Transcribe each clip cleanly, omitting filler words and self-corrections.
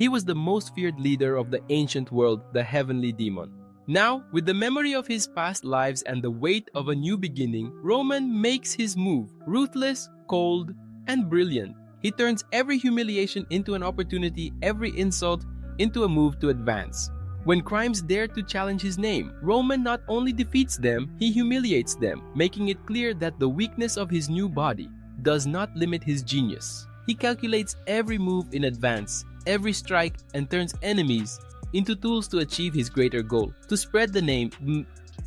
He was the most feared leader of the ancient world, the heavenly demon. Now, with the memory of his past lives and the weight of a new beginning, Roman makes his move, ruthless, cold, and brilliant. He turns every humiliation into an opportunity, every insult into a move to advance. When crimes dare to challenge his name, Roman not only defeats them, he humiliates them, making it clear that the weakness of his new body does not limit his genius. He calculates every move in advance, every strike, and turns enemies into tools to achieve his greater goal, to spread the name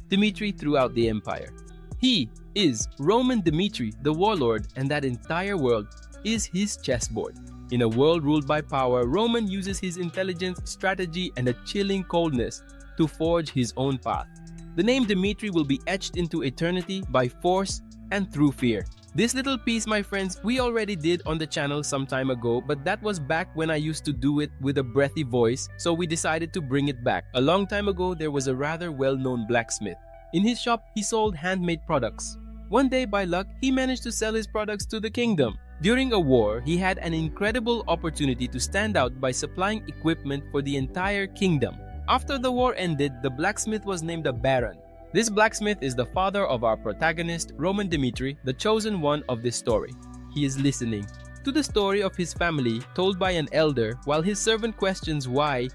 Dmitri throughout the empire. He is Roman Dmitri, the warlord, and that entire world is his chessboard. In a world ruled by power, Roman uses his intelligence, strategy, and a chilling coldness to forge his own path. The name Dmitri will be etched into eternity by force and through fear. This little piece, my friends, we already did on the channel some time ago, but that was back when I used to do it with a breathy voice, so we decided to bring it back. A long time ago, there was a rather well-known blacksmith. In his shop, he sold handmade products. One day, by luck, he managed to sell his products to the kingdom. During a war, he had an incredible opportunity to stand out by supplying equipment for the entire kingdom. After the war ended, the blacksmith was named a baron. This blacksmith is the father of our protagonist, Roman Dmitri, the chosen one of this story. He is listening to the story of his family told by an elder while his servant questions why.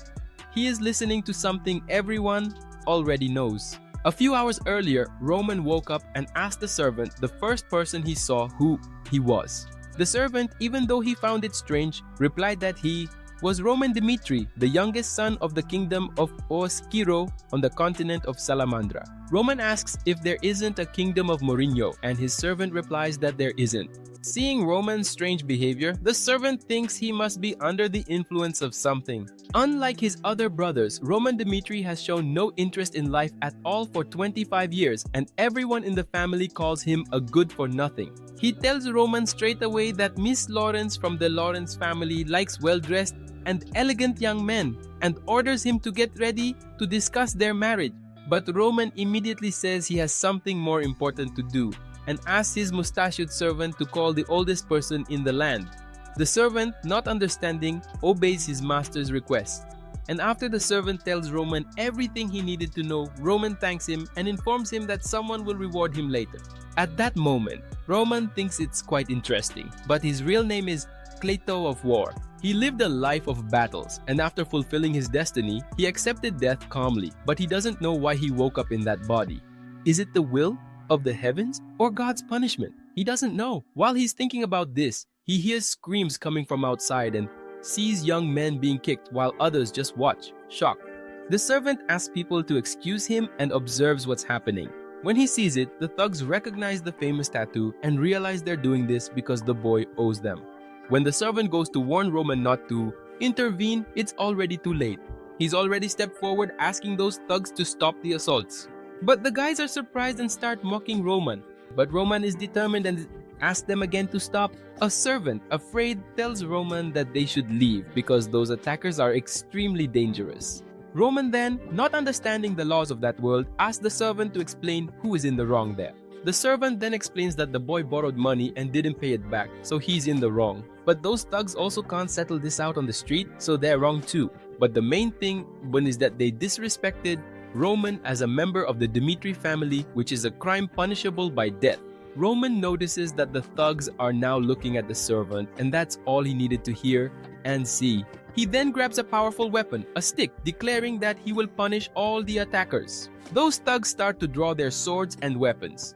He is listening to something everyone already knows. A few hours earlier, Roman woke up and asked the servant the first person he saw who he was. The servant, even though he found it strange, replied that he was Roman Dmitri, the youngest son of the kingdom of Oskiro on the continent of Salamandra. Roman asks if there isn't a kingdom of Mourinho, and his servant replies that there isn't. Seeing Roman's strange behavior, the servant thinks he must be under the influence of something. Unlike his other brothers, Roman Dmitri has shown no interest in life at all for 25 years, and everyone in the family calls him a good-for-nothing. He tells Roman straight away that Miss Lawrence from the Lawrence family likes well-dressed and elegant young men, and orders him to get ready to discuss their marriage. But Roman immediately says he has something more important to do, and asks his mustachioed servant to call the oldest person in the land. The servant, not understanding, obeys his master's request. And after the servant tells Roman everything he needed to know, Roman thanks him and informs him that someone will reward him later. At that moment, Roman thinks it's quite interesting, but his real name is Cleito of War. He lived a life of battles, and after fulfilling his destiny, he accepted death calmly, but he doesn't know why he woke up in that body. Is it the will of the heavens or God's punishment? He doesn't know. While he's thinking about this, he hears screams coming from outside and sees young men being kicked while others just watch, shocked. The servant asks people to excuse him and observes what's happening. When he sees it, the thugs recognize the famous tattoo and realize they're doing this because the boy owes them. When the servant goes to warn Roman not to intervene, it's already too late. He's already stepped forward asking those thugs to stop the assaults. But the guys are surprised and start mocking Roman. But Roman is determined and asks them again to stop. A servant, afraid, tells Roman that they should leave because those attackers are extremely dangerous. Roman then, not understanding the laws of that world, asks the servant to explain who is in the wrong there. The servant then explains that the boy borrowed money and didn't pay it back, so he's in the wrong. But those thugs also can't settle this out on the street, so they're wrong too. But the main thing is that they disrespected Roman as a member of the Dmitri family, which is a crime punishable by death. Roman notices that the thugs are now looking at the servant, and that's all he needed to hear and see. He then grabs a powerful weapon, a stick, declaring that he will punish all the attackers. Those thugs start to draw their swords and weapons.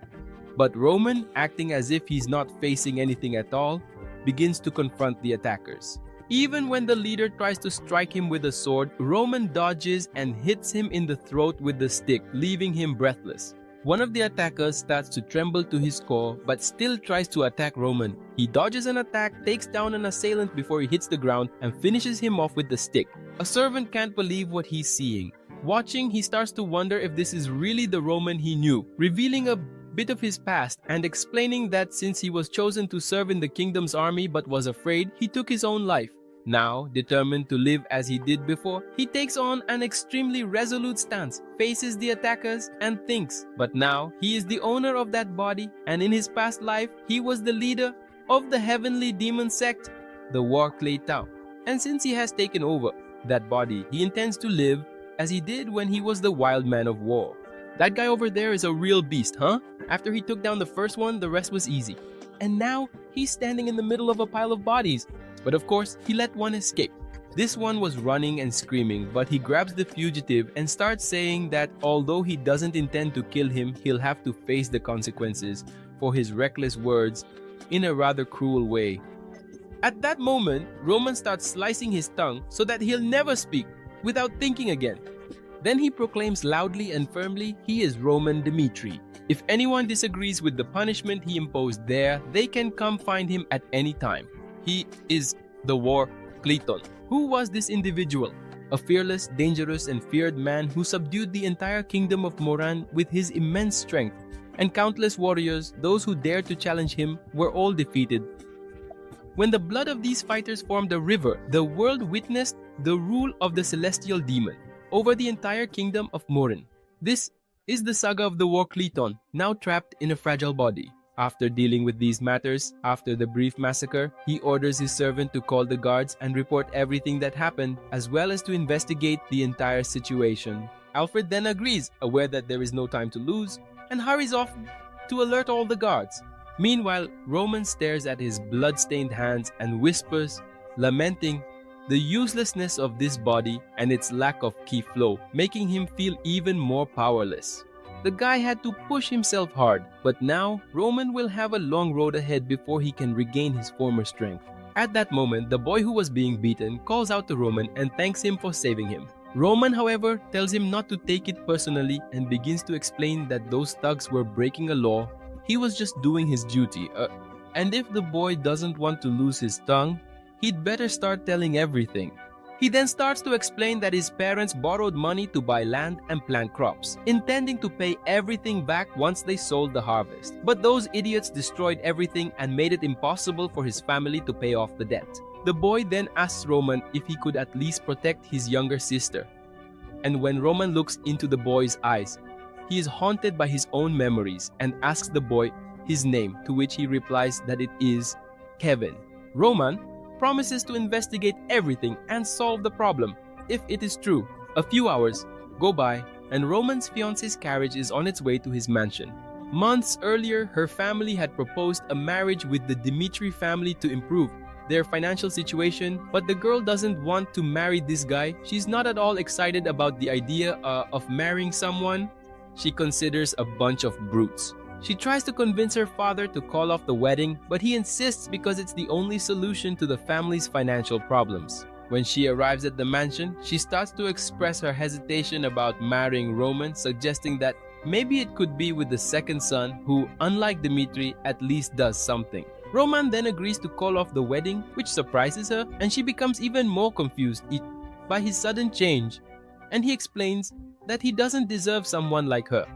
But Roman, acting as if he's not facing anything at all, begins to confront the attackers. Even when the leader tries to strike him with a sword, Roman dodges and hits him in the throat with the stick, leaving him breathless. One of the attackers starts to tremble to his core, but still tries to attack Roman. He dodges an attack, takes down an assailant before he hits the ground, and finishes him off with the stick. A servant can't believe what he's seeing. Watching, he starts to wonder if this is really the Roman he knew, revealing a bit of his past and explaining that since he was chosen to serve in the kingdom's army but was afraid, he took his own life. Now, determined to live as he did before, he takes on an extremely resolute stance, faces the attackers, and thinks. But now, he is the owner of that body, and in his past life, he was the leader of the heavenly demon sect, the War Cleito. And since he has taken over that body, he intends to live as he did when he was the wild man of war. That guy over there is a real beast, huh? After he took down the first one, the rest was easy. And now he's standing in the middle of a pile of bodies. But of course, he let one escape. This one was running and screaming, but he grabs the fugitive and starts saying that although he doesn't intend to kill him, he'll have to face the consequences for his reckless words in a rather cruel way. At that moment, Roman starts slicing his tongue so that he'll never speak without thinking again. Then he proclaims loudly and firmly he is Roman Dimitri. If anyone disagrees with the punishment he imposed there, they can come find him at any time. He is the war Clayton. Who was this individual? A fearless, dangerous, and feared man who subdued the entire kingdom of Moran with his immense strength, and countless warriors, those who dared to challenge him, were all defeated. When the blood of these fighters formed a river, the world witnessed the rule of the celestial demon over the entire kingdom of Moran. This is the saga of the war Clayton, now trapped in a fragile body. After dealing with these matters, after the brief massacre, he orders his servant to call the guards and report everything that happened, as well as to investigate the entire situation. Alfred then agrees, aware that there is no time to lose, and hurries off to alert all the guards. Meanwhile, Roman stares at his blood-stained hands and whispers, lamenting the uselessness of this body and its lack of ki flow, making him feel even more powerless. The guy had to push himself hard, but now Roman will have a long road ahead before he can regain his former strength. At that moment, the boy who was being beaten calls out to Roman and thanks him for saving him. Roman, however, tells him not to take it personally and begins to explain that those thugs were breaking a law. He was just doing his duty, and if the boy doesn't want to lose his tongue, he'd better start telling everything. He then starts to explain that his parents borrowed money to buy land and plant crops, intending to pay everything back once they sold the harvest. But those idiots destroyed everything and made it impossible for his family to pay off the debt. The boy then asks Roman if he could at least protect his younger sister. And when Roman looks into the boy's eyes, he is haunted by his own memories and asks the boy his name, to which he replies that it is Kevin. Roman promises to investigate everything and solve the problem, if it is true. A few hours go by and Roman's fiance's carriage is on its way to his mansion. Months earlier, her family had proposed a marriage with the Dimitri family to improve their financial situation, but the girl doesn't want to marry this guy. She's not at all excited about the idea of marrying someone she considers a bunch of brutes. She tries to convince her father to call off the wedding, but he insists because it's the only solution to the family's financial problems. When she arrives at the mansion, she starts to express her hesitation about marrying Roman, suggesting that maybe it could be with the second son who, unlike Dimitri, at least does something. Roman then agrees to call off the wedding, which surprises her, and she becomes even more confused by his sudden change, and he explains that he doesn't deserve someone like her.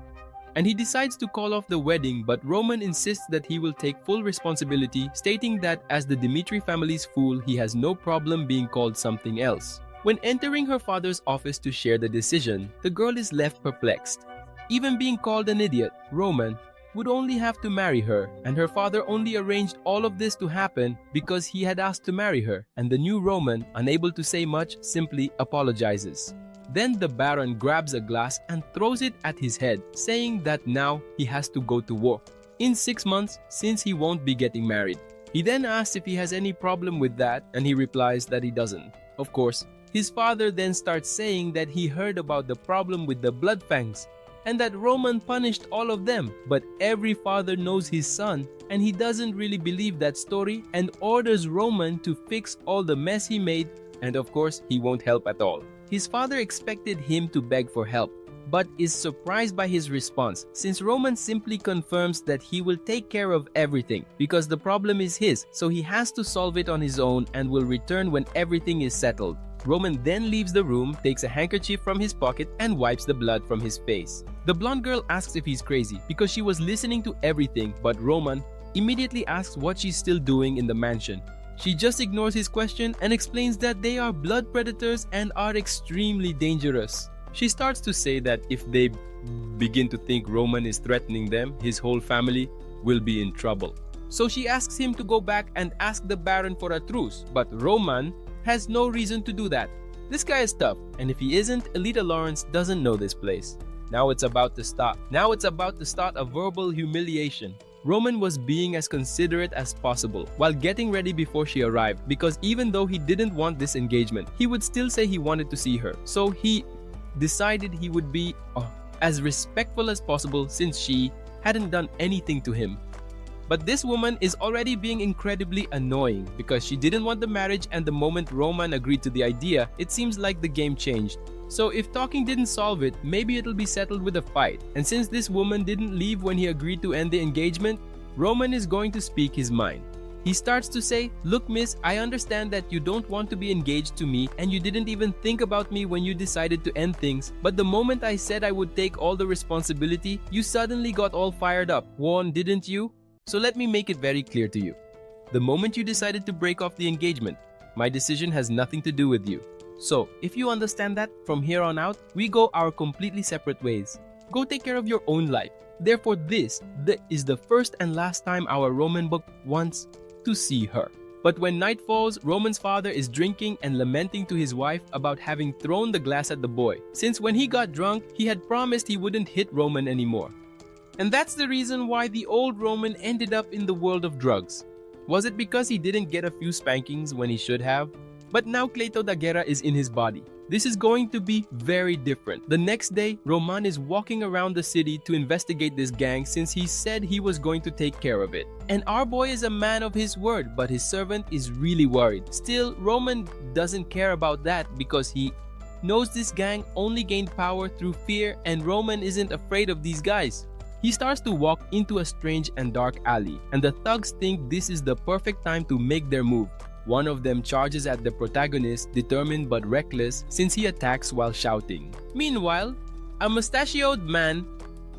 And he decides to call off the wedding, but Roman insists that he will take full responsibility, stating that as the Dimitri family's fool, he has no problem being called something else. When entering her father's office to share the decision, the girl is left perplexed. Even being called an idiot, Roman would only have to marry her, and her father only arranged all of this to happen because he had asked to marry her, and the new Roman, unable to say much, simply apologizes. Then the Baron grabs a glass and throws it at his head, saying that now he has to go to war in 6 months since he won't be getting married. He then asks if he has any problem with that, and he replies that he doesn't. Of course, his father then starts saying that he heard about the problem with the Bloodfangs and that Roman punished all of them, but every father knows his son and he doesn't really believe that story and orders Roman to fix all the mess he made, and of course he won't help at all. His father expected him to beg for help, but is surprised by his response since Roman simply confirms that he will take care of everything because the problem is his, so he has to solve it on his own and will return when everything is settled. Roman then leaves the room, takes a handkerchief from his pocket and wipes the blood from his face. The blonde girl asks if he's crazy because she was listening to everything, but Roman immediately asks what she's still doing in the mansion. She just ignores his question and explains that they are blood predators and are extremely dangerous. She starts to say that if they begin to think Roman is threatening them, his whole family will be in trouble. So she asks him to go back and ask the Baron for a truce, but Roman has no reason to do that. This guy is tough, and if he isn't, Elita Lawrence doesn't know this place. Now it's about to start a verbal humiliation. Roman was being as considerate as possible while getting ready before she arrived, because even though he didn't want this engagement, he would still say he wanted to see her. So he decided he would be as respectful as possible since she hadn't done anything to him. But this woman is already being incredibly annoying because she didn't want the marriage, and the moment Roman agreed to the idea, it seems like the game changed. So if talking didn't solve it, maybe it'll be settled with a fight. And since this woman didn't leave when he agreed to end the engagement, Roman is going to speak his mind. He starts to say, "Look miss, I understand that you don't want to be engaged to me and you didn't even think about me when you decided to end things, but the moment I said I would take all the responsibility, you suddenly got all fired up. Juan, didn't you? So let me make it very clear to you. The moment you decided to break off the engagement, my decision has nothing to do with you. So, if you understand that, from here on out, we go our completely separate ways. Go take care of your own life. Therefore, this is the first and last time our Roman book wants to see her." But when night falls, Roman's father is drinking and lamenting to his wife about having thrown the glass at the boy, since when he got drunk, he had promised he wouldn't hit Roman anymore. And that's the reason why the old Roman ended up in the world of drugs. Was it because he didn't get a few spankings when he should have? But now Cleito da Guerra is in his body. This is going to be very different. The next day, Roman is walking around the city to investigate this gang since he said he was going to take care of it. And our boy is a man of his word, but his servant is really worried. Still, Roman doesn't care about that because he knows this gang only gained power through fear, and Roman isn't afraid of these guys. He starts to walk into a strange and dark alley, and the thugs think this is the perfect time to make their move. One of them charges at the protagonist, determined but reckless, since he attacks while shouting. Meanwhile, a mustachioed man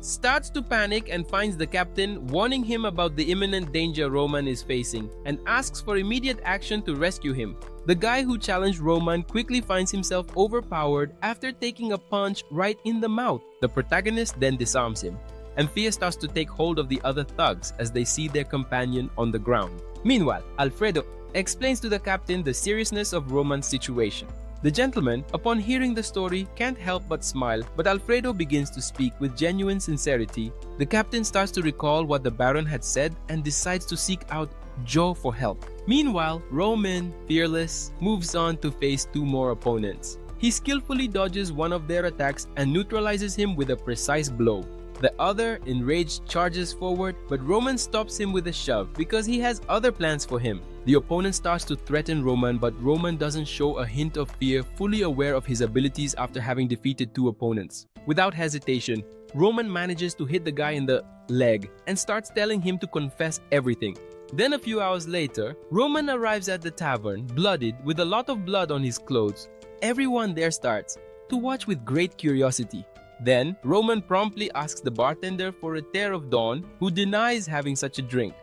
starts to panic and finds the captain, warning him about the imminent danger Roman is facing, and asks for immediate action to rescue him. The guy who challenged Roman quickly finds himself overpowered after taking a punch right in the mouth. The protagonist then disarms him, and fear starts to take hold of the other thugs as they see their companion on the ground. Meanwhile, Alfredo explains to the captain the seriousness of Roman's situation. The gentleman, upon hearing the story, can't help but smile, but Alfredo begins to speak with genuine sincerity. The captain starts to recall what the Baron had said and decides to seek out Joe for help. Meanwhile, Roman, fearless, moves on to face two more opponents. He skillfully dodges one of their attacks and neutralizes him with a precise blow. The other, enraged, charges forward, but Roman stops him with a shove because he has other plans for him. The opponent starts to threaten Roman, but Roman doesn't show a hint of fear, fully aware of his abilities after having defeated two opponents. Without hesitation, Roman manages to hit the guy in the leg and starts telling him to confess everything. Then a few hours later, Roman arrives at the tavern, bloodied, with a lot of blood on his clothes. Everyone there starts to watch with great curiosity. Then, Roman promptly asks the bartender for a tear of dawn, who denies having such a drink.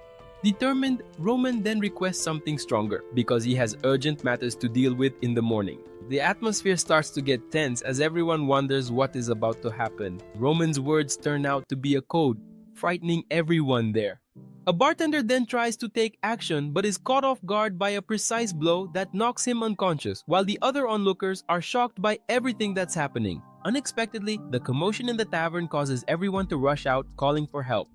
Determined, Roman then requests something stronger because he has urgent matters to deal with in the morning. The atmosphere starts to get tense as everyone wonders what is about to happen. Roman's words turn out to be a code, frightening everyone there. A bartender then tries to take action but is caught off guard by a precise blow that knocks him unconscious, while the other onlookers are shocked by everything that's happening. Unexpectedly, the commotion in the tavern causes everyone to rush out, calling for help.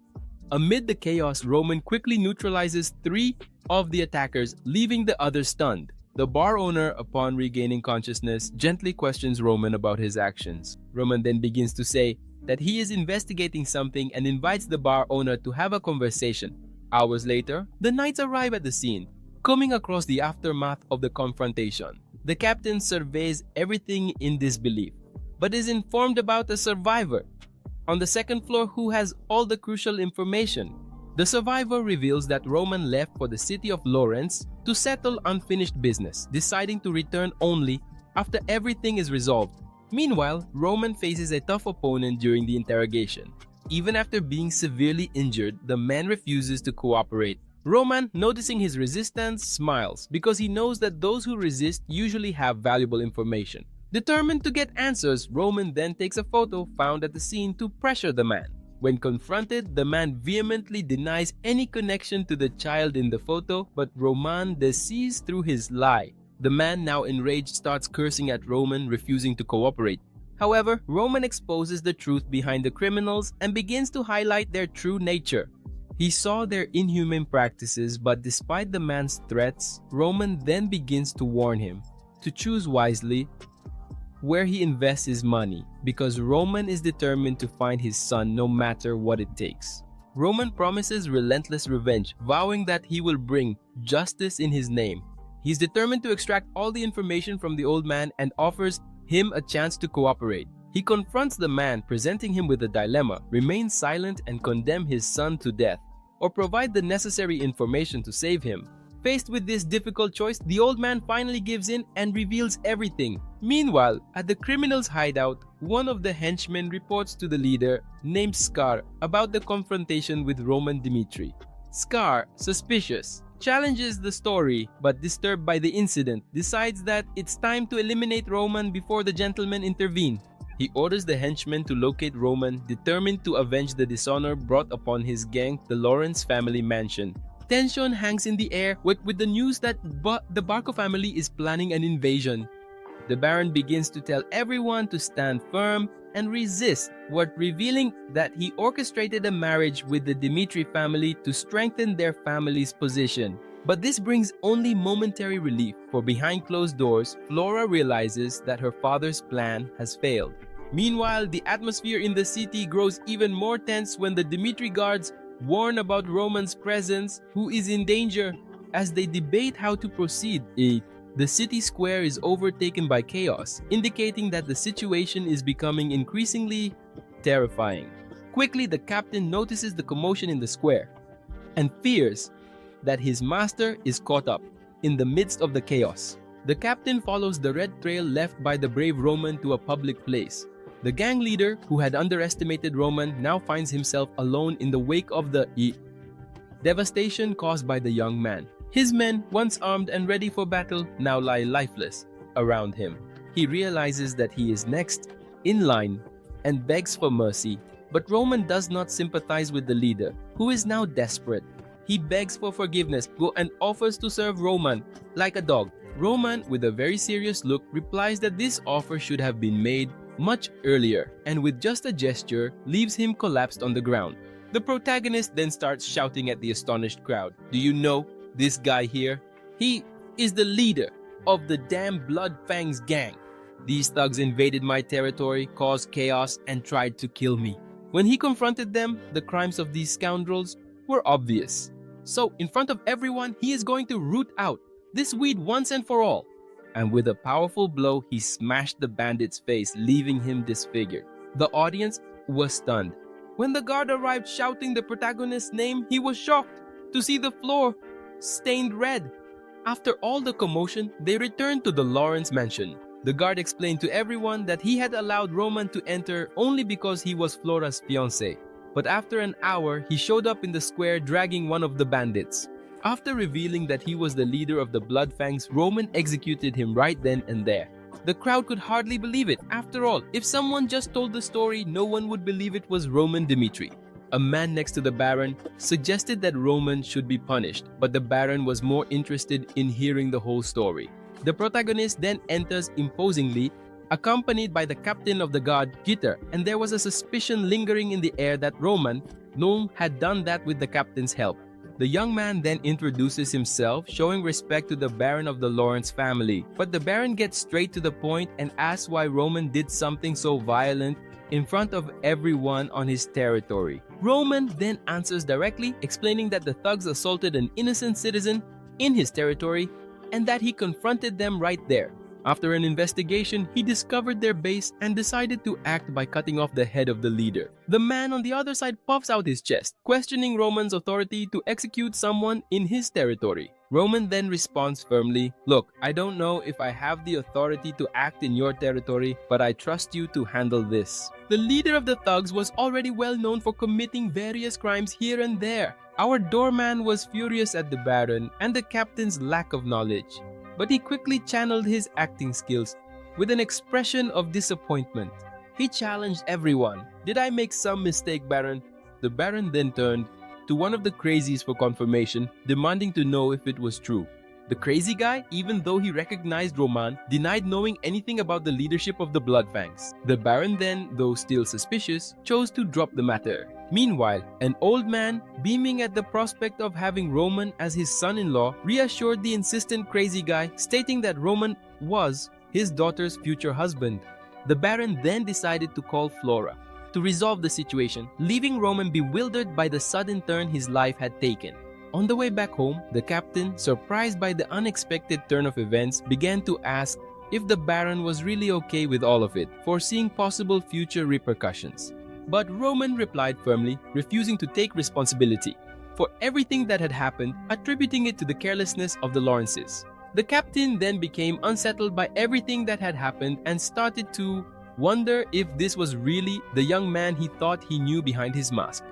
Amid the chaos, Roman quickly neutralizes three of the attackers, leaving the others stunned. The bar owner, upon regaining consciousness, gently questions Roman about his actions. Roman then begins to say that he is investigating something and invites the bar owner to have a conversation. Hours later, the knights arrive at the scene, coming across the aftermath of the confrontation. The captain surveys everything in disbelief, but is informed about a survivor on the second floor who has all the crucial information. The survivor reveals that Roman left for the city of Lawrence to settle unfinished business, deciding to return only after everything is resolved. Meanwhile, Roman faces a tough opponent during the interrogation. Even after being severely injured, the man refuses to cooperate. Roman, noticing his resistance, smiles because he knows that those who resist usually have valuable information. Determined to get answers, Roman then takes a photo found at the scene to pressure the man. When confronted, the man vehemently denies any connection to the child in the photo, but Roman sees through his lie. The man, now enraged, starts cursing at Roman, refusing to cooperate. However, Roman exposes the truth behind the criminals and begins to highlight their true nature. He saw their inhuman practices, but despite the man's threats, Roman then begins to warn him to choose wisely where he invests his money, because Roman is determined to find his son no matter what it takes. Roman promises relentless revenge, vowing that he will bring justice in his name. He's determined to extract all the information from the old man and offers him a chance to cooperate. He confronts the man, presenting him with a dilemma: remain silent and condemn his son to death, or provide the necessary information to save him. Faced with this difficult choice, the old man finally gives in and reveals everything. Meanwhile, at the criminal's hideout, one of the henchmen reports to the leader, named Scar, about the confrontation with Roman Dimitri. Scar, suspicious, challenges the story, but disturbed by the incident, decides that it's time to eliminate Roman before the gentlemen intervene. He orders the henchmen to locate Roman, determined to avenge the dishonor brought upon his gang, the Lawrence family mansion. Tension hangs in the air with the news that the Barco family is planning an invasion. The Baron begins to tell everyone to stand firm and resist, revealing that he orchestrated a marriage with the Dimitri family to strengthen their family's position. But this brings only momentary relief, for behind closed doors, Flora realizes that her father's plan has failed. Meanwhile, the atmosphere in the city grows even more tense when the Dimitri guards warn about Roman's presence, who is in danger. As they debate how to proceed, the city square is overtaken by chaos, indicating that the situation is becoming increasingly terrifying. Quickly, the captain notices the commotion in the square and fears that his master is caught up in the midst of the chaos. The captain follows the red trail left by the brave Roman to a public place. The gang leader, who had underestimated Roman, now finds himself alone in the wake of the devastation caused by the young man. His men, once armed and ready for battle, now lie lifeless around him. He realizes that he is next in line and begs for mercy, but Roman does not sympathize with the leader, who is now desperate. He begs for forgiveness and offers to serve Roman like a dog. Roman, with a very serious look, replies that this offer should have been made much earlier, and with just a gesture, leaves him collapsed on the ground. The protagonist then starts shouting at the astonished crowd, "Do you know this guy here? He is the leader of the damn Blood Fangs gang. These thugs invaded my territory, caused chaos, and tried to kill me." When he confronted them, the crimes of these scoundrels were obvious. So, in front of everyone, he is going to root out this weed once and for all. And with a powerful blow, he smashed the bandit's face, leaving him disfigured. The audience was stunned. When the guard arrived shouting the protagonist's name, he was shocked to see the floor stained red. After all the commotion, they returned to the Lawrence mansion. The guard explained to everyone that he had allowed Roman to enter only because he was Flora's fiancé. But after an hour, he showed up in the square dragging one of the bandits. After revealing that he was the leader of the Bloodfangs, Roman executed him right then and there. The crowd could hardly believe it. After all, if someone just told the story, no one would believe it was Roman Dimitri. A man next to the Baron suggested that Roman should be punished, but the Baron was more interested in hearing the whole story. The protagonist then enters imposingly, accompanied by the captain of the guard, Gitter, and there was a suspicion lingering in the air that Roman had done that with the captain's help. The young man then introduces himself, showing respect to the Baron of the Lawrence family. But the Baron gets straight to the point and asks why Roman did something so violent in front of everyone on his territory. Roman then answers directly, explaining that the thugs assaulted an innocent citizen in his territory and that he confronted them right there. After an investigation, he discovered their base and decided to act by cutting off the head of the leader. The man on the other side puffs out his chest, questioning Roman's authority to execute someone in his territory. Roman then responds firmly, "Look, I don't know if I have the authority to act in your territory, but I trust you to handle this." The leader of the thugs was already well known for committing various crimes here and there. Our doorman was furious at the Baron and the captain's lack of knowledge, but he quickly channeled his acting skills with an expression of disappointment. He challenged everyone. "Did I make some mistake, Baron?" The Baron then turned to one of the crazies for confirmation, demanding to know if it was true. The crazy guy, even though he recognized Roman, denied knowing anything about the leadership of the Bloodfangs. The Baron then, though still suspicious, chose to drop the matter. Meanwhile, an old man, beaming at the prospect of having Roman as his son-in-law, reassured the insistent crazy guy, stating that Roman was his daughter's future husband. The Baron then decided to call Flora to resolve the situation, leaving Roman bewildered by the sudden turn his life had taken. On the way back home, the captain, surprised by the unexpected turn of events, began to ask if the Baron was really okay with all of it, foreseeing possible future repercussions. But Roman replied firmly, refusing to take responsibility for everything that had happened, attributing it to the carelessness of the Lawrences. The captain then became unsettled by everything that had happened and started to wonder if this was really the young man he thought he knew behind his mask.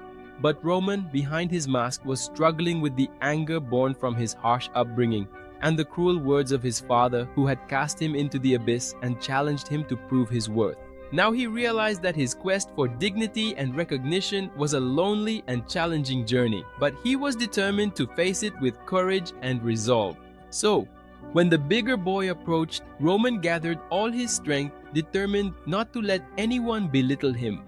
But Roman, behind his mask, was struggling with the anger born from his harsh upbringing and the cruel words of his father, who had cast him into the abyss and challenged him to prove his worth. Now he realized that his quest for dignity and recognition was a lonely and challenging journey, but he was determined to face it with courage and resolve. So, when the bigger boy approached, Roman gathered all his strength, determined not to let anyone belittle him.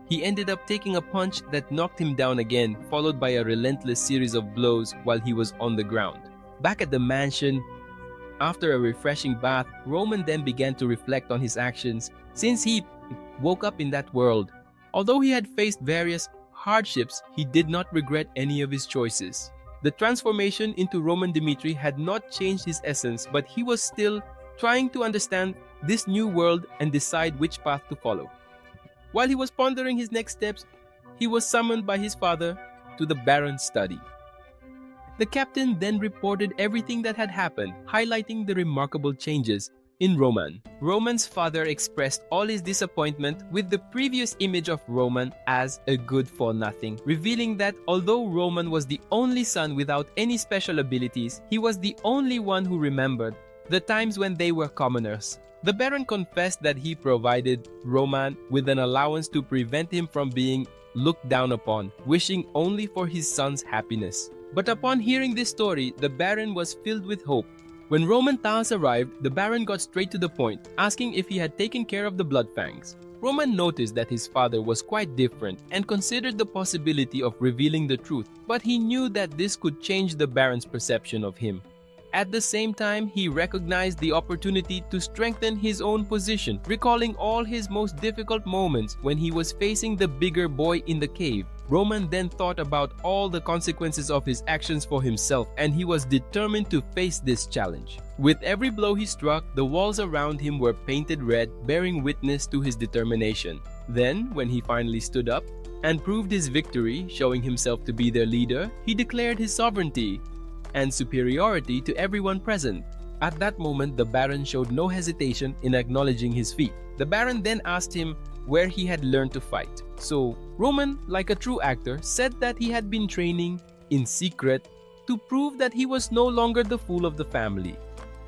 He ended up taking a punch that knocked him down again, followed by a relentless series of blows while he was on the ground. Back at the mansion, after a refreshing bath, Roman then began to reflect on his actions since he woke up in that world. Although he had faced various hardships, he did not regret any of his choices. The transformation into Roman Dimitri had not changed his essence, but he was still trying to understand this new world and decide which path to follow. While he was pondering his next steps, he was summoned by his father to the Baron's study. The captain then reported everything that had happened, highlighting the remarkable changes in Roman. Roman's father expressed all his disappointment with the previous image of Roman as a good-for-nothing, revealing that although Roman was the only son without any special abilities, he was the only one who remembered the times when they were commoners. The Baron confessed that he provided Roman with an allowance to prevent him from being looked down upon, wishing only for his son's happiness. But upon hearing this story, the Baron was filled with hope. When Roman Taos arrived, the Baron got straight to the point, asking if he had taken care of the Bloodfangs. Roman noticed that his father was quite different and considered the possibility of revealing the truth, but he knew that this could change the Baron's perception of him. At the same time, he recognized the opportunity to strengthen his own position, recalling all his most difficult moments when he was facing the bigger boy in the cave. Roman then thought about all the consequences of his actions for himself, and he was determined to face this challenge. With every blow he struck, the walls around him were painted red, bearing witness to his determination. Then, when he finally stood up and proved his victory, showing himself to be their leader, he declared his sovereignty and superiority to everyone present. At that moment, the Baron showed no hesitation in acknowledging his feat. The Baron then asked him where he had learned to fight. So, Roman, like a true actor, said that he had been training in secret to prove that he was no longer the fool of the family.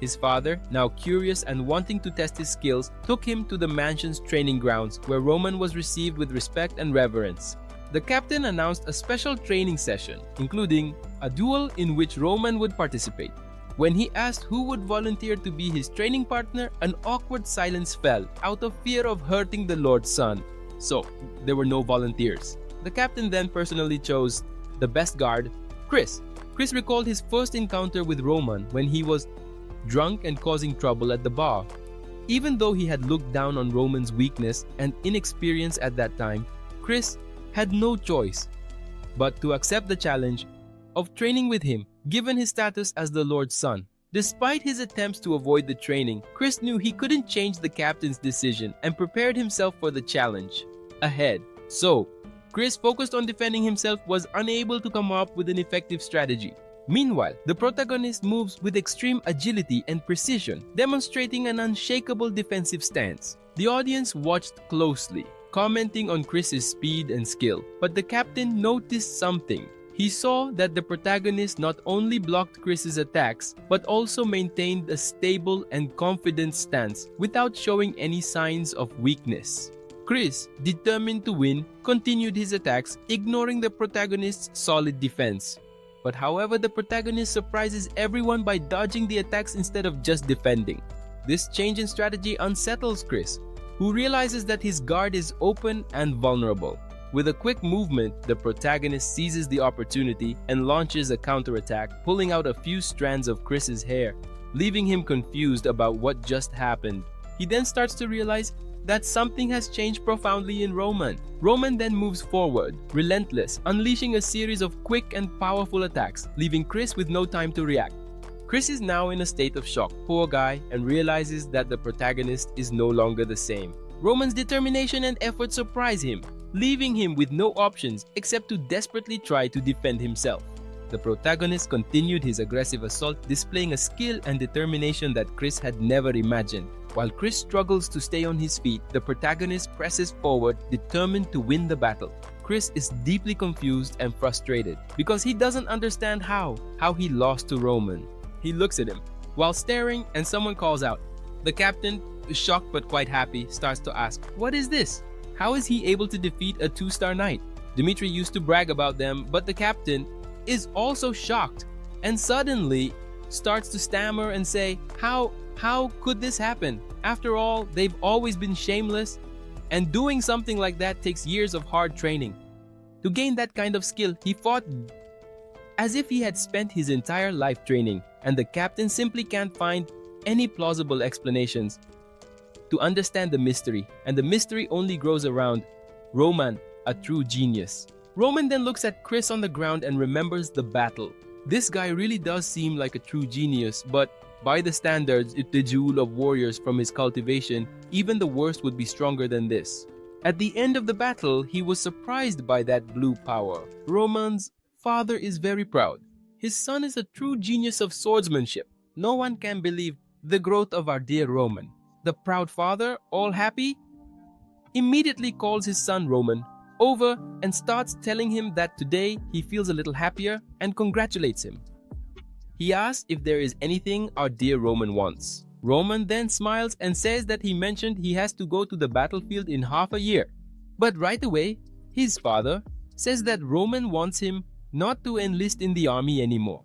His father, now curious and wanting to test his skills, took him to the mansion's training grounds, where Roman was received with respect and reverence. The captain announced a special training session, including a duel in which Roman would participate. When he asked who would volunteer to be his training partner, an awkward silence fell out of fear of hurting the Lord's son. So, there were no volunteers. The captain then personally chose the best guard, Chris. Chris recalled his first encounter with Roman when he was drunk and causing trouble at the bar. Even though he had looked down on Roman's weakness and inexperience at that time, Chris had no choice but to accept the challenge of training with him, given his status as the Lord's son. Despite his attempts to avoid the training, Chris knew he couldn't change the captain's decision and prepared himself for the challenge ahead. So, Chris, focused on defending himself, was unable to come up with an effective strategy. Meanwhile, the protagonist moves with extreme agility and precision, demonstrating an unshakable defensive stance. The audience watched closely, commenting on Chris's speed and skill, but the captain noticed something. He saw that the protagonist not only blocked Chris's attacks, but also maintained a stable and confident stance without showing any signs of weakness. Chris, determined to win, continued his attacks, ignoring the protagonist's solid defense. But however, the protagonist surprises everyone by dodging the attacks instead of just defending. This change in strategy unsettles Chris, who realizes that his guard is open and vulnerable. With a quick movement, the protagonist seizes the opportunity and launches a counterattack, pulling out a few strands of Chris's hair, leaving him confused about what just happened. He then starts to realize that something has changed profoundly in Roman. Roman then moves forward, relentless, unleashing a series of quick and powerful attacks, leaving Chris with no time to react. Chris is now in a state of shock, poor guy, and realizes that the protagonist is no longer the same. Roman's determination and effort surprise him, leaving him with no options except to desperately try to defend himself. The protagonist continued his aggressive assault, displaying a skill and determination that Chris had never imagined. While Chris struggles to stay on his feet, the protagonist presses forward, determined to win the battle. Chris is deeply confused and frustrated because he doesn't understand how he lost to Roman. He looks at him while staring, and someone calls out. The captain, shocked but quite happy, starts to ask, "What is this? How is he able to defeat a 2-star knight?" Dmitri used to brag about them, but the captain is also shocked and suddenly starts to stammer and say, How could this happen? After all, they've always been shameless, and doing something like that takes years of hard training. To gain that kind of skill, he fought as if he had spent his entire life training, and the captain simply can't find any plausible explanations to understand the mystery, and the mystery only grows around Roman, a true genius. Roman then looks at Chris on the ground and remembers the battle. This guy really does seem like a true genius, but by the standards of the Duel of Warriors from his cultivation, even the worst would be stronger than this. At the end of the battle, he was surprised by that blue power. Roman's father is very proud. His son is a true genius of swordsmanship. No one can believe the growth of our dear Roman. The proud father, all happy, immediately calls his son Roman over and starts telling him that today he feels a little happier and congratulates him. He asks if there is anything our dear Roman wants. Roman then smiles and says that he mentioned he has to go to the battlefield in half a year. But right away, his father says that Roman wants him not to enlist in the army anymore.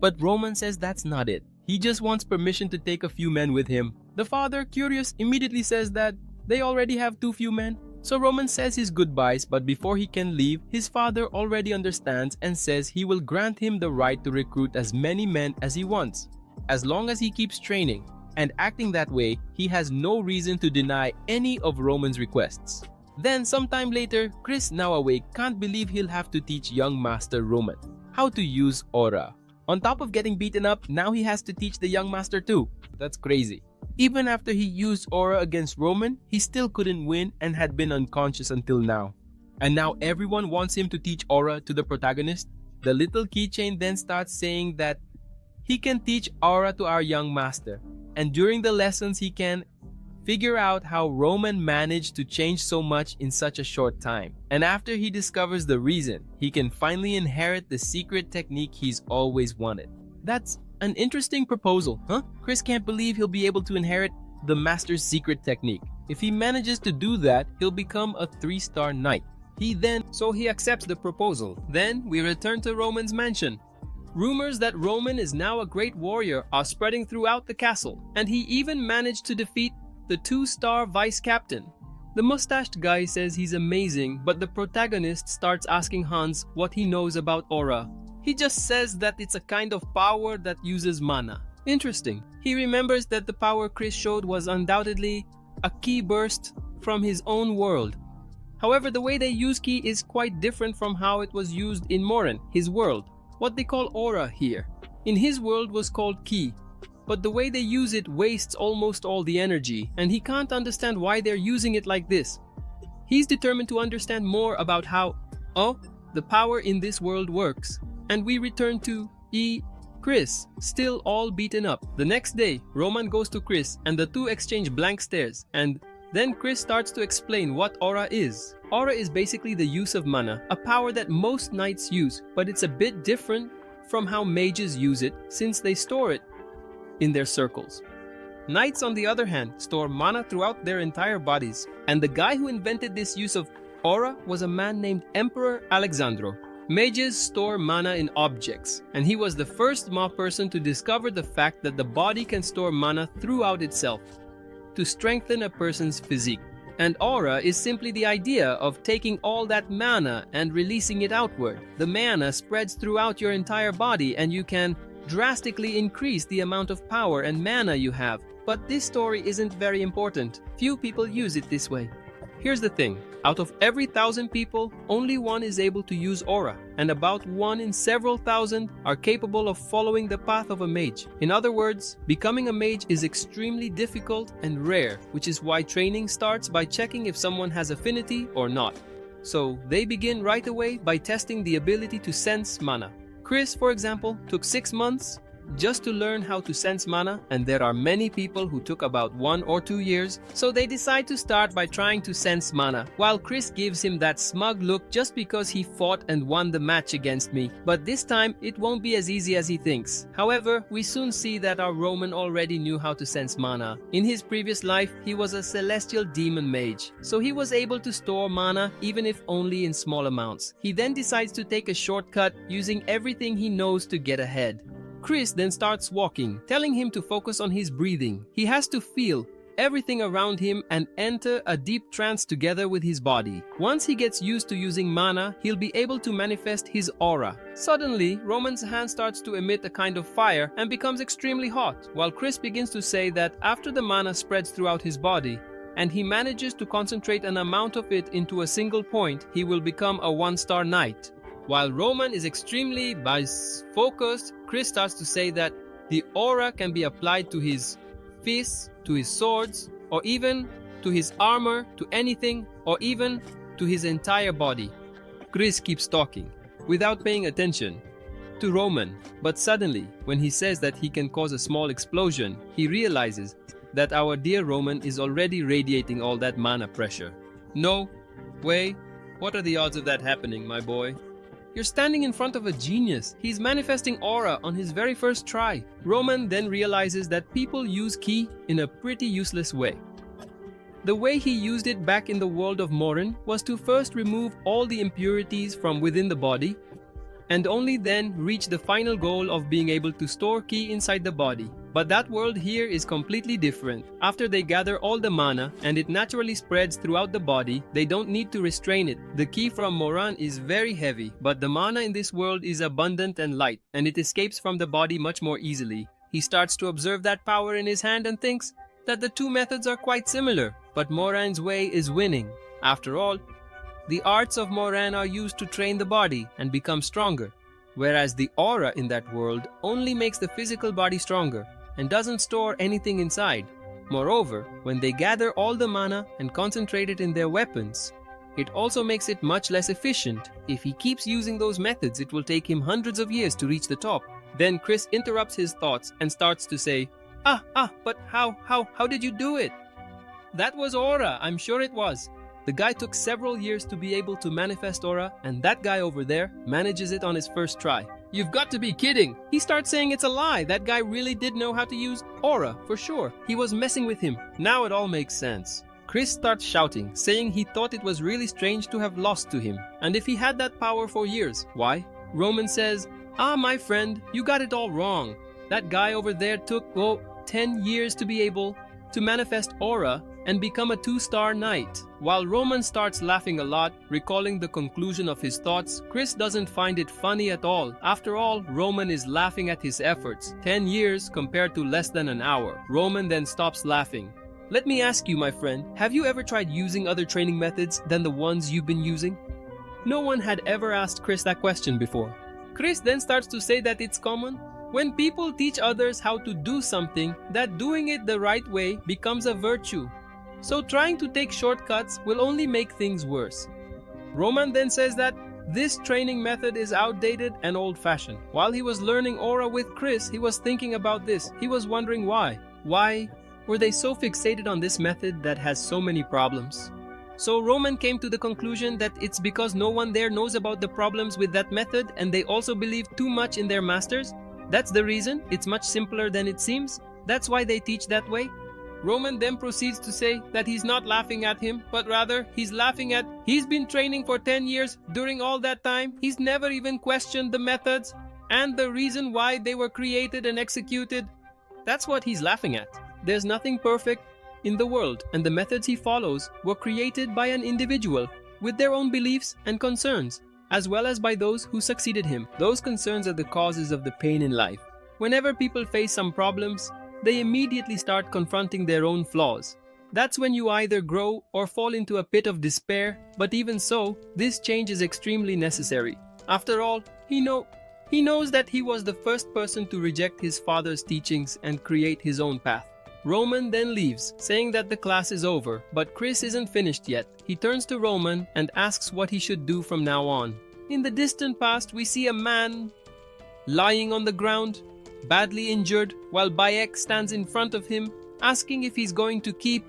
But Roman says that's not it. He just wants permission to take a few men with him. The father, curious, immediately says that they already have too few men. So Roman says his goodbyes, but before he can leave, his father already understands and says he will grant him the right to recruit as many men as he wants. As long as he keeps training and acting that way, he has no reason to deny any of Roman's requests. Then sometime later, Chris, now awake, can't believe he'll have to teach young master Roman how to use aura. On top of getting beaten up, now he has to teach the young master too. That's crazy. Even after he used aura against Roman, he still couldn't win and had been unconscious until now. And now everyone wants him to teach aura to the protagonist. The little keychain then starts saying that he can teach aura to our young master, and during the lessons he can figure out how Roman managed to change so much in such a short time. And after he discovers the reason, he can finally inherit the secret technique he's always wanted. That's an interesting proposal, huh? Chris can't believe he'll be able to inherit the master's secret technique. If he manages to do that, he'll become a 3-star knight. So he accepts the proposal. Then we return to Roman's mansion. Rumors that Roman is now a great warrior are spreading throughout the castle, and he even managed to defeat the 2-star vice captain. The mustached guy says he's amazing, but the protagonist starts asking Hans what he knows about aura. He just says that it's a kind of power that uses mana. Interesting. He remembers that the power Chris showed was undoubtedly a ki burst from his own world. However, the way they use ki is quite different from how it was used in Morin, his world. What they call aura here, in his world, was called ki, but the way they use it wastes almost all the energy, and he can't understand why they're using it like this. He's determined to understand more about how, the power in this world works. And we return to Chris, still all beaten up. The next day, Roman goes to Chris and the two exchange blank stares, and then Chris starts to explain what aura is. Aura is basically the use of mana, a power that most knights use, but it's a bit different from how mages use it since they store it in their circles. Knights, on the other hand, store mana throughout their entire bodies, and the guy who invented this use of aura was a man named Emperor Alexandro. Mages store mana in objects, and he was the first mob person to discover the fact that the body can store mana throughout itself to strengthen a person's physique. And aura is simply the idea of taking all that mana and releasing it outward. The mana spreads throughout your entire body and you can drastically increase the amount of power and mana you have. But this story isn't very important. Few people use it this way. Here's the thing. Out of every 1,000 people, only one is able to use aura, and about 1 in several thousand are capable of following the path of a mage. In other words, becoming a mage is extremely difficult and rare, which is why training starts by checking if someone has affinity or not. So they begin right away by testing the ability to sense mana. Chris, for example, took 6 months just to learn how to sense mana, and there are many people who took about 1 or 2 years, so they decide to start by trying to sense mana, while Chris gives him that smug look just because he fought and won the match against me. But this time, it won't be as easy as he thinks. However, we soon see that our Roman already knew how to sense mana. In his previous life, he was a celestial demon mage, so he was able to store mana even if only in small amounts. He then decides to take a shortcut using everything he knows to get ahead. Chris then starts walking, telling him to focus on his breathing. He has to feel everything around him and enter a deep trance together with his body. Once he gets used to using mana, he'll be able to manifest his aura. Suddenly, Roman's hand starts to emit a kind of fire and becomes extremely hot, while Chris begins to say that after the mana spreads throughout his body, and he manages to concentrate an amount of it into a single point, he will become a 1-star knight. While Roman is extremely focused, Chris starts to say that the aura can be applied to his fists, to his swords, or even to his armor, to anything, or even to his entire body. Chris keeps talking, without paying attention to Roman, but suddenly, when he says that he can cause a small explosion, he realizes that our dear Roman is already radiating all that mana pressure. No way. What are the odds of that happening, my boy? You're standing in front of a genius. He's manifesting aura on his very first try. Roman then realizes that people use ki in a pretty useless way. The way he used it back in the world of Morin was to first remove all the impurities from within the body, and only then reach the final goal of being able to store ki inside the body. But that world here is completely different. After they gather all the mana and it naturally spreads throughout the body, they don't need to restrain it. The ki from Moran is very heavy, but the mana in this world is abundant and light, and it escapes from the body much more easily. He starts to observe that power in his hand and thinks that the two methods are quite similar, but Moran's way is winning. After all, the arts of Moran are used to train the body and become stronger, whereas the aura in that world only makes the physical body stronger and doesn't store anything inside. Moreover, when they gather all the mana and concentrate it in their weapons, it also makes it much less efficient. If he keeps using those methods, it will take him hundreds of years to reach the top. Then Chris interrupts his thoughts and starts to say, but how did you do it? That was aura, I'm sure it was. The guy took several years to be able to manifest aura, and that guy over there manages it on his first try. You've got to be kidding! He starts saying it's a lie. That guy really did know how to use aura, for sure. He was messing with him. Now it all makes sense. Chris starts shouting, saying he thought it was really strange to have lost to him, and if he had that power for years, why? Roman says, my friend, you got it all wrong. That guy over there took, 10 years to be able to manifest aura and become a 2-star knight. While Roman starts laughing a lot, recalling the conclusion of his thoughts, Chris doesn't find it funny at all. After all, Roman is laughing at his efforts. 10 years compared to less than an hour. Roman then stops laughing. Let me ask you, my friend, have you ever tried using other training methods than the ones you've been using? No one had ever asked Chris that question before. Chris then starts to say that it's common. When people teach others how to do something, that doing it the right way becomes a virtue. So trying to take shortcuts will only make things worse. Roman then says that this training method is outdated and old-fashioned. While he was learning aura with Chris, he was thinking about this. He was wondering why. Why were they so fixated on this method that has so many problems? So Roman came to the conclusion that it's because no one there knows about the problems with that method and they also believe too much in their masters. That's the reason. It's much simpler than it seems. That's why they teach that way. Roman then proceeds to say that he's not laughing at him, but rather he's laughing at he's been training for 10 years. During all that time, he's never even questioned the methods and the reason why they were created and executed. That's what he's laughing at. There's nothing perfect in the world, and the methods he follows were created by an individual with their own beliefs and concerns, as well as by those who succeeded him. Those concerns are the causes of the pain in life. Whenever people face some problems, they immediately start confronting their own flaws. That's when you either grow or fall into a pit of despair, but even so, this change is extremely necessary. After all, he knows that he was the first person to reject his father's teachings and create his own path. Roman then leaves, saying that the class is over, but Chris isn't finished yet. He turns to Roman and asks what he should do from now on. In the distant past, we see a man lying on the ground, badly injured, while Bayek stands in front of him, asking if he's going to keep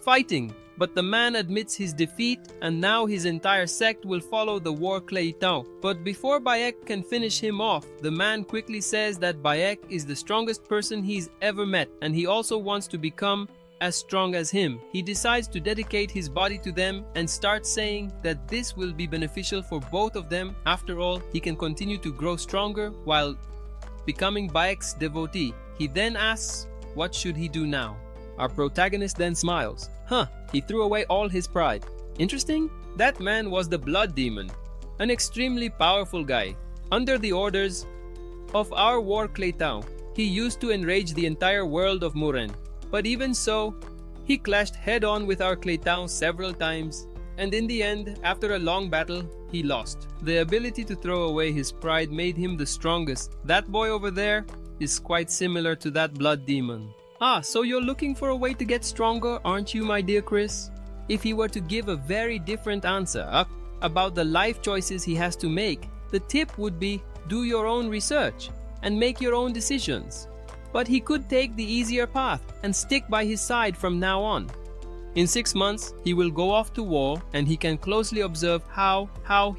fighting. But the man admits his defeat, and now his entire sect will follow the war Clayton. But before Bayek can finish him off, the man quickly says that Bayek is the strongest person he's ever met, and he also wants to become as strong as him. He decides to dedicate his body to them and starts saying that this will be beneficial for both of them. After all, he can continue to grow stronger while becoming Bayek's devotee. He then asks, what should he do now? Our protagonist then smiles. He threw away all his pride. Interesting? That man was the blood demon, an extremely powerful guy. Under the orders of our war Clayton, he used to enrage the entire world of Muren. But even so, he clashed head-on with our Clayton several times, and in the end, after a long battle, he lost. The ability to throw away his pride made him the strongest. That boy over there is quite similar to that blood demon. So you're looking for a way to get stronger, aren't you, my dear Chris? If he were to give a very different answer about the life choices he has to make, the tip would be do your own research and make your own decisions. But he could take the easier path and stick by his side from now on. In 6 months, he will go off to war, and he can closely observe how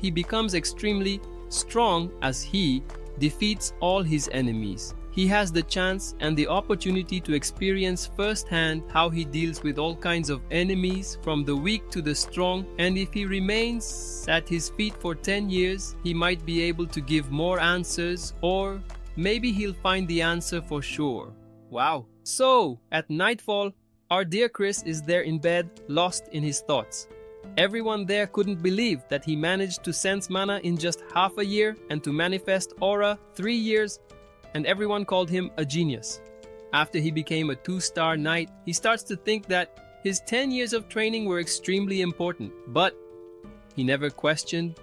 he becomes extremely strong as he defeats all his enemies. He has the chance and the opportunity to experience firsthand how he deals with all kinds of enemies, from the weak to the strong, and if he remains at his feet for 10 years, he might be able to give more answers, or maybe he'll find the answer for sure. Wow. So, at nightfall, our dear Chris is there in bed, lost in his thoughts. Everyone there couldn't believe that he managed to sense mana in just half a year and to manifest aura 3 years, and everyone called him a genius. After he became a 2-star knight, he starts to think that his 10 years of training were extremely important, but he never questioned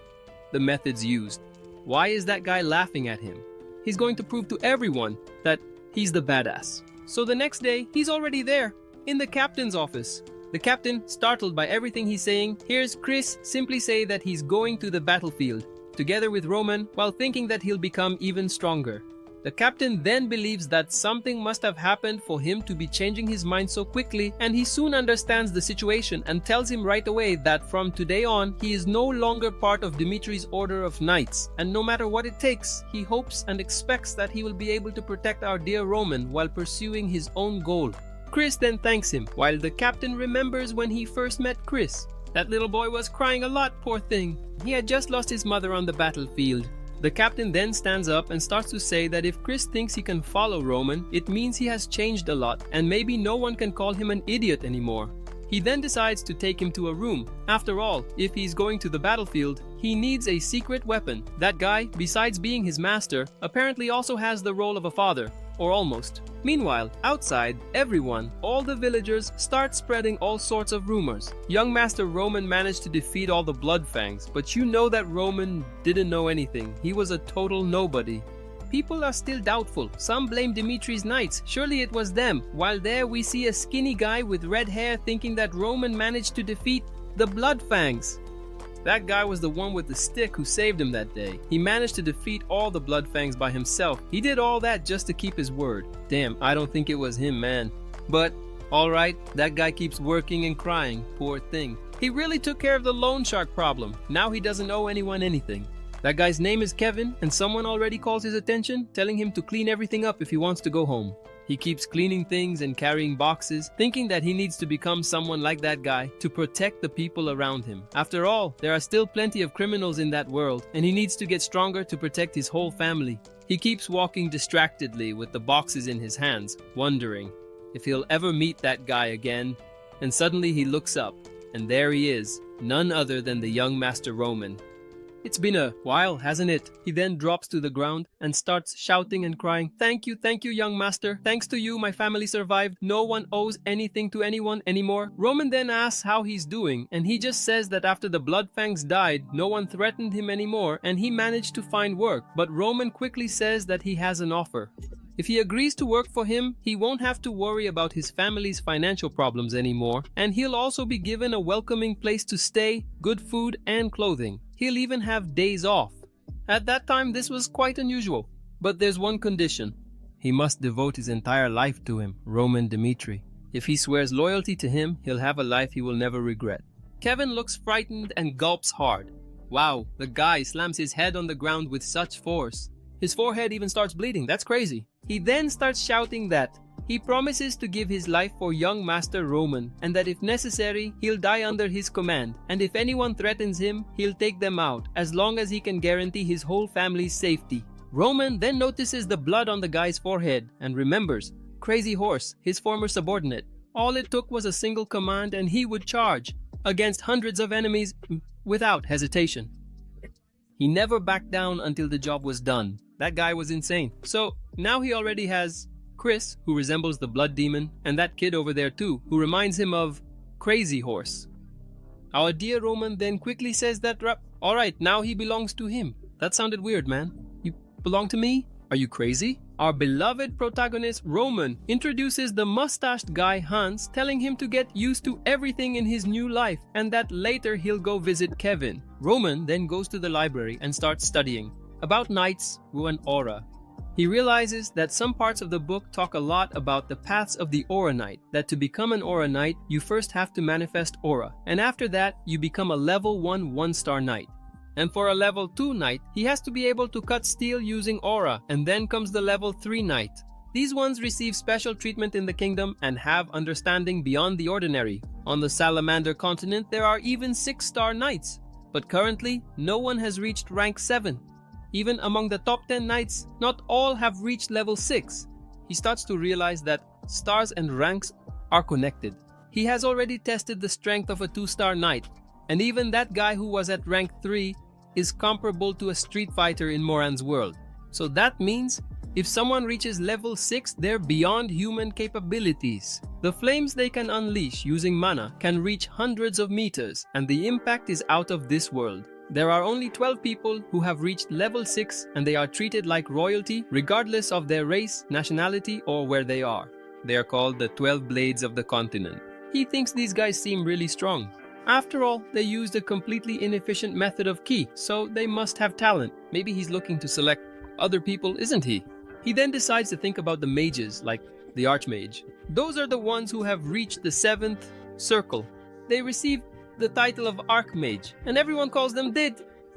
the methods used. Why is that guy laughing at him? He's going to prove to everyone that he's the badass. So the next day, he's already there, in the captain's office. The captain, startled by everything he's saying, hears Chris simply say that he's going to the battlefield, together with Roman, while thinking that he'll become even stronger. The captain then believes that something must have happened for him to be changing his mind so quickly, and he soon understands the situation and tells him right away that from today on, he is no longer part of Dimitri's order of knights, and no matter what it takes, he hopes and expects that he will be able to protect our dear Roman while pursuing his own goal. Chris then thanks him, while the captain remembers when he first met Chris. That little boy was crying a lot, poor thing. He had just lost his mother on the battlefield. The captain then stands up and starts to say that if Chris thinks he can follow Roman, it means he has changed a lot, and maybe no one can call him an idiot anymore. He then decides to take him to a room. After all, if he's going to the battlefield, he needs a secret weapon. That guy, besides being his master, apparently also has the role of a father. Or almost. Meanwhile, outside, everyone, all the villagers, start spreading all sorts of rumors. Young Master Roman managed to defeat all the Bloodfangs, but you know that Roman didn't know anything. He was a total nobody. People are still doubtful. Some blame Dimitri's knights. Surely it was them. While there we see a skinny guy with red hair thinking that Roman managed to defeat the Bloodfangs. That guy was the one with the stick who saved him that day. He managed to defeat all the Bloodfangs by himself. He did all that just to keep his word. Damn, I don't think it was him, man. But, alright, that guy keeps working and crying. Poor thing. He really took care of the loan shark problem. Now he doesn't owe anyone anything. That guy's name is Kevin, and someone already calls his attention, telling him to clean everything up if he wants to go home. He keeps cleaning things and carrying boxes, thinking that he needs to become someone like that guy to protect the people around him. After all, there are still plenty of criminals in that world, and he needs to get stronger to protect his whole family. He keeps walking distractedly with the boxes in his hands, wondering if he'll ever meet that guy again. And suddenly he looks up, and there he is, none other than the young Master Roman. It's been a while, hasn't it? He then drops to the ground and starts shouting and crying, thank you, young master. Thanks to you, my family survived. No one owes anything to anyone anymore." Roman then asks how he's doing, and he just says that after the Bloodfangs died, no one threatened him anymore, and he managed to find work. But Roman quickly says that he has an offer. If he agrees to work for him, he won't have to worry about his family's financial problems anymore, and he'll also be given a welcoming place to stay, good food, and clothing. He'll even have days off. At that time, this was quite unusual. But there's one condition. He must devote his entire life to him, Roman Dmitri. If he swears loyalty to him, he'll have a life he will never regret. Kevin looks frightened and gulps hard. Wow, the guy slams his head on the ground with such force. His forehead even starts bleeding. That's crazy. He then starts shouting that he promises to give his life for young Master Roman, and that if necessary, he'll die under his command, and if anyone threatens him, he'll take them out, as long as he can guarantee his whole family's safety. Roman then notices the blood on the guy's forehead, and remembers Crazy Horse, his former subordinate. All it took was a single command and he would charge against hundreds of enemies without hesitation. He never backed down until the job was done. That guy was insane. So now he already has Chris, who resembles the blood demon, and that kid over there too, who reminds him of Crazy Horse. Our dear Roman then quickly says that alright, now he belongs to him. That sounded weird, man. You belong to me? Are you crazy? Our beloved protagonist Roman introduces the mustached guy Hans, telling him to get used to everything in his new life, and that later he'll go visit Kevin. Roman then goes to the library and starts studying about knights with an aura. He realizes that some parts of the book talk a lot about the paths of the Aura Knight, that to become an Aura Knight, you first have to manifest Aura, and after that, you become a level 1 1-star Knight. And for a level 2 Knight, he has to be able to cut steel using Aura, and then comes the level 3 Knight. These ones receive special treatment in the kingdom and have understanding beyond the ordinary. On the Salamander continent, there are even 6-star Knights, but currently, no one has reached rank 7. Even among the top 10 knights, not all have reached level 6. He starts to realize that stars and ranks are connected. He has already tested the strength of a 2-star knight, and even that guy who was at rank 3 is comparable to a street fighter in Moran's world. So that means if someone reaches level 6, they're beyond human capabilities. The flames they can unleash using mana can reach hundreds of meters, and the impact is out of this world. There are only 12 people who have reached level 6, and they are treated like royalty regardless of their race, nationality, or where they are. They are called the 12 Blades of the Continent. He thinks these guys seem really strong. After all, they used a completely inefficient method of key, so they must have talent. Maybe he's looking to select other people, isn't he? He then decides to think about the mages, like the Archmage. Those are the ones who have reached the 7th circle. They receive the title of Archmage, and everyone calls them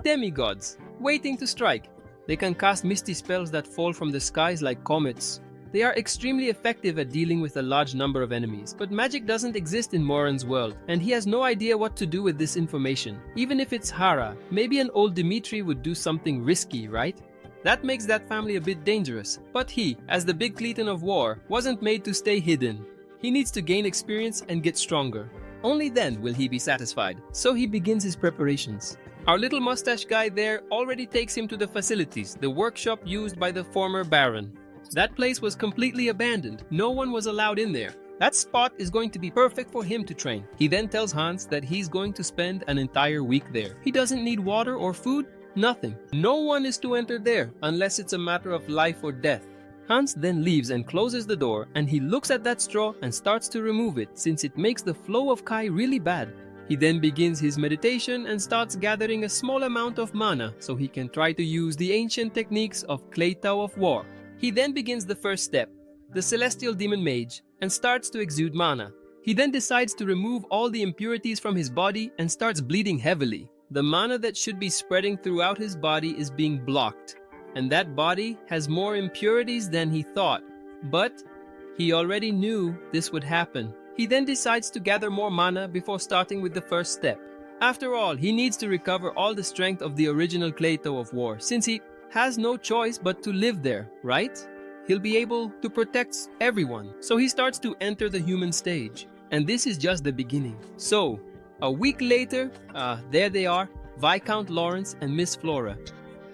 demigods, waiting to strike. They can cast misty spells that fall from the skies like comets. They are extremely effective at dealing with a large number of enemies, but magic doesn't exist in Moran's world, and he has no idea what to do with this information. Even if it's Hara, maybe an old Dmitri would do something risky, right? That makes that family a bit dangerous, but he, as the big Cleton of war, wasn't made to stay hidden. He needs to gain experience and get stronger. Only then will he be satisfied, so he begins his preparations. Our little mustache guy there already takes him to the facilities, the workshop used by the former Baron. That place was completely abandoned, no one was allowed in there. That spot is going to be perfect for him to train. He then tells Hans that he's going to spend an entire week there. He doesn't need water or food, nothing. No one is to enter there unless it's a matter of life or death. Hans then leaves and closes the door, and he looks at that straw and starts to remove it since it makes the flow of Kai really bad. He then begins his meditation and starts gathering a small amount of mana so he can try to use the ancient techniques of Kleitao of War. He then begins the first step, the Celestial Demon Mage, and starts to exude mana. He then decides to remove all the impurities from his body and starts bleeding heavily. The mana that should be spreading throughout his body is being blocked. And that body has more impurities than he thought. But He already knew this would happen. He then decides to gather more mana before starting with the first step. After all, he needs to recover all the strength of the original Cleito of war, since he has no choice but to live there, right? He'll be able to protect everyone. So he starts to enter the human stage. And this is just the beginning. So, a week later, there they are, Viscount Lawrence and Miss Flora.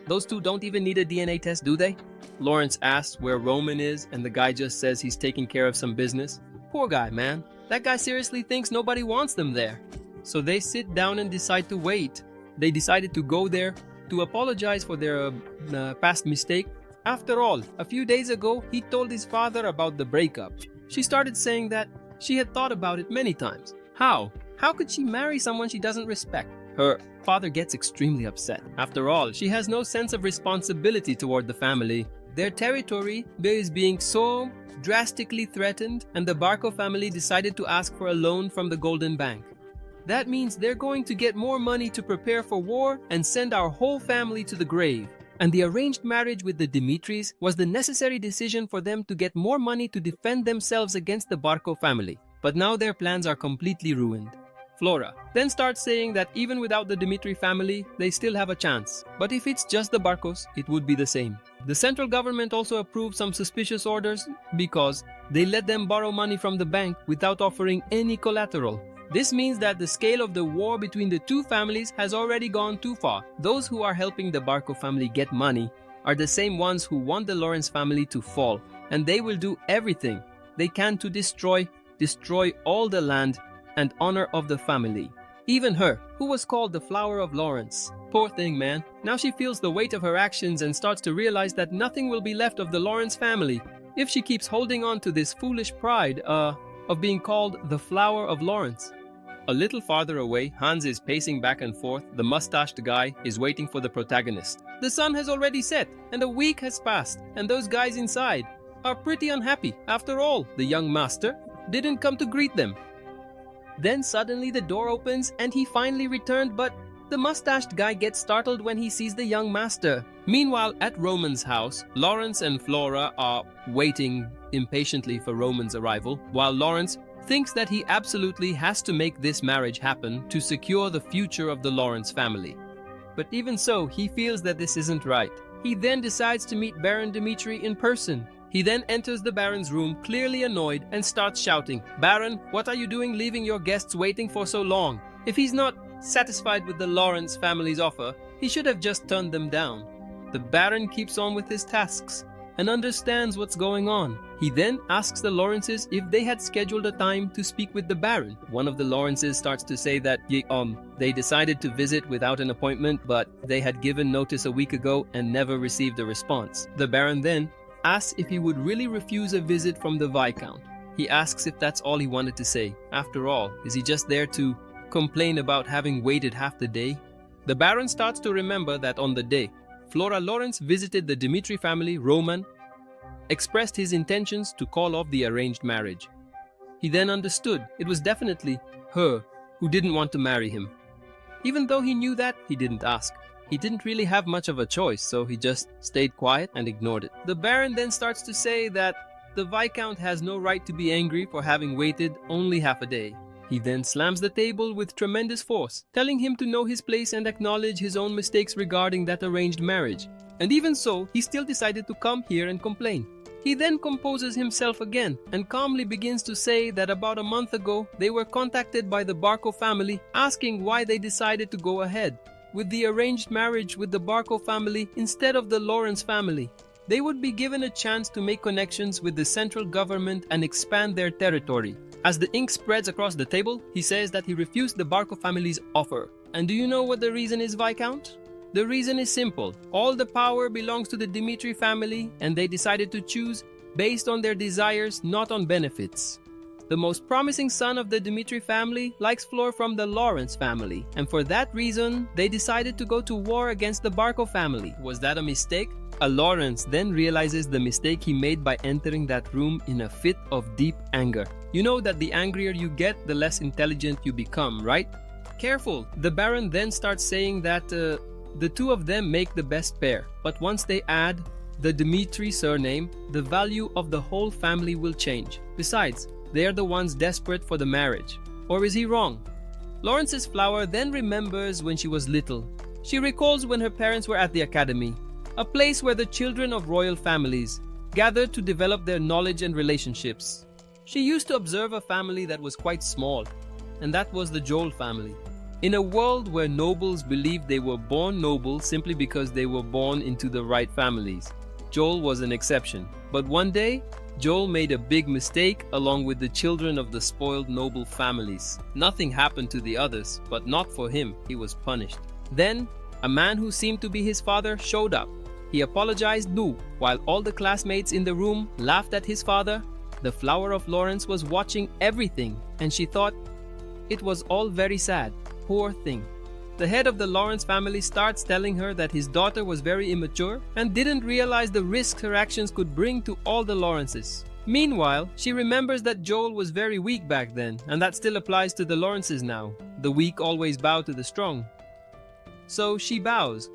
Those two don't even need a DNA test, do they? Lawrence asks where Roman is, and the guy just says he's taking care of some business. Poor guy, man. That guy seriously thinks nobody wants them there. So they sit down and decide to wait. They decided to go there to apologize for their past mistake. After all, a few days ago, he told his father about the breakup. She started saying that she had thought about it many times. How? How could she marry someone she doesn't respect? Her father gets extremely upset. After all, she has no sense of responsibility toward the family. Their territory is being so drastically threatened, and the Barco family decided to ask for a loan from the Golden Bank. That means they're going to get more money to prepare for war and send our whole family to the grave. And the arranged marriage with the Dimitris was the necessary decision for them to get more money to defend themselves against the Barco family. But now their plans are completely ruined. Flora then starts saying that even without the Dimitri family, they still have a chance. But if it's just the Barcos, it would be the same. The central government also approved some suspicious orders because they let them borrow money from the bank without offering any collateral. This means that the scale of the war between the two families has already gone too far. Those who are helping the Barco family get money are the same ones who want the Lawrence family to fall, and they will do everything they can to destroy all the land and honor of the family. Even her, who was called the Flower of Lawrence. Poor thing, man. Now she feels the weight of her actions and starts to realize that nothing will be left of the Lawrence family if she keeps holding on to this foolish pride of being called the Flower of Lawrence. A little farther away, Hans is pacing back and forth. The mustached guy is waiting for the protagonist. The sun has already set, and a week has passed, and those guys inside are pretty unhappy. After all, the young master didn't come to greet them. Then suddenly the door opens and he finally returned, but the mustached guy gets startled when he sees the young master. Meanwhile, at Roman's house, Lawrence and Flora are waiting impatiently for Roman's arrival, while Lawrence thinks that he absolutely has to make this marriage happen to secure the future of the Lawrence family. But even so, he feels that this isn't right. He then decides to meet Baron Dimitri in person. He then enters the Baron's room, clearly annoyed, and starts shouting, "Baron, what are you doing leaving your guests waiting for so long?" If he's not satisfied with the Lawrence family's offer, he should have just turned them down. The Baron keeps on with his tasks and understands what's going on. He then asks the Lawrences if they had scheduled a time to speak with the Baron. One of the Lawrences starts to say that they decided to visit without an appointment, but they had given notice a week ago and never received a response. The Baron then asks if he would really refuse a visit from the Viscount. He asks if that's all he wanted to say. After all, is he just there to complain about having waited half the day? The Baron starts to remember that on the day Flora Lawrence visited the Dimitri family, Roman expressed his intentions to call off the arranged marriage. He then understood it was definitely her who didn't want to marry him. Even though he knew that, he didn't ask. He didn't really have much of a choice, so he just stayed quiet and ignored it. The Baron then starts to say that the Viscount has no right to be angry for having waited only half a day. He then slams the table with tremendous force, telling him to know his place and acknowledge his own mistakes regarding that arranged marriage. And even so, he still decided to come here and complain. He then composes himself again and calmly begins to say that about a month ago, they were contacted by the Barco family asking why they decided to go ahead with the arranged marriage with the Barco family instead of the Lawrence family. They would be given a chance to make connections with the central government and expand their territory. As the ink spreads across the table, he says that he refused the Barco family's offer. And do you know what the reason is, Viscount? The reason is simple. All the power belongs to the Dimitri family, and they decided to choose based on their desires, not on benefits. The most promising son of the Dimitri family likes Flor from the Lawrence family, and for that reason, they decided to go to war against the Barco family. Was that a mistake? A Lawrence then realizes the mistake he made by entering that room in a fit of deep anger. You know that the angrier you get, the less intelligent you become, right? Careful! The Baron then starts saying that the two of them make the best pair, but once they add the Dmitri surname, the value of the whole family will change. Besides, they are the ones desperate for the marriage. Or is he wrong? Lawrence's flower then remembers when she was little. She recalls when her parents were at the academy, a place where the children of royal families gathered to develop their knowledge and relationships. She used to observe a family that was quite small, and that was the Joel family. In a world where nobles believed they were born noble simply because they were born into the right families, Joel was an exception. But one day, Joel made a big mistake along with the children of the spoiled noble families. Nothing happened to the others, but not for him. He was punished. Then, a man who seemed to be his father showed up. He apologized while all the classmates in the room laughed at his father. The flower of Lawrence was watching everything, and she thought it was all very sad. Poor thing. The head of the Lawrence family starts telling her that his daughter was very immature and didn't realize the risks her actions could bring to all the Lawrences. Meanwhile, she remembers that Joel was very weak back then, and that still applies to the Lawrences now. The weak always bow to the strong. So she bows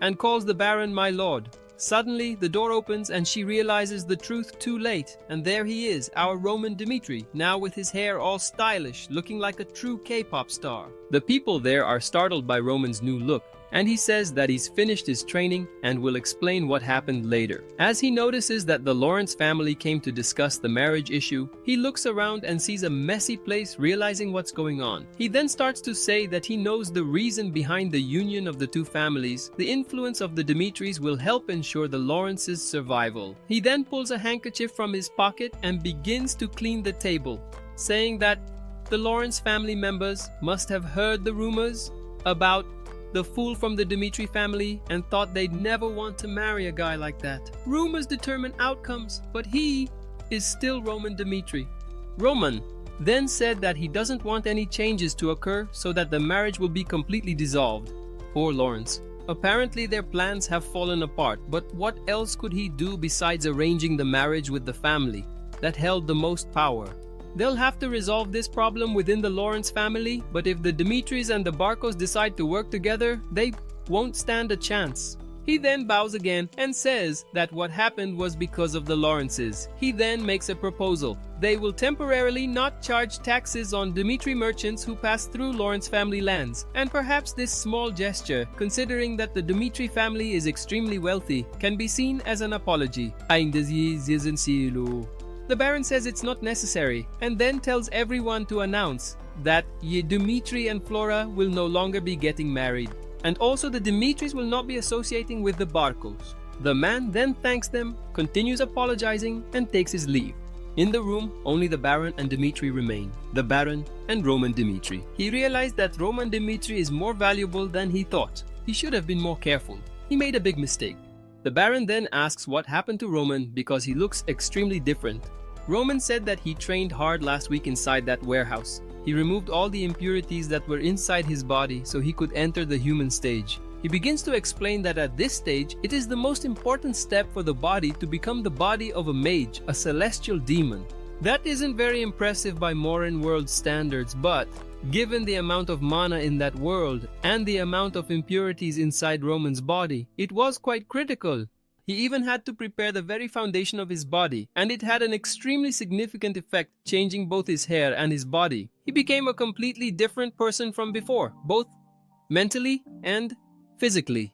and calls the Baron my lord. Suddenly, the door opens and she realizes the truth too late, and there he is, our Roman Dmitri, now with his hair all stylish, looking like a true K-pop star. The people there are startled by Roman's new look, and he says that he's finished his training and will explain what happened later. As he notices that the Lawrence family came to discuss the marriage issue, he looks around and sees a messy place, realizing what's going on. He then starts to say that he knows the reason behind the union of the two families. The influence of the Dimitris will help ensure the Lawrences' survival. He then pulls a handkerchief from his pocket and begins to clean the table, saying that the Lawrence family members must have heard the rumors about the fool from the Dmitri family and thought they'd never want to marry a guy like that. Rumors determine outcomes, but he is still Roman Dmitri. Roman then said that he doesn't want any changes to occur so that the marriage will be completely dissolved. Poor Lawrence. Apparently their plans have fallen apart, but what else could he do besides arranging the marriage with the family that held the most power? They'll have to resolve this problem within the Lawrence family, but if the Dimitris and the Barcos decide to work together, they won't stand a chance. He then bows again and says that what happened was because of the Lawrences. He then makes a proposal. They will temporarily not charge taxes on Dimitri merchants who pass through Lawrence family lands. And perhaps this small gesture, considering that the Dmitri family is extremely wealthy, can be seen as an apology. The Baron says it's not necessary, and then tells everyone to announce that Dmitri and Flora will no longer be getting married, and also the Dimitris will not be associating with the Barcos. The man then thanks them, continues apologizing, and takes his leave. In the room, only the Baron and Dmitri remain. The Baron and Roman Dmitri. He realized that Roman Dmitri is more valuable than he thought. He should have been more careful. He made a big mistake. The Baron then asks what happened to Roman because he looks extremely different. Roman said that he trained hard last week inside that warehouse. He removed all the impurities that were inside his body so he could enter the human stage. He begins to explain that at this stage, it is the most important step for the body to become the body of a mage, a celestial demon. That isn't very impressive by modern world standards, but given the amount of mana in that world and the amount of impurities inside Roman's body, it was quite critical. He even had to prepare the very foundation of his body, and it had an extremely significant effect, changing both his hair and his body. He became a completely different person from before, both mentally and physically.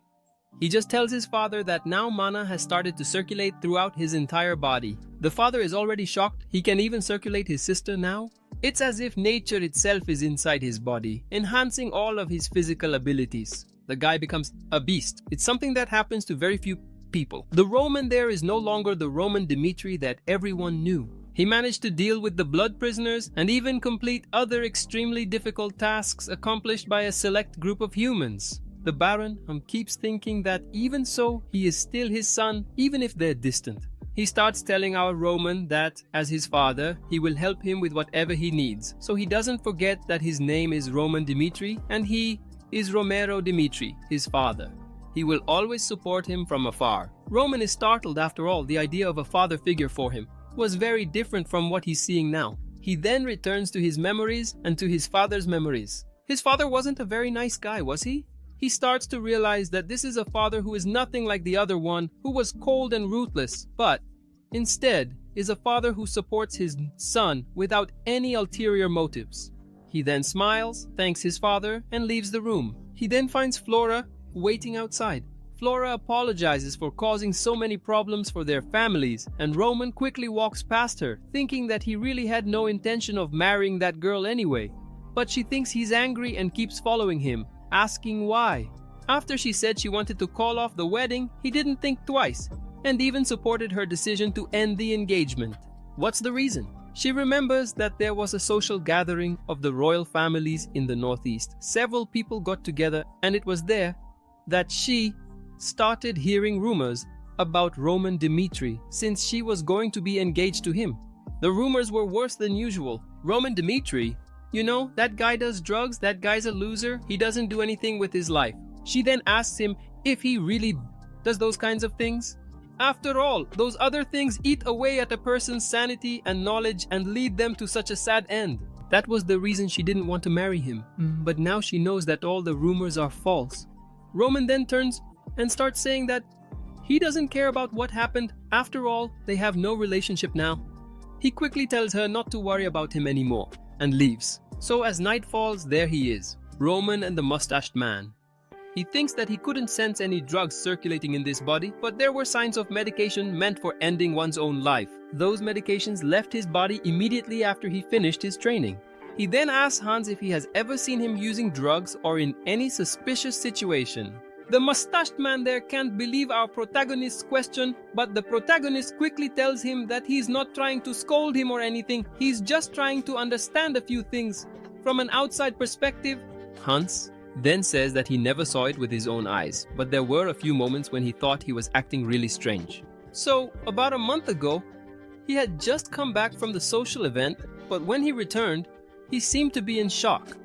He just tells his father that now mana has started to circulate throughout his entire body. The father is already shocked. He can even circulate his sister now. It's as if nature itself is inside his body, enhancing all of his physical abilities. The guy becomes a beast. It's something that happens to very few people. The Roman there is no longer the Roman Dmitri that everyone knew. He managed to deal with the blood prisoners and even complete other extremely difficult tasks accomplished by a select group of humans. The Baron keeps thinking that even so, he is still his son, even if they're distant. He starts telling our Roman that, as his father, he will help him with whatever he needs, so he doesn't forget that his name is Roman Dmitri and he is Romero Dmitri, his father. He will always support him from afar. Roman is startled. After all, the idea of a father figure for him was very different from what he's seeing now. He then returns to his memories and to his father's memories. His father wasn't a very nice guy, was he? he starts to realize that this is a father who is nothing like the other one, who was cold and ruthless, but instead is a father who supports his son without any ulterior motives. He then smiles, thanks his father, and leaves the room. He then finds Flora waiting outside. Flora apologizes for causing so many problems for their families, and Roman quickly walks past her, thinking that he really had no intention of marrying that girl anyway. But she thinks he's angry and keeps following him, asking why. After she said she wanted to call off the wedding, he didn't think twice, and even supported her decision to end the engagement. What's the reason? She remembers that there was a social gathering of the royal families in the Northeast. Several people got together, and it was there that she started hearing rumors about Roman Dmitri, since she was going to be engaged to him. The rumors were worse than usual. Roman Dmitri, you know, that guy does drugs, that guy's a loser, he doesn't do anything with his life. She then asks him if he really does those kinds of things. After all, those other things eat away at a person's sanity and knowledge and lead them to such a sad end. That was the reason she didn't want to marry him. But now she knows that all the rumors are false. Roman then turns and starts saying that he doesn't care about what happened. After all, they have no relationship now. He quickly tells her not to worry about him anymore and leaves. So as night falls, there he is, Roman and the mustached man. He thinks that he couldn't sense any drugs circulating in this body, but there were signs of medication meant for ending one's own life. Those medications left his body immediately after he finished his training. He then asks Hans if he has ever seen him using drugs or in any suspicious situation. The mustached man there can't believe our protagonist's question, but the protagonist quickly tells him that he's not trying to scold him or anything, he's just trying to understand a few things from an outside perspective. Hans then says that he never saw it with his own eyes, but there were a few moments when he thought he was acting really strange. So, about a month ago, he had just come back from the social event, but when he returned, he seemed to be in shock.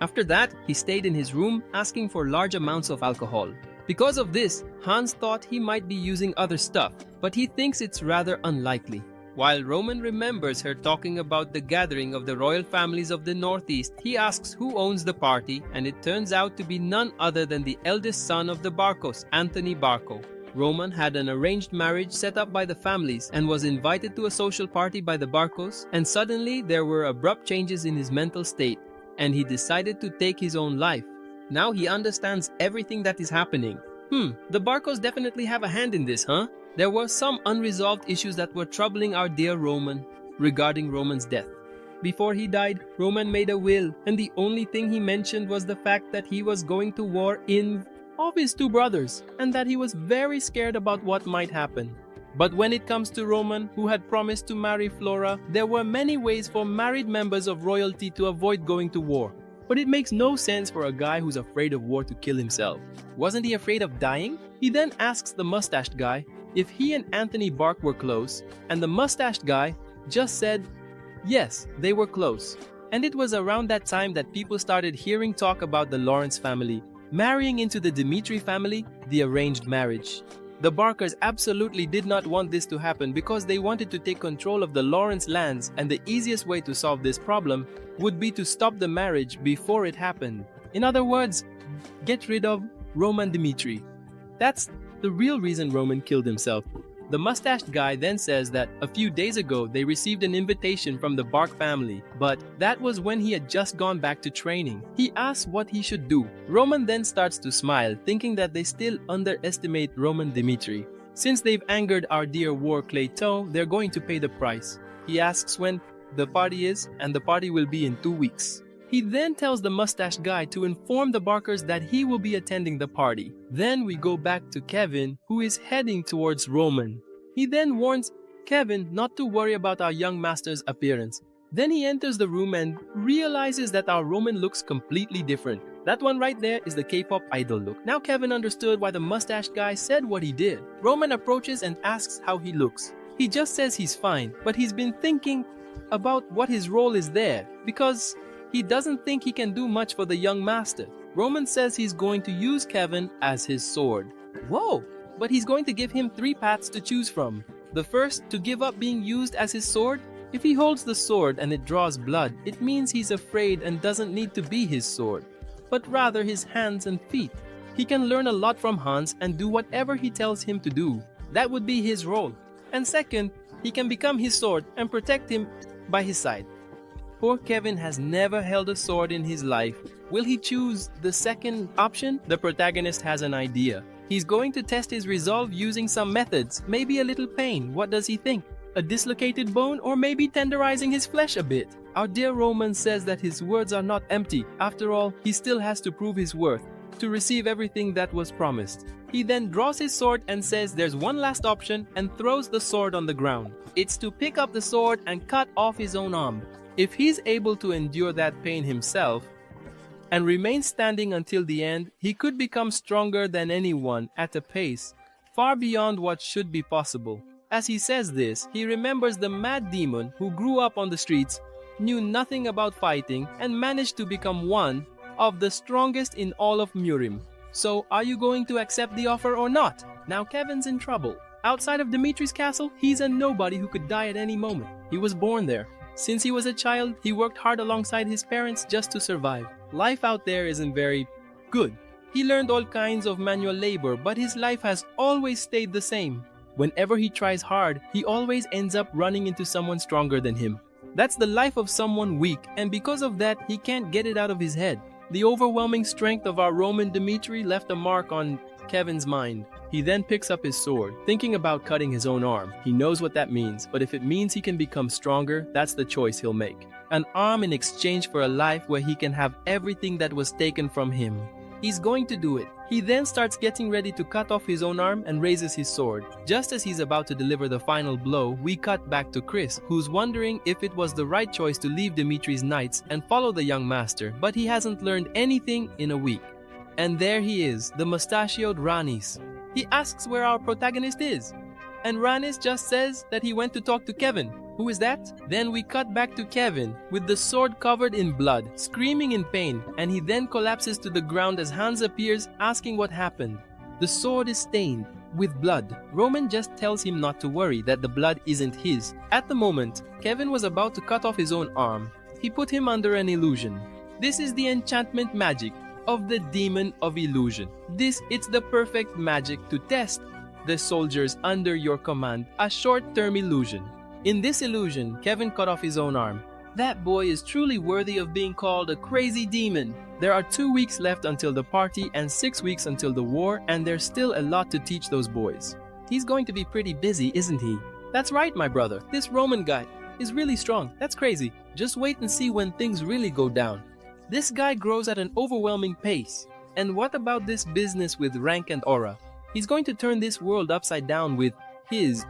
After that, he stayed in his room asking for large amounts of alcohol. Because of this, Hans thought he might be using other stuff, but he thinks it's rather unlikely. While Roman remembers her talking about the gathering of the royal families of the Northeast, he asks who owns the party, and it turns out to be none other than the eldest son of the Barcos, Anthony Barco. Roman had an arranged marriage set up by the families and was invited to a social party by the Barcos, and suddenly there were abrupt changes in his mental state, and he decided to take his own life. Now he understands everything that is happening. The Barcos definitely have a hand in this, huh? There were some unresolved issues that were troubling our dear Roman regarding Roman's death. Before he died, Roman made a will, and the only thing he mentioned was the fact that he was going to war in of his two brothers, and that he was very scared about what might happen. But when it comes to Roman, who had promised to marry Flora, there were many ways for married members of royalty to avoid going to war. But it makes no sense for a guy who's afraid of war to kill himself. Wasn't he afraid of dying? He then asks the mustached guy if he and Anthony Bark were close, and the mustached guy just said, yes, they were close. And it was around that time that people started hearing talk about the Lawrence family marrying into the Dmitri family, the arranged marriage. The Barkers absolutely did not want this to happen because they wanted to take control of the Lawrence lands, and the easiest way to solve this problem would be to stop the marriage before it happened. In other words, get rid of Roman Dmitri. That's the real reason Roman killed himself. The mustached guy then says that a few days ago they received an invitation from the Bark family, but that was when he had just gone back to training. He asks what he should do. Roman then starts to smile, thinking that they still underestimate Roman Dmitri. Since they've angered our dear war Clayton, they're going to pay the price. He asks when the party is, and the party will be in 2 weeks. He then tells the mustached guy to inform the Barkers that he will be attending the party. Then we go back to Kevin, who is heading towards Roman. He then warns Kevin not to worry about our young master's appearance. Then he enters the room and realizes that our Roman looks completely different. That one right there is the K-pop idol look. Now Kevin understood why the mustached guy said what he did. Roman approaches and asks how he looks. He just says he's fine, but he's been thinking about what his role is there, because he doesn't think he can do much for the young master. Roman says he's going to use Kevin as his sword. Whoa! But he's going to give him 3 paths to choose from. The first, to give up being used as his sword. If he holds the sword and it draws blood, it means he's afraid and doesn't need to be his sword, but rather his hands and feet. he can learn a lot from Hans and do whatever he tells him to do. That would be his role. And second, he can become his sword and protect him by his side. Poor Kevin has never held a sword in his life. Will he choose the second option? The protagonist has an idea. He's going to test his resolve using some methods, maybe a little pain. What does he think? A dislocated bone, or maybe tenderizing his flesh a bit? Our dear Roman says that his words are not empty. After all, he still has to prove his worth, to receive everything that was promised. He then draws his sword and says there's one last option and throws the sword on the ground. It's to pick up the sword and cut off his own arm. If he's able to endure that pain himself and remain standing until the end, he could become stronger than anyone at a pace far beyond what should be possible. As he says this, he remembers the mad demon who grew up on the streets, knew nothing about fighting, and managed to become one of the strongest in all of Murim. So, are you going to accept the offer or not? Now Kevin's in trouble. Outside of Dimitri's castle, he's a nobody who could die at any moment. He was born there. Since he was a child, he worked hard alongside his parents just to survive. Life out there isn't very good. He learned all kinds of manual labor, but his life has always stayed the same. Whenever he tries hard, he always ends up running into someone stronger than him. That's the life of someone weak, and because of that, he can't get it out of his head. The overwhelming strength of our Roman Dimitri left a mark on Kevin's mind. He then picks up his sword, thinking about cutting his own arm. He knows what that means, but if it means he can become stronger, that's the choice he'll make. An arm in exchange for a life where he can have everything that was taken from him. He's going to do it. He then starts getting ready to cut off his own arm and raises his sword. Just as he's about to deliver the final blow, we cut back to Chris, who's wondering if it was the right choice to leave Dimitri's knights and follow the young master, but he hasn't learned anything in a week. And there he is, the mustachioed Ranis. He asks where our protagonist is, and Ranis just says that he went to talk to Kevin. Who is that? Then we cut back to Kevin, with the sword covered in blood, screaming in pain, and he then collapses to the ground as Hans appears, asking what happened. The sword is stained with blood. Roman just tells him not to worry, that the blood isn't his. At the moment, Kevin was about to cut off his own arm. He put him under an illusion. This is the enchantment magic of the demon of illusion. It's the perfect magic to test the soldiers under your command, a short-term illusion. In this illusion, Kevin cut off his own arm. That boy is truly worthy of being called a crazy demon. There are 2 weeks left until the party and 6 weeks until the war, and there's still a lot to teach those boys. He's going to be pretty busy, isn't he? That's right, my brother. This Roman guy is really strong. That's crazy. Just wait and see when things really go down. This guy grows at an overwhelming pace. And what about this business with rank and aura? He's going to turn this world upside down with his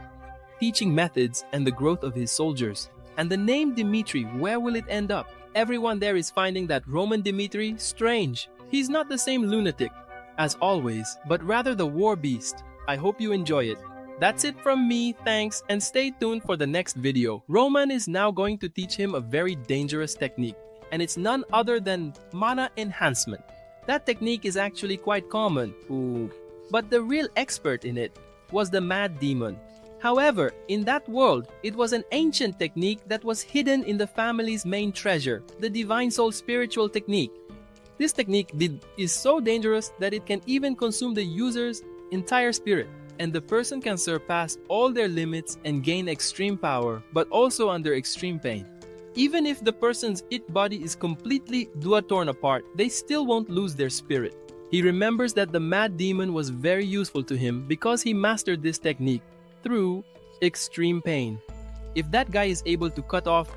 teaching methods and the growth of his soldiers. And the name Dimitri, where will it end up? Everyone there is finding that Roman Dimitri strange. He's not the same lunatic as always, but rather the war beast. I hope you enjoy it. That's it from me, thanks, and stay tuned for the next video. Roman is now going to teach him a very dangerous technique, and it's none other than mana enhancement. That technique is actually quite common, but the real expert in it was the mad demon. However, in that world, it was an ancient technique that was hidden in the family's main treasure, the Divine Soul spiritual technique. This technique is so dangerous that it can even consume the user's entire spirit, and the person can surpass all their limits and gain extreme power, but also under extreme pain. Even if the person's body is completely torn apart, they still won't lose their spirit. He remembers that the mad demon was very useful to him because he mastered this technique through extreme pain. If that guy is able to cut off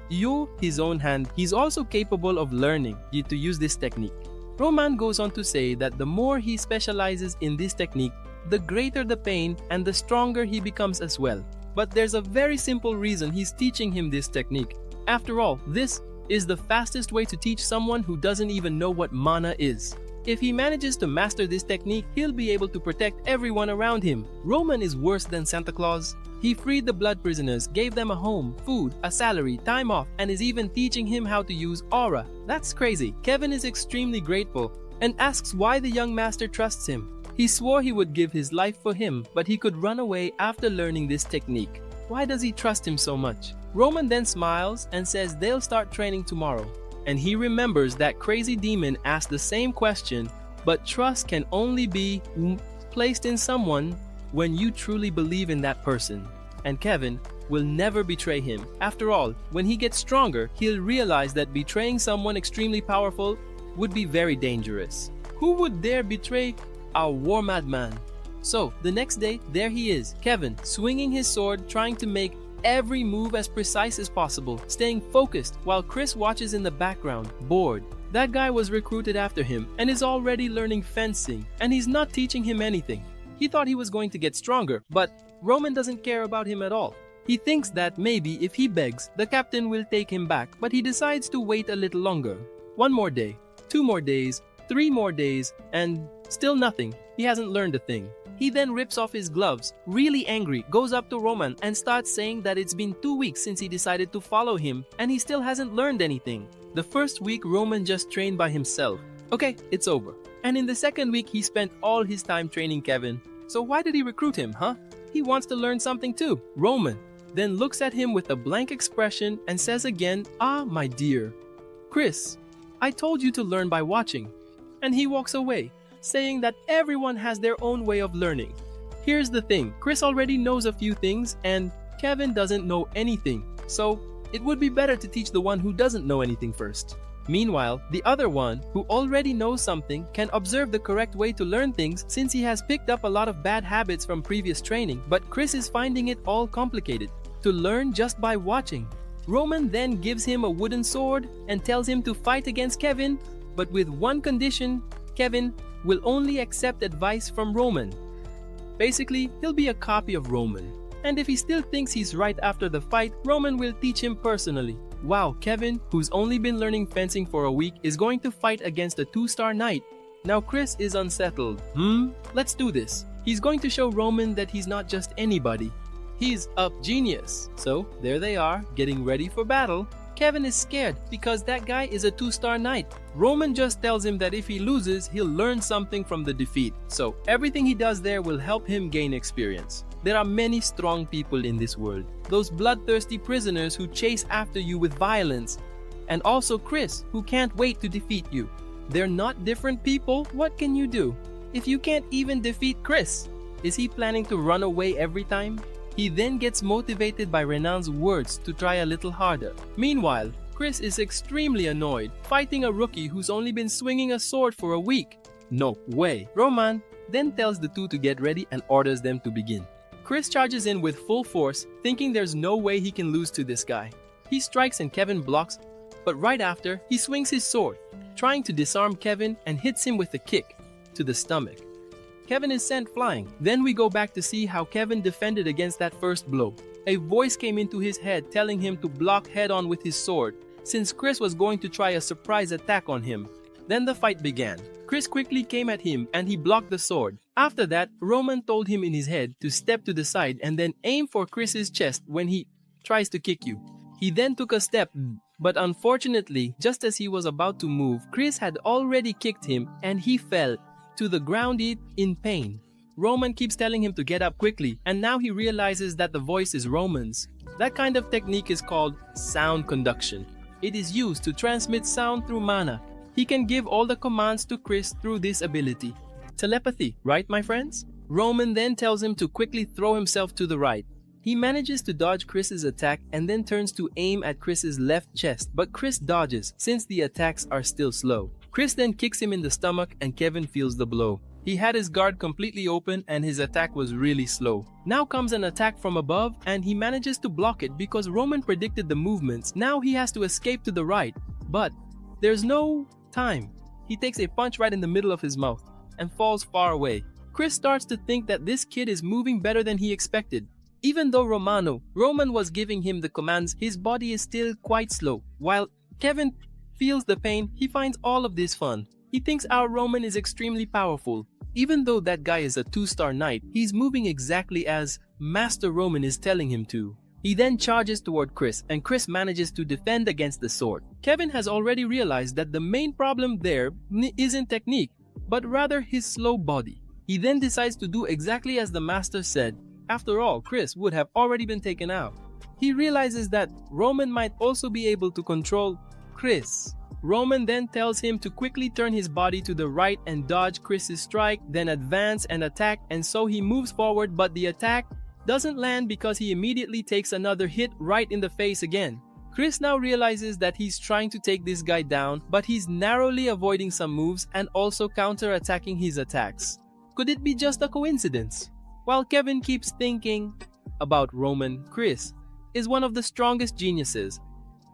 his own hand, he's also capable of learning to use this technique. Roman goes on to say that the more he specializes in this technique, the greater the pain and the stronger he becomes as well. But there's a very simple reason he's teaching him this technique. After all, this is the fastest way to teach someone who doesn't even know what mana is. If he manages to master this technique, he'll be able to protect everyone around him. Roman is worse than Santa Claus. He freed the blood prisoners, gave them a home, food, a salary, time off, and is even teaching him how to use aura. That's crazy. Kevin is extremely grateful and asks why the young master trusts him. He swore he would give his life for him, but he could run away after learning this technique. Why does he trust him so much? Roman then smiles and says they'll start training tomorrow. And he remembers that crazy demon asked the same question But trust can only be placed in someone when you truly believe in that person. And Kevin will never betray him. After all, when he gets stronger, he'll realize that betraying someone extremely powerful would be very dangerous. Who would dare betray our war madman? So, the next day, there he is, Kevin, swinging his sword, trying to make every move as precise as possible, staying focused, while Chris watches in the background, bored. That guy was recruited after him and is already learning fencing, and he's not teaching him anything. He thought he was going to get stronger, but Roman doesn't care about him at all. He thinks that maybe if he begs, the captain will take him back, but he decides to wait a little longer. 1 more day, 2 more days, 3 more days, and still nothing. He hasn't learned a thing. He then rips off his gloves, really angry, goes up to Roman and starts saying that it's been 2 weeks since he decided to follow him and he still hasn't learned anything. The first week, Roman just trained by himself. Okay, it's over. And in the second week, he spent all his time training Kevin. So why did he recruit him, huh? He wants to learn something too. Roman then looks at him with a blank expression and says again, "Ah, my dear. Chris, I told you to learn by watching." And he walks away, saying that everyone has their own way of learning. Here's the thing, Chris already knows a few things and Kevin doesn't know anything. So it would be better to teach the one who doesn't know anything first. Meanwhile, the other one, who already knows something, can observe the correct way to learn things since he has picked up a lot of bad habits from previous training, but Chris is finding it all complicated to learn just by watching. Roman then gives him a wooden sword and tells him to fight against Kevin, but with one condition: Kevin will only accept advice from Roman. Basically, he'll be a copy of Roman. And if he still thinks he's right after the fight, Roman will teach him personally. Wow, Kevin, who's only been learning fencing for a week, is going to fight against a 2-star knight. Now Chris is unsettled. Let's do this. He's going to show Roman that he's not just anybody. He's a genius. So there they are, getting ready for battle. Kevin is scared because that guy is a 2-star knight. Roman just tells him that if he loses, he'll learn something from the defeat. So everything he does there will help him gain experience. There are many strong people in this world. Those bloodthirsty prisoners who chase after you with violence. And also Chris, who can't wait to defeat you. They're not different people. What can you do? If you can't even defeat Chris, is he planning to run away every time? He then gets motivated by Renan's words to try a little harder. Meanwhile, Chris is extremely annoyed, fighting a rookie who's only been swinging a sword for a week. No way. Roman then tells the two to get ready and orders them to begin. Chris charges in with full force, thinking there's no way he can lose to this guy. He strikes and Kevin blocks, but right after, he swings his sword, trying to disarm Kevin and hits him with a kick to the stomach. Kevin is sent flying. Then we go back to see how Kevin defended against that first blow. A voice came into his head telling him to block head-on with his sword, since Chris was going to try a surprise attack on him. Then the fight began. Chris quickly came at him and he blocked the sword. After that, Roman told him in his head to step to the side and then aim for Chris's chest when he tries to kick you. He then took a step, but unfortunately, just as he was about to move, Chris had already kicked him and he fell to the ground in pain. Roman keeps telling him to get up quickly, and now he realizes that the voice is Roman's. That kind of technique is called sound conduction. It is used to transmit sound through mana. He can give all the commands to Chris through this ability. Telepathy, right my friends? Roman then tells him to quickly throw himself to the right. He manages to dodge Chris's attack and then turns to aim at Chris's left chest, but Chris dodges since the attacks are still slow. Chris then kicks him in the stomach and Kevin feels the blow. He had his guard completely open and his attack was really slow. Now comes an attack from above and he manages to block it because Roman predicted the movements. Now he has to escape to the right, but there's no time. He takes a punch right in the middle of his mouth and falls far away. Chris starts to think that this kid is moving better than he expected. Even though Roman was giving him the commands, his body is still quite slow. While Kevin feels the pain, he finds all of this fun. He thinks our Roman is extremely powerful. Even though that guy is a 2-star knight, he's moving exactly as Master Roman is telling him to. He then charges toward Chris, and Chris manages to defend against the sword. Kevin has already realized that the main problem there isn't technique, but rather his slow body. He then decides to do exactly as the master said. After all, Chris would have already been taken out. He realizes that Roman might also be able to control Chris. Roman then tells him to quickly turn his body to the right and dodge Chris's strike, then advance and attack, and so he moves forward, but the attack doesn't land because he immediately takes another hit right in the face again. Chris now realizes that he's trying to take this guy down, but he's narrowly avoiding some moves and also counter-attacking his attacks. Could it be just a coincidence? While Kevin keeps thinking about Roman, Chris is one of the strongest geniuses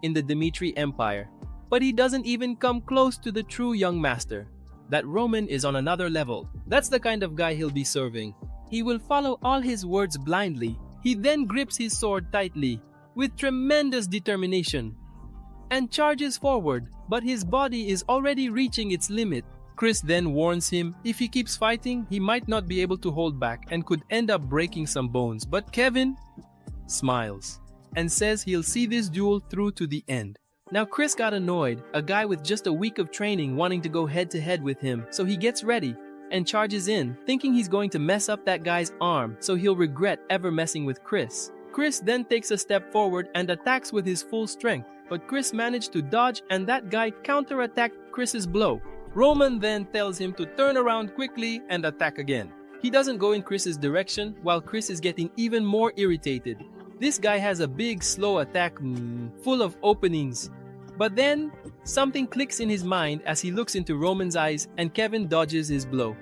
in the Dimitri Empire, but he doesn't even come close to the true young master. That Roman is on another level. That's the kind of guy he'll be serving. He will follow all his words blindly. He then grips his sword tightly with tremendous determination and charges forward, but his body is already reaching its limit. Chris then warns him if he keeps fighting, he might not be able to hold back and could end up breaking some bones, but Kevin smiles and says he'll see this duel through to the end. Now Chris got annoyed, a guy with just a week of training wanting to go head to head with him, so he gets ready and charges in, thinking he's going to mess up that guy's arm, so he'll regret ever messing with Chris. Chris then takes a step forward and attacks with his full strength, but Chris managed to dodge and that guy counterattacked Chris's blow. Roman then tells him to turn around quickly and attack again. He doesn't go in Chris's direction, while Chris is getting even more irritated. This guy has a big, slow attack, full of openings. But then, something clicks in his mind as he looks into Roman's eyes and Kevin dodges his blow.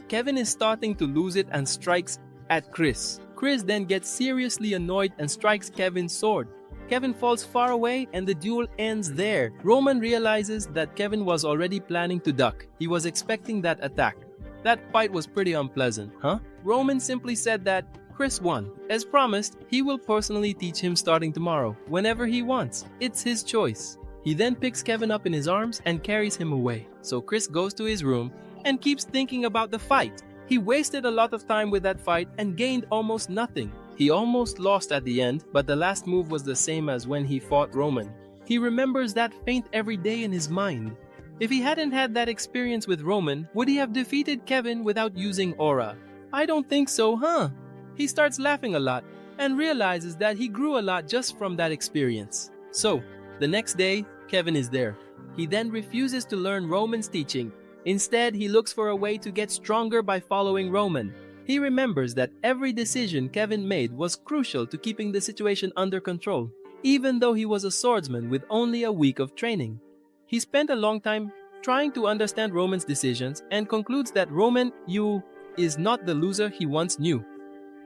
Kevin is starting to lose it and strikes at Chris. Chris then gets seriously annoyed and strikes Kevin's sword. Kevin falls far away and the duel ends there. Roman realizes that Kevin was already planning to duck. He was expecting that attack. That fight was pretty unpleasant, huh? Roman simply said that Chris won. As promised, he will personally teach him starting tomorrow, whenever he wants. It's his choice. He then picks Kevin up in his arms and carries him away. So Chris goes to his room and keeps thinking about the fight. He wasted a lot of time with that fight and gained almost nothing. He almost lost at the end, but the last move was the same as when he fought Roman. He remembers that feint every day in his mind. If he hadn't had that experience with Roman, would he have defeated Kevin without using aura? I don't think so, huh? He starts laughing a lot and realizes that he grew a lot just from that experience. So, the next day, Kevin is there. He then refuses to learn Roman's teaching. Instead, he looks for a way to get stronger by following Roman. He remembers that every decision Kevin made was crucial to keeping the situation under control, even though he was a swordsman with only a week of training. He spent a long time trying to understand Roman's decisions and concludes that Roman is not the loser he once knew.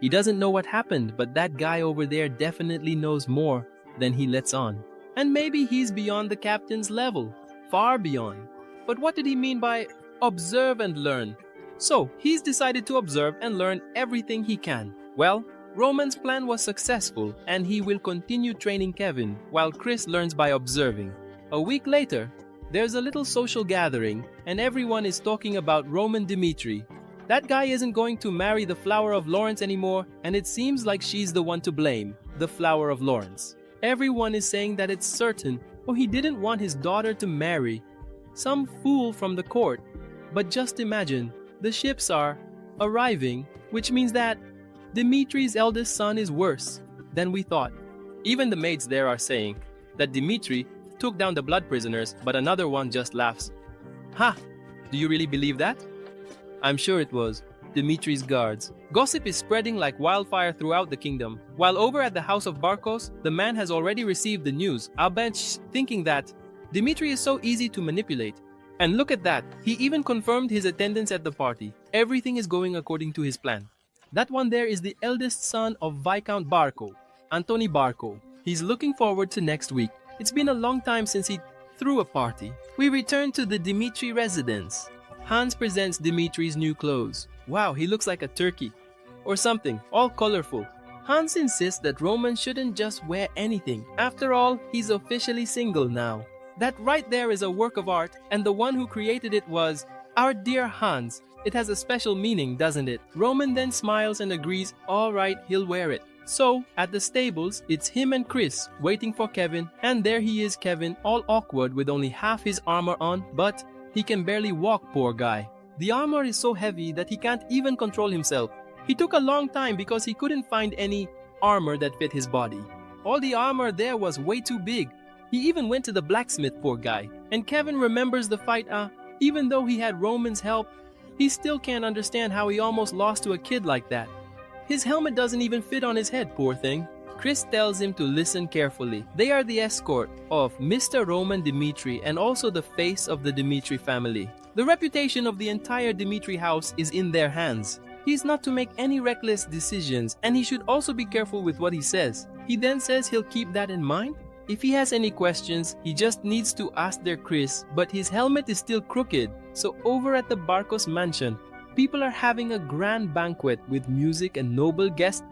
He doesn't know what happened, but that guy over there definitely knows more than he lets on. And maybe he's beyond the captain's level, far beyond. But what did he mean by observe and learn? So, he's decided to observe and learn everything he can. Well, Roman's plan was successful and he will continue training Kevin while Chris learns by observing. A week later, there's a little social gathering and everyone is talking about Roman Dimitri. That guy isn't going to marry the Flower of Lawrence anymore, and it seems like she's the one to blame, the Flower of Lawrence. Everyone is saying that it's certain, or he didn't want his daughter to marry some fool from the court. But just imagine, the ships are arriving, which means that Dimitri's eldest son is worse than we thought. Even the maids there are saying that Dimitri took down the blood prisoners, but another one just laughs. Ha! Do you really believe that? I'm sure it was Dimitri's guards. Gossip is spreading like wildfire throughout the kingdom. While over at the house of Barcos, the man has already received the news. Albench thinking that Dimitri is so easy to manipulate. And look at that, he even confirmed his attendance at the party. Everything is going according to his plan. That one there is the eldest son of Viscount Barco, Anthony Barco. He's looking forward to next week. It's been a long time since he threw a party. We return to the Dimitri residence. Hans presents Dimitri's new clothes. Wow, he looks like a turkey. Or something, all colorful. Hans insists that Roman shouldn't just wear anything. After all, he's officially single now. That right there is a work of art, and the one who created it was our dear Hans. It has a special meaning, doesn't it? Roman then smiles and agrees, alright, he'll wear it. So, at the stables, it's him and Chris waiting for Kevin, and there he is, Kevin, all awkward with only half his armor on, but he can barely walk, poor guy. The armor is so heavy that he can't even control himself. He took a long time because he couldn't find any armor that fit his body. All the armor there was way too big. He even went to the blacksmith, poor guy, And Kevin remembers the fight. Even though he had Roman's help, he still can't understand how he almost lost to a kid like that. His helmet doesn't even fit on his head, poor thing. Chris tells him to listen carefully. They are the escort of Mr. Roman Dimitri and also the face of the Dimitri family. The reputation of the entire Dimitri house is in their hands. He's not to make any reckless decisions, and he should also be careful with what he says. He then says he'll keep that in mind. If he has any questions, he just needs to ask their Chris, but his helmet is still crooked. So over at the Barco's mansion, people are having a grand banquet with music and noble guests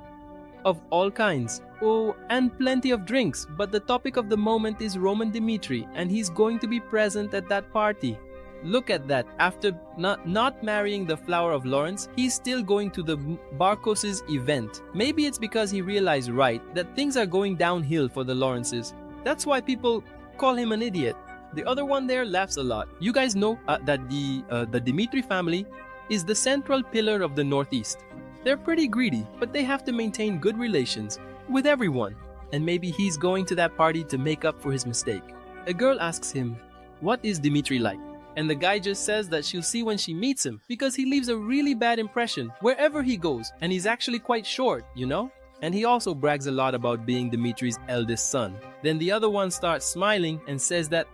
of all kinds. Oh, and plenty of drinks, but the topic of the moment is Roman Dimitri, and he's going to be present at that party. Look at that, after not marrying the flower of Lawrence, he's still going to the Barcos' event. Maybe it's because he realized right that things are going downhill for the Lawrences. That's why people call him an idiot. The other one there laughs a lot. You guys know that the Dimitri family is the central pillar of the Northeast. They're pretty greedy, but they have to maintain good relations with everyone. And maybe he's going to that party to make up for his mistake. A girl asks him, "What is Dimitri like?" And the guy just says that she'll see when she meets him, because he leaves a really bad impression wherever he goes, and he's actually quite short, you know? And he also brags a lot about being Dimitri's eldest son. Then the other one starts smiling and says that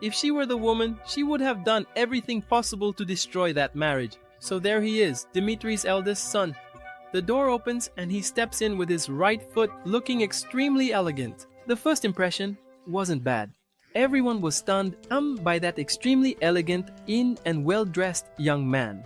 if she were the woman, she would have done everything possible to destroy that marriage. So there he is, Dimitri's eldest son. The door opens and he steps in with his right foot, looking extremely elegant. The first impression wasn't bad. Everyone was stunned by that extremely elegant, and well-dressed young man.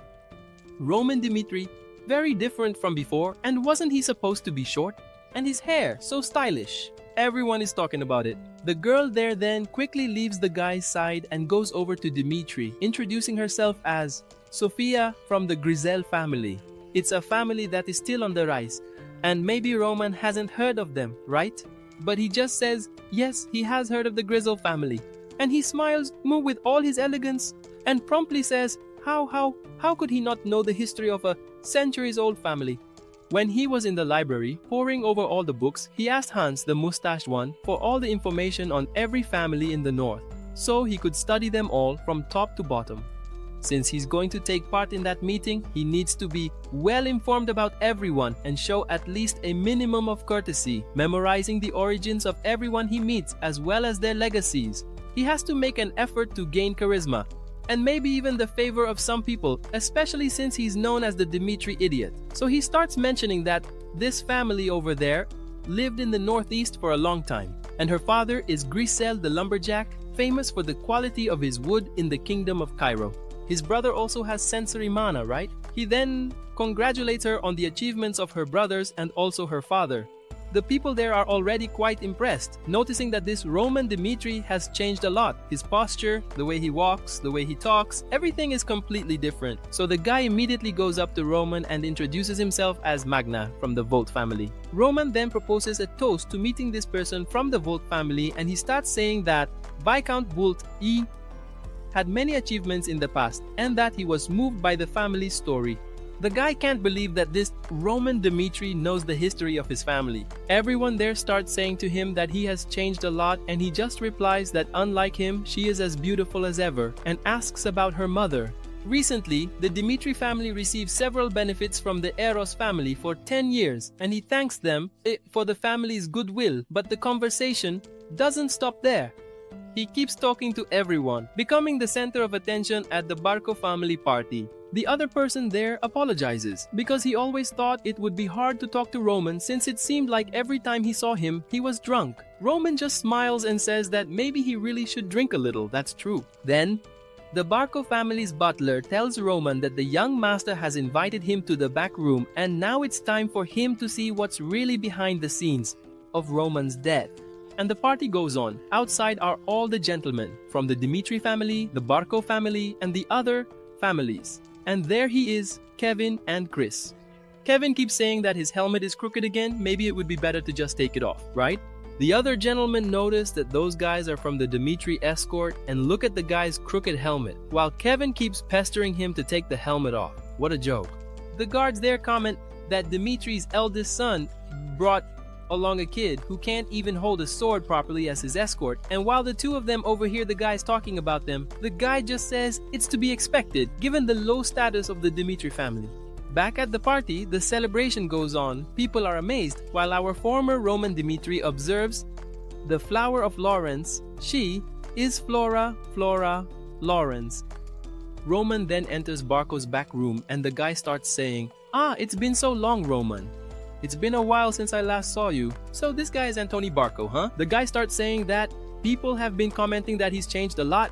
Roman Dimitri, very different from before, and wasn't he supposed to be short? And his hair, so stylish. Everyone is talking about it. The girl there then quickly leaves the guy's side and goes over to Dimitri, introducing herself as Sophia from the Grizel family. It's a family that is still on the rise, and maybe Roman hasn't heard of them, right? But he just says, yes, he has heard of the Grizzle family. And he smiles, with all his elegance, and promptly says, how could he not know the history of a centuries-old family? When he was in the library, poring over all the books, he asked Hans, the mustached one, for all the information on every family in the north, so he could study them all from top to bottom. Since he's going to take part in that meeting, he needs to be well informed about everyone and show at least a minimum of courtesy, memorizing the origins of everyone he meets as well as their legacies. He has to make an effort to gain charisma, and maybe even the favor of some people, especially since he's known as the Dimitri idiot. So he starts mentioning that this family over there lived in the Northeast for a long time, and her father is Grisel the lumberjack, famous for the quality of his wood in the kingdom of Cairo. His brother also has sensory mana, right? He then congratulates her on the achievements of her brothers and also her father. The people there are already quite impressed, noticing that this Roman Dimitri has changed a lot. His posture, the way he walks, the way he talks, everything is completely different. So the guy immediately goes up to Roman and introduces himself as Magna from the Volt family. Roman then proposes a toast to meeting this person from the Volt family, and he starts saying that Viscount Volt had many achievements in the past and that he was moved by the family's story. The guy can't believe that this Roman Dimitri knows the history of his family. Everyone there starts saying to him that he has changed a lot, and he just replies that unlike him, she is as beautiful as ever, and asks about her mother. Recently, the Dimitri family received several benefits from the Eros family for 10 years, and he thanks them for the family's goodwill, but the conversation doesn't stop there. He keeps talking to everyone, becoming the center of attention at the Barco family party. The other person there apologizes because he always thought it would be hard to talk to Roman since it seemed like every time he saw him, he was drunk. Roman just smiles and says that maybe he really should drink a little, that's true. Then, the Barco family's butler tells Roman that the young master has invited him to the back room, and now it's time for him to see what's really behind the scenes of Roman's death. And the party goes on. Outside are all the gentlemen from the Dimitri family, the Barco family, and the other families. And there he is, Kevin and Chris. Kevin keeps saying that his helmet is crooked again. Maybe it would be better to just take it off, right? The other gentlemen notice that those guys are from the Dimitri escort and look at the guy's crooked helmet, while Kevin keeps pestering him to take the helmet off. What a joke. The guards there comment that Dimitri's eldest son brought along a kid who can't even hold a sword properly as his escort, and while the two of them overhear the guys talking about them, the guy just says it's to be expected given the low status of the Dimitri family. Back at the party, the celebration goes on. People are amazed, while our former Roman Dimitri observes the flower of Lawrence. She is Flora Lawrence. Roman then enters Barco's back room and the guy starts saying, "Ah, it's been so long, Roman. It's been a while since I last saw you. So this guy is Anthony Barco, huh?" The guy starts saying that people have been commenting that he's changed a lot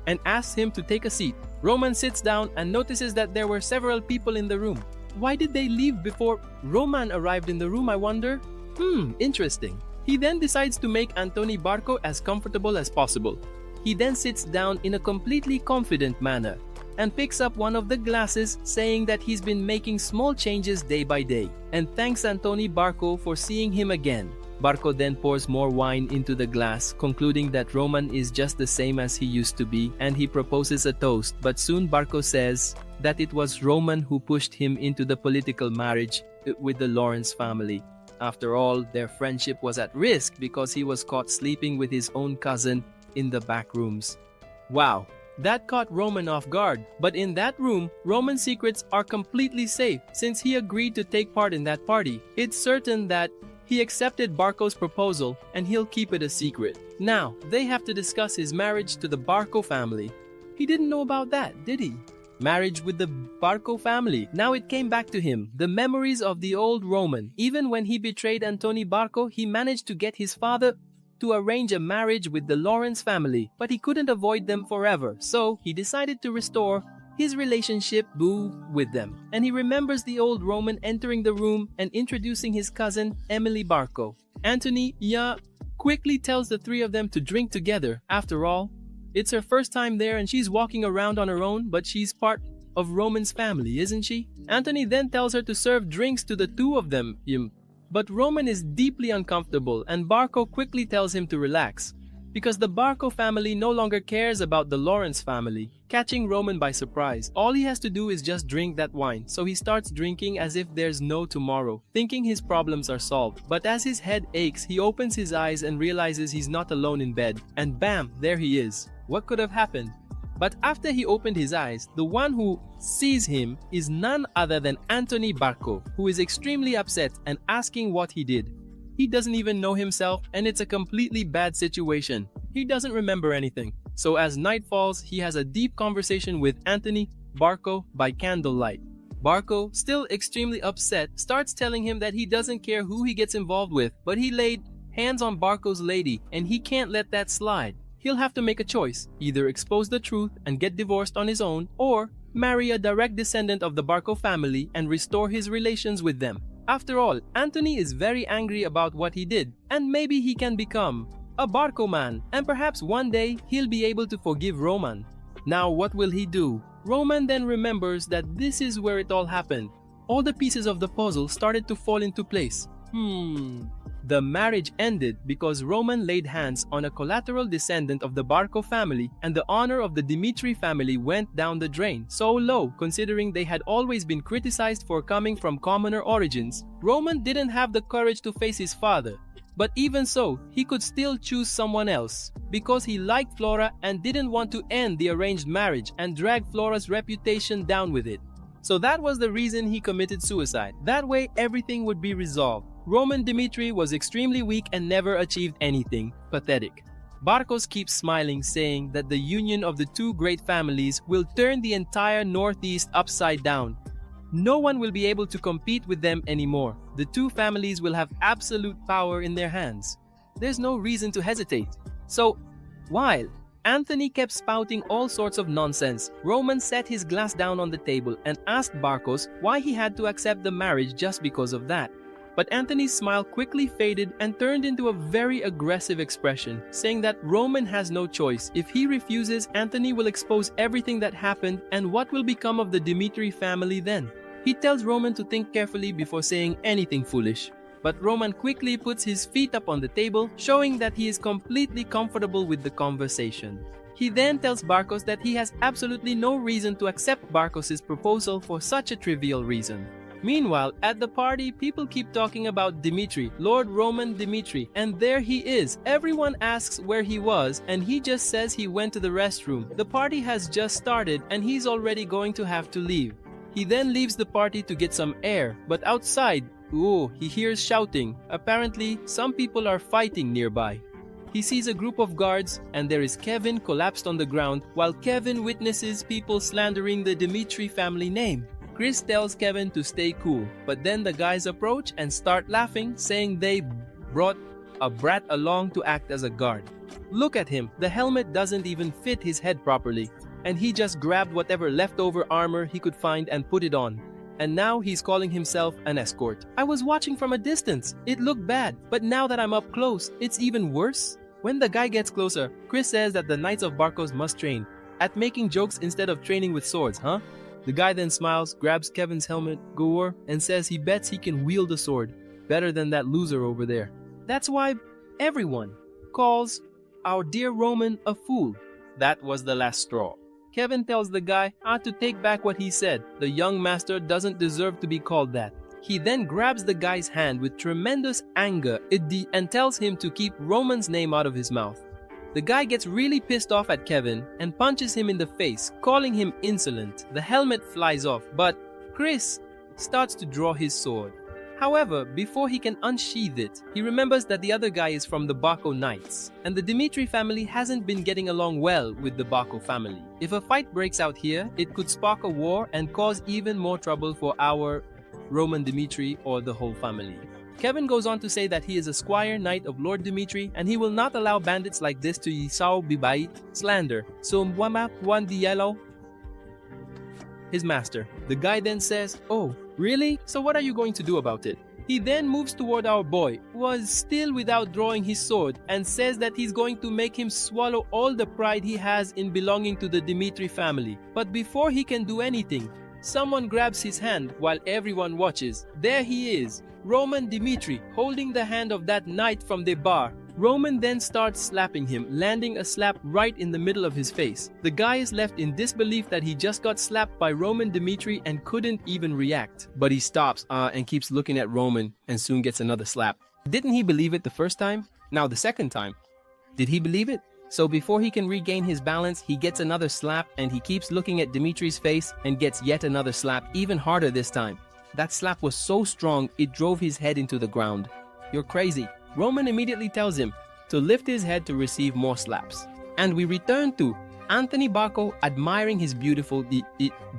and asks him to take a seat. Roman sits down and notices that there were several people in the room. Why did they leave before Roman arrived in the room, I wonder? Interesting. He then decides to make Anthony Barco as comfortable as possible. He then sits down in a completely confident manner and picks up one of the glasses, saying that he's been making small changes day by day, and thanks Anthony Barco for seeing him again. Barco then pours more wine into the glass, concluding that Roman is just the same as he used to be, and he proposes a toast, but soon Barco says that it was Roman who pushed him into the political marriage with the Lawrence family. After all, their friendship was at risk because he was caught sleeping with his own cousin in the back rooms. Wow, that caught Roman off guard, but in that room, Roman's secrets are completely safe since he agreed to take part in that party. It's certain that he accepted Barco's proposal and he'll keep it a secret. Now, they have to discuss his marriage to the Barco family. He didn't know about that, did he? Marriage with the Barco family. Now it came back to him, the memories of the old Roman. Even when he betrayed Anthony Barco, he managed to get his father to arrange a marriage with the Lawrence family, but he couldn't avoid them forever, so he decided to restore his relationship with them. And he remembers the old Roman entering the room and introducing his cousin Emily Barco. Anthony quickly tells the three of them to drink together. After all, it's her first time there and she's walking around on her own, but she's part of Roman's family, isn't she? Anthony then tells her to serve drinks to the two of them. But Roman is deeply uncomfortable and Barco quickly tells him to relax, because the Barco family no longer cares about the Lawrence family, catching Roman by surprise. All he has to do is just drink that wine, so he starts drinking as if there's no tomorrow, thinking his problems are solved. But as his head aches, he opens his eyes and realizes he's not alone in bed, and bam, there he is. What could have happened? But after he opened his eyes, the one who sees him is none other than Anthony Barco, who is extremely upset and asking what he did. He doesn't even know himself and it's a completely bad situation. He doesn't remember anything. So as night falls, he has a deep conversation with Anthony Barco by candlelight. Barco, still extremely upset, starts telling him that he doesn't care who he gets involved with, but he laid hands on Barco's lady and he can't let that slide. He'll have to make a choice, either expose the truth and get divorced on his own, or marry a direct descendant of the Barco family and restore his relations with them. After all, Anthony is very angry about what he did, and maybe he can become a Barco man, and perhaps one day he'll be able to forgive Roman. Now what will he do? Roman then remembers that this is where it all happened. All the pieces of the puzzle started to fall into place. The marriage ended because Roman laid hands on a collateral descendant of the Barco family, and the honor of the Dimitri family went down the drain so low considering they had always been criticized for coming from commoner origins. Roman didn't have the courage to face his father, but even so, he could still choose someone else because he liked Flora and didn't want to end the arranged marriage and drag Flora's reputation down with it. So that was the reason he committed suicide. That way everything would be resolved. Roman Dimitri was extremely weak and never achieved anything. Pathetic. Barcos keeps smiling, saying that the union of the two great families will turn the entire Northeast upside down. No one will be able to compete with them anymore. The two families will have absolute power in their hands. There's no reason to hesitate. So, while Anthony kept spouting all sorts of nonsense, Roman set his glass down on the table and asked Barcos why he had to accept the marriage just because of that. But Anthony's smile quickly faded and turned into a very aggressive expression, saying that Roman has no choice. If he refuses, Anthony will expose everything that happened, and what will become of the Dimitri family then? He tells Roman to think carefully before saying anything foolish. But Roman quickly puts his feet up on the table, showing that he is completely comfortable with the conversation. He then tells Barcos that he has absolutely no reason to accept Barcos' proposal for such a trivial reason. Meanwhile, at the party, people keep talking about Dimitri, Lord Roman Dimitri, and there he is. Everyone asks where he was, and he just says he went to the restroom. The party has just started, and he's already going to have to leave. He then leaves the party to get some air, but outside, he hears shouting. Apparently, some people are fighting nearby. He sees a group of guards, and there is Kevin collapsed on the ground, while Kevin witnesses people slandering the Dimitri family name. Chris tells Kevin to stay cool, but then the guys approach and start laughing, saying they brought a brat along to act as a guard. Look at him, the helmet doesn't even fit his head properly, and he just grabbed whatever leftover armor he could find and put it on. And now he's calling himself an escort. I was watching from a distance. It looked bad, but now that I'm up close, it's even worse. When the guy gets closer, Chris says that the Knights of Barcos must train at making jokes instead of training with swords, huh? The guy then smiles, grabs Kevin's helmet, Gore, and says he bets he can wield a sword better than that loser over there. That's why everyone calls our dear Roman a fool. That was the last straw. Kevin tells the guy to take back what he said. The young master doesn't deserve to be called that. He then grabs the guy's hand with tremendous anger and tells him to keep Roman's name out of his mouth. The guy gets really pissed off at Kevin and punches him in the face, calling him insolent. The helmet flies off, but Chris starts to draw his sword. However, before he can unsheath it, he remembers that the other guy is from the Barco Knights, and the Dimitri family hasn't been getting along well with the Barco family. If a fight breaks out here, it could spark a war and cause even more trouble for our Roman Dimitri or the whole family. Kevin goes on to say that he is a squire knight of Lord Dimitri and he will not allow bandits like this to yisao bibait slander. So mwama puan dialo his master. The guy then says, "Oh, really? So what are you going to do about it?" He then moves toward our boy, who was still without drawing his sword, and says that he's going to make him swallow all the pride he has in belonging to the Dimitri family. But before he can do anything, someone grabs his hand while everyone watches. There he is, Roman Dimitri, holding the hand of that knight from the bar. Roman then starts slapping him, landing a slap right in the middle of his face. The guy is left in disbelief that he just got slapped by Roman Dimitri and couldn't even react. But he stops and keeps looking at Roman and soon gets another slap. Didn't he believe it the first time? Now the second time. Did he believe it? So before he can regain his balance, he gets another slap and he keeps looking at Dimitri's face and gets yet another slap, even harder this time. That slap was so strong, it drove his head into the ground. "You're crazy." Roman immediately tells him to lift his head to receive more slaps. And we return to Anthony Barco admiring his beautiful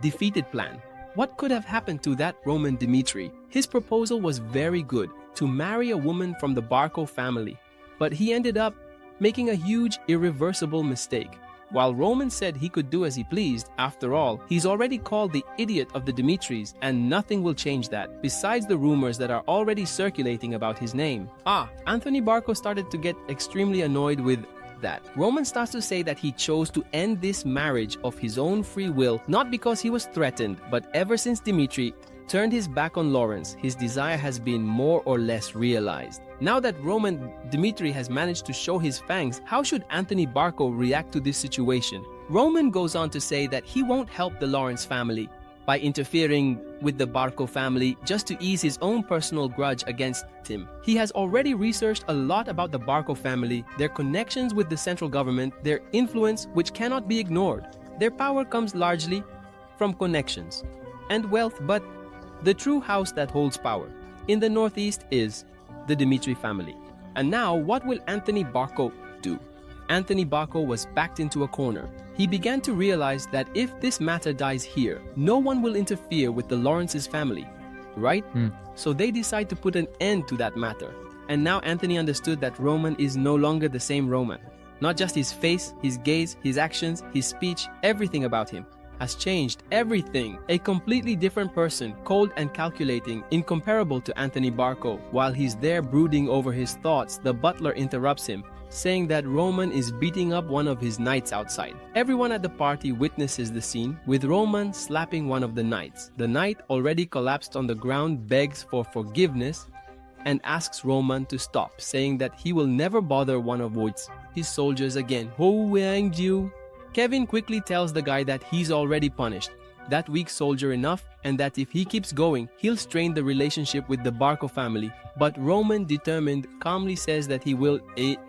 defeated plan. What could have happened to that Roman Dimitri? His proposal was very good, to marry a woman from the Barco family. But he ended up making a huge, irreversible mistake. While Roman said he could do as he pleased, after all, he's already called the idiot of the Dimitris, and nothing will change that, besides the rumors that are already circulating about his name. Anthony Barco started to get extremely annoyed with that. Roman starts to say that he chose to end this marriage of his own free will, not because he was threatened, but ever since Dimitri turned his back on Lawrence, his desire has been more or less realized. Now that Roman Dimitri has managed to show his fangs, how should Anthony Barco react to this situation? Roman goes on to say that he won't help the Lawrence family by interfering with the Barco family just to ease his own personal grudge against him. He has already researched a lot about the Barco family, their connections with the central government, their influence which cannot be ignored. Their power comes largely from connections and wealth, but the true house that holds power in the Northeast is the Dimitri family. And now, what will Anthony Barco do? Anthony Barco was backed into a corner. He began to realize that if this matter dies here, no one will interfere with the Lawrence's family, right? So they decide to put an end to that matter. And now Anthony understood that Roman is no longer the same Roman. Not just his face, his gaze, his actions, his speech, everything about him has changed. Everything. A completely different person, cold and calculating, incomparable to Anthony Barco. While he's there brooding over his thoughts, the butler interrupts him, saying that Roman is beating up one of his knights outside. Everyone at the party witnesses the scene, with Roman slapping one of the knights. The knight, already collapsed on the ground, begs for forgiveness and asks Roman to stop, saying that he will never bother one of his soldiers again. Kevin quickly tells the guy that he's already punished. that weak soldier enough, and that if he keeps going, he'll strain the relationship with the Barco family. But Roman, determined, calmly says that he will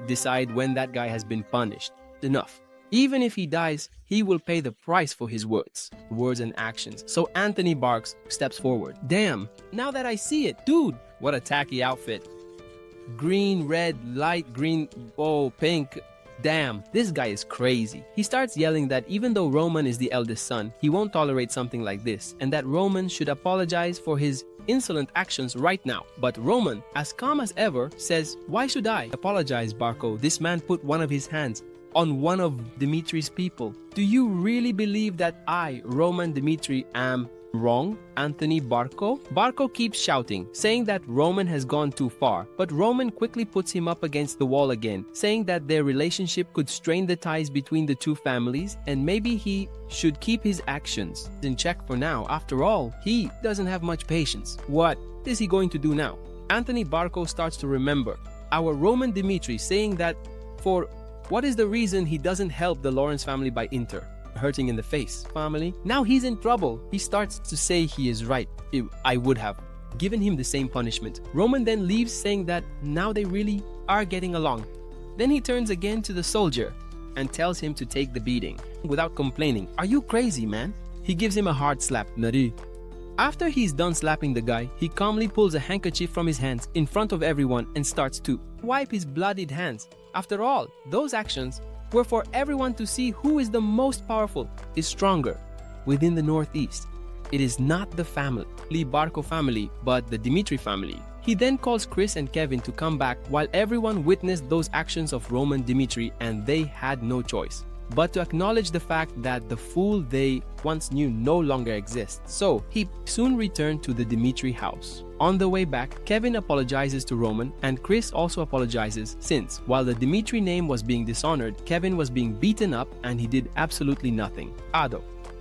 decide when that guy has been punished. Enough. Even if he dies, he will pay the price for his words and actions. So Anthony Barks steps forward. Damn, now that I see it, dude, what a tacky outfit. Green, red, light green, oh, pink. Damn, this guy is crazy. He starts yelling that even though Roman is the eldest son, he won't tolerate something like this, and that Roman should apologize for his insolent actions right now. But Roman, as calm as ever, says, "Why should I apologize, Barco? This man put one of his hands on one of Dimitri's people. Do you really believe that I, Roman Dimitri, am wrong, Anthony Barco?" Barco keeps shouting, saying that Roman has gone too far, but Roman quickly puts him up against the wall again, saying that their relationship could strain the ties between the two families, and maybe he should keep his actions in check for now. After all, he doesn't have much patience. What is he going to do now? Anthony Barco starts to remember our Roman Dimitri saying that for what is the reason he doesn't help the Lawrence family by hurting in the face family? Now he's in trouble. He starts to say he is right. I would have given him the same punishment. Roman then leaves, saying that now they really are getting along. Then he turns again to the soldier and tells him to take the beating without complaining. "Are you crazy, man?" He gives him a hard slap. Nari. After he's done slapping the guy, he calmly pulls a handkerchief from his hands in front of everyone and starts to wipe his bloodied hands. After all, those actions were for everyone to see who is the most powerful, is stronger within the Northeast. It is not the family, Barco family, but the Dimitri family. He then calls Chris and Kevin to come back while everyone witnessed those actions of Roman Dimitri, and they had no choice but to acknowledge the fact that the fool they once knew no longer exists. So he soon returned to the Dimitri house. On the way back, Kevin apologizes to Roman, and Chris also apologizes, since while the Dimitri name was being dishonored, Kevin was being beaten up and he did absolutely nothing.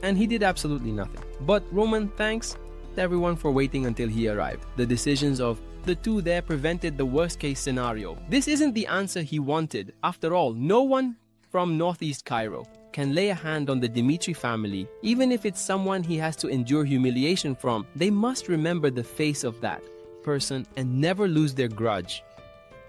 And he did absolutely nothing. But Roman thanks everyone for waiting until he arrived. The decisions of the two there prevented the worst case scenario. This isn't the answer he wanted. After all, no one from Northeast Cairo can lay a hand on the Dimitri family, even if it's someone he has to endure humiliation from. They must remember the face of that person and never lose their grudge.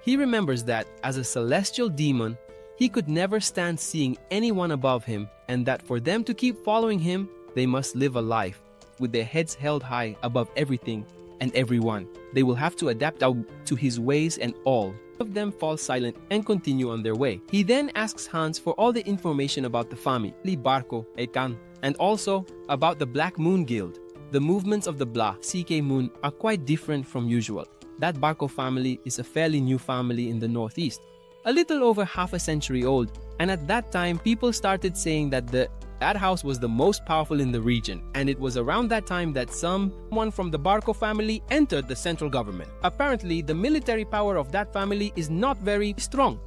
He remembers that, as a celestial demon, he could never stand seeing anyone above him, and that for them to keep following him, they must live a life with their heads held high above everything and everyone. They will have to adapt to his ways, and all of them fall silent and continue on their way. He then asks Hans for all the information about the family, Barco, Ekan, and also about the Black Moon Guild. The movements of the Bla, CK Moon, are quite different from usual. That Barco family is a fairly new family in the Northeast, a little over half a century old, and at that time people started saying that that house was the most powerful in the region, and it was around that time that someone from the Barco family entered the central government. Apparently, the military power of that family is not very strong,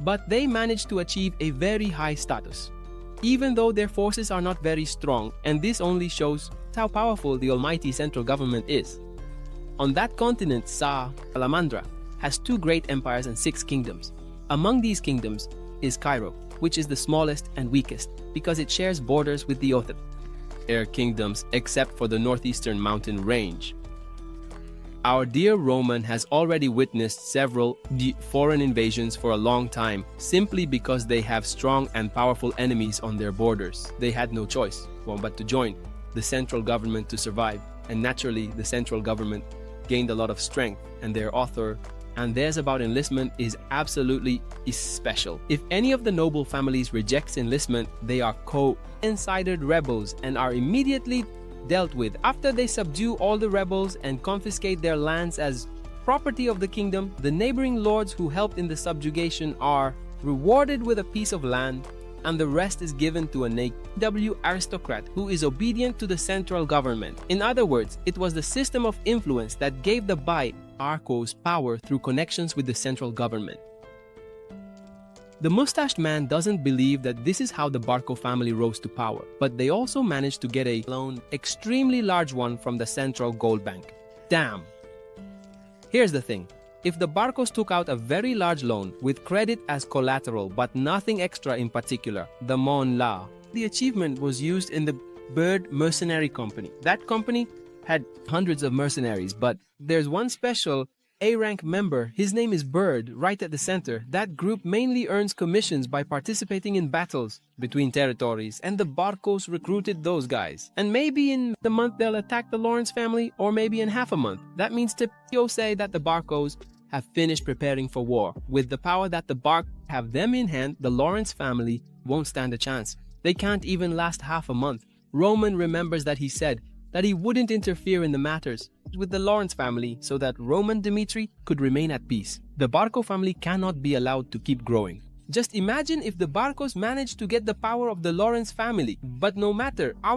but they managed to achieve a very high status, even though their forces are not very strong, and this only shows how powerful the almighty central government is. On that continent, Salamandra has 2 great empires and 6 kingdoms. Among these kingdoms is Cairo, which is the smallest and weakest because it shares borders with the other kingdoms except for the northeastern mountain range. Our dear Roman has already witnessed several foreign invasions for a long time, simply because they have strong and powerful enemies on their borders. They had no choice but to join the central government to survive, and naturally the central government gained a lot of strength, and their author and theirs about enlistment is absolutely special. If any of the noble families rejects enlistment, they are coincided rebels and are immediately dealt with. After they subdue all the rebels and confiscate their lands as property of the kingdom, the neighboring lords who helped in the subjugation are rewarded with a piece of land, and the rest is given to a NW aristocrat who is obedient to the central government. In other words, it was the system of influence that gave the Barcos power through connections with the central government. The mustached man doesn't believe that this is how the Barco family rose to power, but they also managed to get a loan, extremely large one, from the central gold bank. Damn! Here's the thing. If the Barcos took out a very large loan with credit as collateral but nothing extra in particular, the Mon La, the achievement was used in the Bird Mercenary Company. That company had hundreds of mercenaries, but there's one special A-rank member. His name is Bird, right at the center. That group mainly earns commissions by participating in battles between territories, and the Barcos recruited those guys. And maybe in the month they'll attack the Lawrence family, or maybe in half a month. That means to say that the Barcos have finished preparing for war. With the power that the Barcos have them in hand, the Lawrence family won't stand a chance. They can't even last half a month. Roman remembers that he said that he wouldn't interfere in the matters with the Lawrence family so that Roman Dmitri could remain at peace. The Barco family cannot be allowed to keep growing. Just imagine if the Barcos managed to get the power of the Lawrence family. But no matter how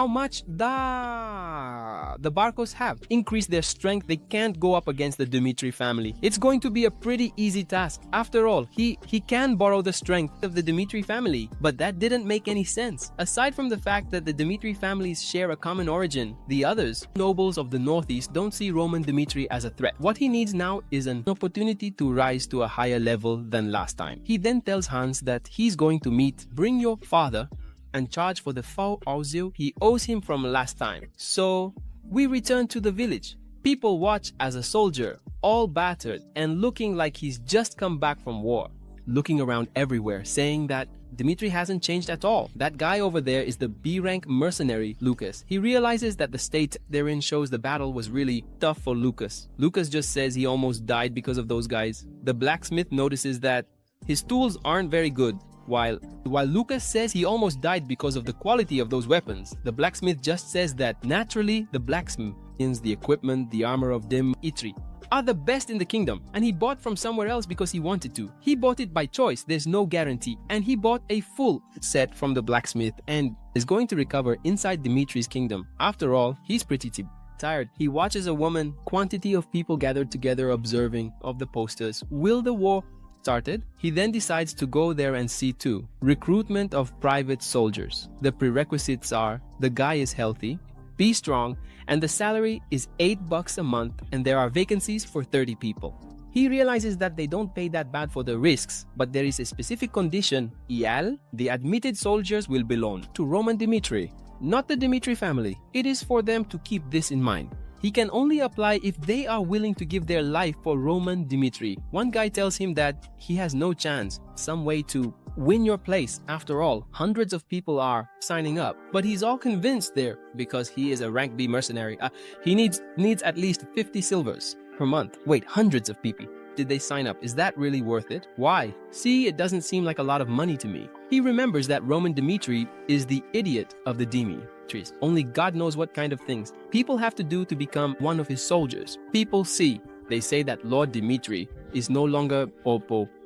much the Barcos have increased their strength, they can't go up against the Dmitri family. It's going to be a pretty easy task. After all, he can borrow the strength of the Dmitri family, but that didn't make any sense. Aside from the fact that the Dmitri families share a common origin, the others, nobles of the Northeast, don't see Roman Dmitri as a threat. What he needs now is an opportunity to rise to a higher level than last time. He then tells Hans that he's going to bring your father and charge for the foul auxil he owes him from last time. So we return to the village. People watch as a soldier, all battered and looking like he's just come back from war, looking around everywhere, saying that Dmitri hasn't changed at all. That guy over there is the B-rank mercenary, Lucas. He realizes that the state they're in shows the battle was really tough for Lucas. Lucas just says he almost died because of those guys. The blacksmith notices that his tools aren't very good. While Lucas says he almost died because of the quality of those weapons, the blacksmith just says that naturally the blacksmith means the equipment, the armor of Dmitri are the best in the kingdom, and he bought from somewhere else because he wanted to. He bought it by choice, there's no guarantee, and he bought a full set from the blacksmith and is going to recover inside Dimitri's kingdom. After all, he's pretty tired. He watches a woman, quantity of people gathered together observing of the posters. Will the war started? He then decides to go there and see too. Recruitment of private soldiers. The prerequisites are the guy is healthy, be strong, and the salary is $8 a month, and there are vacancies for 30 people. He realizes that they don't pay that bad for the risks, but there is a specific condition. The admitted soldiers will belong to Roman Dmitri, not the Dmitri family. It is for them to keep this in mind. He can only apply if they are willing to give their life for Roman Dmitri. One guy tells him that he has no chance, some way to win your place. After all, hundreds of people are signing up, but he's all convinced there because he is a rank B mercenary. He needs at least 50 silvers per month. Wait, hundreds of people. Did they sign up? Is that really worth it? Why? See, it doesn't seem like a lot of money to me. He remembers that Roman Dmitri is the idiot of the Dimitris. Only God knows what kind of things people have to do to become one of his soldiers. People see. They say that Lord Dmitri is no longer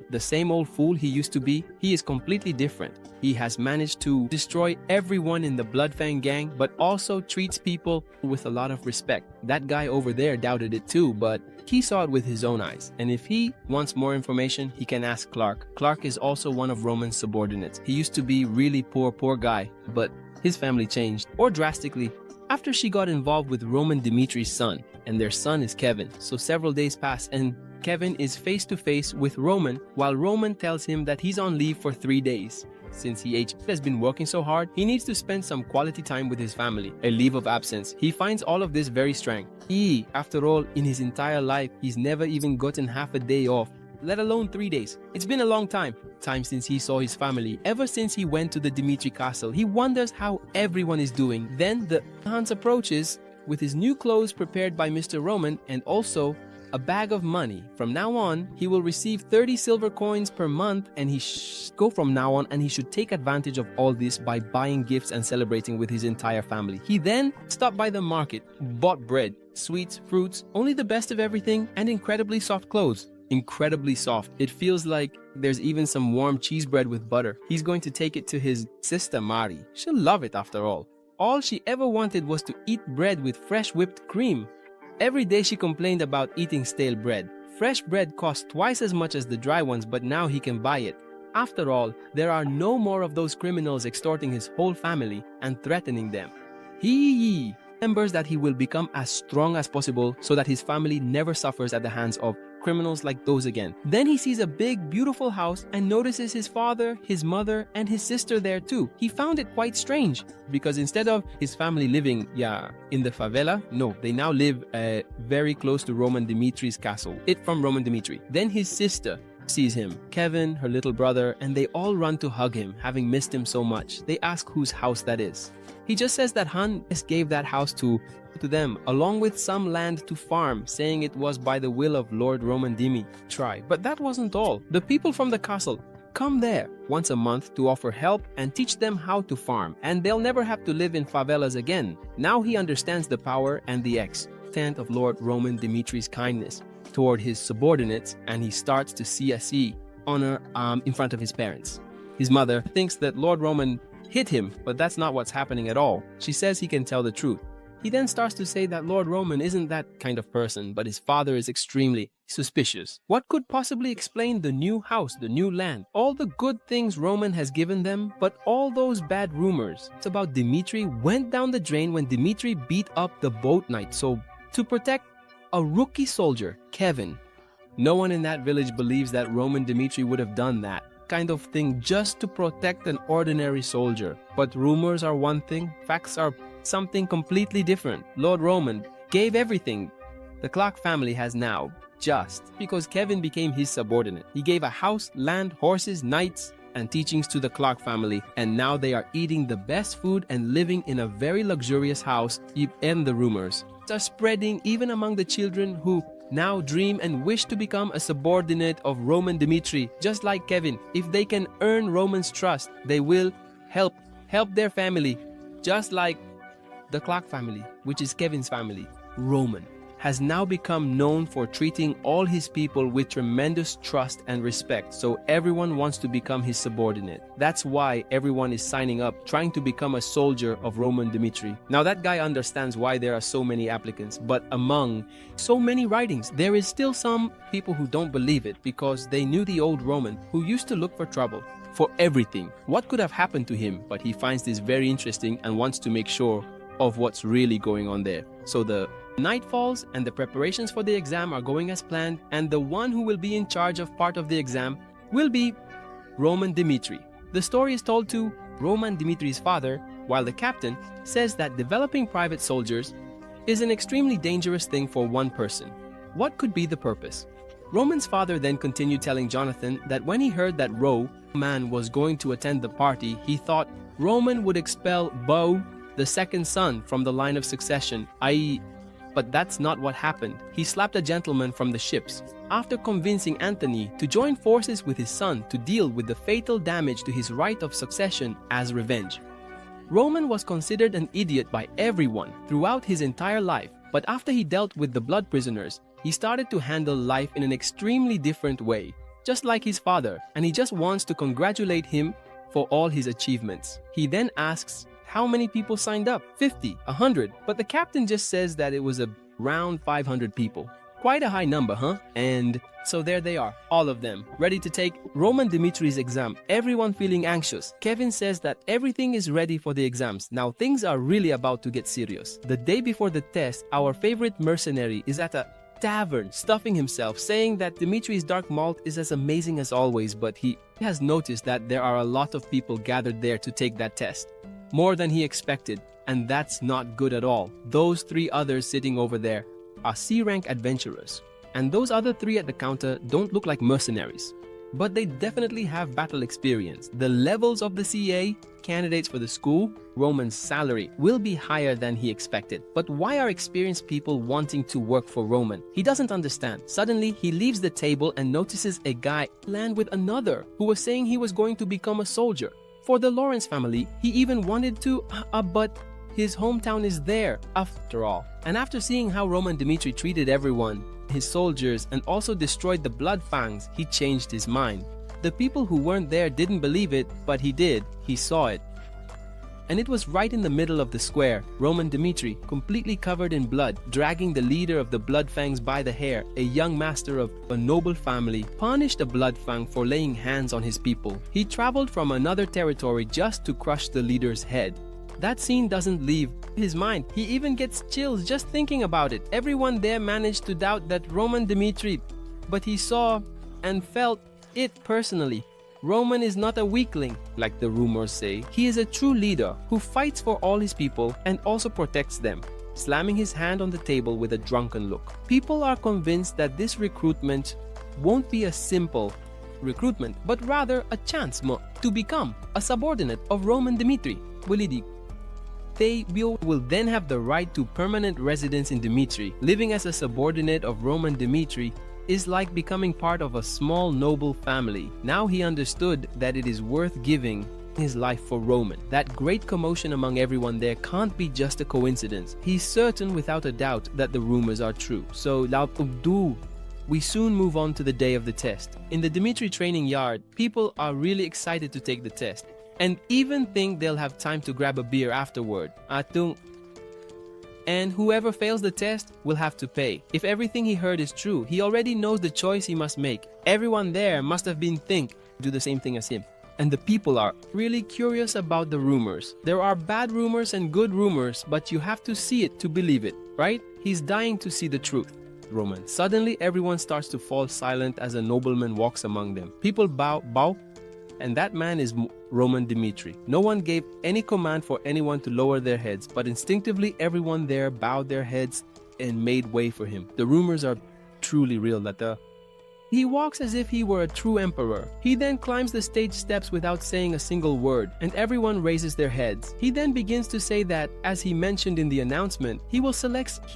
the same old fool he used to be. He is completely different. He has managed to destroy everyone in the Bloodfang gang, but also treats people with a lot of respect. That guy over there doubted it too, but he saw it with his own eyes. And if he wants more information, he can ask Clark. Clark is also one of Roman's subordinates. He used to be really poor guy, but his family changed, or drastically, after she got involved with Roman Dimitri's son, and their son is Kevin. So several days pass, and Kevin is face to face with Roman, while Roman tells him that he's on leave for 3 days. Since he has been working so hard, he needs to spend some quality time with his family, a leave of absence. He finds all of this very strange. After all, in his entire life, he's never even gotten half a day off, let alone 3 days. It's been a long time since he saw his family. Ever since he went to the Dmitri castle, he wonders how everyone is doing. Then the Hans approaches with his new clothes prepared by Mr. Roman and also a bag of money. From now on, he will receive 30 silver coins per month, and he should take advantage of all this by buying gifts and celebrating with his entire family. He then stopped by the market, bought bread, sweets, fruits, only the best of everything, and incredibly soft clothes. Incredibly soft. It feels like there's even some warm cheese bread with butter. He's going to take it to his sister Mari. She'll love it after all. All she ever wanted was to eat bread with fresh whipped cream. Every day she complained about eating stale bread. Fresh bread costs twice as much as the dry ones, but now he can buy it. After all, there are no more of those criminals extorting his whole family and threatening them. He remembers that he will become as strong as possible so that his family never suffers at the hands of criminals like those again. Then he sees a big, beautiful house and notices his father, his mother, and his sister there too. He found it quite strange because instead of his family living, in the favela, no, they now live very close to Roman Dimitri's castle. From Roman Dimitri. Then his sister sees him, Kevin, her little brother, and they all run to hug him, having missed him so much. They ask whose house that is. He just says that Han just gave that house to them, along with some land to farm, saying it was by the will of Lord Roman Dimitri. But that wasn't all. The people from the castle come there once a month to offer help and teach them how to farm, and they'll never have to live in favelas again. Now he understands the power and the extent of Lord Roman Dimitri's kindness toward his subordinates, and he starts to see honor in front of his parents. His mother thinks that Lord Roman hit him, but that's not what's happening at all. She says he can tell the truth. He then starts to say that Lord Roman isn't that kind of person, but his father is extremely suspicious. What could possibly explain the new house, the new land, all the good things Roman has given them, but all those bad rumors about Dimitri went down the drain when Dimitri beat up the boat knight, so to protect a rookie soldier, Kevin. No one in that village believes that Roman Dimitri would have done that kind of thing just to protect an ordinary soldier. But rumors are one thing, facts are something completely different. Lord Roman gave everything the Clark family has now just because Kevin became his subordinate. He gave a house, land, horses, knights, and teachings to the Clark family, and now they are eating the best food and living in a very luxurious house, and the rumors are spreading even among the children who now dream and wish to become a subordinate of Roman Dimitri. Just like Kevin, if they can earn Roman's trust, they will help their family, just like the Clark family, which is Kevin's family. Roman has now become known for treating all his people with tremendous trust and respect, so everyone wants to become his subordinate. That's why everyone is signing up, trying to become a soldier of Roman Dimitri. Now that guy understands why there are so many applicants, but among so many writings, there is still some people who don't believe it because they knew the old Roman who used to look for trouble, for everything. What could have happened to him? But he finds this very interesting and wants to make sure of what's really going on there. So the night falls and the preparations for the exam are going as planned, and the one who will be in charge of part of the exam will be Roman Dimitri. The story is told to Roman Dimitri's father, while the captain says that developing private soldiers is an extremely dangerous thing for one person. What could be the purpose? Roman's father then continued telling Jonathan that when he heard that Roman was going to attend the party, he thought Roman would expel Bo, the second son, from the line of succession, i.e., but that's not what happened. He slapped a gentleman from the ships after convincing Anthony to join forces with his son to deal with the fatal damage to his right of succession as revenge. Roman was considered an idiot by everyone throughout his entire life, but after he dealt with the blood prisoners, he started to handle life in an extremely different way, just like his father, and he just wants to congratulate him for all his achievements. He then asks how many people signed up? 50, 100, but the captain just says that it was around 500 people. Quite a high number, huh? And so there they are, all of them, ready to take Roman Dimitri's exam, everyone feeling anxious. Kevin says that everything is ready for the exams. Now things are really about to get serious. The day before the test, our favorite mercenary is at a tavern, stuffing himself, saying that Dimitri's dark malt is as amazing as always, but he has noticed that there are a lot of people gathered there to take that test. More than he expected, and that's not good at all. Those three others sitting over there are C-rank adventurers, and those other three at the counter don't look like mercenaries, but they definitely have battle experience. The levels of the CA candidates for the school, Roman's salary will be higher than he expected. But why are experienced people wanting to work for Roman? He doesn't understand. Suddenly, he leaves the table and notices a guy land with another who was saying he was going to become a soldier. For the Lawrence family, he even wanted to, but his hometown is there, after all. And after seeing how Roman Dimitri treated everyone, his soldiers, and also destroyed the blood fangs, he changed his mind. The people who weren't there didn't believe it, but he did. He saw it. And it was right in the middle of the square, Roman Dimitri, completely covered in blood, dragging the leader of the blood fangs by the hair, a young master of a noble family, punished the blood fang for laying hands on his people. He traveled from another territory just to crush the leader's head. That scene doesn't leave his mind. He even gets chills just thinking about it. Everyone there managed to doubt that Roman Dimitri but he saw and felt it personally. Roman is not a weakling, like the rumors say. He is a true leader who fights for all his people and also protects them, slamming his hand on the table with a drunken look. People are convinced that this recruitment won't be a simple recruitment, but rather a chance to become a subordinate of Roman Dimitri. They will then have the right to permanent residence in Dimitri. Living as a subordinate of Roman Dimitri is like becoming part of a small noble family. Now he understood that it is worth giving his life for Roman. That great commotion among everyone there can't be just a coincidence. He's certain without a doubt that the rumors are true. So we soon move on to the day of the test. In the Dimitri training yard, people are really excited to take the test and even think they'll have time to grab a beer afterward. And whoever fails the test will have to pay. If everything he heard is true, he already knows the choice he must make. Everyone there must have been do the same thing as him. And the people are really curious about the rumors. There are bad rumors and good rumors, but you have to see it to believe it, right? He's dying to see the truth. Roman. Suddenly, everyone starts to fall silent as a nobleman walks among them. People bow, and that man is Roman Dimitri. No one gave any command for anyone to lower their heads, but instinctively everyone there bowed their heads and made way for him. The rumors are truly real that he walks as if he were a true emperor. He then climbs the stage steps without saying a single word, and everyone raises their heads. He then begins to say that, as he mentioned in the announcement, he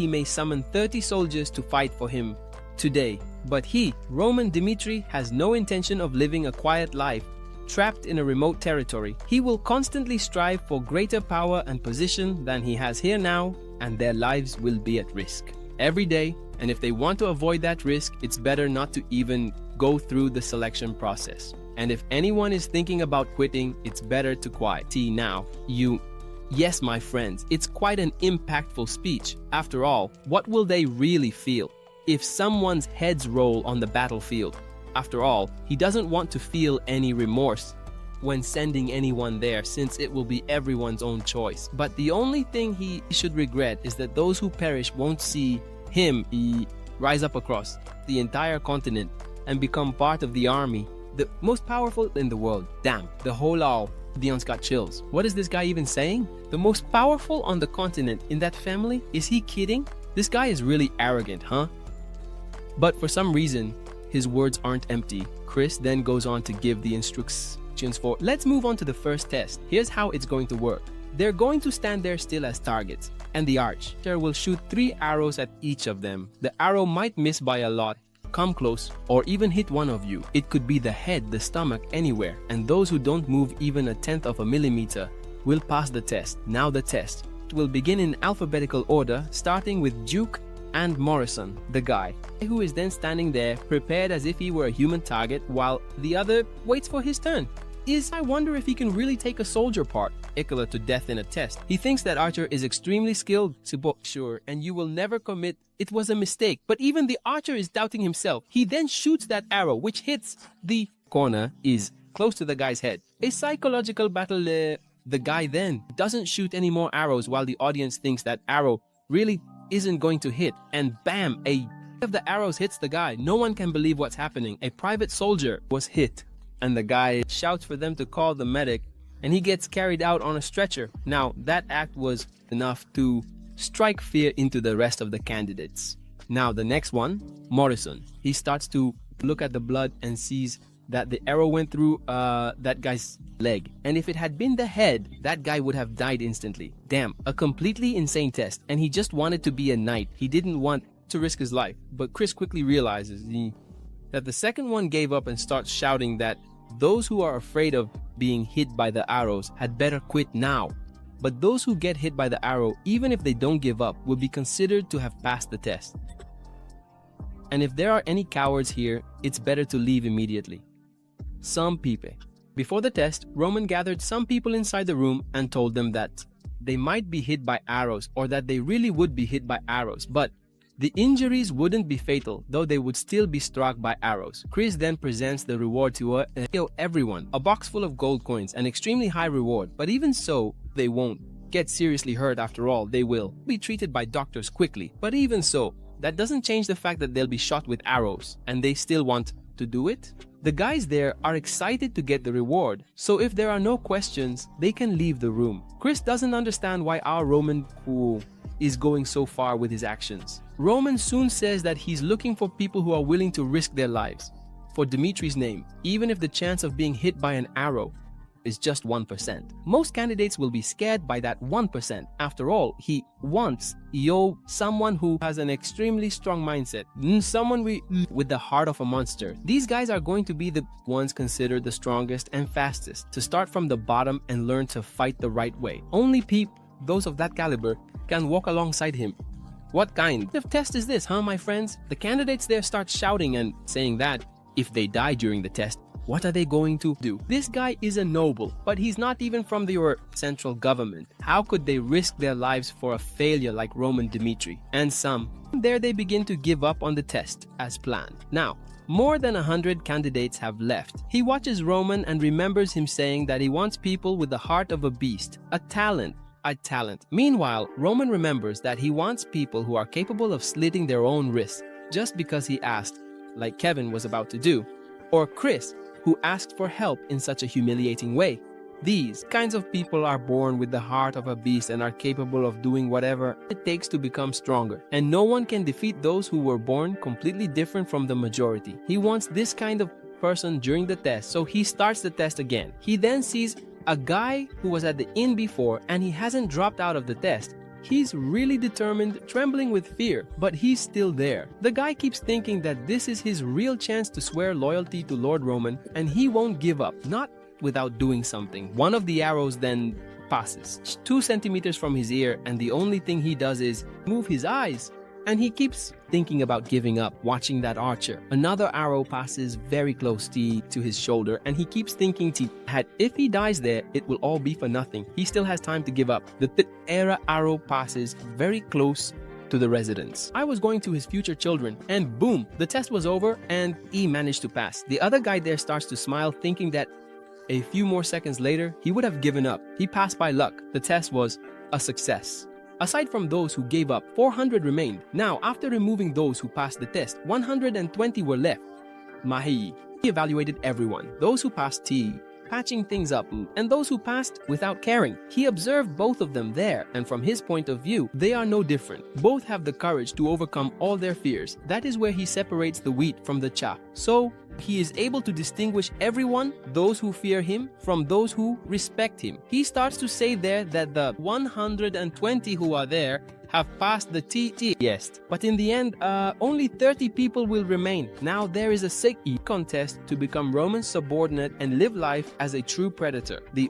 may summon 30 soldiers to fight for him today. But he, Roman Dimitri, has no intention of living a quiet life, trapped in a remote territory. He will constantly strive for greater power and position than he has here now, and their lives will be at risk every day. And if they want to avoid that risk, it's better not to even go through the selection process. And if anyone is thinking about quitting, it's better to quiet. Now, yes, my friends, it's quite an impactful speech. After all, what will they really feel if someone's heads roll on the battlefield? After all, he doesn't want to feel any remorse when sending anyone there, since it will be everyone's own choice. But the only thing he should regret is that those who perish won't see him rise up across the entire continent and become part of the army, the most powerful in the world. Damn, the whole Dion's got chills. What is this guy even saying? The most powerful on the continent in that family? Is he kidding? This guy is really arrogant, huh? But for some reason, his words aren't empty. Chris then goes on to give the instructions for, let's move on to the first test. Here's how it's going to work. They're going to stand there still as targets, and the archer will shoot 3 arrows at each of them. The arrow might miss by a lot, come close, or even hit one of you. It could be the head, the stomach, anywhere, and those who don't move even a tenth of a millimeter will pass the test. Now the test will begin in alphabetical order, starting with Duke and Morrison, the guy, who is then standing there, prepared as if he were a human target, while the other waits for his turn. I wonder if he can really take a soldier part, Ikola to death in a test. He thinks that Archer is extremely skilled, sure, and you will never commit. It was a mistake, but even the archer is doubting himself. He then shoots that arrow, which hits the corner, is close to the guy's head. A psychological battle. The guy then doesn't shoot any more arrows while the audience thinks that arrow really isn't going to hit, and bam, a of the arrows hits the guy. No one can believe what's happening. A private soldier was hit, and the guy shouts for them to call the medic, and he gets carried out on a stretcher. Now, that act was enough to strike fear into the rest of the candidates. Now, the next one, Morrison. He starts to look at the blood and sees that the arrow went through that guy's leg. And if it had been the head, that guy would have died instantly. Damn, a completely insane test. And he just wanted to be a knight. He didn't want to risk his life. But Chris quickly realizes that the second one gave up and starts shouting that those who are afraid of being hit by the arrows had better quit now. But those who get hit by the arrow, even if they don't give up, will be considered to have passed the test. And if there are any cowards here, it's better to leave immediately. Some people. Before the test, Roman gathered some people inside the room and told them that they might be hit by arrows, or that they really would be hit by arrows, but the injuries wouldn't be fatal, though they would still be struck by arrows. Chris then presents the reward to everyone, a box full of gold coins, an extremely high reward, but even so, they won't get seriously hurt. After all, they will be treated by doctors quickly. But even so, that doesn't change the fact that they'll be shot with arrows and they still want to do it. The guys there are excited to get the reward, so if there are no questions, they can leave the room. Chris doesn't understand why our Roman is going so far with his actions. Roman soon says that he's looking for people who are willing to risk their lives for Dimitri's name, even if the chance of being hit by an arrow is just 1%. Most candidates will be scared by that 1%. After all, he wants someone who has an extremely strong mindset, someone with the heart of a monster. These guys are going to be the ones considered the strongest and fastest to start from the bottom and learn to fight the right way. Only those of that caliber can walk alongside him. What kind of test is this, huh, my friends? The candidates there start shouting and saying that if they die during the test, what are they going to do? This guy is a noble, but he's not even from your central government. How could they risk their lives for a failure like Roman Dimitri? And there they begin to give up on the test as planned. Now, more than 100 candidates have left. He watches Roman and remembers him saying that he wants people with the heart of a beast, a talent. Meanwhile, Roman remembers that he wants people who are capable of slitting their own wrists just because he asked, like Kevin was about to do, or Chris, who asked for help in such a humiliating way. These kinds of people are born with the heart of a beast and are capable of doing whatever it takes to become stronger. And no one can defeat those who were born completely different from the majority. He wants this kind of person during the test, so he starts the test again. He then sees a guy who was at the inn before and he hasn't dropped out of the test. He's really determined, trembling with fear, but he's still there. The guy keeps thinking that this is his real chance to swear loyalty to Lord Roman, and he won't give up, not without doing something. One of the arrows then passes 2 centimeters from his ear, and the only thing he does is move his eyes. And he keeps thinking about giving up, watching that archer. Another arrow passes very close to his shoulder, and he keeps thinking if he dies there, it will all be for nothing. He still has time to give up. The arrow passes very close to the residence. I was going to his future children, and boom, the test was over, and he managed to pass. The other guy there starts to smile, thinking that a few more seconds later, he would have given up. He passed by luck. The test was a success. Aside from those who gave up, 400 remained. Now, after removing those who passed the test, 120 were left. He evaluated everyone. Those who passed patching things up, and those who passed without caring. He observed both of them there, and from his point of view, they are no different. Both have the courage to overcome all their fears. That is where he separates the wheat from the chaff. So, he is able to distinguish everyone, those who fear him, from those who respect him. He starts to say there that the 120 who are there have passed the test, but in the end, only 30 people will remain. Now there is a sick contest to become Roman subordinate and live life as a true predator. The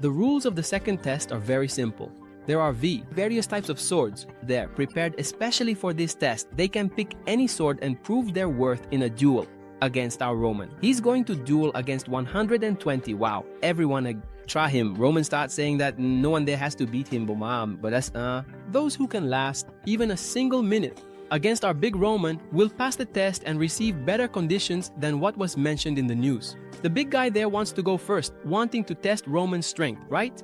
rules of the second test are very simple. There are various types of swords there, prepared especially for this test. They can pick any sword and prove their worth in a duel against our Roman. He's going to duel against 120. Wow, everyone try him. Roman starts saying that no one there has to beat him, but that's those who can last even a single minute against our big Roman will pass the test and receive better conditions than what was mentioned in the news. The big guy there wants to go first, wanting to test Roman's strength, right?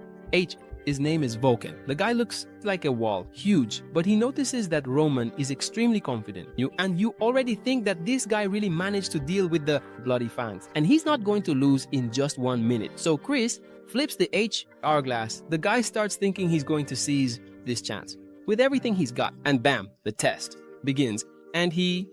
His name is Vulcan. The guy looks like a wall, huge, but he notices that Roman is extremely confident. You already think that this guy really managed to deal with the bloody fangs, and he's not going to lose in just 1 minute. So Chris flips the hourglass. The guy starts thinking he's going to seize this chance with everything he's got, and bam, the test begins, and he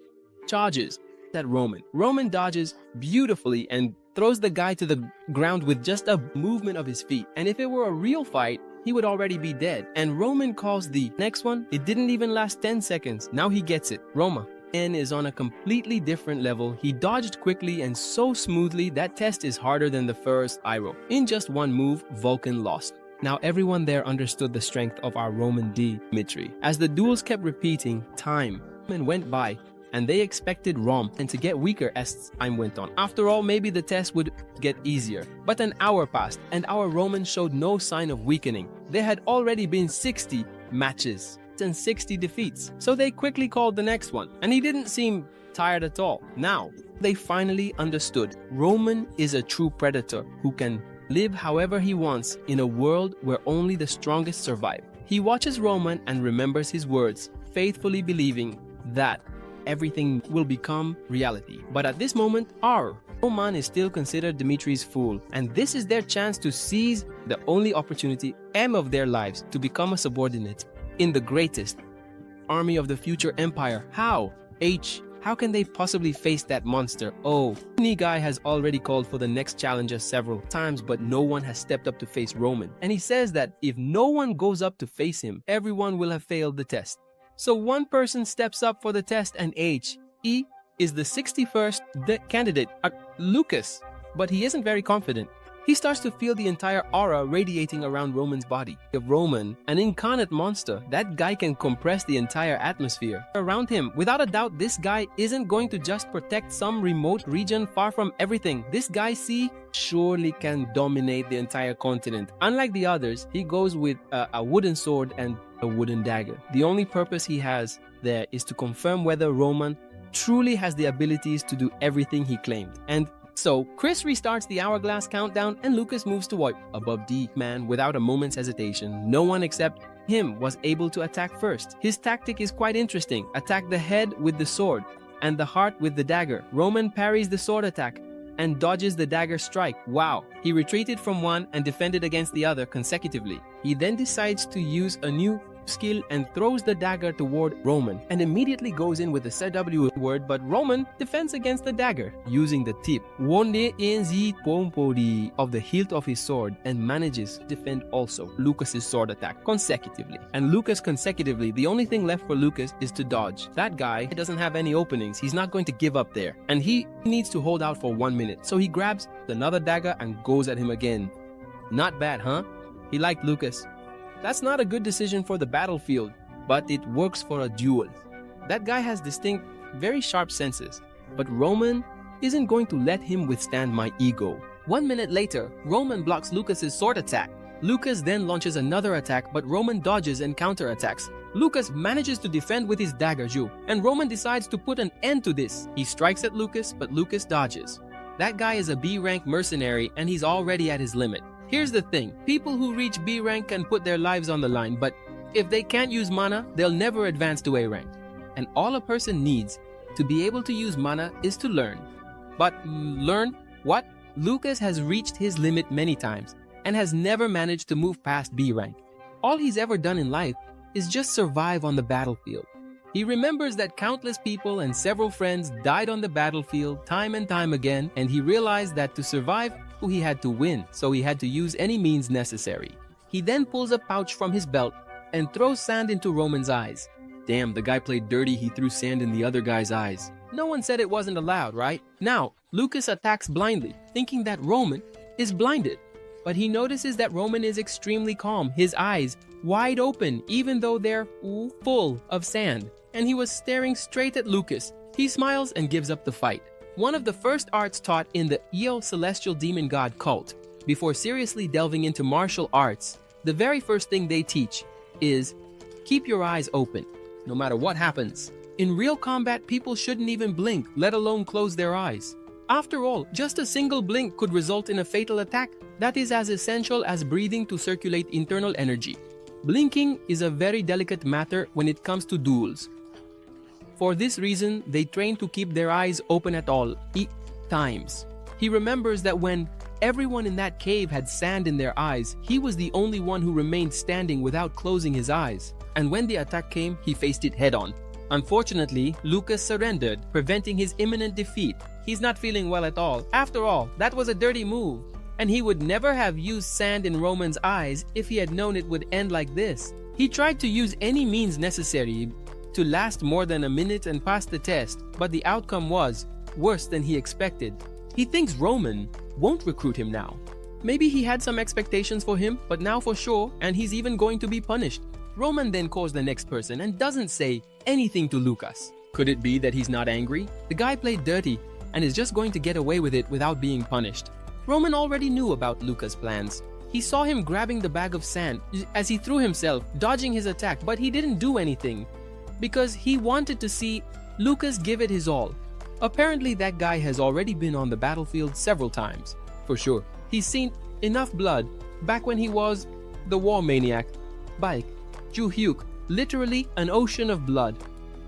charges at Roman. Roman dodges beautifully and throws the guy to the ground with just a movement of his feet. And if it were a real fight, he would already be dead. And Roman calls the next one. It didn't even last 10 seconds. Now he gets it. Roman is on a completely different level. He dodged quickly and so smoothly that test is harder than the first arrow. In just one move, Vulcan lost. Now everyone there understood the strength of our Roman Dimitri. As the duels kept repeating, time went by, and they expected Roman to get weaker as time went on. After all, maybe the test would get easier. But an hour passed, and our Roman showed no sign of weakening. There had already been 60 matches and 60 defeats, so they quickly called the next one, and he didn't seem tired at all. Now, they finally understood. Roman is a true predator who can live however he wants in a world where only the strongest survive. He watches Roman and remembers his words, faithfully believing that everything will become reality. But at this moment, Roman is still considered Dimitri's fool, and this is their chance to seize the only opportunity of their lives to become a subordinate in the greatest army of the future empire. How can they possibly face that monster? Any guy has already called for the next challenger several times, but no one has stepped up to face Roman. And he says that if no one goes up to face him, everyone will have failed the test. So one person steps up for the test, and he is the 61st candidate, Lucas. But he isn't very confident. He starts to feel the entire aura radiating around Roman's body. If Roman, an incarnate monster, that guy can compress the entire atmosphere around him. Without a doubt, this guy isn't going to just protect some remote region far from everything. This guy, surely can dominate the entire continent. Unlike the others, he goes with a wooden sword and a wooden dagger. The only purpose he has there is to confirm whether Roman truly has the abilities to do everything he claimed. And so, Chris restarts the hourglass countdown and Lucas moves to wipe above D man without a moment's hesitation. No one except him was able to attack first. His tactic is quite interesting. Attack the head with the sword and the heart with the dagger. Roman parries the sword attack and dodges the dagger strike. Wow. He retreated from one and defended against the other consecutively. He then decides to use a new skill and throws the dagger toward Roman and immediately goes in with the CW word, but Roman defends against the dagger using the tip of the hilt of his sword and manages to defend also Lucas's sword attack consecutively. And Lucas consecutively, the only thing left for Lucas is to dodge. That guy doesn't have any openings. He's not going to give up there, and he needs to hold out for 1 minute. So he grabs another dagger and goes at him again. Not bad, huh? He liked Lucas. That's not a good decision for the battlefield, but it works for a duel. That guy has distinct, very sharp senses, but Roman isn't going to let him withstand my ego. 1 minute later, Roman blocks Lucas's sword attack. Lucas then launches another attack, but Roman dodges and counterattacks. Lucas manages to defend with his dagger, and Roman decides to put an end to this. He strikes at Lucas, but Lucas dodges. That guy is a B-rank mercenary and he's already at his limit. Here's the thing, people who reach B rank can put their lives on the line, but if they can't use mana, they'll never advance to A rank. And all a person needs to be able to use mana is to learn. But learn what? Lucas has reached his limit many times and has never managed to move past B rank. All he's ever done in life is just survive on the battlefield. He remembers that countless people and several friends died on the battlefield time and time again, and he realized that to survive, he had to win, so he had to use any means necessary. He then pulls a pouch from his belt and throws sand into Roman's eyes. Damn, the guy played dirty, he threw sand in the other guy's eyes. No one said it wasn't allowed, right? Now, Lucas attacks blindly, thinking that Roman is blinded. But he notices that Roman is extremely calm, his eyes wide open, even though they're full of sand. And he was staring straight at Lucas. He smiles and gives up the fight. One of the first arts taught in the Io celestial demon god cult, before seriously delving into martial arts, the very first thing they teach is keep your eyes open, no matter what happens. In real combat, people shouldn't even blink, let alone close their eyes. After all, just a single blink could result in a fatal attack. That is as essential as breathing to circulate internal energy. Blinking is a very delicate matter when it comes to duels. For this reason, they train to keep their eyes open at all times. He remembers that when everyone in that cave had sand in their eyes, he was the only one who remained standing without closing his eyes. And when the attack came, he faced it head-on. Unfortunately, Lucas surrendered, preventing his imminent defeat. He's not feeling well at all. After all, that was a dirty move, and he would never have used sand in Roman's eyes if he had known it would end like this. He tried to use any means necessary to last more than a minute and pass the test, but the outcome was worse than he expected. He thinks Roman won't recruit him now. Maybe he had some expectations for him, but now for sure, and he's even going to be punished. Roman then calls the next person and doesn't say anything to Lucas. Could it be that he's not angry? The guy played dirty and is just going to get away with it without being punished. Roman already knew about Lucas' plans. He saw him grabbing the bag of sand as he threw himself, dodging his attack, but he didn't do anything because he wanted to see Lucas give it his all. Apparently that guy has already been on the battlefield several times. For sure, he's seen enough blood back when he was the war maniac, Bike, Ju Hyuk, literally an ocean of blood.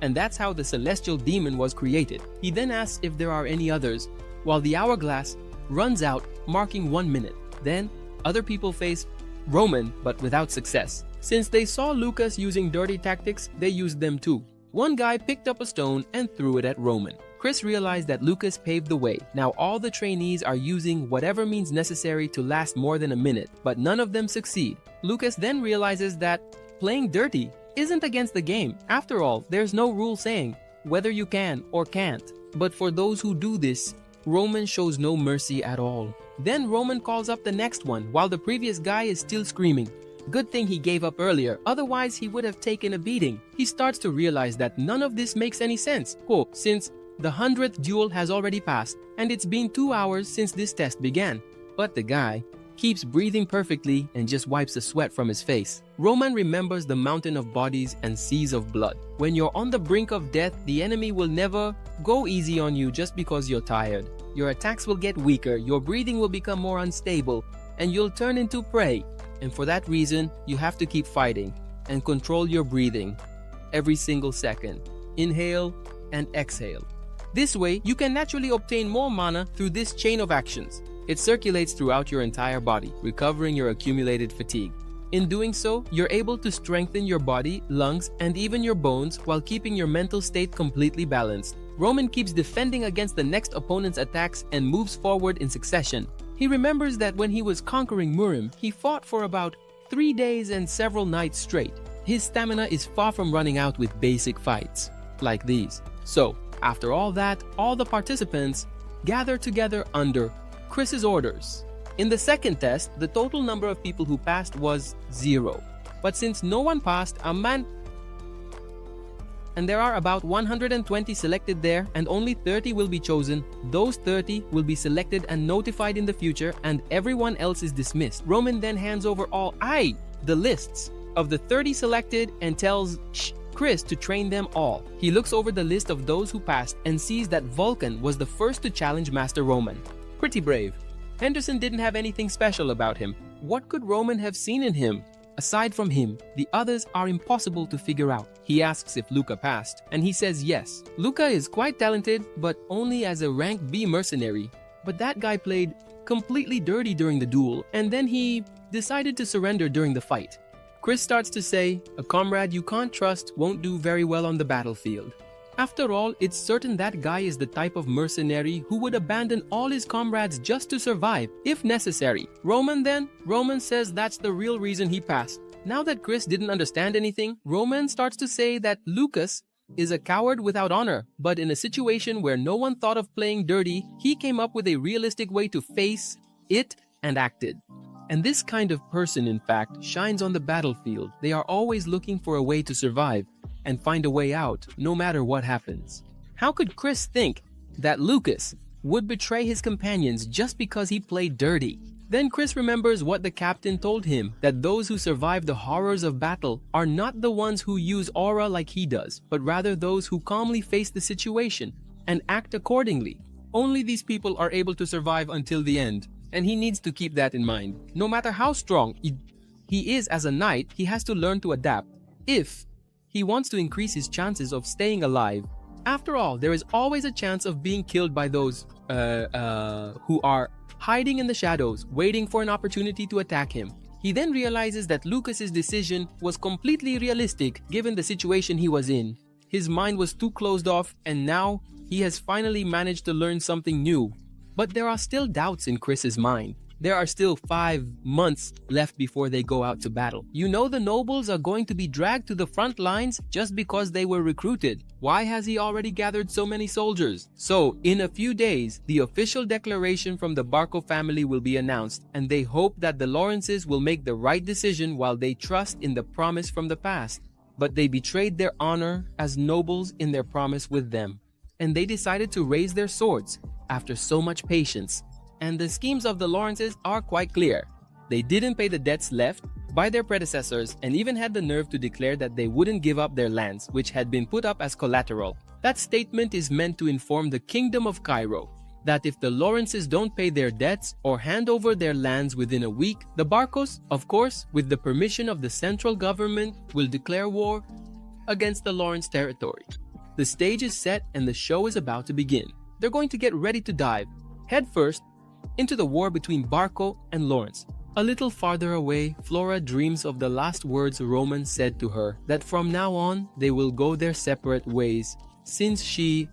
and that's how the celestial demon was created. He then asks if there are any others, while the hourglass runs out, marking 1 minute. Then, other people face Roman, but without success. Since they saw Lucas using dirty tactics, they used them too. One guy picked up a stone and threw it at Roman. Chris realized that Lucas paved the way. Now all the trainees are using whatever means necessary to last more than a minute, but none of them succeed. Lucas then realizes that playing dirty isn't against the game. After all, there's no rule saying whether you can or can't. But for those who do this, Roman shows no mercy at all. Then Roman calls up the next one while the previous guy is still screaming. Good thing he gave up earlier, otherwise he would have taken a beating. He starts to realize that none of this makes any sense. Since the 100th duel has already passed, and it's been 2 hours since this test began. But the guy keeps breathing perfectly and just wipes the sweat from his face. Roman remembers the mountain of bodies and seas of blood. When you're on the brink of death, the enemy will never go easy on you just because you're tired. Your attacks will get weaker, your breathing will become more unstable, and you'll turn into prey. And for that reason, you have to keep fighting and control your breathing every single second. Inhale and exhale. This way, you can naturally obtain more mana through this chain of actions. It circulates throughout your entire body, recovering your accumulated fatigue. In doing so, you're able to strengthen your body, lungs, and even your bones while keeping your mental state completely balanced. Roman keeps defending against the next opponent's attacks and moves forward in succession. He remembers that when he was conquering Murim, he fought for about 3 days and several nights straight. His stamina is far from running out with basic fights like these. So, after all that, all the participants gather together under Chris's orders. In the second test, the total number of people who passed was 0. But since no one passed, and there are about 120 selected there and only 30 will be chosen, those 30 will be selected and notified in the future and everyone else is dismissed. Roman then hands over the lists of the 30 selected and tells Chris to train them all. He looks over the list of those who passed and sees that Vulcan was the first to challenge Master Roman. Pretty brave. Henderson didn't have anything special about him. What could Roman have seen in him? Aside from him, the others are impossible to figure out. He asks if Luca passed, and he says yes. Luca is quite talented, but only as a rank B mercenary. But that guy played completely dirty during the duel, and then he decided to surrender during the fight. Chris starts to say, a comrade you can't trust won't do very well on the battlefield. After all, it's certain that guy is the type of mercenary who would abandon all his comrades just to survive, if necessary. Roman says that's the real reason he passed. Now that Chris didn't understand anything, Roman starts to say that Lucas is a coward without honor, but in a situation where no one thought of playing dirty, he came up with a realistic way to face it and acted. And this kind of person, in fact, shines on the battlefield. They are always looking for a way to survive and find a way out, no matter what happens. How could Chris think that Lucas would betray his companions just because he played dirty? Then Chris remembers what the captain told him, that those who survive the horrors of battle are not the ones who use aura like he does, but rather those who calmly face the situation and act accordingly. Only these people are able to survive until the end, and he needs to keep that in mind. No matter how strong he is as a knight, he has to learn to adapt if he wants to increase his chances of staying alive. After all, there is always a chance of being killed by those who are hiding in the shadows, waiting for an opportunity to attack him. He then realizes that Lucas's decision was completely realistic given the situation he was in. His mind was too closed off, and now he has finally managed to learn something new. But there are still doubts in Chris's mind. There are still 5 months left before they go out to battle. You know the nobles are going to be dragged to the front lines just because they were recruited. Why has he already gathered so many soldiers? So, in a few days, the official declaration from the Barco family will be announced, and they hope that the Lawrences will make the right decision while they trust in the promise from the past. But they betrayed their honor as nobles in their promise with them, and they decided to raise their swords after so much patience. And the schemes of the Lawrences are quite clear. They didn't pay the debts left by their predecessors and even had the nerve to declare that they wouldn't give up their lands, which had been put up as collateral. That statement is meant to inform the Kingdom of Cairo that if the Lawrences don't pay their debts or hand over their lands within a week, the Barcos, of course, with the permission of the central government, will declare war against the Lawrence territory. The stage is set and the show is about to begin. They're going to get ready to dive, headfirst, into the war between Barco and Lawrence. A little farther away, Flora dreams of the last words Roman said to her, that from now on they will go their separate ways, since she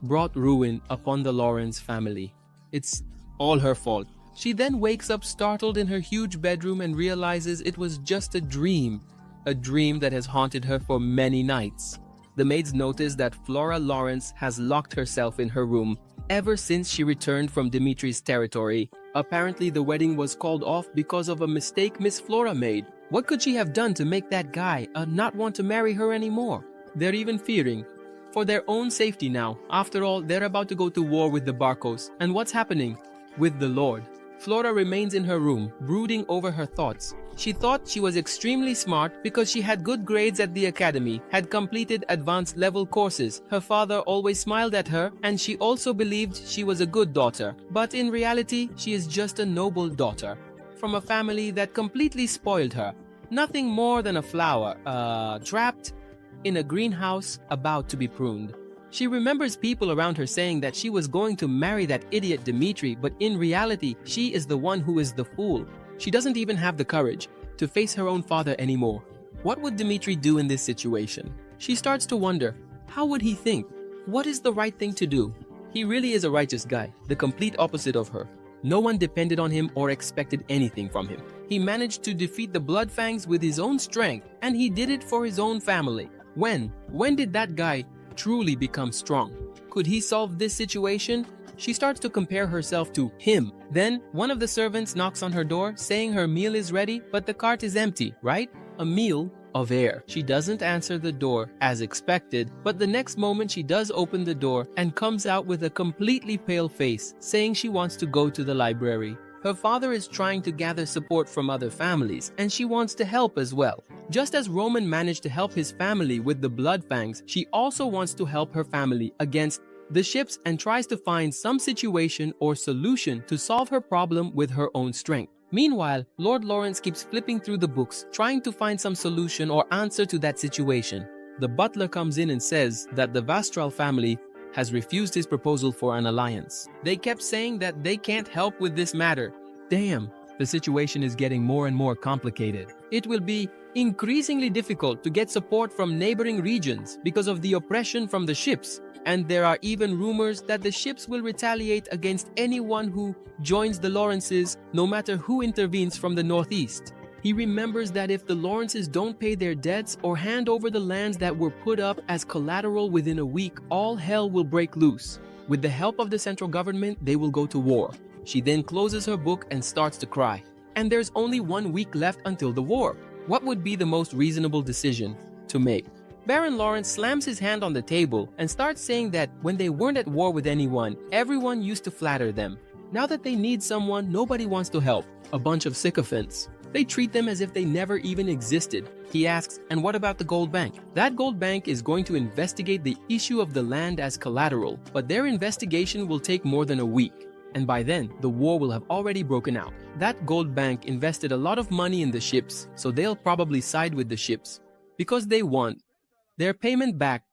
brought ruin upon the Lawrence family. It's all her fault. She then wakes up startled in her huge bedroom and realizes it was just a dream that has haunted her for many nights. The maids notice that Flora Lawrence has locked herself in her room ever since she returned from Dimitri's territory. Apparently the wedding was called off because of a mistake Miss Flora made. What could she have done to make that guy not want to marry her anymore? They're even fearing for their own safety now. After all, they're about to go to war with the Barcos. And what's happening with the Lord? Flora remains in her room, brooding over her thoughts. She thought she was extremely smart because she had good grades at the academy, had completed advanced level courses. Her father always smiled at her, and she also believed she was a good daughter. But in reality, she is just a noble daughter from a family that completely spoiled her. Nothing more than a flower, trapped in a greenhouse about to be pruned. She remembers people around her saying that she was going to marry that idiot Dimitri, but in reality, she is the one who is the fool. She doesn't even have the courage to face her own father anymore. What would Dimitri do in this situation? She starts to wonder, how would he think? What is the right thing to do? He really is a righteous guy, the complete opposite of her. No one depended on him or expected anything from him. He managed to defeat the Bloodfangs with his own strength, and he did it for his own family. When did that guy truly become strong? Could he solve this situation? She starts to compare herself to him. Then, one of the servants knocks on her door saying her meal is ready, but the cart is empty, right? A meal of air. She doesn't answer the door as expected, but the next moment she does open the door and comes out with a completely pale face, saying she wants to go to the library. Her father is trying to gather support from other families, and she wants to help as well. Just as Roman managed to help his family with the Bloodfangs, she also wants to help her family against the ships and tries to find some situation or solution to solve her problem with her own strength. Meanwhile, Lord Lawrence keeps flipping through the books, trying to find some solution or answer to that situation. The butler comes in and says that the Vastral family has refused his proposal for an alliance. They kept saying that they can't help with this matter. Damn, the situation is getting more and more complicated. It will be increasingly difficult to get support from neighboring regions because of the oppression from the ships. And there are even rumors that the ships will retaliate against anyone who joins the Lawrences, no matter who intervenes from the northeast. He remembers that if the Lawrences don't pay their debts or hand over the lands that were put up as collateral within a week, all hell will break loose. With the help of the central government, they will go to war. She then closes her book and starts to cry. And there's only 1 week left until the war. What would be the most reasonable decision to make? Baron Lawrence slams his hand on the table and starts saying that when they weren't at war with anyone, everyone used to flatter them. Now that they need someone, nobody wants to help. A bunch of sycophants. They treat them as if they never even existed. He asks, and what about the gold bank? That gold bank is going to investigate the issue of the land as collateral, but their investigation will take more than a week. And by then, the war will have already broken out. That gold bank invested a lot of money in the ships, so they'll probably side with the ships. Because they want their payment back,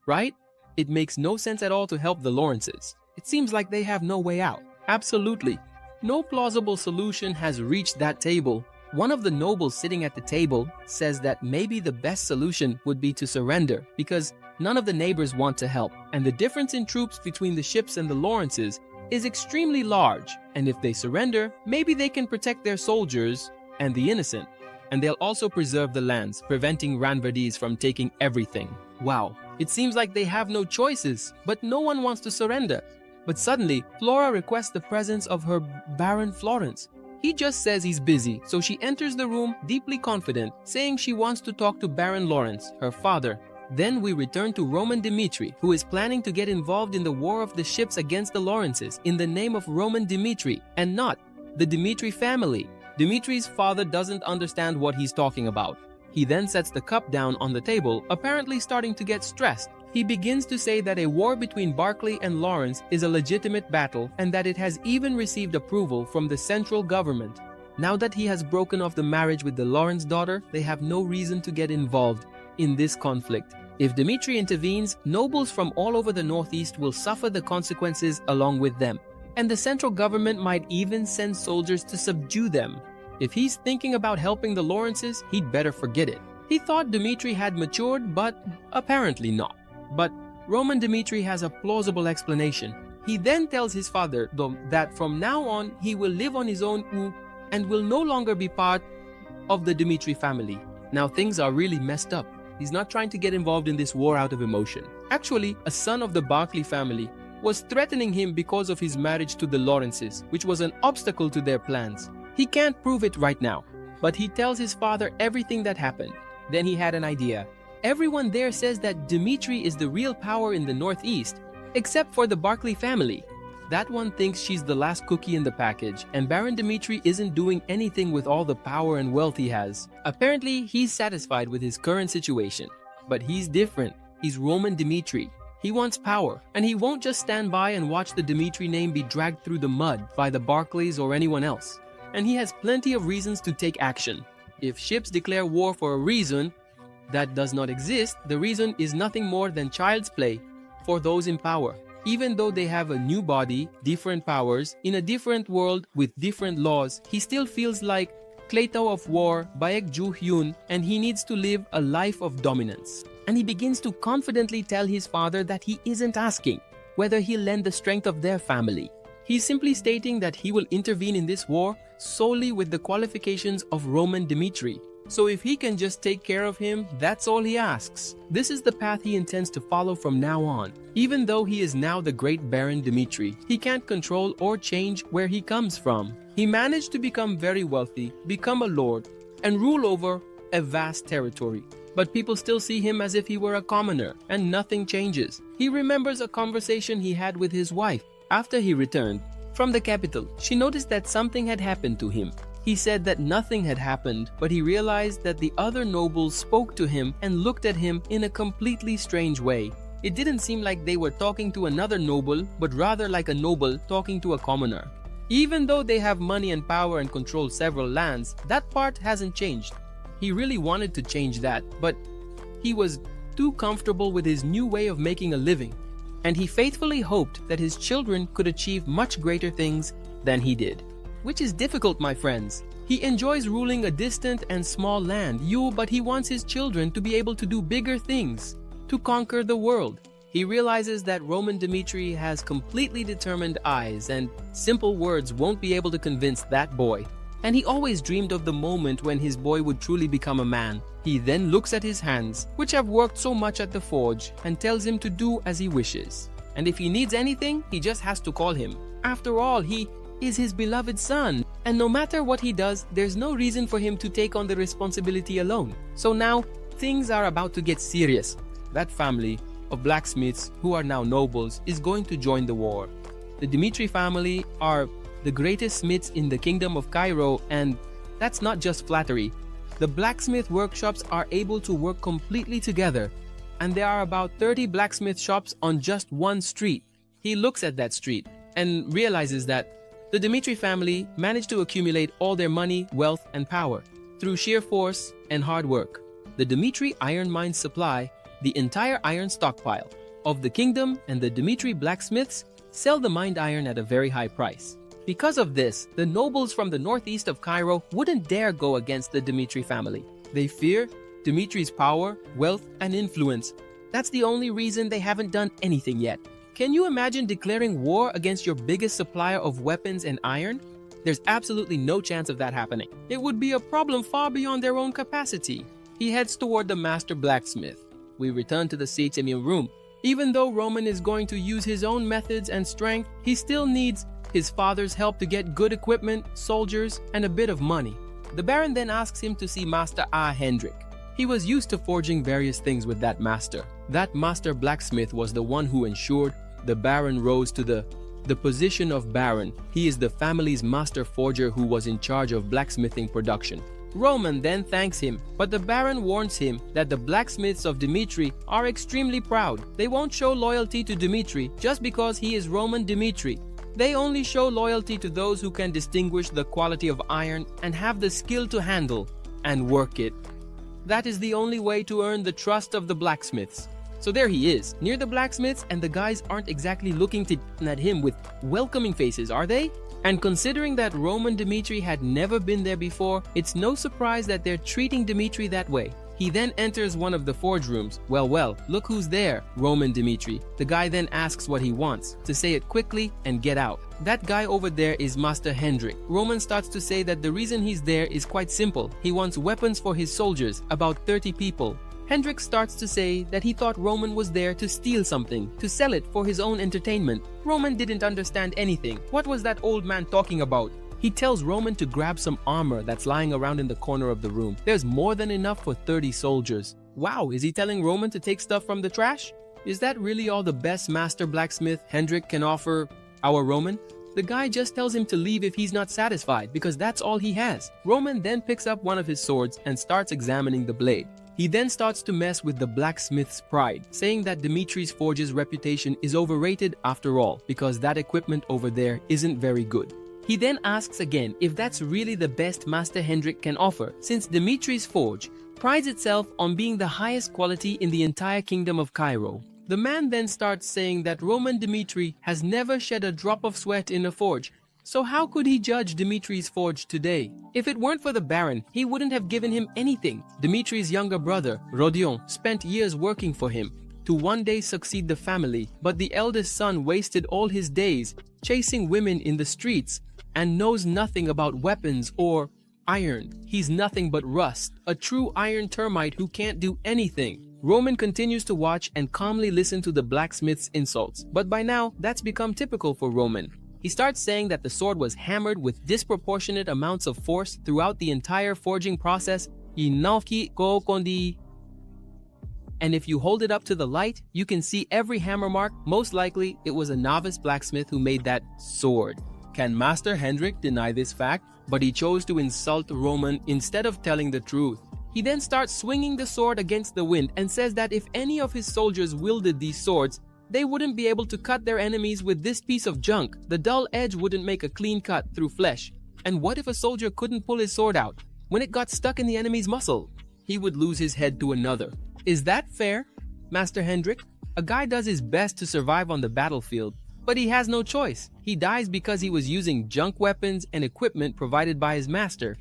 right? It makes no sense at all to help the Lawrences. It seems like they have no way out. Absolutely. No plausible solution has reached that table. One of the nobles sitting at the table says that maybe the best solution would be to surrender because none of the neighbors want to help. And the difference in troops between the ships and the Lawrences is extremely large. And if they surrender, maybe they can protect their soldiers and the innocent. And they'll also preserve the lands, preventing rivalries from taking everything. Wow, it seems like they have no choices, but no one wants to surrender. But suddenly, Flora requests the presence of her Baron Florence. He just says he's busy, so she enters the room deeply confident, saying she wants to talk to Baron Lawrence, her father. Then we return to Roman Dimitri, who is planning to get involved in the war of the ships against the Lawrences in the name of Roman Dimitri, and not the Dimitri family. Dimitri's father doesn't understand what he's talking about. He then sets the cup down on the table, apparently starting to get stressed. He begins to say that a war between Barclay and Lawrence is a legitimate battle and that it has even received approval from the central government. Now that he has broken off the marriage with the Lawrence daughter, they have no reason to get involved in this conflict. If Dmitry intervenes, nobles from all over the northeast will suffer the consequences along with them, and the central government might even send soldiers to subdue them. If he's thinking about helping the Lawrences, he'd better forget it. He thought Dmitry had matured, but apparently not. But Roman Dmitry has a plausible explanation. He then tells his father that from now on he will live on his own and will no longer be part of the Dmitry family. Now things are really messed up. He's not trying to get involved in this war out of emotion. Actually, a son of the Barclay family was threatening him because of his marriage to the Lawrences, which was an obstacle to their plans. He can't prove it right now, but he tells his father everything that happened. Then he had an idea. Everyone there says that Dmitry is the real power in the northeast, except for the Barclay family. That one thinks she's the last cookie in the package, and Baron Dmitry isn't doing anything with all the power and wealth he has. Apparently, he's satisfied with his current situation. But he's different. He's Roman Dmitry. He wants power, and he won't just stand by and watch the Dmitry name be dragged through the mud by the Barclays or anyone else. And he has plenty of reasons to take action. If ships declare war for a reason that does not exist, the reason is nothing more than child's play for those in power. Even though they have a new body, different powers, in a different world with different laws, he still feels like Kleito of war, Baek Ju Hyun, and he needs to live a life of dominance. And he begins to confidently tell his father that he isn't asking whether he'll lend the strength of their family. He's simply stating that he will intervene in this war solely with the qualifications of Roman Dmitry. So if he can just take care of him, that's all he asks. This is the path he intends to follow from now on. Even though he is now the great Baron Dmitry, he can't control or change where he comes from. He managed to become very wealthy, become a lord, and rule over a vast territory. But people still see him as if he were a commoner, and nothing changes. He remembers a conversation he had with his wife. After he returned from the capital, she noticed that something had happened to him. He said that nothing had happened, but he realized that the other nobles spoke to him and looked at him in a completely strange way. It didn't seem like they were talking to another noble, but rather like a noble talking to a commoner. Even though they have money and power and control several lands, that part hasn't changed. He really wanted to change that, but he was too comfortable with his new way of making a living, and he faithfully hoped that his children could achieve much greater things than he did. Which is difficult, my friends. He enjoys ruling a distant and small land, but he wants his children to be able to do bigger things, to conquer the world. He realizes that Roman Dmitry has completely determined eyes, and simple words won't be able to convince that boy. And he always dreamed of the moment when his boy would truly become a man. He then looks at his hands, which have worked so much at the forge, and tells him to do as he wishes. And if he needs anything, he just has to call him. After all, he is his beloved son, and no matter what he does, there's no reason for him to take on the responsibility alone. So now, things are about to get serious. That family of blacksmiths, who are now nobles, is going to join the war. The Dmitry family are the greatest smiths in the kingdom of Cairo, and that's not just flattery. The blacksmith workshops are able to work completely together, and there are about 30 blacksmith shops on just one street. He looks at that street and realizes that the Dmitry family managed to accumulate all their money, wealth, and power through sheer force and hard work. The Dmitry iron mines supply the entire iron stockpile of the kingdom, and the Dmitry blacksmiths sell the mined iron at a very high price. Because of this, the nobles from the northeast of Cairo wouldn't dare go against the Dmitry family. They fear Dmitry's power, wealth, and influence. That's the only reason they haven't done anything yet. Can you imagine declaring war against your biggest supplier of weapons and iron? There's absolutely no chance of that happening. It would be a problem far beyond their own capacity. He heads toward the master blacksmith. We return to the Seichemian room. Even though Roman is going to use his own methods and strength, he still needs his father's help to get good equipment, soldiers, and a bit of money. The Baron then asks him to see Master A. Hendrik. He was used to forging various things with that master. That master blacksmith was the one who ensured the Baron rose to the position of Baron. He is the family's master forger who was in charge of blacksmithing production. Roman then thanks him, but the Baron warns him that the blacksmiths of Dmitry are extremely proud. They won't show loyalty to Dmitry just because he is Roman Dmitry. They only show loyalty to those who can distinguish the quality of iron and have the skill to handle and work it. That is the only way to earn the trust of the blacksmiths. So there he is, near the blacksmiths, and the guys aren't exactly looking at him with welcoming faces, are they? And considering that Roman Dmitri had never been there before, it's no surprise that they're treating Dmitri that way. He then enters one of the forge rooms. Well, look who's there, Roman Dmitri. The guy then asks what he wants, to say it quickly and get out. That guy over there is Master Hendrik. Roman starts to say that the reason he's there is quite simple. He wants weapons for his soldiers, about 30 people. Hendrik starts to say that he thought Roman was there to steal something, to sell it for his own entertainment. Roman didn't understand anything. What was that old man talking about? He tells Roman to grab some armor that's lying around in the corner of the room. There's more than enough for 30 soldiers. Wow, is he telling Roman to take stuff from the trash? Is that really all the best master blacksmith Hendrik can offer our Roman? The guy just tells him to leave if he's not satisfied, because that's all he has. Roman then picks up one of his swords and starts examining the blade. He then starts to mess with the blacksmith's pride, saying that Dimitri's forge's reputation is overrated after all, because that equipment over there isn't very good. He then asks again if that's really the best Master Hendrik can offer, since Dimitri's forge prides itself on being the highest quality in the entire kingdom of Cairo. The man then starts saying that Roman Dmitri has never shed a drop of sweat in a forge, so how could he judge Dimitri's forge today? If it weren't for the Baron, he wouldn't have given him anything. Dimitri's younger brother, Rodion, spent years working for him to one day succeed the family, but the eldest son wasted all his days chasing women in the streets and knows nothing about weapons or iron. He's nothing but rust, a true iron termite who can't do anything. Roman continues to watch and calmly listen to the blacksmith's insults, but by now that's become typical for Roman. He starts saying that the sword was hammered with disproportionate amounts of force throughout the entire forging process. And if you hold it up to the light, you can see every hammer mark. Most likely, it was a novice blacksmith who made that sword. Can Master Hendrik deny this fact? But he chose to insult Roman instead of telling the truth. He then starts swinging the sword against the wind and says that if any of his soldiers wielded these swords, they wouldn't be able to cut their enemies with this piece of junk. The dull edge wouldn't make a clean cut through flesh. And what if a soldier couldn't pull his sword out? When it got stuck in the enemy's muscle, he would lose his head to another. Is that fair, Master Hendrik? A guy does his best to survive on the battlefield, but he has no choice. He dies because he was using junk weapons and equipment provided by his master,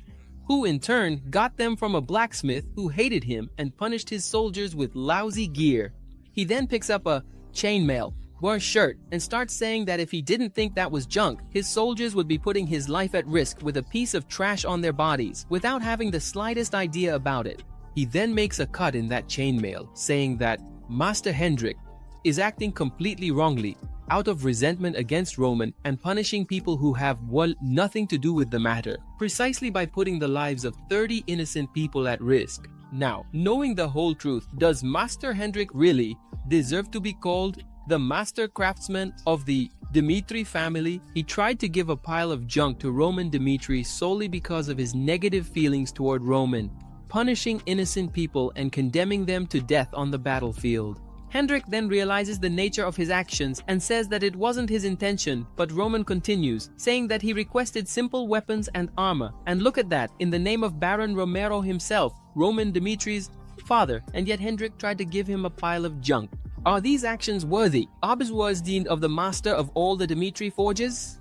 who in turn got them from a blacksmith who hated him and punished his soldiers with lousy gear. He then picks up a chainmail or shirt and starts saying that if he didn't think that was junk, his soldiers would be putting his life at risk with a piece of trash on their bodies without having the slightest idea about it. He then makes a cut in that chainmail, saying that Master Hendrik is acting completely wrongly out of resentment against Roman and punishing people who have nothing to do with the matter, precisely by putting the lives of 30 innocent people at risk. Now, knowing the whole truth, does Master Hendrik really deserve to be called the master craftsman of the Dmitri family? He tried to give a pile of junk to Roman Dmitri solely because of his negative feelings toward Roman, punishing innocent people and condemning them to death on the battlefield. Hendrik then realizes the nature of his actions and says that it wasn't his intention, but Roman continues, saying that he requested simple weapons and armor, and look at that, in the name of Baron Romero himself, Roman Dimitri's father, and yet Hendrik tried to give him a pile of junk. Are these actions worthy of the master of all the Dmitri forges?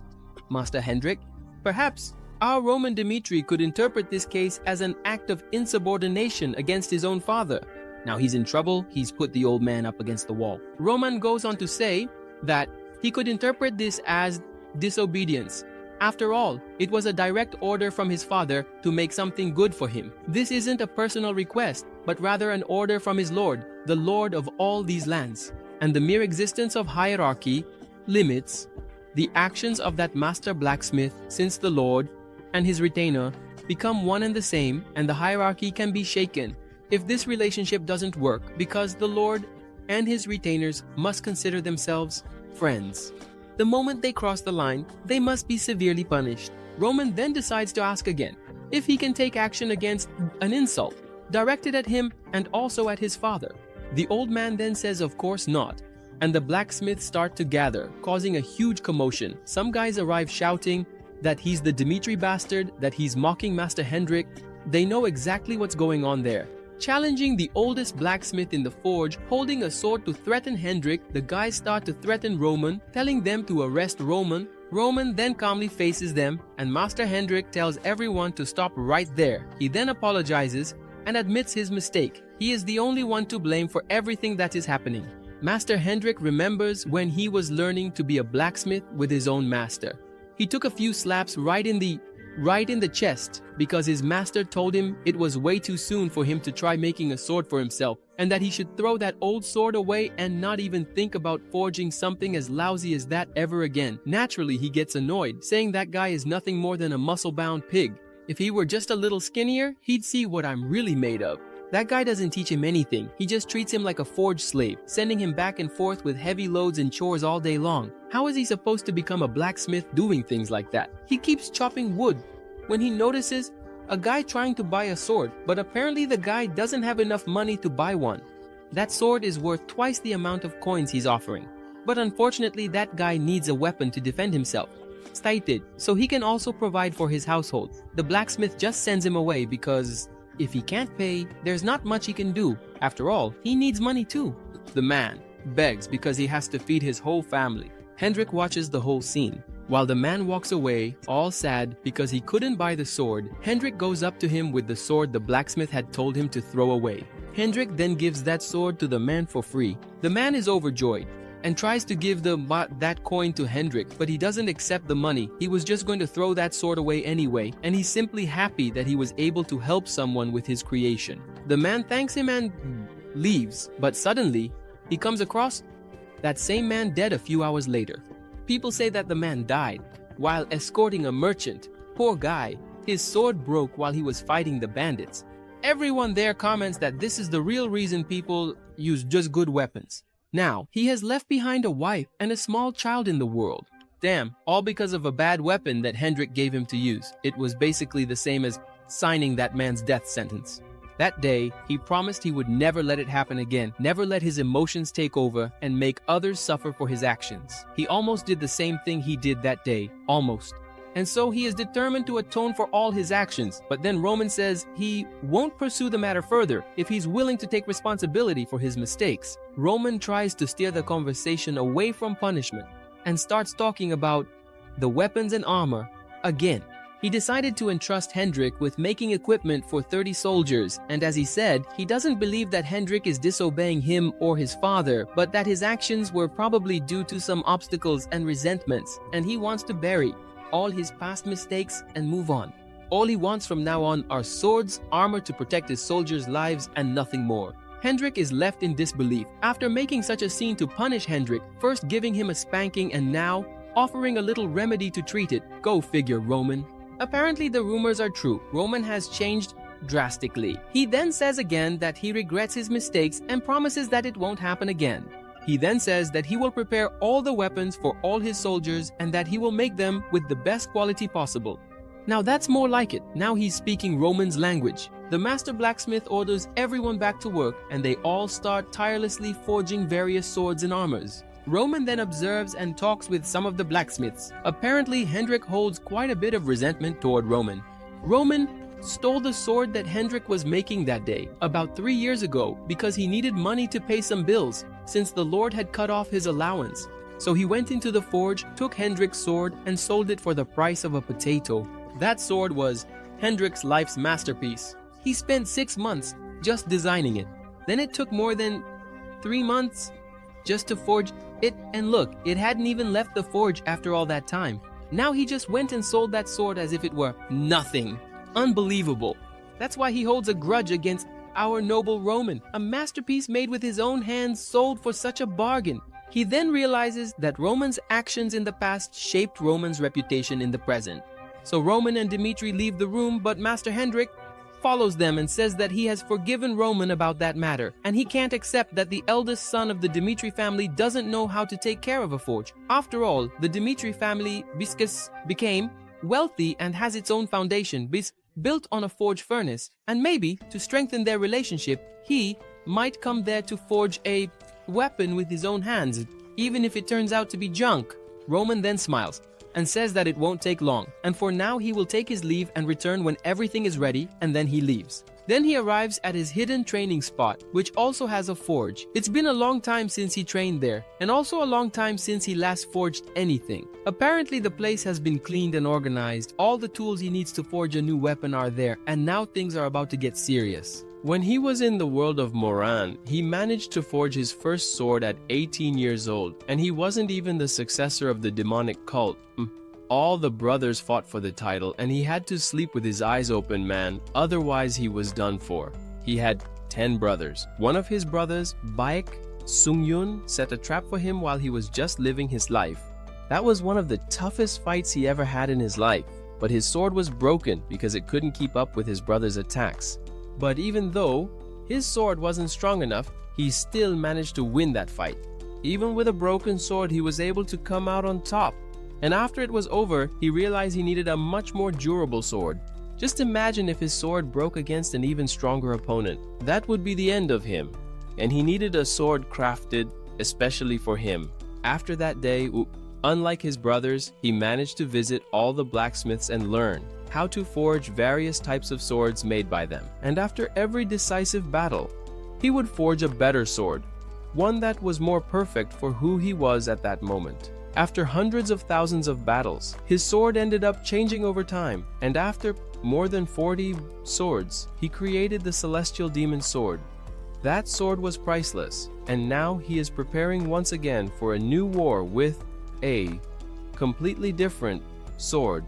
Master Hendrik? Perhaps our Roman Dmitri could interpret this case as an act of insubordination against his own father. Now he's in trouble, he's put the old man up against the wall. Roman goes on to say that he could interpret this as disobedience. After all, it was a direct order from his father to make something good for him. This isn't a personal request, but rather an order from his lord, the lord of all these lands. And the mere existence of hierarchy limits the actions of that master blacksmith, since the lord and his retainer become one and the same, and the hierarchy can be shaken if this relationship doesn't work, because the lord and his retainers must consider themselves friends. The moment they cross the line, they must be severely punished. Roman then decides to ask again if he can take action against an insult directed at him and also at his father. The old man then says of course not, and the blacksmiths start to gather, causing a huge commotion. Some guys arrive shouting that he's the Dmitri bastard, that he's mocking Master Hendrik. They know exactly what's going on there. challenging the oldest blacksmith in the forge, holding a sword to threaten Hendrik. The guys start to threaten Roman, telling them to arrest Roman. Roman then calmly faces them, and Master Hendrik tells everyone to stop right there. He then apologizes and admits his mistake. He is the only one to blame for everything that is happening. Master Hendrik remembers when he was learning to be a blacksmith with his own master. He took a few slaps right in the chest because his master told him it was way too soon for him to try making a sword for himself, and that he should throw that old sword away and not even think about forging something as lousy as that ever again. Naturally, he gets annoyed, saying that guy is nothing more than a muscle-bound pig. If he were just a little skinnier, he'd see what I'm really made of. That guy doesn't teach him anything. He just treats him like a forge slave, sending him back and forth with heavy loads and chores all day long. How is he supposed to become a blacksmith doing things like that? He keeps chopping wood when he notices a guy trying to buy a sword, but apparently the guy doesn't have enough money to buy one. That sword is worth twice the amount of coins he's offering. But unfortunately, that guy needs a weapon to defend himself, stated, so he can also provide for his household. The blacksmith just sends him away because if he can't pay, there's not much he can do. After all, he needs money too. The man begs because he has to feed his whole family. Hendrik watches the whole scene. While the man walks away, all sad because he couldn't buy the sword, Hendrik goes up to him with the sword the blacksmith had told him to throw away. Hendrik then gives that sword to the man for free. The man is overjoyed and tries to give that coin to Hendrik, but he doesn't accept the money. He was just going to throw that sword away anyway, and he's simply happy that he was able to help someone with his creation. The man thanks him and leaves, but suddenly he comes across that same man dead a few hours later. People say that the man died while escorting a merchant. Poor guy, his sword broke while he was fighting the bandits. Everyone there comments that this is the real reason people use just good weapons. Now, he has left behind a wife and a small child in the world. Damn, all because of a bad weapon that Hendrik gave him to use. It was basically the same as signing that man's death sentence. That day, he promised he would never let it happen again, never let his emotions take over and make others suffer for his actions. He almost did the same thing he did that day, almost. And so he is determined to atone for all his actions. But then Roman says he won't pursue the matter further if he's willing to take responsibility for his mistakes. Roman tries to steer the conversation away from punishment and starts talking about the weapons and armor again. He decided to entrust Hendrik with making equipment for 30 soldiers, and as he said, he doesn't believe that Hendrik is disobeying him or his father, but that his actions were probably due to some obstacles and resentments, and he wants to bury all his past mistakes and move on. All he wants from now on are swords, armor to protect his soldiers' lives, and nothing more. Hendrik is left in disbelief after making such a scene to punish Hendrik, first giving him a spanking and now offering a little remedy to treat it. Go figure, Roman. Apparently the rumors are true. Roman has changed drastically. He then says again that he regrets his mistakes and promises that it won't happen again. He then says that he will prepare all the weapons for all his soldiers and that he will make them with the best quality possible. Now that's more like it. Now he's speaking Roman's language. The master blacksmith orders everyone back to work and they all start tirelessly forging various swords and armors. Roman then observes and talks with some of the blacksmiths. Apparently Hendrik holds quite a bit of resentment toward Roman. Roman stole the sword that Hendrik was making that day, about 3 years ago, because he needed money to pay some bills, since the Lord had cut off his allowance. So he went into the forge, took Hendrik's sword, and sold it for the price of a potato. That sword was Hendrik's life's masterpiece. He spent 6 months just designing it. Then it took more than 3 months just to forge it, and look, it hadn't even left the forge after all that time. Now he just went and sold that sword as if it were nothing. Unbelievable. That's why he holds a grudge against our noble Roman. A masterpiece made with his own hands sold for such a bargain. He then realizes that Roman's actions in the past shaped Roman's reputation in the present. So Roman and Dmitri leave the room, but Master Hendrik follows them and says that he has forgiven Roman about that matter, and he can't accept that the eldest son of the Dmitri family doesn't know how to take care of a forge. After all, the Dmitri family became wealthy and has its own foundation built on a forge furnace, and maybe to strengthen their relationship, he might come there to forge a weapon with his own hands, even if it turns out to be junk. Roman then smiles and says that it won't take long, and for now he will take his leave and return when everything is ready, and then he leaves. Then he arrives at his hidden training spot, which also has a forge. It's been a long time since he trained there, and also a long time since he last forged anything. Apparently the place has been cleaned and organized, all the tools he needs to forge a new weapon are there, and now things are about to get serious. When he was in the world of Moran, he managed to forge his first sword at 18 years old, and he wasn't even the successor of the demonic cult. All the brothers fought for the title, and he had to sleep with his eyes open, man. Otherwise, he was done for. He had 10 brothers. One of his brothers, Baek Sungyun, set a trap for him while he was just living his life. That was one of the toughest fights he ever had in his life, but his sword was broken because it couldn't keep up with his brother's attacks. But even though his sword wasn't strong enough, he still managed to win that fight. Even with a broken sword, he was able to come out on top. And after it was over, he realized he needed a much more durable sword. Just imagine if his sword broke against an even stronger opponent. That would be the end of him. And he needed a sword crafted especially for him. After that day, unlike his brothers, he managed to visit all the blacksmiths and learn how to forge various types of swords made by them. And after every decisive battle, he would forge a better sword, one that was more perfect for who he was at that moment. After hundreds of thousands of battles, his sword ended up changing over time, and after more than 40 swords, he created the Celestial Demon Sword. That sword was priceless, and now he is preparing once again for a new war with a completely different sword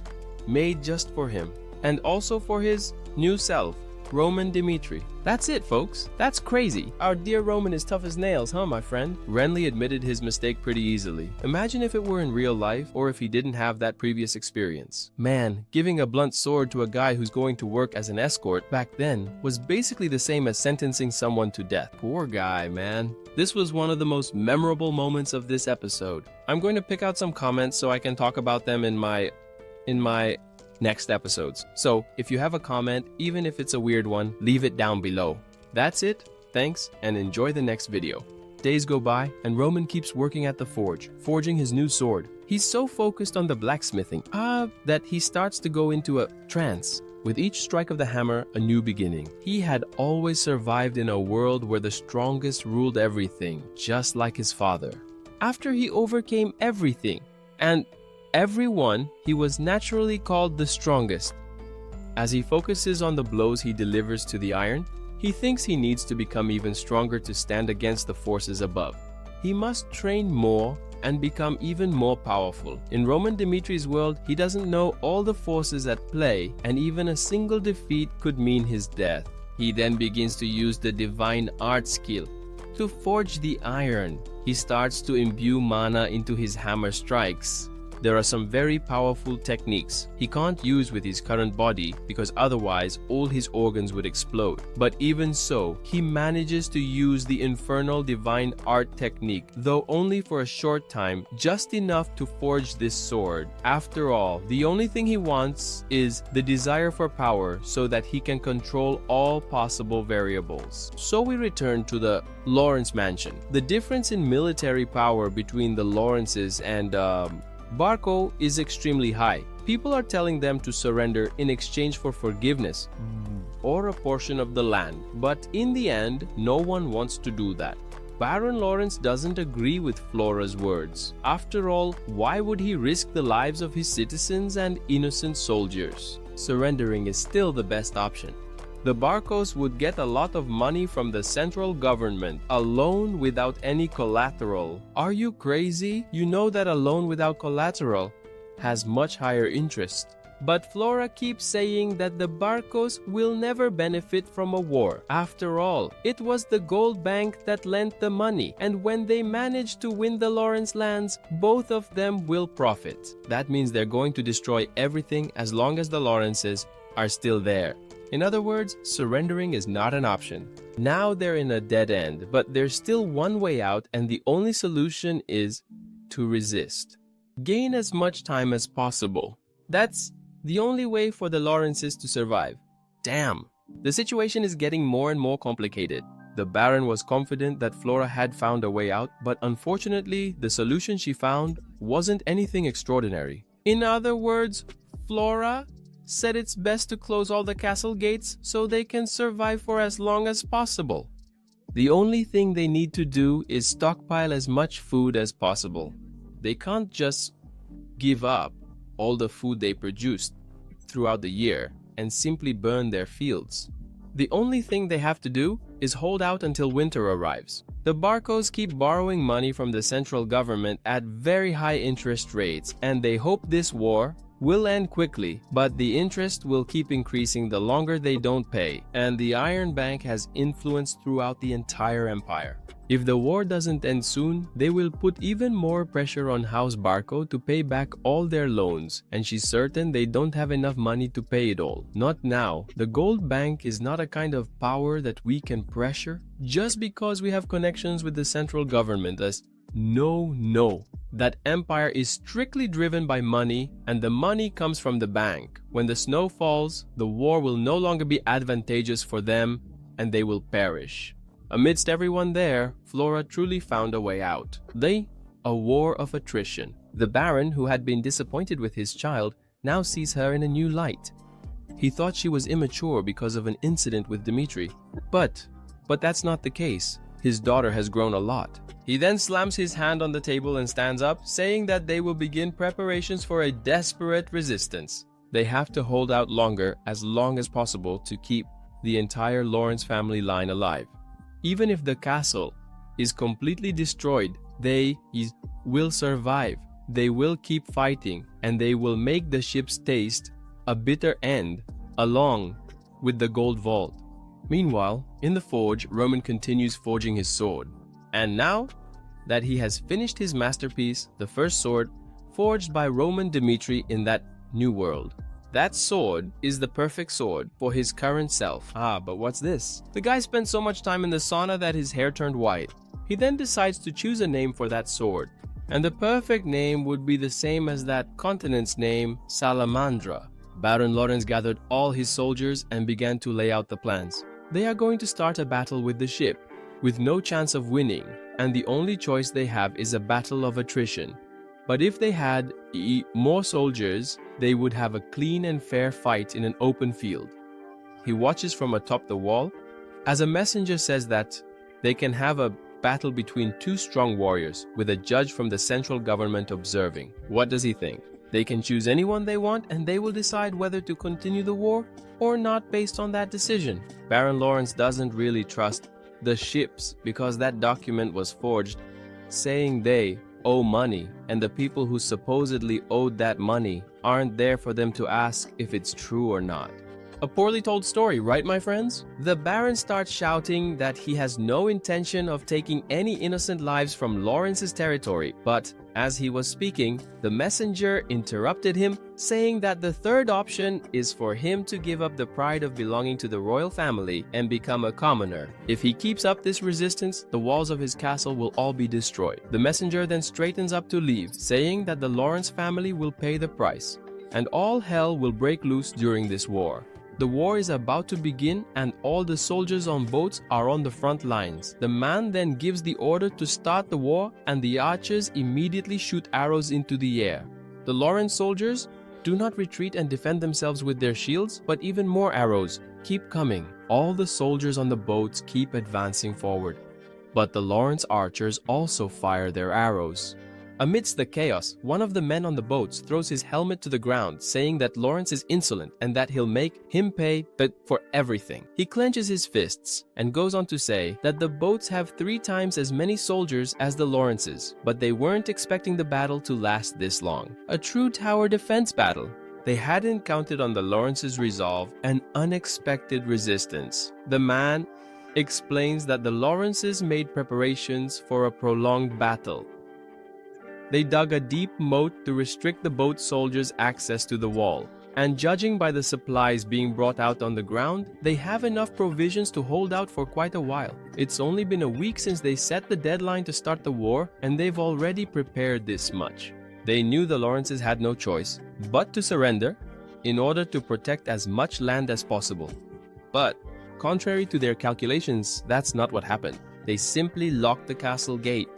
made just for him, and also for his new self, Roman Dimitri. That's it, folks. That's crazy. Our dear Roman is tough as nails, huh, my friend? Renly admitted his mistake pretty easily. Imagine if it were in real life, or if he didn't have that previous experience. Man, giving a blunt sword to a guy who's going to work as an escort back then was basically the same as sentencing someone to death. Poor guy, man. This was one of the most memorable moments of this episode. I'm going to pick out some comments so I can talk about them in my next episodes. So if you have a comment, even if it's a weird one, leave it down below. That's it. Thanks, and enjoy the next video. Days go by, and Roman keeps working at the forge, forging his new sword. He's so focused on the blacksmithing that he starts to go into a trance. With each strike of the hammer, a new beginning. He had always survived in a world where the strongest ruled everything, just like his father. After he overcame everything and everyone, he was naturally called the strongest. As he focuses on the blows he delivers to the iron, he thinks he needs to become even stronger to stand against the forces above. He must train more and become even more powerful. In Roman Dimitri's world, he doesn't know all the forces at play, and even a single defeat could mean his death. He then begins to use the divine art skill to forge the iron. He starts to imbue mana into his hammer strikes. There are some very powerful techniques he can't use with his current body because otherwise all his organs would explode. But even so, he manages to use the infernal divine art technique, though only for a short time, just enough to forge this sword. After all, the only thing he wants is the desire for power so that he can control all possible variables. So we return to the Lawrence mansion. The difference in military power between the Lawrences and Barco is extremely high. People are telling them to surrender in exchange for forgiveness or a portion of the land, but in the end, no one wants to do that. Baron Lawrence doesn't agree with Flora's words. After all, why would he risk the lives of his citizens and innocent soldiers? Surrendering is still the best option. The Barcos would get a lot of money from the central government, a loan without any collateral. Are you crazy? You know that a loan without collateral has much higher interest. But Flora keeps saying that the Barcos will never benefit from a war. After all, it was the gold bank that lent the money, and when they manage to win the Lawrence lands, both of them will profit. That means they're going to destroy everything as long as the Lawrences are still there. In other words, surrendering is not an option. Now they're in a dead end, but there's still one way out, and the only solution is to resist. Gain as much time as possible. That's the only way for the Lawrences to survive. Damn, the situation is getting more and more complicated. The Baron was confident that Flora had found a way out, but unfortunately, the solution she found wasn't anything extraordinary. In other words, Flora said it's best to close all the castle gates so they can survive for as long as possible. The only thing they need to do is stockpile as much food as possible. They can't just give up all the food they produced throughout the year and simply burn their fields. The only thing they have to do is hold out until winter arrives. The Barcos keep borrowing money from the central government at very high interest rates, and they hope this war will end quickly, but the interest will keep increasing the longer they don't pay, and the Iron Bank has influence throughout the entire empire. If the war doesn't end soon, they will put even more pressure on House Barco to pay back all their loans, and she's certain they don't have enough money to pay it all. Not now. The gold bank is not a kind of power that we can pressure just because we have connections with the central government. No. That empire is strictly driven by money, and the money comes from the bank. When the snow falls, the war will no longer be advantageous for them, and they will perish. Amidst everyone there, Flora truly found a way out. A war of attrition. The Baron, who had been disappointed with his child, now sees her in a new light. He thought she was immature because of an incident with Dmitri. But that's not the case. His daughter has grown a lot. He then slams his hand on the table and stands up, saying that they will begin preparations for a desperate resistance. They have to hold out as long as possible to keep the entire Lawrence family line alive. Even if the castle is completely destroyed, they will survive. They will keep fighting, and they will make the ships taste a bitter end along with the gold vault. Meanwhile, in the forge, Roman continues forging his sword. And now that he has finished his masterpiece, the first sword forged by Roman Dmitri in that new world. That sword is the perfect sword for his current self. But what's this? The guy spent so much time in the sauna that his hair turned white. He then decides to choose a name for that sword. And the perfect name would be the same as that continent's name, Salamandra. Baron Lawrence gathered all his soldiers and began to lay out the plans. They are going to start a battle with the ship, with no chance of winning, and the only choice they have is a battle of attrition. But if they had more soldiers, they would have a clean and fair fight in an open field. He watches from atop the wall as a messenger says that they can have a battle between two strong warriors with a judge from the central government observing. What does he think? They can choose anyone they want and they will decide whether to continue the war or not based on that decision. Baron Lawrence doesn't really trust the ships because that document was forged saying they owe money, and the people who supposedly owed that money aren't there for them to ask if it's true or not. A poorly told story, right, my friends? The Baron starts shouting that he has no intention of taking any innocent lives from Lawrence's territory, but as he was speaking, the messenger interrupted him, saying that the third option is for him to give up the pride of belonging to the royal family and become a commoner. If he keeps up this resistance, the walls of his castle will all be destroyed. The messenger then straightens up to leave, saying that the Lawrence family will pay the price, and all hell will break loose during this war. The war is about to begin and all the soldiers on boats are on the front lines. The man then gives the order to start the war and the archers immediately shoot arrows into the air. The Lawrence soldiers do not retreat and defend themselves with their shields, but even more arrows keep coming. All the soldiers on the boats keep advancing forward, but the Lawrence archers also fire their arrows. Amidst the chaos, one of the men on the boats throws his helmet to the ground, saying that Lawrence is insolent and that he'll make him pay for everything. He clenches his fists and goes on to say that the boats have 3 times as many soldiers as the Lawrences, but they weren't expecting the battle to last this long. A true tower defense battle. They hadn't counted on the Lawrences' resolve and unexpected resistance. The man explains that the Lawrences made preparations for a prolonged battle. They dug a deep moat to restrict the boat soldiers' access to the wall. And judging by the supplies being brought out on the ground, they have enough provisions to hold out for quite a while. It's only been a week since they set the deadline to start the war, and they've already prepared this much. They knew the Lawrences had no choice but to surrender in order to protect as much land as possible. But, contrary to their calculations, that's not what happened. They simply locked the castle gate.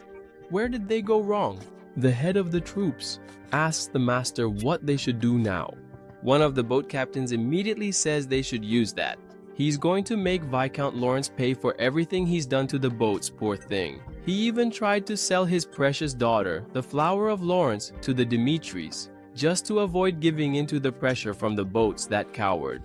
Where did they go wrong? The head of the troops asks the master what they should do now. One of the boat captains immediately says they should use that. He's going to make Viscount Lawrence pay for everything he's done to the boats, poor thing. He even tried to sell his precious daughter, the Flower of Lawrence, to the Dimitris, just to avoid giving into the pressure from the boats that cowered.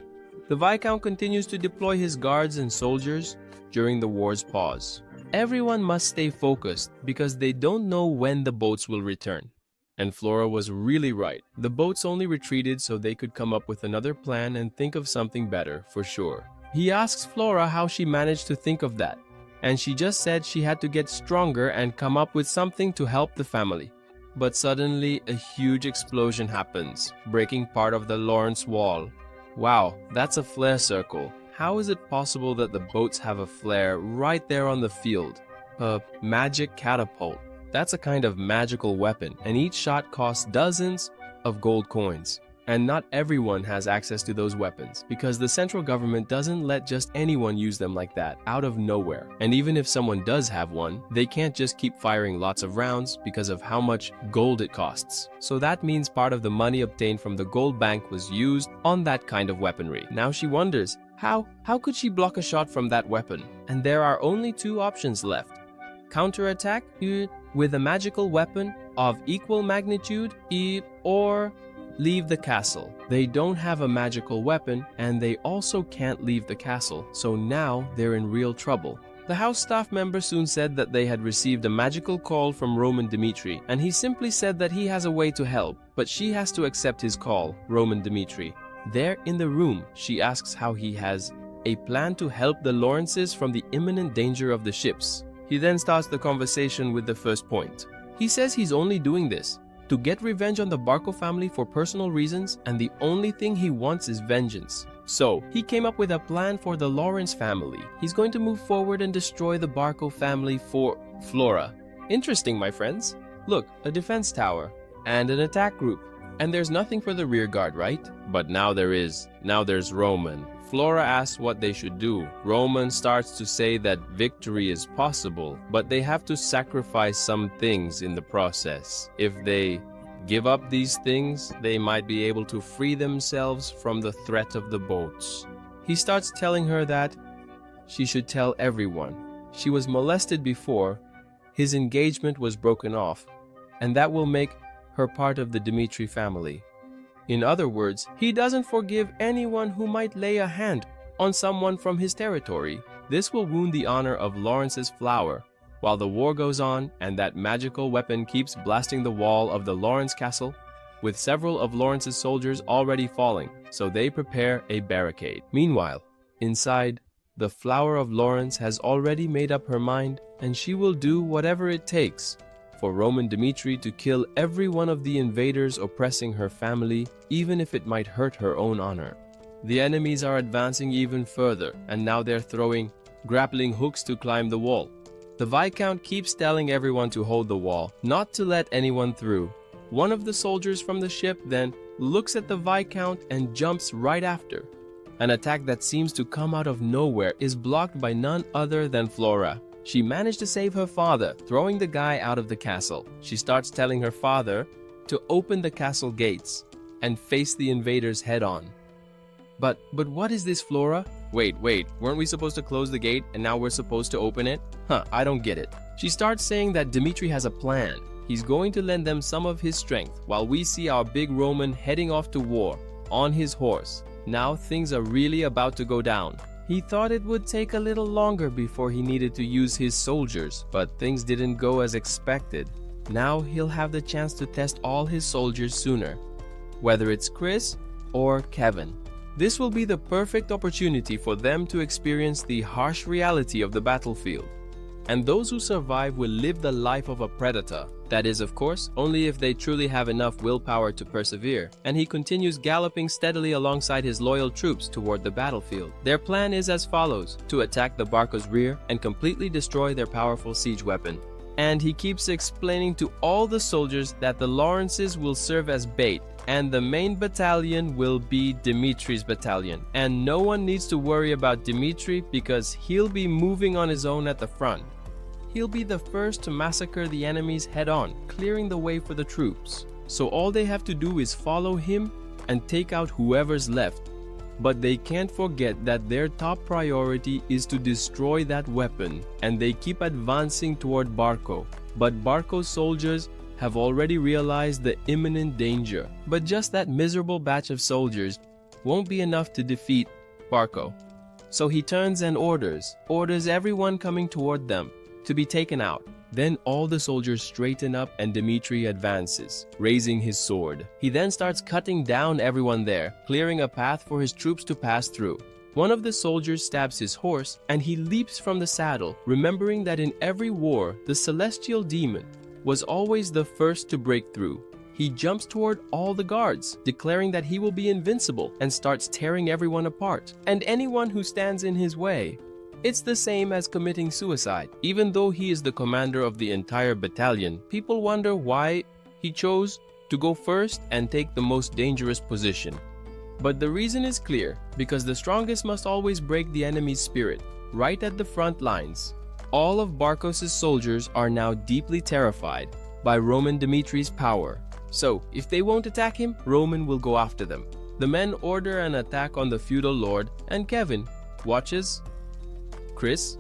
The Viscount continues to deploy his guards and soldiers during the war's pause. Everyone must stay focused because they don't know when the boats will return. And Flora was really right. The boats only retreated so they could come up with another plan and think of something better, for sure. He asks Flora how she managed to think of that, and she just said she had to get stronger and come up with something to help the family. But suddenly, a huge explosion happens, breaking part of the Lawrence wall. Wow, that's a flare circle. How is it possible that the boats have a flare right there on the field? A magic catapult. That's a kind of magical weapon, and each shot costs dozens of gold coins. And not everyone has access to those weapons, because the central government doesn't let just anyone use them like that, out of nowhere. And even if someone does have one, they can't just keep firing lots of rounds because of how much gold it costs. So that means part of the money obtained from the gold bank was used on that kind of weaponry. Now she wonders, how could she block a shot from that weapon? And there are only two options left. Counterattack with a magical weapon of equal magnitude, or leave the castle. They don't have a magical weapon, and they also can't leave the castle, so now they're in real trouble. The house staff member soon said that they had received a magical call from Roman Dimitri, and he simply said that he has a way to help, but she has to accept his call, Roman Dimitri. There in the room, she asks how he has a plan to help the Lawrences from the imminent danger of the ships. He then starts the conversation with the first point. He says he's only doing this to get revenge on the Barco family for personal reasons, and the only thing he wants is vengeance. So, he came up with a plan for the Lawrence family. He's going to move forward and destroy the Barco family for Flora. Interesting, my friends. Look, a defense tower and an attack group. And there's nothing for the rear guard, right? But now there is. Now there's Roman. Flora asks what they should do. Roman starts to say that victory is possible, but they have to sacrifice some things in the process. If they give up these things, they might be able to free themselves from the threat of the boats. He starts telling her that she should tell everyone. She was molested before, his engagement was broken off, and that will make her part of the Dimitri family. In other words, he doesn't forgive anyone who might lay a hand on someone from his territory. This will wound the honor of Lawrence's flower, while the war goes on and that magical weapon keeps blasting the wall of the Lawrence castle, with several of Lawrence's soldiers already falling, so they prepare a barricade. Meanwhile, inside, the Flower of Lawrence has already made up her mind, and she will do whatever it takes for Roman Dimitri to kill every one of the invaders oppressing her family, even if it might hurt her own honor. The enemies are advancing even further, and now they're throwing grappling hooks to climb the wall. The Viscount keeps telling everyone to hold the wall, not to let anyone through. One of the soldiers from the ship then looks at the Viscount and jumps right after. An attack that seems to come out of nowhere is blocked by none other than Flora. She managed to save her father, throwing the guy out of the castle. She starts telling her father to open the castle gates and face the invaders head-on. But what is this, Flora? Wait, weren't we supposed to close the gate and now we're supposed to open it? I don't get it. She starts saying that Dimitri has a plan. He's going to lend them some of his strength while we see our big Roman heading off to war on his horse. Now things are really about to go down. He thought it would take a little longer before he needed to use his soldiers, but things didn't go as expected. Now he'll have the chance to test all his soldiers sooner, whether it's Chris or Kevin. This will be the perfect opportunity for them to experience the harsh reality of the battlefield. And those who survive will live the life of a predator. That is, of course, only if they truly have enough willpower to persevere. And he continues galloping steadily alongside his loyal troops toward the battlefield. Their plan is as follows: to attack the Barco's rear and completely destroy their powerful siege weapon. And he keeps explaining to all the soldiers that the Lawrences will serve as bait, and the main battalion will be Dimitri's battalion. And no one needs to worry about Dimitri because he'll be moving on his own at the front. He'll be the first to massacre the enemies head-on, clearing the way for the troops. So all they have to do is follow him and take out whoever's left. But they can't forget that their top priority is to destroy that weapon, and they keep advancing toward Barco. But Barco's soldiers have already realized the imminent danger. But just that miserable batch of soldiers won't be enough to defeat Barco. So he turns and orders everyone coming toward them to be taken out. Then all the soldiers straighten up and Dmitri advances, raising his sword. He then starts cutting down everyone there, clearing a path for his troops to pass through. One of the soldiers stabs his horse and he leaps from the saddle, remembering that in every war, the celestial demon was always the first to break through. He jumps toward all the guards, declaring that he will be invincible, and starts tearing everyone apart and anyone who stands in his way. It's the same as committing suicide. Even though he is the commander of the entire battalion, people wonder why he chose to go first and take the most dangerous position. But the reason is clear, because the strongest must always break the enemy's spirit. Right at the front lines, all of Barcos' soldiers are now deeply terrified by Roman Dimitri's power. So, if they won't attack him, Roman will go after them. The men order an attack on the feudal lord, and Kevin watches Chris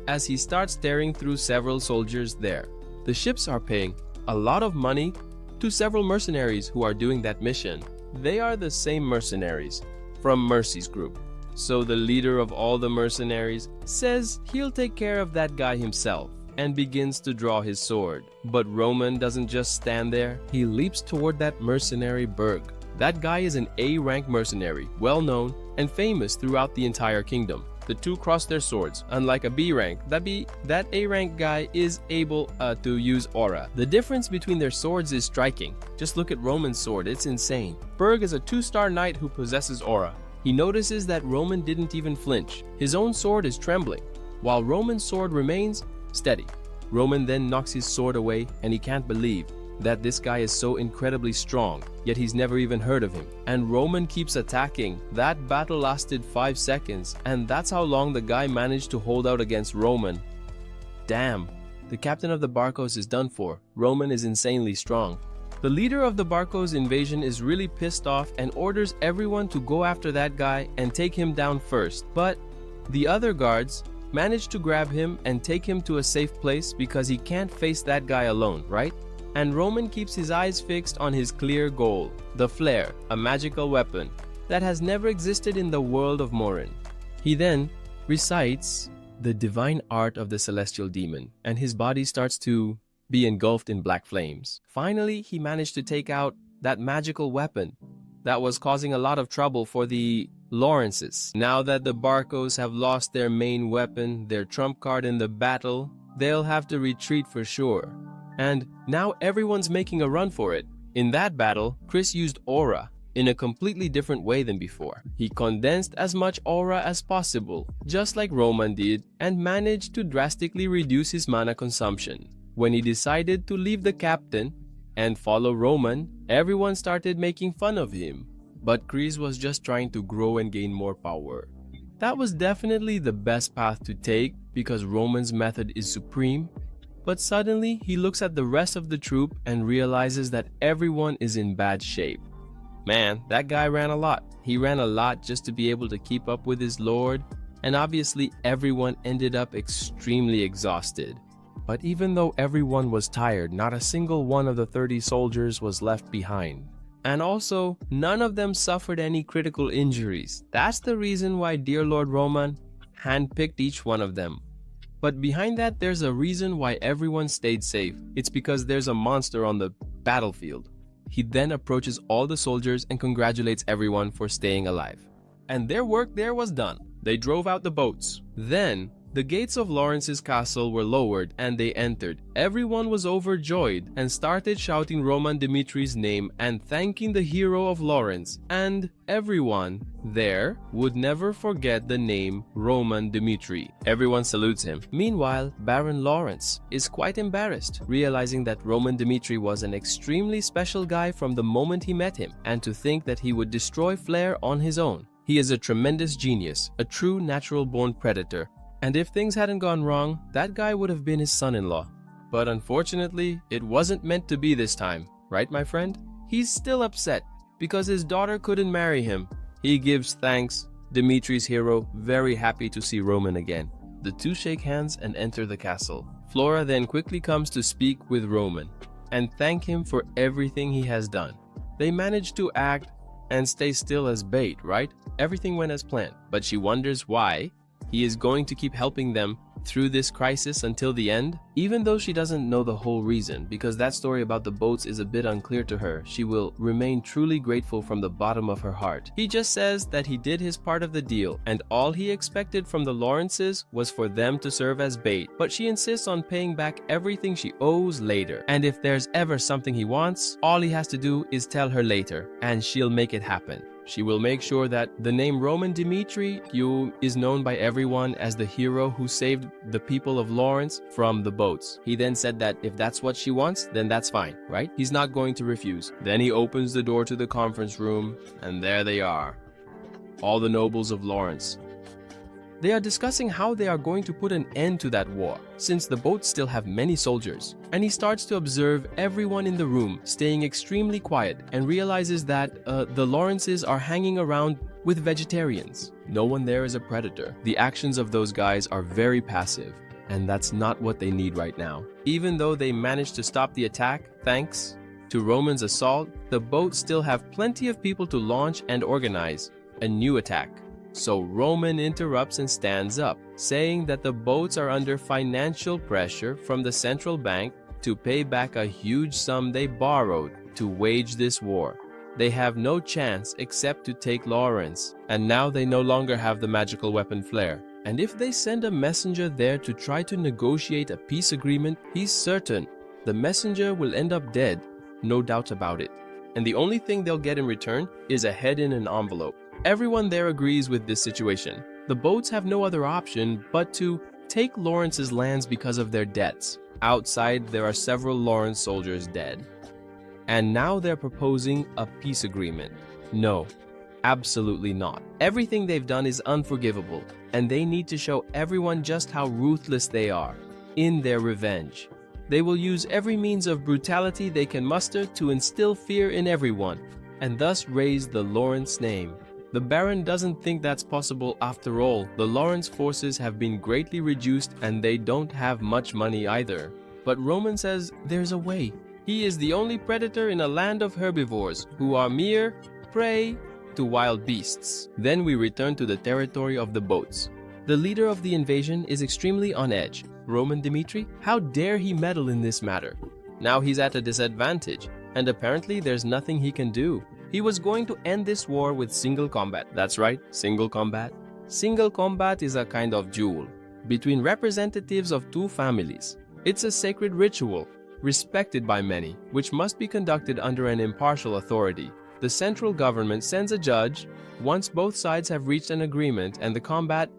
as he starts tearing through several soldiers there. The ships are paying a lot of money to several mercenaries who are doing that mission. They are the same mercenaries from Mercy's group. So the leader of all the mercenaries says he'll take care of that guy himself and begins to draw his sword. But Roman doesn't just stand there. He leaps toward that mercenary Berg. That guy is an A-rank mercenary, well known and famous throughout the entire kingdom. The two cross their swords. Unlike a B rank, that A rank guy is able to use aura. The difference between their swords is striking. Just look at Roman's sword, it's insane. Berg is a 2-star knight who possesses aura. He notices that Roman didn't even flinch. His own sword is trembling, while Roman's sword remains steady. Roman then knocks his sword away, and he can't believe that this guy is so incredibly strong, yet he's never even heard of him. And Roman keeps attacking. That battle lasted 5 seconds, and that's how long the guy managed to hold out against Roman. Damn, the captain of the Barcos is done for. Roman is insanely strong. The leader of the Barcos invasion is really pissed off and orders everyone to go after that guy and take him down first. But the other guards manage to grab him and take him to a safe place because he can't face that guy alone, right? And Roman keeps his eyes fixed on his clear goal, the flare, a magical weapon that has never existed in the world of Morin. He then recites the divine art of the celestial demon, and his body starts to be engulfed in black flames. Finally, he managed to take out that magical weapon that was causing a lot of trouble for the Lawrences. Now that the Barcos have lost their main weapon, their trump card in the battle, they'll have to retreat for sure. And now everyone's making a run for it. In that battle, Chris used aura in a completely different way than before. He condensed as much aura as possible, just like Roman did, and managed to drastically reduce his mana consumption. When he decided to leave the captain and follow Roman, everyone started making fun of him. But Chris was just trying to grow and gain more power. That was definitely the best path to take because Roman's method is supreme. But suddenly, he looks at the rest of the troop and realizes that everyone is in bad shape. Man, that guy ran a lot. He ran a lot just to be able to keep up with his lord, and obviously everyone ended up extremely exhausted. But even though everyone was tired, not a single one of the 30 soldiers was left behind. And also, none of them suffered any critical injuries. That's the reason why dear Lord Roman handpicked each one of them. But behind that, there's a reason why everyone stayed safe. It's because there's a monster on the battlefield. He then approaches all the soldiers and congratulates everyone for staying alive. And their work there was done. They drove out the boats. Then, the gates of Lawrence's castle were lowered and they entered. Everyone was overjoyed and started shouting Roman Dimitri's name and thanking the hero of Lawrence. And everyone there would never forget the name Roman Dimitri. Everyone salutes him. Meanwhile, Baron Lawrence is quite embarrassed, realizing that Roman Dimitri was an extremely special guy from the moment he met him, and to think that he would destroy Flair on his own. He is a tremendous genius, a true natural-born predator. And if things hadn't gone wrong, that guy would have been his son-in-law. But unfortunately, it wasn't meant to be this time, right, my friend? He's still upset because his daughter couldn't marry him. He gives thanks, Dimitri's hero very happy to see Roman again. The two shake hands and enter the castle. Flora then quickly comes to speak with Roman and thank him for everything he has done. They manage to act and stay still as bait, right? Everything went as planned, but she wonders why he is going to keep helping them through this crisis until the end, even though she doesn't know the whole reason, because that story about the boats is a bit unclear to her. She will remain truly grateful from the bottom of her heart. He just says that he did his part of the deal, and all he expected from the Lawrences was for them to serve as bait, but she insists on paying back everything she owes later. And if there's ever something he wants, all he has to do is tell her later, and she'll make it happen. She will make sure that the name Roman Dimitri is known by everyone as the hero who saved the people of Lawrence from the boats. He then said that if that's what she wants, then that's fine, right? He's not going to refuse. Then he opens the door to the conference room, and there they are, all the nobles of Lawrence. They are discussing how they are going to put an end to that war, since the boats still have many soldiers. And he starts to observe everyone in the room, staying extremely quiet, and realizes that the Lawrences are hanging around with vegetarians. No one there is a predator. The actions of those guys are very passive, and that's not what they need right now. Even though they managed to stop the attack, thanks to Roman's assault, the boats still have plenty of people to launch and organize a new attack. So Roman interrupts and stands up, saying that the boats are under financial pressure from the central bank to pay back a huge sum they borrowed to wage this war. They have no chance except to take Lawrence, and now they no longer have the magical weapon flare. And if they send a messenger there to try to negotiate a peace agreement, he's certain the messenger will end up dead, no doubt about it. And the only thing they'll get in return is a head in an envelope. Everyone there agrees with this situation. The boats have no other option but to take Lawrence's lands because of their debts. Outside, there are several Lawrence soldiers dead. And now they're proposing a peace agreement. No, absolutely not. Everything they've done is unforgivable, and they need to show everyone just how ruthless they are in their revenge. They will use every means of brutality they can muster to instill fear in everyone, and thus raise the Lawrence name. The Baron doesn't think that's possible after all. The Lawrence forces have been greatly reduced and they don't have much money either. But Roman says there's a way. He is the only predator in a land of herbivores who are mere prey to wild beasts. Then we return to the territory of the boats. The leader of the invasion is extremely on edge. Roman Dimitri? How dare he meddle in this matter? Now he's at a disadvantage, and apparently there's nothing he can do. He was going to end this war with single combat. That's right, single combat. Single combat is a kind of duel between representatives of two families. It's a sacred ritual, respected by many, which must be conducted under an impartial authority. The central government sends a judge once both sides have reached an agreement, and the combat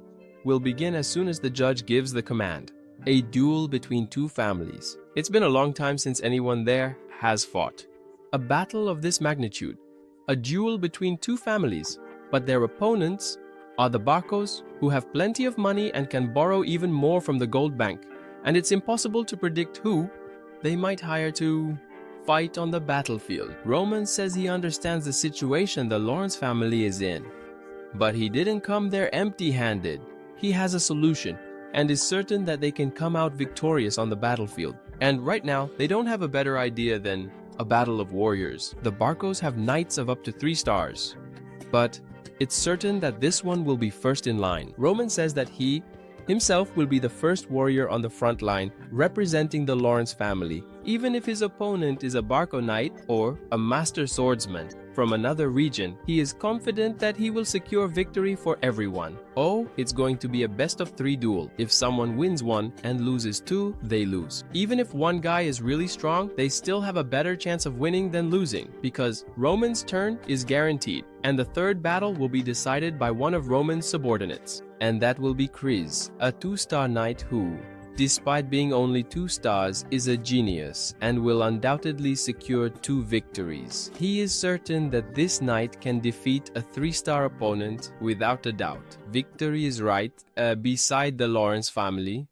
will begin as soon as the judge gives the command. A duel between two families. It's been a long time since anyone there has fought. A battle of this magnitude. A duel between two families, but their opponents are the Barcos, who have plenty of money and can borrow even more from the gold bank, and it's impossible to predict who they might hire to fight on the battlefield. Roman says he understands the situation the Lawrence family is in, but he didn't come there empty-handed. He has a solution and is certain that they can come out victorious on the battlefield. And right now, they don't have a better idea than a battle of warriors. The Barcos have knights of up to 3 stars, but it's certain that this one will be first in line. Roman says that he himself will be the first warrior on the front line representing the Lawrence family, even if his opponent is a Barco knight or a master swordsman from another region. He is confident that he will secure victory for everyone. Oh, it's going to be a best-of-3 duel. If someone wins one and loses 2, they lose. Even if one guy is really strong, they still have a better chance of winning than losing, because Roman's turn is guaranteed, and the third battle will be decided by one of Roman's subordinates, and that will be Chris, a 2-star knight who, despite being only 2 stars, is a genius and will undoubtedly secure 2 victories. He is certain that this knight can defeat a 3-star opponent without a doubt. Victory is right beside the Lawrence family,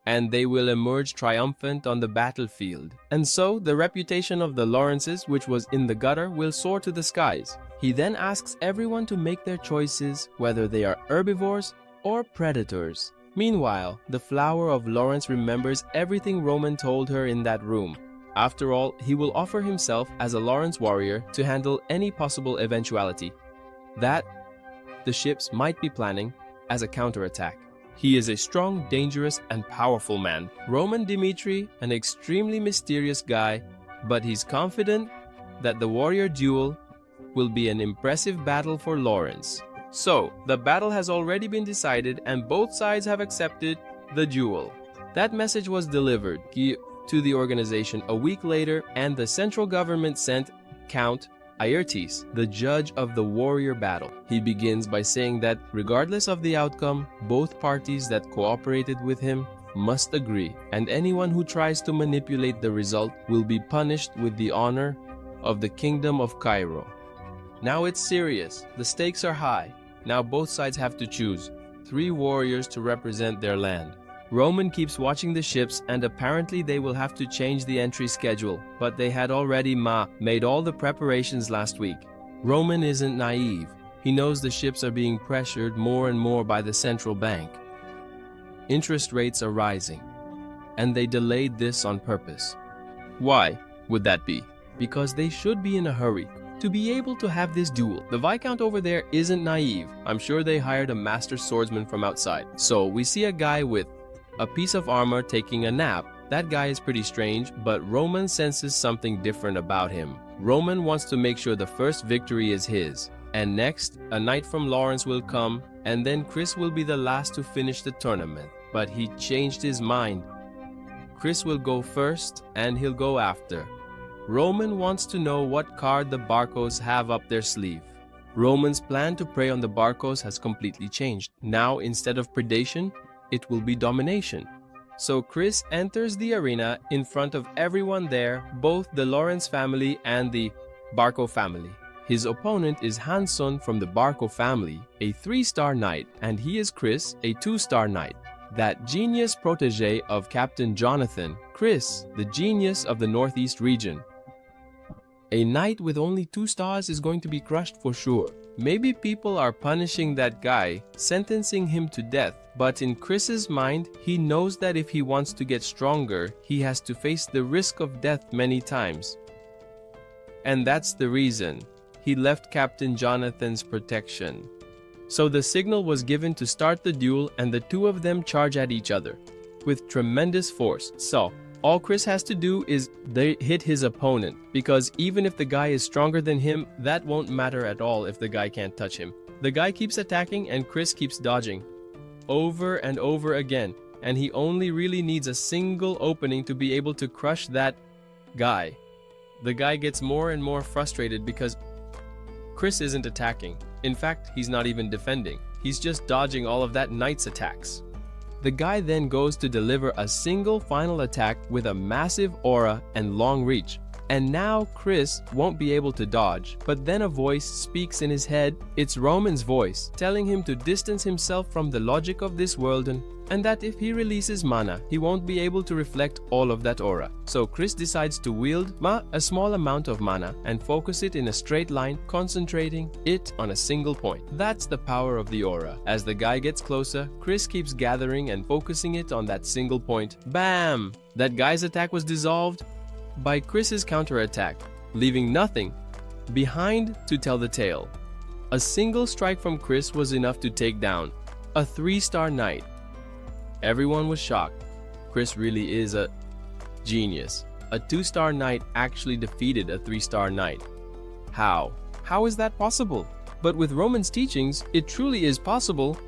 and they will emerge triumphant on the battlefield. And so, the reputation of the Lawrences, which was in the gutter, will soar to the skies. He then asks everyone to make their choices, whether they are herbivores or predators. Meanwhile, the flower of Lawrence remembers everything Roman told her in that room. After all, he will offer himself as a Lawrence warrior to handle any possible eventuality that the ships might be planning as a counterattack. He is a strong, dangerous, and powerful man. Roman Dimitri, an extremely mysterious guy, but he's confident that the warrior duel will be an impressive battle for Lawrence. So, the battle has already been decided and both sides have accepted the duel. That message was delivered to the organization a week later, and the central government sent Count Aertes, the judge of the warrior battle. He begins by saying that regardless of the outcome, both parties that cooperated with him must agree, and anyone who tries to manipulate the result will be punished with the honor of the Kingdom of Cairo. Now it's serious. The stakes are high. Now both sides have to choose 3 warriors to represent their land. Roman keeps watching the ships, and apparently they will have to change the entry schedule, but they had already made all the preparations last week. Roman isn't naive. He knows the ships are being pressured more and more by the central bank. Interest rates are rising, and they delayed this on purpose. Why would that be? Because they should be in a hurry to be able to have this duel. The Viscount over there isn't naive. I'm sure they hired a master swordsman from outside. So we see a guy with a piece of armor taking a nap. That guy is pretty strange, but Roman senses something different about him. Roman wants to make sure the first victory is his. And next, a knight from Lawrence will come, and then Chris will be the last to finish the tournament. But he changed his mind. Chris will go first, and he'll go after. Roman wants to know what card the Barcos have up their sleeve. Roman's plan to prey on the Barcos has completely changed. Now, instead of predation, it will be domination. So Chris enters the arena in front of everyone there, both the Lawrence family and the Barco family. His opponent is Hanson from the Barco family, a 3-star knight, and he is Chris, a 2-star knight. That genius protege of Captain Jonathan, Chris, the genius of the Northeast region. A knight with only 2 stars is going to be crushed for sure. Maybe people are punishing that guy, sentencing him to death, but in Chris's mind, he knows that if he wants to get stronger, he has to face the risk of death many times. And that's the reason he left Captain Jonathan's protection. So the signal was given to start the duel, and the 2 of them charge at each other with tremendous force. So all Chris has to do is hit his opponent, because even if the guy is stronger than him, that won't matter at all if the guy can't touch him. The guy keeps attacking and Chris keeps dodging over and over again, and he only really needs a single opening to be able to crush that guy. The guy gets more and more frustrated because Chris isn't attacking. In fact, he's not even defending. He's just dodging all of that knight's attacks. The guy then goes to deliver a single final attack with a massive aura and long reach. And now Chris won't be able to dodge, but then a voice speaks in his head. It's Roman's voice, telling him to distance himself from the logic of this world, and that if he releases mana, he won't be able to reflect all of that aura. So Chris decides to wield a small amount of mana and focus it in a straight line, concentrating it on a single point. That's the power of the aura. As the guy gets closer, Chris keeps gathering and focusing it on that single point. Bam! That guy's attack was dissolved by Chris's counterattack, leaving nothing behind to tell the tale. A single strike from Chris was enough to take down a 3-star knight. Everyone was shocked. Chris really is a genius. A 2-star knight actually defeated a 3-star knight. How? How is that possible? But with Roman's teachings, it truly is possible.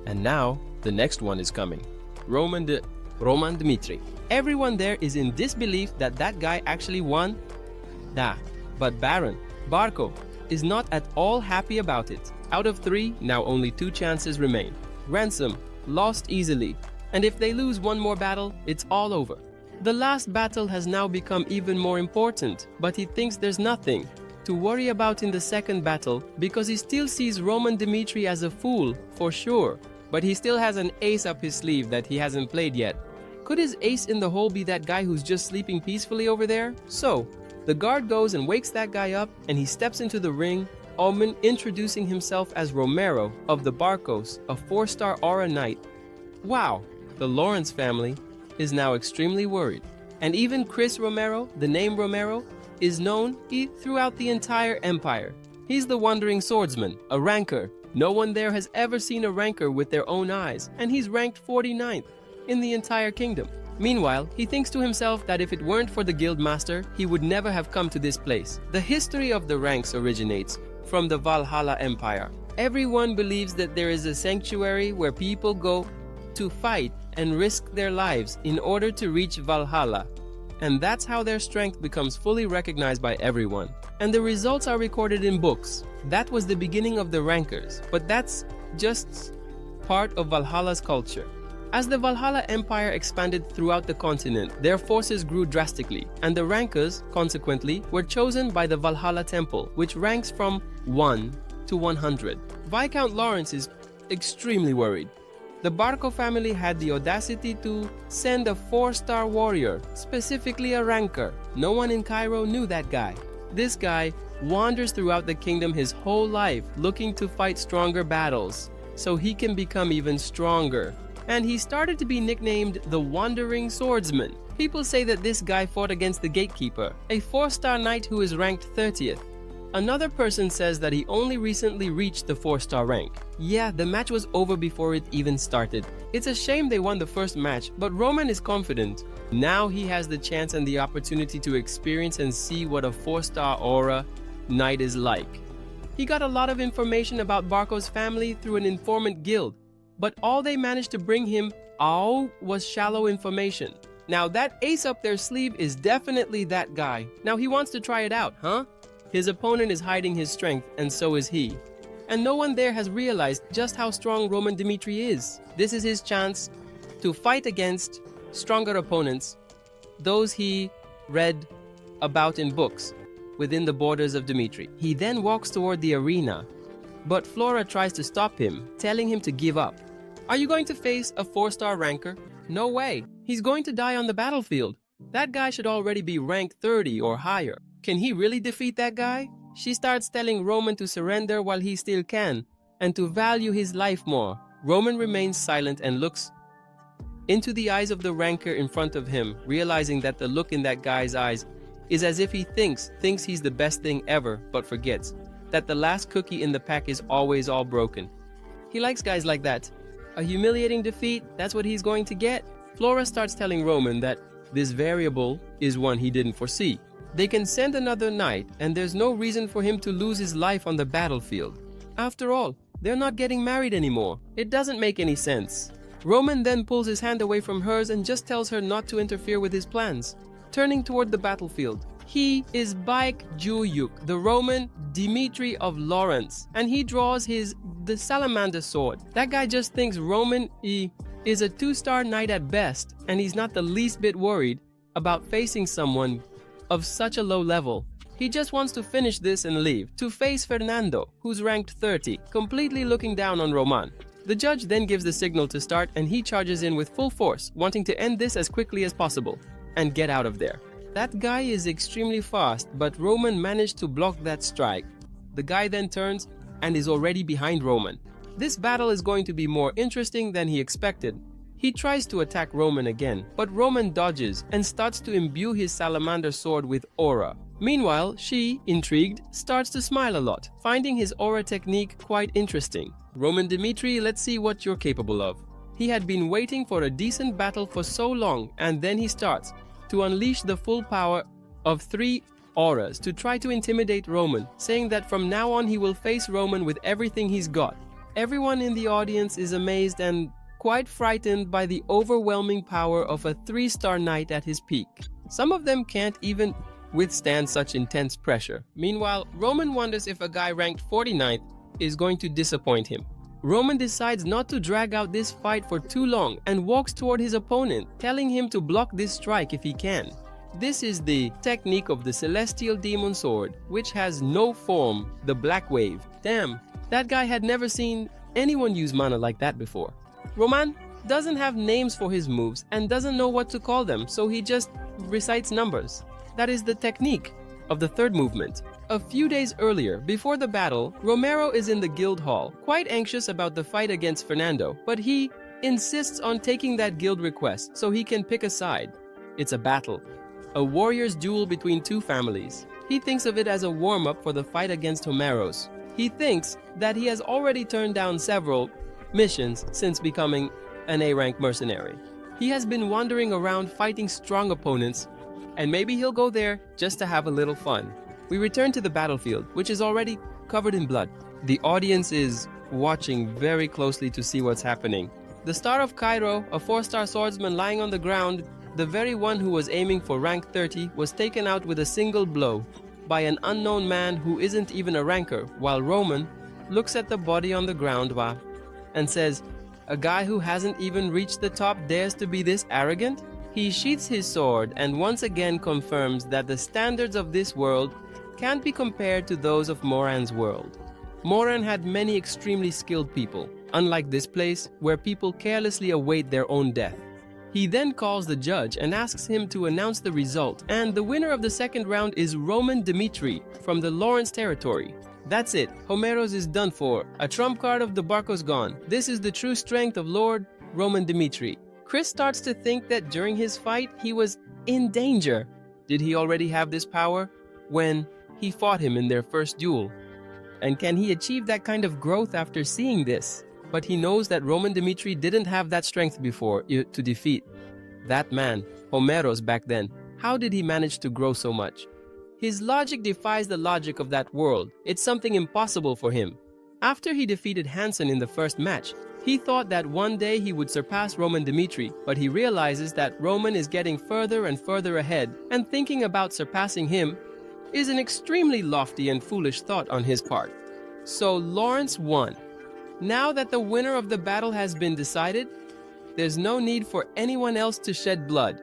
And now, the next one is coming. Roman Dmitri. Everyone there is in disbelief that that guy actually won. But Baron, Barco, is not at all happy about it. Out of 3, now only 2 chances remain. Ransom, lost easily. And if they lose one more battle, it's all over. The last battle has now become even more important, but he thinks there's nothing to worry about in the second battle because he still sees Roman Dmitri as a fool, for sure. But he still has an ace up his sleeve that he hasn't played yet. Could his ace in the hole be that guy who's just sleeping peacefully over there? So, the guard goes and wakes that guy up, and he steps into the ring, introducing himself as Romero of the Barcos, a 4-star aura knight. Wow, the Lawrence family is now extremely worried. And even Chris Romero, the name Romero, is known throughout the entire empire. He's the wandering swordsman, a ranker. No one there has ever seen a ranker with their own eyes, and he's ranked 49th in the entire kingdom. Meanwhile, he thinks to himself that if it weren't for the guild master, he would never have come to this place. The history of the ranks originates from the Valhalla Empire. Everyone believes that there is a sanctuary where people go to fight and risk their lives in order to reach Valhalla. And that's how their strength becomes fully recognized by everyone. And the results are recorded in books. That was the beginning of the rankers, but that's just part of Valhalla's culture. As the Valhalla Empire expanded throughout the continent, their forces grew drastically, and the rankers, consequently, were chosen by the Valhalla Temple, which ranks from 1 to 100. Viscount Lawrence is extremely worried. The Barco family had the audacity to send a 4-star warrior, specifically a ranker. No one in Cairo knew that guy. This guy wanders throughout the kingdom his whole life, looking to fight stronger battles, so he can become even stronger. And he started to be nicknamed the Wandering Swordsman. People say that this guy fought against the Gatekeeper, a 4-star knight who is ranked 30th. Another person says that he only recently reached the 4-star rank. Yeah, the match was over before it even started. It's a shame they won the first match, but Roman is confident. Now he has the chance and the opportunity to experience and see what a 4-star aura knight is like. He got a lot of information about Barco's family through an informant guild, but all they managed to bring him was shallow information. Now that ace up their sleeve is definitely that guy. Now he wants to try it out, huh? His opponent is hiding his strength, and so is he. And no one there has realized just how strong Roman Dimitri is. This is his chance to fight against stronger opponents, those he read about in books within the borders of Dimitri. He then walks toward the arena, but Flora tries to stop him, telling him to give up. Are you going to face a 4-star ranker? No way. He's going to die on the battlefield. That guy should already be ranked 30 or higher. Can he really defeat that guy? She starts telling Roman to surrender while he still can, and to value his life more. Roman remains silent and looks into the eyes of the ranker in front of him, realizing that the look in that guy's eyes is as if he thinks he's the best thing ever, but forgets that the last cookie in the pack is always all broken. He likes guys like that. A humiliating defeat, that's what he's going to get. Flora starts telling Roman that this variable is one he didn't foresee. They can send another knight, and there's no reason for him to lose his life on the battlefield. After all, they're not getting married anymore. It doesn't make any sense. Roman then pulls his hand away from hers and just tells her not to interfere with his plans. Turning toward the battlefield, he is Baek Juyuk, the Roman Dimitri of Lawrence, and he draws the salamander sword. That guy just thinks Roman is a 2-star knight at best, and he's not the least bit worried about facing someone of such a low level. He just wants to finish this and leave, to face Fernando, who's ranked 30, completely looking down on Roman. The judge then gives the signal to start, and he charges in with full force, wanting to end this as quickly as possible and get out of there. That guy is extremely fast, but Roman managed to block that strike. The guy then turns and is already behind Roman. This battle is going to be more interesting than he expected. He tries to attack Roman again, but Roman dodges and starts to imbue his salamander sword with aura. Meanwhile, she, intrigued, starts to smile a lot, finding his aura technique quite interesting. Roman Dimitri, let's see what you're capable of. He had been waiting for a decent battle for so long, and then he starts to unleash the full power of 3 auras to try to intimidate Roman, saying that from now on he will face Roman with everything he's got. Everyone in the audience is amazed and quite frightened by the overwhelming power of a 3-star knight at his peak. Some of them can't even withstand such intense pressure. Meanwhile, Roman wonders if a guy ranked 49th is going to disappoint him. Roman decides not to drag out this fight for too long and walks toward his opponent, telling him to block this strike if he can. This is the technique of the Celestial Demon Sword, which has no form, the Black Wave. Damn, that guy had never seen anyone use mana like that before. Roman, doesn't have names for his moves and doesn't know what to call them, so he just recites numbers. That is the technique of the third movement. A few days earlier, before the battle, Romero is in the guild hall, quite anxious about the fight against Fernando, but he insists on taking that guild request so he can pick a side. It's a battle, a warrior's duel between two families. He thinks of it as a warm-up for the fight against Homeros. He thinks that he has already turned down several missions since becoming an A-rank mercenary. He has been wandering around fighting strong opponents, and maybe he'll go there just to have a little fun. We return to the battlefield, which is already covered in blood. The audience is watching very closely to see what's happening. The Star of Cairo, a 4-star swordsman lying on the ground, the very one who was aiming for rank 30, was taken out with a single blow by an unknown man who isn't even a ranker, while Roman looks at the body on the ground and says, "A guy who hasn't even reached the top dares to be this arrogant?" He sheaths his sword and once again confirms that the standards of this world can't be compared to those of Moran's world. Moran had many extremely skilled people, unlike this place where people carelessly await their own death. He then calls the judge and asks him to announce the result, and the winner of the second round is Roman Dimitri from the Lawrence territory. That's it, Homeros is done for. A trump card of the Barco's gone. This is the true strength of Lord Roman Dimitri. Chris starts to think that during his fight he was in danger. Did he already have this power when he fought him in their first duel? And can he achieve that kind of growth after seeing this? But he knows that Roman Dimitri didn't have that strength before to defeat that man, Homeros, back then. How did he manage to grow so much? His logic defies the logic of that world. It's something impossible for him. After he defeated Hansen in the first match, he thought that one day he would surpass Roman Dimitri, but he realizes that Roman is getting further and further ahead, and thinking about surpassing him is an extremely lofty and foolish thought on his part. So Lawrence won. Now that the winner of the battle has been decided, there's no need for anyone else to shed blood.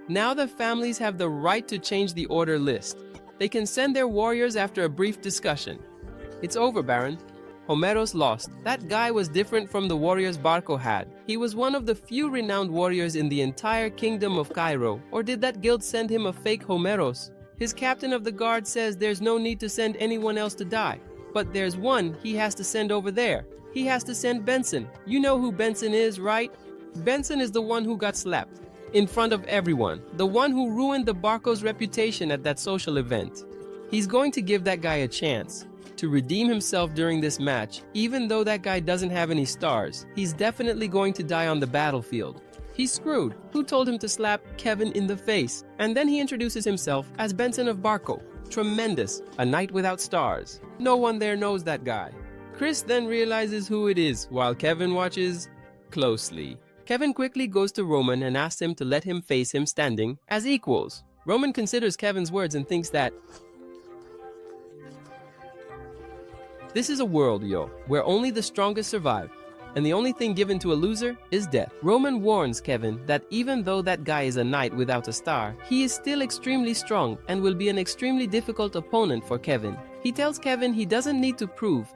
Now the families have the right to change the order list. They can send their warriors after a brief discussion. It's over, Baron. Homeros lost. That guy was different from the warriors Barco had. He was one of the few renowned warriors in the entire kingdom of Cairo. Or did that guild send him a fake Homeros? His captain of the guard says there's no need to send anyone else to die. But there's one he has to send over there. He has to send Benson. You know who Benson is, right? Benson is the one who got slapped in front of everyone. The one who ruined the Barco's reputation at that social event. He's going to give that guy a chance to redeem himself during this match. Even though that guy doesn't have any stars, he's definitely going to die on the battlefield. He's screwed. Who told him to slap Kevin in the face? And then he introduces himself as Benson of Barco. Tremendous. A knight without stars. No one there knows that guy. Chris then realizes who it is, while Kevin watches closely. Kevin quickly goes to Roman and asks him to let him face him standing as equals. Roman considers Kevin's words and thinks that this is a world, where only the strongest survive, and the only thing given to a loser is death. Roman warns Kevin that even though that guy is a knight without a star, he is still extremely strong and will be an extremely difficult opponent for Kevin. He tells Kevin he doesn't need to prove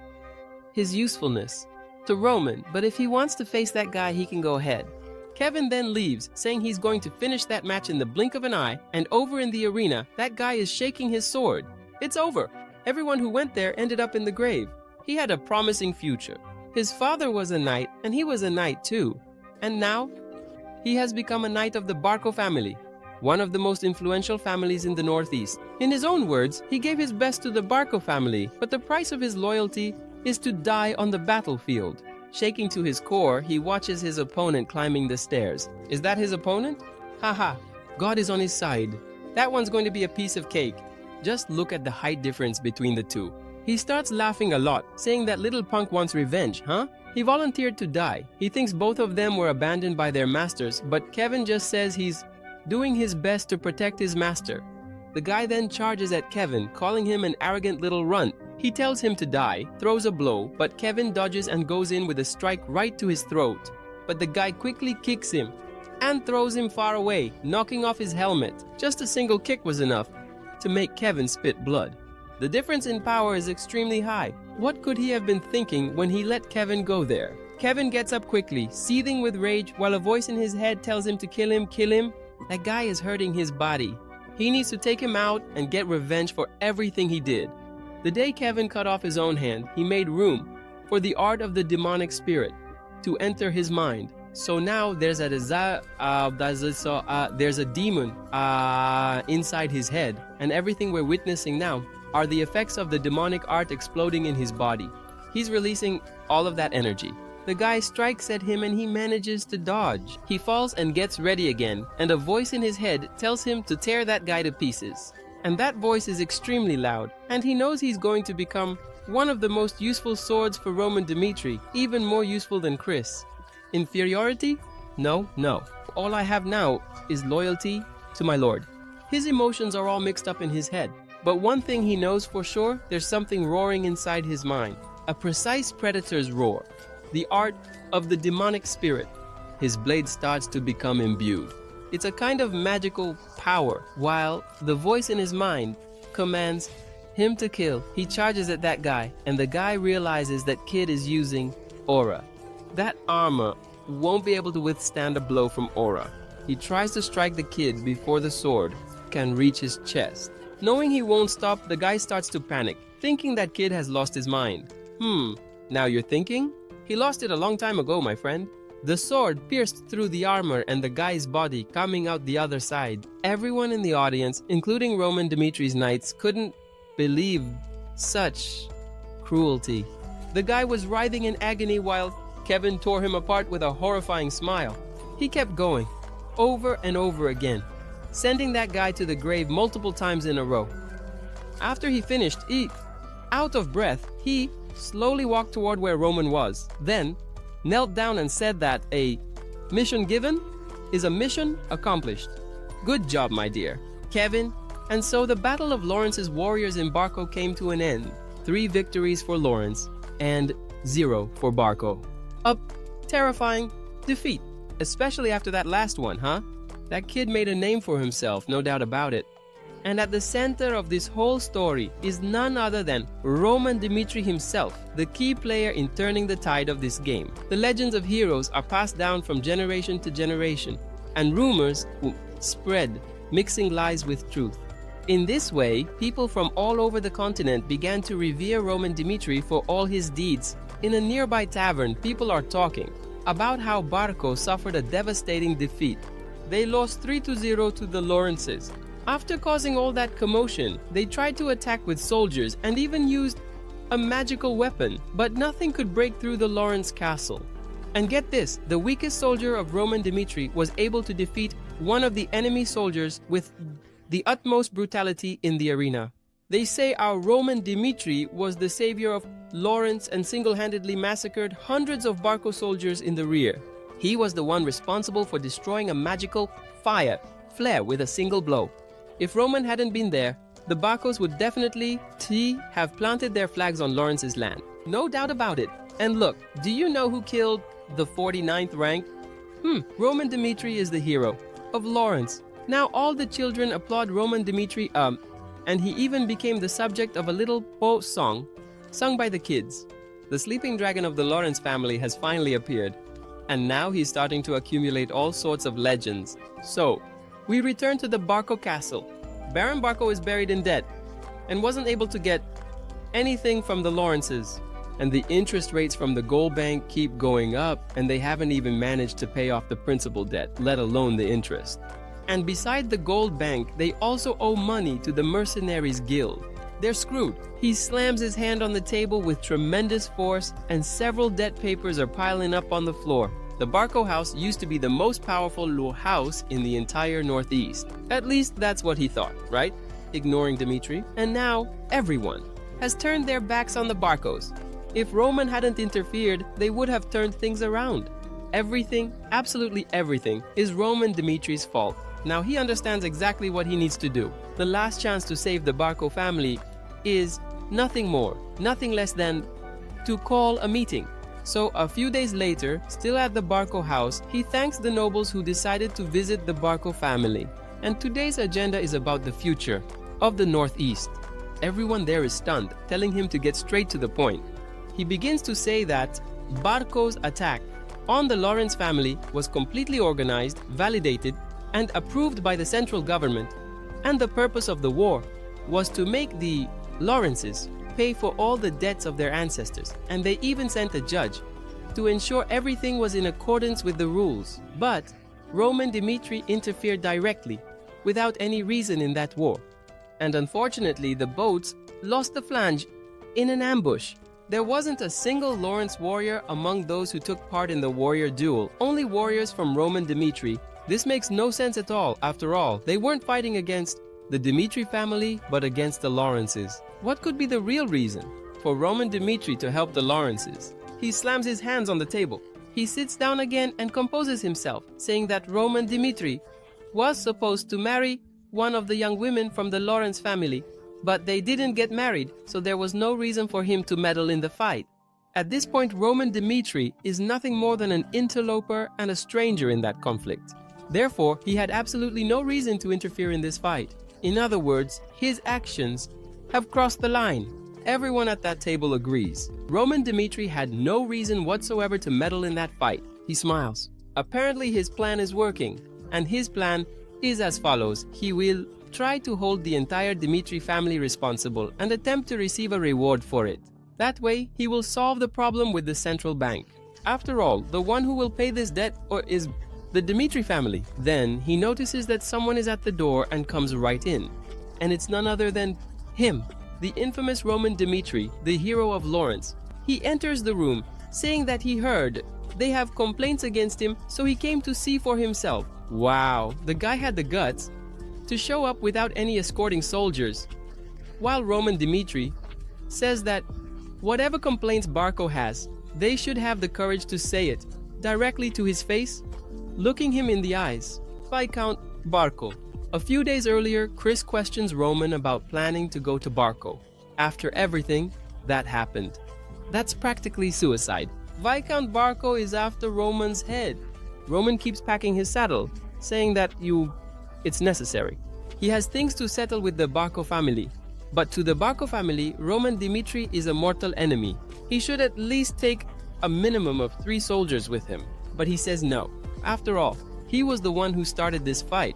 his usefulness to Roman, but if he wants to face that guy, he can go ahead. Kevin then leaves, saying he's going to finish that match in the blink of an eye, and over in the arena, that guy is shaking his sword. It's over. Everyone who went there ended up in the grave. He had a promising future. His father was a knight, and he was a knight too. And now, he has become a knight of the Barco family, one of the most influential families in the Northeast. In his own words, he gave his best to the Barco family, but the price of his loyalty is to die on the battlefield. Shaking to his core, he watches his opponent climbing the stairs. Is that his opponent? Haha, God is on his side. That one's going to be a piece of cake. Just look at the height difference between the two. He starts laughing a lot, saying that little punk wants revenge, huh? He volunteered to die. He thinks both of them were abandoned by their masters, but Kevin just says he's doing his best to protect his master. The guy then charges at Kevin, calling him an arrogant little runt. He tells him to die, throws a blow, but Kevin dodges and goes in with a strike right to his throat. But the guy quickly kicks him and throws him far away, knocking off his helmet. Just a single kick was enough to make Kevin spit blood. The difference in power is extremely high. What could he have been thinking when he let Kevin go there? Kevin gets up quickly, seething with rage, while a voice in his head tells him to kill him, kill him. That guy is hurting his body. He needs to take him out and get revenge for everything he did. The day Kevin cut off his own hand, he made room for the art of the demonic spirit to enter his mind. So now there's a desire, there's a demon inside his head, and everything we're witnessing now are the effects of the demonic art exploding in his body. He's releasing all of that energy. The guy strikes at him and he manages to dodge. He falls and gets ready again, and a voice in his head tells him to tear that guy to pieces. And that voice is extremely loud, and he knows he's going to become one of the most useful swords for Roman Dimitri, even more useful than Chris. Inferiority? No. All I have now is loyalty to my lord. His emotions are all mixed up in his head, but one thing he knows for sure, there's something roaring inside his mind. A precise predator's roar. The art of the demonic spirit. His blade starts to become imbued. It's a kind of magical power, while the voice in his mind commands him to kill. He charges at that guy, and the guy realizes that Kid is using aura. That armor won't be able to withstand a blow from aura. He tries to strike the Kid before the sword can reach his chest. Knowing he won't stop, the guy starts to panic, thinking that Kid has lost his mind. Now you're thinking? He lost it a long time ago, my friend. The sword pierced through the armor and the guy's body, coming out the other side. Everyone in the audience, including Roman Dimitri's knights, couldn't believe such cruelty. The guy was writhing in agony while Kevin tore him apart with a horrifying smile. He kept going, over and over again, sending that guy to the grave multiple times in a row. After he finished, out of breath, he slowly walked toward where Roman was, then knelt down and said that a mission given is a mission accomplished. Good job, my dear Kevin. And so the Battle of Lawrence's warriors in Barco came to an end. 3 victories for Lawrence and 0 for Barco. A terrifying defeat, especially after that last one, huh? That kid made a name for himself, no doubt about it. And at the center of this whole story is none other than Roman Dimitri himself, the key player in turning the tide of this game. The legends of heroes are passed down from generation to generation, and rumors spread, mixing lies with truth. In this way, people from all over the continent began to revere Roman Dimitri for all his deeds. In a nearby tavern, people are talking about how Barco suffered a devastating defeat. They lost 3-0 to the Lawrences. After causing all that commotion, they tried to attack with soldiers and even used a magical weapon, but nothing could break through the Lawrence castle. And get this, the weakest soldier of Roman Dimitri was able to defeat one of the enemy soldiers with the utmost brutality in the arena. They say our Roman Dimitri was the savior of Lawrence and single-handedly massacred hundreds of Barco soldiers in the rear. He was the one responsible for destroying a magical flare with a single blow. If Roman hadn't been there, the Barcos would definitely have planted their flags on Lawrence's land. No doubt about it. And look, do you know who killed the 49th rank? Roman Dimitri is the hero of Lawrence. Now all the children applaud Roman Dimitri, and he even became the subject of a little song sung by the kids. The sleeping dragon of the Lawrence family has finally appeared, and now he's starting to accumulate all sorts of legends. So, we return to the Barco castle. Baron Barco is buried in debt and wasn't able to get anything from the Lawrences. And the interest rates from the gold bank keep going up, and they haven't even managed to pay off the principal debt, let alone the interest. And beside the gold bank, they also owe money to the Mercenaries Guild. They're screwed. He slams his hand on the table with tremendous force, and several debt papers are piling up on the floor. The Barco house used to be the most powerful house in the entire Northeast. At least that's what he thought, right? Ignoring Dimitri. And now, everyone has turned their backs on the Barcos. If Roman hadn't interfered, they would have turned things around. Everything, absolutely everything, is Roman Dimitri's fault. Now he understands exactly what he needs to do. The last chance to save the Barco family is nothing more, nothing less than to call a meeting. So a few days later, still at the Barco house, he thanks the nobles who decided to visit the Barco family. And today's agenda is about the future of the Northeast. Everyone there is stunned, telling him to get straight to the point. He begins to say that Barco's attack on the Lawrence family was completely organized, validated, and approved by the central government, and the purpose of the war was to make the Lawrences pay for all the debts of their ancestors, and they even sent a judge to ensure everything was in accordance with the rules. But Roman Dmitri interfered directly, without any reason in that war, and unfortunately the boats lost the flange in an ambush. There wasn't a single Lawrence warrior among those who took part in the warrior duel, only warriors from Roman Dmitri. This makes no sense at all. After all, they weren't fighting against the Dmitri family, but against the Lawrences. What could be the real reason for Roman Dmitri to help the Lawrences? He slams his hands on the table. He sits down again and composes himself, saying that Roman Dmitri was supposed to marry one of the young women from the Lawrence family, but they didn't get married, so there was no reason for him to meddle in the fight. At this point, Roman Dmitri is nothing more than an interloper and a stranger in that conflict. Therefore, he had absolutely no reason to interfere in this fight. In other words, his actions have crossed the line. Everyone at that table agrees. Roman Dmitri had no reason whatsoever to meddle in that fight. He smiles. Apparently his plan is working, and his plan is as follows. He will try to hold the entire Dmitri family responsible and attempt to receive a reward for it. That way, he will solve the problem with the central bank. After all, the one who will pay this debt is the Dmitri family. Then he notices that someone is at the door and comes right in. And it's none other than him, the infamous Roman Dmitri, the hero of Lawrence. He enters the room, saying that he heard they have complaints against him, so he came to see for himself. Wow, the guy had the guts to show up without any escorting soldiers. While Roman Dmitri says that whatever complaints Barco has, they should have the courage to say it directly to his face, looking him in the eyes. Viscount Barco. A few days earlier, Chris questions Roman about planning to go to Barco. After everything that happened, that's practically suicide. Viscount Barco is after Roman's head. Roman keeps packing his saddle, saying that it's necessary. He has things to settle with the Barco family. But to the Barco family, Roman Dmitri is a mortal enemy. He should at least take a minimum of 3 soldiers with him. But he says no. After all, he was the one who started this fight,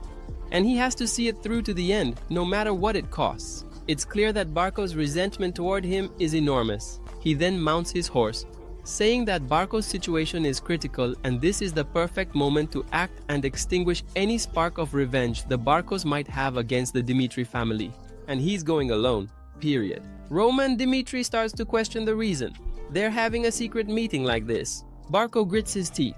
and he has to see it through to the end, no matter what it costs. It's clear that Barco's resentment toward him is enormous. He then mounts his horse, saying that Barco's situation is critical and this is the perfect moment to act and extinguish any spark of revenge the Barcos might have against the Dmitri family. And he's going alone, period. Roman Dmitri starts to question the reason. They're having a secret meeting like this. Barco grits his teeth.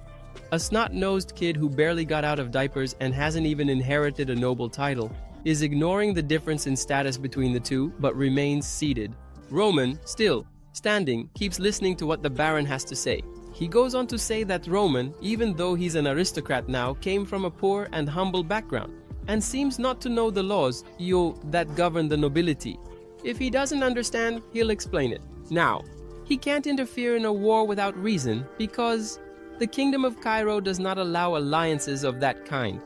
A snot-nosed kid who barely got out of diapers and hasn't even inherited a noble title is ignoring the difference in status between the two, but remains seated. Roman, still standing, keeps listening to what the Baron has to say. He goes on to say that Roman, even though he's an aristocrat now, came from a poor and humble background and seems not to know the laws that govern the nobility. If he doesn't understand, he'll explain it. Now, he can't interfere in a war without reason because the Kingdom of Cairo does not allow alliances of that kind.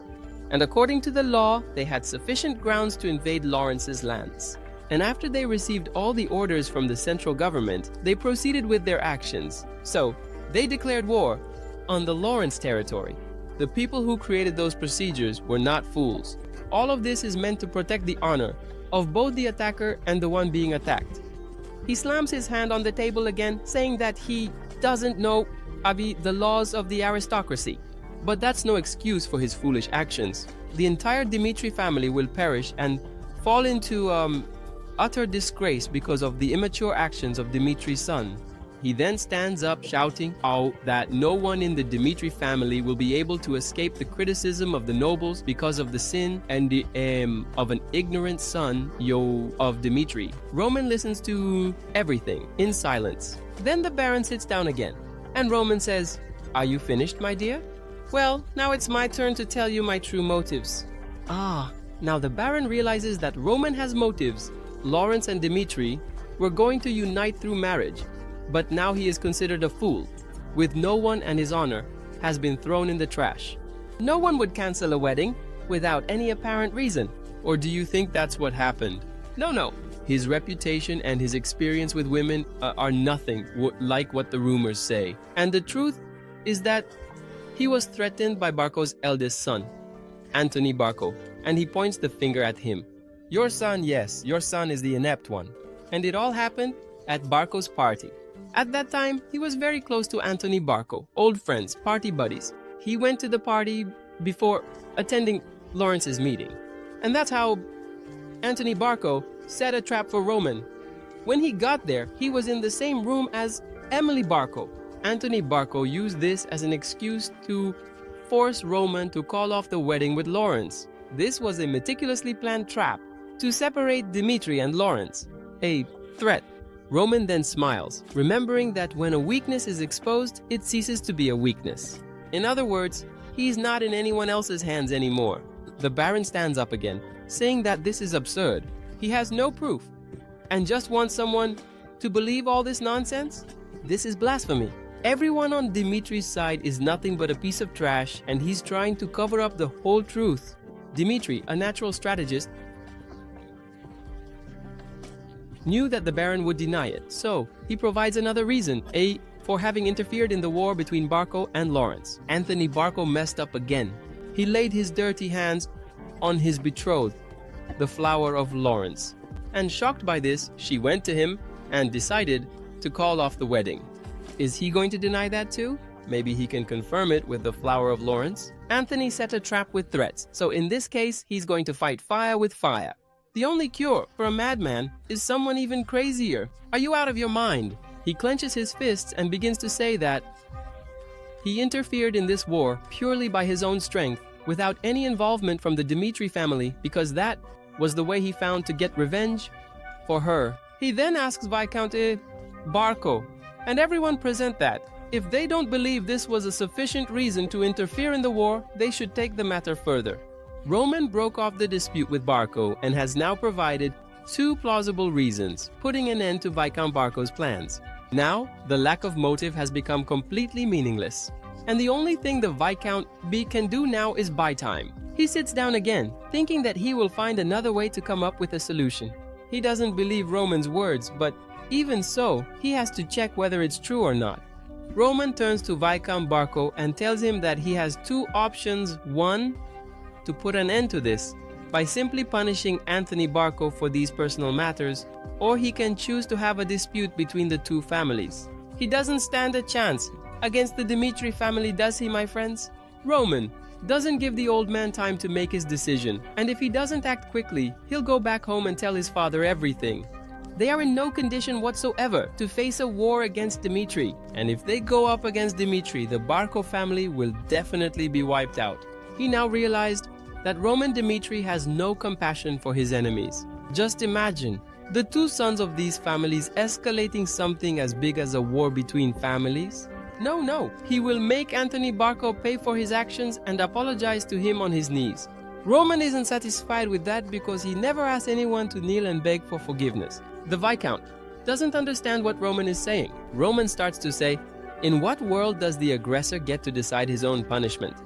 And according to the law, they had sufficient grounds to invade Lawrence's lands. And after they received all the orders from the central government, they proceeded with their actions. So, they declared war on the Lawrence territory. The people who created those procedures were not fools. All of this is meant to protect the honor of both the attacker and the one being attacked. He slams his hand on the table again, saying that he doesn't know the laws of the aristocracy. But that's no excuse for his foolish actions. The entire Dmitri family will perish and fall into utter disgrace because of the immature actions of Dmitri's son. He then stands up shouting out that no one in the Dmitri family will be able to escape the criticism of the nobles because of the sin and of an ignorant son of Dmitri. Roman listens to everything in silence. Then the Baron sits down again, and Roman says, "Are you finished, my dear? Well, now it's my turn to tell you my true motives." Now the Baron realizes that Roman has motives. Lawrence and Dmitri were going to unite through marriage, but now he is considered a fool, with no one, and his honor has been thrown in the trash. No one would cancel a wedding without any apparent reason. Or do you think that's what happened? No. His reputation and his experience with women are nothing like what the rumors say. And the truth is that he was threatened by Barco's eldest son, Anthony Barco, and he points the finger at him. Your son, yes, your son is the inept one. And it all happened at Barco's party. At that time, he was very close to Anthony Barco, old friends, party buddies. He went to the party before attending Lawrence's meeting. And that's how Anthony Barco set a trap for Roman. When he got there, he was in the same room as Emily Barco. Anthony Barco used this as an excuse to force Roman to call off the wedding with Lawrence. This was a meticulously planned trap to separate Dimitri and Lawrence, a threat. Roman then smiles, remembering that when a weakness is exposed, it ceases to be a weakness. In other words, he's not in anyone else's hands anymore. The Baron stands up again, saying that this is absurd. He has no proof, and just wants someone to believe all this nonsense? This is blasphemy. Everyone on Dimitri's side is nothing but a piece of trash, and he's trying to cover up the whole truth. Dimitri, a natural strategist, knew that the Baron would deny it, so he provides another reason, for having interfered in the war between Barco and Lawrence. Anthony Barco messed up again. He laid his dirty hands on his betrothed, the flower of Lawrence. And shocked by this, she went to him and decided to call off the wedding. Is he going to deny that too? Maybe he can confirm it with the flower of Lawrence. Anthony set a trap with threats, so in this case, he's going to fight fire with fire. The only cure for a madman is someone even crazier. Are you out of your mind? He clenches his fists and begins to say that he interfered in this war purely by his own strength, without any involvement from the Dimitri family, because that was the way he found to get revenge for her. He then asks Viscount Barco, and everyone present that. If they don't believe this was a sufficient reason to interfere in the war, they should take the matter further. Roman broke off the dispute with Barco and has now provided two plausible reasons, putting an end to Viscount Barco's plans. Now, the lack of motive has become completely meaningless, and the only thing the Viscount B can do now is buy time. He sits down again, thinking that he will find another way to come up with a solution. He doesn't believe Roman's words, but even so, he has to check whether it's true or not. Roman turns to Viscount Barco and tells him that he has two options. One, to put an end to this by simply punishing Anthony Barco for these personal matters, or he can choose to have a dispute between the two families. He doesn't stand a chance against the Dimitri family, does he, my friends? Roman doesn't give the old man time to make his decision, and if he doesn't act quickly, he'll go back home and tell his father everything. They are in no condition whatsoever to face a war against Dimitri, and if they go up against Dimitri, the Barco family will definitely be wiped out. He now realized that Roman Dimitri has no compassion for his enemies. Just imagine the two sons of these families escalating something as big as a war between families. No, he will make Anthony Barco pay for his actions and apologize to him on his knees. Roman isn't satisfied with that because he never asked anyone to kneel and beg for forgiveness. The Viscount doesn't understand what Roman is saying. Roman starts to say, in what world does the aggressor get to decide his own punishment?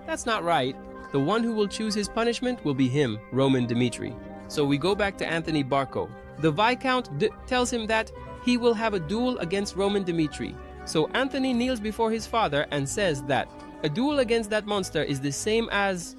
That's not right. The one who will choose his punishment will be him, Roman Dimitri. So we go back to Anthony Barco. The Viscount tells him that he will have a duel against Roman Dimitri. So Anthony kneels before his father and says that a duel against that monster is the same as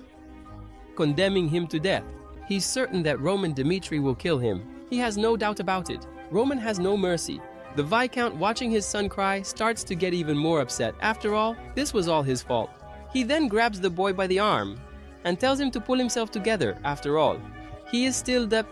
condemning him to death. He's certain that Roman Dimitri will kill him. He has no doubt about it. Roman has no mercy. The Viscount, watching his son cry, starts to get even more upset. After all, this was all his fault. He then grabs the boy by the arm and tells him to pull himself together. After all, he is still the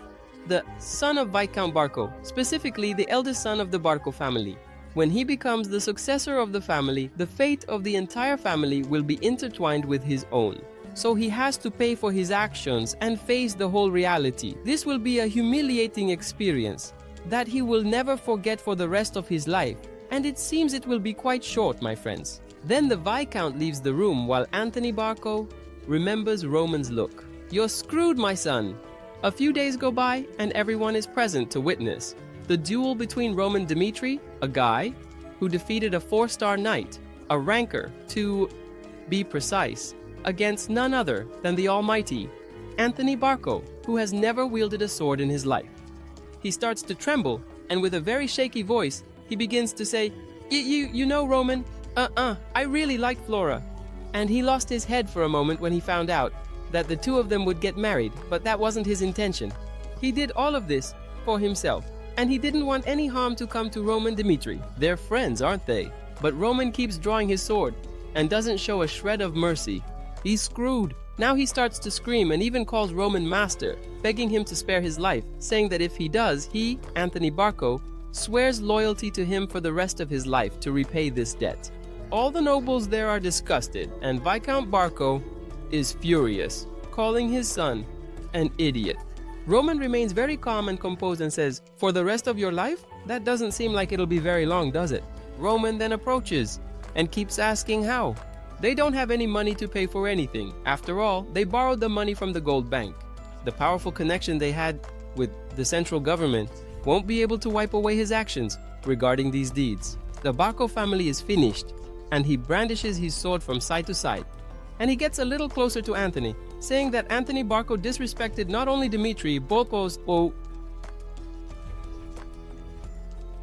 son of Viscount Barco, specifically the eldest son of the Barco family. When he becomes the successor of the family, the fate of the entire family will be intertwined with his own. So he has to pay for his actions and face the whole reality. This will be a humiliating experience that he will never forget for the rest of his life, and it seems it will be quite short, my friends. Then the Viscount leaves the room while Anthony Barco remembers Roman's look. You're screwed, my son. A few days go by and everyone is present to witness the duel between Roman Dimitri, a guy who defeated a 4-star knight, a ranker to be precise, against none other than the almighty Anthony Barco, who has never wielded a sword in his life. he starts to tremble, and with a very shaky voice, he begins to say, You know, Roman, I really like Flora. And he lost his head for a moment when he found out that the two of them would get married, but that wasn't his intention. He did all of this for himself, and he didn't want any harm to come to Roman Dimitri. They're friends, aren't they? But Roman keeps drawing his sword and doesn't show a shred of mercy. He's screwed. Now he starts to scream and even calls Roman master, begging him to spare his life, saying that if he does, he, Anthony Barco, swears loyalty to him for the rest of his life to repay this debt. All the nobles there are disgusted, and Viscount Barco is furious, calling his son an idiot. Roman remains very calm and composed and says, For the rest of your life? That doesn't seem like it'll be very long, does it? Roman then approaches and keeps asking how. They don't have any money to pay for anything. After all, they borrowed the money from the gold bank. The powerful connection they had with the central government won't be able to wipe away his actions regarding these deeds. The Barco family is finished, and he brandishes his sword from side to side. And he gets a little closer to Anthony, saying that Anthony Barco disrespected not only Dimitri, Barco's,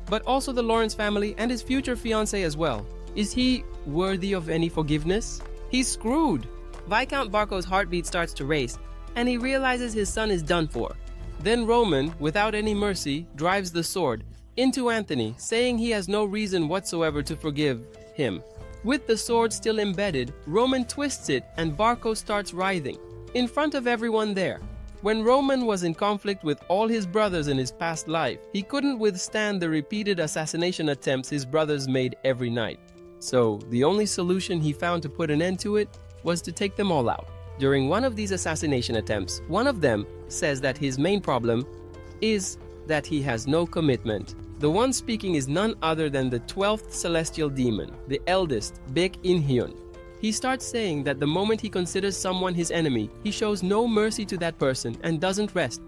but also the Lawrence family and his future fiancée as well. Is he worthy of any forgiveness? He's screwed. Viscount Barco's heartbeat starts to race, and he realizes his son is done for. Then Roman, without any mercy, drives the sword into Anthony, saying he has no reason whatsoever to forgive him. With the sword still embedded, Roman twists it and Barco starts writhing in front of everyone there. When Roman was in conflict with all his brothers in his past life, he couldn't withstand the repeated assassination attempts his brothers made every night. So the only solution he found to put an end to it was to take them all out. During one of these assassination attempts, one of them says that his main problem is that he has no commitment. The one speaking is none other than the 12th celestial demon, the eldest, Baek In-hyun. He starts saying that the moment he considers someone his enemy, he shows no mercy to that person and doesn't rest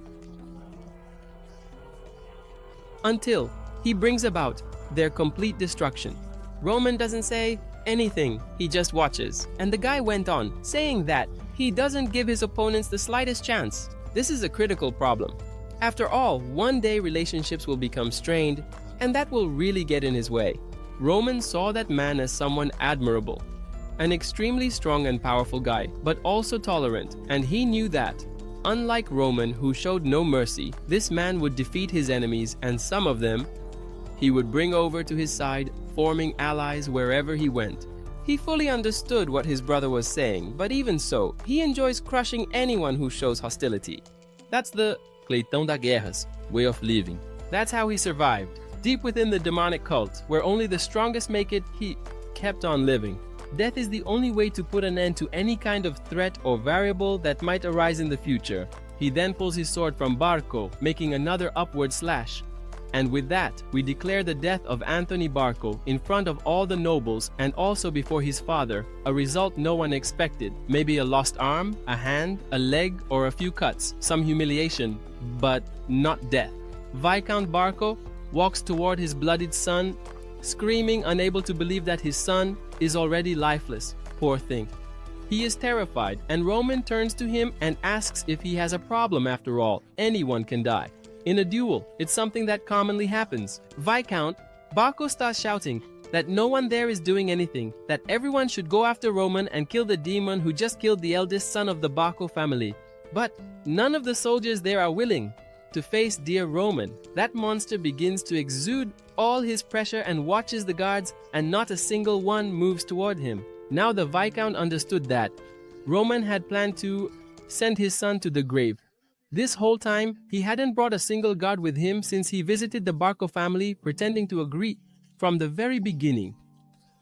until he brings about their complete destruction. Roman doesn't say anything, he just watches. And the guy went on, saying that he doesn't give his opponents the slightest chance. This is a critical problem. After all, one day relationships will become strained, and that will really get in his way. Roman saw that man as someone admirable, an extremely strong and powerful guy, but also tolerant, and he knew that, unlike Roman, who showed no mercy, this man would defeat his enemies, and some of them he would bring over to his side, forming allies wherever he went. He fully understood what his brother was saying, but even so, he enjoys crushing anyone who shows hostility. That's the Cleitão da Guerras way of living. That's how he survived. Deep within the demonic cult, where only the strongest make it, he kept on living. Death is the only way to put an end to any kind of threat or variable that might arise in the future. He then pulls his sword from Barco, making another upward slash. And with that, we declare the death of Anthony Barco in front of all the nobles and also before his father, a result no one expected. Maybe a lost arm, a hand, a leg, or a few cuts, some humiliation, but not death. Viscount Barco walks toward his bloodied son, screaming, unable to believe that his son is already lifeless. Poor thing. He is terrified, and Roman turns to him and asks if he has a problem. After all, anyone can die. In a duel, it's something that commonly happens. Viscount Barco starts shouting that no one there is doing anything, that everyone should go after Roman and kill the demon who just killed the eldest son of the Barco family. But none of the soldiers there are willing to face dear Roman. That monster begins to exude all his pressure and watches the guards, and not a single one moves toward him. Now the Viscount understood that Roman had planned to send his son to the grave. This whole time, he hadn't brought a single guard with him since he visited the Barco family, pretending to agree from the very beginning.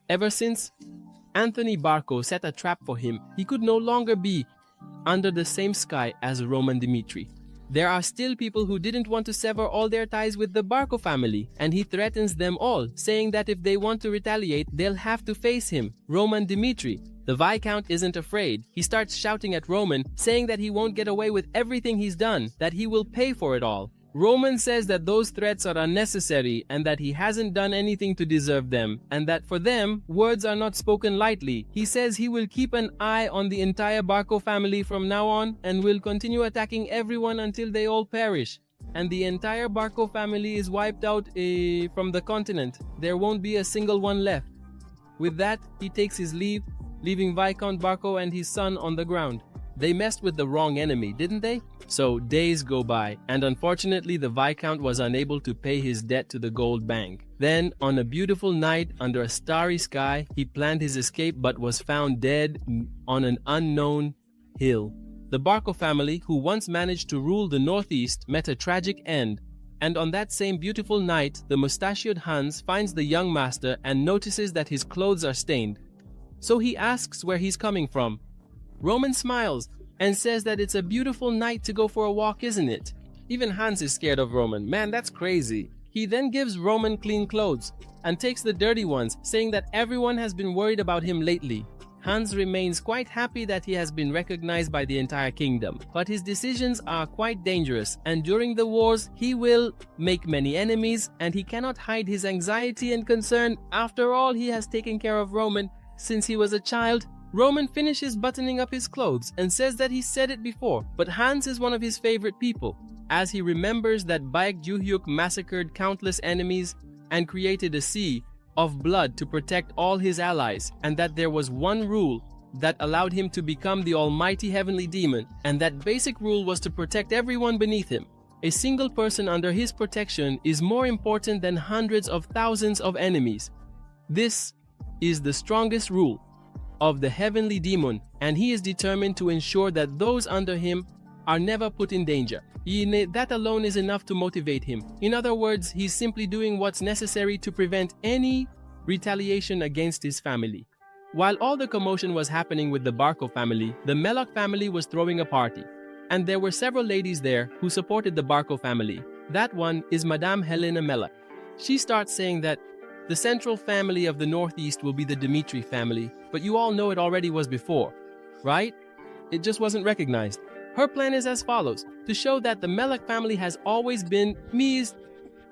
Ever since Anthony Barco set a trap for him, he could no longer be under the same sky as Roman Dimitri. There are still people who didn't want to sever all their ties with the Barco family, and he threatens them all, saying that if they want to retaliate, they'll have to face him, Roman Dimitri. The Viscount isn't afraid. He starts shouting at Roman, saying that he won't get away with everything he's done, that he will pay for it all. Roman says that those threats are unnecessary and that he hasn't done anything to deserve them, and that for them, words are not spoken lightly. He says he will keep an eye on the entire Barco family from now on and will continue attacking everyone until they all perish. and the entire Barco family is wiped out from the continent. There won't be a single one left. With that, he takes his leave, leaving Viscount Barco and his son on the ground. They messed with the wrong enemy, didn't they? So days go by, and unfortunately the Viscount was unable to pay his debt to the gold bank. Then, on a beautiful night under a starry sky, he planned his escape but was found dead on an unknown hill. The Barco family, who once managed to rule the Northeast, met a tragic end. And on that same beautiful night, the mustachioed Hans finds the young master and notices that his clothes are stained. So he asks where he's coming from. Roman smiles and says that it's a beautiful night to go for a walk, isn't it? Even Hans is scared of Roman. Man, that's crazy. He then gives Roman clean clothes and takes the dirty ones, saying that everyone has been worried about him lately. Hans remains quite happy that he has been recognized by the entire kingdom, but his decisions are quite dangerous, and during the wars he will make many enemies, and he cannot hide his anxiety and concern. After all, he has taken care of Roman since he was a child. Roman finishes buttoning up his clothes and says that he said it before, but Hans is one of his favorite people, as he remembers that Baek Juhyuk massacred countless enemies and created a sea of blood to protect all his allies, and that there was one rule that allowed him to become the almighty heavenly demon, and that basic rule was to protect everyone beneath him. A single person under his protection is more important than hundreds of thousands of enemies. This is the strongest rule of the heavenly demon, and he is determined to ensure that those under him are never put in danger. That alone is enough to motivate him. In other words, he's simply doing what's necessary to prevent any retaliation against his family. While all the commotion was happening with the Barco family, the Melloc family was throwing a party, and there were several ladies there who supported the Barco family. That one is Madame Helena Melloc. She starts saying that the central family of the Northeast will be the Dimitri family, but you all know it already was before, right? It just wasn't recognized. Her plan is as follows: to show that the Melloc family has always been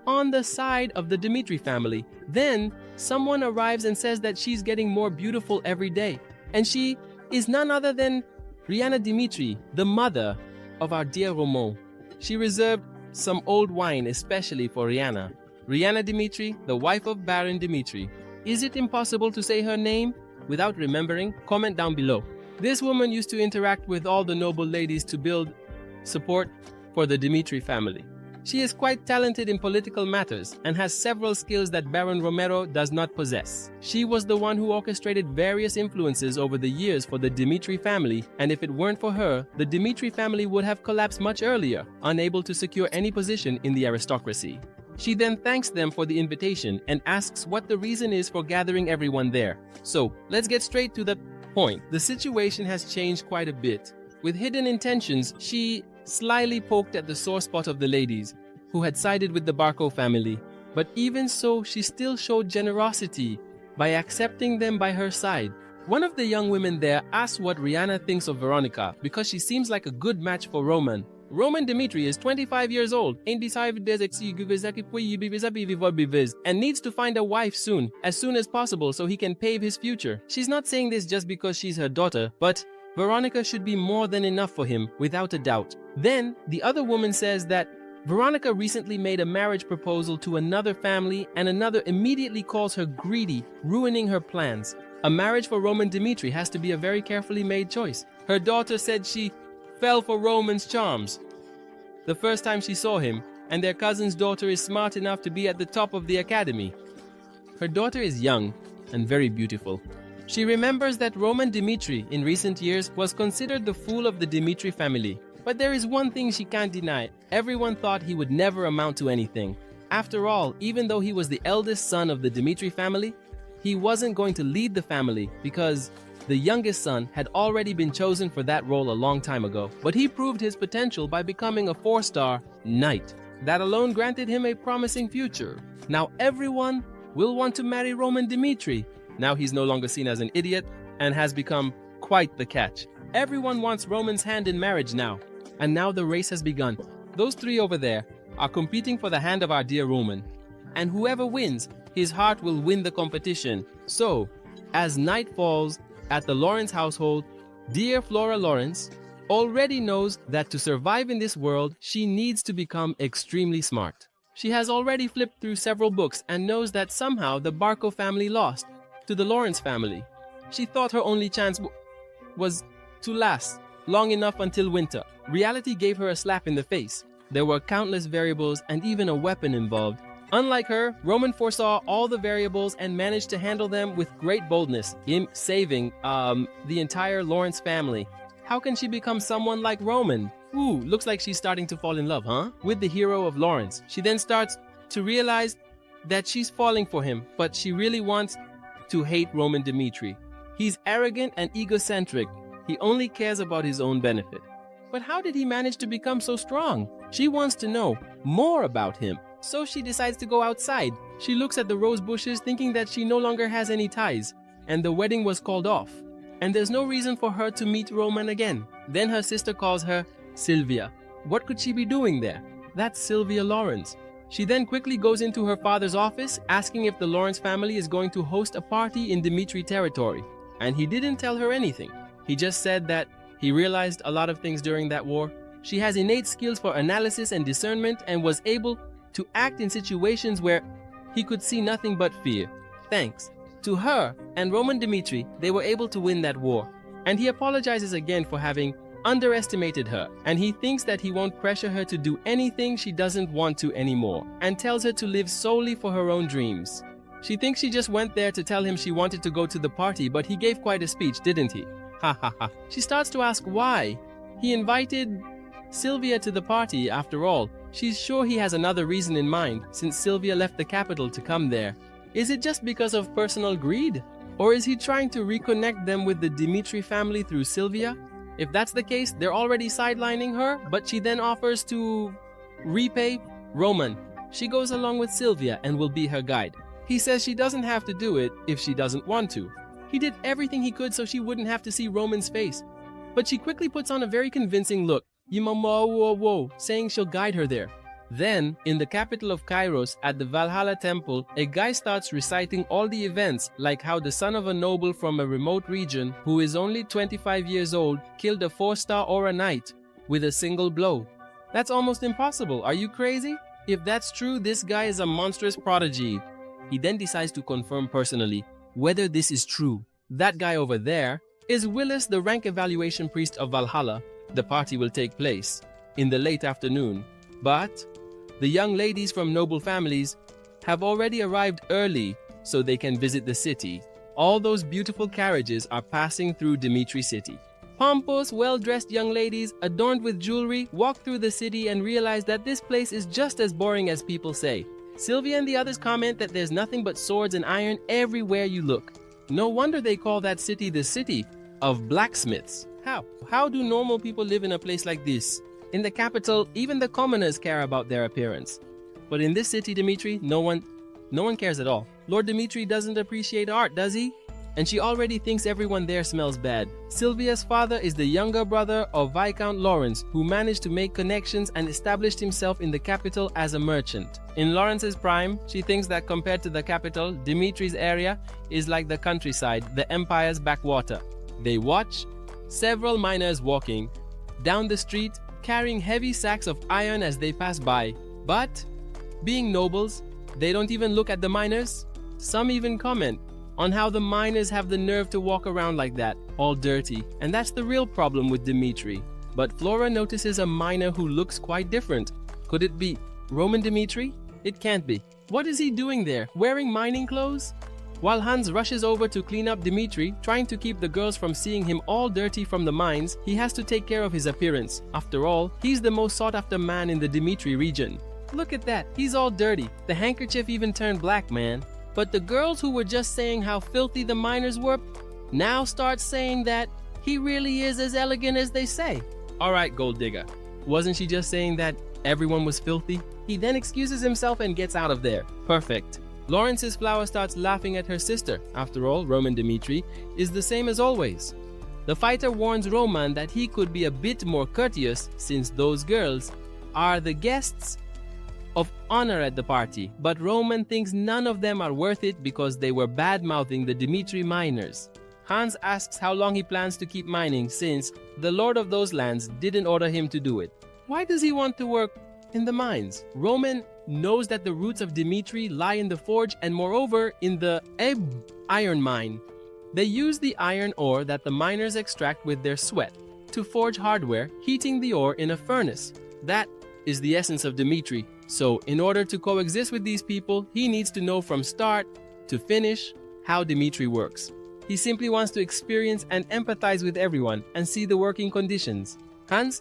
on the side of the Dimitri family. Then someone arrives and says that she's getting more beautiful every day, and she is none other than Rihanna Dimitri, the mother of our dear Roman. She reserved some old wine especially for Rihanna. Rihanna Dimitri, the wife of Baron Dimitri. Is it impossible to say her name without remembering? Comment down below. This woman used to interact with all the noble ladies to build support for the Dimitri family. She is quite talented in political matters and has several skills that Baron Romero does not possess. She was the one who orchestrated various influences over the years for the Dimitri family, and if it weren't for her, the Dimitri family would have collapsed much earlier, unable to secure any position in the aristocracy. She then thanks them for the invitation and asks what the reason is for gathering everyone there. So, let's get straight to the point. The situation has changed quite a bit. With hidden intentions, she slyly poked at the sore spot of the ladies, who had sided with the Barco family. But even so, she still showed generosity by accepting them by her side. One of the young women there asked what Rihanna thinks of Veronica, because she seems like a good match for Roman. Roman Dimitri is 25 years old, and needs to find a wife soon, as soon as possible, so he can pave his future. She's not saying this just because she's her daughter, but Veronica should be more than enough for him, without a doubt. Then, the other woman says that Veronica recently made a marriage proposal to another family, and another immediately calls her greedy, ruining her plans. A marriage for Roman Dimitri has to be a very carefully made choice. Her daughter said she fell for Roman's charms the first time she saw him, and their cousin's daughter is smart enough to be at the top of the academy. Her daughter is young and very beautiful. She remembers that Roman Dimitri in recent years was considered the fool of the Dimitri family. But there is one thing she can't deny. Everyone thought he would never amount to anything. After all, even though he was the eldest son of the Dimitri family, he wasn't going to lead the family because the youngest son had already been chosen for that role a long time ago. But he proved his potential by becoming a 4-star knight. That alone granted him a promising future. Now everyone will want to marry Roman Dimitri. Now he's no longer seen as an idiot and has become quite the catch. Everyone wants Roman's hand in marriage now. And now the race has begun. Those three over there are competing for the hand of our dear Roman. And whoever wins, his heart will win the competition. So, as night falls at the Lawrence household, dear Flora Lawrence already knows that to survive in this world, she needs to become extremely smart. She has already flipped through several books and knows that somehow the Barco family lost to the Lawrence family. She thought her only chance was to last long enough until winter. Reality gave her a slap in the face. There were countless variables and even a weapon involved. Unlike her, Roman foresaw all the variables and managed to handle them with great boldness, saving the entire Lawrence family. How can she become someone like Roman? Ooh, looks like she's starting to fall in love, huh? With the hero of Lawrence. She then starts to realize that she's falling for him, but she really wants to hate Roman Dimitri. He's arrogant and egocentric. He only cares about his own benefit. But how did he manage to become so strong? She wants to know more about him. So she decides to go outside. She looks at the rose bushes thinking that she no longer has any ties, and the wedding was called off. And there's no reason for her to meet Roman again. Then her sister calls her Sylvia. What could she be doing there? That's Sylvia Lawrence. She then quickly goes into her father's office, asking if the Lawrence family is going to host a party in Dimitri territory. And he didn't tell her anything. He just said that he realized a lot of things during that war. She has innate skills for analysis and discernment and was able to act in situations where he could see nothing but fear. Thanks to her and Roman Dimitri, they were able to win that war. And he apologizes again for having underestimated her, and he thinks that he won't pressure her to do anything she doesn't want to anymore, and tells her to live solely for her own dreams. She thinks she just went there to tell him she wanted to go to the party, but he gave quite a speech, didn't he? Ha ha ha. She starts to ask why. He invited Sylvia to the party after all. She's sure he has another reason in mind, since Sylvia left the capital to come there. Is it just because of personal greed? Or is he trying to reconnect them with the Dimitri family through Sylvia? If that's the case, they're already sidelining her, but she then offers to repay Roman. She goes along with Sylvia and will be her guide. He says she doesn't have to do it if she doesn't want to. He did everything he could so she wouldn't have to see Roman's face. But she quickly puts on a very convincing look, saying she'll guide her there. Then, in the capital of Kairos, at the Valhalla temple, a guy starts reciting all the events, like how the son of a noble from a remote region, who is only 25 years old, killed a 4-star Aura Knight with a single blow. That's almost impossible. Are you crazy? If that's true, this guy is a monstrous prodigy. He then decides to confirm personally whether this is true. That guy over there is Willis, the rank evaluation priest of Valhalla. The party will take place in the late afternoon, but the young ladies from noble families have already arrived early so they can visit the city. All those beautiful carriages are passing through Dimitri city. Pompous, well-dressed young ladies adorned with jewelry walk through the city and realize that this place is just as boring as people say. Sylvia and the others comment that there's nothing but swords and iron everywhere you look. No wonder they call that city the city of blacksmiths. How do normal people live in a place like this? In the capital, even the commoners care about their appearance. But in this city, Dimitri, no one cares at all. Lord Dimitri doesn't appreciate art, does he? And she already thinks everyone there smells bad. Sylvia's father is the younger brother of Viscount Lawrence, who managed to make connections and established himself in the capital as a merchant. In Lawrence's prime, she thinks that compared to the capital, Dimitri's area is like the countryside, the empire's backwater. They watch several miners walking down the street, carrying heavy sacks of iron as they pass by. But, being nobles, they don't even look at the miners. Some even comment on how the miners have the nerve to walk around like that, all dirty. And that's the real problem with Dimitri. But Flora notices a miner who looks quite different. Could it be Roman Dimitri? It can't be. What is he doing there, wearing mining clothes? While Hans rushes over to clean up Dimitri, trying to keep the girls from seeing him all dirty from the mines, he has to take care of his appearance. After all, he's the most sought-after man in the Dimitri region. Look at that, he's all dirty. The handkerchief even turned black, man. But the girls who were just saying how filthy the miners were, now start saying that he really is as elegant as they say. Alright, gold digger. Wasn't she just saying that everyone was filthy? He then excuses himself and gets out of there. Perfect. Lawrence's flower starts laughing at her sister. After all, Roman Dimitri is the same as always. The fighter warns Roman that he could be a bit more courteous since those girls are the guests of honor at the party, but Roman thinks none of them are worth it because they were bad-mouthing the Dimitri miners. Hans asks how long he plans to keep mining since the lord of those lands didn't order him to do it. Why does he want to work in the mines? Roman knows that the roots of Dimitri lie in the forge and moreover in the iron mine. They use the iron ore that the miners extract with their sweat to forge hardware, heating the ore in a furnace. That is the essence of Dimitri. So in order to coexist with these people, he needs to know from start to finish how Dimitri works. He simply wants to experience and empathize with everyone and see the working conditions. Hans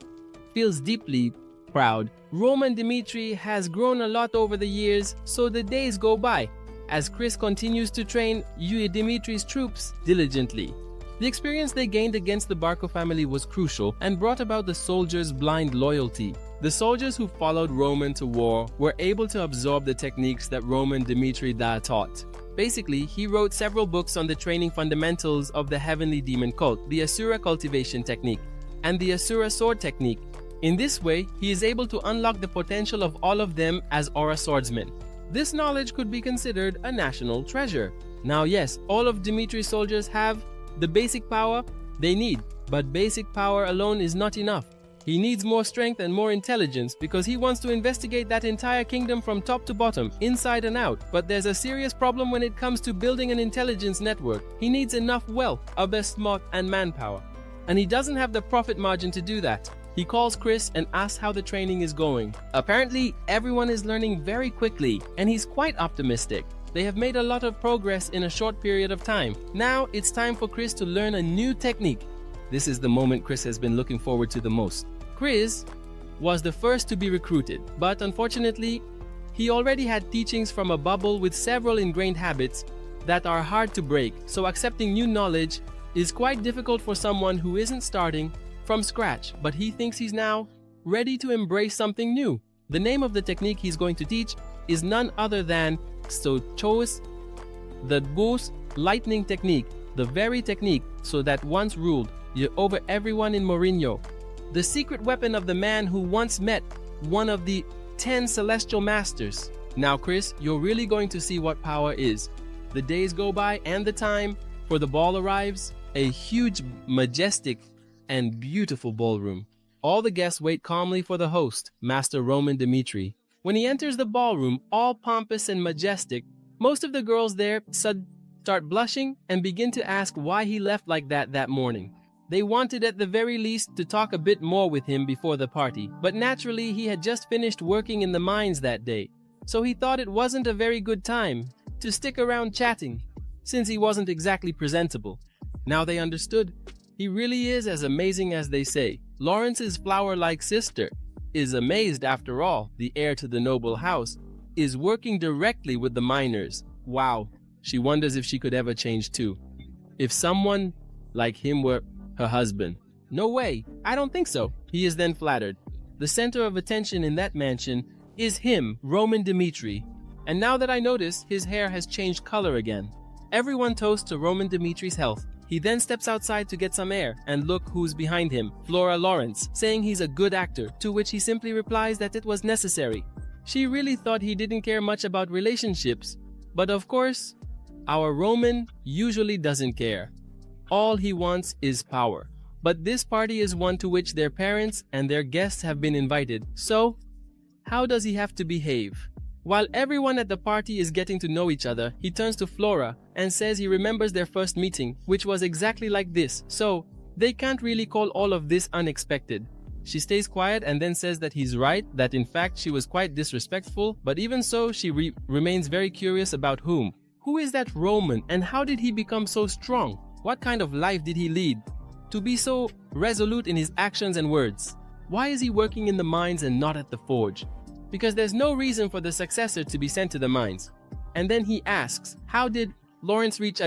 feels deeply proud. Roman Dimitri has grown a lot over the years, so the days go by as Chris continues to train Dimitri's troops diligently. The experience they gained against the Barco family was crucial and brought about the soldiers' blind loyalty. The soldiers who followed Roman to war were able to absorb the techniques that Roman Dimitri taught. Basically, he wrote several books on the training fundamentals of the heavenly demon cult, the Asura cultivation technique, and the Asura sword technique. In this way, he is able to unlock the potential of all of them as aura swordsmen. This knowledge could be considered a national treasure. Now yes, all of Dimitri's soldiers have the basic power they need, but basic power alone is not enough. He needs more strength and more intelligence because he wants to investigate that entire kingdom from top to bottom, inside and out. But there's a serious problem when it comes to building an intelligence network. He needs enough wealth, smart and manpower. And he doesn't have the profit margin to do that. He calls Chris and asks how the training is going. Apparently, everyone is learning very quickly, and he's quite optimistic. They have made a lot of progress in a short period of time. Now, it's time for Chris to learn a new technique. This is the moment Chris has been looking forward to the most. Chris was the first to be recruited, but unfortunately, he already had teachings from a bubble with several ingrained habits that are hard to break, so accepting new knowledge is quite difficult for someone who isn't starting from scratch, but he thinks he's now ready to embrace something new. The name of the technique he's going to teach is none other than Stochos, the Goose lightning technique, the very technique so that once ruled over everyone in Mourinho. The secret weapon of the man who once met one of the 10 celestial masters. Now Chris, you're really going to see what power is. The days go by and the time for the ball arrives, a huge, majestic, and beautiful ballroom. All the guests wait calmly for the host, Master Roman Dimitri. When he enters the ballroom, all pompous and majestic, most of the girls there start blushing and begin to ask why he left like that morning. They wanted at the very least to talk a bit more with him before the party, but naturally he had just finished working in the mines that day, so he thought it wasn't a very good time to stick around chatting, since he wasn't exactly presentable. Now they understood. He really is as amazing as they say. Lawrence's flower-like sister is amazed after all. The heir to the noble house is working directly with the miners. Wow, she wonders if she could ever change too. If someone like him were her husband. No way, I don't think so. He is then flattered. The center of attention in that mansion is him, Roman Dimitri. And now that I notice, his hair has changed color again. Everyone toasts to Roman Dimitri's health. He then steps outside to get some air, and look who's behind him, Flora Lawrence, saying he's a good actor, to which he simply replies that it was necessary. She really thought he didn't care much about relationships, but of course, our Roman usually doesn't care. All he wants is power. But this party is one to which their parents and their guests have been invited, so how does he have to behave? While everyone at the party is getting to know each other, he turns to Flora and says he remembers their first meeting, which was exactly like this, so they can't really call all of this unexpected. She stays quiet and then says that he's right, that in fact she was quite disrespectful, but even so she remains very curious about whom. Who is that Roman and how did he become so strong? What kind of life did he lead to be so resolute in his actions and words? Why is he working in the mines and not at the forge? Because there's no reason for the successor to be sent to the mines. And then he asks, how did Lawrence reach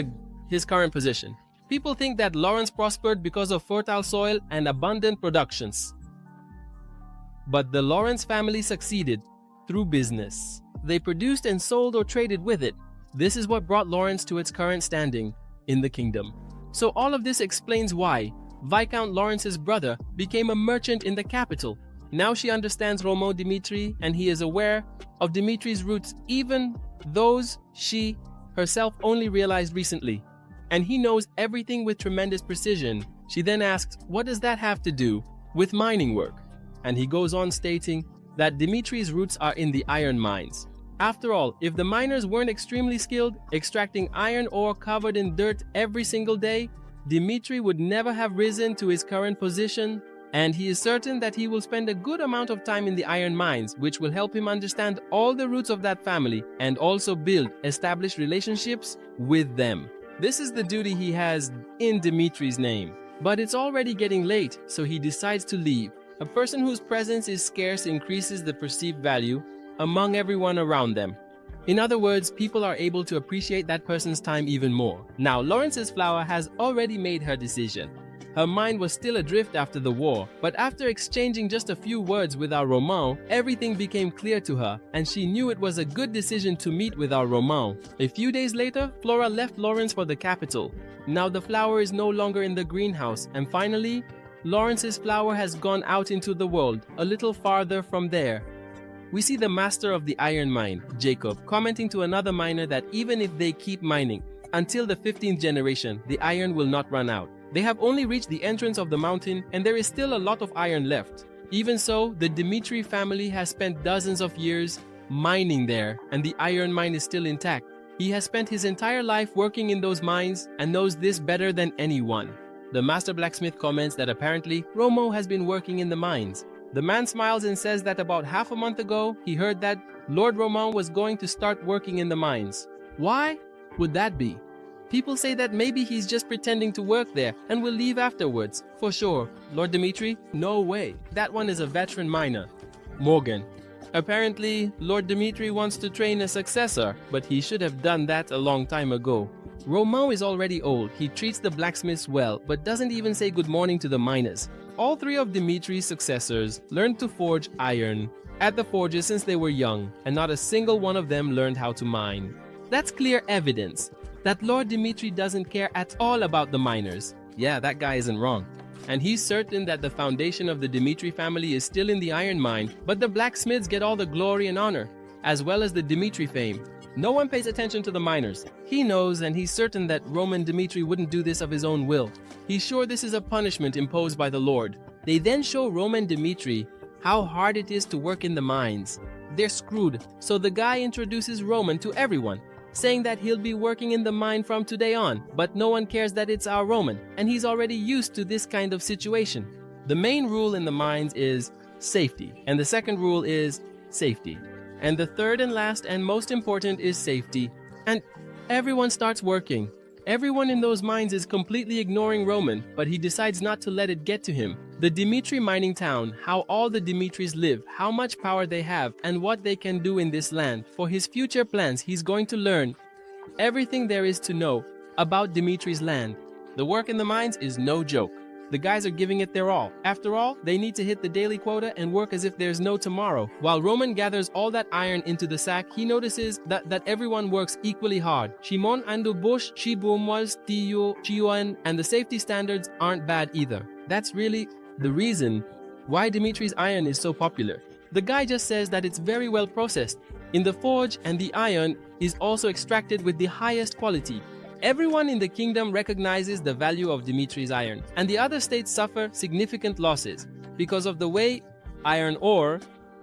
his current position? People think that Lawrence prospered because of fertile soil and abundant productions. But the Lawrence family succeeded through business. They produced and sold or traded with it. This is what brought Lawrence to its current standing in the kingdom. So all of this explains why Viscount Lawrence's brother became a merchant in the capital. Now she understands Roman Dimitri and he is aware of Dimitri's roots, even those she herself only realized recently. and he knows everything with tremendous precision. She then asks, what does that have to do with mining work? And he goes on stating that Dimitri's roots are in the iron mines. After all, if the miners weren't extremely skilled, extracting iron ore covered in dirt every single day, Dimitri would never have risen to his current position, and he is certain that he will spend a good amount of time in the iron mines, which will help him understand all the roots of that family and also build established relationships with them. This is the duty he has in Dimitri's name. But it's already getting late, so he decides to leave. A person whose presence is scarce increases the perceived value among everyone around them. In other words, people are able to appreciate that person's time even more. Now, Lawrence's flower has already made her decision. Her mind was still adrift after the war, but after exchanging just a few words with our Roman, everything became clear to her, and she knew it was a good decision to meet with our Roman. A few days later, Flora left Lawrence for the capital. Now the flower is no longer in the greenhouse, and finally, Lawrence's flower has gone out into the world, a little farther from there. We see the master of the iron mine, Jacob, commenting to another miner that even if they keep mining until the 15th generation, the iron will not run out. They have only reached the entrance of the mountain and there is still a lot of iron left. Even so, the Dimitri family has spent dozens of years mining there and the iron mine is still intact. He has spent his entire life working in those mines and knows this better than anyone. The master blacksmith comments that apparently Romo has been working in the mines. The man smiles and says that about half a month ago, he heard that Lord Roman was going to start working in the mines. Why would that be? People say that maybe he's just pretending to work there and will leave afterwards. For sure. Lord Dimitri? No way. That one is a veteran miner. Morgan. Apparently, Lord Dimitri wants to train a successor, but he should have done that a long time ago. Roman is already old. He treats the blacksmiths well, but doesn't even say good morning to the miners. All three of Dimitri's successors learned to forge iron at the forges since they were young, and not a single one of them learned how to mine. That's clear evidence that Lord Dimitri doesn't care at all about the miners. Yeah, that guy isn't wrong. And he's certain that the foundation of the Dimitri family is still in the iron mine, but the blacksmiths get all the glory and honor, as well as the Dimitri fame. No one pays attention to the miners. He knows and he's certain that Roman Dimitri wouldn't do this of his own will. He's sure this is a punishment imposed by the Lord. They then show Roman Dimitri how hard it is to work in the mines. They're screwed, so the guy introduces Roman to everyone, saying that he'll be working in the mine from today on, but no one cares that it's our Roman, and he's already used to this kind of situation. The main rule in the mines is safety, and the second rule is safety. And the third and last and most important is safety. And everyone starts working. Everyone in those mines is completely ignoring Roman, but he decides not to let it get to him. The Dimitri mining town, how all the Dimitris live, how much power they have, and what they can do in this land. For his future plans, he's going to learn everything there is to know about Dimitri's land. The work in the mines is no joke. The guys are giving it their all. After all, they need to hit the daily quota and work as if there's no tomorrow. While Roman gathers all that iron into the sack, he notices that everyone works equally hard. Shimon Andu Bush, Shibumwas, Tiyu, Chiuan, and the safety standards aren't bad either. That's really the reason why Dimitri's iron is so popular. The guy just says that it's very well processed in the forge, and the iron is also extracted with the highest quality. Everyone in the kingdom recognizes the value of Dimitri's iron, and the other states suffer significant losses because of the way iron ore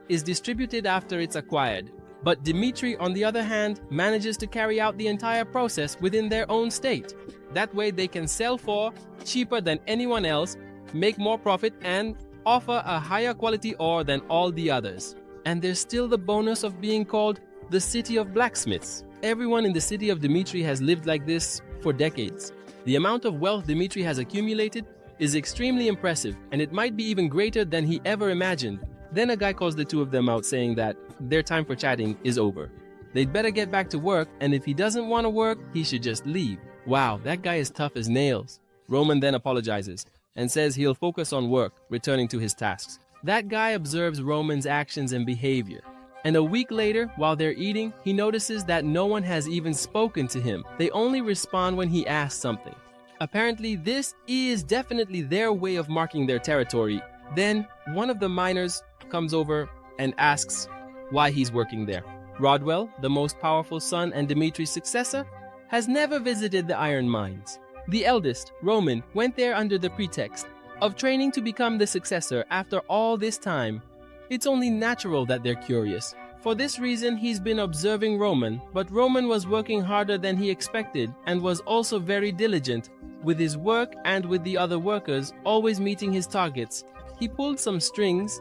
is distributed after it's acquired. But Dimitri, on the other hand, manages to carry out the entire process within their own state. That way they can sell for cheaper than anyone else, make more profit, and offer a higher quality ore than all the others. And there's still the bonus of being called the City of Blacksmiths. Everyone in the city of Dimitri has lived like this for decades. The amount of wealth Dimitri has accumulated is extremely impressive, and it might be even greater than he ever imagined. Then a guy calls the two of them out, saying that their time for chatting is over. They'd better get back to work, and if he doesn't want to work, he should just leave. Wow, that guy is tough as nails. Roman then apologizes and says he'll focus on work, returning to his tasks. That guy observes Roman's actions and behavior. And a week later, while they're eating, he notices that no one has even spoken to him. They only respond when he asks something. Apparently, this is definitely their way of marking their territory. Then, one of the miners comes over and asks why he's working there. Rodwell, the most powerful son and Dimitri's successor, has never visited the iron mines. The eldest, Roman, went there under the pretext of training to become the successor after all this time. It's only natural that they're curious. For this reason, he's been observing Roman, but Roman was working harder than he expected and was also very diligent with his work and with the other workers, always meeting his targets. He pulled some strings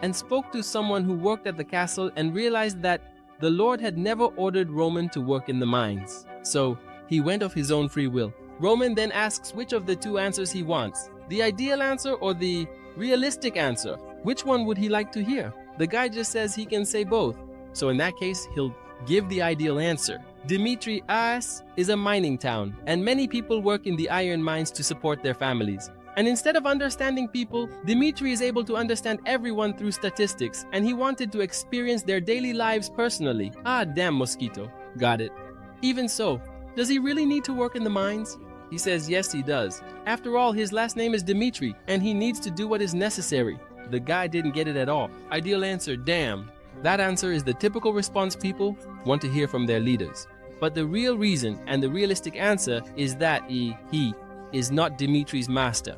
and spoke to someone who worked at the castle and realized that the Lord had never ordered Roman to work in the mines. So he went of his own free will. Roman then asks which of the two answers he wants, the ideal answer or the realistic answer. Which one would he like to hear? The guy just says he can say both. So in that case, he'll give the ideal answer. Dimitri-as is a mining town, and many people work in the iron mines to support their families. And instead of understanding people, Dimitri is able to understand everyone through statistics, and he wanted to experience their daily lives personally. Ah, damn mosquito. Got it. Even so, does he really need to work in the mines? He says yes, he does. After all, his last name is Dimitri, and he needs to do what is necessary. The guy didn't get it at all. Ideal answer, damn. That answer is the typical response people want to hear from their leaders. But the real reason and the realistic answer is that he is not Dimitri's master.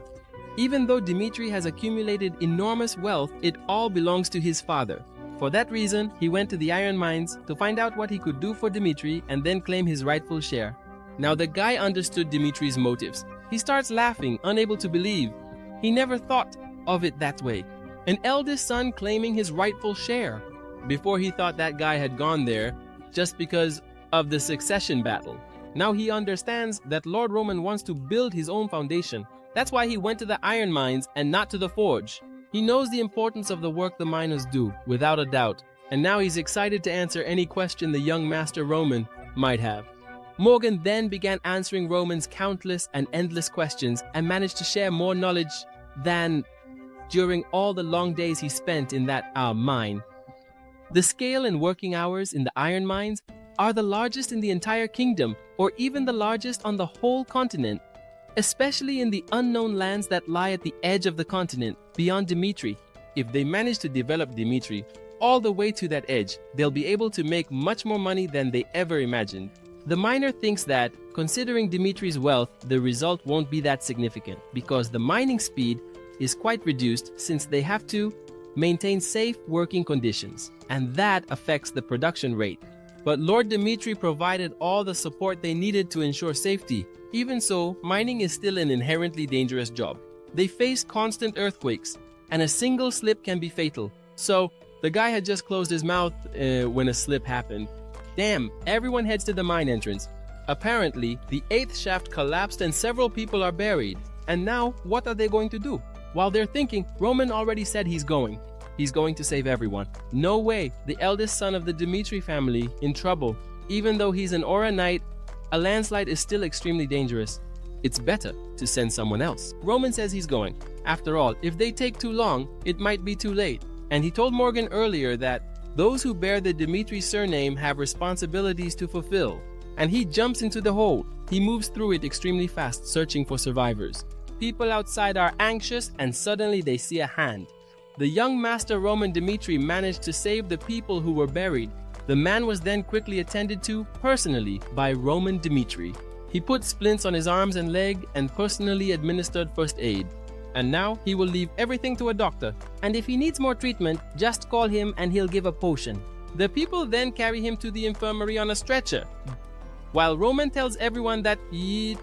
Even though Dimitri has accumulated enormous wealth, it all belongs to his father. For that reason, he went to the iron mines to find out what he could do for Dimitri and then claim his rightful share. Now the guy understood Dimitri's motives. He starts laughing, unable to believe. He never thought of it that way. An eldest son claiming his rightful share. Before he thought that guy had gone there just because of the succession battle. Now he understands that Lord Roman wants to build his own foundation. That's why he went to the iron mines and not to the forge. He knows the importance of the work the miners do, without a doubt. And now he's excited to answer any question the young master Roman might have. Morgan then began answering Roman's countless and endless questions and managed to share more knowledge than during all the long days he spent in that mine. The scale and working hours in the iron mines are the largest in the entire kingdom, or even the largest on the whole continent, especially in the unknown lands that lie at the edge of the continent, beyond Dimitri. If they manage to develop Dimitri all the way to that edge, they'll be able to make much more money than they ever imagined. The miner thinks that, considering Dimitri's wealth, the result won't be that significant, because the mining speed is quite reduced since they have to maintain safe working conditions, and that affects the production rate. But Lord Dimitri provided all the support they needed to ensure safety. Even so, mining is still an inherently dangerous job. They face constant earthquakes, and a single slip can be fatal. So, the guy had just closed his mouth when a slip happened. Damn, everyone heads to the mine entrance. Apparently, the 8th shaft collapsed and several people are buried. And now, what are they going to do? While they're thinking, Roman already said he's going. He's going to save everyone. No way, the eldest son of the Dimitri family in trouble. Even though he's an Aura Knight, a landslide is still extremely dangerous. It's better to send someone else. Roman says he's going. After all, if they take too long, it might be too late. And he told Morgan earlier that those who bear the Dimitri surname have responsibilities to fulfill. And he jumps into the hole. He moves through it extremely fast, searching for survivors. People outside are anxious, and suddenly they see a hand. The young master Roman Dimitri managed to save the people who were buried. The man was then quickly attended to personally by Roman Dimitri. He put splints on his arms and leg and personally administered first aid. And now he will leave everything to a doctor. And if he needs more treatment, just call him and he'll give a potion. The people then carry him to the infirmary on a stretcher. While Roman tells everyone that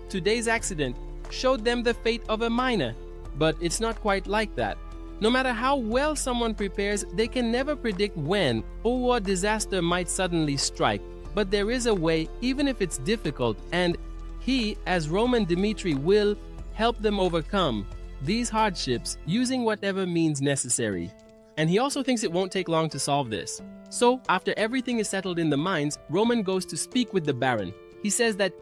today's accident showed them the fate of a miner. But it's not quite like that. No matter how well someone prepares, they can never predict when or what disaster might suddenly strike. But there is a way, even if it's difficult, and he, as Roman Dimitri, will help them overcome these hardships using whatever means necessary. And he also thinks it won't take long to solve this. So, after everything is settled in the mines, Roman goes to speak with the Baron. He says that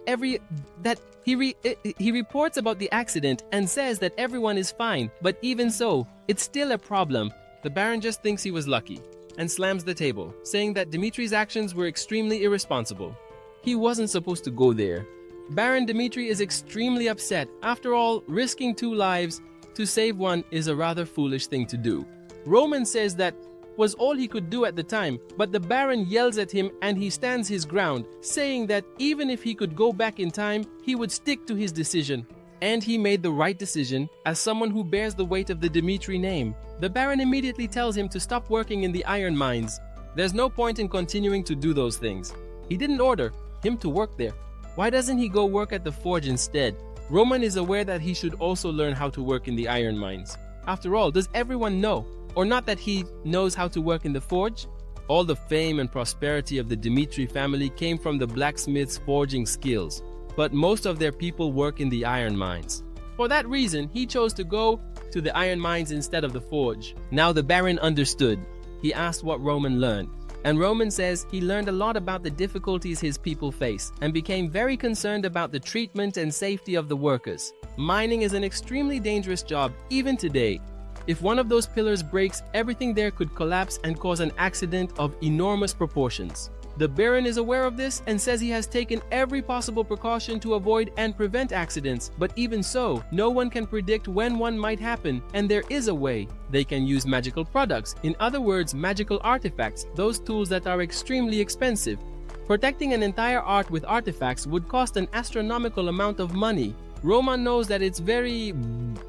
he reports about the accident and says that everyone is fine, but even so, it's still a problem. The Baron just thinks he was lucky and slams the table, saying that Dimitri's actions were extremely irresponsible. He wasn't supposed to go there. Baron Dimitri is extremely upset. After all, risking 2 lives to save one is a rather foolish thing to do. Roman says that was all he could do at the time, but the Baron yells at him and he stands his ground, saying that even if he could go back in time, he would stick to his decision. And he made the right decision as someone who bears the weight of the Dmitri name. The Baron immediately tells him to stop working in the iron mines. There's no point in continuing to do those things. He didn't order him to work there. Why doesn't he go work at the forge instead? Roman is aware that he should also learn how to work in the iron mines. After all, does everyone know, or not, that he knows how to work in the forge? All the fame and prosperity of the Dmitri family came from the blacksmith's forging skills, but most of their people work in the iron mines. For that reason, he chose to go to the iron mines instead of the forge. Now the Baron understood. He asked what Roman learned, and Roman says he learned a lot about the difficulties his people face and became very concerned about the treatment and safety of the workers. Mining is an extremely dangerous job even today. If one of those pillars breaks, everything there could collapse and cause an accident of enormous proportions. The Baron is aware of this and says he has taken every possible precaution to avoid and prevent accidents, but even so, no one can predict when one might happen, and there is a way. They can use magical products, in other words, magical artifacts, those tools that are extremely expensive. Protecting an entire art with artifacts would cost an astronomical amount of money. Roman knows that it's very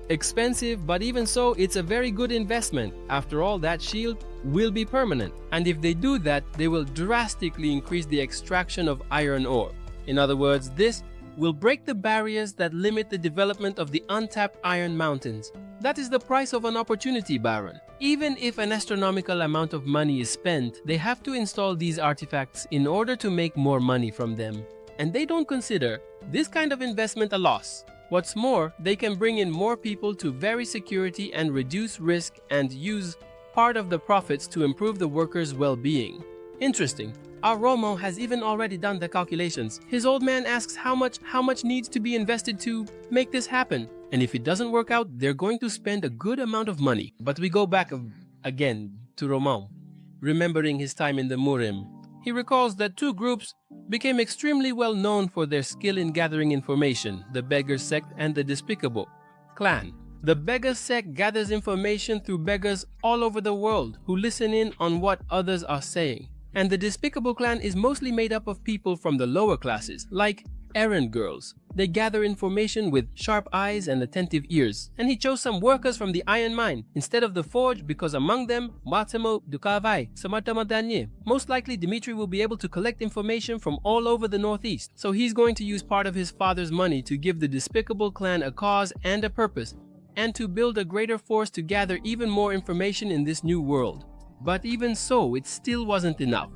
expensive, but even so, it's a very good investment. After all, that shield will be permanent, and if they do that, they will drastically increase the extraction of iron ore. In other words, this will break the barriers that limit the development of the untapped iron mountains. That is the price of an opportunity, Baron. Even if an astronomical amount of money is spent, they have to install these artifacts in order to make more money from them. And they don't consider this kind of investment a loss. What's more, they can bring in more people to vary security and reduce risk and use part of the profits to improve the workers' well-being. Interesting. Our Romo has even already done the calculations. His old man asks how much needs to be invested to make this happen. And if it doesn't work out, they're going to spend a good amount of money. But we go back again to Roman, remembering his time in the Murim. He recalls that two groups became extremely well known for their skill in gathering information, the Beggar sect and the Despicable clan. The Beggar sect gathers information through beggars all over the world who listen in on what others are saying. And the Despicable clan is mostly made up of people from the lower classes, like errand girls. They gather information with sharp eyes and attentive ears. And he chose some workers from the iron mine instead of the forge because among them, Matemo Dukavai, Samatamadanye. Most likely Dmitri will be able to collect information from all over the northeast. So he's going to use part of his father's money to give the Despicable clan a cause and a purpose, and to build a greater force to gather even more information in this new world. But even so, it still wasn't enough.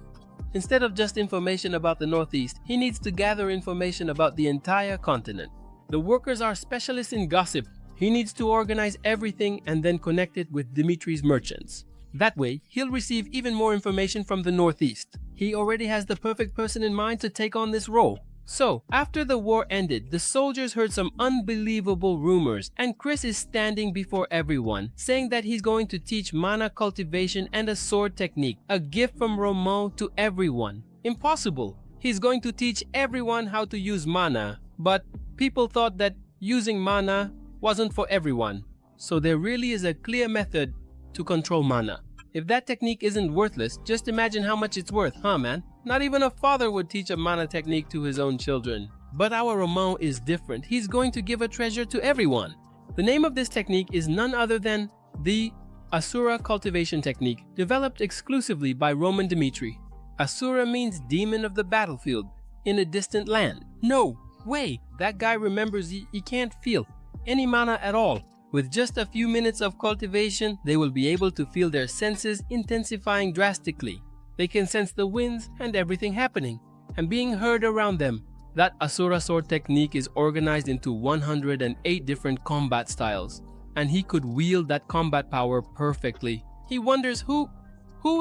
Instead of just information about the Northeast, he needs to gather information about the entire continent. The workers are specialists in gossip. He needs to organize everything and then connect it with Dimitri's merchants. That way, he'll receive even more information from the Northeast. He already has the perfect person in mind to take on this role. So, after the war ended, the soldiers heard some unbelievable rumors, and Chris is standing before everyone, saying that he's going to teach mana cultivation and a sword technique, a gift from Roman to everyone. Impossible! He's going to teach everyone how to use mana, but people thought that using mana wasn't for everyone. So there really is a clear method to control mana. If that technique isn't worthless, just imagine how much it's worth, huh man? Not even a father would teach a mana technique to his own children. But our Roman is different. He's going to give a treasure to everyone. The name of this technique is none other than the Asura cultivation technique, developed exclusively by Roman Dmitri. Asura means demon of the battlefield, in a distant land. No way! That guy remembers he can't feel any mana at all. With just a few minutes of cultivation, they will be able to feel their senses intensifying drastically. They can sense the winds and everything happening and being heard around them. That Asura sword technique is organized into 108 different combat styles, and he could wield that combat power perfectly. He wonders who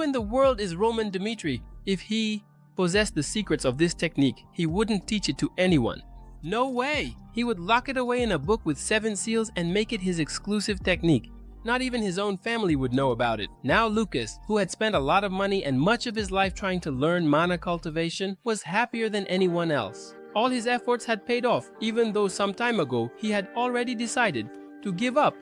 in the world is Roman Dmitri? If he possessed the secrets of this technique, he wouldn't teach it to anyone. No way! He would lock it away in a book with 7 seals and make it his exclusive technique. Not even his own family would know about it. Now Lucas, who had spent a lot of money and much of his life trying to learn mana cultivation, was happier than anyone else. All his efforts had paid off, even though some time ago he had already decided to give up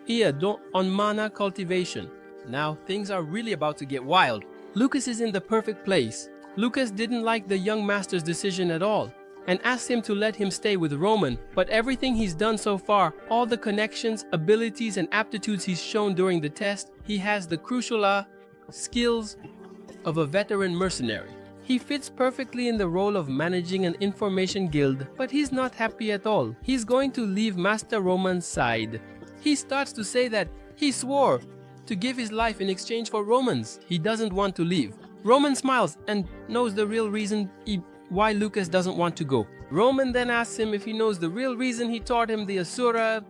on mana cultivation. Now things are really about to get wild. Lucas is in the perfect place. Lucas didn't like the young master's decision at all and asked him to let him stay with Roman, but everything he's done so far, all the connections, abilities, and aptitudes he's shown during the test, he has the crucial skills of a veteran mercenary. He fits perfectly in the role of managing an information guild, but he's not happy at all. He's going to leave Master Roman's side. He starts to say that he swore to give his life in exchange for Roman's. He doesn't want to leave. Roman smiles and knows the real reason why Lucas doesn't want to go. Roman then asks him if he knows the real reason he taught him the Asura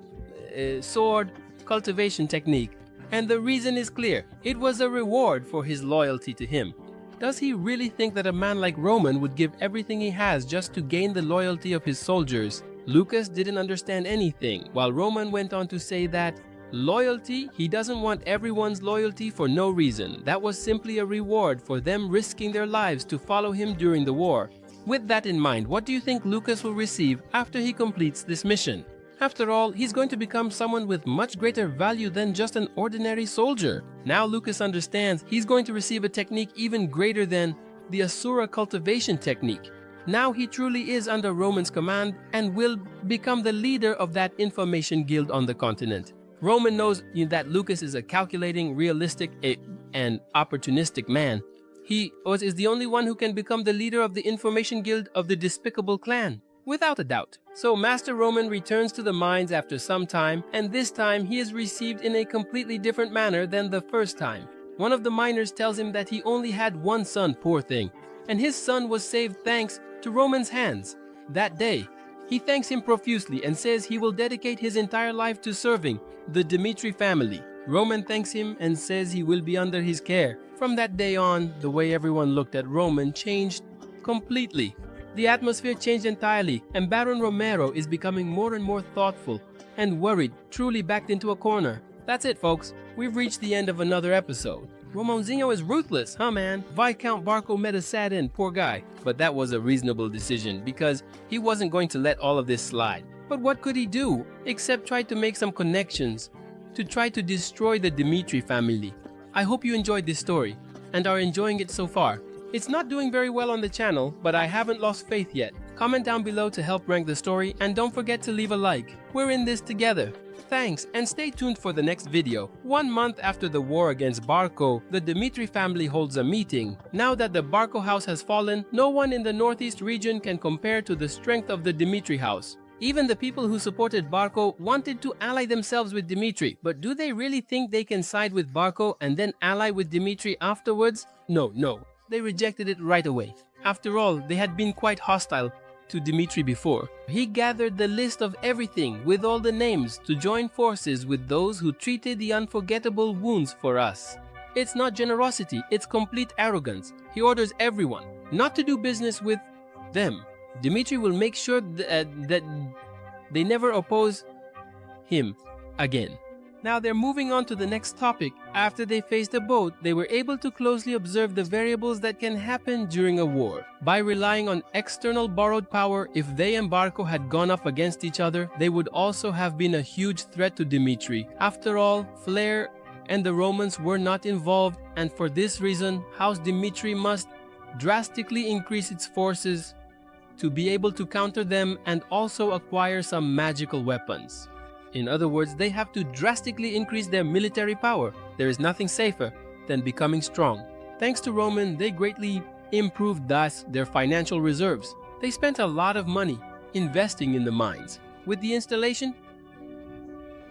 sword cultivation technique. And the reason is clear. It was a reward for his loyalty to him. Does he really think that a man like Roman would give everything he has just to gain the loyalty of his soldiers? Lucas didn't understand anything, while Roman went on to say that loyalty, he doesn't want everyone's loyalty for no reason. That was simply a reward for them risking their lives to follow him during the war. With that in mind, what do you think Lucas will receive after he completes this mission? After all, he's going to become someone with much greater value than just an ordinary soldier. Now Lucas understands he's going to receive a technique even greater than the Asura cultivation technique. Now he truly is under Roman's command and will become the leader of that information guild on the continent. Roman knows that Lucas is a calculating, realistic, and opportunistic man. He is the only one who can become the leader of the information guild of the despicable clan, without a doubt. So Master Roman returns to the mines after some time, and this time he is received in a completely different manner than the first time. One of the miners tells him that he only had one son, poor thing, and his son was saved thanks to Roman's hands that day. He thanks him profusely and says he will dedicate his entire life to serving the Dmitri family. Roman thanks him and says he will be under his care. From that day on, the way everyone looked at Roman changed completely. The atmosphere changed entirely, and Baron Romero is becoming more and more thoughtful and worried, truly backed into a corner. That's it, folks. We've reached the end of another episode. Romonzinho is ruthless, huh man? Viscount Barco met a sad end, poor guy. But that was a reasonable decision because he wasn't going to let all of this slide. But what could he do except try to make some connections to try to destroy the Dmitri family? I hope you enjoyed this story and are enjoying it so far. It's not doing very well on the channel, but I haven't lost faith yet. Comment down below to help rank the story, and don't forget to leave a like. We're in this together. Thanks, and stay tuned for the next video. 1 month after the war against Barco, the Dmitri family holds a meeting. Now that the Barco house has fallen, no one in the northeast region can compare to the strength of the Dmitri house. Even the people who supported Barco wanted to ally themselves with Dmitri, but do they really think they can side with Barco and then ally with Dmitri afterwards? No. They rejected it right away. After all, they had been quite hostile to Dmitri before. He gathered the list of everything with all the names to join forces with those who treated the unforgettable wounds for us. It's not generosity, it's complete arrogance. He orders everyone not to do business with them. Dmitri will make sure that they never oppose him again. Now they're moving on to the next topic. After they faced a boat, they were able to closely observe the variables that can happen during a war. By relying on external borrowed power, if they and Barco had gone up against each other, they would also have been a huge threat to Dmitri. After all, Flair and the Romans were not involved, and for this reason, House Dmitri must drastically increase its forces to be able to counter them and also acquire some magical weapons. In other words, they have to drastically increase their military power. There is nothing safer than becoming strong. Thanks to Roman, they greatly improved thus their financial reserves. They spent a lot of money investing in the mines. With the installation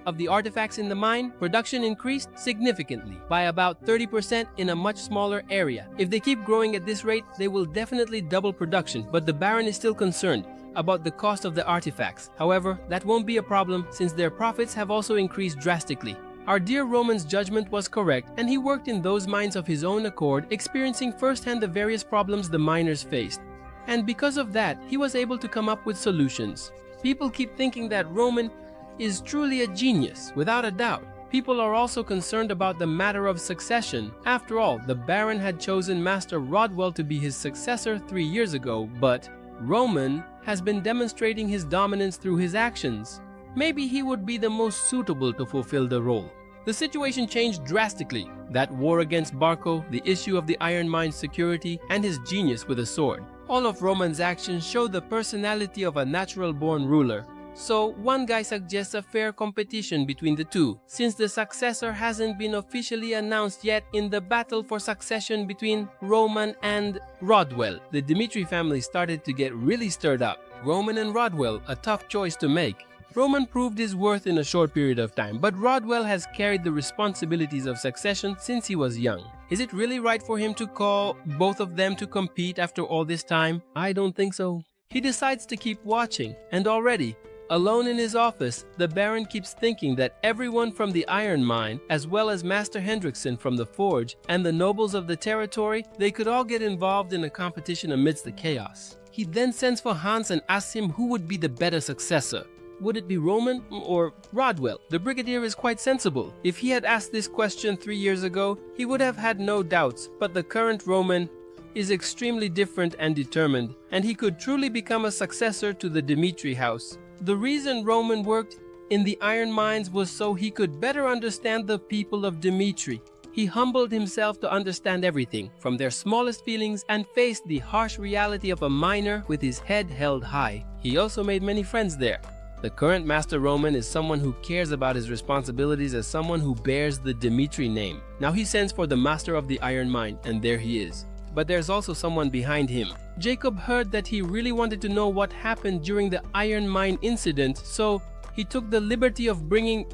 of the artifacts in the mine, production increased significantly by about 30% in a much smaller area. If they keep growing at this rate, they will definitely double production, but the Baron is still concerned about the cost of the artifacts. However, that won't be a problem since their profits have also increased drastically. Our dear Roman's judgment was correct, and he worked in those mines of his own accord, experiencing firsthand the various problems the miners faced. And because of that, he was able to come up with solutions. People keep thinking that Roman is truly a genius, without a doubt. People are also concerned about the matter of succession. After all, the Baron had chosen Master Rodwell to be his successor 3 years ago, but Roman has been demonstrating his dominance through his actions. Maybe he would be the most suitable to fulfill the role. the situation changed drastically. That war against Barco, the issue of the Iron Mind's security, and his genius with a sword. All of Roman's actions show the personality of a natural-born ruler. So one guy suggests a fair competition between the two, since the successor hasn't been officially announced yet in the battle for succession between Roman and Rodwell. The Dimitri family started to get really stirred up. Roman and Rodwell, a tough choice to make. Roman proved his worth in a short period of time, but Rodwell has carried the responsibilities of succession since he was young. Is it really right for him to call both of them to compete after all this time? I don't think so. He decides to keep watching, and already, alone in his office, the Baron keeps thinking that everyone from the Iron Mine, as well as Master Hendrickson from the Forge, and the nobles of the territory, they could all get involved in a competition amidst the chaos. He then sends for Hans and asks him who would be the better successor. Would it be Roman or Rodwell? The Brigadier is quite sensible. If he had asked this question 3 years ago, he would have had no doubts, but the current Roman is extremely different and determined, and he could truly become a successor to the Dimitri house. The reason Roman worked in the iron mines was so he could better understand the people of Dimitri. He humbled himself to understand everything, from their smallest feelings, and faced the harsh reality of a miner with his head held high. He also made many friends there. The current Master Roman is someone who cares about his responsibilities as someone who bears the Dimitri name. Now he sends for the Master of the Iron Mine, and there he is. But there's also someone behind him. Jacob heard that he really wanted to know what happened during the Iron Mine incident, so he took the liberty of bringing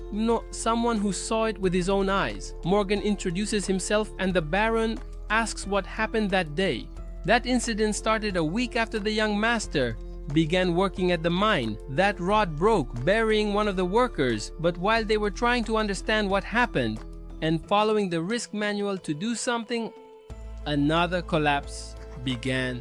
someone who saw it with his own eyes. Morgan introduces himself, and the Baron asks what happened that day. That incident started a week after the young master began working at the mine. That rod broke, burying one of the workers, but while they were trying to understand what happened and following the risk manual to do something, another collapse began.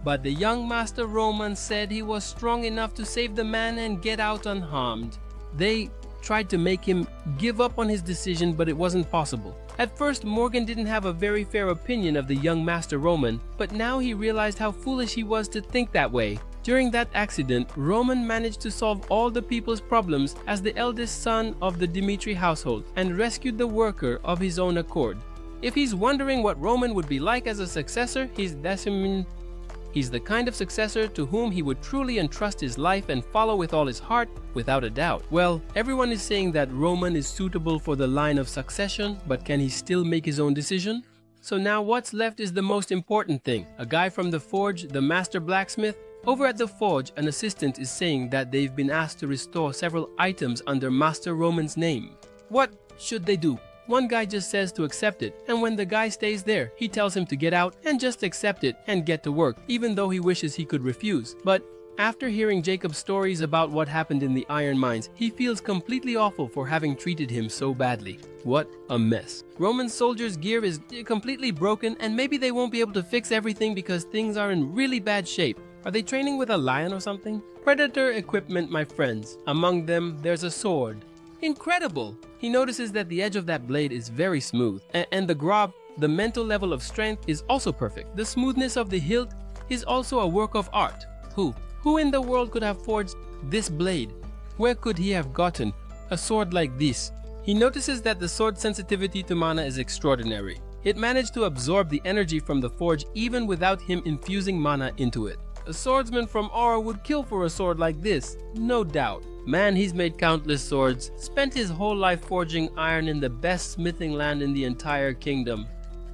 But the young Master Roman said he was strong enough to save the man and get out unharmed. They tried to make him give up on his decision, but it wasn't possible. At first, Morgan didn't have a very fair opinion of the young Master Roman, but now he realized how foolish he was to think that way. During that accident, Roman managed to solve all the people's problems as the eldest son of the Dimitri household and rescued the worker of his own accord. If he's wondering what Roman would be like as a successor, he's the kind of successor to whom he would truly entrust his life and follow with all his heart, without a doubt. Well, everyone is saying that Roman is suitable for the line of succession, but can he still make his own decision? So now what's left is the most important thing. A guy from the Forge, the master blacksmith. Over at the Forge, an assistant is saying that they've been asked to restore several items under Master Roman's name. What should they do? One guy just says to accept it, and when the guy stays there, he tells him to get out and just accept it and get to work, even though he wishes he could refuse. But after hearing Jacob's stories about what happened in the iron mines, he feels completely awful for having treated him so badly. What a mess. Roman soldiers' gear is completely broken, and maybe they won't be able to fix everything because things are in really bad shape. Are they training with a lion or something? Predator equipment, my friends. Among them, there's a sword. Incredible! He notices that the edge of that blade is very smooth, and the grob, the mental level of strength, is also perfect. The smoothness of the hilt is also a work of art. Who in the world could have forged this blade? Where could he have gotten a sword like this? He notices that the sword's sensitivity to mana is extraordinary. It managed to absorb the energy from the forge even without him infusing mana into it. A swordsman from Aura would kill for a sword like this, no doubt. Man, he's made countless swords, spent his whole life forging iron in the best smithing land in the entire kingdom.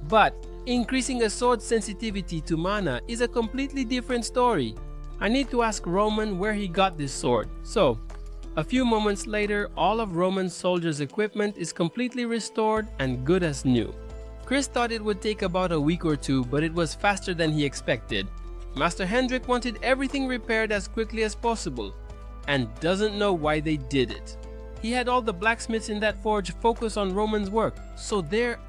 But increasing a sword's sensitivity to mana is a completely different story. I need to ask Roman where he got this sword. So, a few moments later, all of Roman's soldiers' equipment is completely restored and good as new. Chris thought it would take about a week or two, but it was faster than he expected. Master Hendrick wanted everything repaired as quickly as possible, and doesn't know why they did it. He had all the blacksmiths in that forge focus on Roman's work, so there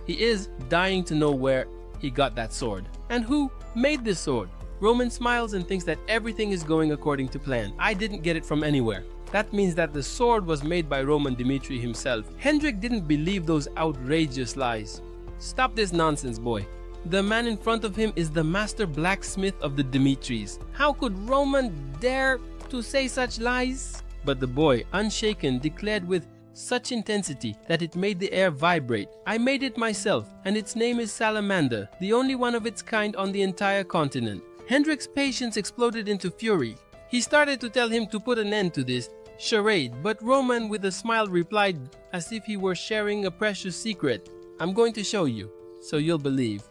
he is, dying to know where he got that sword. And who made this sword? Roman smiles and thinks that everything is going according to plan. I didn't get it from anywhere. That means that the sword was made by Roman Dimitri himself. Hendrick didn't believe those outrageous lies. Stop this nonsense, boy. The man in front of him is the master blacksmith of the Dimitris. How could Roman dare to say such lies? But the boy, unshaken, declared with such intensity that it made the air vibrate. I made it myself, and its name is Salamander, the only one of its kind on the entire continent. Hendrik's patience exploded into fury. He started to tell him to put an end to this charade, but Roman with a smile replied as if he were sharing a precious secret. I'm going to show you, so you'll believe.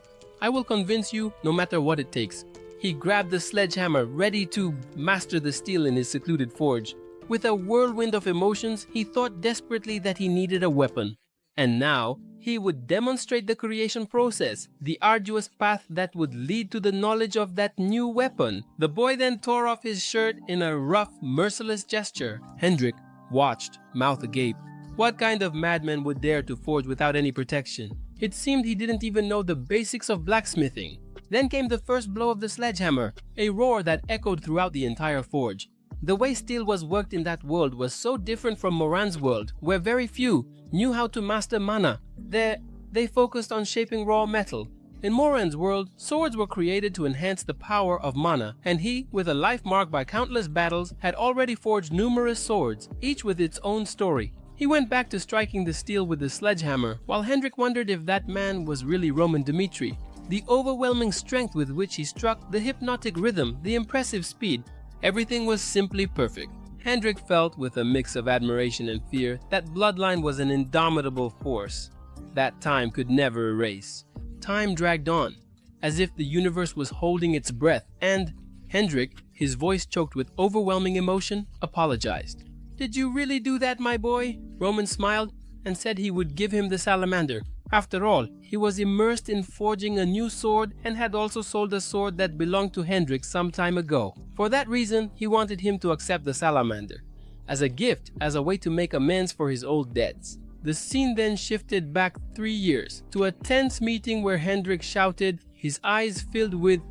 I will convince you no matter what it takes. He grabbed the sledgehammer, ready to master the steel in his secluded forge. With a whirlwind of emotions, he thought desperately that he needed a weapon. And now, he would demonstrate the creation process, the arduous path that would lead to the knowledge of that new weapon. The boy then tore off his shirt in a rough, merciless gesture. Hendrik watched, mouth agape. What kind of madman would dare to forge without any protection? It seemed he didn't even know the basics of blacksmithing. Then came the first blow of the sledgehammer, a roar that echoed throughout the entire forge. The way steel was worked in that world was so different from Moran's world, where very few knew how to master mana. They focused on shaping raw metal. In Moran's world, swords were created to enhance the power of mana, and he, with a life marked by countless battles, had already forged numerous swords, each with its own story. He went back to striking the steel with the sledgehammer, while Hendrik wondered if that man was really Roman Dimitri. The overwhelming strength with which he struck, the hypnotic rhythm, the impressive speed, everything was simply perfect. Hendrik felt, with a mix of admiration and fear, that bloodline was an indomitable force that time could never erase. Time dragged on, as if the universe was holding its breath, and Hendrik, his voice choked with overwhelming emotion, apologized. "Did you really do that, my boy?" Roman smiled and said he would give him the salamander. After all, he was immersed in forging a new sword and had also sold a sword that belonged to Hendrik some time ago. For that reason, he wanted him to accept the salamander as a gift, as a way to make amends for his old debts. The scene then shifted back 3 years to a tense meeting where Hendrik shouted, his eyes filled with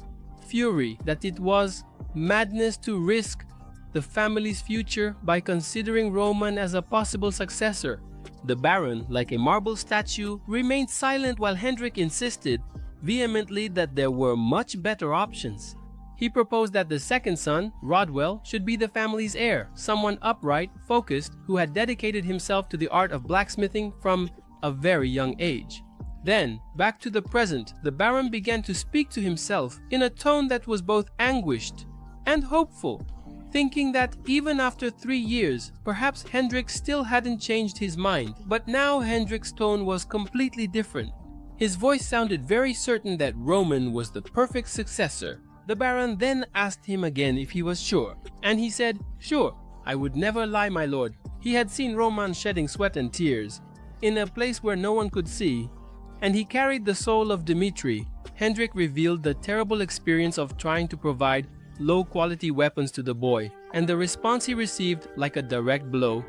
fury, that it was madness to risk the family's future by considering Roman as a possible successor. The Baron, like a marble statue, remained silent while Hendrik insisted vehemently that there were much better options. He proposed that the second son, Rodwell, should be the family's heir, someone upright, focused, who had dedicated himself to the art of blacksmithing from a very young age. Then, back to the present, the Baron began to speak to himself in a tone that was both anguished and hopeful, thinking that even after 3 years, perhaps Hendrik still hadn't changed his mind. But now Hendrik's tone was completely different. His voice sounded very certain that Roman was the perfect successor. The Baron then asked him again if he was sure, and he said, "Sure, I would never lie, my lord." He had seen Roman shedding sweat and tears, in a place where no one could see, and he carried the soul of Dimitri. Hendrik revealed the terrible experience of trying to provide low-quality weapons to the boy, and the response he received, like a direct blow,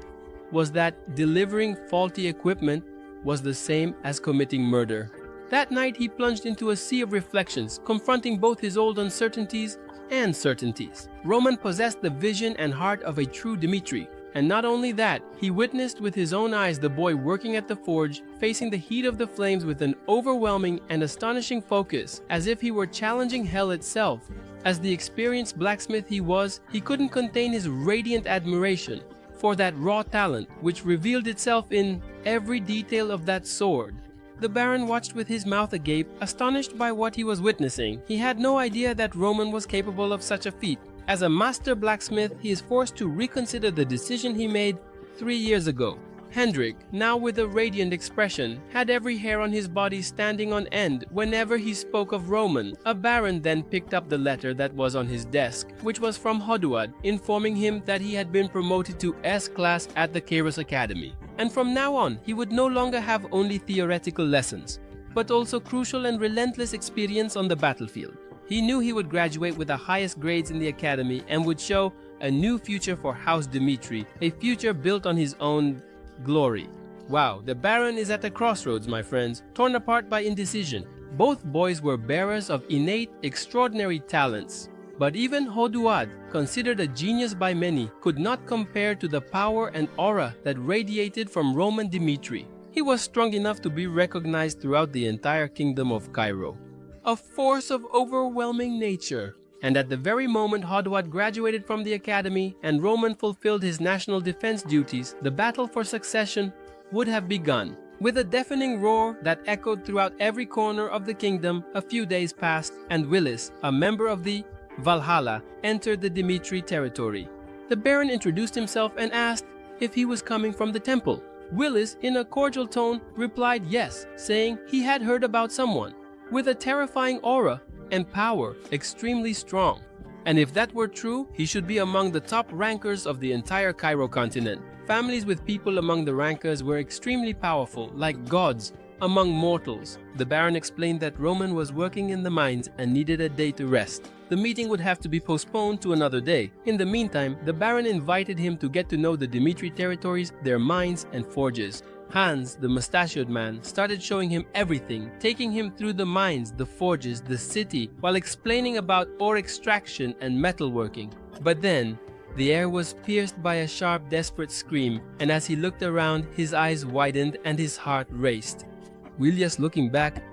was that delivering faulty equipment was the same as committing murder. That night he plunged into a sea of reflections, confronting both his old uncertainties and certainties. Roman possessed the vision and heart of a true Dimitri, and not only that, he witnessed with his own eyes the boy working at the forge, facing the heat of the flames with an overwhelming and astonishing focus, as if he were challenging hell itself. As the experienced blacksmith he was, he couldn't contain his radiant admiration for that raw talent, which revealed itself in every detail of that sword. The Baron watched with his mouth agape, astonished by what he was witnessing. He had no idea that Roman was capable of such a feat. As a master blacksmith, he is forced to reconsider the decision he made 3 years ago. Hendrik, now with a radiant expression, had every hair on his body standing on end whenever he spoke of Roman. A Baron then picked up the letter that was on his desk, which was from Hoduad, informing him that he had been promoted to S-class at the Kairos Academy. And from now on, he would no longer have only theoretical lessons, but also crucial and relentless experience on the battlefield. He knew he would graduate with the highest grades in the academy and would show a new future for House Dimitri, a future built on his own glory. Wow, the Baron is at a crossroads, my friends, torn apart by indecision. Both boys were bearers of innate, extraordinary talents. But even Hoduad, considered a genius by many, could not compare to the power and aura that radiated from Roman Dimitri. He was strong enough to be recognized throughout the entire kingdom of Cairo. A force of overwhelming nature, And at the very moment Hodwad graduated from the academy and Roman fulfilled his national defense duties, the battle for succession would have begun. With a deafening roar that echoed throughout every corner of the kingdom, a few days passed, and Willis, a member of the Valhalla, entered the Dimitri territory. The Baron introduced himself and asked if he was coming from the temple. Willis, in a cordial tone, replied yes, saying he had heard about someone with a terrifying aura and power extremely strong. And if that were true, he should be among the top rankers of the entire Cairo continent. Families with people among the rankers were extremely powerful, like gods among mortals. The Baron explained that Roman was working in the mines and needed a day to rest. The meeting would have to be postponed to another day. In the meantime, the Baron invited him to get to know the Dimitri territories, their mines and forges. Hans, the mustachioed man, started showing him everything, taking him through the mines, the forges, the city, while explaining about ore extraction and metalworking. But then, the air was pierced by a sharp, desperate scream, and as he looked around, his eyes widened and his heart raced. Willias, looking back,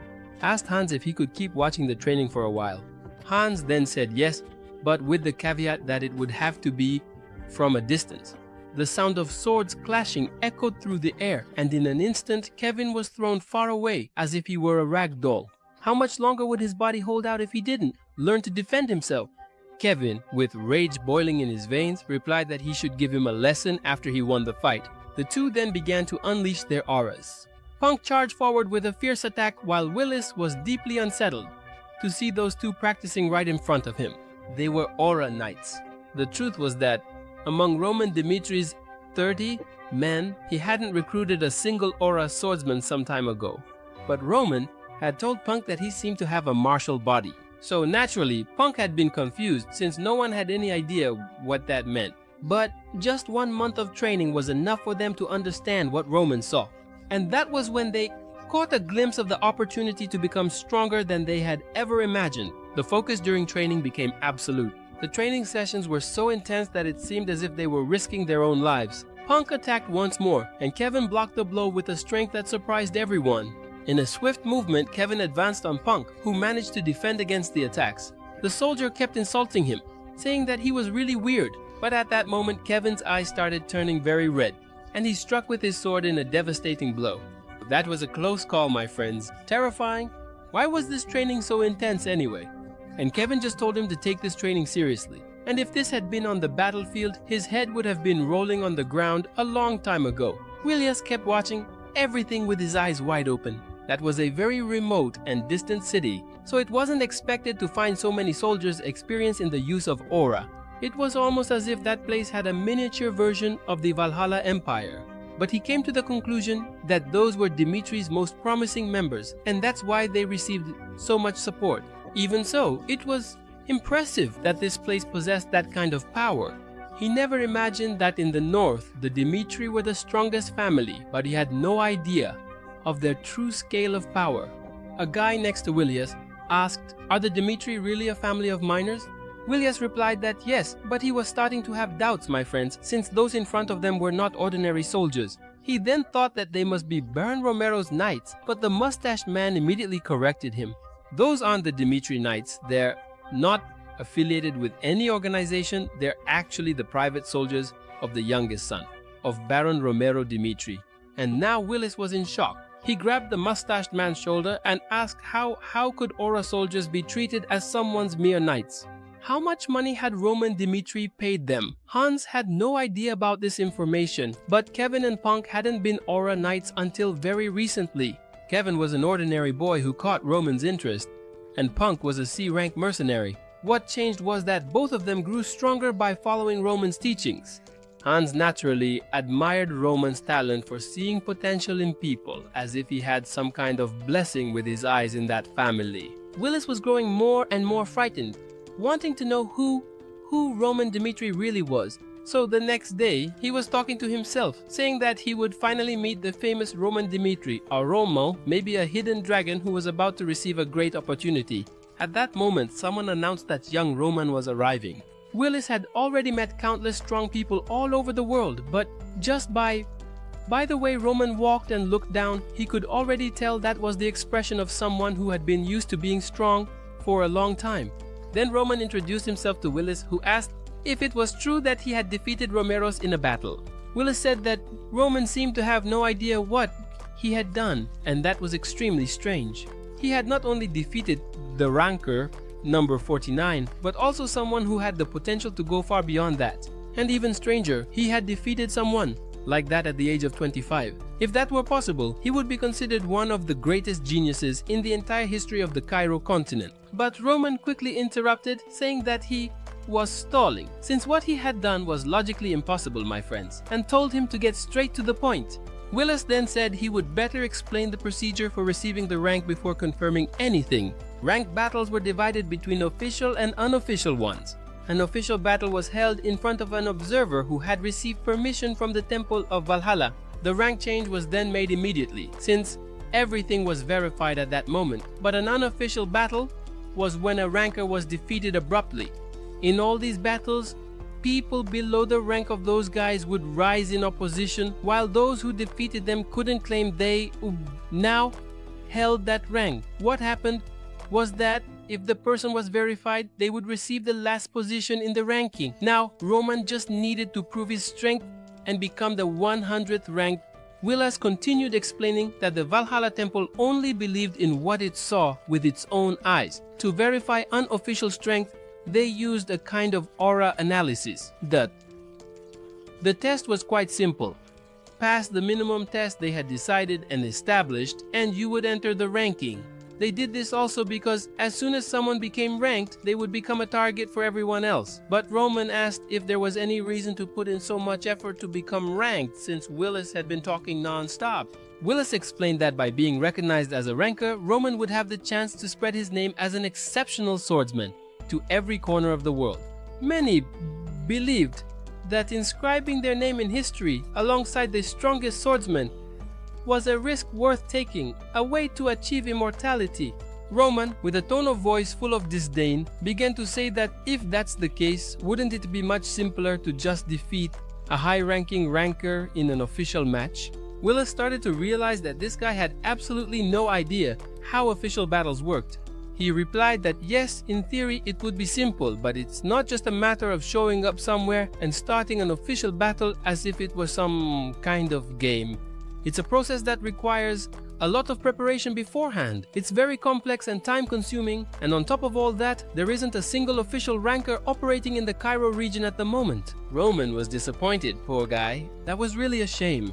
asked Hans if he could keep watching the training for a while. Hans then said yes, but with the caveat that it would have to be from a distance. The sound of swords clashing echoed through the air, and in an instant, Kevin was thrown far away as if he were a rag doll. How much longer would his body hold out if he didn't learn to defend himself? Kevin, with rage boiling in his veins, replied that he should give him a lesson after he won the fight. The two then began to unleash their auras. Punk charged forward with a fierce attack while Willis was deeply unsettled to see those two practicing right in front of him. They were aura knights. The truth was that among Roman Dimitri's 30 men, he hadn't recruited a single aura swordsman some time ago. But Roman had told Punk that he seemed to have a martial body. So naturally, Punk had been confused since no one had any idea what that meant. But just 1 month of training was enough for them to understand what Roman saw. And that was when they caught a glimpse of the opportunity to become stronger than they had ever imagined. The focus during training became absolute. The training sessions were so intense that it seemed as if they were risking their own lives. Punk attacked once more, and Kevin blocked the blow with a strength that surprised everyone. In a swift movement, Kevin advanced on Punk, who managed to defend against the attacks. The soldier kept insulting him, saying that he was really weird. But at that moment, Kevin's eyes started turning very red, and he struck with his sword in a devastating blow. That was a close call, my friends. Terrifying. Why was this training so intense anyway? And Kevin just told him to take this training seriously. And if this had been on the battlefield, his head would have been rolling on the ground a long time ago. Willias kept watching everything with his eyes wide open. That was a very remote and distant city, so it wasn't expected to find so many soldiers experienced in the use of aura. It was almost as if that place had a miniature version of the Valhalla Empire. But he came to the conclusion that those were Dimitri's most promising members, and that's why they received so much support. Even so, it was impressive that this place possessed that kind of power. He never imagined that in the north, the Dimitri were the strongest family, but he had no idea of their true scale of power. A guy next to Willias asked, "Are the Dimitri really a family of miners?" Willias replied that yes, but he was starting to have doubts, my friends, since those in front of them were not ordinary soldiers. He then thought that they must be Baron Romero's knights, but the mustached man immediately corrected him. Those aren't the Dimitri Knights. They're not affiliated with any organization. They're actually the private soldiers of the youngest son of Baron Romero Dimitri. And now Willis was in shock. He grabbed the mustached man's shoulder and asked how could aura soldiers be treated as someone's mere knights? How much money had Roman Dimitri paid them? Hans had no idea about this information, but Kevin and Punk hadn't been aura knights until very recently. Kevin was an ordinary boy who caught Roman's interest, and Punk was a C-rank mercenary. What changed was that both of them grew stronger by following Roman's teachings. Hans naturally admired Roman's talent for seeing potential in people, as if he had some kind of blessing with his eyes in that family. Willis was growing more and more frightened, wanting to know who Roman Dimitri really was. So the next day, he was talking to himself, saying that he would finally meet the famous Roman Dimitri, a Romo, maybe a hidden dragon who was about to receive a great opportunity. At that moment, someone announced that young Roman was arriving. Willis had already met countless strong people all over the world, but just by the way Roman walked and looked down, he could already tell that was the expression of someone who had been used to being strong for a long time. Then Roman introduced himself to Willis, who asked if it was true that he had defeated Romeros in a battle. Willis said that Roman seemed to have no idea what he had done, and that was extremely strange. He had not only defeated the ranker, number 49, but also someone who had the potential to go far beyond that. And even stranger, he had defeated someone like that at the age of 25. If that were possible, he would be considered one of the greatest geniuses in the entire history of the Cairo continent. But Roman quickly interrupted, saying that he was stalling, since what he had done was logically impossible, my friends, and told him to get straight to the point. Willis then said he would better explain the procedure for receiving the rank before confirming anything. Rank battles were divided between official and unofficial ones. An official battle was held in front of an observer who had received permission from the Temple of Valhalla. The rank change was then made immediately, since everything was verified at that moment. But an unofficial battle was when a ranker was defeated abruptly. In all these battles, people below the rank of those guys would rise in opposition, while those who defeated them couldn't claim they now held that rank. What happened was that if the person was verified, they would receive the last position in the ranking. Now, Roman just needed to prove his strength and become the 100th ranked. Willis continued explaining that the Valhalla temple only believed in what it saw with its own eyes. To verify unofficial strength, they used a kind of aura analysis. The test was quite simple. Pass the minimum test they had decided and established, and you would enter the ranking. They did this also because as soon as someone became ranked, they would become a target for everyone else. But Roman asked if there was any reason to put in so much effort to become ranked, since Willis had been talking non-stop. Willis explained that by being recognized as a ranker, Roman would have the chance to spread his name as an exceptional swordsman to every corner of the world. Many believed that inscribing their name in history alongside the strongest swordsman was a risk worth taking, a way to achieve immortality. Roman, with a tone of voice full of disdain, began to say that if that's the case, wouldn't it be much simpler to just defeat a high-ranking ranker in an official match? Willis started to realize that this guy had absolutely no idea how official battles worked. He replied that yes, in theory it would be simple, but it's not just a matter of showing up somewhere and starting an official battle as if it was some kind of game. It's a process that requires a lot of preparation beforehand. It's very complex and time-consuming, and on top of all that, there isn't a single official ranker operating in the Cairo region at the moment. Roman was disappointed, poor guy. That was really a shame.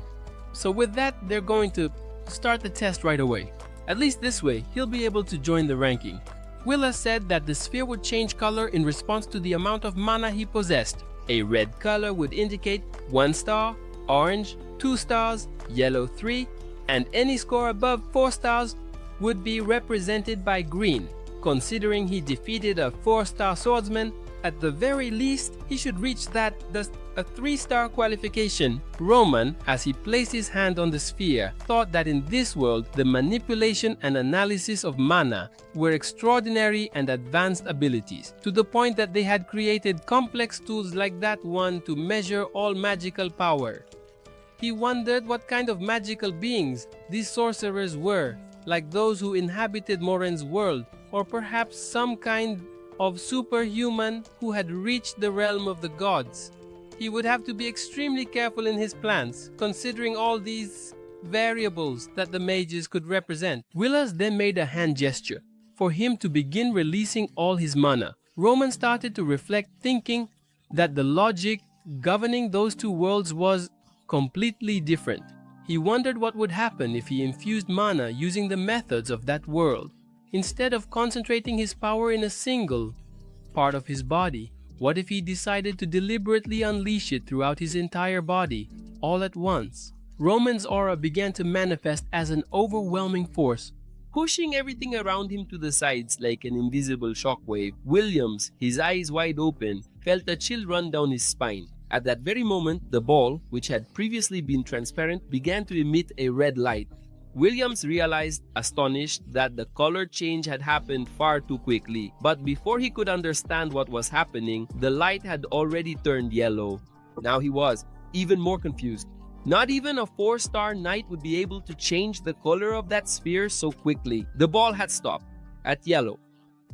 So with that, they're going to start the test right away. At least this way, he'll be able to join the ranking. Willis said that the sphere would change color in response to the amount of mana he possessed. A red color would indicate 1 star, orange 2 stars, yellow 3, and any score above 4 stars would be represented by green. Considering he defeated a 4-star swordsman, at the very least, he should reach a 3-star qualification. Roman, as he placed his hand on the sphere, thought that in this world, the manipulation and analysis of mana were extraordinary and advanced abilities, to the point that they had created complex tools like that one to measure all magical power. He wondered what kind of magical beings these sorcerers were, like those who inhabited Moren's world, or perhaps some kind of superhuman who had reached the realm of the gods. He would have to be extremely careful in his plans, considering all these variables that the mages could represent. Willis then made a hand gesture for him to begin releasing all his mana. Roman started to reflect, thinking that the logic governing those two worlds was completely different. He wondered what would happen if he infused mana using the methods of that world. Instead of concentrating his power in a single part of his body, what if he decided to deliberately unleash it throughout his entire body, all at once? Roman's aura began to manifest as an overwhelming force, pushing everything around him to the sides like an invisible shockwave. Williams, his eyes wide open, felt a chill run down his spine. At that very moment, the ball, which had previously been transparent, began to emit a red light. Williams realized, astonished, that the color change had happened far too quickly. But before he could understand what was happening, the light had already turned yellow. Now he was even more confused. Not even a 4-star knight would be able to change the color of that sphere so quickly. The ball had stopped at yellow.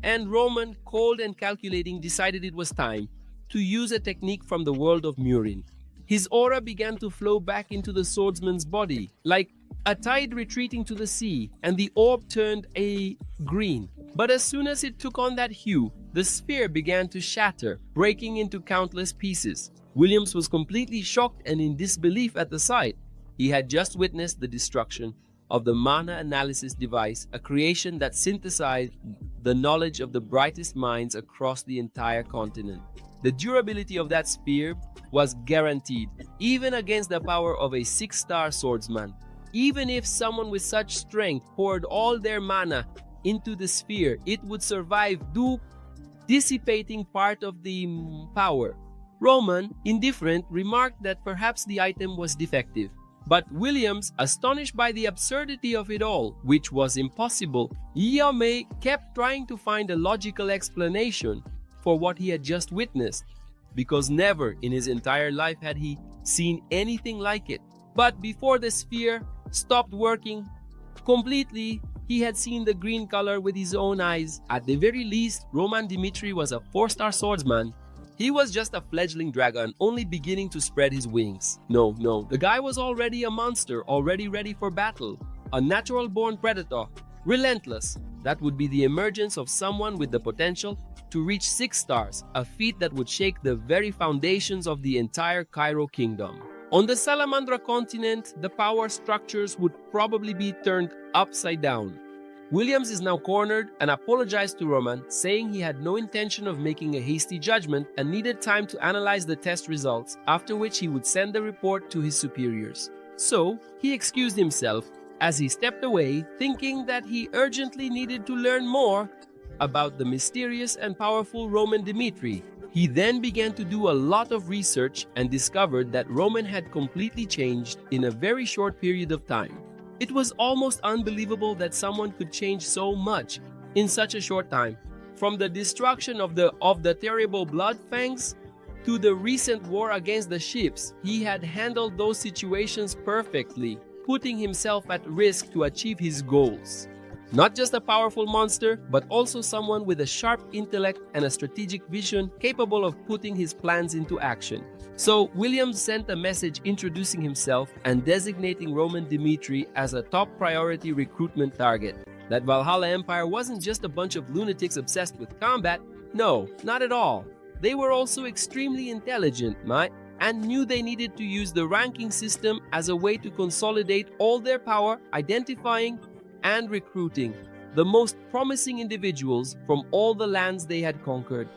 And Roman, cold and calculating, decided it was time to use a technique from the world of Murin. His aura began to flow back into the swordsman's body, like a tide retreating to the sea, and the orb turned a green. But as soon as it took on that hue, the sphere began to shatter, breaking into countless pieces. Williams was completely shocked and in disbelief at the sight. He had just witnessed the destruction of the mana analysis device, a creation that synthesized the knowledge of the brightest minds across the entire continent. The durability of that sphere was guaranteed, even against the power of a 6-star swordsman. Even if someone with such strength poured all their mana into the sphere, it would survive, dissipating part of the power. Roman, indifferent, remarked that perhaps the item was defective. But Williams, astonished by the absurdity of it all, which was impossible, Yame kept trying to find a logical explanation for what he had just witnessed, because never in his entire life had he seen anything like it. But before the sphere stopped working completely, he had seen the green color with his own eyes. At the very least, Roman Dimitri was a 4-star swordsman. He was just a fledgling dragon, only beginning to spread his wings. No, the guy was already a monster, already ready for battle. A natural-born predator, relentless. That would be the emergence of someone with the potential to reach 6 stars, a feat that would shake the very foundations of the entire Cairo kingdom. On the Salamandra continent, the power structures would probably be turned upside down. Williams is now cornered and apologized to Roman, saying he had no intention of making a hasty judgment and needed time to analyze the test results, after which he would send the report to his superiors. So, he excused himself as he stepped away, thinking that he urgently needed to learn more about the mysterious and powerful Roman Dimitri. He then began to do a lot of research and discovered that Roman had completely changed in a very short period of time. It was almost unbelievable that someone could change so much in such a short time. From the destruction of the terrible blood fangs to the recent war against the ships, he had handled those situations perfectly, putting himself at risk to achieve his goals. Not just a powerful monster, but also someone with a sharp intellect and a strategic vision capable of putting his plans into action. So, Williams sent a message introducing himself and designating Roman Dimitri as a top priority recruitment target. That Valhalla Empire wasn't just a bunch of lunatics obsessed with combat. No, not at all. They were also extremely intelligent, and knew they needed to use the ranking system as a way to consolidate all their power, identifying and recruiting the most promising individuals from all the lands they had conquered.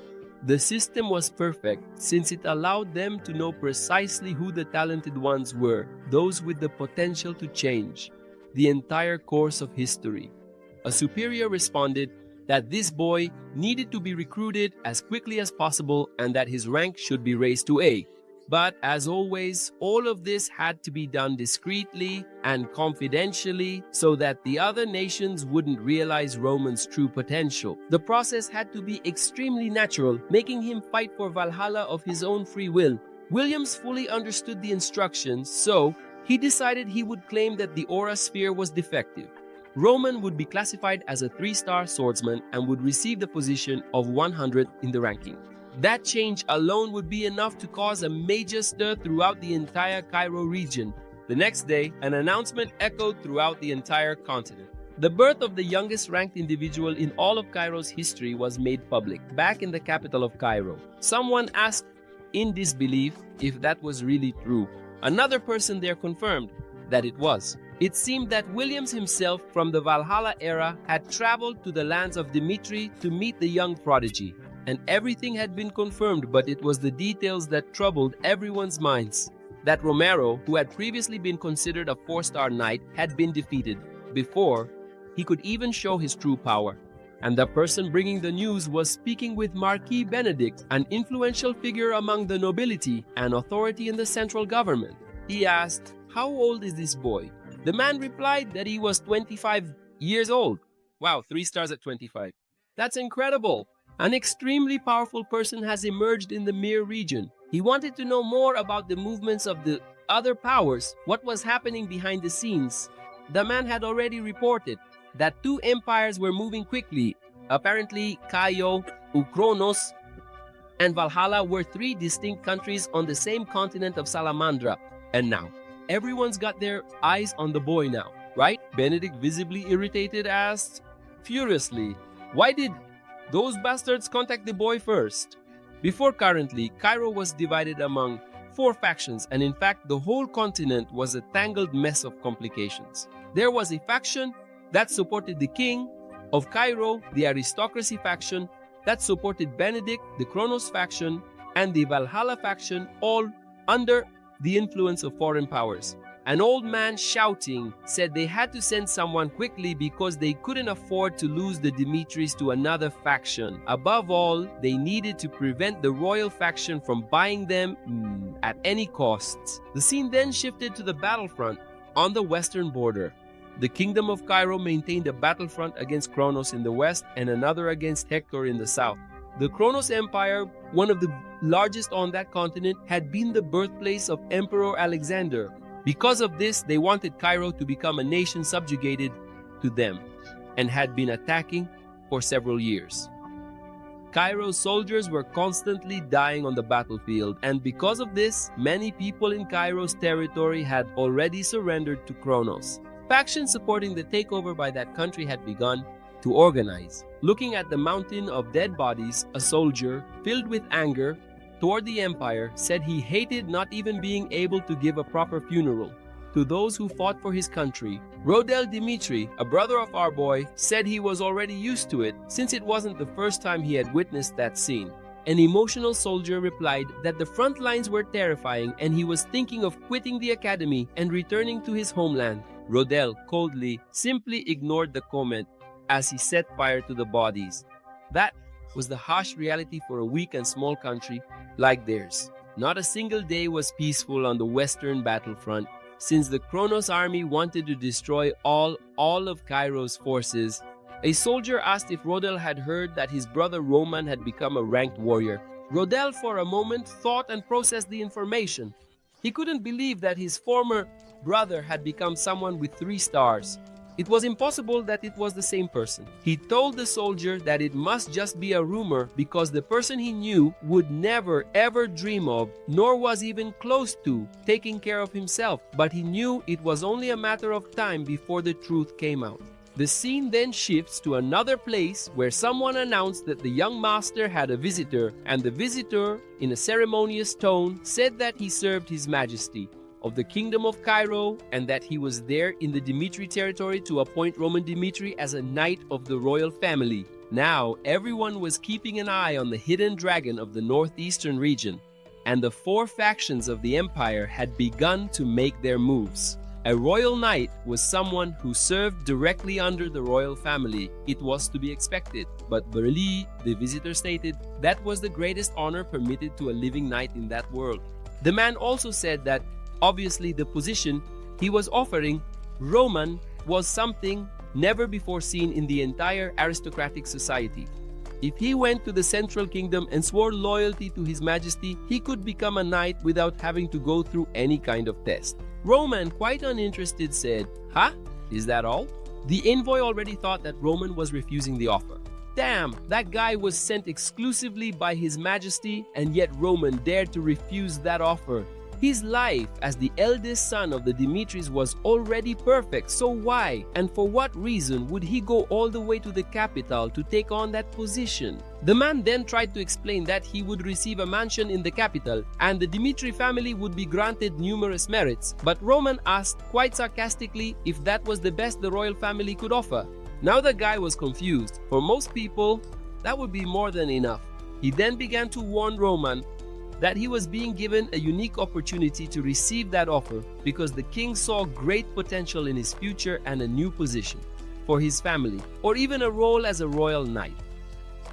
The system was perfect since it allowed them to know precisely who the talented ones were, those with the potential to change the entire course of history. A superior responded that this boy needed to be recruited as quickly as possible and that his rank should be raised to A. But as always, all of this had to be done discreetly and confidentially so that the other nations wouldn't realize Roman's true potential. The process had to be extremely natural, making him fight for Valhalla of his own free will. Williams fully understood the instructions, so he decided he would claim that the aura sphere was defective. Roman would be classified as a 3-star swordsman and would receive the position of 100 in the ranking. That change alone would be enough to cause a major stir throughout the entire Cairo region. The next day, an announcement echoed throughout the entire continent. The birth of the youngest ranked individual in all of Cairo's history was made public, back in the capital of Cairo. Someone asked in disbelief if that was really true. Another person there confirmed that it was. It seemed that Williams himself from the Valhalla era had traveled to the lands of Dimitri to meet the young prodigy. And everything had been confirmed, but it was the details that troubled everyone's minds. That Romero, who had previously been considered a 4-star knight, had been defeated before he could even show his true power. And the person bringing the news was speaking with Marquis Benedict, an influential figure among the nobility and authority in the central government. He asked, "How old is this boy?" The man replied that he was 25 years old. Wow, 3 stars at 25. That's incredible. An extremely powerful person has emerged in the Mir region. He wanted to know more about the movements of the other powers, what was happening behind the scenes. The man had already reported that 2 empires were moving quickly, Apparently, Caio, Ukronos, and Valhalla were three distinct countries on the same continent of Salamandra. And now, everyone's got their eyes on the boy now, right? Benedict, visibly irritated, asked furiously, "Why did those bastards contact the boy first?" Before currently, Cairo was divided among four factions, and in fact, the whole continent was a tangled mess of complications. There was a faction that supported the king of Cairo, the aristocracy faction that supported Benedict, the Kronos faction, and the Valhalla faction, all under the influence of foreign powers. An old man shouting said they had to send someone quickly because they couldn't afford to lose the Dimitris to another faction. Above all, they needed to prevent the royal faction from buying them at any costs. The scene then shifted to the battlefront on the western border. The kingdom of Cairo maintained a battlefront against Kronos in the west and another against Hector in the south. The Kronos Empire, one of the largest on that continent, had been the birthplace of Emperor Alexander. Because of this, they wanted Cairo to become a nation subjugated to them and had been attacking for several years. Cairo's soldiers were constantly dying on the battlefield, and because of this, many people in Cairo's territory had already surrendered to Kronos. Factions supporting the takeover by that country had begun to organize. Looking at the mountain of dead bodies, a soldier, filled with anger toward the empire, said he hated not even being able to give a proper funeral to those who fought for his country. Rodel Dimitri, a brother of our boy, said he was already used to it since it wasn't the first time he had witnessed that scene. An emotional soldier replied that the front lines were terrifying and he was thinking of quitting the academy and returning to his homeland. Rodel coldly simply ignored the comment as he set fire to the bodies. That was the harsh reality for a weak and small country like theirs. Not a single day was peaceful on the western battlefront, since the Kronos army wanted to destroy all of Cairo's forces. A soldier asked if Rodel had heard that his brother Roman had become a ranked warrior. Rodel for a moment thought and processed the information. He couldn't believe that his former brother had become someone with 3 stars. It was impossible that it was the same person. He told the soldier that it must just be a rumor because the person he knew would never ever dream of, nor was even close to, taking care of himself, but he knew it was only a matter of time before the truth came out. The scene then shifts to another place where someone announced that the young master had a visitor, and the visitor, in a ceremonious tone, said that he served His Majesty of the Kingdom of Cairo and that he was there in the Dimitri territory to appoint Roman Dimitri as a knight of the royal family. Now, everyone was keeping an eye on the hidden dragon of the northeastern region, and the 4 factions of the empire had begun to make their moves. A royal knight was someone who served directly under the royal family. It was to be expected, but Burli, the visitor, stated that was the greatest honor permitted to a living knight in that world. The man also said that obviously the position he was offering Roman was something never before seen in the entire aristocratic society. If he went to the central kingdom and swore loyalty to His Majesty, he could become a knight without having to go through any kind of test. Roman, quite uninterested, said, "Huh? Is that all?" The envoy already thought that Roman was refusing the offer. Damn, that guy was sent exclusively by His Majesty, and yet Roman dared to refuse that offer. His life as the eldest son of the Dimitris was already perfect, so why and for what reason would he go all the way to the capital to take on that position? The man then tried to explain that he would receive a mansion in the capital and the Dimitri family would be granted numerous merits, but Roman asked quite sarcastically if that was the best the royal family could offer. Now the guy was confused. For most people, that would be more than enough. He then began to warn Roman that he was being given a unique opportunity to receive that offer because the king saw great potential in his future and a new position for his family, or even a role as a royal knight,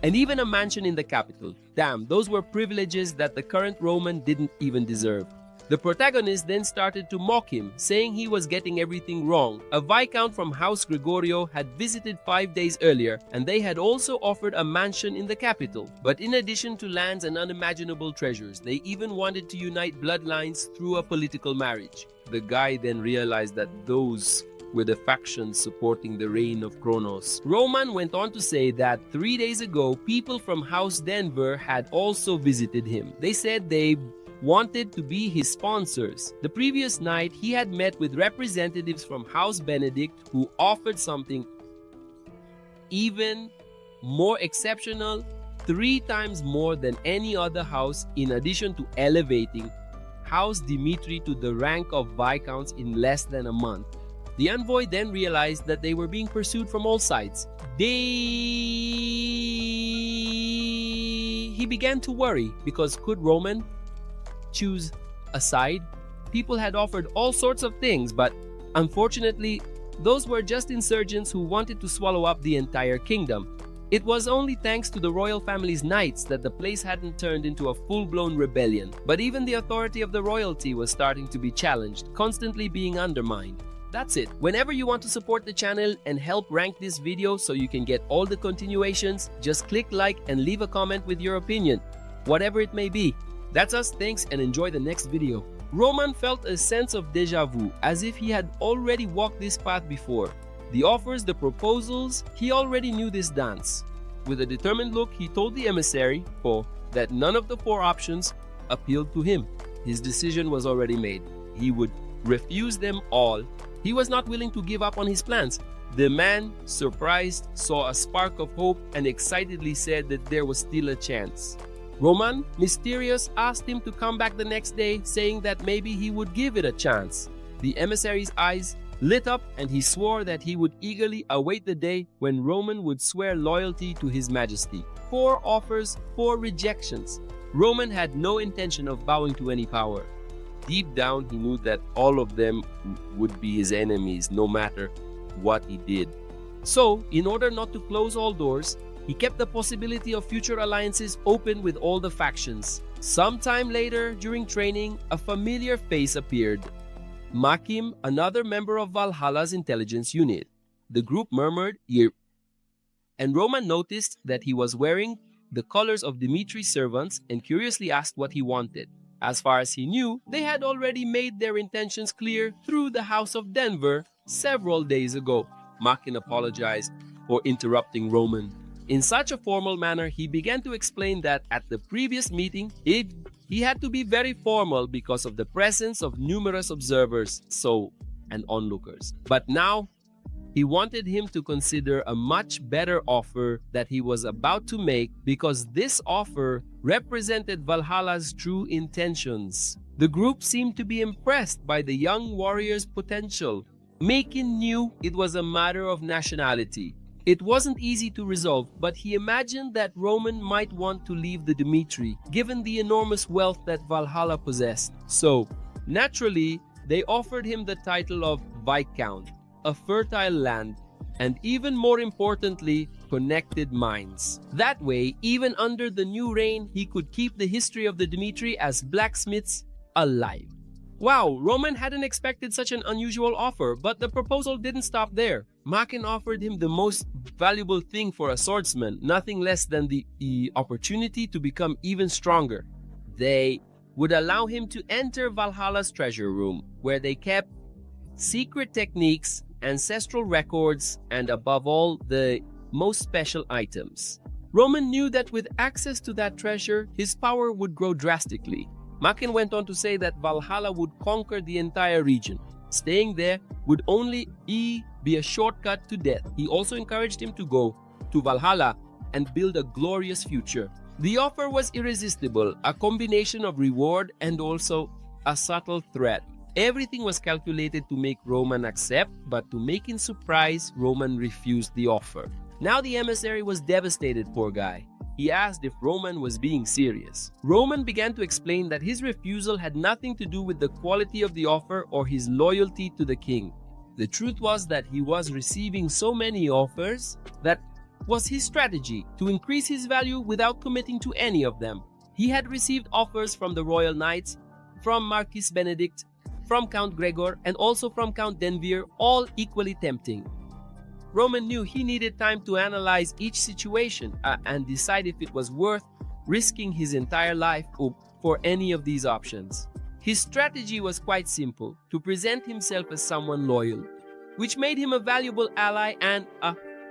and even a mansion in the capital. Damn, those were privileges that the current Roman didn't even deserve. The protagonist then started to mock him, saying he was getting everything wrong. A viscount from House Gregorio had visited 5 days earlier, and they had also offered a mansion in the capital. But in addition to lands and unimaginable treasures, they even wanted to unite bloodlines through a political marriage. The guy then realized that those were the factions supporting the reign of Kronos. Roman went on to say that 3 days ago, people from House Denver had also visited him. They said they wanted to be his sponsors. The previous night, he had met with representatives from House Benedict who offered something even more exceptional, 3 times more than any other house, in addition to elevating House Dimitri to the rank of Viscounts in less than a month. The envoy then realized that they were being pursued from all sides. He began to worry, because could Roman choose a side? People had offered all sorts of things, but unfortunately, those were just insurgents who wanted to swallow up the entire kingdom. It was only thanks to the royal family's knights that the place hadn't turned into a full-blown rebellion. But even the authority of the royalty was starting to be challenged, constantly being undermined. That's it. Whenever you want to support the channel and help rank this video so you can get all the continuations, just click like and leave a comment with your opinion, whatever it may be. That's us, thanks, and enjoy the next video. Roman felt a sense of deja vu, as if he had already walked this path before. The offers, the proposals, he already knew this dance. With a determined look, he told the emissary, Po, that none of the 4 options appealed to him. His decision was already made. He would refuse them all. He was not willing to give up on his plans. The man, surprised, saw a spark of hope and excitedly said that there was still a chance. Roman, mysterious, asked him to come back the next day, saying that maybe he would give it a chance. The emissary's eyes lit up, and he swore that he would eagerly await the day when Roman would swear loyalty to his majesty. 4 offers, 4 rejections. Roman had no intention of bowing to any power. Deep down, he knew that all of them would be his enemies, no matter what he did. So, in order not to close all doors, he kept the possibility of future alliances open with all the factions. Sometime later, during training, a familiar face appeared. Makim, another member of Valhalla's intelligence unit. The group murmured, and Roman noticed that he was wearing the colors of Dimitri's servants and curiously asked what he wanted. As far as he knew, they had already made their intentions clear through the House of Denver several days ago. Makin apologized for interrupting Roman. In such a formal manner, he began to explain that at the previous meeting, he had to be very formal because of the presence of numerous observers and onlookers. But now, he wanted him to consider a much better offer that he was about to make, because this offer represented Valhalla's true intentions. The group seemed to be impressed by the young warrior's potential. Makin knew it was a matter of nationality. It wasn't easy to resolve, but he imagined that Roman might want to leave the Dimitri, given the enormous wealth that Valhalla possessed. So, naturally, they offered him the title of Viscount, a fertile land, and even more importantly, connected minds. That way, even under the new reign, he could keep the history of the Dimitri as blacksmiths alive. Wow, Roman hadn't expected such an unusual offer, but the proposal didn't stop there. Makin offered him the most valuable thing for a swordsman, nothing less than the opportunity to become even stronger. They would allow him to enter Valhalla's treasure room, where they kept secret techniques, ancestral records, and above all, the most special items. Roman knew that with access to that treasure, his power would grow drastically. Makin went on to say that Valhalla would conquer the entire region. Staying there would only be a shortcut to death. He also encouraged him to go to Valhalla and build a glorious future. The offer was irresistible, a combination of reward and also a subtle threat. Everything was calculated to make Roman accept, but to Makin's surprise, Roman refused the offer. Now the emissary was devastated, poor guy. He asked if Roman was being serious. Roman began to explain that his refusal had nothing to do with the quality of the offer or his loyalty to the king. The truth was that he was receiving so many offers that was his strategy to increase his value without committing to any of them. He had received offers from the royal knights, from Marquis Benedict, from Count Gregor, and also from Count Denvir, all equally tempting. Roman knew he needed time to analyze each situation and decide if it was worth risking his entire life for any of these options. His strategy was quite simple: to present himself as someone loyal. which made him a valuable ally and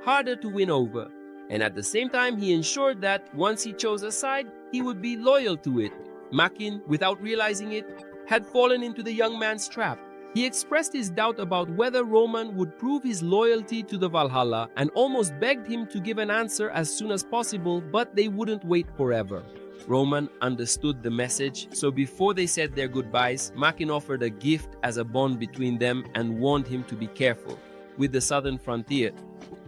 harder to win over. And at the same time, he ensured that once he chose a side, he would be loyal to it. Makin, without realizing it, had fallen into the young man's trap. He expressed his doubt about whether Roman would prove his loyalty to the Valhalla and almost begged him to give an answer as soon as possible, but they wouldn't wait forever. Roman understood the message, so before they said their goodbyes, Makin offered a gift as a bond between them and warned him to be careful with the southern frontier,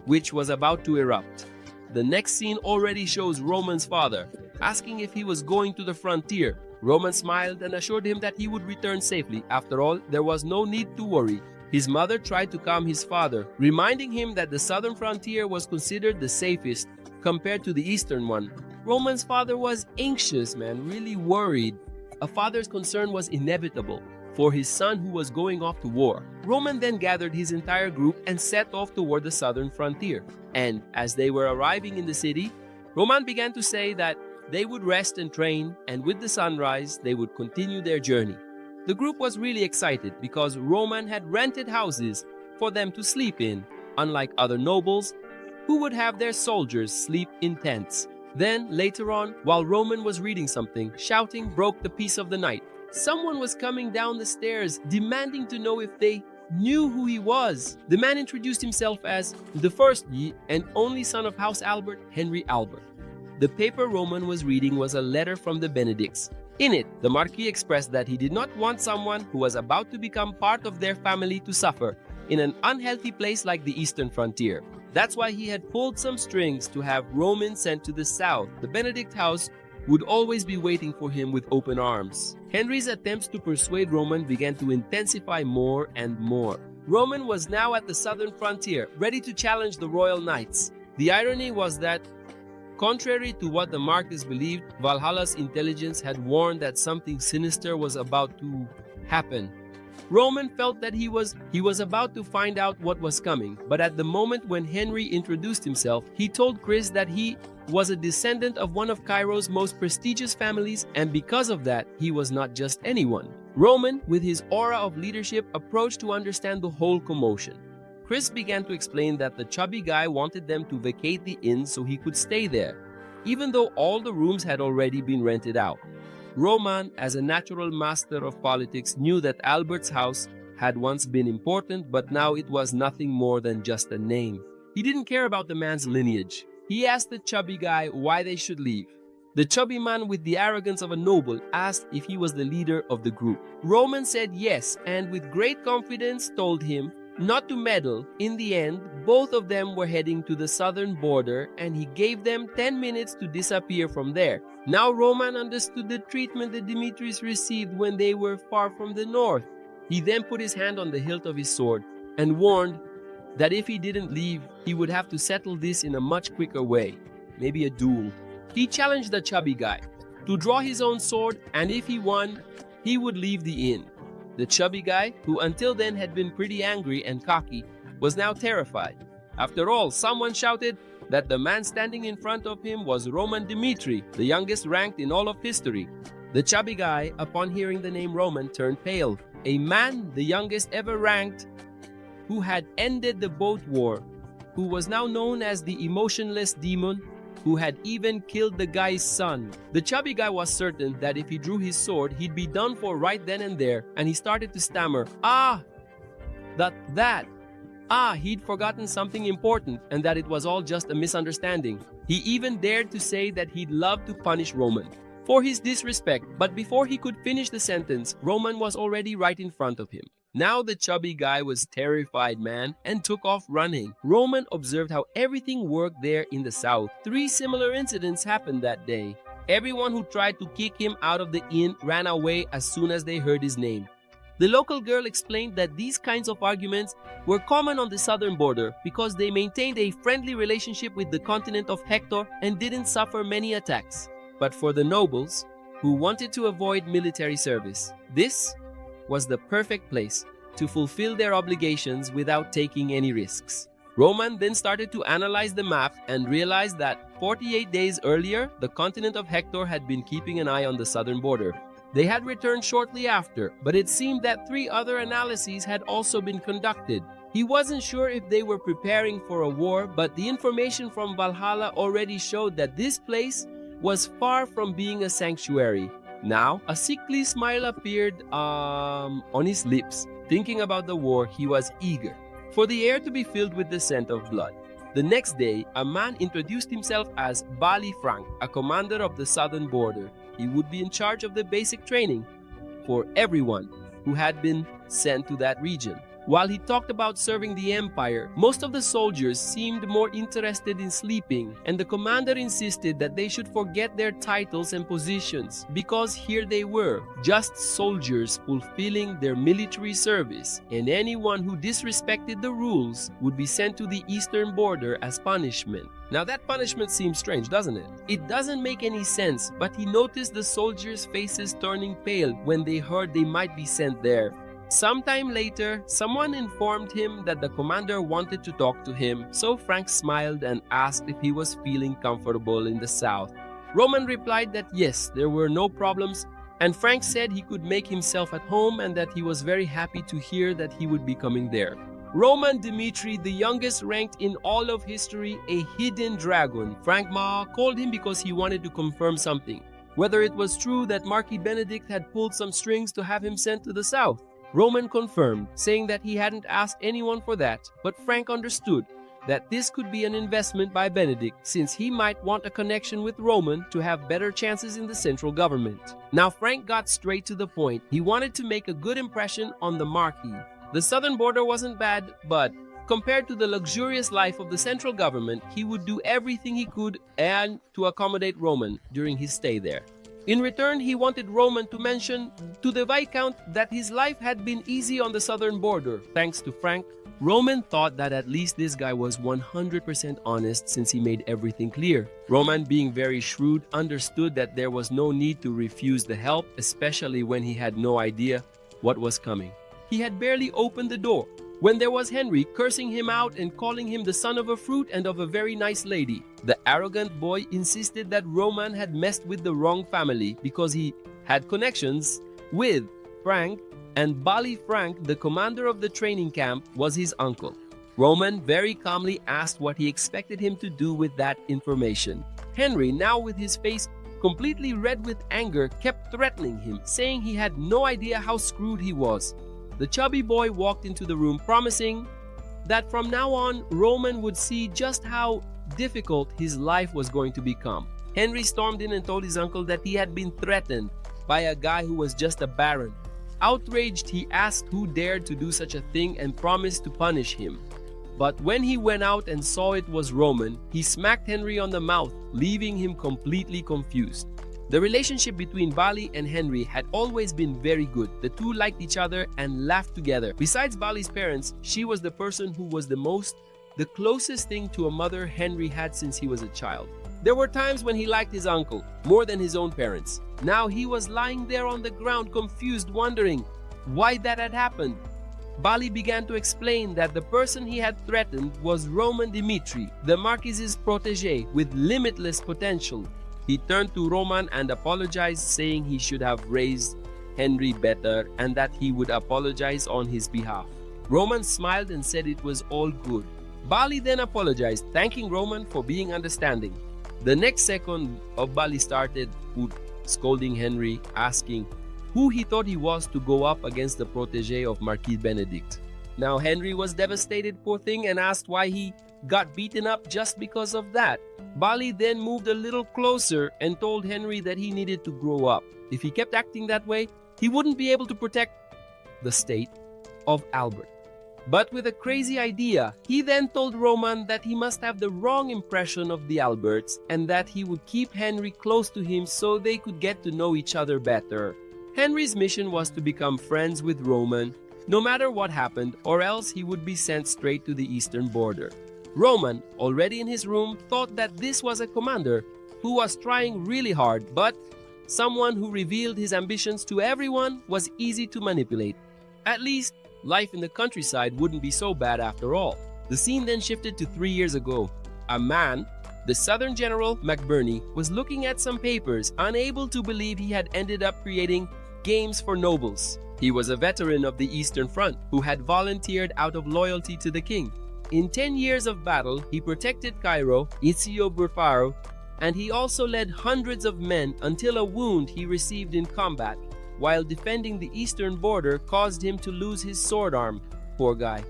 which was about to erupt. The next scene already shows Roman's father asking if he was going to the frontier. Roman smiled and assured him that he would return safely. After all, there was no need to worry. His mother tried to calm his father, reminding him that the southern frontier was considered the safest compared to the eastern one. Roman's father was anxious, really worried. A father's concern was inevitable for his son who was going off to war. Roman then gathered his entire group and set off toward the southern frontier. And as they were arriving in the city, Roman began to say that they would rest and train, and with the sunrise, they would continue their journey. The group was really excited because Roman had rented houses for them to sleep in, unlike other nobles who would have their soldiers sleep in tents. Then, later on, while Roman was reading something, shouting broke the peace of the night. Someone was coming down the stairs, demanding to know if they knew who he was. The man introduced himself as the first and only son of House Albert, Henry Albert. The paper Roman was reading was a letter from the Benedicts. In it, the Marquis expressed that he did not want someone who was about to become part of their family to suffer in an unhealthy place like the eastern frontier. That's why he had pulled some strings to have Roman sent to the south. The Benedict house would always be waiting for him with open arms. Henry's attempts to persuade Roman began to intensify more and more. Roman was now at the southern frontier, ready to challenge the royal knights. The irony was that, contrary to what the Marquis believed, Valhalla's intelligence had warned that something sinister was about to happen. Roman felt that he was about to find out what was coming, but at the moment when Henry introduced himself, he told Chris that he was a descendant of one of Cairo's most prestigious families, and because of that, he was not just anyone. Roman, with his aura of leadership, approached to understand the whole commotion. Chris began to explain that the chubby guy wanted them to vacate the inn so he could stay there, even though all the rooms had already been rented out. Roman, as a natural master of politics, knew that Albert's house had once been important, but now it was nothing more than just a name. He didn't care about the man's lineage. He asked the chubby guy why they should leave. The chubby man, with the arrogance of a noble, asked if he was the leader of the group. Roman said yes, and with great confidence told him not to meddle. In the end, both of them were heading to the southern border, and he gave them 10 minutes to disappear from there. Now Roman understood the treatment the Demetrius received when they were far from the north. He then put his hand on the hilt of his sword and warned that if he didn't leave, he would have to settle this in a much quicker way, maybe a duel. He challenged the chubby guy to draw his own sword, and if he won, he would leave the inn. The chubby guy, who until then had been pretty angry and cocky, was now terrified. After all, someone shouted that the man standing in front of him was Roman Dimitri, the youngest ranked in all of history. The chubby guy, upon hearing the name Roman, turned pale. A man, the youngest ever ranked, who had ended the boat war, who was now known as the emotionless demon, who had even killed the guy's son. The chubby guy was certain that if he drew his sword, he'd be done for right then and there, and he started to stammer, he'd forgotten something important, and that it was all just a misunderstanding. He even dared to say that he'd love to punish Roman for his disrespect, but before he could finish the sentence, Roman was already right in front of him. Now the chubby guy was terrified, and took off running. Roman observed how everything worked there in the south. 3 similar incidents happened that day. Everyone who tried to kick him out of the inn ran away as soon as they heard his name. The local girl explained that these kinds of arguments were common on the southern border because they maintained a friendly relationship with the continent of Hector and didn't suffer many attacks. But for the nobles, who wanted to avoid military service, this was the perfect place to fulfill their obligations without taking any risks. Roman then started to analyze the map and realized that 48 days earlier, the continent of Hector had been keeping an eye on the southern border. They had returned shortly after, but it seemed that 3 other analyses had also been conducted. He wasn't sure if they were preparing for a war, but the information from Valhalla already showed that this place was far from being a sanctuary. Now, a sickly smile appeared on his lips. Thinking about the war, he was eager for the air to be filled with the scent of blood. The next day, a man introduced himself as Bali Frank, a commander of the southern border. He would be in charge of the basic training for everyone who had been sent to that region. While he talked about serving the empire, most of the soldiers seemed more interested in sleeping, and the commander insisted that they should forget their titles and positions, because here they were, just soldiers fulfilling their military service, and anyone who disrespected the rules would be sent to the eastern border as punishment. Now that punishment seems strange, doesn't it? It doesn't make any sense, but he noticed the soldiers' faces turning pale when they heard they might be sent there. Sometime later, someone informed him that the commander wanted to talk to him, so Frank smiled and asked if he was feeling comfortable in the south. Roman replied that yes, there were no problems, and Frank said he could make himself at home and that he was very happy to hear that he would be coming there. Roman Dmitri, the youngest ranked in all of history, a hidden dragon. Frank Ma called him because he wanted to confirm something, whether it was true that Marquis Benedict had pulled some strings to have him sent to the south. Roman confirmed, saying that he hadn't asked anyone for that, but Frank understood that this could be an investment by Benedict, since he might want a connection with Roman to have better chances in the central government. Now Frank got straight to the point. He wanted to make a good impression on the Marquis. The southern border wasn't bad, but compared to the luxurious life of the central government, he would do everything he could and to accommodate Roman during his stay there. In return, he wanted Roman to mention to the Viscount that his life had been easy on the southern border. Thanks to Frank, Roman thought that at least this guy was 100% honest, since he made everything clear. Roman, being very shrewd, understood that there was no need to refuse the help, especially when he had no idea what was coming. He had barely opened the door when there was Henry cursing him out and calling him the son of a fruit and of a very nice lady. The arrogant boy insisted that Roman had messed with the wrong family because he had connections with Frank, and Bali Frank, the commander of the training camp, was his uncle. Roman very calmly asked what he expected him to do with that information. Henry, now with his face completely red with anger, kept threatening him, saying he had no idea how screwed he was. The chubby boy walked into the room, promising that from now on, Roman would see just how difficult his life was going to become. Henry stormed in and told his uncle that he had been threatened by a guy who was just a baron. Outraged, he asked who dared to do such a thing and promised to punish him. But when he went out and saw it was Roman, he smacked Henry on the mouth, leaving him completely confused. The relationship between Bali and Henry had always been very good. The two liked each other and laughed together. Besides Bali's parents, she was the person who was the closest thing to a mother Henry had since he was a child. There were times when he liked his uncle more than his own parents. Now he was lying there on the ground, confused, wondering why that had happened. Bali began to explain that the person he had threatened was Roman Dmitri, the Marquis's protege with limitless potential. He turned to Roman and apologized, saying he should have raised Henry better and that he would apologize on his behalf. Roman smiled and said it was all good. Bali then apologized, thanking Roman for being understanding. The next second of Bali started scolding Henry, asking who he thought he was to go up against the protege of Marquis Benedict. Now Henry was devastated, poor thing, and asked why he got beaten up just because of that. Bali then moved a little closer and told Henry that he needed to grow up. If he kept acting that way, he wouldn't be able to protect the state of Albert. But with a crazy idea, he then told Roman that he must have the wrong impression of the Alberts and that he would keep Henry close to him so they could get to know each other better. Henry's mission was to become friends with Roman, no matter what happened, or else he would be sent straight to the eastern border. Roman, already in his room, thought that this was a commander who was trying really hard, but someone who revealed his ambitions to everyone was easy to manipulate. At least, life in the countryside wouldn't be so bad after all. The scene then shifted to 3 years ago. A man, the Southern General McBurney, was looking at some papers, unable to believe he had ended up creating games for nobles. He was a veteran of the Eastern Front who had volunteered out of loyalty to the king. In 10 years of battle, he protected Cairo, Burfaro, and he also led hundreds of men until a wound he received in combat while defending the eastern border caused him to lose his sword arm. Poor guy.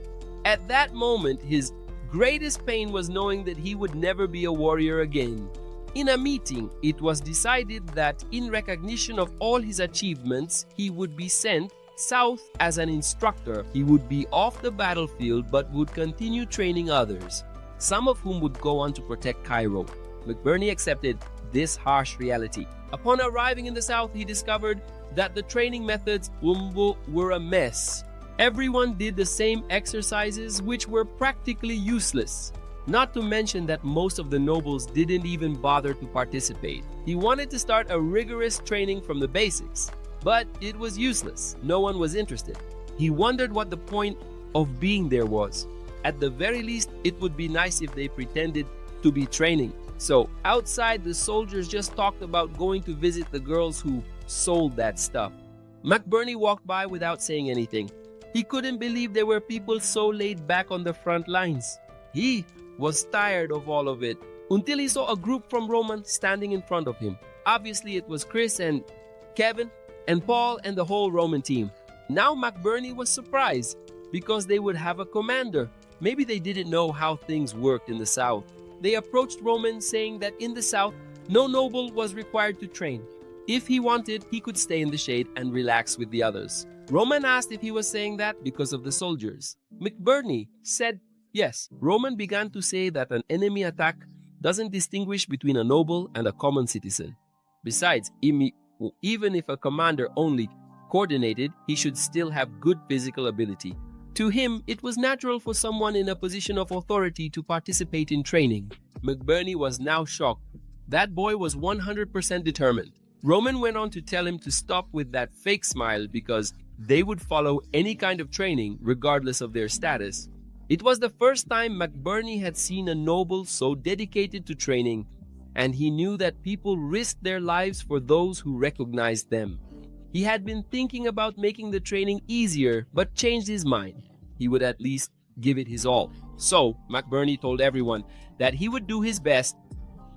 At that moment, his greatest pain was knowing that he would never be a warrior again. In a meeting, it was decided that in recognition of all his achievements, he would be sent south as an instructor. He would be off the battlefield but would continue training others, some of whom would go on to protect Cairo. McBurney accepted this harsh reality. Upon arriving in the south, he discovered that the training methods were a mess. Everyone did the same exercises which were practically useless. Not to mention that most of the nobles didn't even bother to participate. He wanted to start a rigorous training from the basics, but it was useless. No one was interested. He wondered what the point of being there was. At the very least, it would be nice if they pretended to be training. So outside, the soldiers just talked about going to visit the girls who sold that stuff. McBurney walked by without saying anything. He couldn't believe there were people so laid back on the front lines. He was tired of all of it until he saw a group from Roman standing in front of him. Obviously, it was Chris and Kevin and Paul and the whole Roman team. Now McBurney was surprised because they would have a commander. Maybe they didn't know how things worked in the south. They approached Roman saying that in the south, no noble was required to train. If he wanted, he could stay in the shade and relax with the others. Roman asked if he was saying that because of the soldiers. McBurney said yes. Roman began to say that an enemy attack doesn't distinguish between a noble and a common citizen. Besides, even if a commander only coordinated, he should still have good physical ability. To him, it was natural for someone in a position of authority to participate in training. McBurney was now shocked. That boy was 100% determined. Roman went on to tell him to stop with that fake smile because they would follow any kind of training regardless of their status. It was the first time McBurney had seen a noble so dedicated to training, and he knew that people risked their lives for those who recognized them. He had been thinking about making the training easier but changed his mind. He would at least give it his all. So McBurney told everyone that he would do his best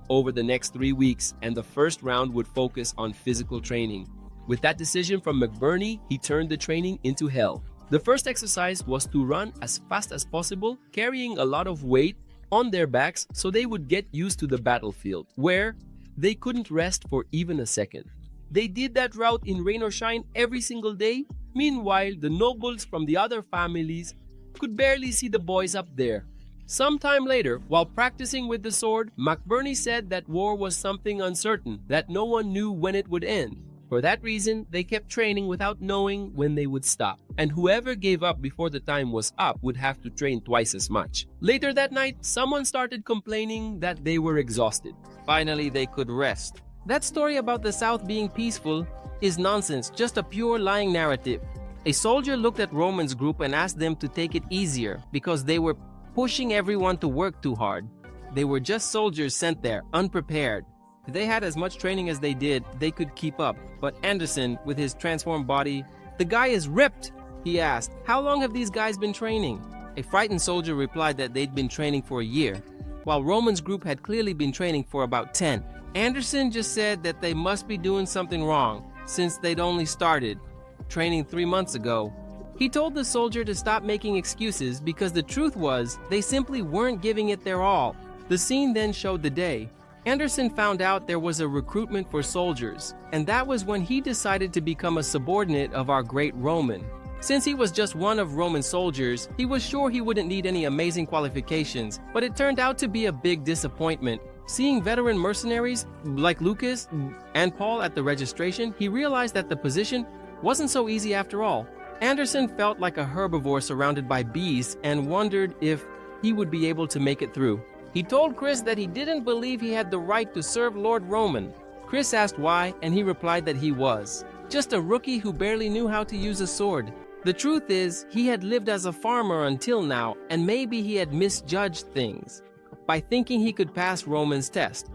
over the next 3 weeks, and the first round would focus on physical training. With that decision from McBurney, he turned the training into hell. The first exercise was to run as fast as possible, carrying a lot of weight on their backs so they would get used to the battlefield, where they couldn't rest for even a second. They did that route in rain or shine every single day. Meanwhile, the nobles from the other families could barely see the boys up there. Sometime later, while practicing with the sword, McBurney said that war was something uncertain, that no one knew when it would end. For that reason, they kept training without knowing when they would stop, and whoever gave up before the time was up would have to train twice as much. Later that night, someone started complaining that they were exhausted. Finally, they could rest. That story about the South being peaceful is nonsense, just a pure lying narrative. A soldier looked at Roman's group and asked them to take it easier because they were pushing everyone to work too hard. They were just soldiers sent there, unprepared. If they had as much training as they did, they could keep up. But Anderson, with his transformed body, "The guy is ripped," he asked. "How long have these guys been training?" A frightened soldier replied that they'd been training for a year, while Roman's group had clearly been training for about 10. Anderson just said that they must be doing something wrong, since they'd only started training 3 months ago. He told the soldier to stop making excuses because the truth was they simply weren't giving it their all. The scene then showed the day. Anderson found out there was a recruitment for soldiers, and that was when he decided to become a subordinate of our great Roman. Since he was just one of Roman's soldiers, he was sure he wouldn't need any amazing qualifications, but it turned out to be a big disappointment. Seeing veteran mercenaries like Lucas and Paul at the registration, he realized that the position wasn't so easy after all. Anderson felt like a herbivore surrounded by bees and wondered if he would be able to make it through. He told Chris that he didn't believe he had the right to serve Lord Roman. Chris asked why, and he replied that he was just a rookie who barely knew how to use a sword. The truth is, he had lived as a farmer until now, and maybe he had misjudged things by thinking he could pass Roman's test.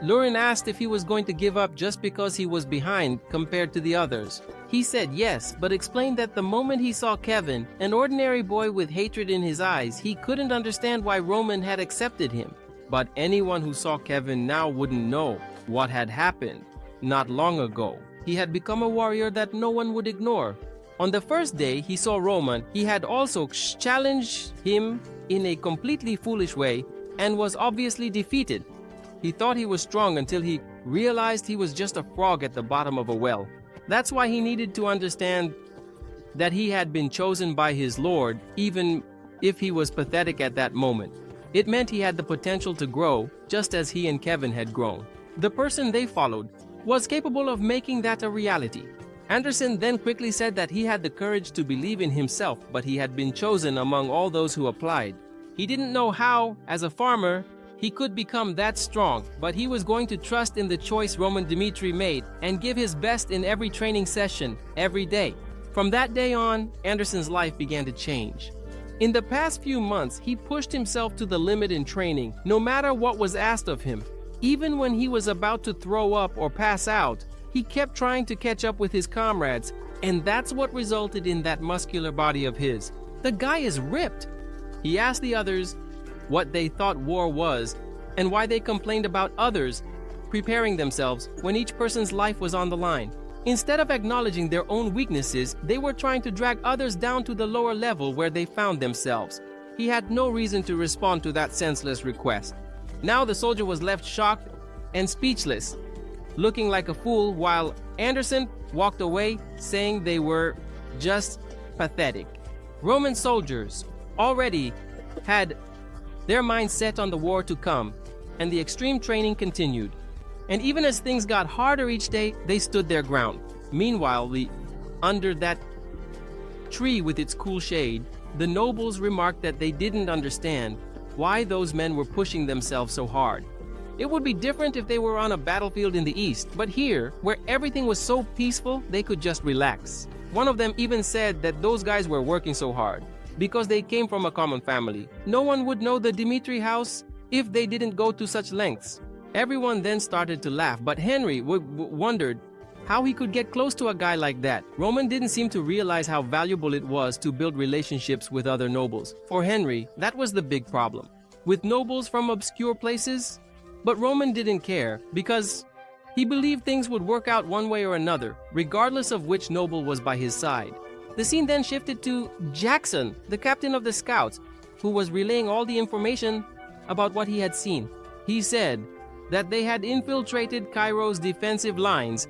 Lurin asked if he was going to give up just because he was behind compared to the others. He said yes, but explained that the moment he saw Kevin, an ordinary boy with hatred in his eyes, he couldn't understand why Roman had accepted him. But anyone who saw Kevin now wouldn't know what had happened. Not long ago, he had become a warrior that no one would ignore. On the first day he saw Roman, he had also challenged him in a completely foolish way and was obviously defeated. He thought he was strong until he realized he was just a frog at the bottom of a well. That's why he needed to understand that he had been chosen by his lord, even if he was pathetic at that moment. It meant he had the potential to grow, just as he and Kevin had grown. The person they followed was capable of making that a reality. Anderson then quickly said that he had the courage to believe in himself, but he had been chosen among all those who applied. He didn't know how, as a farmer, he could become that strong, but he was going to trust in the choice Roman Dmitri made and give his best in every training session, every day. From that day on, Anderson's life began to change. In the past few months, he pushed himself to the limit in training, no matter what was asked of him. Even when he was about to throw up or pass out, he kept trying to catch up with his comrades, and that's what resulted in that muscular body of his. The guy is ripped. He asked the others what they thought war was and why they complained about others preparing themselves when each person's life was on the line. Instead of acknowledging their own weaknesses, they were trying to drag others down to the lower level where they found themselves. He had no reason to respond to that senseless request. Now the soldier was left shocked and speechless, looking like a fool, while Anderson walked away saying they were just pathetic. Roman soldiers already had their minds set on the war to come, and the extreme training continued. And even as things got harder each day, they stood their ground. Meanwhile, under that tree with its cool shade, the nobles remarked that they didn't understand why those men were pushing themselves so hard. It would be different if they were on a battlefield in the east, but here, where everything was so peaceful, they could just relax. One of them even said that those guys were working so hard because they came from a common family. No one would know the Dmitri house if they didn't go to such lengths. Everyone then started to laugh, but Henry wondered how he could get close to a guy like that. Roman didn't seem to realize how valuable it was to build relationships with other nobles. For Henry, that was the big problem. With nobles from obscure places? But Roman didn't care because he believed things would work out one way or another, regardless of which noble was by his side. The scene then shifted to Jackson, the captain of the scouts, who was relaying all the information about what he had seen. He said that they had infiltrated Cairo's defensive lines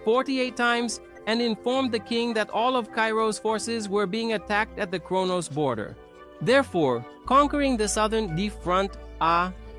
48 times and informed the king that all of Cairo's forces were being attacked at the Kronos border. Therefore, conquering the southern front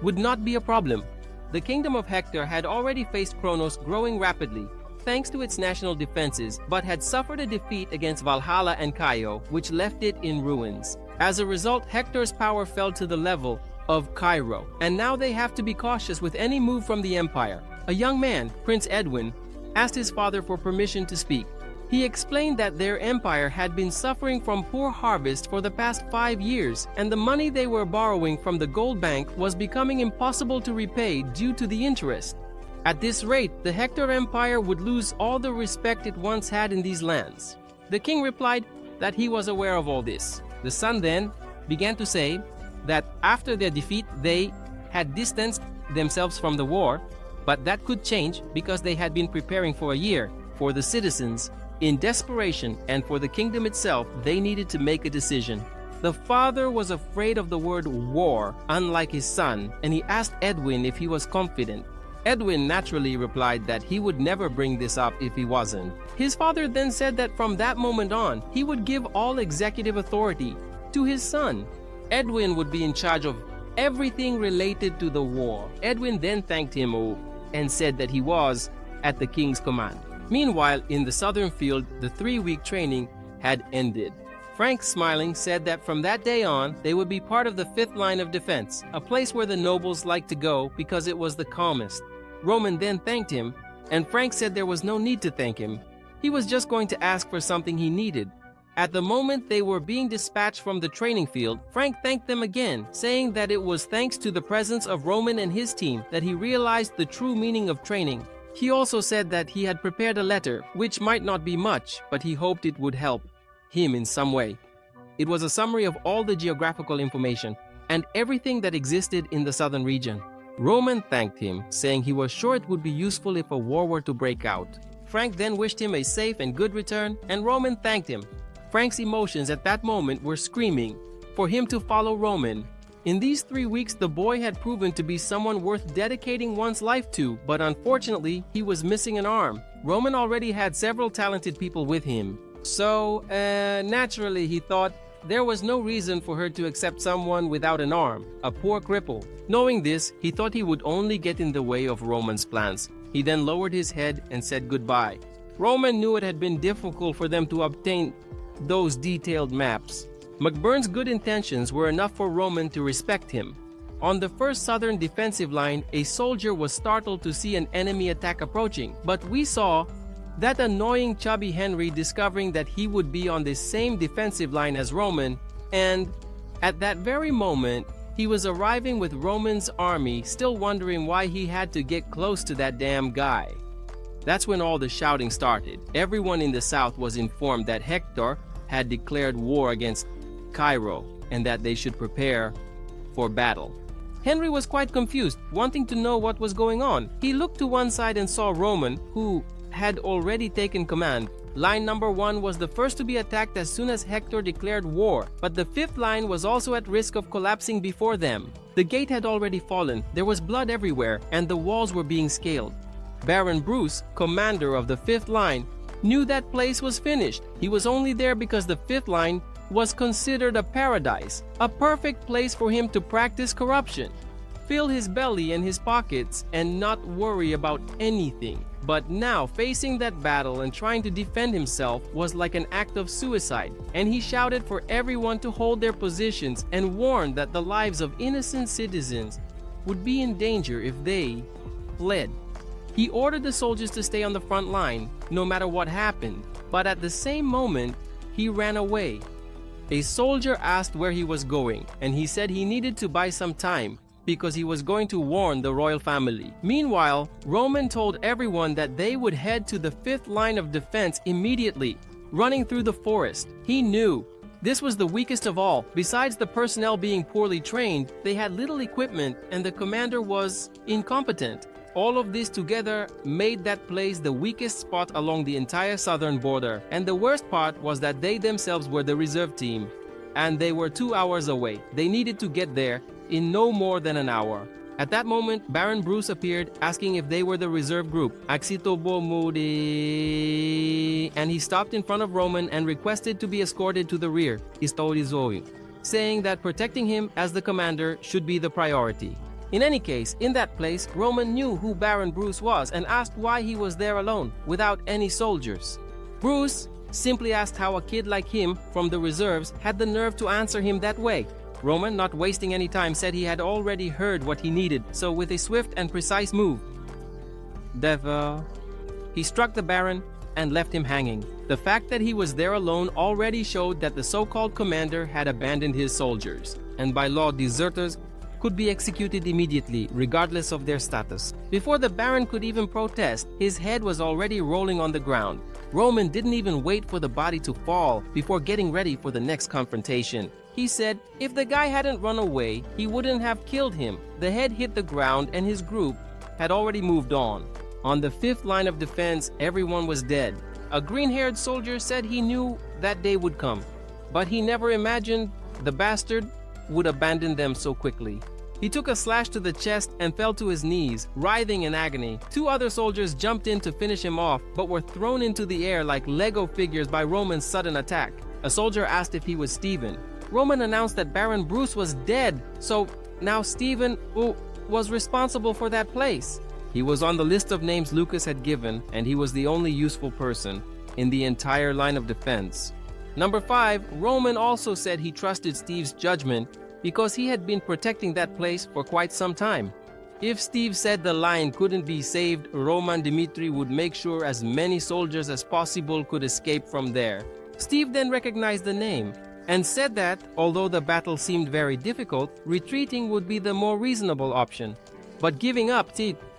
would not be a problem. The kingdom of Hector had already faced Kronos growing rapidly, thanks to its national defenses, but had suffered a defeat against Valhalla and Caio, which left it in ruins. As a result, Hector's power fell to the level of Cairo, and now they have to be cautious with any move from the empire. A young man, Prince Edwin, asked his father for permission to speak. He explained that their empire had been suffering from poor harvest for the past 5 years, and the money they were borrowing from the gold bank was becoming impossible to repay due to the interest. At this rate, the Hector Empire would lose all the respect it once had in these lands. The king replied that he was aware of all this. The son then began to say that after their defeat, they had distanced themselves from the war, but that could change because they had been preparing for a year. For the citizens, in desperation, and for the kingdom itself, they needed to make a decision. The father was afraid of the word war, unlike his son, and he asked Edwin if he was confident. Edwin naturally replied that he would never bring this up if he wasn't. His father then said that from that moment on, he would give all executive authority to his son. Edwin would be in charge of everything related to the war. Edwin then thanked him and said that he was at the king's command. Meanwhile, in the southern field, the 3-week training had ended. Frank, smiling, said that from that day on, they would be part of the 5th line of defense, a place where the nobles liked to go because it was the calmest. Roman then thanked him, and Frank said there was no need to thank him. He was just going to ask for something he needed. At the moment they were being dispatched from the training field, Frank thanked them again, saying that it was thanks to the presence of Roman and his team that he realized the true meaning of training. He also said that he had prepared a letter, which might not be much, but he hoped it would help him in some way. It was a summary of all the geographical information and everything that existed in the southern region. Roman thanked him, saying he was sure it would be useful if a war were to break out. Frank then wished him a safe and good return, and Roman thanked him. Frank's emotions at that moment were screaming for him to follow Roman. In these 3 weeks, the boy had proven to be someone worth dedicating one's life to, but unfortunately, he was missing an arm. Roman already had several talented people with him. So, naturally, he thought there was no reason for her to accept someone without an arm, a poor cripple. Knowing this, he thought he would only get in the way of Roman's plans. He then lowered his head and said goodbye. Roman knew it had been difficult for them to obtain those detailed maps. McBurn's good intentions were enough for Roman to respect him. On the first southern defensive line, a soldier was startled to see an enemy attack approaching, but we saw that annoying chubby Henry discovering that he would be on the same defensive line as Roman, and at that very moment, he was arriving with Roman's army, still wondering why he had to get close to that damn guy. That's when all the shouting started. Everyone in the south was informed that Hector had declared war against Cairo and that they should prepare for battle. Henry was quite confused, wanting to know what was going on. He looked to one side and saw Roman, who had already taken command. Line number 1 was the first to be attacked as soon as Hector declared war, but the 5th line was also at risk of collapsing before them. The gate had already fallen, there was blood everywhere, and the walls were being scaled. Baron Bruce, commander of the 5th line, knew that place was finished. He was only there because the 5th line was considered a paradise, a perfect place for him to practice corruption, fill his belly and his pockets, and not worry about anything. But now, facing that battle and trying to defend himself was like an act of suicide, and he shouted for everyone to hold their positions and warned that the lives of innocent citizens would be in danger if they fled. He ordered the soldiers to stay on the front line, no matter what happened, but at the same moment, he ran away. A soldier asked where he was going, and he said he needed to buy some time because he was going to warn the royal family. Meanwhile, Roman told everyone that they would head to the 5th line of defense immediately, running through the forest. He knew this was the weakest of all. Besides the personnel being poorly trained, they had little equipment and the commander was incompetent. All of this together made that place the weakest spot along the entire southern border. And the worst part was that they themselves were the reserve team, and they were 2 hours away. They needed to get there in no more than an hour. At that moment, Baron Bruce appeared, asking if they were the reserve group. And he stopped in front of Roman and requested to be escorted to the rear, saying that protecting him as the commander should be the priority. In any case, in that place, Roman knew who Baron Bruce was and asked why he was there alone, without any soldiers. Bruce simply asked how a kid like him from the reserves had the nerve to answer him that way. Roman, not wasting any time, said he had already heard what he needed, so with a swift and precise move, he struck the Baron and left him hanging. The fact that he was there alone already showed that the so-called commander had abandoned his soldiers, and by law deserters could be executed immediately, regardless of their status. Before the Baron could even protest, his head was already rolling on the ground. Roman didn't even wait for the body to fall before getting ready for the next confrontation. He said if the guy hadn't run away, he wouldn't have killed him. The head hit the ground and his group had already moved on. On the 5th line of defense, everyone was dead. A green-haired soldier said he knew that day would come, but he never imagined the bastard would abandon them so quickly. He took a slash to the chest and fell to his knees, writhing in agony. 2 other soldiers jumped in to finish him off, but were thrown into the air like Lego figures by Roman's sudden attack. A soldier asked if he was Stephen. Roman announced that Baron Bruce was dead, so now Stephen was responsible for that place. He was on the list of names Lucas had given, and he was the only useful person in the entire line of defense. Number 5, Roman also said he trusted Steve's judgment because he had been protecting that place for quite some time. If Steve said the line couldn't be saved, Roman Dimitri would make sure as many soldiers as possible could escape from there. Steve then recognized the name and said that, although the battle seemed very difficult, retreating would be the more reasonable option. But giving up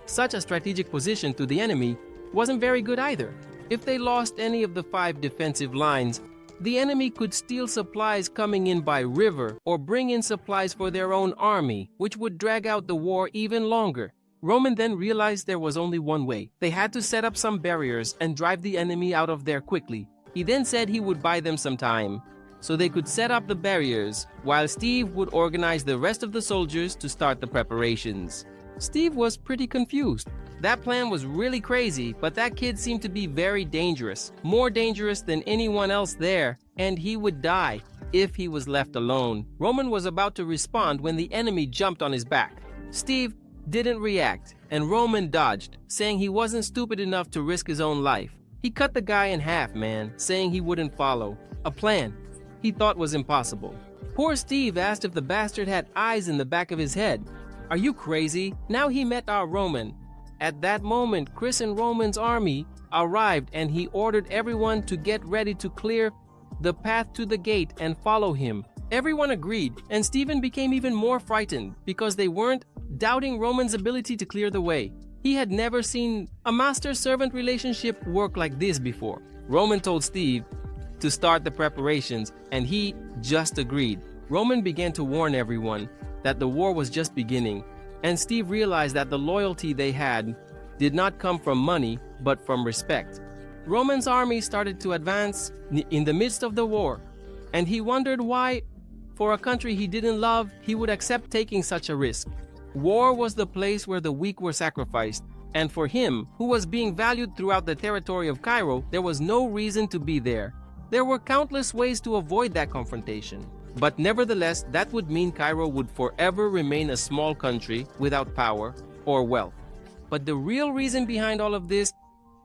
such a strategic position to the enemy wasn't very good either. If they lost any of the 5 defensive lines, the enemy could steal supplies coming in by river or bring in supplies for their own army, which would drag out the war even longer. Roman then realized there was only one way. They had to set up some barriers and drive the enemy out of there quickly. He then said he would buy them some time so they could set up the barriers while Steve would organize the rest of the soldiers to start the preparations. Steve was pretty confused. That plan was really crazy, but that kid seemed to be very dangerous, more dangerous than anyone else there, and he would die if he was left alone. Roman was about to respond when the enemy jumped on his back. Steve didn't react, and Roman dodged, saying he wasn't stupid enough to risk his own life. He cut the guy in half, man, saying he wouldn't follow a plan he thought was impossible. Poor Steve asked if the bastard had eyes in the back of his head. Are you crazy? Now he met our Roman. At that moment, Chris and Roman's army arrived and he ordered everyone to get ready to clear the path to the gate and follow him. Everyone agreed, and Stephen became even more frightened because they weren't doubting Roman's ability to clear the way. He had never seen a master-servant relationship work like this before. Roman told Steve to start the preparations, and he just agreed. Roman began to warn everyone that the war was just beginning, and Steve realized that the loyalty they had did not come from money, but from respect. Roman's army started to advance in the midst of the war, and he wondered why, for a country he didn't love, he would accept taking such a risk. War was the place where the weak were sacrificed, and for him, who was being valued throughout the territory of Cairo, there was no reason to be there. There were countless ways to avoid that confrontation. But nevertheless, that would mean Cairo would forever remain a small country without power or wealth. But the real reason behind all of this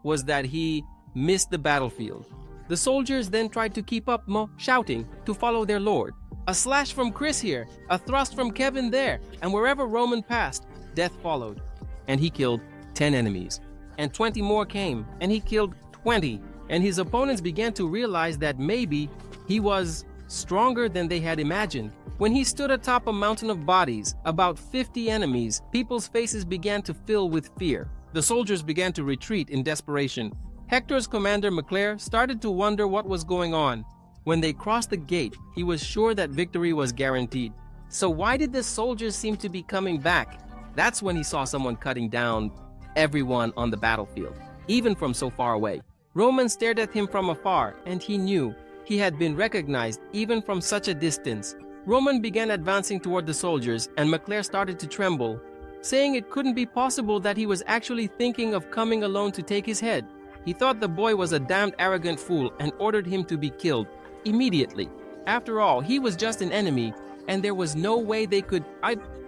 was that he missed the battlefield. The soldiers then tried to keep up, shouting to follow their lord. A slash from Chris here, a thrust from Kevin there, and wherever Roman passed, death followed. And he killed 10 enemies. And 20 more came, and he killed 20. And his opponents began to realize that maybe he was stronger than they had imagined. When he stood atop a mountain of bodies, about 50 enemies, people's faces began to fill with fear. The soldiers began to retreat in desperation. Hector's commander McClare started to wonder what was going on. When they crossed the gate, he was sure that victory was guaranteed. So why did the soldiers seem to be coming back? That's when he saw someone cutting down everyone on the battlefield, even from so far away. Roman stared at him from afar, and he knew he had been recognized even from such a distance. Roman began advancing toward the soldiers, and McClare started to tremble, saying it couldn't be possible that he was actually thinking of coming alone to take his head. He thought the boy was a damned arrogant fool and ordered him to be killed immediately. After all, he was just an enemy, and there was no way they could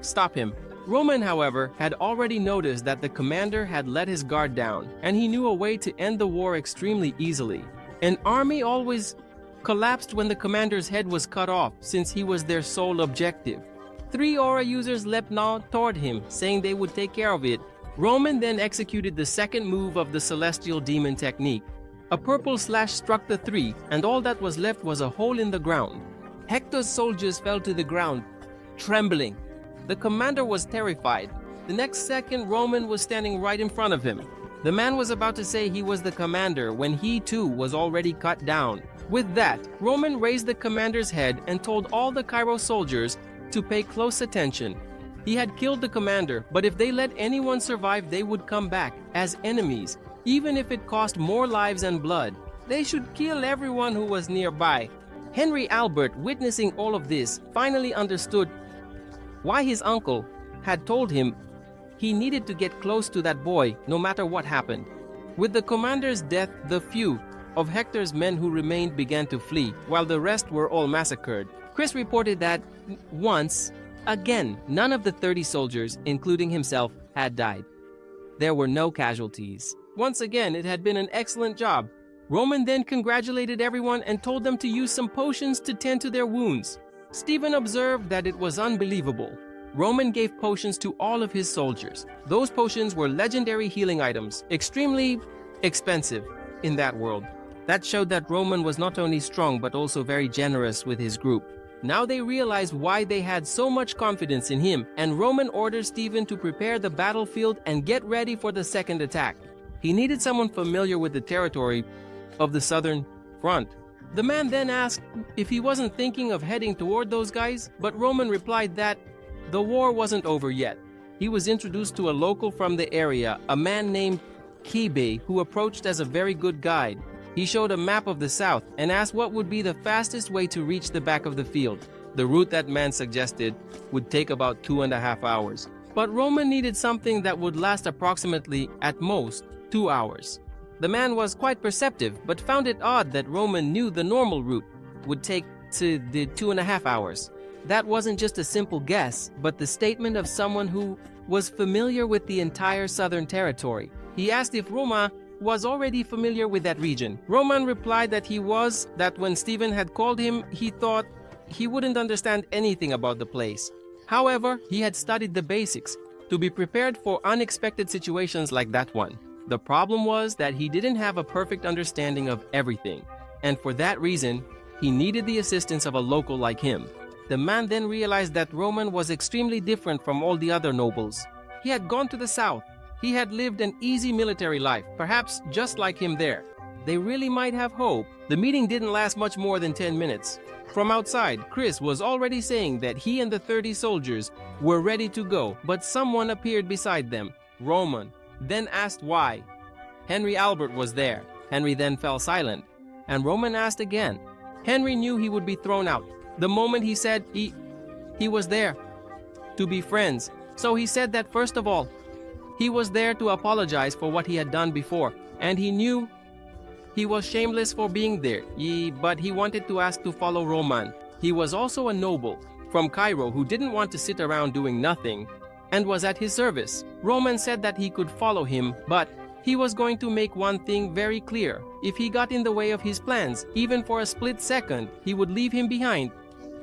stop him. Roman, however, had already noticed that the commander had let his guard down, and he knew a way to end the war extremely easily. An army always collapsed when the commander's head was cut off, since he was their sole objective. 3 aura users leapt toward him, saying they would take care of it. Roman then executed the second move of the celestial demon technique. A purple slash struck the 3, and all that was left was a hole in the ground. Hector's soldiers fell to the ground, trembling. The commander was terrified. The next second, Roman was standing right in front of him. The man was about to say he was the commander when he too was already cut down. With that, Roman raised the commander's head and told all the Cairo soldiers to pay close attention. He had killed the commander, but if they let anyone survive, they would come back as enemies, even if it cost more lives and blood. They should kill everyone who was nearby. Henry Albert, witnessing all of this, finally understood why his uncle had told him he needed to get close to that boy no matter what happened. With the commander's death, the few of Hector's men who remained began to flee, while the rest were all massacred. Chris reported that once again, none of the 30 soldiers, including himself, had died. There were no casualties. Once again, it had been an excellent job. Roman then congratulated everyone and told them to use some potions to tend to their wounds. Stephen observed that it was unbelievable. Roman gave potions to all of his soldiers. Those potions were legendary healing items, extremely expensive in that world. That showed that Roman was not only strong but also very generous with his group. Now they realized why they had so much confidence in him, and Roman ordered Stephen to prepare the battlefield and get ready for the second attack. He needed someone familiar with the territory of the southern front. The man then asked if he wasn't thinking of heading toward those guys, but Roman replied that the war wasn't over yet. He was introduced to a local from the area, a man named Kibe, who approached as a very good guide. He showed a map of the south and asked what would be the fastest way to reach the back of the field. The route that man suggested would take about 2.5 hours. But Roman needed something that would last approximately, at most, 2 hours. The man was quite perceptive, but found it odd that Roman knew the normal route would take to the 2.5 hours. That wasn't just a simple guess, but the statement of someone who was familiar with the entire southern territory. He asked if Roma was already familiar with that region. Roman replied that he was, that when Stephen had called him, he thought he wouldn't understand anything about the place. However, he had studied the basics to be prepared for unexpected situations like that one. The problem was that he didn't have a perfect understanding of everything, and for that reason, he needed the assistance of a local like him. The man then realized that Roman was extremely different from all the other nobles. He had gone to the south. He had lived an easy military life, perhaps just like him there. They really might have hope. The meeting didn't last much more than 10 minutes. From outside, Chris was already saying that he and the 30 soldiers were ready to go, but someone appeared beside them, Roman, then asked why. Henry Albert was there. Henry then fell silent, and Roman asked again. Henry knew he would be thrown out. The moment he said he was there to be friends. So he said that first of all, he was there to apologize for what he had done before, and he knew he was shameless for being there, but he wanted to ask to follow Roman. He was also a noble from Cairo who didn't want to sit around doing nothing and was at his service. Roman said that he could follow him, but he was going to make one thing very clear. If he got in the way of his plans, even for a split second, he would leave him behind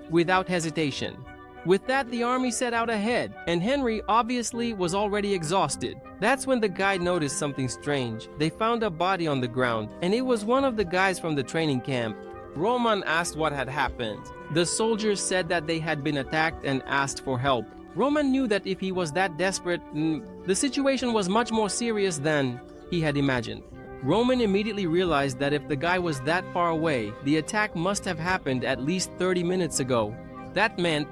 without hesitation. With that, the army set out ahead, and Henry obviously was already exhausted. That's when the guide noticed something strange. They found a body on the ground, and it was one of the guys from the training camp. Roman asked what had happened. The soldiers said that they had been attacked and asked for help. Roman knew that if he was that desperate, the situation was much more serious than he had imagined. Roman immediately realized that if the guy was that far away, the attack must have happened at least 30 minutes ago. That meant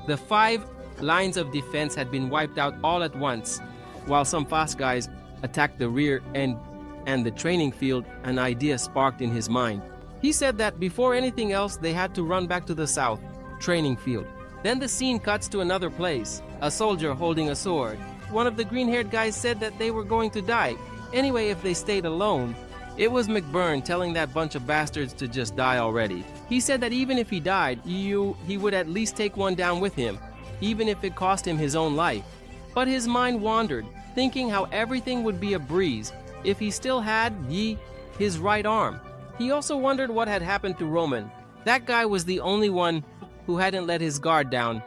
the 5 lines of defense had been wiped out all at once, while some fast guys attacked the rear and the training field. An idea sparked in his mind. He said that before anything else, they had to run back to the south training field. Then the scene cuts to another place, a soldier holding a sword. One of the green-haired guys said that they were going to die anyway if they stayed alone. It was McBurn telling that bunch of bastards to just die already. He said that even if he died, he would at least take one down with him, even if it cost him his own life. But his mind wandered, thinking how everything would be a breeze if he still had his right arm. He also wondered what had happened to Roman. That guy was the only one who hadn't let his guard down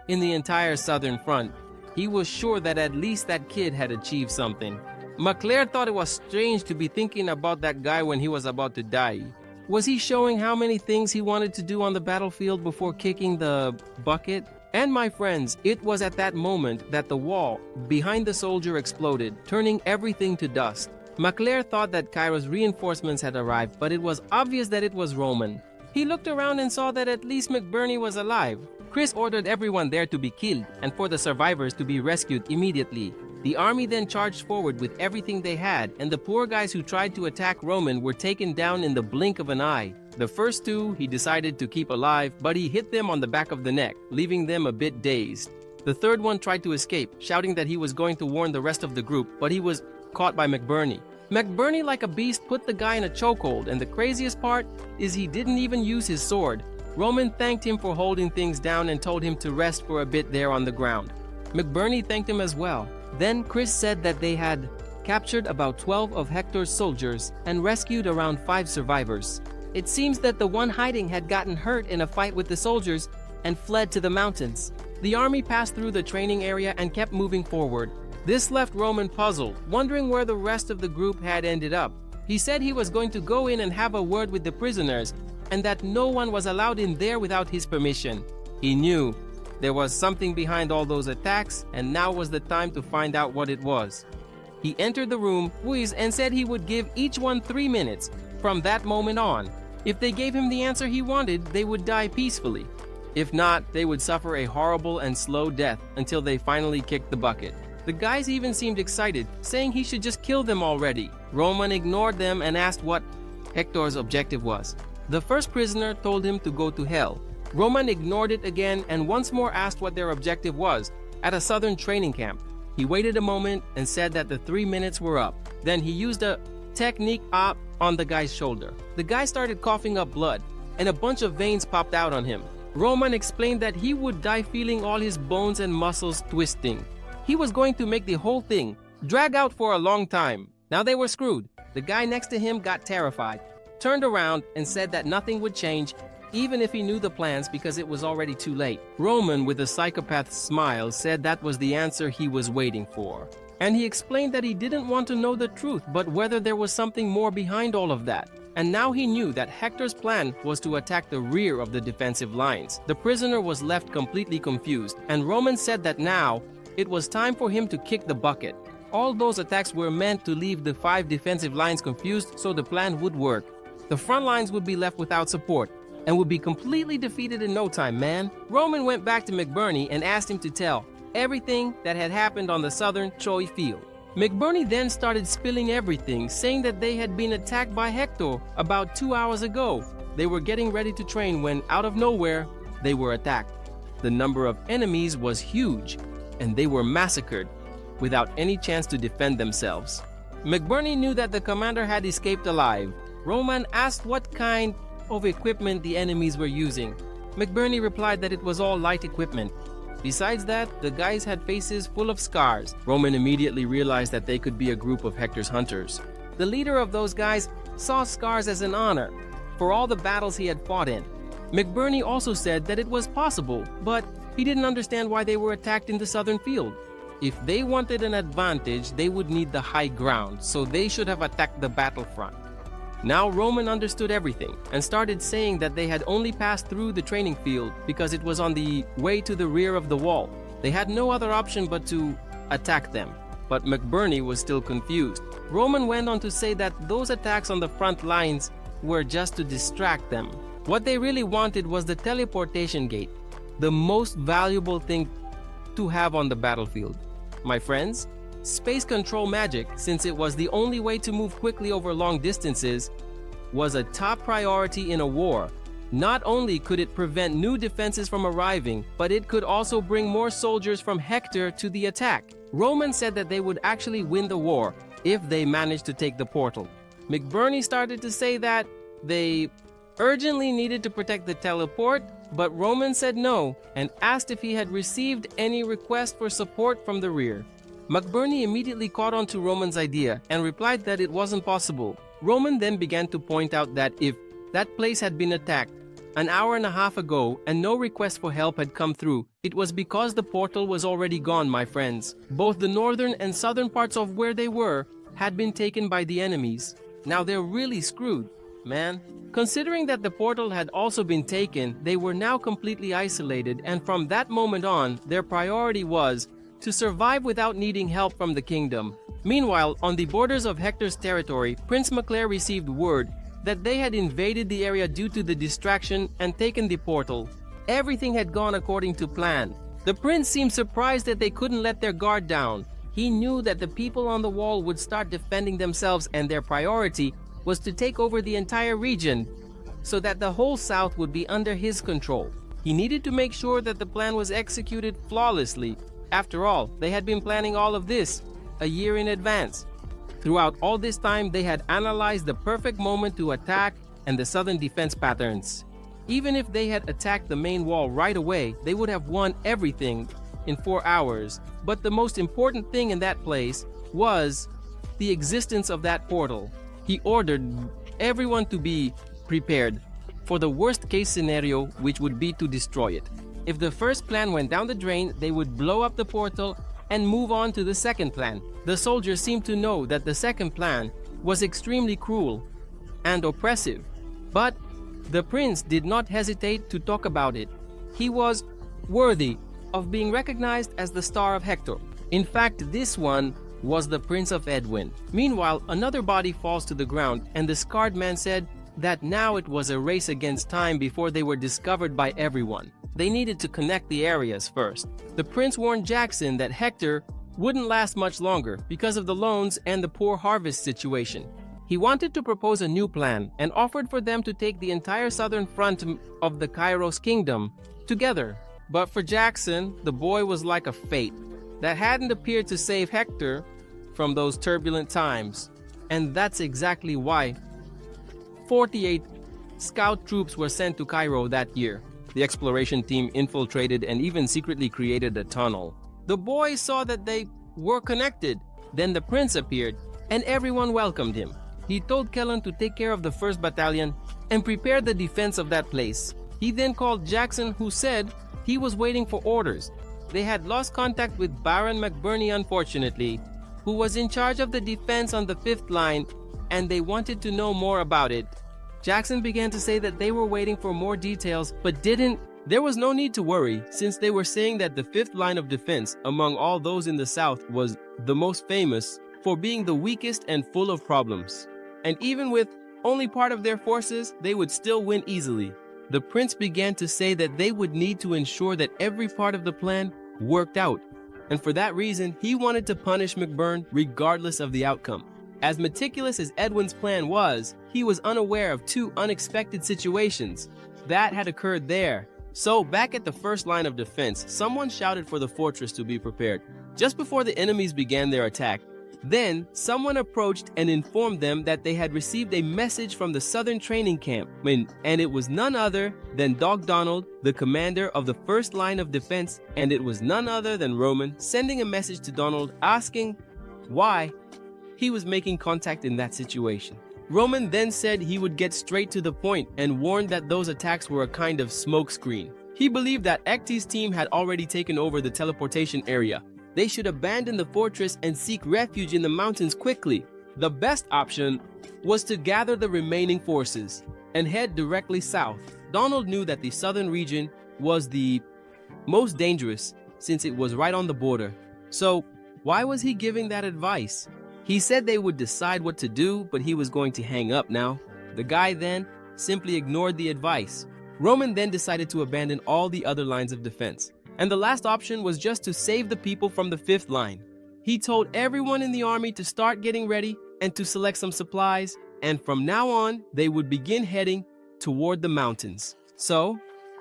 in the entire southern front. He was sure that at least that kid had achieved something. McClare thought it was strange to be thinking about that guy when he was about to die. Was he showing how many things he wanted to do on the battlefield before kicking the bucket? And my friends, it was at that moment that the wall behind the soldier exploded, turning everything to dust. McClare thought that Cairo's reinforcements had arrived, but it was obvious that it was Roman. He looked around and saw that at least McBurney was alive. Chris ordered everyone there to be killed and for the survivors to be rescued immediately. The army then charged forward with everything they had, and the poor guys who tried to attack Roman were taken down in the blink of an eye. The first 2 he decided to keep alive, but he hit them on the back of the neck, leaving them a bit dazed. The third one tried to escape, shouting that he was going to warn the rest of the group, but he was caught by McBurney. McBurney, like a beast, put the guy in a chokehold, and the craziest part is he didn't even use his sword. Roman thanked him for holding things down and told him to rest for a bit there on the ground. McBurney thanked him as well. Then Chris said that they had captured about 12 of Hector's soldiers and rescued around 5 survivors. It seems that the one hiding had gotten hurt in a fight with the soldiers and fled to the mountains. The army passed through the training area and kept moving forward. This left Roman puzzled, wondering where the rest of the group had ended up. He said he was going to go in and have a word with the prisoners, and that no one was allowed in there without his permission. He knew there was something behind all those attacks, and now was the time to find out what it was. He entered the room, wheezed, and said he would give each one 3 minutes from that moment on. If they gave him the answer he wanted, they would die peacefully. If not, they would suffer a horrible and slow death until they finally kicked the bucket. The guys even seemed excited, saying he should just kill them already. Roman ignored them and asked what Hector's objective was. The first prisoner told him to go to hell. Roman ignored it again and once more asked what their objective was, at a southern training camp. He waited a moment and said that the 3 minutes were up. Then he used a technique op on the guy's shoulder. The guy started coughing up blood, and a bunch of veins popped out on him. Roman explained that he would die feeling all his bones and muscles twisting. He was going to make the whole thing drag out for a long time. Now they were screwed. The guy next to him got terrified, turned around and said that nothing would change even if he knew the plans because it was already too late. Roman, with a psychopath's smile, said that was the answer he was waiting for. And he explained that he didn't want to know the truth, but whether there was something more behind all of that. And now he knew that Hector's plan was to attack the rear of the defensive lines. The prisoner was left completely confused, and Roman said that now it was time for him to kick the bucket. All those attacks were meant to leave the 5 defensive lines confused so the plan would work. The front lines would be left without support and would be completely defeated in no time, man. Roman went back to McBurney and asked him to tell everything that had happened on the southern Troy field. McBurney then started spilling everything, saying that they had been attacked by Hector about 2 hours ago. They were getting ready to train when, out of nowhere, they were attacked. The number of enemies was huge, and they were massacred without any chance to defend themselves. McBurney knew that the commander had escaped alive. Roman asked what kind of equipment the enemies were using. McBurney replied that it was all light equipment. Besides that, the guys had faces full of scars. Roman immediately realized that they could be a group of Hector's hunters. The leader of those guys saw scars as an honor for all the battles he had fought in. McBurney also said that it was possible, but he didn't understand why they were attacked in the southern field. If they wanted an advantage, they would need the high ground, so they should have attacked the battlefront. Now Roman understood everything and started saying that they had only passed through the training field because it was on the way to the rear of the wall. They had no other option but to attack them. But McBurney was still confused. Roman went on to say that those attacks on the front lines were just to distract them. What they really wanted was the teleportation gate, the most valuable thing to have on the battlefield. My friends, space control magic, since it was the only way to move quickly over long distances, was a top priority in a war. Not only could it prevent new defenses from arriving, but it could also bring more soldiers from Hector to the attack. Roman said that they would actually win the war if they managed to take the portal. McBurney started to say that they urgently needed to protect the teleport, but Roman said no and asked if he had received any request for support from the rear. McBurney immediately caught on to Roman's idea and replied that it wasn't possible. Roman then began to point out that if that place had been attacked an hour and a half ago and no request for help had come through, it was because the portal was already gone, my friends. Both the northern and southern parts of where they were had been taken by the enemies. Now they're really screwed, man. Considering that the portal had also been taken, they were now completely isolated, and from that moment on, their priority was to survive without needing help from the kingdom. Meanwhile, on the borders of Hector's territory, Prince McClare received word that they had invaded the area due to the distraction and taken the portal. Everything had gone according to plan. The prince seemed surprised that they couldn't let their guard down. He knew that the people on the wall would start defending themselves, and their priority was to take over the entire region so that the whole south would be under his control. He needed to make sure that the plan was executed flawlessly. After all, they had been planning all of this a year in advance. Throughout all this time, they had analyzed the perfect moment to attack and the southern defense patterns. Even if they had attacked the main wall right away, they would have won everything in 4 hours. But the most important thing in that place was the existence of that portal. He ordered everyone to be prepared for the worst case scenario, which would be to destroy it. If the first plan went down the drain, they would blow up the portal and move on to the second plan. The soldiers seemed to know that the second plan was extremely cruel and oppressive. But the prince did not hesitate to talk about it. He was worthy of being recognized as the star of Hector. In fact, this one was the Prince of Edwin. Meanwhile, another body falls to the ground, and the scarred man said that now it was a race against time before they were discovered by everyone. They needed to connect the areas first. The prince warned Jackson that Hector wouldn't last much longer because of the loans and the poor harvest situation. He wanted to propose a new plan and offered for them to take the entire southern front of the Kairos kingdom together. But for Jackson, the boy was like a fate that hadn't appeared to save Hector from those turbulent times. And that's exactly why 48 scout troops were sent to Cairo that year. The exploration team infiltrated and even secretly created a tunnel. The boys saw that they were connected. Then the prince appeared, and everyone welcomed him. He told Kellen to take care of the 1st Battalion and prepare the defense of that place. He then called Jackson, who said he was waiting for orders. They had lost contact with Baron McBurney, unfortunately, who was in charge of the defense on the 5th line, and they wanted to know more about it. Jackson began to say that they were waiting for more details, but didn't. There was no need to worry, since they were saying that the 5th line of defense among all those in the south was the most famous for being the weakest and full of problems. And even with only part of their forces, they would still win easily. The prince began to say that they would need to ensure that every part of the plan worked out. And for that reason, he wanted to punish McBurn regardless of the outcome. As meticulous as Edwin's plan was, he was unaware of 2 unexpected situations that had occurred there. So, back at the 1st line of defense, someone shouted for the fortress to be prepared, just before the enemies began their attack. Then, someone approached and informed them that they had received a message from the southern training camp, and it was none other than Dog Donald, the commander of the 1st line of defense, and it was none other than Roman sending a message to Donald asking why he was making contact in that situation. Roman then said he would get straight to the point and warned that those attacks were a kind of smokescreen. He believed that Ecte's team had already taken over the teleportation area. They should abandon the fortress and seek refuge in the mountains quickly. The best option was to gather the remaining forces and head directly south. Donald knew that the southern region was the most dangerous since it was right on the border. So, why was he giving that advice? He said they would decide what to do, but he was going to hang up now. The guy then simply ignored the advice. Roman then decided to abandon all the other lines of defense. And the last option was just to save the people from the 5th line. He told everyone in the army to start getting ready and to select some supplies, and from now on, they would begin heading toward the mountains. So,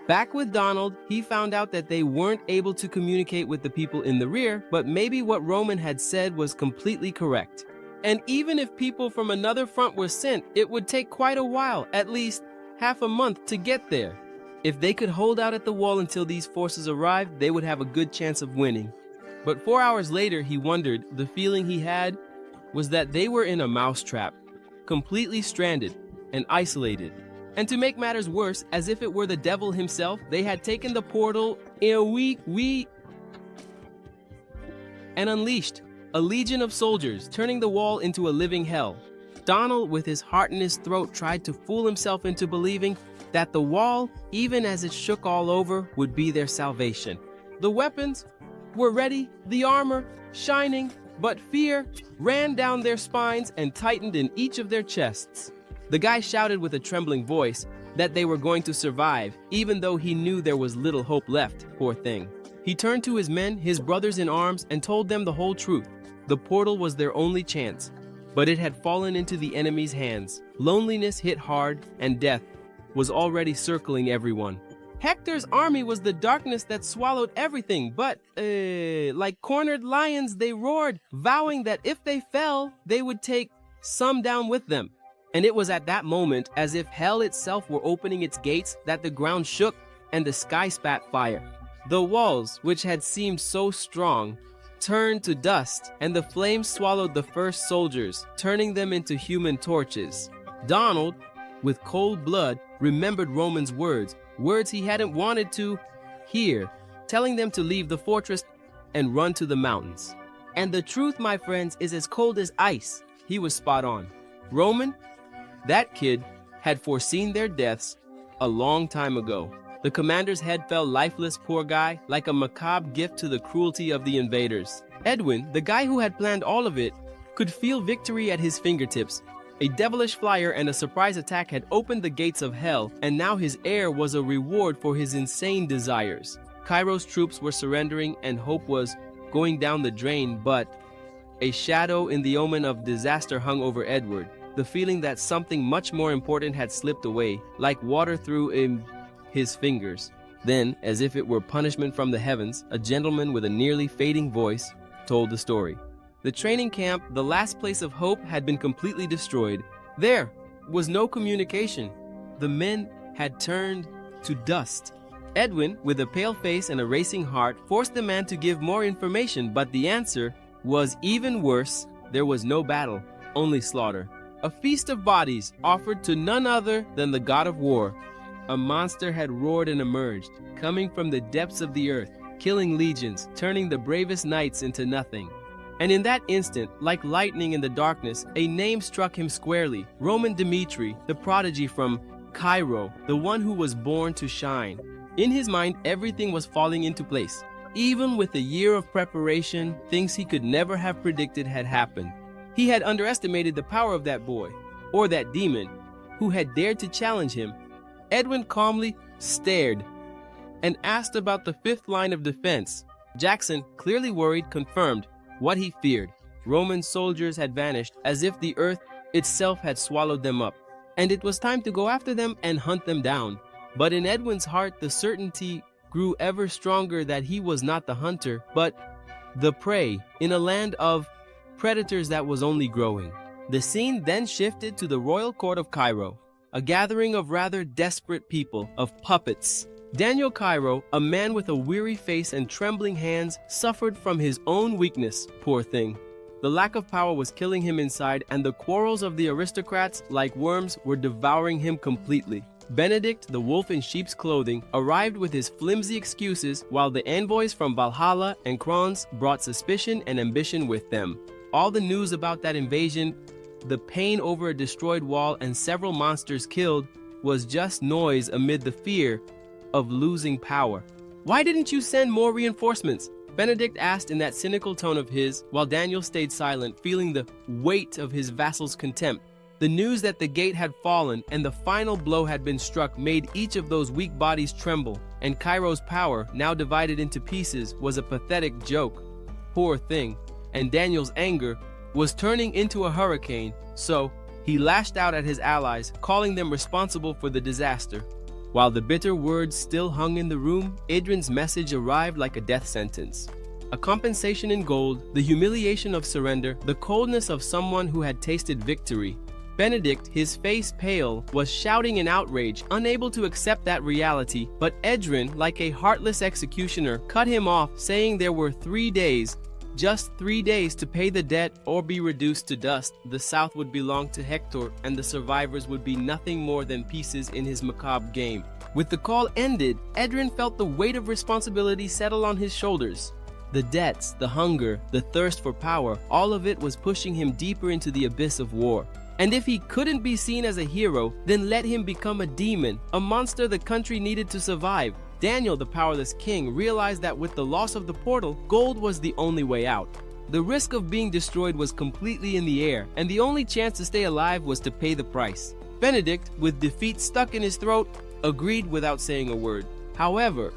back with Donald, he found out that they weren't able to communicate with the people in the rear, but maybe what Roman had said was completely correct. And even if people from another front were sent, it would take quite a while, at least half a month, to get there. If they could hold out at the wall until these forces arrived, they would have a good chance of winning. But 4 hours later, he wondered, the feeling he had was that they were in a mousetrap, completely stranded and isolated. And to make matters worse, as if it were the devil himself, they had taken the portal in a week and unleashed a legion of soldiers, turning the wall into a living hell. Donald, with his heart in his throat, tried to fool himself into believing that the wall, even as it shook all over, would be their salvation. The weapons were ready, the armor shining, but fear ran down their spines and tightened in each of their chests. The guy shouted with a trembling voice that they were going to survive, even though he knew there was little hope left, poor thing. He turned to his men, his brothers in arms, and told them the whole truth. The portal was their only chance, but it had fallen into the enemy's hands. Loneliness hit hard, and death was already circling everyone. Hector's army was the darkness that swallowed everything, but, like cornered lions, they roared, vowing that if they fell, they would take some down with them. And it was at that moment, as if hell itself were opening its gates, that the ground shook and the sky spat fire. The walls, which had seemed so strong, turned to dust, and the flames swallowed the first soldiers, turning them into human torches. Donald, with cold blood, remembered Roman's words he hadn't wanted to hear, telling them to leave the fortress and run to the mountains. And the truth, my friends, is as cold as ice. He was spot on. Roman, that kid, had foreseen their deaths a long time ago. The commander's head fell lifeless, poor guy, like a macabre gift to the cruelty of the invaders. Edwin, the guy who had planned all of it, could feel victory at his fingertips. A devilish flyer and a surprise attack had opened the gates of hell, and now his heir was a reward for his insane desires. Cairo's troops were surrendering and hope was going down the drain, but a shadow in the omen of disaster hung over Edward. The feeling that something much more important had slipped away, like water through his fingers. Then, as if it were punishment from the heavens, a gentleman with a nearly fading voice told the story. The training camp, the last place of hope, had been completely destroyed. There was no communication. The men had turned to dust. Edwin, with a pale face and a racing heart, forced the man to give more information, but the answer was even worse. There was no battle, only slaughter. A feast of bodies offered to none other than the god of war. A monster had roared and emerged, coming from the depths of the earth, killing legions, turning the bravest knights into nothing. And in that instant, like lightning in the darkness, a name struck him squarely. Roman Dmitri, the prodigy from Cairo, the one who was born to shine. In his mind, everything was falling into place. Even with a year of preparation, things he could never have predicted had happened. He had underestimated the power of that boy, or that demon, who had dared to challenge him. Edwin calmly stared and asked about the fifth line of defense. Jackson, clearly worried, confirmed what he feared. Roman soldiers had vanished as if the earth itself had swallowed them up, and it was time to go after them and hunt them down. But in Edwin's heart, the certainty grew ever stronger that he was not the hunter, but the prey, in a land of predators that was only growing. The scene then shifted to the royal court of Cairo, a gathering of rather desperate people, of puppets. Daniel Cairo, a man with a weary face and trembling hands, suffered from his own weakness, poor thing. The lack of power was killing him inside, and the quarrels of the aristocrats, like worms, were devouring him completely. Benedict, the wolf in sheep's clothing, arrived with his flimsy excuses, while the envoys from Valhalla and Krons brought suspicion and ambition with them. All the news about that invasion, the pain over a destroyed wall and several monsters killed, was just noise amid the fear of losing power. "Why didn't you send more reinforcements?" Benedict asked in that cynical tone of his, while Daniel stayed silent, feeling the weight of his vassal's contempt. The news that the gate had fallen and the final blow had been struck made each of those weak bodies tremble, and Cairo's power, now divided into pieces, was a pathetic joke. Poor thing. And Daniel's anger was turning into a hurricane, so he lashed out at his allies, calling them responsible for the disaster. While the bitter words still hung in the room, Idrin's message arrived like a death sentence. A compensation in gold, the humiliation of surrender, the coldness of someone who had tasted victory. Benedict, his face pale, was shouting in outrage, unable to accept that reality, but Edrin, like a heartless executioner, cut him off, saying there were 3 days, just 3 days to pay the debt or be reduced to dust. The south would belong to Hector, and the survivors would be nothing more than pieces in his macabre game. With the call ended, Edrin felt the weight of responsibility settle on his shoulders. The debts, the hunger, the thirst for power, all of it was pushing him deeper into the abyss of war. And if he couldn't be seen as a hero, then let him become a demon, a monster the country needed to survive. Daniel, the powerless king, realized that with the loss of the portal, gold was the only way out. The risk of being destroyed was completely in the air, and the only chance to stay alive was to pay the price. Benedict, with defeat stuck in his throat, agreed without saying a word. However,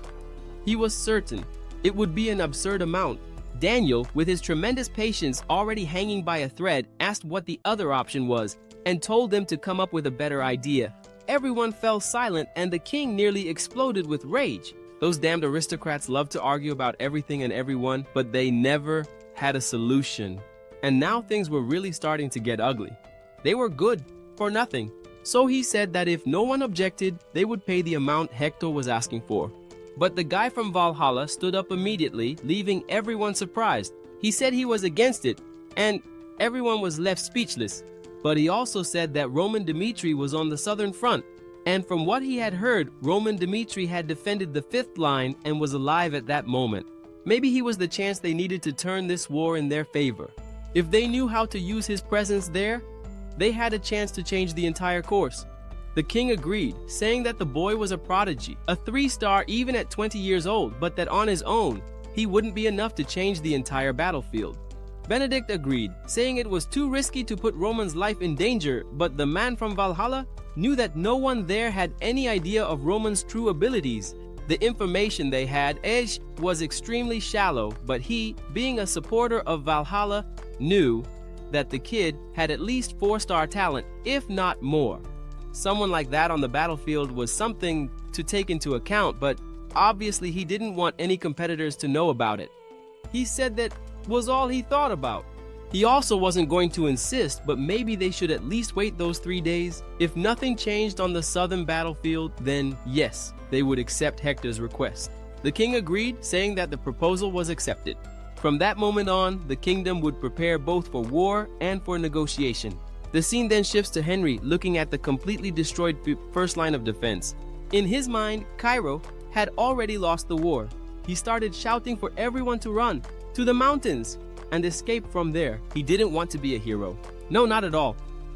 he was certain it would be an absurd amount. Daniel, with his tremendous patience already hanging by a thread, asked what the other option was, and told them to come up with a better idea. Everyone fell silent, and the king nearly exploded with rage. Those damned aristocrats loved to argue about everything and everyone, but they never had a solution. And now things were really starting to get ugly. They were good for nothing. So he said that if no one objected, they would pay the amount Hector was asking for. But the guy from Valhalla stood up immediately, leaving everyone surprised. He said he was against it, and everyone was left speechless. But he also said that Roman Dmitri was on the southern front, and from what he had heard, Roman Dmitri had defended the fifth line and was alive at that moment. Maybe he was the chance they needed to turn this war in their favor. If they knew how to use his presence there, they had a chance to change the entire course. The king agreed, saying that the boy was a prodigy, a 3-star even at 20 years old, but that on his own, he wouldn't be enough to change the entire battlefield. Benedict agreed, saying it was too risky to put Roman's life in danger, but the man from Valhalla knew that no one there had any idea of Roman's true abilities. The information they had was extremely shallow, but he, being a supporter of Valhalla, knew that the kid had at least 4-star talent, if not more. Someone like that on the battlefield was something to take into account, but obviously he didn't want any competitors to know about it. He said that was all he thought about. He also wasn't going to insist, but maybe they should at least wait those 3 days. If nothing changed on the southern battlefield, then yes, they would accept Hector's request. The king agreed, saying that the proposal was accepted. From that moment on, the kingdom would prepare both for war and for negotiation. The scene then shifts to Henry looking at the completely destroyed first line of defense. In his mind, Cairo had already lost the war. He started shouting for everyone to run to the mountains and escape from there. He didn't want to be a hero. No, not at all.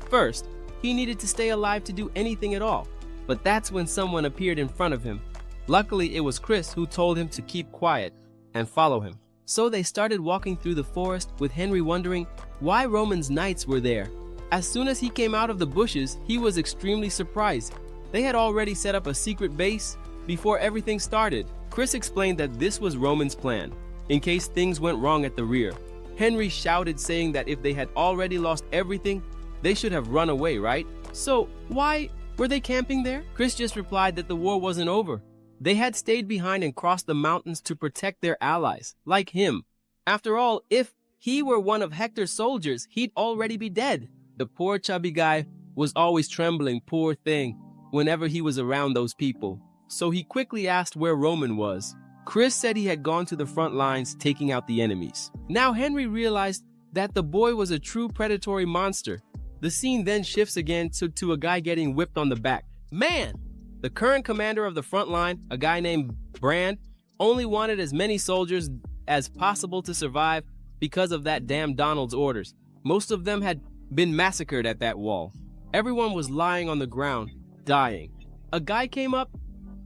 First, he needed to stay alive to do anything at all. But that's when someone appeared in front of him. Luckily, it was Chris who told him to keep quiet and follow him. So they started walking through the forest, with Henry wondering why Roman's knights were there. As soon as he came out of the bushes, he was extremely surprised. They had already set up a secret base before everything started. Chris explained that this was Roman's plan, in case things went wrong at the rear. Henry shouted, saying that if they had already lost everything, they should have run away, right? So why were they camping there? Chris just replied that the war wasn't over. They had stayed behind and crossed the mountains to protect their allies, like him. After all, if he were one of Hector's soldiers, he'd already be dead. The poor chubby guy was always trembling, poor thing, whenever he was around those people. So he quickly asked where Roman was. Chris said he had gone to the front lines, taking out the enemies. Now Henry realized that the boy was a true predatory monster. The scene then shifts again to a guy getting whipped on the back. Man! The current commander of the front line, a guy named Brand, only wanted as many soldiers as possible to survive because of that damn Donald's orders. Most of them had been massacred at that wall. Everyone was lying on the ground, dying. A guy came up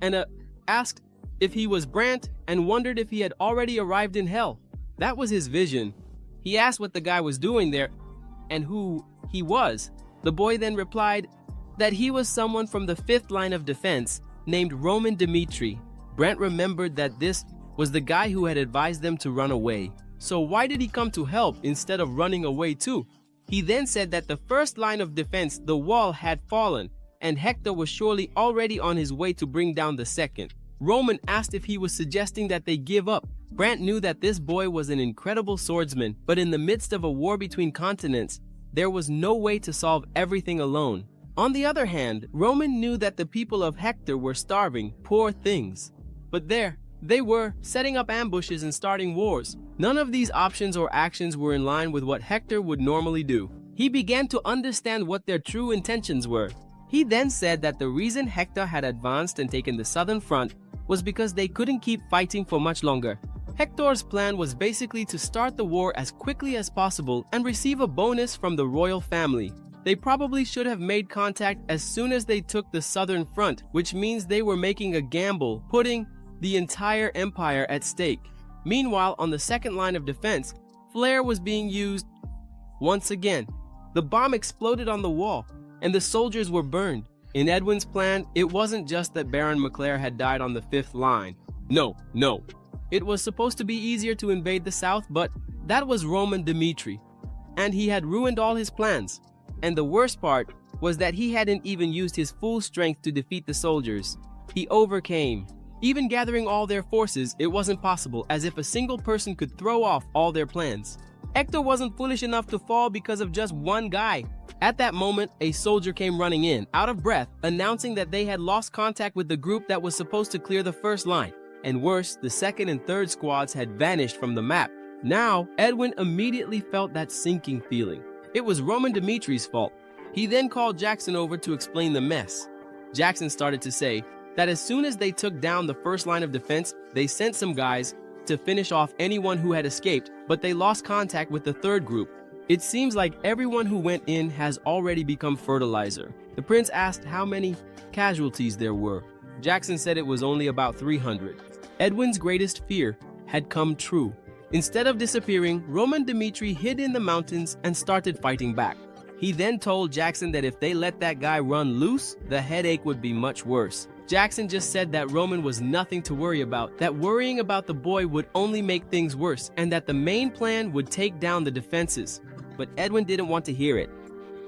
and asked if he was Brant and wondered if he had already arrived in hell. That was his vision. He asked what the guy was doing there and who he was. The boy then replied that he was someone from the 5th line of defense named Roman Dimitri. Brant remembered that this was the guy who had advised them to run away. So why did he come to help instead of running away too? He then said that the 1st line of defense, the wall, had fallen, and Hector was surely already on his way to bring down the 2nd. Roman asked if he was suggesting that they give up. Brant knew that this boy was an incredible swordsman, but in the midst of a war between continents, there was no way to solve everything alone. On the other hand, Roman knew that the people of Hector were starving, poor things. But there, they were, setting up ambushes and starting wars. None of these options or actions were in line with what Hector would normally do. He began to understand what their true intentions were. He then said that the reason Hector had advanced and taken the southern front was because they couldn't keep fighting for much longer. Hector's plan was basically to start the war as quickly as possible and receive a bonus from the royal family. They probably should have made contact as soon as they took the southern front, which means they were making a gamble, putting the entire empire at stake. Meanwhile, on the 2nd line of defense, flare was being used once again. The bomb exploded on the wall, and the soldiers were burned. In Edwin's plan, it wasn't just that Baron McClare had died on the 5th line. No. It was supposed to be easier to invade the south, but that was Roman Dimitri, and he had ruined all his plans. And the worst part was that he hadn't even used his full strength to defeat the soldiers. He overcame. Even gathering all their forces, it wasn't possible, as if a single person could throw off all their plans. Hector wasn't foolish enough to fall because of just one guy. At that moment, a soldier came running in, out of breath, announcing that they had lost contact with the group that was supposed to clear the 1st line. And worse, the 2nd and 3rd squads had vanished from the map. Now, Edwin immediately felt that sinking feeling. It was Roman Dimitri's fault. He then called Jackson over to explain the mess. Jackson started to say that as soon as they took down the 1st line of defense, they sent some guys to finish off anyone who had escaped, but they lost contact with the 3rd group. It seems like everyone who went in has already become fertilizer. The prince asked how many casualties there were. Jackson said it was only about 300. Edwin's greatest fear had come true. Instead of disappearing, Roman Dmitri hid in the mountains and started fighting back. He then told Jackson that if they let that guy run loose, the headache would be much worse. Jackson just said that Roman was nothing to worry about, that worrying about the boy would only make things worse, and that the main plan would take down the defenses. But Edwin didn't want to hear it.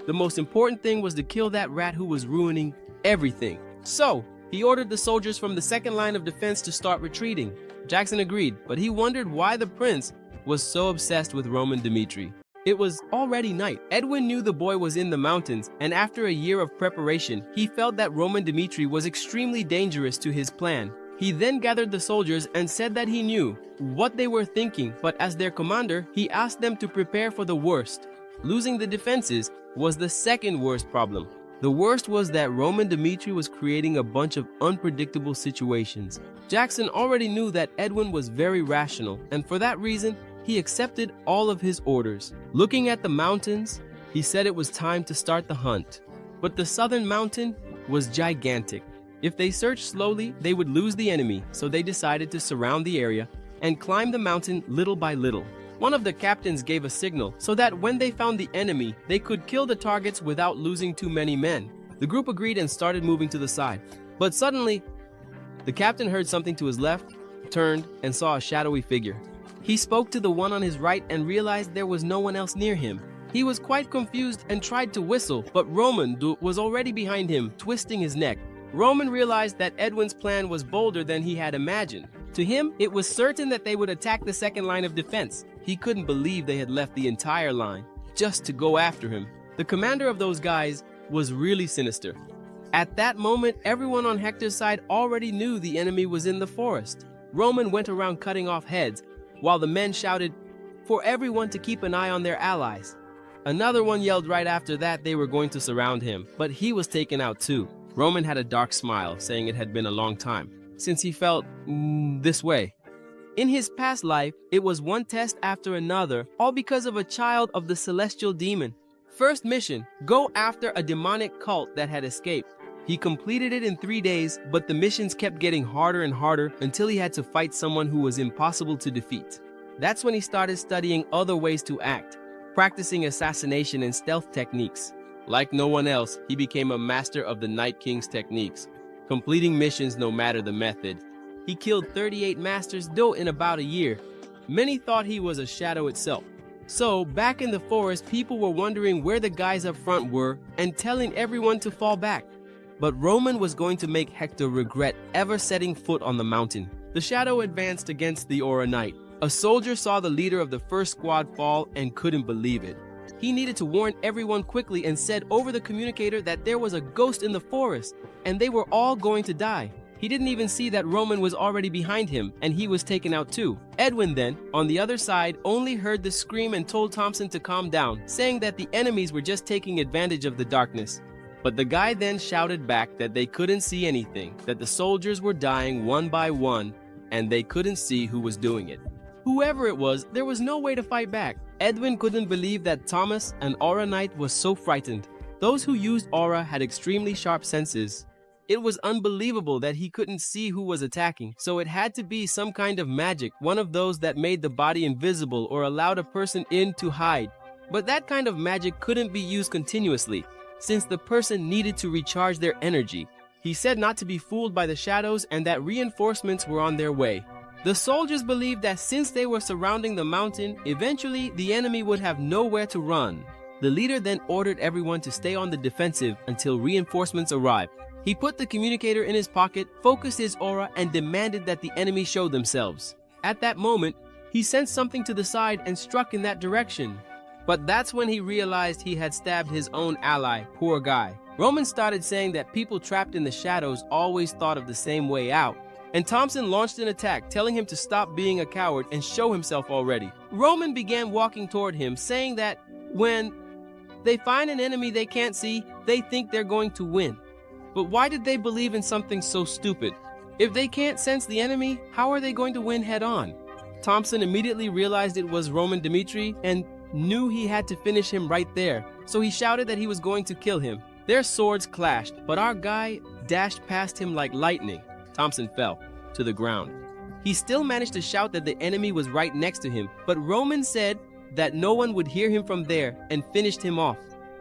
The most important thing was to kill that rat who was ruining everything. So, he ordered the soldiers from the second line of defense to start retreating. Jackson agreed, but he wondered why the prince was so obsessed with Roman Dmitri. It was already night. Edwin knew the boy was in the mountains, and after a year of preparation, he felt that Roman Dmitri was extremely dangerous to his plan. He then gathered the soldiers and said that he knew what they were thinking, but as their commander, he asked them to prepare for the worst. Losing the defenses was the second worst problem. The worst was that Roman Dmitri was creating a bunch of unpredictable situations. Jackson already knew that Edwin was very rational, and for that reason, he accepted all of his orders. Looking at the mountains, he said it was time to start the hunt. But the southern mountain was gigantic. If they searched slowly, they would lose the enemy, so they decided to surround the area and climb the mountain little by little. One of the captains gave a signal so that when they found the enemy, they could kill the targets without losing too many men. The group agreed and started moving to the side. But suddenly, the captain heard something to his left, turned, and saw a shadowy figure. He spoke to the one on his right and realized there was no one else near him. He was quite confused and tried to whistle, but Roman was already behind him, twisting his neck. Roman realized that Edwin's plan was bolder than he had imagined. To him, it was certain that they would attack the second line of defense. He couldn't believe they had left the entire line just to go after him. The commander of those guys was really sinister. At that moment, everyone on Hector's side already knew the enemy was in the forest. Roman went around cutting off heads, while the men shouted for everyone to keep an eye on their allies. Another one yelled right after that they were going to surround him, but he was taken out too. Roman had a dark smile, saying it had been a long time since he felt this way. In his past life, it was one test after another, all because of a child of the celestial demon. First mission, go after a demonic cult that had escaped. He completed it in 3 days, but the missions kept getting harder and harder until he had to fight someone who was impossible to defeat. That's when he started studying other ways to act, practicing assassination and stealth techniques. Like no one else, he became a master of the Night King's techniques, completing missions no matter the method. He killed 38 masters, though in about a year. Many thought he was a shadow itself. So, back in the forest, people were wondering where the guys up front were and telling everyone to fall back. But Roman was going to make Hector regret ever setting foot on the mountain. The shadow advanced against the Aura Knight. A soldier saw the leader of the first squad fall and couldn't believe it. He needed to warn everyone quickly and said over the communicator that there was a ghost in the forest and they were all going to die. He didn't even see that Roman was already behind him and he was taken out too. Edwin then, on the other side, only heard the scream and told Thompson to calm down, saying that the enemies were just taking advantage of the darkness. But the guy then shouted back that they couldn't see anything, that the soldiers were dying one by one and they couldn't see who was doing it. Whoever it was, there was no way to fight back. Edwin couldn't believe that Thomas, an Aura Knight, was so frightened. Those who used Aura had extremely sharp senses. It was unbelievable that he couldn't see who was attacking, so it had to be some kind of magic, one of those that made the body invisible or allowed a person in to hide. But that kind of magic couldn't be used continuously, since the person needed to recharge their energy. He said not to be fooled by the shadows and that reinforcements were on their way. The soldiers believed that since they were surrounding the mountain, eventually the enemy would have nowhere to run. The leader then ordered everyone to stay on the defensive until reinforcements arrived. He put the communicator in his pocket, focused his aura, and demanded that the enemy show themselves. At that moment, he sensed something to the side and struck in that direction. But that's when he realized he had stabbed his own ally, poor guy. Roman started saying that people trapped in the shadows always thought of the same way out. And Thompson launched an attack, telling him to stop being a coward and show himself already. Roman began walking toward him, saying that when they find an enemy they can't see, they think they're going to win. But why did they believe in something so stupid? If they can't sense the enemy, how are they going to win head on? Thompson immediately realized it was Roman Dmitri, and knew he had to finish him right there, so he shouted that he was going to kill him. Their swords clashed, but our guy dashed past him like lightning. Thompson fell to the ground. He still managed to shout that the enemy was right next to him, but Roman said that no one would hear him from there and finished him off.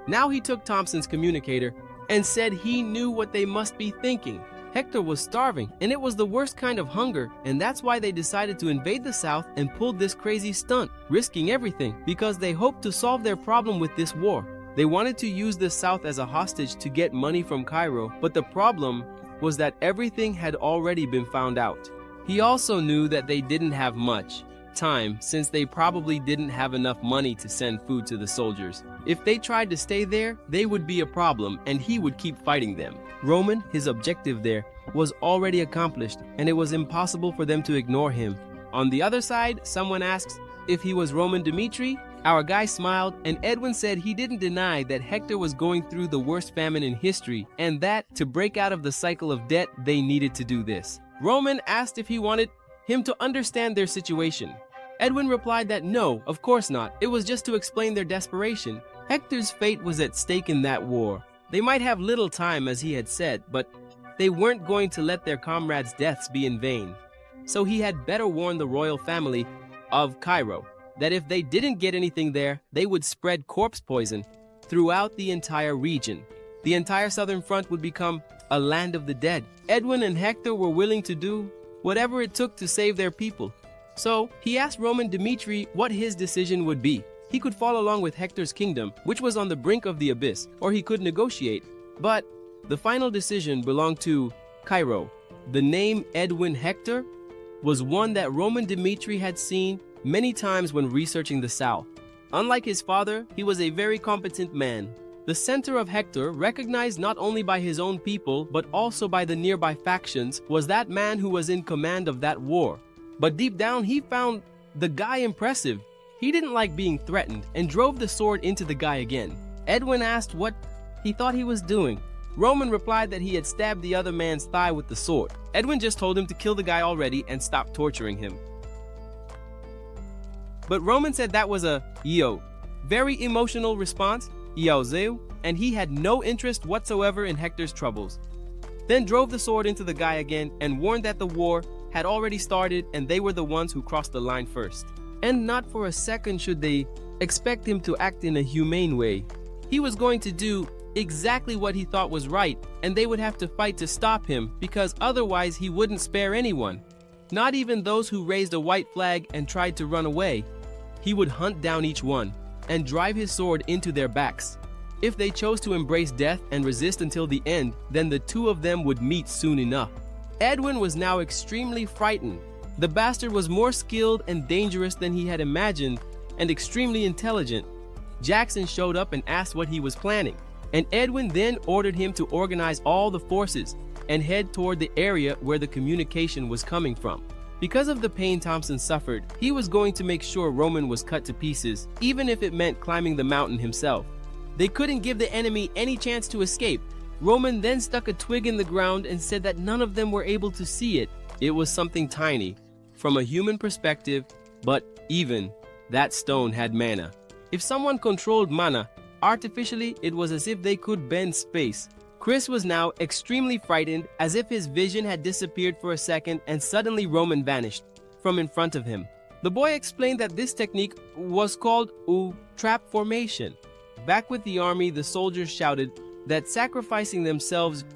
Now he took Thompson's communicator and said he knew what they must be thinking. Hector was starving, and it was the worst kind of hunger, and that's why they decided to invade the South and pulled this crazy stunt, risking everything, because they hoped to solve their problem with this war. They wanted to use the South as a hostage to get money from Cairo, but the problem was that everything had already been found out. He also knew that they didn't have much time, since they probably didn't have enough money to send food to the soldiers. If they tried to stay there, they would be a problem, and he would keep fighting them. Roman, his objective there, was already accomplished, and it was impossible for them to ignore him. On the other side, someone asks if he was Roman Dmitri. Our guy smiled, and Edwin said he didn't deny that Hector was going through the worst famine in history, and that to break out of the cycle of debt, they needed to do this. Roman asked if he wanted him to understand their situation. Edwin replied that no, of course not. It was just to explain their desperation. Hector's fate was at stake in that war. They might have little time, as he had said, but they weren't going to let their comrades' deaths be in vain. So he had better warn the royal family of Cairo that if they didn't get anything there, they would spread corpse poison throughout the entire region. The entire southern front would become a land of the dead. Edwin and Hector were willing to do whatever it took to save their people. So he asked Roman Dmitri what his decision would be. He could follow along with Hector's kingdom, which was on the brink of the abyss, or he could negotiate. But the final decision belonged to Cairo. The name Edwin Hector was one that Roman Dmitri had seen many times when researching the South. Unlike his father, he was a very competent man. The center of Hector, recognized not only by his own people, but also by the nearby factions, was that man who was in command of that war. But deep down, he found the guy impressive. He didn't like being threatened and drove the sword into the guy again. Edwin asked what he thought he was doing. Roman replied that he had stabbed the other man's thigh with the sword. Edwin just told him to kill the guy already and stop torturing him. But Roman said that was a very emotional response, and he had no interest whatsoever in Hector's troubles. Then drove the sword into the guy again and warned that the war had already started and they were the ones who crossed the line first. And not for a second should they expect him to act in a humane way. He was going to do exactly what he thought was right, and they would have to fight to stop him, because otherwise he wouldn't spare anyone. Not even those who raised a white flag and tried to run away. He would hunt down each one and drive his sword into their backs. If they chose to embrace death and resist until the end, then the two of them would meet soon enough. Edwin was now extremely frightened. The bastard was more skilled and dangerous than he had imagined, and extremely intelligent. Jackson showed up and asked what he was planning, and Edwin then ordered him to organize all the forces and head toward the area where the communication was coming from. Because of the pain Thompson suffered, he was going to make sure Roman was cut to pieces, even if it meant climbing the mountain himself. They couldn't give the enemy any chance to escape. Roman then stuck a twig in the ground and said that none of them were able to see it. It was something tiny, from a human perspective, but even that stone had mana. If someone controlled mana artificially, it was as if they could bend space. Chris was now extremely frightened, as if his vision had disappeared for a second and suddenly Roman vanished from in front of him. The boy explained that this technique was called trap formation. Back with the army, the soldiers shouted that sacrificing themselves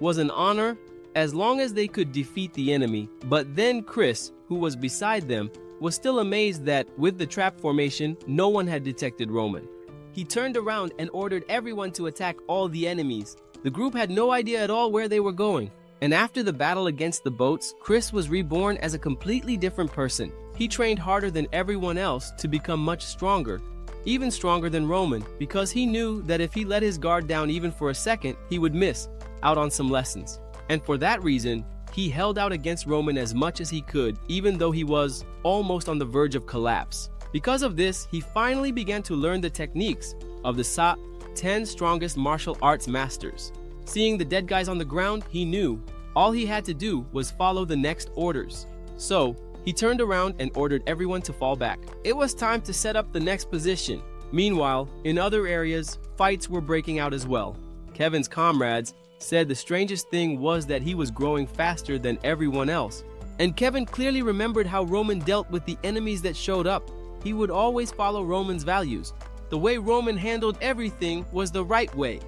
was an honor as long as they could defeat the enemy. But then Chris, who was beside them, was still amazed that with the trap formation, no one had detected Roman. He turned around and ordered everyone to attack all the enemies. The group had no idea at all where they were going. And after the battle against the boats, Chris was reborn as a completely different person. He trained harder than everyone else to become much stronger, even stronger than Roman, because he knew that if he let his guard down even for a second, he would miss out on some lessons. And for that reason, he held out against Roman as much as he could, even though he was almost on the verge of collapse. Because of this, he finally began to learn the techniques of the 10 strongest martial arts masters. Seeing the dead guys on the ground, he knew all he had to do was follow the next orders. So, He turned around and ordered everyone to fall back. It was time to set up the next position. Meanwhile, in other areas, fights were breaking out as well. Kevin's comrades said the strangest thing was that he was growing faster than everyone else. And Kevin clearly remembered how Roman dealt with the enemies that showed up. He would always follow Roman's values. The way Roman handled everything was the right way.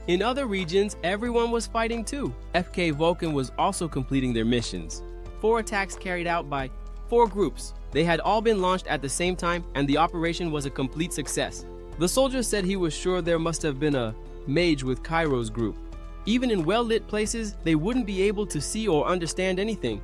In other regions, everyone was fighting too. FK Vulcan was also completing their missions. 4 attacks carried out by 4 groups. They had all been launched at the same time, and the operation was a complete success. The soldier said he was sure there must have been a mage with Cairo's group. Even in well-lit places, they wouldn't be able to see or understand anything.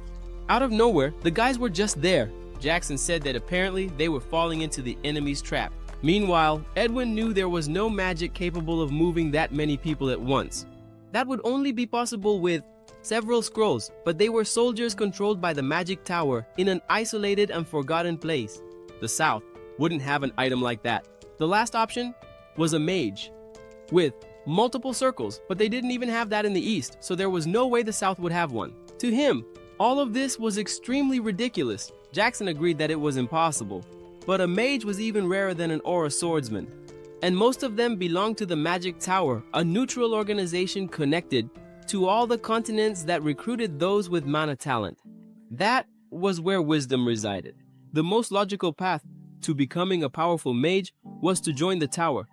Out of nowhere, the guys were just there. Jackson said that apparently they were falling into the enemy's trap. Meanwhile, Edwin knew there was no magic capable of moving that many people at once. That would only be possible with several scrolls, but they were soldiers controlled by the magic tower in an isolated and forgotten place. The South wouldn't have an item like that. The last option was a mage with multiple circles, but they didn't even have that in the East, so there was no way the South would have one. To him, all of this was extremely ridiculous. Jackson agreed that it was impossible. But a mage was even rarer than an aura swordsman. And most of them belonged to the Magic Tower, a neutral organization connected to all the continents that recruited those with mana talent. That was where wisdom resided. The most logical path to becoming a powerful mage was to join the tower.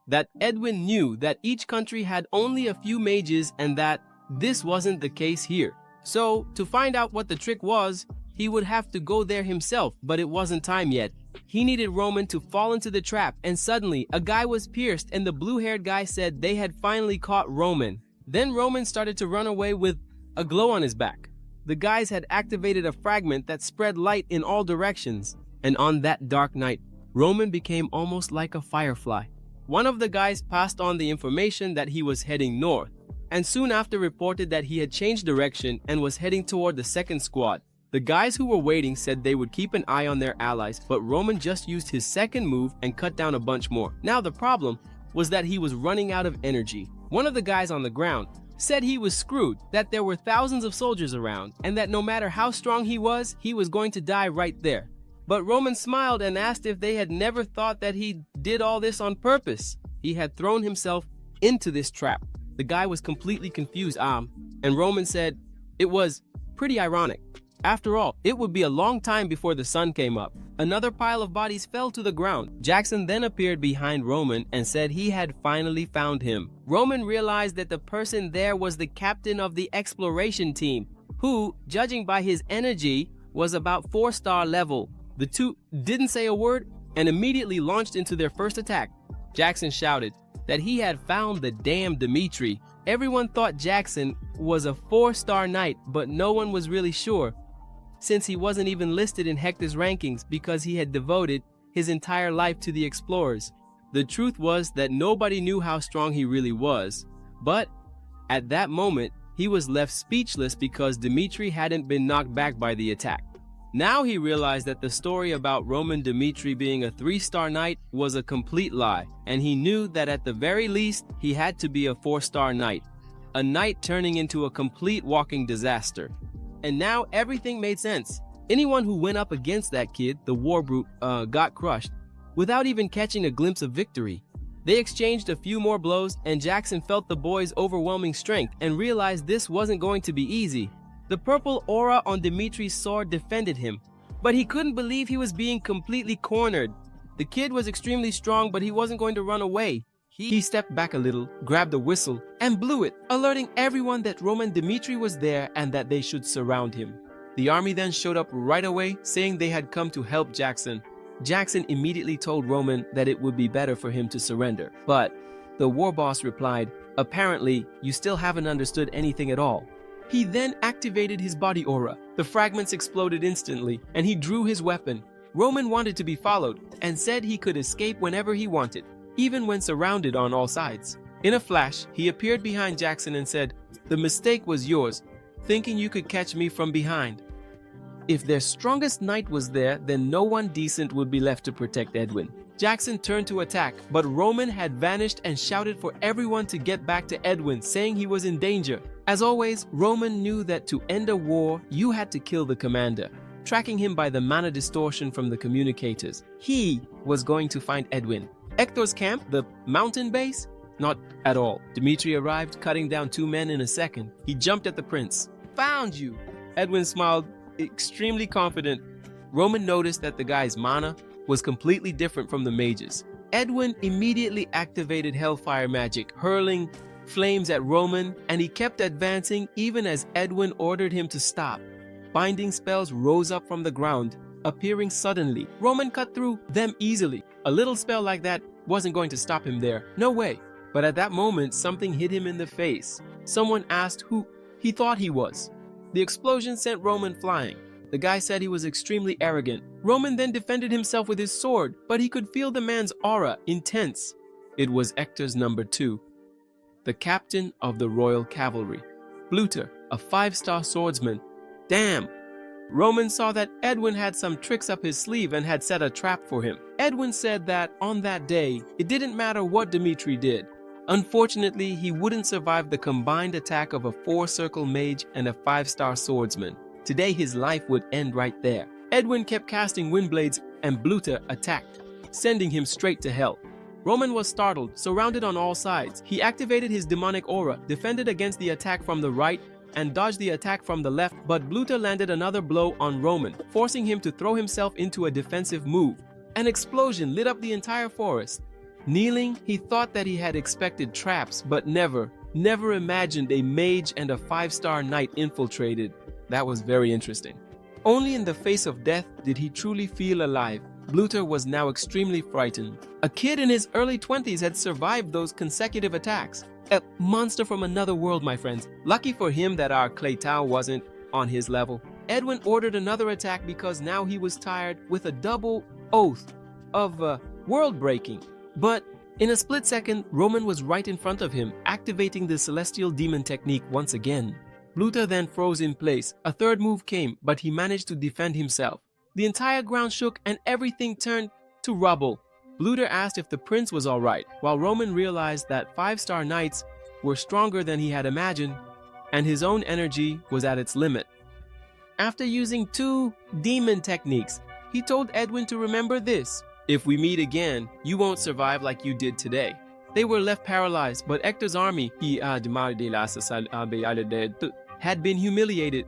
That Edwin knew that each country had only a few mages and that this wasn't the case here. So, to find out what the trick was, he would have to go there himself, but it wasn't time yet. He needed Roman to fall into the trap, and suddenly, a guy was pierced and the blue-haired guy said they had finally caught Roman. Then Roman started to run away with a glow on his back. The guys had activated a fragment that spread light in all directions, and on that dark night, Roman became almost like a firefly. One of the guys passed on the information that he was heading north, and soon after reported that he had changed direction and was heading toward the second squad. The guys who were waiting said they would keep an eye on their allies, but Roman just used his second move and cut down a bunch more. Now the problem was that he was running out of energy. One of the guys on the ground said he was screwed, that there were thousands of soldiers around, and that no matter how strong he was going to die right there. But Roman smiled and asked if they had never thought that he did all this on purpose. He had thrown himself into this trap. The guy was completely confused, and Roman said it was pretty ironic. After all, it would be a long time before the sun came up. Another pile of bodies fell to the ground. Jackson then appeared behind Roman and said he had finally found him. Roman realized that the person there was the captain of the exploration team, who, judging by his energy, was about 4-star level. The two didn't say a word and immediately launched into their first attack. Jackson shouted that he had found the damn Dimitri. Everyone thought Jackson was a 4-star knight, but no one was really sure, since he wasn't even listed in Hector's rankings because he had devoted his entire life to the explorers. The truth was that nobody knew how strong he really was, but at that moment, he was left speechless because Dimitri hadn't been knocked back by the attack. Now he realized that the story about Roman Dimitri being a 3-star knight was a complete lie, and he knew that at the very least, he had to be a 4-star knight. A knight turning into a complete walking disaster. And now everything made sense. Anyone who went up against that kid, the war brute, got crushed without even catching a glimpse of victory. They exchanged a few more blows, and Jackson felt the boy's overwhelming strength and realized this wasn't going to be easy. The purple aura on Dimitri's sword defended him, but he couldn't believe he was being completely cornered. The kid was extremely strong, but he wasn't going to run away. He stepped back a little, grabbed a whistle, and blew it, alerting everyone that Roman Dimitri was there and that they should surround him. The army then showed up right away, saying they had come to help Jackson. Jackson immediately told Roman that it would be better for him to surrender. But the war boss replied, "Apparently, you still haven't understood anything at all." He then activated his body aura. The fragments exploded instantly, and he drew his weapon. Roman wanted to be followed and said he could escape whenever he wanted, even when surrounded on all sides. In a flash, he appeared behind Jackson and said, "The mistake was yours, thinking you could catch me from behind." If their strongest knight was there, then no one decent would be left to protect Edwin. Jackson turned to attack, but Roman had vanished and shouted for everyone to get back to Edwin, saying he was in danger. As always, Roman knew that to end a war, you had to kill the commander. tracking him by the mana distortion from the communicators. He was going to find Edwin. Hector's camp, the mountain base? Not at all. Dimitri arrived, cutting down 2 men in a second. He jumped at the prince. Found you! Edwin smiled, extremely confident. Roman noticed that the guy's mana was completely different from the mage's. Edwin immediately activated Hellfire magic, hurling flames at Roman, and he kept advancing even as Edwin ordered him to stop. Binding spells rose up from the ground, appearing suddenly. Roman cut through them easily. A little spell like that wasn't going to stop him there. No way. But at that moment, something hit him in the face. Someone asked who he thought he was. The explosion sent Roman flying. The guy said he was extremely arrogant. Roman then defended himself with his sword, but he could feel the man's aura intense. It was Hector's number 2, the captain of the Royal Cavalry. Bluter, a 5-star swordsman. Damn! Roman saw that Edwin had some tricks up his sleeve and had set a trap for him. Edwin said that on that day, it didn't matter what Dimitri did. Unfortunately, he wouldn't survive the combined attack of a 4-circle mage and a 5-star swordsman. Today, his life would end right there. Edwin kept casting windblades and Bluter attacked, sending him straight to hell. Roman was startled, surrounded on all sides. He activated his demonic aura, defended against the attack from the right, and dodged the attack from the left, but Bluter landed another blow on Roman, forcing him to throw himself into a defensive move. An explosion lit up the entire forest. Kneeling, he thought that he had expected traps, but never imagined a mage and a 5-star knight infiltrated. That was very interesting. Only in the face of death did he truly feel alive. Bluter was now extremely frightened. A kid in his early 20s had survived those consecutive attacks. A monster from another world, my friends. Lucky for him that our Claytao wasn't on his level. Edwin ordered another attack because now he was tired, with a double oath of world breaking. But in a split second, Roman was right in front of him, activating the celestial demon technique once again. Bluter then froze in place. A third move came, but he managed to defend himself. The entire ground shook and everything turned to rubble. Bluter asked if the prince was alright, while Roman realized that 5-star knights were stronger than he had imagined, and his own energy was at its limit. After using 2 demon techniques, he told Edwin to remember this: if we meet again, you won't survive like you did today. They were left paralyzed, but Hector's army had been humiliated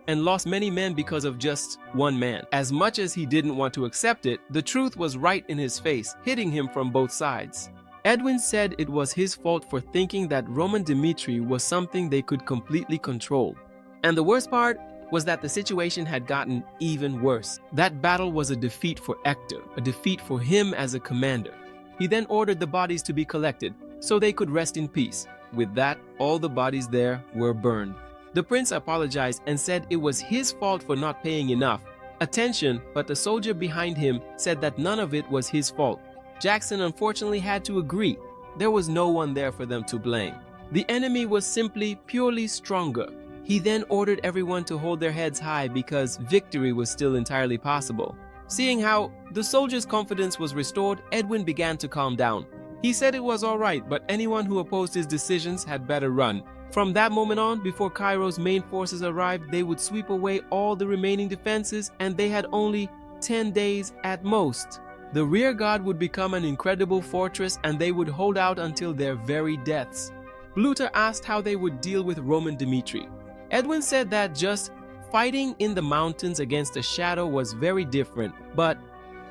and lost many men because of just 1 man. As much as he didn't want to accept it, the truth was right in his face, hitting him from both sides. Edwin said it was his fault for thinking that Roman Dimitri was something they could completely control. And the worst part was that the situation had gotten even worse. That battle was a defeat for Hector, a defeat for him as a commander. He then ordered the bodies to be collected so they could rest in peace. With that, all the bodies there were burned. The prince apologized and said it was his fault for not paying enough attention, but the soldier behind him said that none of it was his fault. Jackson unfortunately had to agree. There was no one there for them to blame. The enemy was simply purely stronger. He then ordered everyone to hold their heads high because victory was still entirely possible. Seeing how the soldiers' confidence was restored, Edwin began to calm down. He said it was alright, but anyone who opposed his decisions had better run. From that moment on, before Cairo's main forces arrived, they would sweep away all the remaining defenses, and they had only 10 days at most. The rear guard would become an incredible fortress, and they would hold out until their very deaths. Bluter asked how they would deal with Roman Dimitri. Edwin said that just fighting in the mountains against a shadow was very different, but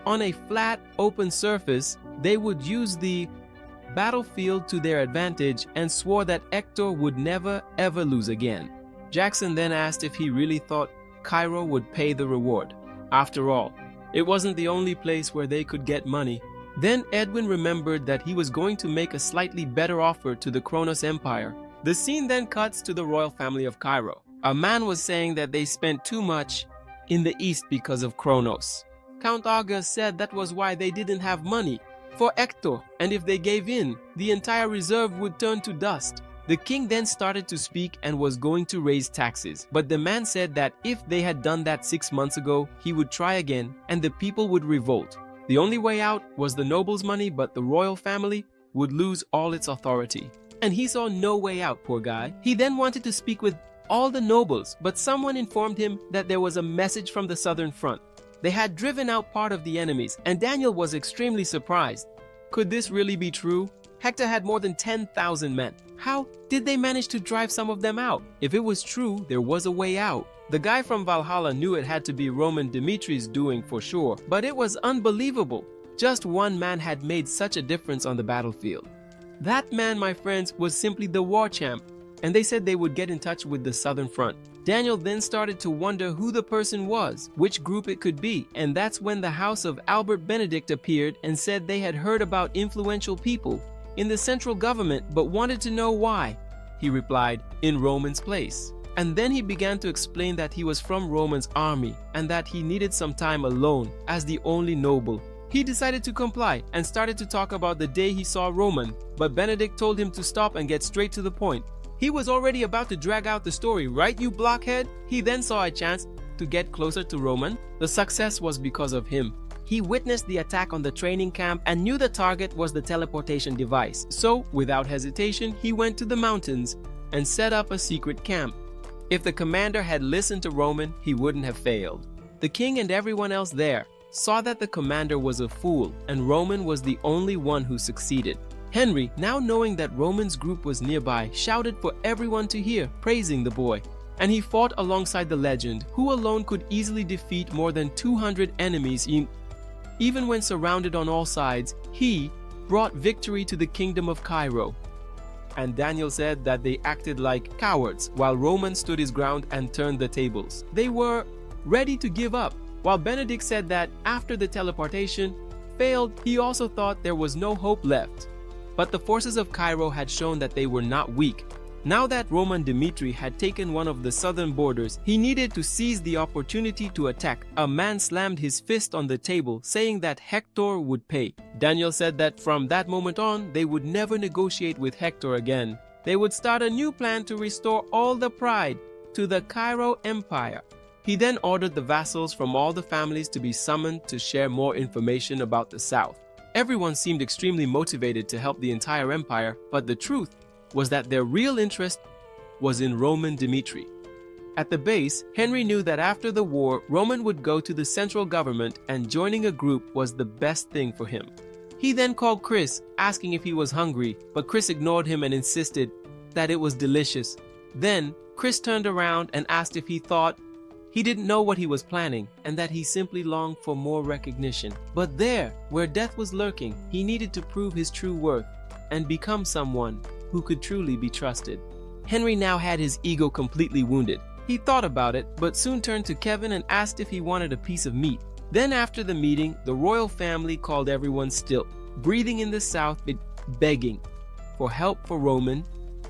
on a flat, open surface, they would use the battlefield to their advantage and swore that Hector would never ever lose again. Jackson then asked if he really thought Cairo would pay the reward. After all, it wasn't the only place where they could get money. Then Edwin remembered that he was going to make a slightly better offer to the Kronos Empire. The scene then cuts to the royal family of Cairo. A man was saying that they spent too much in the east because of Kronos. Count August said that was why they didn't have money for Hector, and if they gave in, the entire reserve would turn to dust. The king then started to speak and was going to raise taxes, but the man said that if they had done that 6 months ago, he would try again and the people would revolt. The only way out was the nobles' money, but the royal family would lose all its authority. And he saw no way out, poor guy. He then wanted to speak with all the nobles, but someone informed him that there was a message from the southern front. They had driven out part of the enemies, and Daniel was extremely surprised. Could this really be true? Hector had more than 10,000 men. How did they manage to drive some of them out? If it was true, there was a way out. The guy from Valhalla knew it had to be Roman Dimitri's doing for sure, but it was unbelievable. Just one man had made such a difference on the battlefield. That man, my friends, was simply the war champ, and they said they would get in touch with the southern front. Daniel then started to wonder who the person was, which group it could be, and that's when the house of Albert Benedict appeared and said they had heard about influential people in the central government but wanted to know why. He replied, "In Roman's place." And then he began to explain that he was from Roman's army and that he needed some time alone as the only noble. He decided to comply and started to talk about the day he saw Roman, but Benedict told him to stop and get straight to the point. He was already about to drag out the story, right, you blockhead? He then saw a chance to get closer to Roman. The success was because of him. He witnessed the attack on the training camp and knew the target was the teleportation device. So, without hesitation, he went to the mountains and set up a secret camp. If the commander had listened to Roman, he wouldn't have failed. The king and everyone else there saw that the commander was a fool, and Roman was the only one who succeeded. Henry, now knowing that Roman's group was nearby, shouted for everyone to hear, praising the boy. And he fought alongside the legend, who alone could easily defeat more than 200 enemies. Even when surrounded on all sides, he brought victory to the kingdom of Cairo. And Daniel said that they acted like cowards, while Roman stood his ground and turned the tables. They were ready to give up, while Benedict said that after the teleportation failed, he also thought there was no hope left. But the forces of Cairo had shown that they were not weak. Now that Roman Dimitri had taken one of the southern borders, he needed to seize the opportunity to attack. A man slammed his fist on the table, saying that Hector would pay. Daniel said that from that moment on, they would never negotiate with Hector again. They would start a new plan to restore all the pride to the Cairo Empire. He then ordered the vassals from all the families to be summoned to share more information about the south. Everyone seemed extremely motivated to help the entire empire, but the truth was that their real interest was in Roman Dimitri. At the base, Henry knew that after the war, Roman would go to the central government and joining a group was the best thing for him. He then called Chris, asking if he was hungry, but Chris ignored him and insisted that it was delicious. Then, Chris turned around and asked if he thought he didn't know what he was planning and that he simply longed for more recognition. But there, where death was lurking, he needed to prove his true worth and become someone who could truly be trusted. Henry now had his ego completely wounded. He thought about it, but soon turned to Kevin and asked if he wanted a piece of meat. Then after the meeting, the royal family called everyone still, breathing in the south, begging for help for Roman.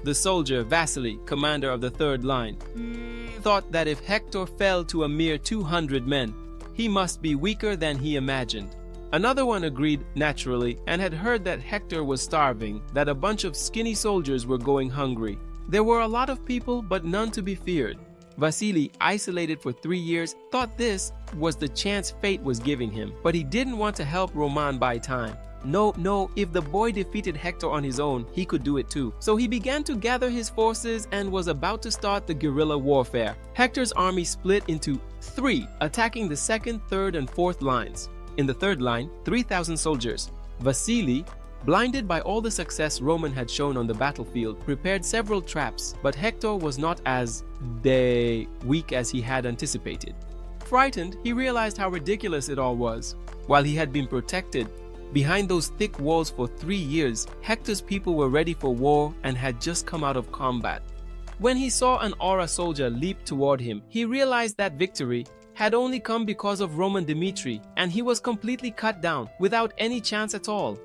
The soldier, Vasily, commander of the third line, thought that if Hector fell to a mere 200 men, he must be weaker than he imagined. Another one agreed naturally and had heard that Hector was starving, that a bunch of skinny soldiers were going hungry. There were a lot of people, but none to be feared. Vasily, isolated for 3 years, thought this was the chance fate was giving him, but he didn't want to help Roman buy time. No, if the boy defeated Hector on his own, he could do it too. So he began to gather his forces and was about to start the guerrilla warfare. Hector's army split into 3, attacking the second, third, and fourth lines. In the third line, 3,000 soldiers. Vasily, blinded by all the success Roman had shown on the battlefield, prepared several traps, but Hector was not as weak as he had anticipated. Frightened, he realized how ridiculous it all was. While he had been protected behind those thick walls for 3 years, Hector's people were ready for war and had just come out of combat. When he saw an Aura soldier leap toward him, he realized that victory had only come because of Roman Dimitri, and he was completely cut down, without any chance at all.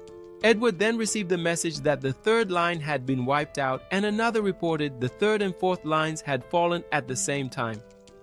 Edward then received the message that the third line had been wiped out, and another reported the third and fourth lines had fallen at the same time.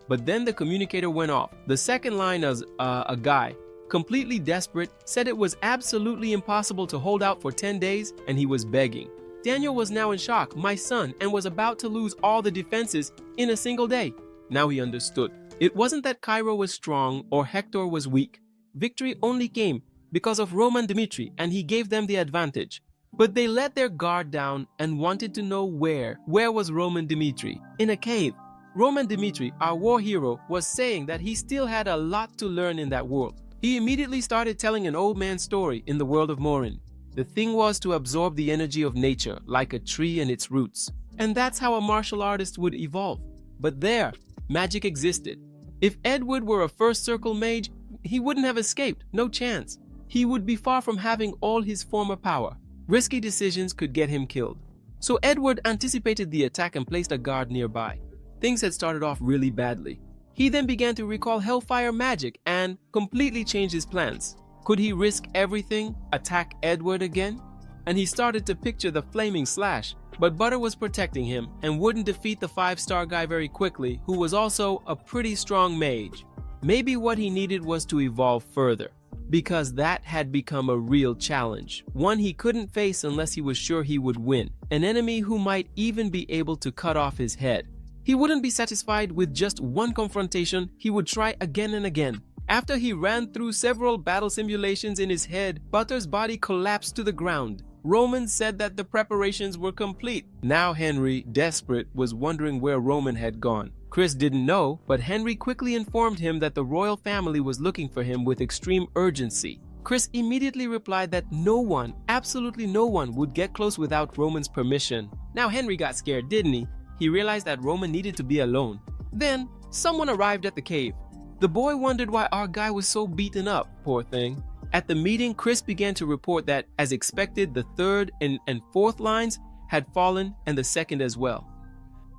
But then the communicator went off. The second line as a guy, completely desperate, said it was absolutely impossible to hold out for 10 days, and he was begging. Daniel was now in shock, my son, and was about to lose all the defenses in a single day. Now he understood. It wasn't that Cairo was strong or Hector was weak. Victory only came because of Roman Dimitri, and he gave them the advantage. But they let their guard down and wanted to know where was Roman Dimitri? In a cave. Roman Dmitri, our war hero, was saying that he still had a lot to learn in that world. He immediately started telling an old man's story in the world of Morin. The thing was to absorb the energy of nature like a tree and its roots. And that's how a martial artist would evolve. But there, magic existed. If Edward were a first circle mage, he wouldn't have escaped, no chance. He would be far from having all his former power. Risky decisions could get him killed. So Edward anticipated the attack and placed a guard nearby. Things had started off really badly. He then began to recall Hellfire magic and completely changed his plans. Could he risk everything, attack Edward again? And he started to picture the flaming slash. But Butter was protecting him and wouldn't defeat the 5-star guy very quickly, who was also a pretty strong mage. Maybe what he needed was to evolve further, because that had become a real challenge, one he couldn't face unless he was sure he would win, an enemy who might even be able to cut off his head. He wouldn't be satisfied with just one confrontation, he would try again and again. After he ran through several battle simulations in his head, Butter's body collapsed to the ground. Roman said that the preparations were complete. Now Henry, desperate, was wondering where Roman had gone. Chris didn't know, but Henry quickly informed him that the royal family was looking for him with extreme urgency. Chris immediately replied that no one, absolutely no one, would get close without Roman's permission. Now Henry got scared, didn't he? He realized that Roman needed to be alone. Then, someone arrived at the cave. The boy wondered why our guy was so beaten up, poor thing. At the meeting, Chris began to report that, as expected, the third and fourth lines had fallen and the second as well.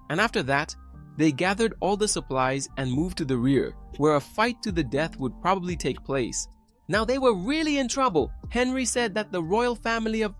And after that, they gathered all the supplies and moved to the rear, where a fight to the death would probably take place. Now they were really in trouble. Henry said that the royal family of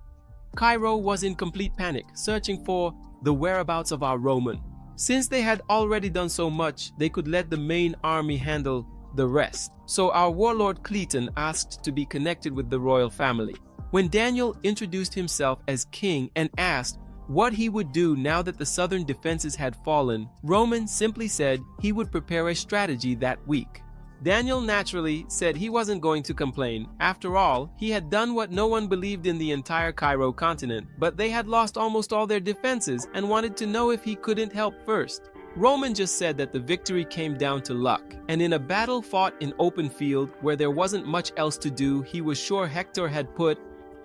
Cairo was in complete panic, searching for the whereabouts of our Roman. Since they had already done so much, they could let the main army handle the rest. So our warlord Cleton asked to be connected with the royal family. When Daniel introduced himself as king and asked what he would do now that the southern defenses had fallen, Roman simply said he would prepare a strategy that week. Daniel naturally said he wasn't going to complain. After all, he had done what no one believed in the entire Cairo continent, but they had lost almost all their defenses and wanted to know if he couldn't help first. Roman just said that the victory came down to luck, and in a battle fought in open field where there wasn't much else to do, he was sure Hector had put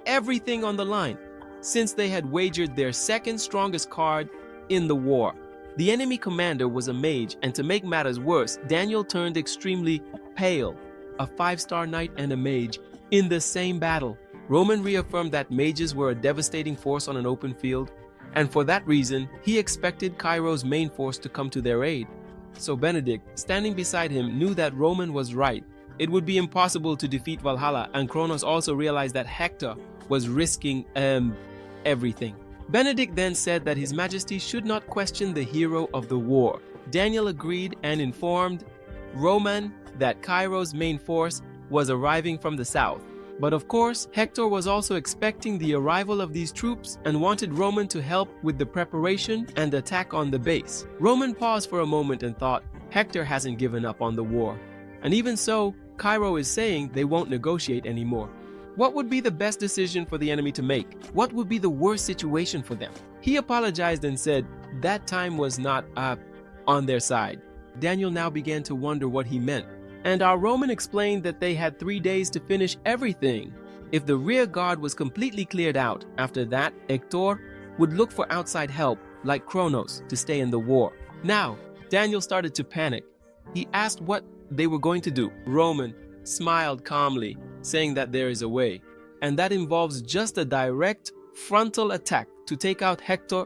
everything on the line, since they had wagered their second strongest card in the war. The enemy commander was a mage, and to make matters worse, Daniel turned extremely pale, a 5-star knight and a mage, in the same battle. Roman reaffirmed that mages were a devastating force on an open field, and for that reason, he expected Cairo's main force to come to their aid. So Benedict, standing beside him, knew that Roman was right. It would be impossible to defeat Valhalla, and Kronos also realized that Hector was risking everything. Benedict then said that His Majesty should not question the hero of the war. Daniel agreed and informed Roman that Cairo's main force was arriving from the south. But of course, Hector was also expecting the arrival of these troops and wanted Roman to help with the preparation and attack on the base. Roman paused for a moment and thought, Hector hasn't given up on the war. And even so, Cairo is saying they won't negotiate anymore. What would be the best decision for the enemy to make? What would be the worst situation for them? He apologized and said that time was not on their side. Daniel now began to wonder what he meant. And our Roman explained that they had 3 days to finish everything. If the rear guard was completely cleared out, after that, Hector would look for outside help, like Kronos, to stay in the war. Now, Daniel started to panic. He asked what they were going to do. Roman smiled calmly, saying that there is a way, and that involves just a direct frontal attack to take out Hector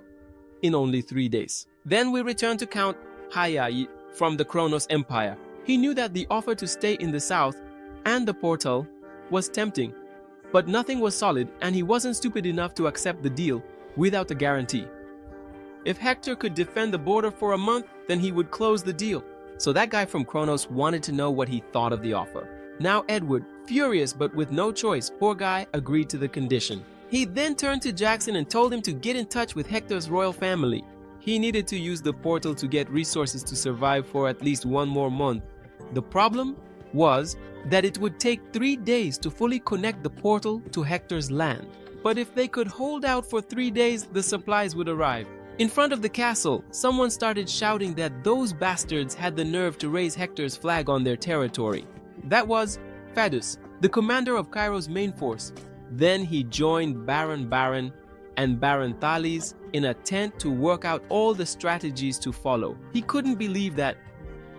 in only 3 days. Then we return to Count Hayai from the Kronos Empire. He knew that the offer to stay in the south and the portal was tempting, but nothing was solid, and he wasn't stupid enough to accept the deal without a guarantee. If Hector could defend the border for a month, then he would close the deal. So that guy from Kronos wanted to know what he thought of the offer. Now Edward, furious but with no choice, poor guy, agreed to the condition. He then turned to Jackson and told him to get in touch with Hector's royal family. He needed to use the portal to get resources to survive for at least 1 more month. The problem was that it would take 3 days to fully connect the portal to Hector's land. But if they could hold out for 3 days, the supplies would arrive. In front of the castle, someone started shouting that those bastards had the nerve to raise Hector's flag on their territory. That was Fadus, the commander of Cairo's main force. Then he joined Baron and Baron Thales in a tent to work out all the strategies to follow. He couldn't believe that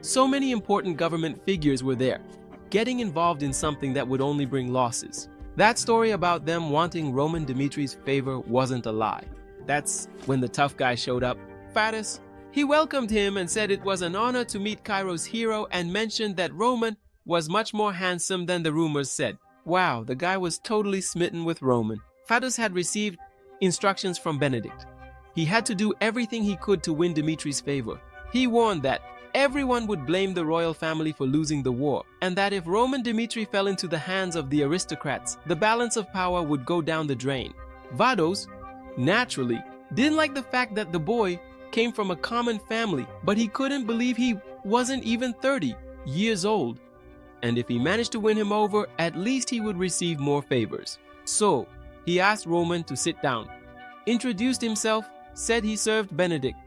so many important government figures were there, getting involved in something that would only bring losses. That story about them wanting Roman Dimitri's favor wasn't a lie. That's when the tough guy showed up, Fadus. He welcomed him and said it was an honor to meet Cairo's hero and mentioned that Roman was much more handsome than the rumors said. Wow, the guy was totally smitten with Roman. Fadus had received instructions from Benedict. He had to do everything he could to win Dimitri's favor. He warned that everyone would blame the royal family for losing the war, and that if Roman Dimitri fell into the hands of the aristocrats, the balance of power would go down the drain. Vados, naturally, didn't like the fact that the boy came from a common family, but he couldn't believe he wasn't even 30 years old. And if he managed to win him over, at least he would receive more favors. So, he asked Roman to sit down, introduced himself, said he served Benedict,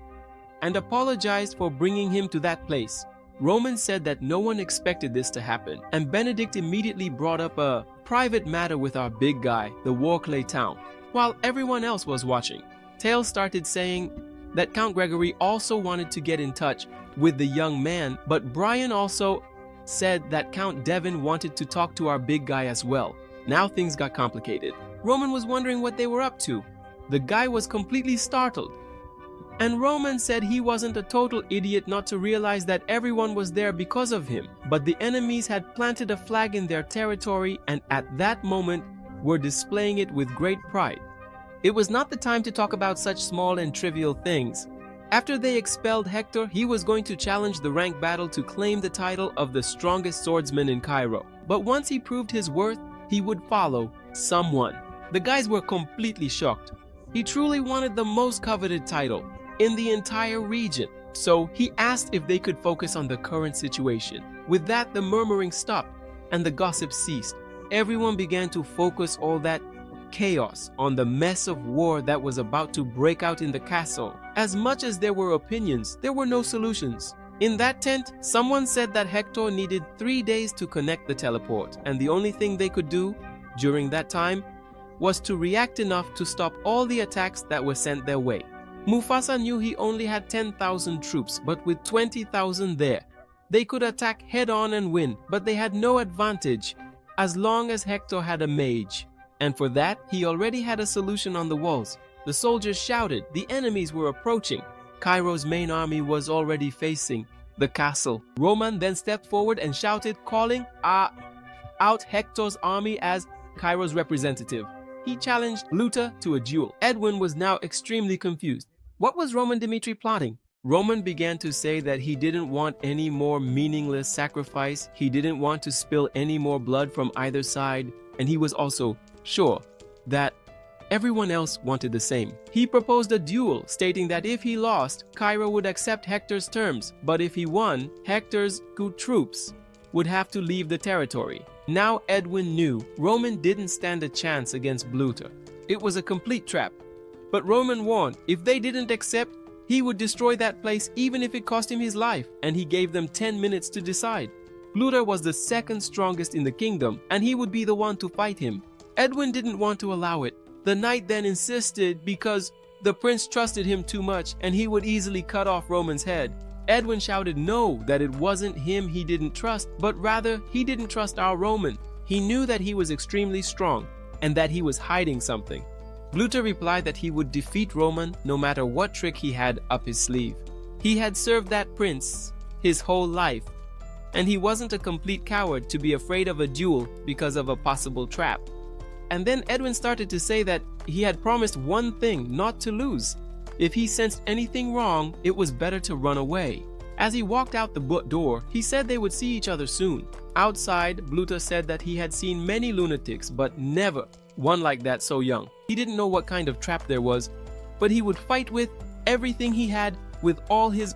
and apologized for bringing him to that place. Roman said that no one expected this to happen, and Benedict immediately brought up a private matter with our big guy, the Warclay town, while everyone else was watching. Tales started saying that Count Gregory also wanted to get in touch with the young man, but Brian also said that Count Devon wanted to talk to our big guy as well. Now things got complicated. Roman was wondering what they were up to. The guy was completely startled. And Roman said he wasn't a total idiot not to realize that everyone was there because of him, but the enemies had planted a flag in their territory and at that moment were displaying it with great pride. It was not the time to talk about such small and trivial things. After they expelled Hector, he was going to challenge the rank battle to claim the title of the strongest swordsman in Cairo. But once he proved his worth, he would follow someone. The guys were completely shocked. He truly wanted the most coveted title in the entire region. So he asked if they could focus on the current situation. With that, the murmuring stopped and the gossip ceased. Everyone began to focus all that chaos on the mess of war that was about to break out in the castle. As much as there were opinions, there were no solutions. In that tent, someone said that Hector needed 3 days to connect the teleport, and the only thing they could do during that time was to react enough to stop all the attacks that were sent their way. Mufasa knew he only had 10,000 troops, but with 20,000 there, they could attack head-on and win, but they had no advantage as long as Hector had a mage. And for that, he already had a solution on the walls. The soldiers shouted, the enemies were approaching. Cairo's main army was already facing the castle. Roman then stepped forward and shouted, calling out Hector's army as Cairo's representative. He challenged Luther to a duel. Edwin was now extremely confused. What was Roman Dimitri plotting? Roman began to say that he didn't want any more meaningless sacrifice. He didn't want to spill any more blood from either side. And he was also sure that everyone else wanted the same. He proposed a duel, stating that if he lost, Cairo would accept Hector's terms, but if he won, Hector's good troops would have to leave the territory. Now Edwin knew Roman didn't stand a chance against Bluter. It was a complete trap. But Roman warned if they didn't accept, he would destroy that place even if it cost him his life, and he gave them 10 minutes to decide. Bluter was the second strongest in the kingdom, and he would be the one to fight him. Edwin didn't want to allow it. The knight then insisted because the prince trusted him too much and he would easily cut off Roman's head. Edwin shouted no, that it wasn't him he didn't trust, but rather he didn't trust our Roman. He knew that he was extremely strong and that he was hiding something. Bluter replied that he would defeat Roman no matter what trick he had up his sleeve. He had served that prince his whole life, and he wasn't a complete coward to be afraid of a duel because of a possible trap. And then Edwin started to say that he had promised one thing, not to lose. If he sensed anything wrong, it was better to run away. As he walked out the door, he said they would see each other soon. Outside, Bluter said that he had seen many lunatics, but never one like that so young. He didn't know what kind of trap there was, but he would fight with everything he had with all his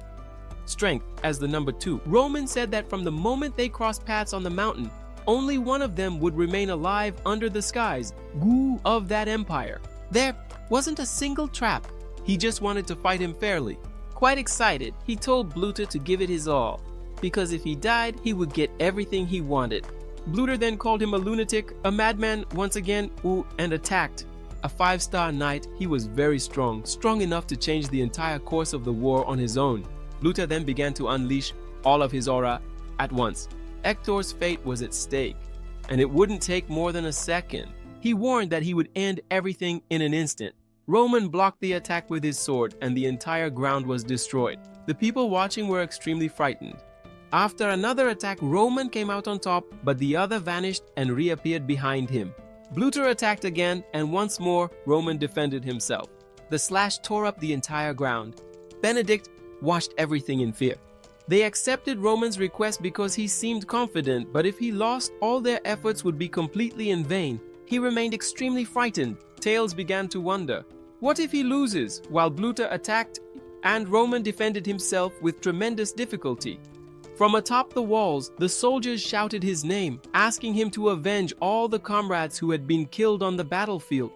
strength as the number 2. Roman said that from the moment they crossed paths on the mountain, only one of them would remain alive under the skies, Gu of that empire. There wasn't a single trap He just wanted to fight him fairly. Quite excited, he told Bluter to give it his all, because if he died, he would get everything he wanted. Bluter then called him a lunatic, a madman once again, and attacked. A 5-star knight, he was very strong enough to change the entire course of the war on his own. Bluter then began to unleash all of his aura at once. Hector's fate was at stake, and it wouldn't take more than a second. He warned that he would end everything in an instant. Roman blocked the attack with his sword, and the entire ground was destroyed. The people watching were extremely frightened. After another attack, Roman came out on top, but the other vanished and reappeared behind him. Bluter attacked again, and once more, Roman defended himself. The slash tore up the entire ground. Benedict watched everything in fear. They accepted Roman's request because he seemed confident, but if he lost, all their efforts would be completely in vain. He remained extremely frightened. Tails began to wonder, what if he loses? While Bluter attacked and Roman defended himself with tremendous difficulty. From atop the walls, the soldiers shouted his name, asking him to avenge all the comrades who had been killed on the battlefield.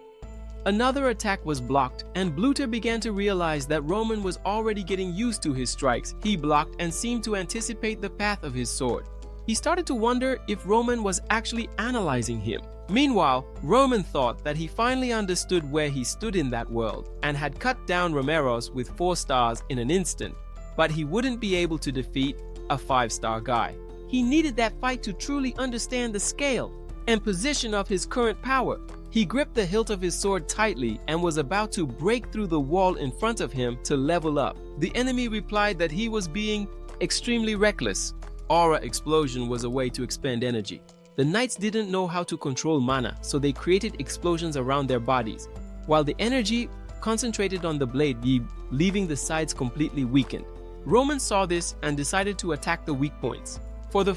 Another attack was blocked, and Bluter began to realize that Roman was already getting used to his strikes. He blocked and seemed to anticipate the path of his sword. He started to wonder if Roman was actually analyzing him. Meanwhile, Roman thought that he finally understood where he stood in that world and had cut down Romeros with 4 stars in an instant, but he wouldn't be able to defeat a 5-star guy. He needed that fight to truly understand the scale and position of his current power. He gripped the hilt of his sword tightly and was about to break through the wall in front of him to level up. The enemy replied that he was being extremely reckless. Aura explosion was a way to expend energy. The knights didn't know how to control mana, so they created explosions around their bodies, while the energy concentrated on the blade, leaving the sides completely weakened. Roman saw this and decided to attack the weak points. For the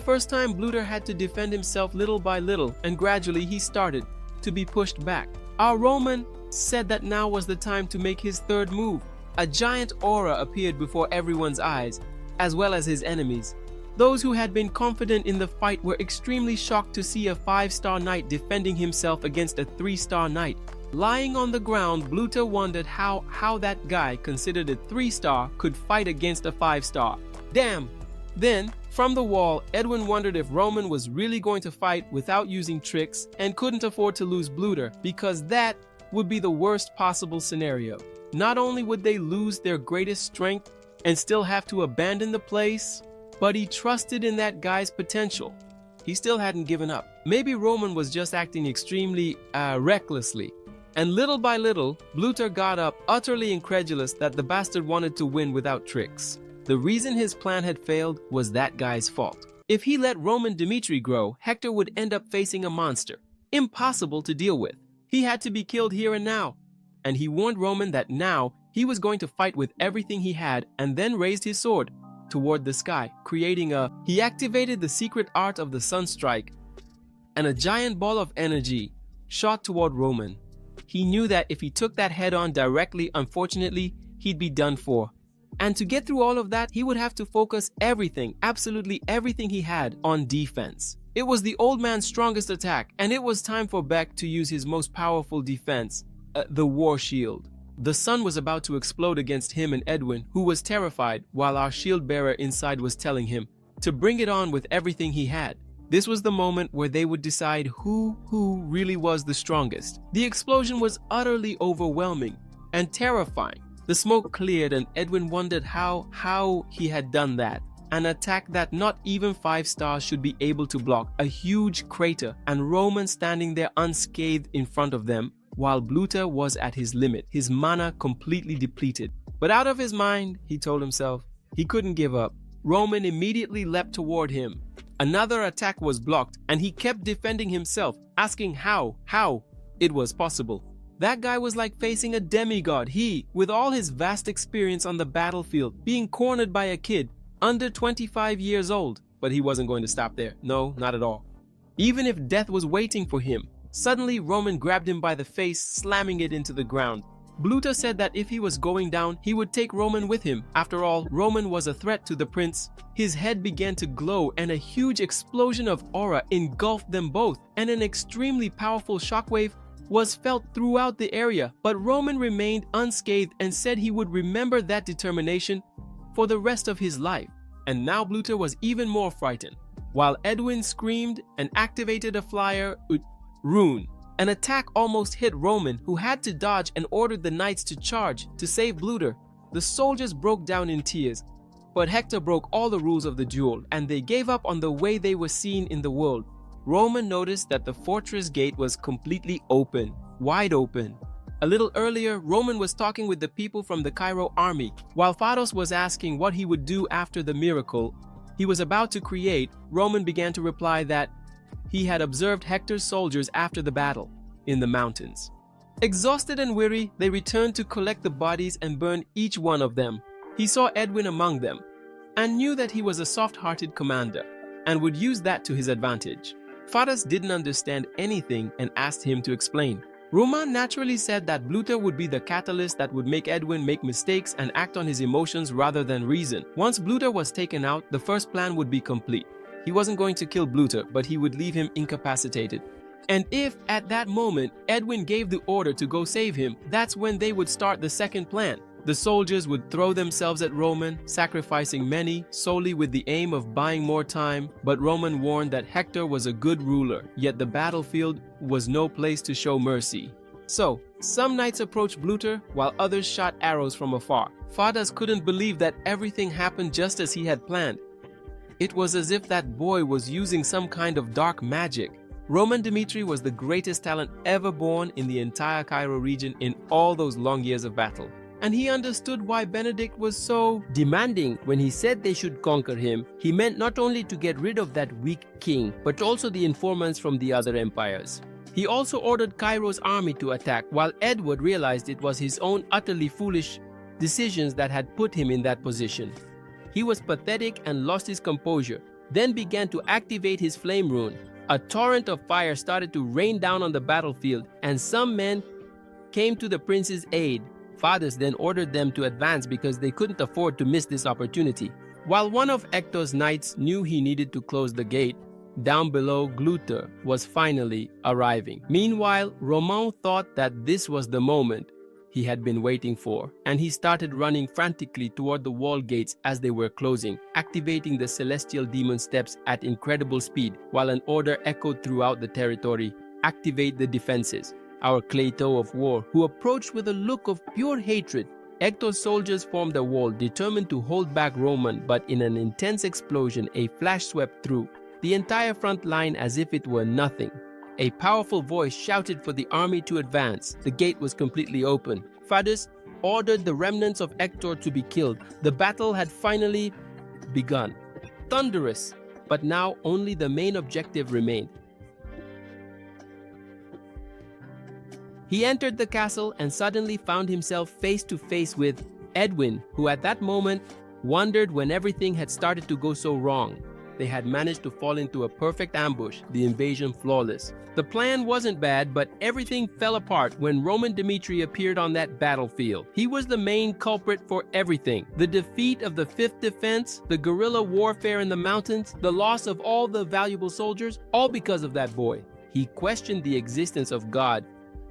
first time, Bluter had to defend himself little by little, and gradually he started to be pushed back. Our Roman said that now was the time to make his third move. A giant aura appeared before everyone's eyes, as well as his enemies. Those who had been confident in the fight were extremely shocked to see a 5-star knight defending himself against a 3-star knight. Lying on the ground, Bluter wondered how that guy considered a 3-star could fight against a 5-star. Damn! Then, from the wall, Edwin wondered if Roman was really going to fight without using tricks and couldn't afford to lose Bluter, because that would be the worst possible scenario. Not only would they lose their greatest strength and still have to abandon the place, but he trusted in that guy's potential. He still hadn't given up. Maybe Roman was just acting extremely recklessly. And little by little, Bluter got up, utterly incredulous that the bastard wanted to win without tricks. The reason his plan had failed was that guy's fault. If he let Roman Dmitri grow, Hector would end up facing a monster, impossible to deal with. He had to be killed here and now. And he warned Roman that now he was going to fight with everything he had, and then raised his sword toward the sky, He activated the secret art of the sunstrike, and a giant ball of energy shot toward Roman. He knew that if he took that head-on directly, unfortunately, he'd be done for. And to get through all of that, he would have to focus everything, absolutely everything he had, on defense. It was the old man's strongest attack, and it was time for Beck to use his most powerful defense, the war shield. The sun was about to explode against him and Edwin, who was terrified, while our shield bearer inside was telling him to bring it on with everything he had. This was the moment where they would decide who really was the strongest. The explosion was utterly overwhelming and terrifying. The smoke cleared and Edwin wondered how he had done that. An attack that not even 5 stars should be able to block. A huge crater and Roman standing there unscathed in front of them, while Bluter was at his limit, his mana completely depleted. But out of his mind, he told himself, he couldn't give up. Roman immediately leapt toward him. Another attack was blocked, and he kept defending himself, asking how it was possible. That guy was like facing a demigod. He, with all his vast experience on the battlefield, being cornered by a kid under 25 years old. But he wasn't going to stop there. No, not at all. Even if death was waiting for him. Suddenly, Roman grabbed him by the face, slamming it into the ground. Bluter said that if he was going down, he would take Roman with him. After all, Roman was a threat to the prince. His head began to glow and a huge explosion of aura engulfed them both, and an extremely powerful shockwave was felt throughout the area, but Roman remained unscathed and said he would remember that determination for the rest of his life. And now Bluter was even more frightened. While Edwin screamed and activated a flyer, rune. An attack almost hit Roman, who had to dodge and ordered the knights to charge to save Bluter. The soldiers broke down in tears, but Hector broke all the rules of the duel, and they gave up on the way they were seen in the world. Roman noticed that the fortress gate was completely open, wide open. A little earlier, Roman was talking with the people from the Cairo army. While Pharos was asking what he would do after the miracle he was about to create, Roman began to reply that he had observed Hector's soldiers after the battle in the mountains. Exhausted and weary, they returned to collect the bodies and burn each one of them. He saw Edwin among them and knew that he was a soft-hearted commander and would use that to his advantage. Pharos didn't understand anything and asked him to explain. Roman naturally said that Bluter would be the catalyst that would make Edwin make mistakes and act on his emotions rather than reason. Once Bluter was taken out, the first plan would be complete. He wasn't going to kill Bluter, but he would leave him incapacitated. And if, at that moment, Edwin gave the order to go save him, that's when they would start the second plan. The soldiers would throw themselves at Roman, sacrificing many solely with the aim of buying more time, but Roman warned that Hector was a good ruler, yet the battlefield was no place to show mercy. So, some knights approached Bluter, while others shot arrows from afar. Pharos couldn't believe that everything happened just as he had planned. It was as if that boy was using some kind of dark magic. Roman Dmitri was the greatest talent ever born in the entire Cairo region in all those long years of battle. And he understood why Benedict was so demanding when he said they should conquer him. He meant not only to get rid of that weak king, but also the informants from the other empires. He also ordered Cairo's army to attack, while Edward realized it was his own utterly foolish decisions that had put him in that position. He was pathetic and lost his composure, then began to activate his flame rune. A torrent of fire started to rain down on the battlefield, and some men came to the prince's aid. Pharos then ordered them to advance because they couldn't afford to miss this opportunity. While one of Hector's knights knew he needed to close the gate, down below Bluter was finally arriving. Meanwhile, Roman thought that this was the moment he had been waiting for, and he started running frantically toward the wall gates as they were closing, activating the celestial demon steps at incredible speed, while an order echoed throughout the territory: activate the defenses. Our Cleito of war, who approached with a look of pure hatred. Hector's soldiers formed a wall, determined to hold back Roman, but in an intense explosion, a flash swept through the entire front line as if it were nothing. A powerful voice shouted for the army to advance. The gate was completely open. Pharos ordered the remnants of Hector to be killed. The battle had finally begun. Thunderous, but now only the main objective remained. He entered the castle and suddenly found himself face to face with Edwin, who at that moment wondered when everything had started to go so wrong. They had managed to fall into a perfect ambush, the invasion flawless. The plan wasn't bad, but everything fell apart when Roman Dmitri appeared on that battlefield. He was the main culprit for everything. The defeat of the 5th Defense, the guerrilla warfare in the mountains, the loss of all the valuable soldiers, all because of that boy. He questioned the existence of God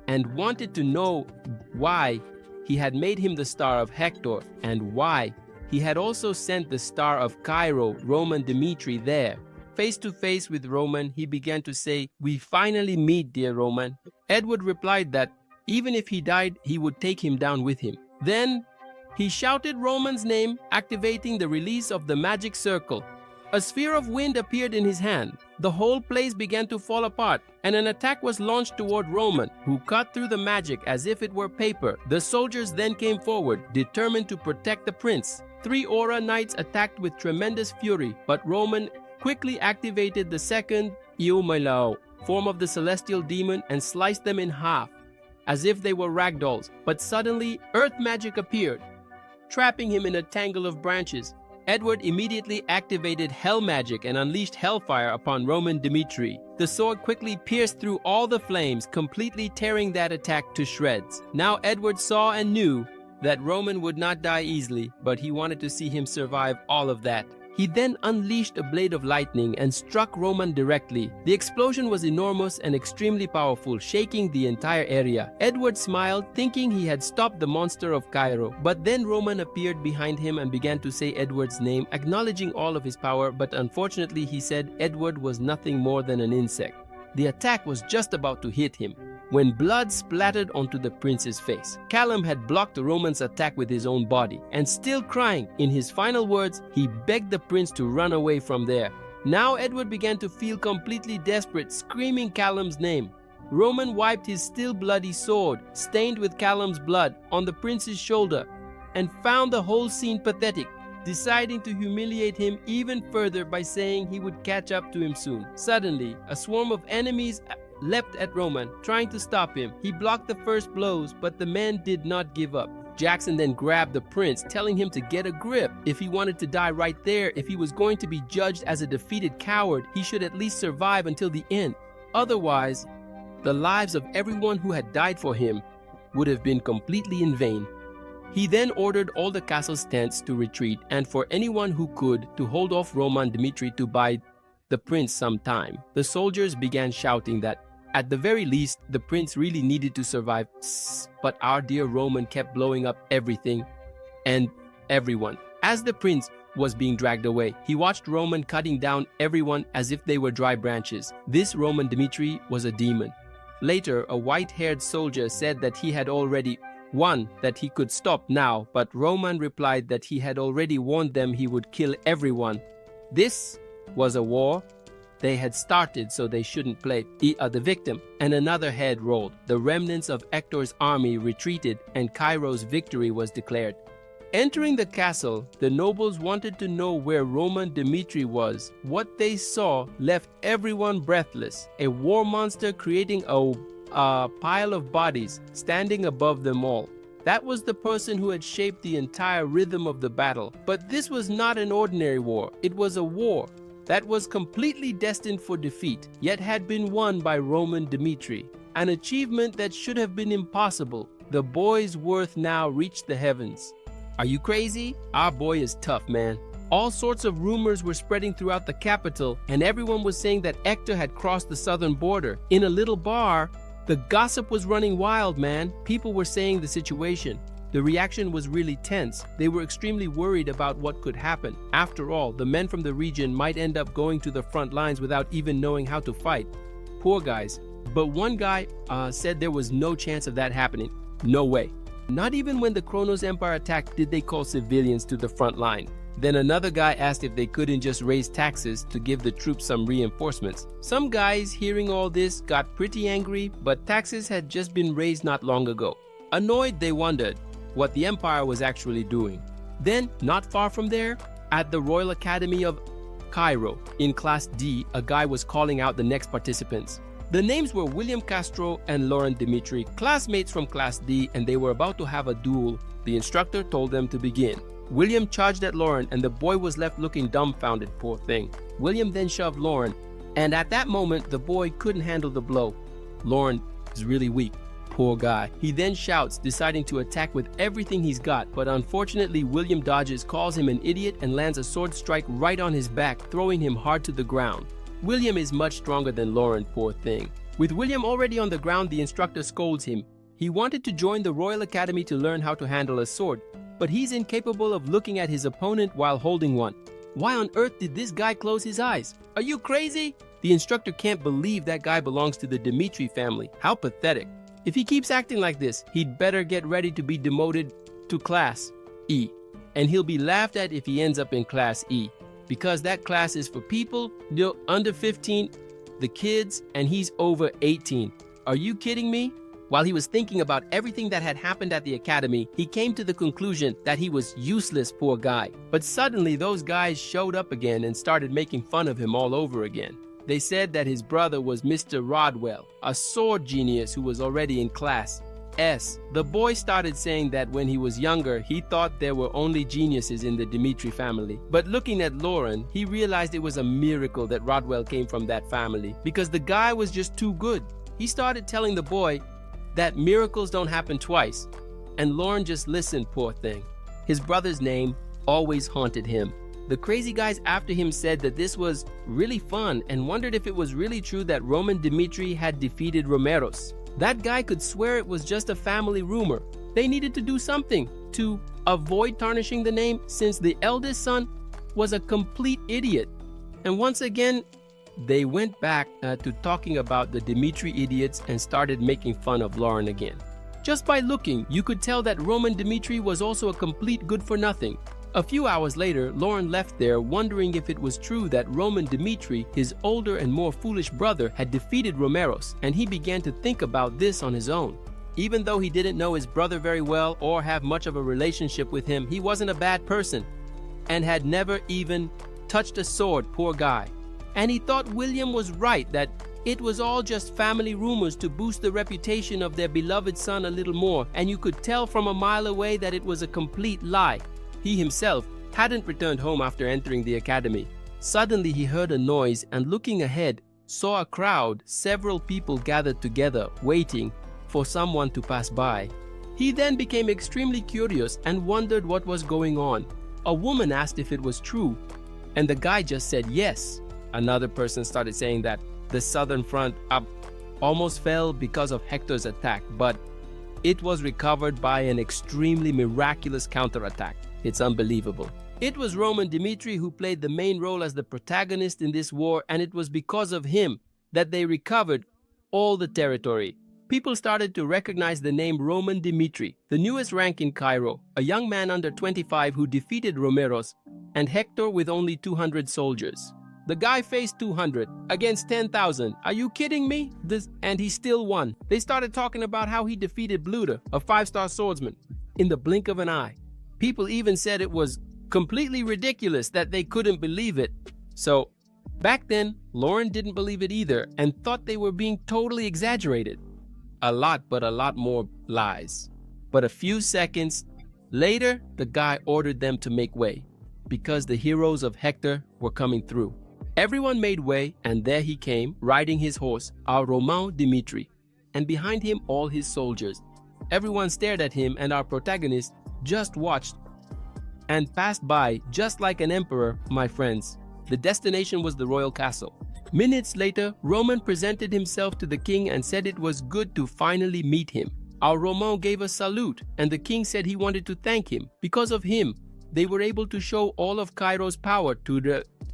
and wanted to know why he had made him the star of Hector and why he had also sent the star of Cairo, Roman Dmitri, there. Face to face with Roman, he began to say, "We finally meet, dear Roman." Edward replied that even if he died, he would take him down with him. Then he shouted Roman's name, activating the release of the magic circle. A sphere of wind appeared in his hand. The whole place began to fall apart, and an attack was launched toward Roman, who cut through the magic as if it were paper. The soldiers then came forward, determined to protect the prince. 3 Aura Knights attacked with tremendous fury, but Roman quickly activated the second Iumailao form of the celestial demon and sliced them in half, as if they were ragdolls. But suddenly, earth magic appeared, trapping him in a tangle of branches. Edward immediately activated hell magic and unleashed hellfire upon Roman Dmitri. The sword quickly pierced through all the flames, completely tearing that attack to shreds. Now Edward saw and knew that Roman would not die easily, but he wanted to see him survive all of that. He then unleashed a blade of lightning and struck Roman directly. The explosion was enormous and extremely powerful, shaking the entire area. Edward smiled, thinking he had stopped the monster of Cairo. But then Roman appeared behind him and began to say Edward's name, acknowledging all of his power, but unfortunately he said Edward was nothing more than an insect. The attack was just about to hit him when blood splattered onto the prince's face. Callum had blocked the Roman's attack with his own body, and still crying, in his final words, he begged the prince to run away from there. Now Edward began to feel completely desperate, screaming Callum's name. Roman wiped his still bloody sword, stained with Callum's blood, on the prince's shoulder, and found the whole scene pathetic, deciding to humiliate him even further by saying he would catch up to him soon. Suddenly, a swarm of enemies leapt at Roman, trying to stop him. He blocked the first blows, but the man did not give up. Jackson then grabbed the prince, telling him to get a grip. If he wanted to die right there, if he was going to be judged as a defeated coward, he should at least survive until the end. Otherwise, the lives of everyone who had died for him would have been completely in vain. He then ordered all the castle's tents to retreat, and for anyone who could, to hold off Roman Dmitri to buy the prince some time. The soldiers began shouting that, at the very least, the prince really needed to survive, but our dear Roman kept blowing up everything and everyone. As the prince was being dragged away, he watched Roman cutting down everyone as if they were dry branches. This Roman Dmitri was a demon. Later, a white-haired soldier said that he had already won, that he could stop now, but Roman replied that he had already warned them he would kill everyone. This was a war they had started, so they shouldn't play the victim. And another head rolled. The remnants of Hector's army retreated, and Cairo's victory was declared. Entering the castle, the nobles wanted to know where Roman Dmitri was. What they saw left everyone breathless. A war monster creating a pile of bodies standing above them all. That was the person who had shaped the entire rhythm of the battle. But this was not an ordinary war. It was a war that was completely destined for defeat, yet had been won by Roman Dmitri. An achievement that should have been impossible. The boy's worth now reached the heavens. Are you crazy? Our boy is tough, man. All sorts of rumors were spreading throughout the capital, and everyone was saying that Hector had crossed the southern border. In a little bar, the gossip was running wild, man. People were saying the situation. The reaction was really tense. They were extremely worried about what could happen. After all, the men from the region might end up going to the front lines without even knowing how to fight. Poor guys. But one guy said there was no chance of that happening. No way. Not even when the Kronos Empire attacked did they call civilians to the front line. Then another guy asked if they couldn't just raise taxes to give the troops some reinforcements. Some guys, hearing all this, got pretty angry, but taxes had just been raised not long ago. Annoyed, they wondered what the empire was actually doing. Then, not far from there, at the Royal Academy of Cairo, in Class D, a guy was calling out the next participants. The names were William Castro and Lauren Dimitri, classmates from Class D, and they were about to have a duel. The instructor told them to begin. William charged at Lauren, and the boy was left looking dumbfounded, poor thing. William then shoved Lauren, and at that moment, the boy couldn't handle the blow. Lauren is really weak. Poor guy. He then shouts, deciding to attack with everything he's got, but unfortunately William dodges, calls him an idiot, and lands a sword strike right on his back, throwing him hard to the ground. William is much stronger than Lauren, poor thing. With William already on the ground, the instructor scolds him. He wanted to join the Royal Academy to learn how to handle a sword, but he's incapable of looking at his opponent while holding one. Why on earth did this guy close his eyes? Are you crazy? The instructor can't believe that guy belongs to the Dimitri family. How pathetic. If he keeps acting like this, he'd better get ready to be demoted to Class E. And he'll be laughed at if he ends up in Class E, because that class is for people under 15, the kids, and he's over 18. Are you kidding me? While he was thinking about everything that had happened at the academy, he came to the conclusion that he was useless, poor guy. But suddenly those guys showed up again and started making fun of him all over again. They said that his brother was Mr. Rodwell, a sword genius who was already in Class S. The boy started saying that when he was younger, he thought there were only geniuses in the Dimitri family. But looking at Lauren, he realized it was a miracle that Rodwell came from that family, because the guy was just too good. He started telling the boy that miracles don't happen twice, and Lauren just listened, poor thing. His brother's name always haunted him. The crazy guys after him said that this was really fun and wondered if it was really true that Roman Dimitri had defeated Romeros. That guy could swear it was just a family rumor. They needed to do something to avoid tarnishing the name, since the eldest son was a complete idiot. And once again, they went back to talking about the Dimitri idiots and started making fun of Lauren again. Just by looking, you could tell that Roman Dimitri was also a complete good-for-nothing. A few hours later, Lauren left there wondering if it was true that Roman Dimitri, his older and more foolish brother, had defeated Romeros, and he began to think about this on his own. Even though he didn't know his brother very well or have much of a relationship with him, he wasn't a bad person and had never even touched a sword, poor guy. And he thought William was right, that it was all just family rumors to boost the reputation of their beloved son a little more, and you could tell from a mile away that it was a complete lie. He himself hadn't returned home after entering the academy. Suddenly he heard a noise and, looking ahead, saw a crowd, several people gathered together, waiting for someone to pass by. He then became extremely curious and wondered what was going on. A woman asked if it was true, and the guy just said yes. Another person started saying that the southern front almost fell because of Hector's attack, but it was recovered by an extremely miraculous counterattack. It's unbelievable. It was Roman Dimitri who played the main role as the protagonist in this war, and it was because of him that they recovered all the territory. People started to recognize the name Roman Dimitri, the newest rank in Cairo, a young man under 25 who defeated Romeros, and Hector with only 200 soldiers. The guy faced 200 against 10,000. Are you kidding me? And he still won. They started talking about how he defeated Bluter, a 5-star swordsman, in the blink of an eye. People even said it was completely ridiculous, that they couldn't believe it. So back then, Lauren didn't believe it either and thought they were being totally exaggerated. A lot more lies. But a few seconds later, the guy ordered them to make way because the heroes of Hector were coming through. Everyone made way, and there he came, riding his horse, our Roman Dimitri, and behind him all his soldiers. Everyone stared at him, and our protagonist just watched and passed by just like an emperor, my friends. The destination was the royal castle. Minutes later, Roman presented himself to the king and said it was good to finally meet him. Our Roman gave a salute, and the king said he wanted to thank him. Because of him, they were able to show all of Cairo's power to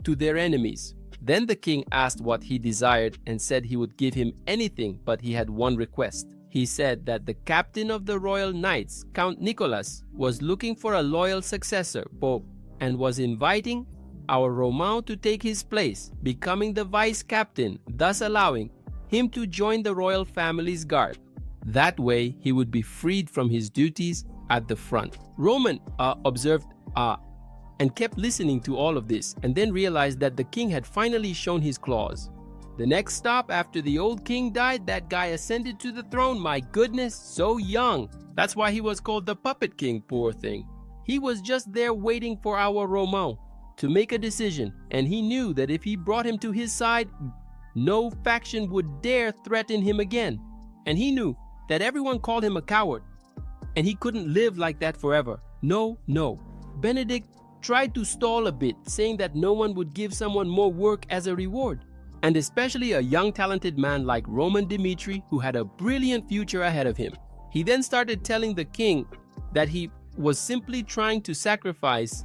their enemies. Then the king asked what he desired and said he would give him anything, but he had one request. He said that the captain of the royal knights, Count Nicholas, was looking for a loyal successor, Pope, and was inviting our Roman to take his place, becoming the vice captain, thus allowing him to join the royal family's guard. That way, he would be freed from his duties at the front. Roman observed and kept listening to all of this, and then realized that the king had finally shown his claws. The next stop after the old king died, that guy ascended to the throne. My goodness, so young. That's why he was called the Puppet King, poor thing. He was just there waiting for our Roman to make a decision, and he knew that if he brought him to his side, no faction would dare threaten him again. And he knew that everyone called him a coward, and he couldn't live like that forever. No. Benedict tried to stall a bit, saying that no one would give someone more work as a reward, and especially a young talented man like Roman Dimitri, who had a brilliant future ahead of him. He then started telling the king that he was simply trying to sacrifice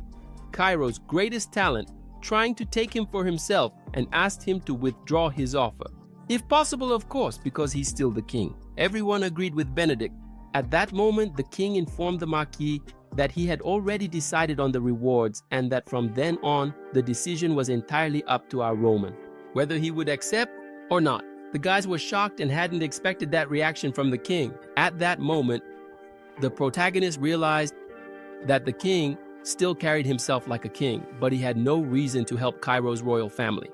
Cairo's greatest talent, trying to take him for himself, and asked him to withdraw his offer. If possible, of course, because he's still the king. Everyone agreed with Benedict. At that moment, the king informed the Marquis that he had already decided on the rewards, and that from then on, the decision was entirely up to our Roman, whether he would accept or not. The guys were shocked and hadn't expected that reaction from the king. At that moment, the protagonist realized that the king still carried himself like a king, but he had no reason to help Cairo's royal family.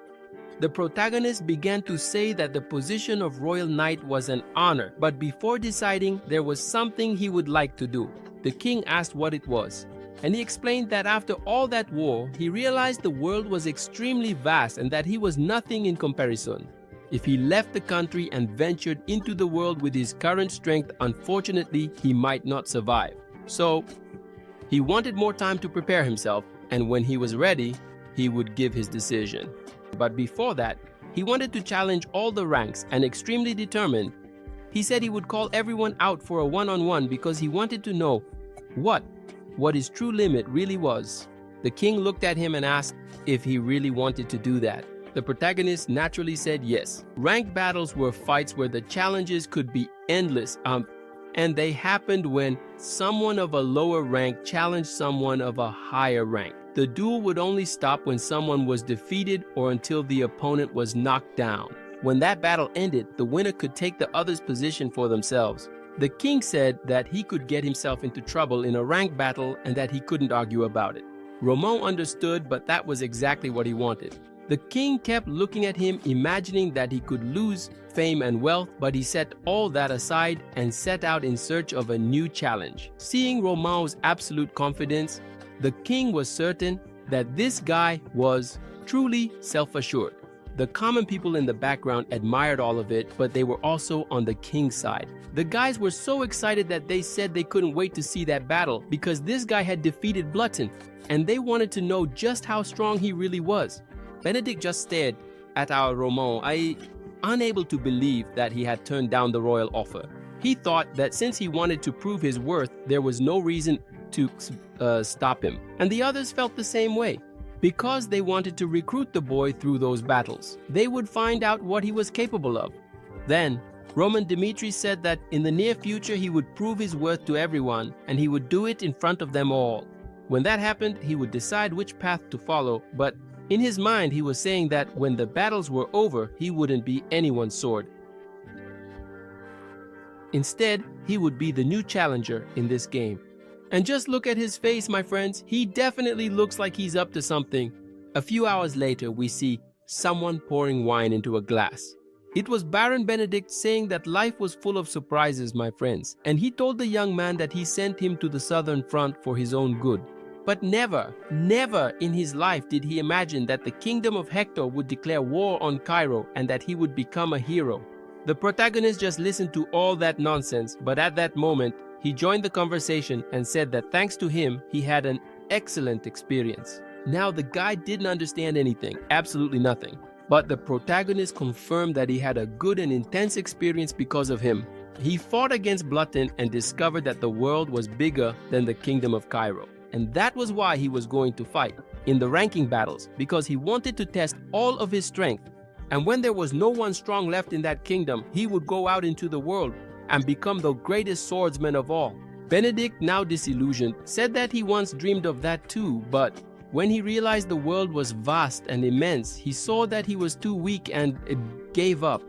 The protagonist began to say that the position of royal knight was an honor, but before deciding, there was something he would like to do. The king asked what it was, and he explained that after all that war, he realized the world was extremely vast and that he was nothing in comparison. If he left the country and ventured into the world with his current strength, unfortunately, he might not survive. So, he wanted more time to prepare himself, and when he was ready, he would give his decision. But before that, he wanted to challenge all the ranks, and extremely determined, he said he would call everyone out for a one-on-one because he wanted to know what his true limit really was. The king looked at him and asked if he really wanted to do that. The protagonist naturally said yes. Ranked battles were fights where the challenges could be endless, and they happened when someone of a lower rank challenged someone of a higher rank. The duel would only stop when someone was defeated or until the opponent was knocked down. When that battle ended, the winner could take the other's position for themselves. The king said that he could get himself into trouble in a ranked battle and that he couldn't argue about it. Romain understood, but that was exactly what he wanted. The king kept looking at him, imagining that he could lose fame and wealth, but he set all that aside and set out in search of a new challenge. Seeing Romain's absolute confidence, the king was certain that this guy was truly self-assured. The common people in the background admired all of it, but they were also on the king's side. The guys were so excited that they said they couldn't wait to see that battle because this guy had defeated Blutton, and they wanted to know just how strong he really was. Benedict just stared at our Romain, unable to believe that he had turned down the royal offer. He thought that since he wanted to prove his worth, there was no reason to stop him. And the others felt the same way. Because they wanted to recruit the boy through those battles, they would find out what he was capable of. Then, Roman Dmitri said that in the near future he would prove his worth to everyone, and he would do it in front of them all. When that happened, he would decide which path to follow, but in his mind he was saying that when the battles were over, he wouldn't be anyone's sword. Instead, he would be the new challenger in this game. And just look at his face, my friends. He definitely looks like he's up to something. A few hours later, we see someone pouring wine into a glass. It was Baron Benedict saying that life was full of surprises, my friends, and he told the young man that he sent him to the southern front for his own good. But never in his life did he imagine that the kingdom of Hector would declare war on Cairo and that he would become a hero. The protagonist just listened to all that nonsense, but at that moment, he joined the conversation and said that thanks to him, he had an excellent experience. Now, the guy didn't understand anything, absolutely nothing. But the protagonist confirmed that he had a good and intense experience because of him. He fought against Blutton and discovered that the world was bigger than the kingdom of Cairo. And that was why he was going to fight in the ranking battles, because he wanted to test all of his strength. And when there was no one strong left in that kingdom, he would go out into the world and become the greatest swordsman of all. Benedict, now disillusioned, said that he once dreamed of that too, but when he realized the world was vast and immense, he saw that he was too weak and gave up.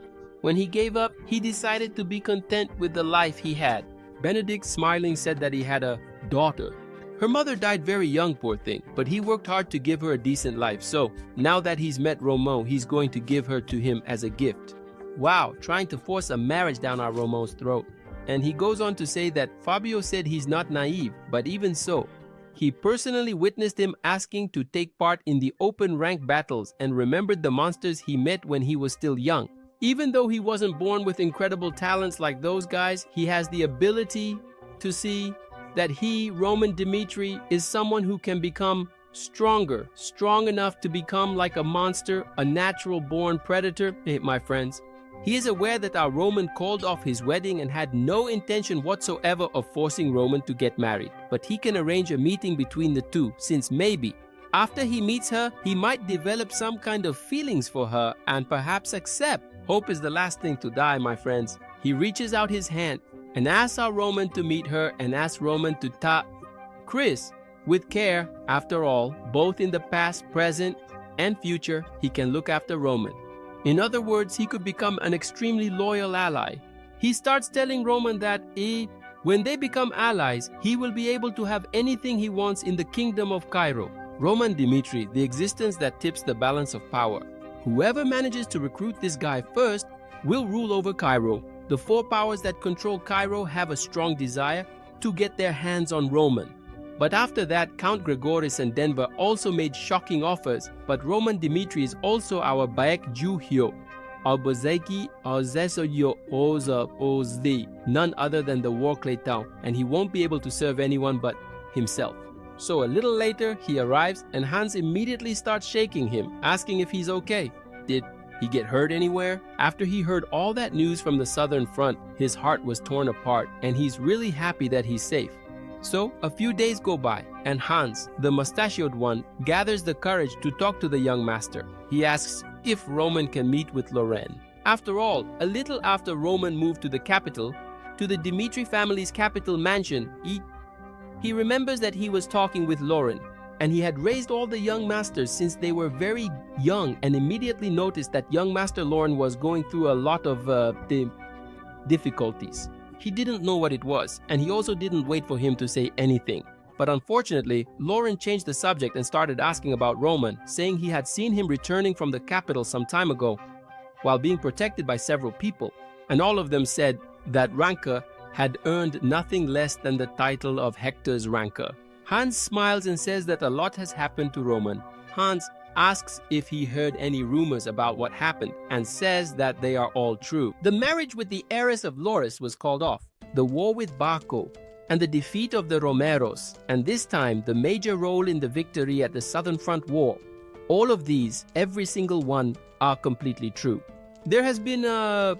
When he gave up, he decided to be content with the life he had. Benedict, smiling, said that he had a daughter. Her mother died very young, poor thing, but he worked hard to give her a decent life, so now that he's met Romain, he's going to give her to him as a gift. Wow, trying to force a marriage down our Romain's throat. And he goes on to say that Fabio said he's not naive, but even so, he personally witnessed him asking to take part in the open rank battles and remembered the monsters he met when he was still young. Even though he wasn't born with incredible talents like those guys, he has the ability to see that he, Roman Dmitri, is someone who can become stronger, strong enough to become like a monster, a natural-born predator. Hey, my friends. He is aware that our Roman called off his wedding and had no intention whatsoever of forcing Roman to get married. But he can arrange a meeting between the two, since maybe, after he meets her, he might develop some kind of feelings for her and perhaps accept. Hope is the last thing to die, my friends. He reaches out his hand and asks our Roman to meet her and asks Roman to Chris, with care, after all, both in the past, present, and future, he can look after Roman. In other words, he could become an extremely loyal ally. He starts telling Roman that when they become allies, he will be able to have anything he wants in the kingdom of Cairo. Roman Dmitri, the existence that tips the balance of power. Whoever manages to recruit this guy first will rule over Cairo. The four powers that control Cairo have a strong desire to get their hands on Roman. But after that, Count Gregoris and Denver also made shocking offers, but Roman Dmitri is also our Baek Juhyo, Albozeki Alzesoyo Oza Ozdi, none other than the War Clay Town, and he won't be able to serve anyone but himself. So a little later, he arrives and Hans immediately starts shaking him, asking if he's okay. Did he get hurt anywhere? After he heard all that news from the southern front, his heart was torn apart and he's really happy that he's safe. So a few days go by and Hans, the mustachioed one, gathers the courage to talk to the young master. He asks if Roman can meet with Lorraine. After all, a little after Roman moved to the capital, to the Dmitri family's capital mansion, he remembers that he was talking with Lauren, and he had raised all the young masters since they were very young and immediately noticed that young master Lauren was going through a lot of difficulties. He didn't know what it was, and he also didn't wait for him to say anything. But unfortunately, Lauren changed the subject and started asking about Roman, saying he had seen him returning from the capital some time ago while being protected by several people, and all of them said that Ranker had earned nothing less than the title of Hector's Ranker. Hans smiles and says that a lot has happened to Roman. Hans asks if he heard any rumors about what happened and says that they are all true. The marriage with the heiress of Loris was called off, the war with Barco, and the defeat of the Romeros, and this time the major role in the victory at the Southern Front War. All of these, every single one, are completely true. There has been a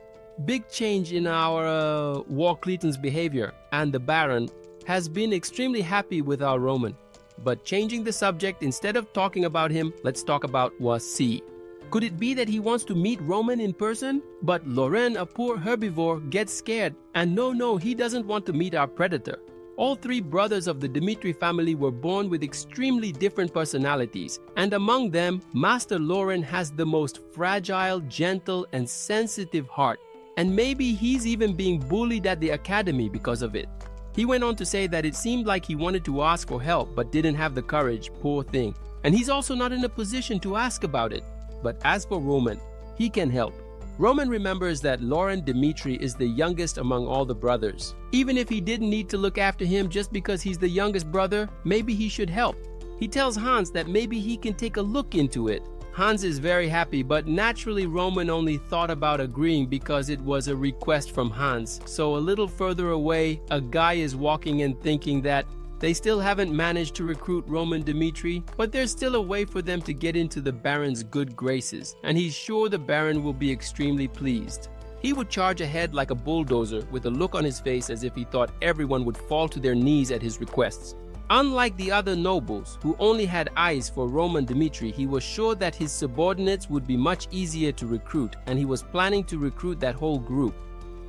big change in our War Cleton's behavior, and the Baron has been extremely happy with our Roman. But changing the subject, instead of talking about him, let's talk about Wasi. Could it be that he wants to meet Roman in person? But Loren, a poor herbivore, gets scared, and no, he doesn't want to meet our predator. All three brothers of the Dmitri family were born with extremely different personalities, and among them, Master Loren has the most fragile, gentle, and sensitive heart. And maybe he's even being bullied at the academy because of it. He went on to say that it seemed like he wanted to ask for help but didn't have the courage, poor thing. And he's also not in a position to ask about it. But as for Roman, he can help. Roman remembers that Lauren Dmitri is the youngest among all the brothers. Even if he didn't need to look after him just because he's the youngest brother, maybe he should help. He tells Hans that maybe he can take a look into it. Hans is very happy, but naturally Roman only thought about agreeing because it was a request from Hans. So a little further away, a guy is walking and thinking that they still haven't managed to recruit Roman Dmitri, but there's still a way for them to get into the Baron's good graces, and he's sure the Baron will be extremely pleased. He would charge ahead like a bulldozer with a look on his face as if he thought everyone would fall to their knees at his requests. Unlike the other nobles, who only had eyes for Roman Dmitri, he was sure that his subordinates would be much easier to recruit, and he was planning to recruit that whole group.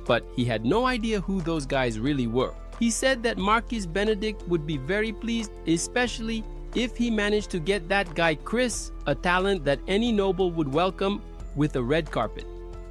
But he had no idea who those guys really were. He said that Marquis Benedict would be very pleased, especially if he managed to get that guy Chris, a talent that any noble would welcome with a red carpet.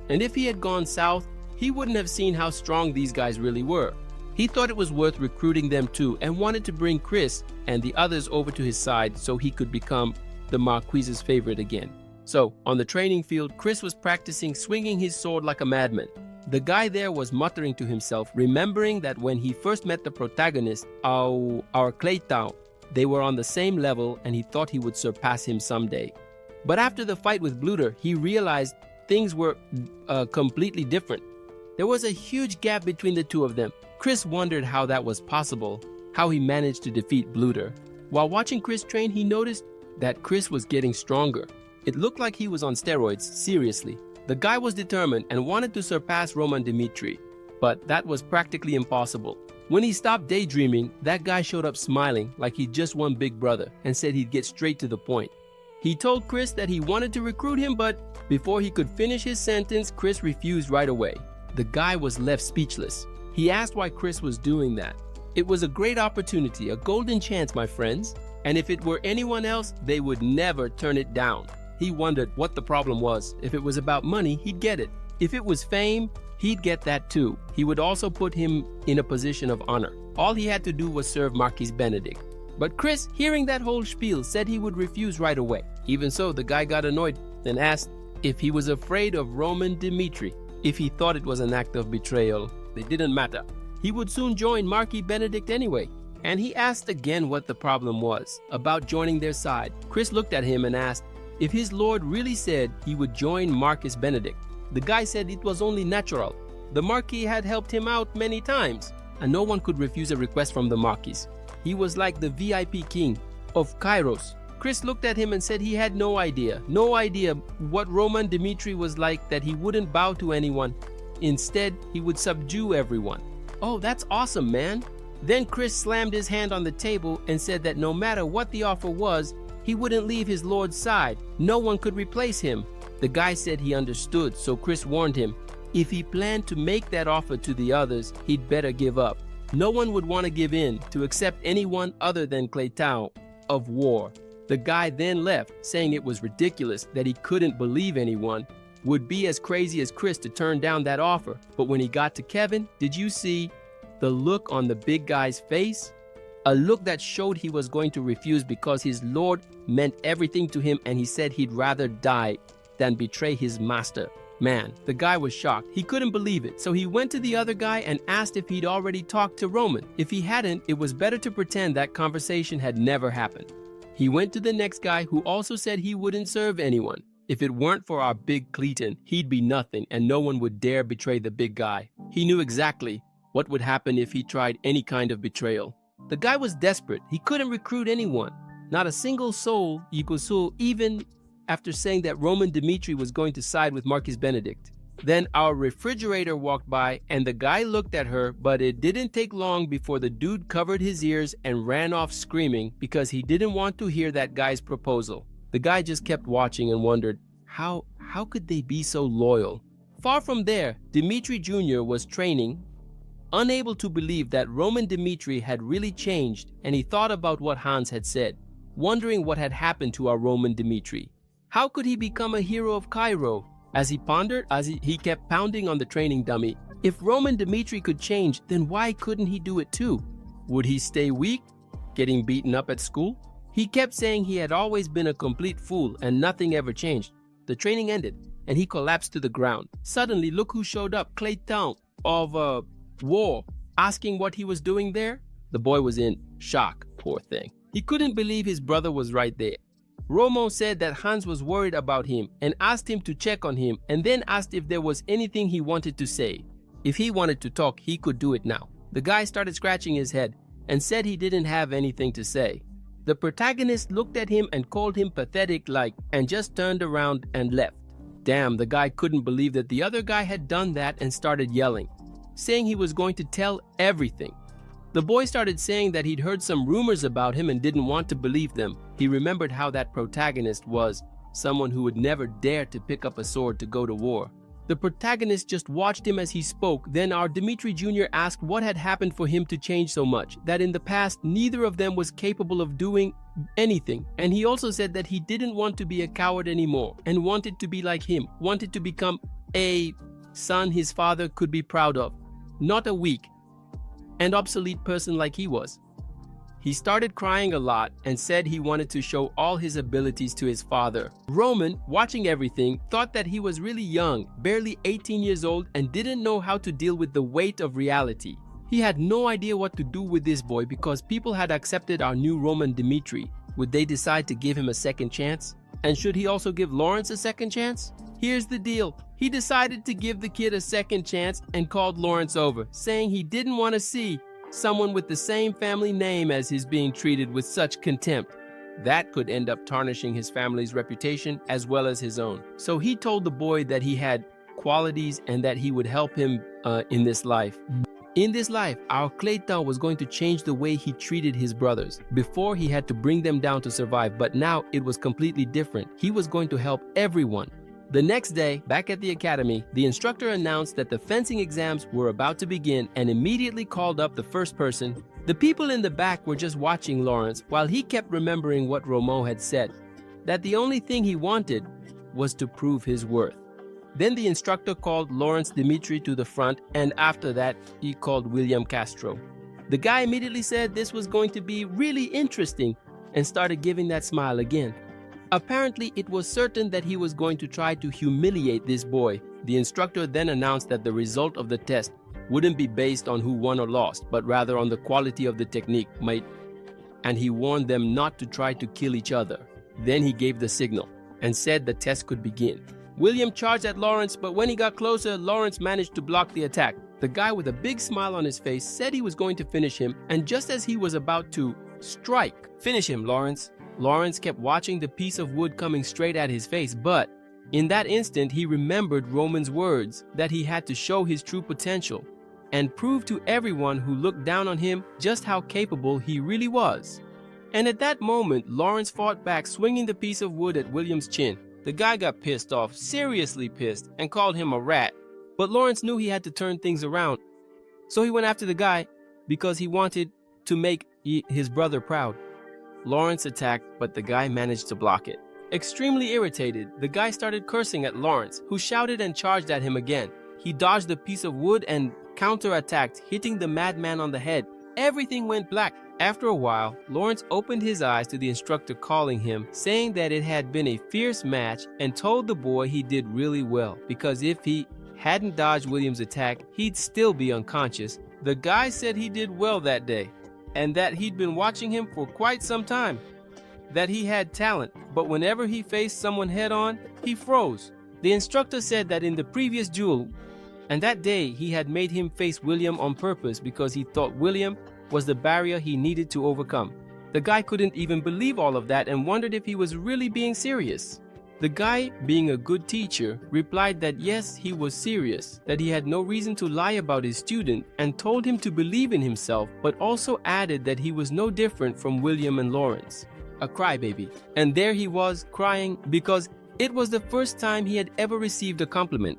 And if he had gone south, he wouldn't have seen how strong these guys really were. He thought it was worth recruiting them too and wanted to bring Chris and the others over to his side so he could become the Marquis's favorite again. So, on the training field, Chris was practicing swinging his sword like a madman. The guy there was muttering to himself, remembering that when he first met the protagonist, our Claytown, they were on the same level and he thought he would surpass him someday. But after the fight with Bluter, he realized things were completely different. There was a huge gap between the two of them. Chris wondered how that was possible, how he managed to defeat Bluter. While watching Chris train, he noticed that Chris was getting stronger. It looked like he was on steroids, seriously. The guy was determined and wanted to surpass Roman Dmitri, but that was practically impossible. When he stopped daydreaming, that guy showed up smiling like he'd just won Big Brother and said he'd get straight to the point. He told Chris that he wanted to recruit him, but before he could finish his sentence, Chris refused right away. The guy was left speechless. He asked why Chris was doing that. It was a great opportunity, a golden chance, my friends, and if it were anyone else, they would never turn it down. He wondered what the problem was. If it was about money, he'd get it. If it was fame, he'd get that too. He would also put him in a position of honor. All he had to do was serve Marquis Benedict. But Chris, hearing that whole spiel, said he would refuse right away. Even so, the guy got annoyed and asked if he was afraid of Roman Dmitri. If he thought it was an act of betrayal, it didn't matter. He would soon join Marquis Benedict anyway. And he asked again what the problem was about joining their side. Chris looked at him and asked if his lord really said he would join Marquis Benedict. The guy said it was only natural. The Marquis had helped him out many times, and no one could refuse a request from the Marquis. He was like the VIP king of Kairos. Chris looked at him and said he had no idea what Roman Dimitri was like, that he wouldn't bow to anyone. Instead, he would subdue everyone. Oh, that's awesome, man. Then Chris slammed his hand on the table and said that no matter what the offer was, he wouldn't leave his lord's side. No one could replace him. The guy said he understood, so Chris warned him, if he planned to make that offer to the others, he'd better give up. No one would want to give in to accept anyone other than Clayton of war. The guy then left, saying it was ridiculous that he couldn't believe anyone would be as crazy as Chris to turn down that offer. But when he got to Kevin, did you see the look on the big guy's face? A look that showed he was going to refuse because his lord meant everything to him, and he said he'd rather die than betray his master. Man, the guy was shocked. He couldn't believe it. So he went to the other guy and asked if he'd already talked to Roman. If he hadn't, it was better to pretend that conversation had never happened. He went to the next guy, who also said he wouldn't serve anyone. If it weren't for our big Clayton, he'd be nothing, and no one would dare betray the big guy. He knew exactly what would happen if he tried any kind of betrayal. The guy was desperate. He couldn't recruit anyone. Not a single soul, even after saying that Roman Dimitri was going to side with Marcus Benedict. Then our refrigerator walked by and the guy looked at her, but it didn't take long before the dude covered his ears and ran off screaming because he didn't want to hear that guy's proposal. The guy just kept watching and wondered, how could they be so loyal? Far from there, Dimitri Jr. was training, unable to believe that Roman Dimitri had really changed, and he thought about what Hans had said, wondering what had happened to our Roman Dimitri. How could he become a hero of Cairo? As he pondered, he kept pounding on the training dummy. If Roman Dimitri could change, then why couldn't he do it too? Would he stay weak, getting beaten up at school? He kept saying he had always been a complete fool and nothing ever changed. The training ended and he collapsed to the ground. Suddenly, look who showed up, Clayton of war, asking what he was doing there. The boy was in shock, poor thing. He couldn't believe his brother was right there. Romo said that Hans was worried about him and asked him to check on him, and then asked if there was anything he wanted to say. If he wanted to talk, he could do it now. The guy started scratching his head and said he didn't have anything to say. The protagonist looked at him and called him pathetic and just turned around and left. Damn, the guy couldn't believe that the other guy had done that and started yelling, saying he was going to tell everything. The boy started saying that he'd heard some rumors about him and didn't want to believe them. He remembered how that protagonist was someone who would never dare to pick up a sword to go to war. The protagonist just watched him as he spoke. Then our Dimitri Jr. asked what had happened for him to change so much, that in the past neither of them was capable of doing anything. And he also said that he didn't want to be a coward anymore and wanted to be like him, wanted to become a son his father could be proud of, not a weak and obsolete person like he was. He started crying a lot and said he wanted to show all his abilities to his father. Roman, watching everything, thought that he was really young, barely 18 years old, and didn't know how to deal with the weight of reality. He had no idea what to do with this boy because people had accepted our new Roman Dimitri. Would they decide to give him a second chance? And should he also give Lawrence a second chance? Here's the deal. He decided to give the kid a second chance and called Lawrence over, saying he didn't want to see someone with the same family name as his being treated with such contempt. That could end up tarnishing his family's reputation as well as his own. So he told the boy that he had qualities and that he would help him in this life. In this life, our Clayton was going to change the way he treated his brothers. Before, he had to bring them down to survive, but now it was completely different. He was going to help everyone. The next day, back at the academy, the instructor announced that the fencing exams were about to begin and immediately called up the first person. The people in the back were just watching Lawrence while he kept remembering what Romo had said, that the only thing he wanted was to prove his worth. Then the instructor called Lawrence Dimitri to the front, and after that, he called William Castro. The guy immediately said this was going to be really interesting and started giving that smile again. Apparently, it was certain that he was going to try to humiliate this boy. The instructor then announced that the result of the test wouldn't be based on who won or lost, but rather on the quality of the technique, and he warned them not to try to kill each other. Then he gave the signal and said the test could begin. William charged at Lawrence, but when he got closer, Lawrence managed to block the attack. The guy with a big smile on his face said he was going to finish him, and just as he was about to strike, "Finish him, Lawrence." Lawrence kept watching the piece of wood coming straight at his face, but in that instant he remembered Roman's words that he had to show his true potential and prove to everyone who looked down on him just how capable he really was. And at that moment, Lawrence fought back, swinging the piece of wood at William's chin. The guy got pissed off, seriously pissed, and called him a rat. But Lawrence knew he had to turn things around, so he went after the guy because he wanted to make his brother proud. Lawrence attacked, but the guy managed to block it. Extremely irritated, the guy started cursing at Lawrence, who shouted and charged at him again. He dodged the piece of wood and counterattacked, hitting the madman on the head. Everything went black. After a while, Lawrence opened his eyes to the instructor calling him, saying that it had been a fierce match, and told the boy he did really well, because if he hadn't dodged William's attack, he'd still be unconscious. The guy said he did well that day, and that he'd been watching him for quite some time, that he had talent, but whenever he faced someone head-on, he froze. The instructor said that in the previous duel, and that day he had made him face William on purpose because he thought William was the barrier he needed to overcome. The guy couldn't even believe all of that and wondered if he was really being serious. The guy, being a good teacher, replied that yes, he was serious, that he had no reason to lie about his student, and told him to believe in himself, but also added that he was no different from William and Lawrence, a crybaby. And there he was, crying because it was the first time he had ever received a compliment.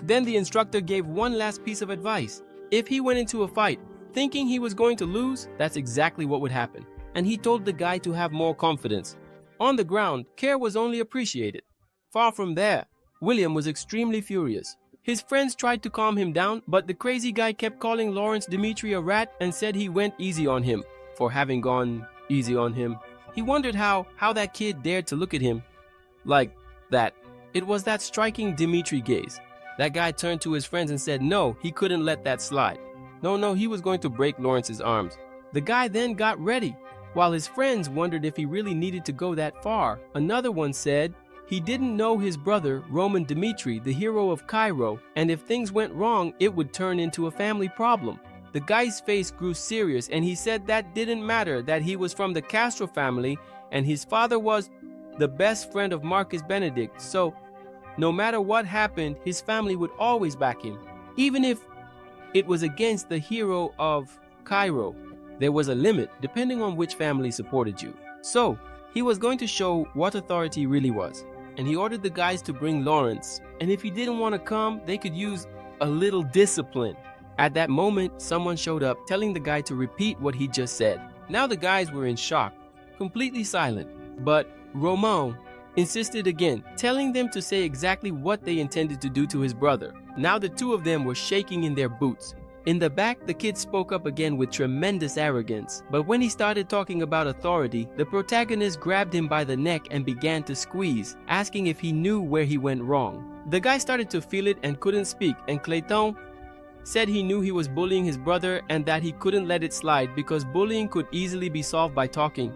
Then the instructor gave one last piece of advice. If he went into a fight thinking he was going to lose, that's exactly what would happen. And he told the guy to have more confidence. On the ground, care was only appreciated. Far from there, William was extremely furious. His friends tried to calm him down, but the crazy guy kept calling Lawrence Dimitri a rat and said he went easy on him for having gone easy on him. He wondered how that kid dared to look at him like that. It was that striking Dimitri gaze. That guy turned to his friends and said no, he couldn't let that slide. No, he was going to break Lawrence's arms. The guy then got ready, while his friends wondered if he really needed to go that far. Another one said he didn't know his brother, Roman Dimitri, the hero of Cairo, and if things went wrong, it would turn into a family problem. The guy's face grew serious, and he said that didn't matter, that he was from the Castro family, and his father was the best friend of Marcus Benedict, so no matter what happened, his family would always back him. Even if it was against the hero of Cairo, there was a limit depending on which family supported you. So, he was going to show what authority really was. And he ordered the guys to bring Lawrence. And if he didn't want to come, they could use a little discipline. At that moment, someone showed up telling the guy to repeat what he just said. Now the guys were in shock, completely silent. But Roman insisted again, telling them to say exactly what they intended to do to his brother. Now the two of them were shaking in their boots. In the back, the kid spoke up again with tremendous arrogance, but when he started talking about authority, the protagonist grabbed him by the neck and began to squeeze, asking if he knew where he went wrong. The guy started to feel it and couldn't speak, and Clayton said he knew he was bullying his brother and that he couldn't let it slide because bullying could easily be solved by talking.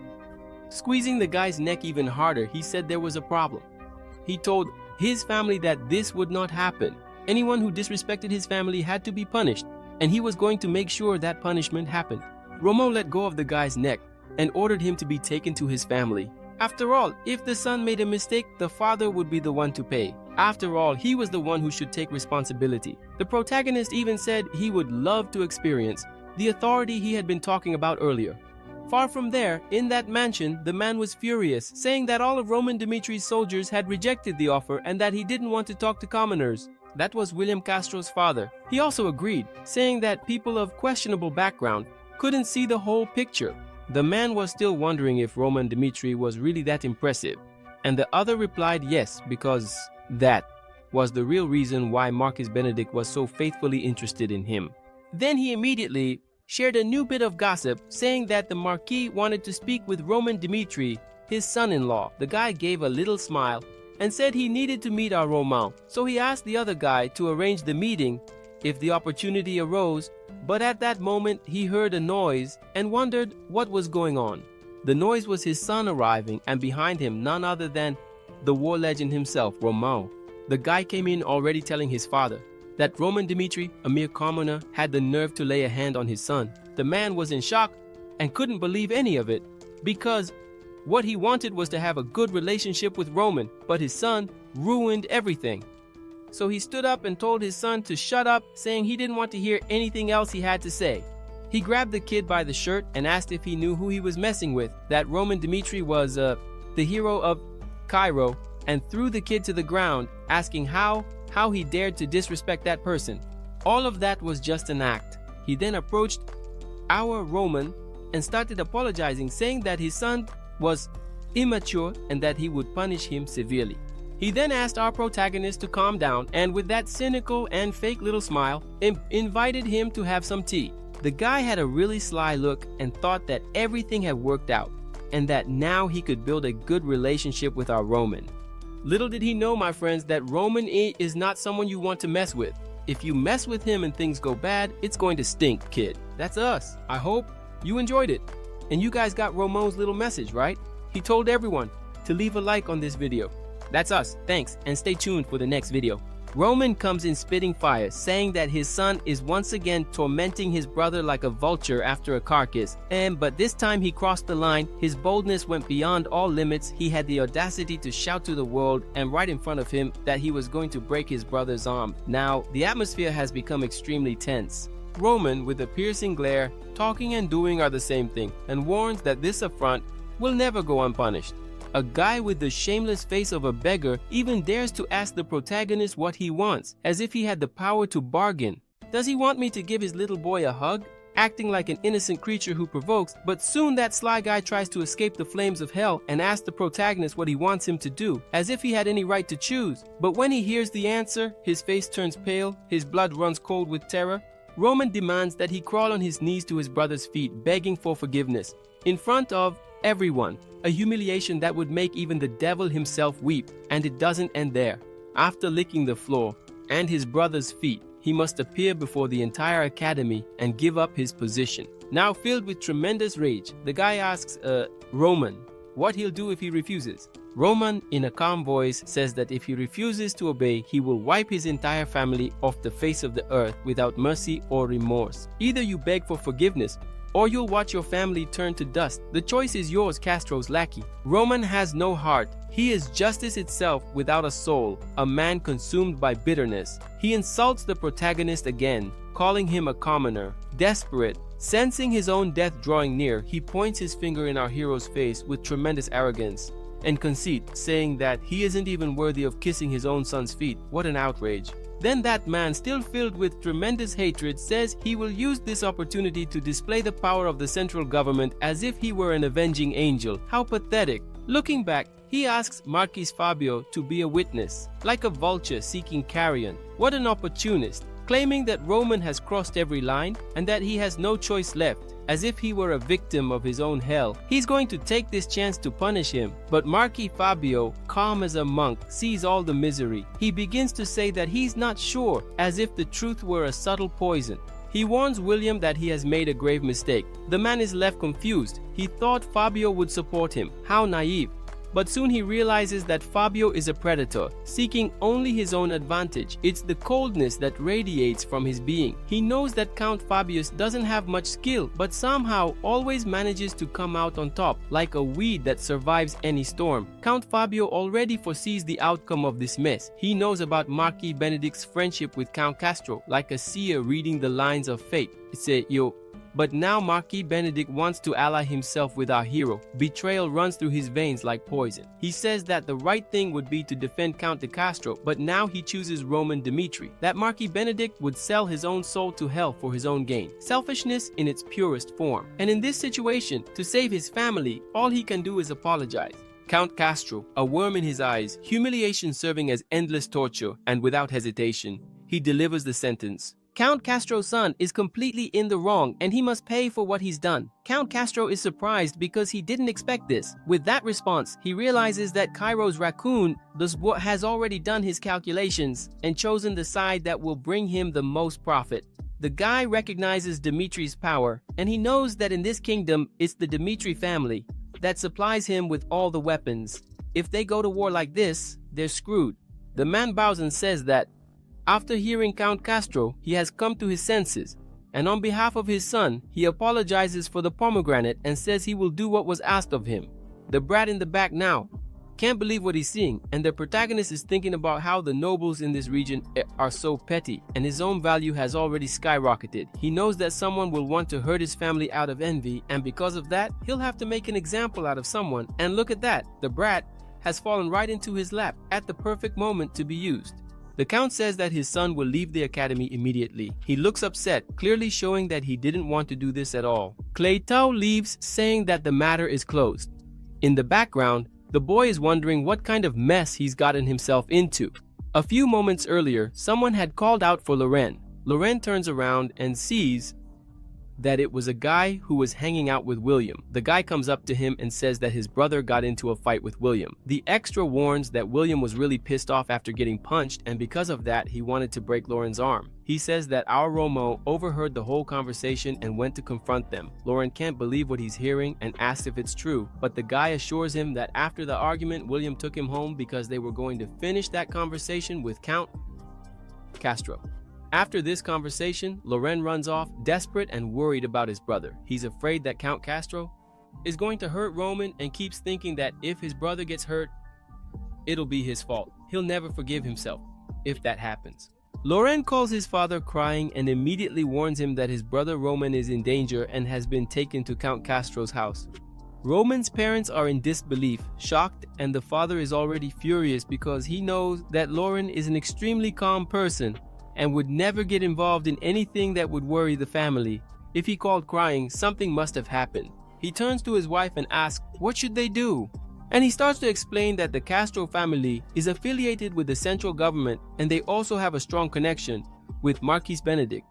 Squeezing the guy's neck even harder, he said there was a problem. He told his family that this would not happen. Anyone who disrespected his family had to be punished, and he was going to make sure that punishment happened. Romo let go of the guy's neck and ordered him to be taken to his family. After all, if the son made a mistake, the father would be the one to pay. After all, he was the one who should take responsibility. The protagonist even said he would love to experience the authority he had been talking about earlier. Far from there, in that mansion, the man was furious, saying that all of Roman Dimitri's soldiers had rejected the offer and that he didn't want to talk to commoners. That was William Castro's father. He also agreed, saying that people of questionable background couldn't see the whole picture. The man was still wondering if Roman Dimitri was really that impressive, and the other replied yes, because that was the real reason why Marcus Benedict was so faithfully interested in him. Then he immediately shared a new bit of gossip, saying that the Marquis wanted to speak with Roman Dimitri, his son-in-law. The guy gave a little smile and said he needed to meet our Roman, so he asked the other guy to arrange the meeting if the opportunity arose, but at that moment he heard a noise and wondered what was going on. The noise was his son arriving, and behind him none other than the war legend himself, Roman. The guy came in already telling his father that Roman Dmitri, a mere commoner, had the nerve to lay a hand on his son. The man was in shock and couldn't believe any of it, because what he wanted was to have a good relationship with Roman, but his son ruined everything. So he stood up and told his son to shut up, saying he didn't want to hear anything else he had to say. He grabbed the kid by the shirt and asked if he knew who he was messing with, that Roman Dmitri was the hero of Cairo, and threw the kid to the ground, asking how he dared to disrespect that person. All of that was just an act. He then approached our Roman and started apologizing, saying that his son was immature and that he would punish him severely. He then asked our protagonist to calm down, and with that cynical and fake little smile, invited him to have some tea. The guy had a really sly look and thought that everything had worked out, and that now he could build a good relationship with our Roman. Little did he know, my friends, that Roman is not someone you want to mess with. If you mess with him and things go bad, it's going to stink, kid. That's us. I hope you enjoyed it. And you guys got Roman's little message, right? He told everyone to leave a like on this video. That's us. Thanks, and stay tuned for the next video. Roman comes in spitting fire, saying that his son is once again tormenting his brother like a vulture after a carcass. But this time he crossed the line. His boldness went beyond all limits. He had the audacity to shout to the world and right in front of him that he was going to break his brother's arm. Now, the atmosphere has become extremely tense. Roman, with a piercing glare, talking and doing are the same thing, and warns that this affront will never go unpunished. A guy with the shameless face of a beggar even dares to ask the protagonist what he wants, as if he had the power to bargain. Does he want me to give his little boy a hug? Acting like an innocent creature who provokes, but soon that sly guy tries to escape the flames of hell and asks the protagonist what he wants him to do, as if he had any right to choose. But when he hears the answer, his face turns pale, his blood runs cold with terror. Roman demands that he crawl on his knees to his brother's feet, begging for forgiveness, in front of everyone, a humiliation that would make even the devil himself weep. And it doesn't end there. After licking the floor and his brother's feet, he must appear before the entire academy and give up his position. Now filled with tremendous rage, the guy asks Roman what he'll do if he refuses. Roman, in a calm voice, says that if he refuses to obey, he will wipe his entire family off the face of the earth without mercy or remorse. Either you beg for forgiveness, or you'll watch your family turn to dust. The choice is yours, Castro's lackey. Roman has no heart. He is justice itself without a soul, a man consumed by bitterness. He insults the protagonist again, calling him a commoner. Desperate, sensing his own death drawing near, he points his finger in our hero's face with tremendous arrogance and conceit, saying that he isn't even worthy of kissing his own son's feet. What an outrage. Then that man, still filled with tremendous hatred, says he will use this opportunity to display the power of the central government as if he were an avenging angel. How pathetic. Looking back, he asks Marquis Fabio to be a witness, like a vulture seeking carrion. What an opportunist, claiming that Roman has crossed every line and that he has no choice left, as if he were a victim of his own hell. He's going to take this chance to punish him, but Marquis Fabio, calm as a monk, sees all the misery. He begins to say that he's not sure, as if the truth were a subtle poison. He warns William that he has made a grave mistake. The man is left confused. He thought Fabio would support him. How naive. But soon he realizes that Fabio is a predator, seeking only his own advantage. It's the coldness that radiates from his being. He knows that Count Fabius doesn't have much skill, but somehow always manages to come out on top, like a weed that survives any storm. Count Fabio already foresees the outcome of this mess. He knows about Marquis Benedict's friendship with Count Castro, like a seer reading the lines of fate. But now Marquis Benedict wants to ally himself with our hero. Betrayal runs through his veins like poison. He says that the right thing would be to defend Count de Castro, but now he chooses Roman Dmitri. That Marquis Benedict would sell his own soul to hell for his own gain. Selfishness in its purest form. And in this situation, to save his family, all he can do is apologize. Count Castro, a worm in his eyes, humiliation serving as endless torture, and without hesitation, he delivers the sentence. Count Castro's son is completely in the wrong and he must pay for what he's done. Count Castro is surprised because he didn't expect this. With that response, he realizes that Cairo's raccoon has already done his calculations and chosen the side that will bring him the most profit. The guy recognizes Dimitri's power, and he knows that in this kingdom, it's the Dmitri family that supplies him with all the weapons. If they go to war like this, they're screwed. The man bows and says that after hearing Count Castro, he has come to his senses, and on behalf of his son, he apologizes for the pomegranate and says he will do what was asked of him. The brat in the back now can't believe what he's seeing, and the protagonist is thinking about how the nobles in this region are so petty, and his own value has already skyrocketed. He knows that someone will want to hurt his family out of envy, and because of that, he'll have to make an example out of someone. And look at that, the brat has fallen right into his lap at the perfect moment to be used. The Count says that his son will leave the academy immediately. He looks upset, clearly showing that he didn't want to do this at all. Claytao leaves, saying that the matter is closed. In the background, the boy is wondering what kind of mess he's gotten himself into. A few moments earlier, someone had called out for Loren. Loren turns around and sees that it was a guy who was hanging out with William. The guy comes up to him and says that his brother got into a fight with William. The extra warns that William was really pissed off after getting punched, and because of that, he wanted to break Lauren's arm. He says that our Romo overheard the whole conversation and went to confront them. Lauren can't believe what he's hearing and asks if it's true, but the guy assures him that after the argument, William took him home because they were going to finish that conversation with Count Castro. After this conversation, Loren runs off, desperate and worried about his brother. He's afraid that Count Castro is going to hurt Roman and keeps thinking that if his brother gets hurt, it'll be his fault. He'll never forgive himself if that happens. Loren calls his father crying and immediately warns him that his brother Roman is in danger and has been taken to Count Castro's house. Roman's parents are in disbelief, shocked, and the father is already furious because he knows that Loren is an extremely calm person and would never get involved in anything that would worry the family. If he called crying, something must have happened. He turns to his wife and asks, what should they do? And he starts to explain that the Castro family is affiliated with the central government and they also have a strong connection with Marquis Benedict.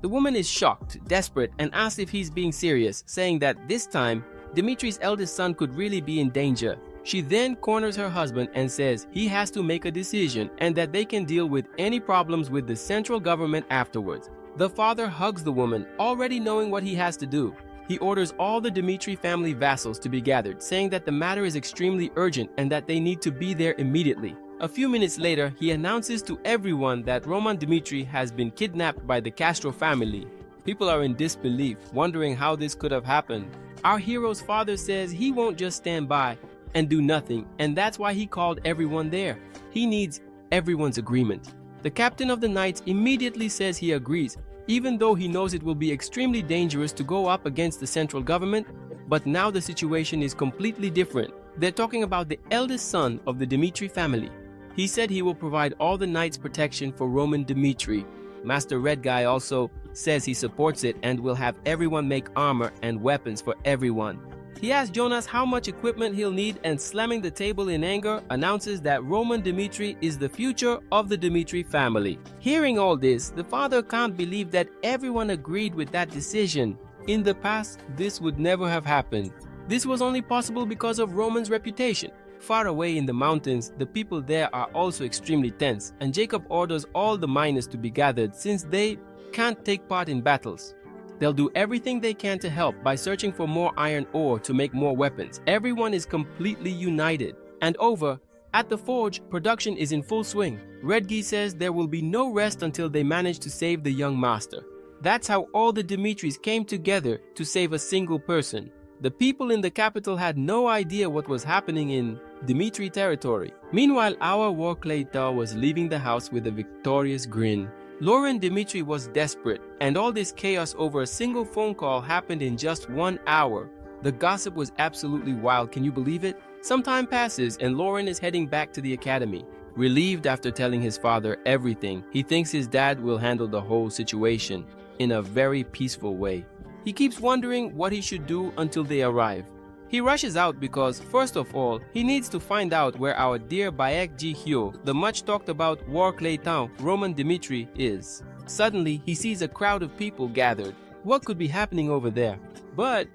The woman is shocked, desperate, and asks if he's being serious, saying that this time, Dimitri's eldest son could really be in danger. She then corners her husband and says he has to make a decision and that they can deal with any problems with the central government afterwards. The father hugs the woman, already knowing what he has to do. He orders all the Dimitri family vassals to be gathered, saying that the matter is extremely urgent and that they need to be there immediately. A few minutes later, he announces to everyone that Roman Dimitri has been kidnapped by the Castro family. People are in disbelief, wondering how this could have happened. Our hero's father says he won't just stand by and do nothing, and that's why he called everyone there. He needs everyone's agreement. The captain of the knights immediately says he agrees, even though he knows it will be extremely dangerous to go up against the central government, but now the situation is completely different. They're talking about the eldest son of the Dimitri family. He said he will provide all the knights protection for Roman Dimitri. Master Red Guy also says he supports it and will have everyone make armor and weapons for everyone. He asks Jonas how much equipment he'll need and, slamming the table in anger, announces that Roman Dimitri is the future of the Dimitri family. Hearing all this, the father can't believe that everyone agreed with that decision. In the past, this would never have happened. This was only possible because of Roman's reputation. Far away in the mountains, the people there are also extremely tense, and Jacob orders all the miners to be gathered since they can't take part in battles. They'll do everything they can to help by searching for more iron ore to make more weapons. Everyone is completely united. And over at the forge, production is in full swing. Redgi says there will be no rest until they manage to save the young master. That's how all the Dimitris came together to save a single person. The people in the capital had no idea what was happening in Dimitri territory. Meanwhile, our war Claytor was leaving the house with a victorious grin. Lauren Dimitri was desperate, and all this chaos over a single phone call happened in just 1 hour. The gossip was absolutely wild, can you believe it? Some time passes and Lauren is heading back to the academy. Relieved after telling his father everything, he thinks his dad will handle the whole situation in a very peaceful way. He keeps wondering what he should do until they arrive. He rushes out because, first of all, he needs to find out where our dear Baek Ji Hyo, the much talked about War Clayton, Roman Dimitri, is. Suddenly, he sees a crowd of people gathered. What could be happening over there? But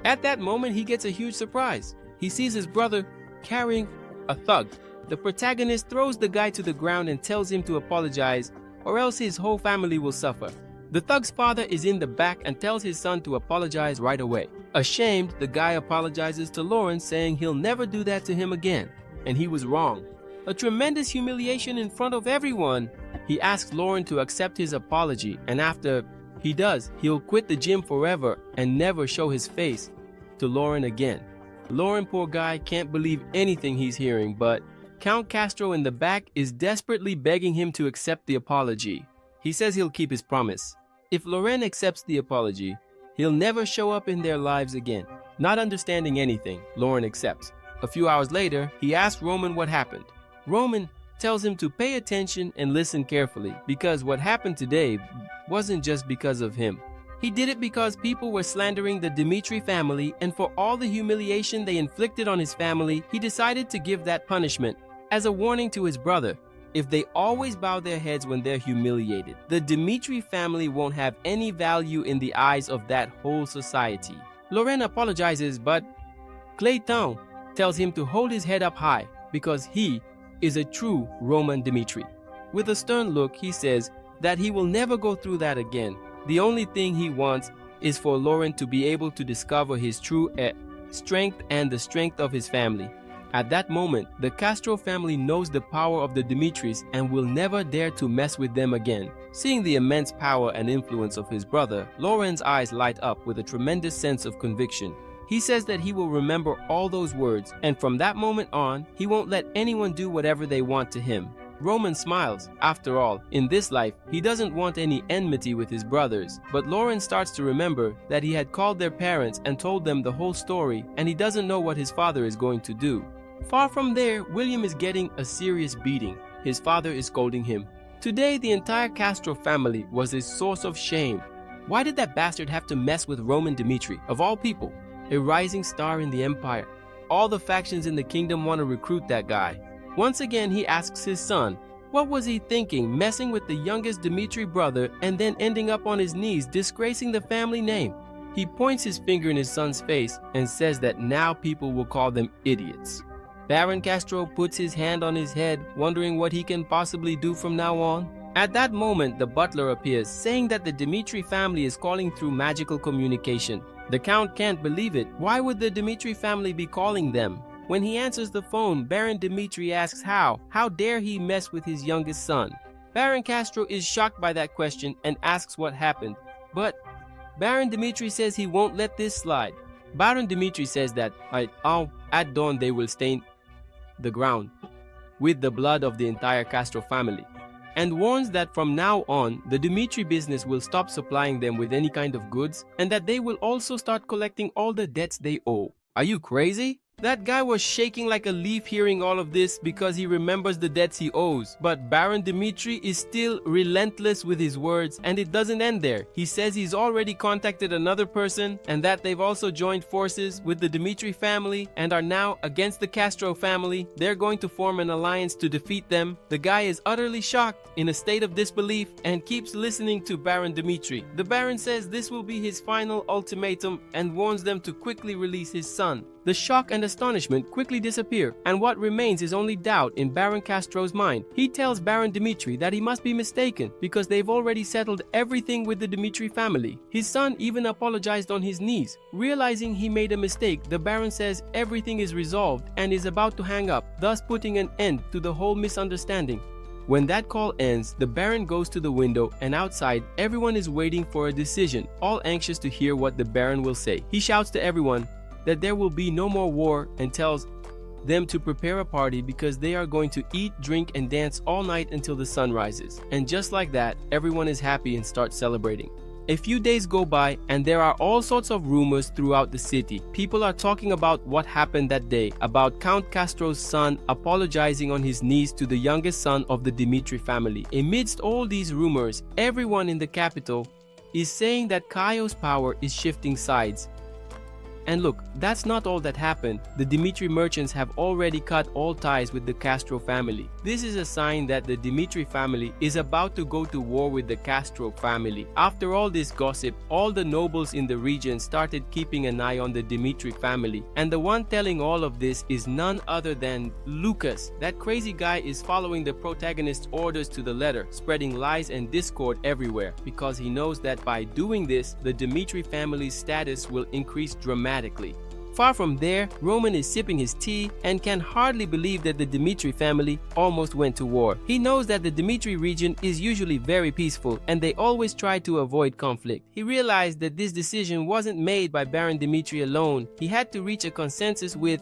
at that moment, he gets a huge surprise. He sees his brother carrying a thug. The protagonist throws the guy to the ground and tells him to apologize, or else his whole family will suffer. The thug's father is in the back and tells his son to apologize right away. Ashamed, the guy apologizes to Lawrence, saying he'll never do that to him again, and he was wrong. a tremendous humiliation in front of everyone. He asks Lauren to accept his apology, and after he does, he'll quit the gym forever and never show his face to Lauren again. Lauren, poor guy, can't believe anything he's hearing, but Count Castro in the back is desperately begging him to accept the apology. He says he'll keep his promise. If Lauren accepts the apology, he'll never show up in their lives again. Not understanding anything, Lauren accepts. A few hours later, he asks Roman what happened. Roman tells him to pay attention and listen carefully, because what happened today wasn't just because of him. He did it because people were slandering the Dimitri family, and for all the humiliation they inflicted on his family, he decided to give that punishment as a warning to his brother. If they always bow their heads when they're humiliated, the Dimitri family won't have any value in the eyes of that whole society. Lauren apologizes, but Clayton tells him to hold his head up high because he is a true Roman Dimitri. With a stern look, he says that he will never go through that again. The only thing he wants is for Lauren to be able to discover his true strength and the strength of his family. At that moment, the Castro family knows the power of the Dimitris and will never dare to mess with them again. Seeing the immense power and influence of his brother, Lauren's eyes light up with a tremendous sense of conviction. He says that he will remember all those words, and from that moment on, he won't let anyone do whatever they want to him. Roman smiles. After all, in this life, he doesn't want any enmity with his brothers. But Lauren starts to remember that he had called their parents and told them the whole story, and he doesn't know what his father is going to do. Far from there, William is getting a serious beating. His father is scolding him. Today, the entire Castro family was his source of shame. Why did that bastard have to mess with Roman Dimitri, of all people? A rising star in the empire. All the factions in the kingdom want to recruit that guy. Once again, he asks his son, what was he thinking, messing with the youngest Dimitri brother and then ending up on his knees, disgracing the family name? He points his finger in his son's face and says that now people will call them idiots. Baron Castro puts his hand on his head, wondering what he can possibly do from now on. At that moment, the butler appears, saying that the Dimitri family is calling through magical communication. The Count can't believe it. Why would the Dimitri family be calling them? When he answers the phone, Baron Dimitri asks how. How dare he mess with his youngest son? Baron Castro is shocked by that question and asks what happened. But Baron Dimitri says he won't let this slide. Baron Dimitri says that at dawn they will stain the ground with the blood of the entire Castro family, and warns that from now on, the Dimitri business will stop supplying them with any kind of goods, and that they will also start collecting all the debts they owe. Are you crazy? That guy was shaking like a leaf hearing all of this because he remembers the debts he owes. But Baron Dimitri is still relentless with his words, and it doesn't end there. He says he's already contacted another person and that they've also joined forces with the Dimitri family and are now against the Castro family. They're going to form an alliance to defeat them. The guy is utterly shocked, in a state of disbelief, and keeps listening to Baron Dimitri. The Baron says this will be his final ultimatum and warns them to quickly release his son. The shock and astonishment quickly disappear, and what remains is only doubt in Baron Castro's mind. He tells Baron Dimitri that he must be mistaken because they've already settled everything with the Dimitri family. His son even apologized on his knees. Realizing he made a mistake, the Baron says everything is resolved and is about to hang up, thus putting an end to the whole misunderstanding. When that call ends, the Baron goes to the window, and outside, everyone is waiting for a decision, all anxious to hear what the Baron will say. He shouts to everyone that there will be no more war and tells them to prepare a party because they are going to eat, drink, and dance all night until the sun rises. And just like that, everyone is happy and starts celebrating. A few days go by and there are all sorts of rumors throughout the city. People are talking about what happened that day, about Count Castro's son apologizing on his knees to the youngest son of the Dimitri family. Amidst all these rumors, everyone in the capital is saying that Caio's power is shifting sides. And look, that's not all that happened. The Dimitri merchants have already cut all ties with the Castro family. This is a sign that the Dimitri family is about to go to war with the Castro family. After all this gossip, all the nobles in the region started keeping an eye on the Dimitri family. And the one telling all of this is none other than Lucas. That crazy guy is following the protagonist's orders to the letter, spreading lies and discord everywhere, because he knows that by doing this, the Dimitri family's status will increase dramatically. Far from there, Roman is sipping his tea and can hardly believe that the Dmitri family almost went to war. He knows that the Dmitri region is usually very peaceful and they always try to avoid conflict. He realized that this decision wasn't made by Baron Dmitri alone. He had to reach a consensus with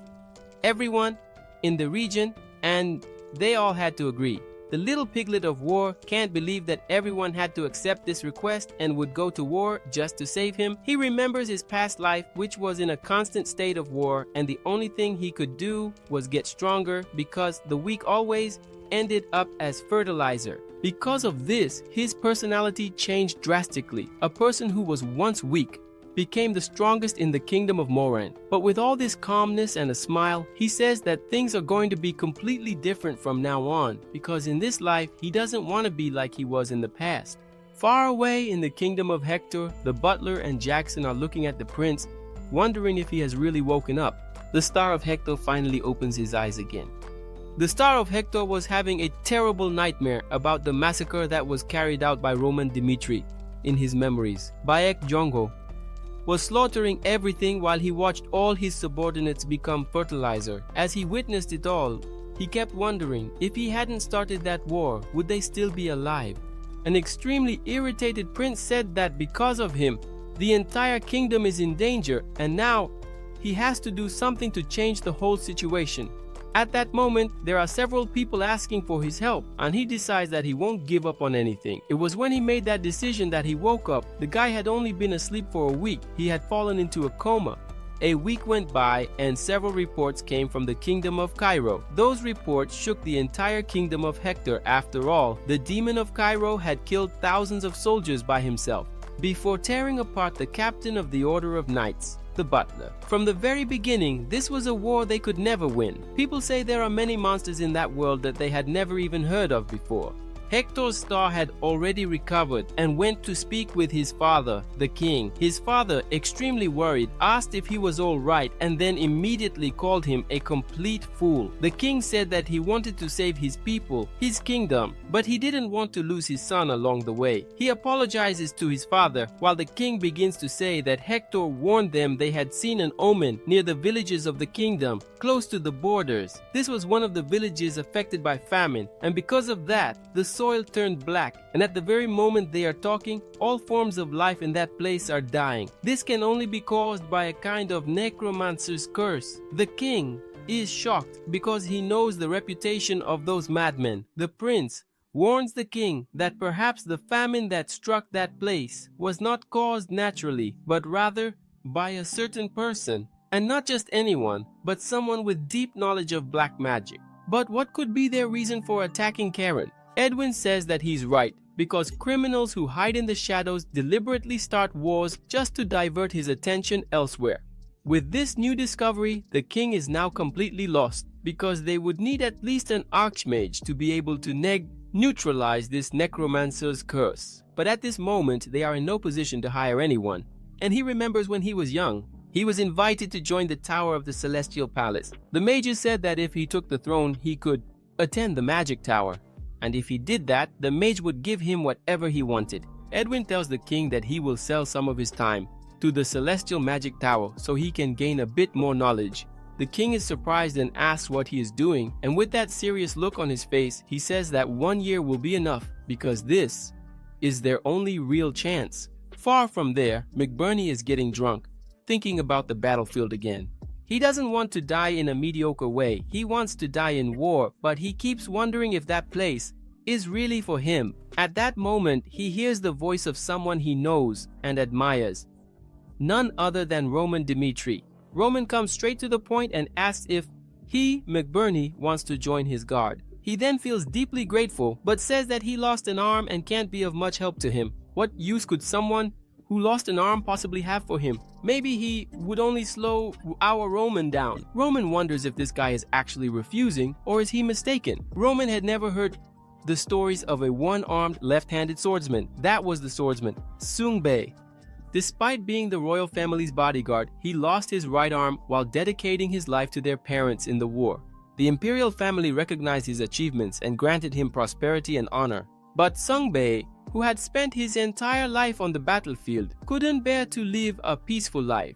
everyone in the region and they all had to agree. The little piglet of war can't believe that everyone had to accept this request and would go to war just to save him. He remembers his past life, which was in a constant state of war, and the only thing he could do was get stronger because the weak always ended up as fertilizer. Because of this, his personality changed drastically. A person who was once weak became the strongest in the kingdom of Moran. But with all this calmness and a smile, he says that things are going to be completely different from now on, because in this life, he doesn't want to be like he was in the past. Far away in the kingdom of Hector, the butler and Jackson are looking at the prince, wondering if he has really woken up. The star of Hector finally opens his eyes again. The star of Hector was having a terrible nightmare about the massacre that was carried out by Roman Dmitri. In his memories, Bayek Jongo was slaughtering everything while he watched all his subordinates become fertilizer. As he witnessed it all, he kept wondering if he hadn't started that war, would they still be alive? An extremely irritated prince said that because of him, the entire kingdom is in danger and now he has to do something to change the whole situation. At that moment, there are several people asking for his help, and he decides that he won't give up on anything. It was when he made that decision that he woke up. The guy had only been asleep for a week. He had fallen into a coma. A week went by and several reports came from the kingdom of Cairo. Those reports shook the entire kingdom of Hector. After all, the demon of Cairo had killed thousands of soldiers by himself before tearing apart the captain of the Order of Knights, the butler. From the very beginning, this was a war they could never win. People say there are many monsters in that world that they had never even heard of before. Hector's star had already recovered and went to speak with his father, the king. His father, extremely worried, asked if he was all right and then immediately called him a complete fool. The king said that he wanted to save his people, his kingdom, but he didn't want to lose his son along the way. He apologizes to his father while the king begins to say that Hector warned them they had seen an omen near the villages of the kingdom, close to the borders. This was one of the villages affected by famine, and because of that, the soil turned black, and at the very moment they are talking, all forms of life in that place are dying. This can only be caused by a kind of necromancer's curse. The king is shocked because he knows the reputation of those madmen. The prince warns the king that perhaps the famine that struck that place was not caused naturally, but rather by a certain person. And not just anyone, but someone with deep knowledge of black magic. But what could be their reason for attacking Karen? Edwin says that he's right, because criminals who hide in the shadows deliberately start wars just to divert his attention elsewhere. With this new discovery, the king is now completely lost, because they would need at least an archmage to be able to neutralize this necromancer's curse. But at this moment, they are in no position to hire anyone. And he remembers when he was young, he was invited to join the tower of the Celestial Palace. The mages said that if he took the throne, he could attend the magic tower. And if he did that, the mage would give him whatever he wanted. Edwin tells the king that he will sell some of his time to the Celestial Magic Tower so he can gain a bit more knowledge. The king is surprised and asks what he is doing, and with that serious look on his face, he says that 1 year will be enough because this is their only real chance. Far from there, McBurney is getting drunk, thinking about the battlefield again. He doesn't want to die in a mediocre way. He wants to die in war, but he keeps wondering if that place is really for him. At that moment, he hears the voice of someone he knows and admires. None other than Roman Dmitri. Roman comes straight to the point and asks if he, McBurney, wants to join his guard. He then feels deeply grateful, but says that he lost an arm and can't be of much help to him. What use could someone who lost an arm possibly have for him? Maybe he would only slow our Roman down. Roman wonders if this guy is actually refusing or is he mistaken. Roman had never heard the stories of a one-armed left-handed swordsman. That was the swordsman, Sung Bei. Despite being the royal family's bodyguard, he lost his right arm while dedicating his life to their parents in the war. The imperial family recognized his achievements and granted him prosperity and honor. But Sung Bei, who had spent his entire life on the battlefield, couldn't bear to live a peaceful life.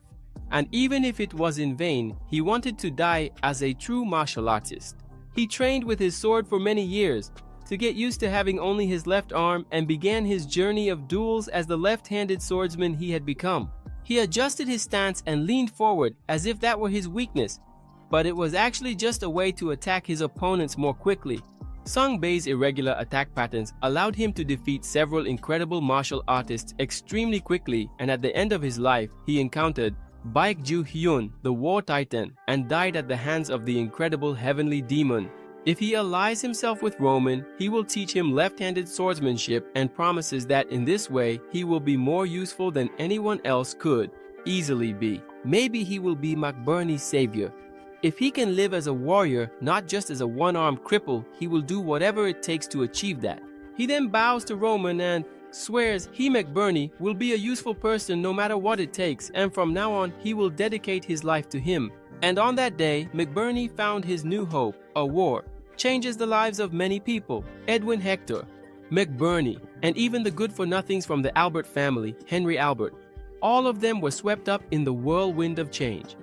And even if it was in vain, he wanted to die as a true martial artist. He trained with his sword for many years to get used to having only his left arm and began his journey of duels as the left-handed swordsman he had become. He adjusted his stance and leaned forward as if that were his weakness, but it was actually just a way to attack his opponents more quickly. Sung Bei's irregular attack patterns allowed him to defeat several incredible martial artists extremely quickly, and at the end of his life, he encountered Baekju Hyun, the war titan, and died at the hands of the incredible heavenly demon. If he allies himself with Roman, he will teach him left-handed swordsmanship and promises that in this way he will be more useful than anyone else could easily be. Maybe he will be McBurney's savior. If he can live as a warrior, not just as a one-armed cripple, he will do whatever it takes to achieve that. He then bows to Roman and swears he, McBurney, will be a useful person no matter what it takes, and from now on he will dedicate his life to him. And on that day, McBurney found his new hope, a war. Changes the lives of many people. Edwin Hector, McBurney, and even the good-for-nothings from the Albert family, Henry Albert. All of them were swept up in the whirlwind of change.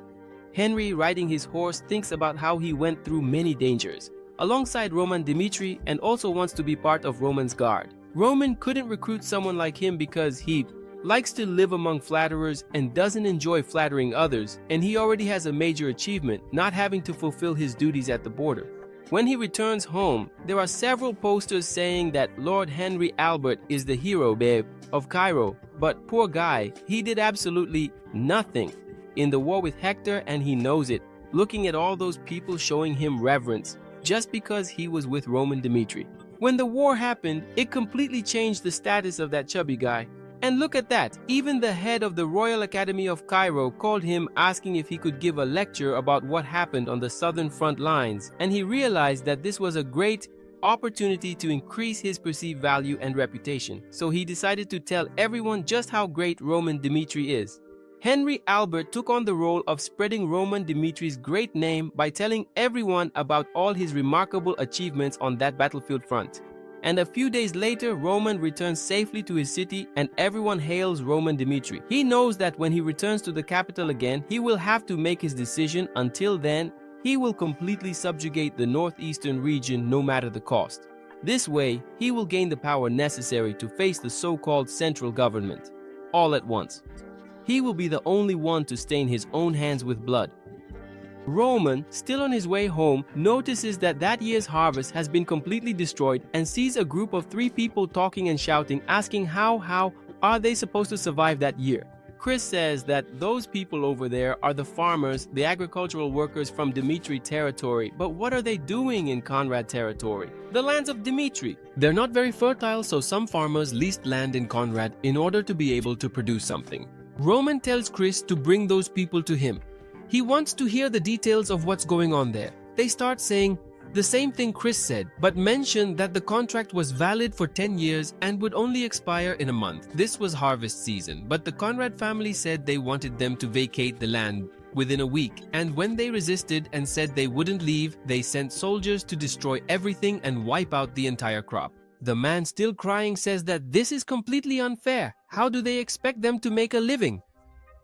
Henry, riding his horse, thinks about how he went through many dangers, alongside Roman Dimitri, and also wants to be part of Roman's guard. Roman couldn't recruit someone like him because he likes to live among flatterers and doesn't enjoy flattering others, and he already has a major achievement, not having to fulfill his duties at the border. When he returns home, there are several posters saying that Lord Henry Albert is the hero, babe, of Cairo, but poor guy, he did absolutely nothing in the war with Hector, and he knows it, looking at all those people showing him reverence just because he was with Roman Dimitri. When the war happened, it completely changed the status of that chubby guy. And look at that, even the head of the Royal Academy of Cairo called him asking if he could give a lecture about what happened on the southern front lines, and he realized that this was a great opportunity to increase his perceived value and reputation, so he decided to tell everyone just how great Roman Dimitri is. Henry Albert took on the role of spreading Roman Dimitri's great name by telling everyone about all his remarkable achievements on that battlefield front. And a few days later, Roman returns safely to his city and everyone hails Roman Dimitri. He knows that when he returns to the capital again, he will have to make his decision. Until then, he will completely subjugate the northeastern region no matter the cost. This way, he will gain the power necessary to face the so-called central government, all at once. He will be the only one to stain his own hands with blood. Roman, still on his way home, notices that that year's harvest has been completely destroyed and sees a group of 3 people talking and shouting, asking how are they supposed to survive that year. Chris says that those people over there are the farmers, the agricultural workers from Dimitri territory, but what are they doing in Conrad territory? The lands of Dimitri. They're not very fertile, so some farmers leased land in Conrad in order to be able to produce something. Roman tells Chris to bring those people to him. He wants to hear the details of what's going on there. They start saying the same thing Chris said, but mention that the contract was valid for 10 years and would only expire in a month. This was harvest season, but the Conrad family said they wanted them to vacate the land within a week, and when they resisted and said they wouldn't leave, they sent soldiers to destroy everything and wipe out the entire crop. The man, still crying, says that this is completely unfair. How do they expect them to make a living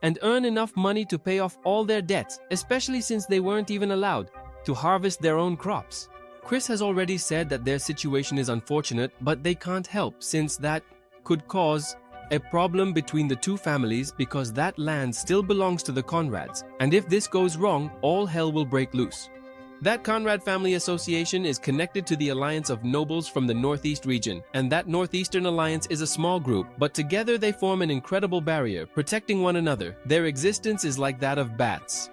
and earn enough money to pay off all their debts, especially since they weren't even allowed to harvest their own crops? Chris has already said that their situation is unfortunate, but they can't help since that could cause a problem between the 2 families because that land still belongs to the Conrads, and if this goes wrong, all hell will break loose. That Conrad family association is connected to the alliance of nobles from the Northeast region, and that Northeastern alliance is a small group, but together they form an incredible barrier, protecting one another. Their existence is like that of bats.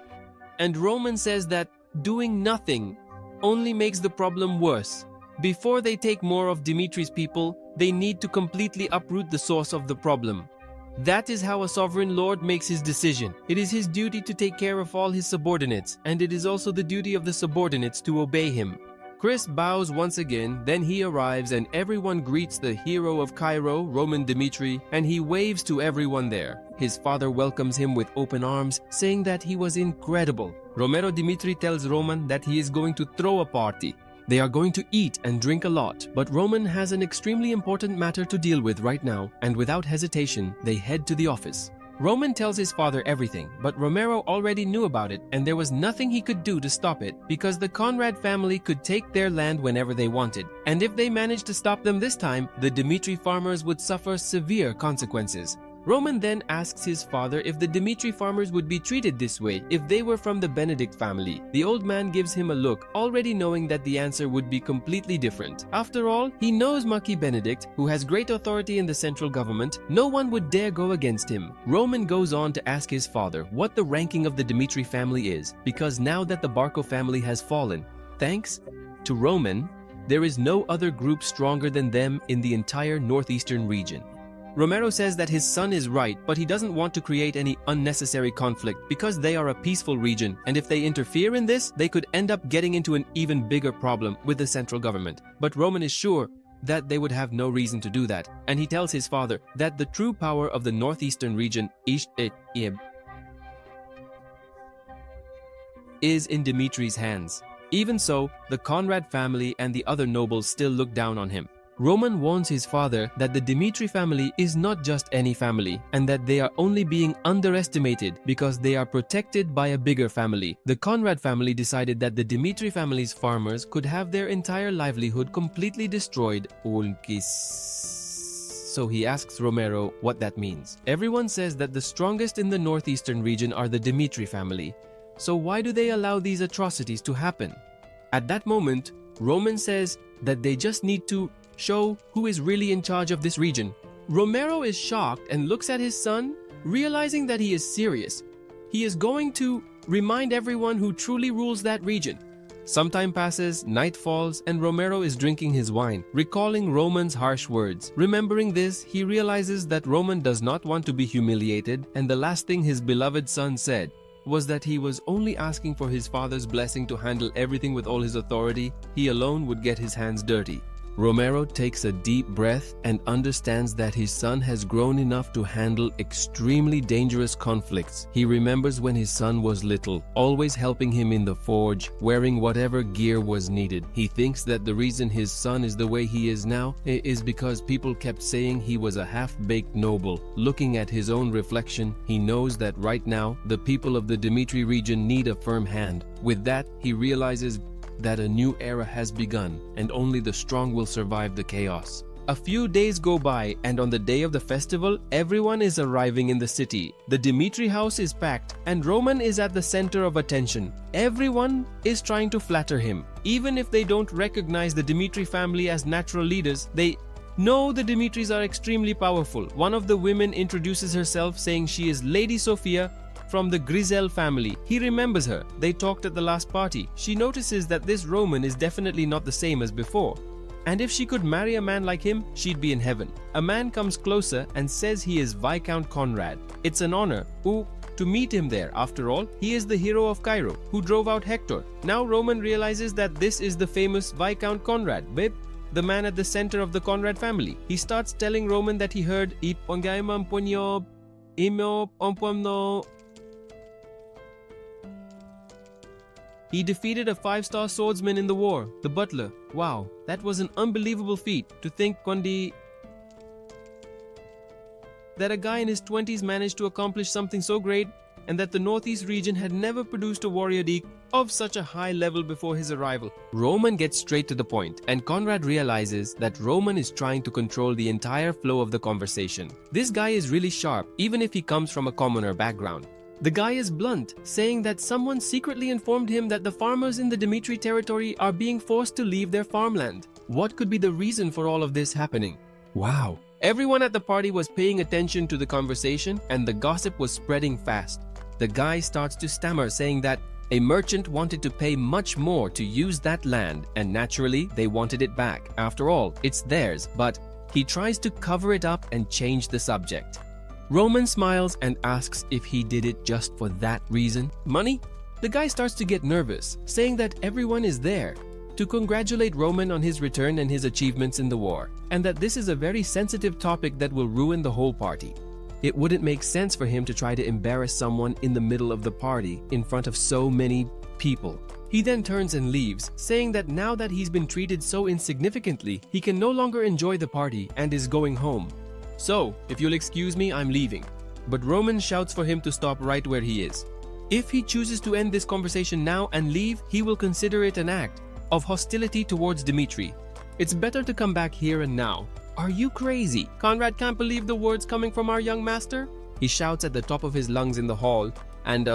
And Roman says that doing nothing only makes the problem worse. Before they take more of Dimitri's people, they need to completely uproot the source of the problem. That is how a sovereign lord makes his decision. It is his duty to take care of all his subordinates, and it is also the duty of the subordinates to obey him. Chris bows once again, then he arrives and everyone greets the hero of Cairo, Roman Dimitri, and he waves to everyone there. His father welcomes him with open arms, saying that he was incredible. Romero Dimitri tells Roman that he is going to throw a party. They are going to eat and drink a lot, but Roman has an extremely important matter to deal with right now, and without hesitation, they head to the office. Roman tells his father everything, but Romero already knew about it and there was nothing he could do to stop it because the Conrad family could take their land whenever they wanted. And if they managed to stop them this time, the Dimitri farmers would suffer severe consequences. Roman then asks his father if the Dimitri farmers would be treated this way if they were from the Benedict family. The old man gives him a look, already knowing that the answer would be completely different. After all, he knows Marquis Benedict, who has great authority in the central government. No one would dare go against him. Roman goes on to ask his father what the ranking of the Dimitri family is, because now that the Barco family has fallen, thanks to Roman, there is no other group stronger than them in the entire northeastern region. Romero says that his son is right, but he doesn't want to create any unnecessary conflict because they are a peaceful region, and if they interfere in this, they could end up getting into an even bigger problem with the central government. But Roman is sure that they would have no reason to do that, and he tells his father that the true power of the northeastern region is in Dimitri's hands. Even so, the Conrad family and the other nobles still look down on him. Roman warns his father that the Dimitri family is not just any family and that they are only being underestimated because they are protected by a bigger family. The Conrad family decided that the Dimitri family's farmers could have their entire livelihood completely destroyed. So he asks Romero what that means. Everyone says that the strongest in the northeastern region are the Dimitri family. So why do they allow these atrocities to happen? At that moment, Roman says that they just need to show who is really in charge of this region. Romero is shocked and looks at his son, realizing that he is serious. He is going to remind everyone who truly rules that region. Some time passes, night falls, and Romero is drinking his wine, recalling Roman's harsh words. Remembering this, he realizes that Roman does not want to be humiliated, and the last thing his beloved son said was that he was only asking for his father's blessing to handle everything with all his authority. He alone would get his hands dirty. Romero takes a deep breath and understands that his son has grown enough to handle extremely dangerous conflicts. He remembers when his son was little, always helping him in the forge, wearing whatever gear was needed. He thinks that the reason his son is the way he is now is because people kept saying he was a half-baked noble. Looking at his own reflection, he knows that right now, the people of the Dimitri region need a firm hand. With that, he realizes that a new era has begun, and only the strong will survive the chaos. A few days go by, and on the day of the festival, everyone is arriving in the city. The Dimitri house is packed, and Roman is at the center of attention. Everyone is trying to flatter him. Even if they don't recognize the Dimitri family as natural leaders, they know the Dimitris are extremely powerful. One of the women introduces herself saying she is Lady Sophia from the Grisel family. He remembers her. They talked at the last party. She notices that this Roman is definitely not the same as before. And if she could marry a man like him, she'd be in heaven. A man comes closer and says he is Viscount Conrad. It's an honor to meet him there. After all, he is the hero of Cairo who drove out Hector. Now Roman realizes that this is the famous Viscount Conrad, the man at the center of the Conrad family. He starts telling Roman that he heard he defeated a 5-star swordsman in the war, the butler. Wow, that was an unbelievable feat. To think that a guy in his 20s managed to accomplish something so great, and that the Northeast region had never produced a warrior of such a high level before his arrival. Roman gets straight to the point, and Conrad realizes that Roman is trying to control the entire flow of the conversation. This guy is really sharp, even if he comes from a commoner background. The guy is blunt, saying that someone secretly informed him that the farmers in the Dimitri territory are being forced to leave their farmland. What could be the reason for all of this happening? Wow. Everyone at the party was paying attention to the conversation, and the gossip was spreading fast. The guy starts to stammer, saying that a merchant wanted to pay much more to use that land, and naturally they wanted it back. After all, it's theirs, but he tries to cover it up and change the subject. Roman smiles and asks if he did it just for that reason. Money? The guy starts to get nervous, saying that everyone is there to congratulate Roman on his return and his achievements in the war, and that this is a very sensitive topic that will ruin the whole party. It wouldn't make sense for him to try to embarrass someone in the middle of the party in front of so many people. He then turns and leaves, saying that now that he's been treated so insignificantly, he can no longer enjoy the party and is going home. So, if you'll excuse me, I'm leaving. but Roman shouts for him to stop right where he is. If he chooses to end this conversation now and leave, he will consider it an act of hostility towards Dmitri. It's better to come back here and now. Are you crazy? Conrad can't believe the words coming from our young master. He shouts at the top of his lungs in the hall, and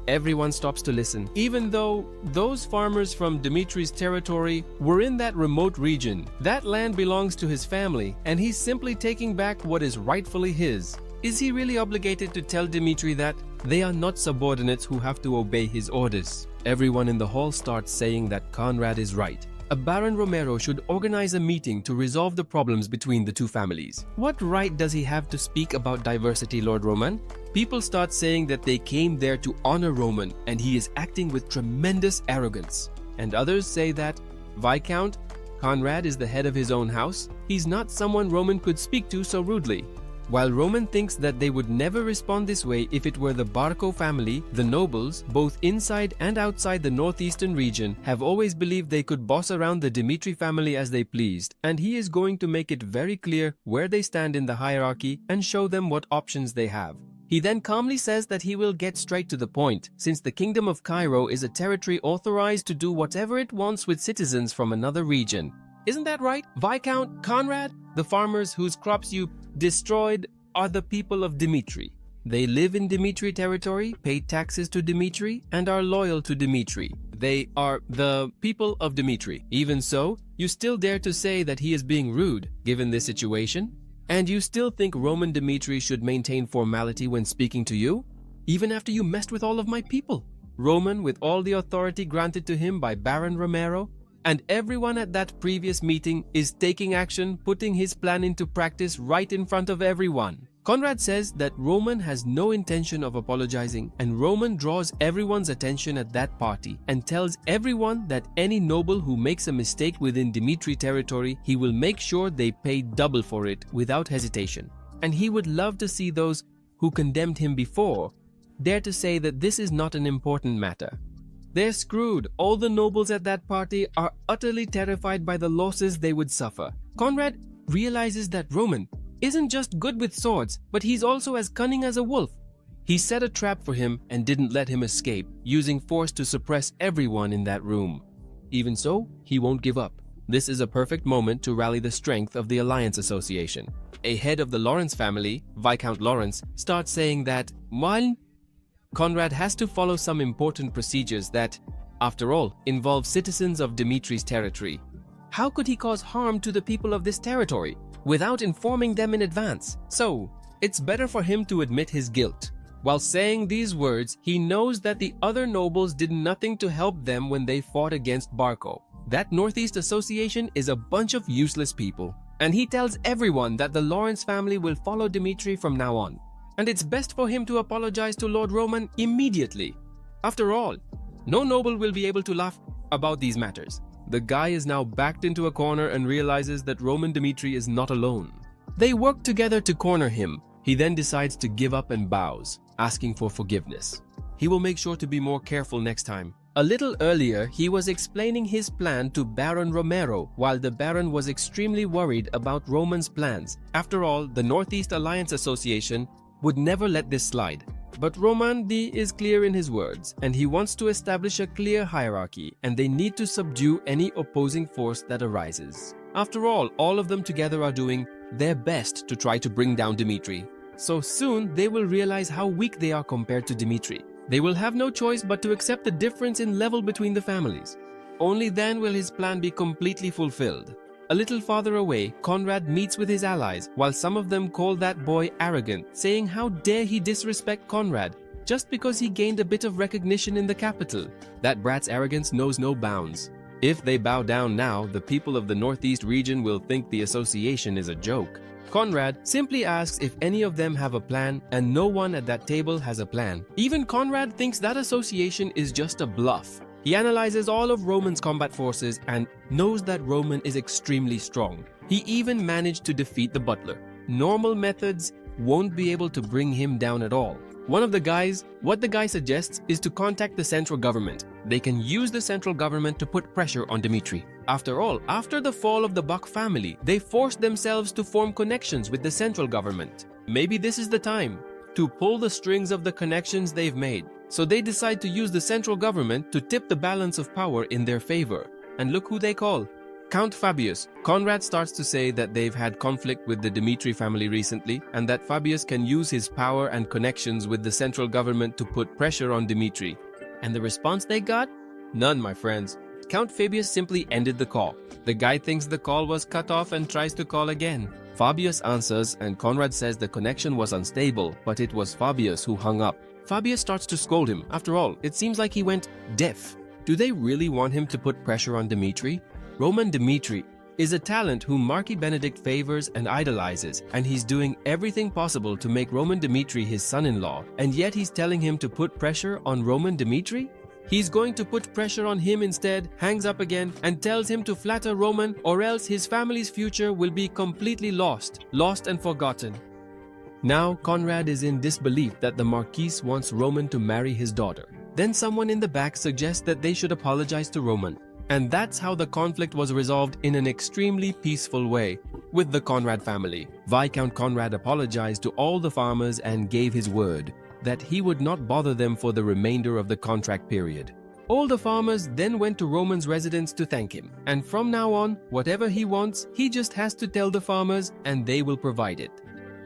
everyone stops to listen. Even though those farmers from Dmitri's territory were in that remote region, that land belongs to his family, and he's simply taking back what is rightfully his. Is he really obligated to tell Dmitri that? They are not subordinates who have to obey his orders. Everyone in the hall starts saying that Conrad is right. A Baron Romero should organize a meeting to resolve the problems between the two families. What right does he have to speak about diversity, Lord Roman? People start saying that they came there to honor Roman and he is acting with tremendous arrogance. And others say that, Viscount, Conrad is the head of his own house. He's not someone Roman could speak to so rudely. While Roman thinks that they would never respond this way if it were the Barco family, the nobles, both inside and outside the northeastern region, have always believed they could boss around the Dmitri family as they pleased, and he is going to make it very clear where they stand in the hierarchy and show them what options they have. He then calmly says that he will get straight to the point, since the Kingdom of Cairo is a territory authorized to do whatever it wants with citizens from another region. Isn't that right, Viscount Conrad? The farmers whose crops you destroyed are the people of Dmitri. They live in Dmitri territory, pay taxes to Dmitri, and are loyal to Dmitri. They are the people of Dmitri. Even so, you still dare to say that he is being rude, given this situation? And you still think Roman Dmitri should maintain formality when speaking to you? Even after you messed with all of my people? Roman, with all the authority granted to him by Baron Romero, and everyone at that previous meeting is taking action, putting his plan into practice right in front of everyone. Conrad says that Roman has no intention of apologizing, and Roman draws everyone's attention at that party and tells everyone that any noble who makes a mistake within Dmitri territory, he will make sure they pay double for it without hesitation. And he would love to see those who condemned him before dare to say that this is not an important matter. They're screwed. All the nobles at that party are utterly terrified by the losses they would suffer. Conrad realizes that Roman isn't just good with swords, but he's also as cunning as a wolf. He set a trap for him and didn't let him escape, using force to suppress everyone in that room. Even so, he won't give up. This is a perfect moment to rally the strength of the Alliance Association. A head of the Lawrence family, Viscount Lawrence, starts saying that, while Conrad has to follow some important procedures that, after all, involve citizens of Dmitri's territory. How could he cause harm to the people of this territory without informing them in advance? So, it's better for him to admit his guilt. While saying these words, he knows that the other nobles did nothing to help them when they fought against Barco. That Northeast Association is a bunch of useless people, and he tells everyone that the Lawrence family will follow Dmitri from now on. And it's best for him to apologize to Lord Roman immediately. After all, no noble will be able to laugh about these matters. The guy is now backed into a corner and realizes that Roman Dmitri is not alone. They work together to corner him. He then decides to give up and bows, asking for forgiveness. He will make sure to be more careful next time. A little earlier, he was explaining his plan to Baron Romero, while the Baron was extremely worried about Roman's plans. After all, the Northeast Alliance Association would never let this slide. But Roman D is clear in his words, and he wants to establish a clear hierarchy, and they need to subdue any opposing force that arises. After all of them together are doing their best to try to bring down Dmitri. So soon they will realize how weak they are compared to Dmitri. They will have no choice but to accept the difference in level between the families. Only then will his plan be completely fulfilled. A little farther away, Conrad meets with his allies, while some of them call that boy arrogant, saying how dare he disrespect Conrad just because he gained a bit of recognition in the capital. That brat's arrogance knows no bounds. If they bow down now, the people of the Northeast region will think the association is a joke. Conrad simply asks if any of them have a plan, and no one at that table has a plan. Even Conrad thinks that association is just a bluff. He analyzes all of Roman's combat forces and knows that Roman is extremely strong. He even managed to defeat the butler. Normal methods won't be able to bring him down at all. What the guy suggests is to contact the central government. They can use the central government to put pressure on Dmitri. After all, after the fall of the Buck family, they forced themselves to form connections with the central government. Maybe this is the time to pull the strings of the connections they've made. So they decide to use the central government to tip the balance of power in their favor. And look who they call. Count Fabius. Conrad starts to say that they've had conflict with the Dmitri family recently, and that Fabius can use his power and connections with the central government to put pressure on Dmitri. And the response they got? None, my friends. Count Fabius simply ended the call. The guy thinks the call was cut off and tries to call again. Fabius answers, and Conrad says the connection was unstable, but it was Fabius who hung up. Fabius starts to scold him. After all, it seems like he went deaf. Do they really want him to put pressure on Dmitri? Roman Dmitri is a talent whom Marquis Benedict favors and idolizes, and he's doing everything possible to make Roman Dmitri his son-in-law, and yet he's telling him to put pressure on Roman Dmitri? He's going to put pressure on him instead, hangs up again, and tells him to flatter Roman, or else his family's future will be completely lost and forgotten. Now Conrad is in disbelief that the Marquis wants Roman to marry his daughter. Then someone in the back suggests that they should apologize to Roman. And that's how the conflict was resolved in an extremely peaceful way with the Conrad family. Viscount Conrad apologized to all the farmers and gave his word that he would not bother them for the remainder of the contract period. All the farmers then went to Roman's residence to thank him, and from now on, whatever he wants, he just has to tell the farmers and they will provide it.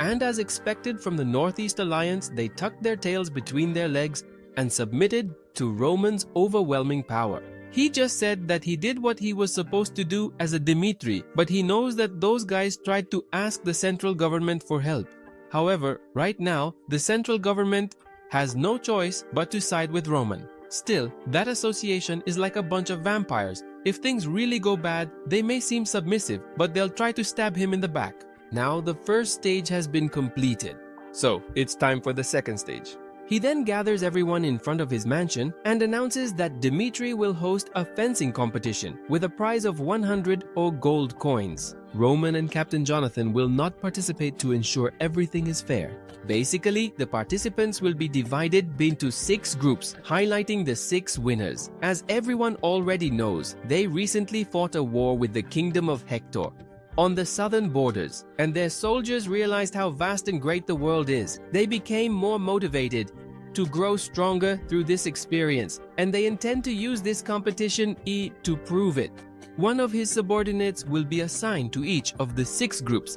And as expected from the Northeast Alliance, they tucked their tails between their legs and submitted to Roman's overwhelming power. He just said that he did what he was supposed to do as a Dmitri, but he knows that those guys tried to ask the central government for help. However, right now, the central government has no choice but to side with Roman. Still, that association is like a bunch of vampires. If things really go bad, they may seem submissive, but they'll try to stab him in the back. Now the first stage has been completed. So, it's time for the second stage. He then gathers everyone in front of his mansion and announces that Dmitri will host a fencing competition with a prize of 100 gold coins. Roman and Captain Jonathan will not participate to ensure everything is fair. Basically, the participants will be divided into 6 groups, highlighting the 6 winners. As everyone already knows, they recently fought a war with the Kingdom of Hector on the southern borders, and their soldiers realized how vast and great the world is. They became more motivated to grow stronger through this experience, and they intend to use this competition to prove it. One of his subordinates will be assigned to each of the 6 groups,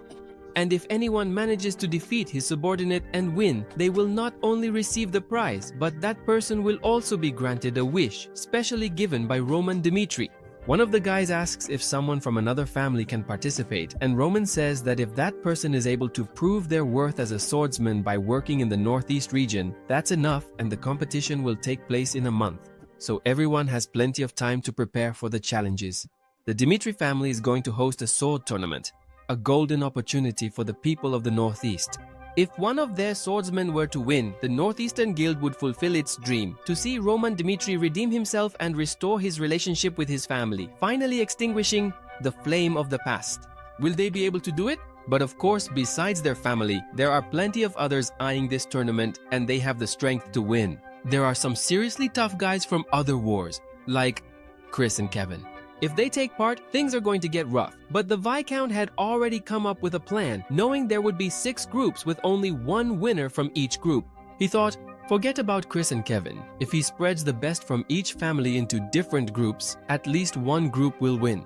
and if anyone manages to defeat his subordinate and win, they will not only receive the prize, but that person will also be granted a wish, specially given by Roman Dmitri. One of the guys asks if someone from another family can participate, and Roman says that if that person is able to prove their worth as a swordsman by working in the Northeast region, that's enough, and the competition will take place in a month. So everyone has plenty of time to prepare for the challenges. The Dmitri family is going to host a sword tournament, a golden opportunity for the people of the Northeast. If one of their swordsmen were to win, the Northeastern Guild would fulfill its dream to see Roman Dmitri redeem himself and restore his relationship with his family, finally extinguishing the flame of the past. Will they be able to do it? But of course, besides their family, there are plenty of others eyeing this tournament, and they have the strength to win. There are some seriously tough guys from other wars, like Chris and Kevin. If they take part, things are going to get rough. But the Viscount had already come up with a plan, knowing there would be 6 groups with only 1 winner from each group. He thought, forget about Chris and Kevin. If he spreads the best from each family into different groups, at least one group will win.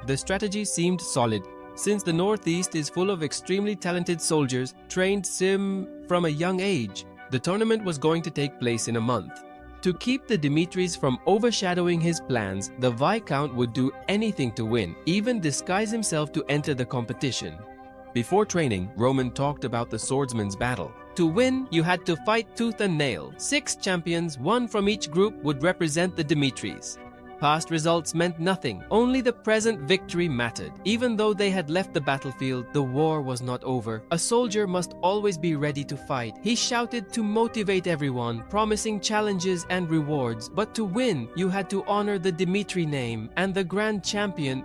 The strategy seemed solid, since the Northeast is full of extremely talented soldiers trained from a young age. The tournament was going to take place in a month. To keep the Dmitris from overshadowing his plans, the Viscount would do anything to win, even disguise himself to enter the competition. Before training, Roman talked about the swordsman's battle. To win, you had to fight tooth and nail. 6 champions, 1 from each group, would represent the Dmitris. Past results meant nothing, only the present victory mattered. Even though they had left the battlefield, the war was not over. A soldier must always be ready to fight. He shouted to motivate everyone, promising challenges and rewards. But to win, you had to honor the Dmitri name, and the grand champion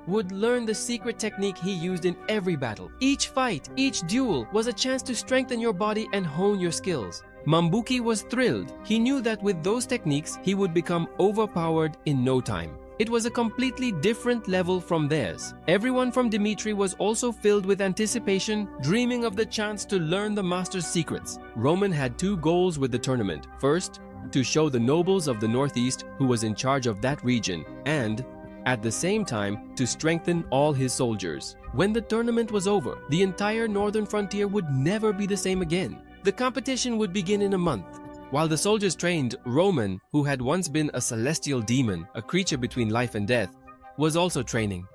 would learn the secret technique he used in every battle. Each fight, each duel was a chance to strengthen your body and hone your skills. Mambuki was thrilled. He knew that with those techniques, he would become overpowered in no time. It was a completely different level from theirs. Everyone from Dimitri was also filled with anticipation, dreaming of the chance to learn the master's secrets. Roman had two goals with the tournament. First, to show the nobles of the Northeast who was in charge of that region, and at the same time, to strengthen all his soldiers. When the tournament was over, the entire northern frontier would never be the same again. The competition would begin in a month. While the soldiers trained, Roman, who had once been a celestial demon, a creature between life and death, was also training.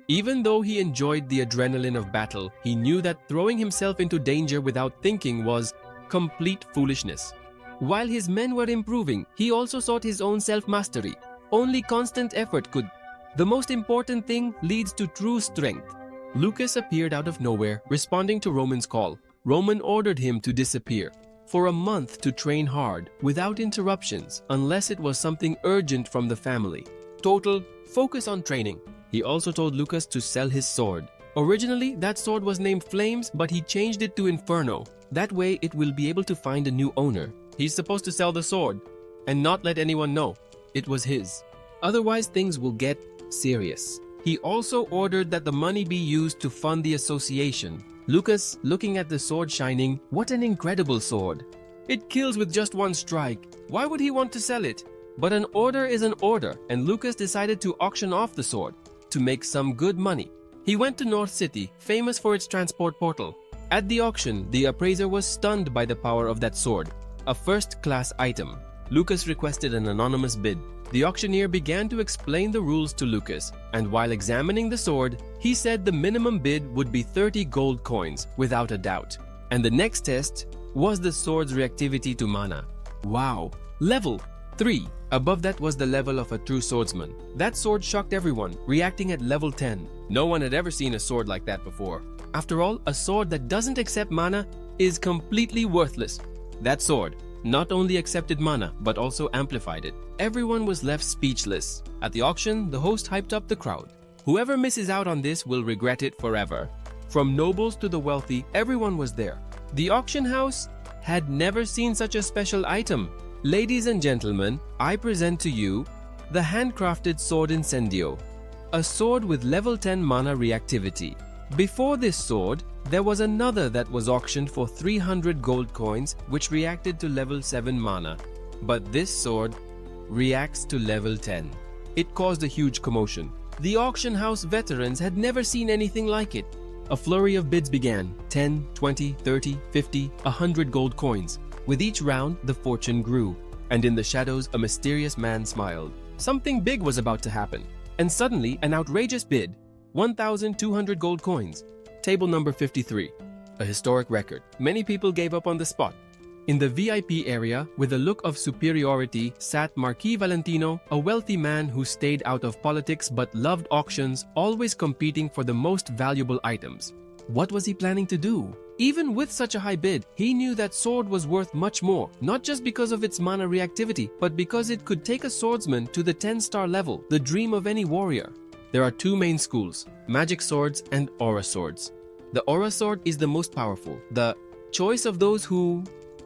Even though he enjoyed the adrenaline of battle, he knew that throwing himself into danger without thinking was complete foolishness. While his men were improving, he also sought his own self-mastery. Only constant effort could. The most important thing leads to true strength. Lucas appeared out of nowhere, responding to Roman's call. Roman ordered him to disappear for a month to train hard, without interruptions, unless it was something urgent from the family. Total focus on training. He also told Lucas to sell his sword. Originally, that sword was named Flames, but he changed it to Inferno. That way, it will be able to find a new owner. He's supposed to sell the sword and not let anyone know it was his. Otherwise, things will get serious. He also ordered that the money be used to fund the association. Lucas, looking at the sword shining, what an incredible sword. It kills with just one strike. Why would he want to sell it? But an order is an order, and Lucas decided to auction off the sword to make some good money. He went to North City, famous for its transport portal. At the auction, the appraiser was stunned by the power of that sword, a first-class item. Lucas requested an anonymous bid. The auctioneer began to explain the rules to Lucas, and while examining the sword, he said the minimum bid would be 30 gold coins, without a doubt. And the next test was the sword's reactivity to mana. Wow! Level 3. Above that was the level of a true swordsman. That sword shocked everyone, reacting at level 10. No one had ever seen a sword like that before. After all, a sword that doesn't accept mana is completely worthless. That sword not only accepted mana, but also amplified it. Everyone was left speechless. At the auction, the host hyped up the crowd. Whoever misses out on this will regret it forever. From nobles to the wealthy, everyone was there. The auction house had never seen such a special item. Ladies and gentlemen, I present to you the handcrafted sword Incendio, a sword with level 10 mana reactivity. Before this sword, there was another that was auctioned for 300 gold coins, which reacted to level 7 mana. But this sword reacts to level 10. It caused a huge commotion. The auction house veterans had never seen anything like it. A flurry of bids began: 10, 20, 30, 50, 100 gold coins. With each round, the fortune grew, and in the shadows, a mysterious man smiled. Something big was about to happen. And suddenly, an outrageous bid: 1,200 gold coins. Table number 53. A historic record. Many people gave up on the spot. In the VIP area, with a look of superiority, sat Marquis Valentino, a wealthy man who stayed out of politics but loved auctions, always competing for the most valuable items. What was he planning to do? Even with such a high bid, he knew that sword was worth much more, not just because of its mana reactivity, but because it could take a swordsman to the 10-star level, the dream of any warrior. There are two main schools, magic swords and aura swords. The aura sword is the most powerful, the choice of those who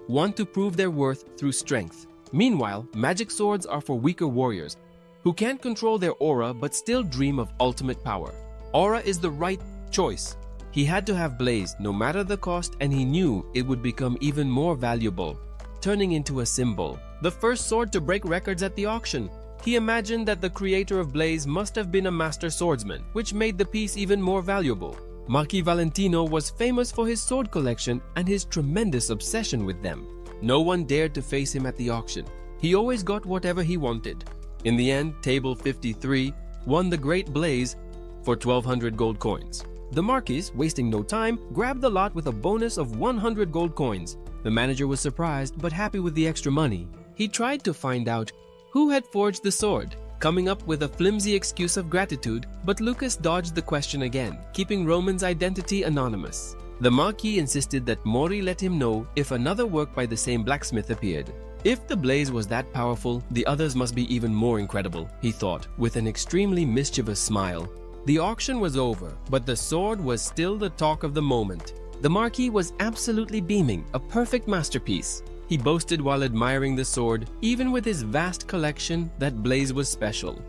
want to prove their worth through strength. Meanwhile, magic swords are for weaker warriors who can't control their aura but still dream of ultimate power. Aura is the right choice. He had to have Blaze no matter the cost, and he knew it would become even more valuable, turning into a symbol. The first sword to break records at the auction. He imagined that the creator of Blaze must have been a master swordsman, which made the piece even more valuable. Marquis Valentino was famous for his sword collection and his tremendous obsession with them. No one dared to face him at the auction. He always got whatever he wanted. In the end, Table 53 won the Great Blaze for 1,200 gold coins. The Marquis, wasting no time, grabbed the lot with a bonus of 100 gold coins. The manager was surprised but happy with the extra money. He tried to find out who had forged the sword, coming up with a flimsy excuse of gratitude, but Lucas dodged the question again, keeping Roman's identity anonymous. The Marquis insisted that Mori let him know if another work by the same blacksmith appeared. If the blaze was that powerful, the others must be even more incredible, he thought, with an extremely mischievous smile. The auction was over, but the sword was still the talk of the moment. The Marquis was absolutely beaming, a perfect masterpiece. He boasted while admiring the sword, even with his vast collection, that Blaze was special.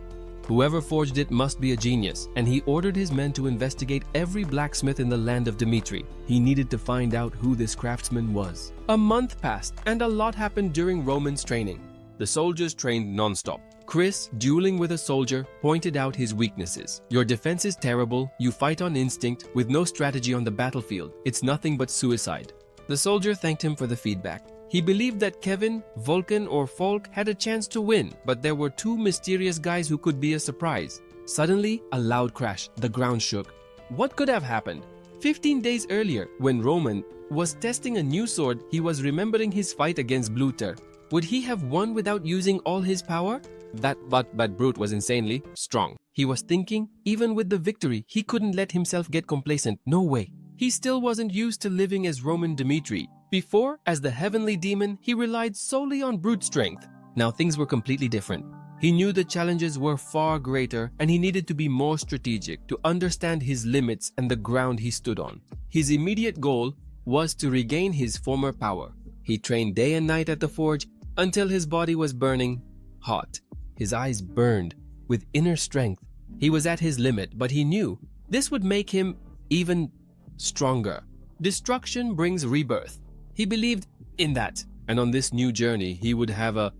Whoever forged it must be a genius, and he ordered his men to investigate every blacksmith in the land of Dmitri. He needed to find out who this craftsman was. A month passed, and a lot happened during Roman's training. The soldiers trained non-stop. Chris, dueling with a soldier, pointed out his weaknesses. Your defense is terrible, you fight on instinct, with no strategy on the battlefield. It's nothing but suicide. The soldier thanked him for the feedback. He believed that Kevin, Vulcan, or Falk had a chance to win, but there were two mysterious guys who could be a surprise. Suddenly, a loud crash. The ground shook. What could have happened? 15 days earlier, when Roman was testing a new sword, he was remembering his fight against Bluter. Would he have won without using all his power? But Brute was insanely strong. He was thinking, even with the victory, he couldn't let himself get complacent. No way. He still wasn't used to living as Roman Dmitri. Before, as the heavenly demon, he relied solely on brute strength. Now things were completely different. He knew the challenges were far greater, and he needed to be more strategic to understand his limits and the ground he stood on. His immediate goal was to regain his former power. He trained day and night at the forge until his body was burning hot. His eyes burned with inner strength. He was at his limit, but he knew this would make him even stronger. Destruction brings rebirth. He believed in that, and on this new journey, he would have a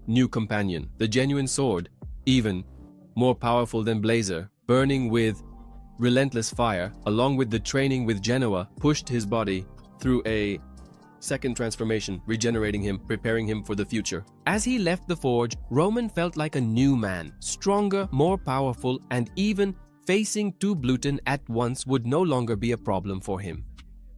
new companion, the genuine sword, even more powerful than Blazer, burning with relentless fire, along with the training with Genoa, pushed his body through a second transformation, regenerating him, preparing him for the future. As he left the forge, Roman felt like a new man, stronger, more powerful, and even facing two Bluten at once would no longer be a problem for him.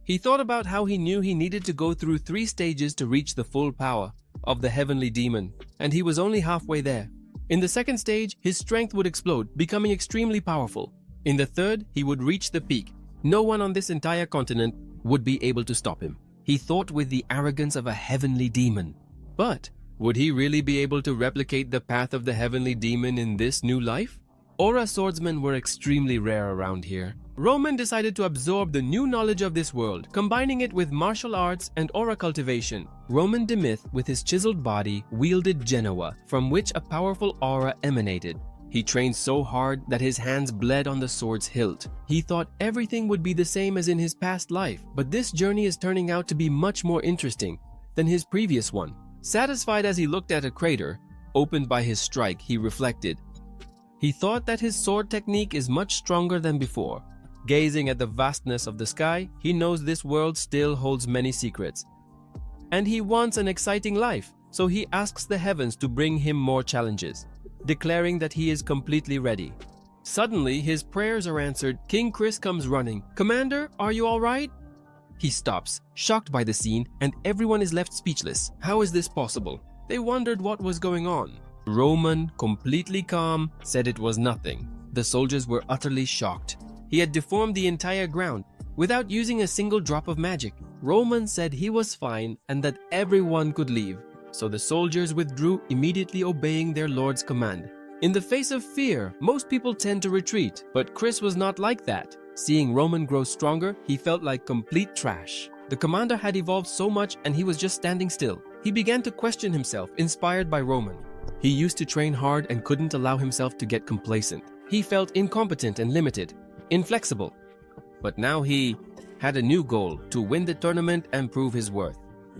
He thought about how he knew he needed to go through 3 stages to reach the full power of the heavenly demon, and he was only halfway there. In the second stage, his strength would explode, becoming extremely powerful. In the third, he would reach the peak. No one on this entire continent would be able to stop him. He thought with the arrogance of a heavenly demon. But would he really be able to replicate the path of the heavenly demon in this new life? Aura swordsmen were extremely rare around here. Roman decided to absorb the new knowledge of this world, combining it with martial arts and aura cultivation. Roman Demyth, with his chiseled body, wielded Genoa, from which a powerful aura emanated. He trained so hard that his hands bled on the sword's hilt. He thought everything would be the same as in his past life, but this journey is turning out to be much more interesting than his previous one. Satisfied as he looked at a crater opened by his strike, he reflected. He thought that his sword technique is much stronger than before. Gazing at the vastness of the sky, he knows this world still holds many secrets. And he wants an exciting life, so he asks the heavens to bring him more challenges, declaring that he is completely ready. Suddenly, his prayers are answered. King Chris comes running. "Commander, are you all right?" He stops, shocked by the scene, and everyone is left speechless. How is this possible? They wondered what was going on. Roman, completely calm, said it was nothing. The soldiers were utterly shocked. He had deformed the entire ground without using a single drop of magic. Roman said he was fine and that everyone could leave. So the soldiers withdrew, immediately obeying their lord's command. In the face of fear, most people tend to retreat, but Chris was not like that. Seeing Roman grow stronger, he felt like complete trash. The commander had evolved so much and he was just standing still. He began to question himself, inspired by Roman. He used to train hard and couldn't allow himself to get complacent. He felt incompetent and limited, inflexible. But now he had a new goal, to win the tournament and prove his worth.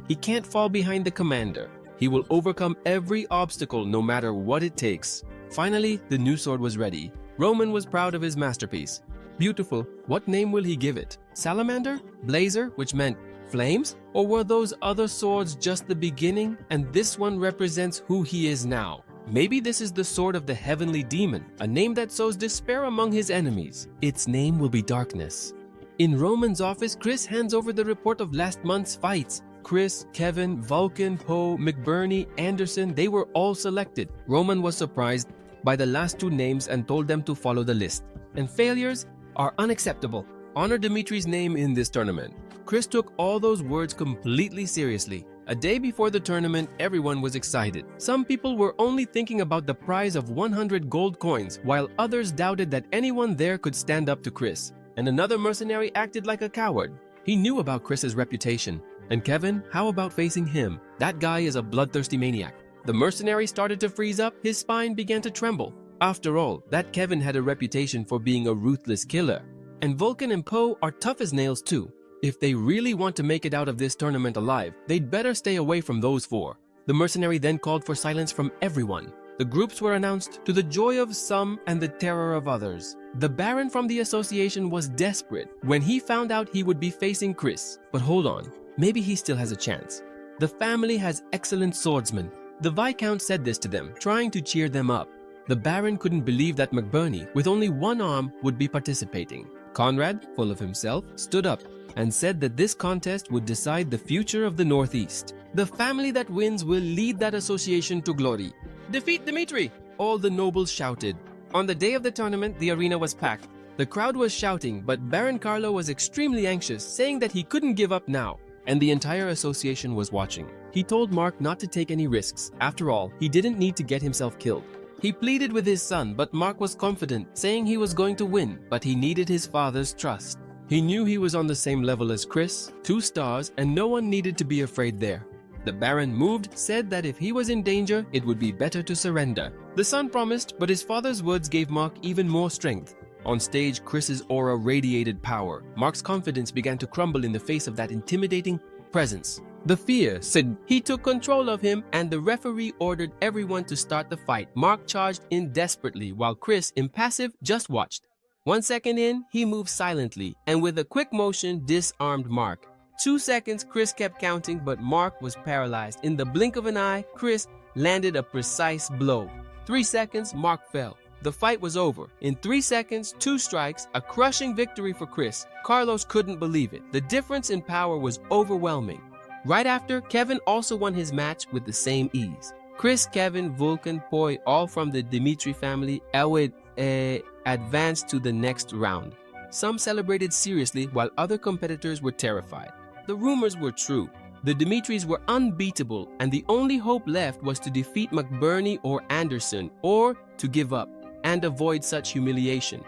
He can't fall behind the commander. He will overcome every obstacle no matter what it takes. Finally, the new sword was ready. Roman was proud of his masterpiece. Beautiful. What name will he give it? Salamander? Blazer, which meant flames? Or were those other swords just the beginning and this one represents who he is now? Maybe this is the sword of the heavenly demon, a name that sows despair among his enemies. Its name will be darkness. In Roman's office, Chris hands over the report of last month's fights. Chris, Kevin, Vulcan, Poe, McBurney, Anderson, they were all selected. Roman was surprised by the last 2 names and told them to follow the list. And failures are unacceptable. Honor Dimitri's name in this tournament. Chris took all those words completely seriously. A day before the tournament, everyone was excited. Some people were only thinking about the prize of 100 gold coins, while others doubted that anyone there could stand up to Chris. And another mercenary acted like a coward. He knew about Chris's reputation. And Kevin, how about facing him? That guy is a bloodthirsty maniac. The mercenary started to freeze up, his spine began to tremble. After all, that Kevin had a reputation for being a ruthless killer. And Vulcan and Poe are tough as nails too. If they really want to make it out of this tournament alive, they'd better stay away from those four. The mercenary then called for silence from everyone. The groups were announced, to the joy of some and the terror of others. The Baron from the association was desperate when he found out he would be facing Chris. But hold on, maybe he still has a chance. The family has excellent swordsmen. The Viscount said this to them, trying to cheer them up. The Baron couldn't believe that McBurney, with only one arm, would be participating. Conrad, full of himself, stood up and said that this contest would decide the future of the Northeast. The family that wins will lead that association to glory. Defeat Dimitri! All the nobles shouted. On the day of the tournament, the arena was packed. The crowd was shouting, but Baron Carlo was extremely anxious, saying that he couldn't give up now. And the entire association was watching. He told Mark not to take any risks. After all, he didn't need to get himself killed. He pleaded with his son, but Mark was confident, saying he was going to win, but he needed his father's trust. He knew he was on the same level as Chris, 2 stars, and no one needed to be afraid there. The Baron, moved, said that if he was in danger, it would be better to surrender. The son promised, but his father's words gave Mark even more strength. On stage, Chris's aura radiated power. Mark's confidence began to crumble in the face of that intimidating presence. The fear said he took control of him, and the referee ordered everyone to start the fight. Mark charged in desperately, while Chris, impassive, just watched. 1 second in, he moved silently, and with a quick motion, disarmed Mark. 2 seconds, Chris kept counting, but Mark was paralyzed. In the blink of an eye, Chris landed a precise blow. 3 seconds, Mark fell. The fight was over. In 3 seconds, 2 strikes, a crushing victory for Chris. Carlos couldn't believe it. The difference in power was overwhelming. Right after, Kevin also won his match with the same ease. Chris, Kevin, Vulcan, Poi, all from the Dimitri family, advanced to the next round. Some celebrated seriously, while other competitors were terrified. The rumors were true. The Dimitris were unbeatable, and the only hope left was to defeat McBurney or Anderson, or to give up and avoid such humiliation.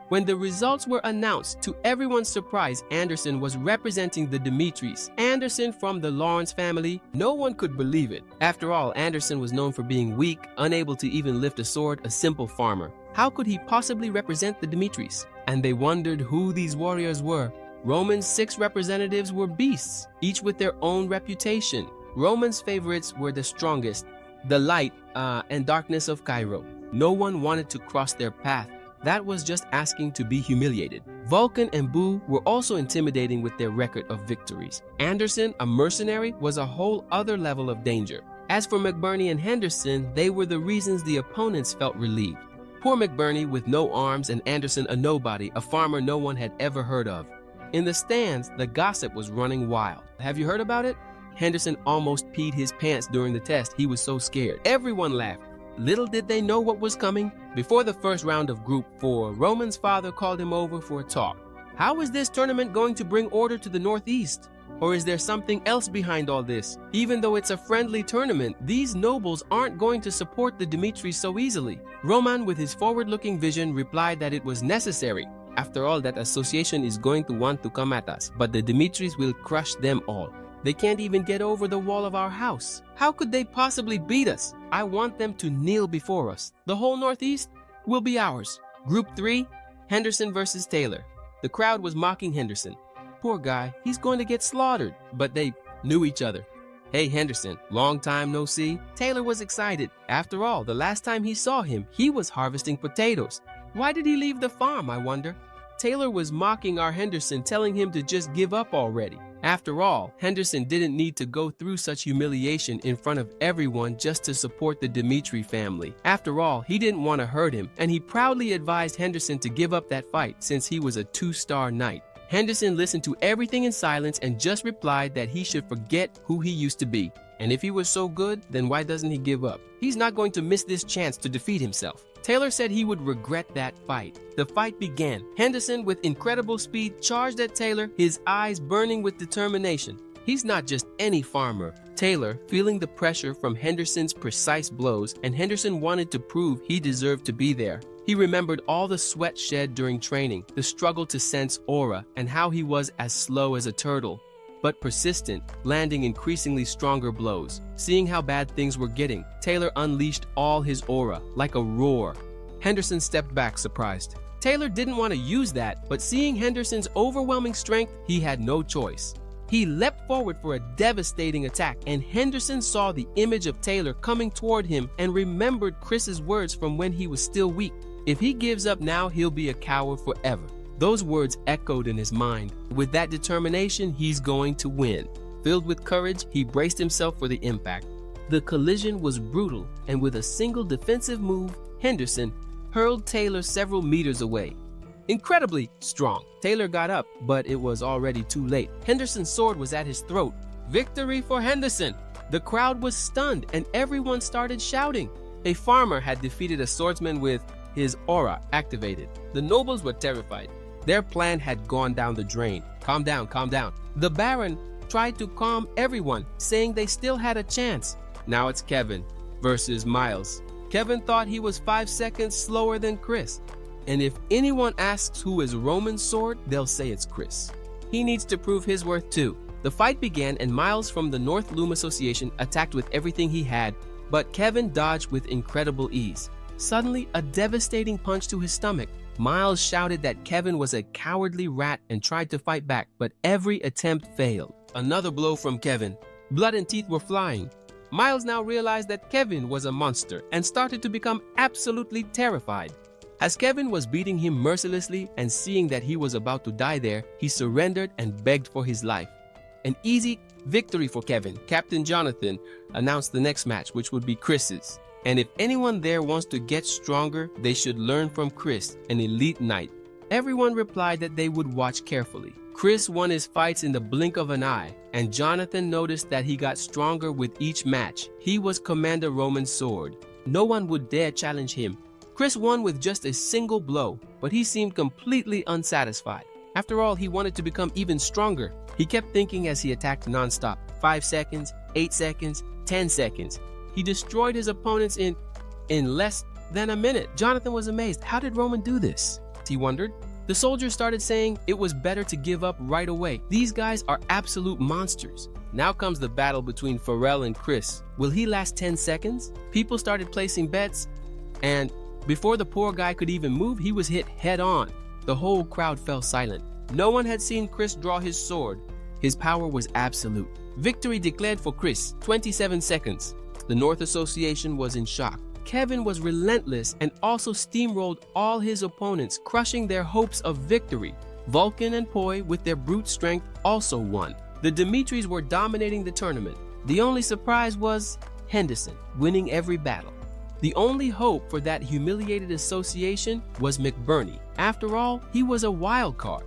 When the results were announced, to everyone's surprise, Anderson was representing the Dimitris. Anderson from the Lawrence family. No one could believe it. After all, Anderson was known for being weak, unable to even lift a sword, a simple farmer. How could he possibly represent the Dimitris? And they wondered who these warriors were. Roman's 6 representatives were beasts, each with their own reputation. Roman's favorites were the strongest, the light and darkness of Cairo. No one wanted to cross their path. That was just asking to be humiliated. Vulcan and Boo were also intimidating with their record of victories. Anderson, a mercenary, was a whole other level of danger. As for McBurney and Henderson, they were the reasons the opponents felt relieved. Poor McBurney with no arms, and Anderson a nobody, a farmer no one had ever heard of. In the stands, the gossip was running wild. Have you heard about it? Henderson almost peed his pants during the test. He was so scared. Everyone laughed. Little did they know what was coming. Before the first round of Group 4, Roman's father called him over for a talk. How is this tournament going to bring order to the Northeast? Or is there something else behind all this? Even though it's a friendly tournament, these nobles aren't going to support the Dimitris so easily. Roman, with his forward-looking vision, replied that it was necessary. After all, that association is going to want to come at us, but the Dimitris will crush them all. They can't even get over the wall of our house. How could they possibly beat us? I want them to kneel before us. The whole Northeast will be ours. Group 3, Henderson versus Taylor. The crowd was mocking Henderson. Poor guy, he's going to get slaughtered. But they knew each other. Hey Henderson, long time no see. Taylor was excited. After all, the last time he saw him, he was harvesting potatoes. Why did he leave the farm, I wonder? Taylor was mocking our Henderson, telling him to just give up already. After all, Henderson didn't need to go through such humiliation in front of everyone just to support the Dimitri family. After all, he didn't want to hurt him, and he proudly advised Henderson to give up that fight since he was a 2-star knight. Henderson listened to everything in silence and just replied that he should forget who he used to be. And if he was so good, then why doesn't he give up? He's not going to miss this chance to defeat himself. Taylor said he would regret that fight. The fight began. Henderson, with incredible speed, charged at Taylor, his eyes burning with determination. He's not just any farmer. Taylor, feeling the pressure from Henderson's precise blows, and Henderson wanted to prove he deserved to be there. He remembered all the sweat shed during training, the struggle to sense aura, and how he was as slow as a turtle, but persistent, landing increasingly stronger blows. Seeing how bad things were getting, Taylor unleashed all his aura, like a roar. Henderson stepped back, surprised. Taylor didn't want to use that, but seeing Henderson's overwhelming strength, he had no choice. He leapt forward for a devastating attack, and Henderson saw the image of Taylor coming toward him and remembered Chris's words from when he was still weak. If he gives up now, he'll be a coward forever. Those words echoed in his mind. With that determination, he's going to win. Filled with courage, he braced himself for the impact. The collision was brutal, and with a single defensive move, Henderson hurled Taylor several meters away. Incredibly strong, Taylor got up, but it was already too late. Henderson's sword was at his throat. Victory for Henderson! The crowd was stunned, and everyone started shouting. A farmer had defeated a swordsman with his aura activated. The nobles were terrified. Their plan had gone down the drain. Calm down, calm down. The Baron tried to calm everyone, saying they still had a chance. Now it's Kevin versus Miles. Kevin thought he was 5 seconds slower than Chris. And if anyone asks who is Roman's sword, they'll say it's Chris. He needs to prove his worth too. The fight began, and Miles from the North Loom Association attacked with everything he had, but Kevin dodged with incredible ease. Suddenly, a devastating punch to his stomach. Miles shouted that Kevin was a cowardly rat and tried to fight back, but every attempt failed. Another blow from Kevin. Blood and teeth were flying. Miles now realized that Kevin was a monster and started to become absolutely terrified. As Kevin was beating him mercilessly and seeing that he was about to die there, he surrendered and begged for his life. An easy victory for Kevin. Captain Jonathan announced the next match, which would be Chris's. And if anyone there wants to get stronger, they should learn from Chris, an elite knight. Everyone replied that they would watch carefully. Chris won his fights in the blink of an eye, and Jonathan noticed that he got stronger with each match. He was Commander Roman's sword. No one would dare challenge him. Chris won with just a single blow, but he seemed completely unsatisfied. After all, he wanted to become even stronger. He kept thinking as he attacked non-stop. 5 seconds, 8 seconds, 10 seconds. He destroyed his opponents in less than a minute. Jonathan was amazed. How did Roman do this? He wondered. The soldiers started saying it was better to give up right away. These guys are absolute monsters. Now comes the battle between Pharrell and Chris. Will he last 10 seconds? People started placing bets, and before the poor guy could even move, he was hit head on. The whole crowd fell silent. No one had seen Chris draw his sword. His power was absolute. Victory declared for Chris, 27 seconds. The North Association was in shock. Kevin was relentless and also steamrolled all his opponents, crushing their hopes of victory. Vulcan and Poi, with their brute strength, also won. The Dimitris were dominating the tournament. The only surprise was Henderson, winning every battle. The only hope for that humiliated association was McBurney. After all, he was a wild card.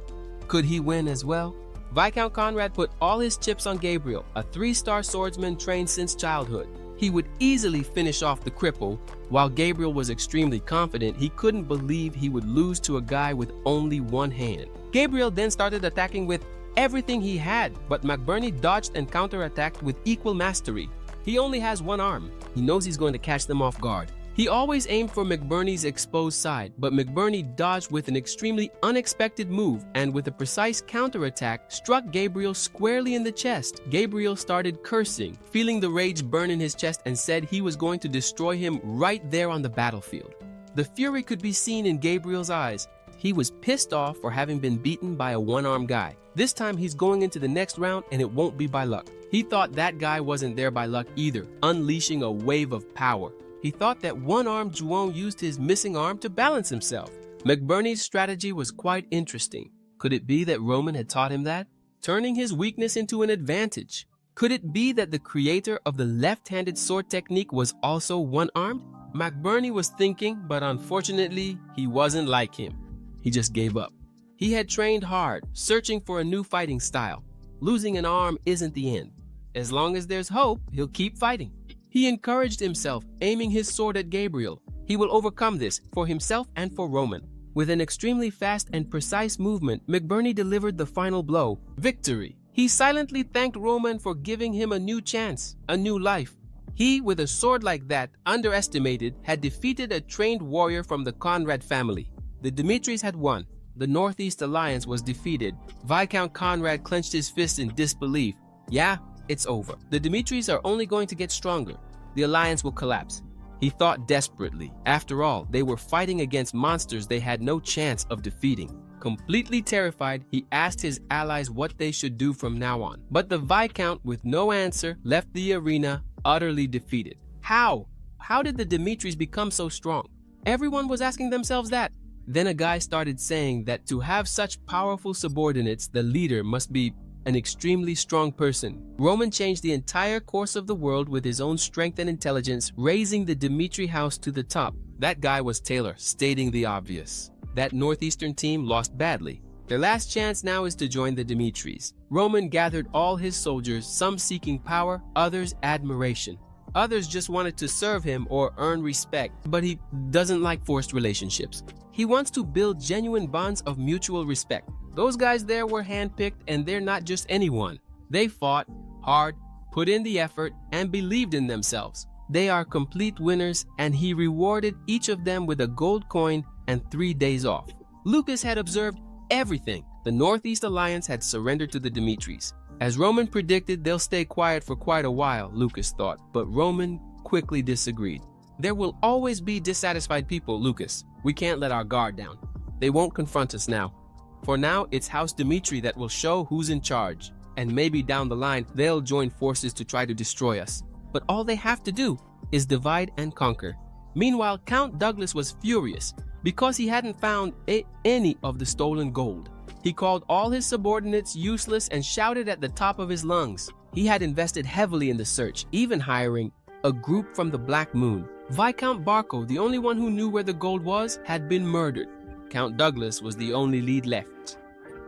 Could he win as well? Viscount Conrad put all his chips on Gabriel, a 3-star swordsman trained since childhood. He would easily finish off the cripple. While Gabriel was extremely confident, he couldn't believe he would lose to a guy with only one hand. Gabriel then started attacking with everything he had, but McBurney dodged and counterattacked with equal mastery. He only has one arm. He knows he's going to catch them off guard. He always aimed for McBurney's exposed side, but McBurney dodged with an extremely unexpected move and with a precise counterattack struck Gabriel squarely in the chest. Gabriel started cursing, feeling the rage burn in his chest, and said he was going to destroy him right there on the battlefield. The fury could be seen in Gabriel's eyes. He was pissed off for having been beaten by a one-armed guy. This time he's going into the next round and it won't be by luck. He thought that guy wasn't there by luck either, unleashing a wave of power. He thought that one-armed Juon used his missing arm to balance himself. McBurney's strategy was quite interesting. Could it be that Roman had taught him that? Turning his weakness into an advantage. Could it be that the creator of the left-handed sword technique was also one-armed? McBurney was thinking, but unfortunately, he wasn't like him. He just gave up. He had trained hard, searching for a new fighting style. Losing an arm isn't the end. As long as there's hope, he'll keep fighting. He encouraged himself, aiming his sword at Gabriel. He will overcome this for himself and for Roman. With an extremely fast and precise movement, McBurney delivered the final blow. Victory! He silently thanked Roman for giving him a new chance, a new life. He, with a sword like that, underestimated, had defeated a trained warrior from the Conrad family. The Dimitris had won. The Northeast Alliance was defeated. Viscount Conrad clenched his fist in disbelief. Yeah, it's over. The Dimitris are only going to get stronger. The alliance will collapse. He thought desperately. After all, they were fighting against monsters they had no chance of defeating. Completely terrified, he asked his allies what they should do from now on. But the Viscount, with no answer, left the arena utterly defeated. How? How did the Dimitris become so strong? Everyone was asking themselves that. Then a guy started saying that to have such powerful subordinates, the leader must be an extremely strong person. Roman changed the entire course of the world with his own strength and intelligence, raising the Dimitri house to the top. That guy was Taylor, stating the obvious. That northeastern team lost badly. Their last chance now is to join the Dimitris. Roman gathered all his soldiers, some seeking power, others admiration. Others just wanted to serve him or earn respect, but he doesn't like forced relationships. He wants to build genuine bonds of mutual respect. Those guys there were handpicked, and they're not just anyone. They fought hard, put in the effort, and believed in themselves. They are complete winners, and he rewarded each of them with a gold coin and 3 days off. Lucas had observed everything. The Northeast Alliance had surrendered to the Dimitris. As Roman predicted, they'll stay quiet for quite a while, Lucas thought, but Roman quickly disagreed. There will always be dissatisfied people, Lucas. We can't let our guard down. They won't confront us now. For now, it's House Dimitri that will show who's in charge, and maybe down the line, they'll join forces to try to destroy us. But all they have to do is divide and conquer. Meanwhile, Count Douglas was furious because he hadn't found any of the stolen gold. He called all his subordinates useless and shouted at the top of his lungs. He had invested heavily in the search, even hiring a group from the Black Moon. Viscount Barco, the only one who knew where the gold was, had been murdered. Count Douglas was the only lead left.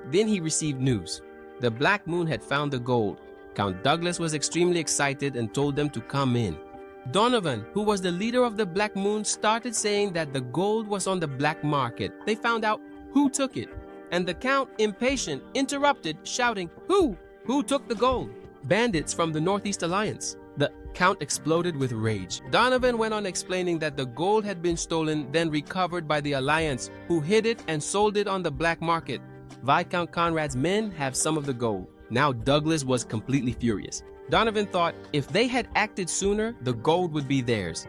Then he received news. The Black Moon had found the gold. Count Douglas was extremely excited and told them to come in. Donovan, who was the leader of the Black Moon, started saying that the gold was on the black market. They found out who took it. And the Count, impatient, interrupted, shouting, Who? Who took the gold? Bandits from the Northeast Alliance. The Count exploded with rage. Donovan went on explaining that the gold had been stolen, then recovered by the Alliance, who hid it and sold it on the black market. Viscount Conrad's men have some of the gold. Now Douglas was completely furious. Donovan thought if they had acted sooner, the gold would be theirs.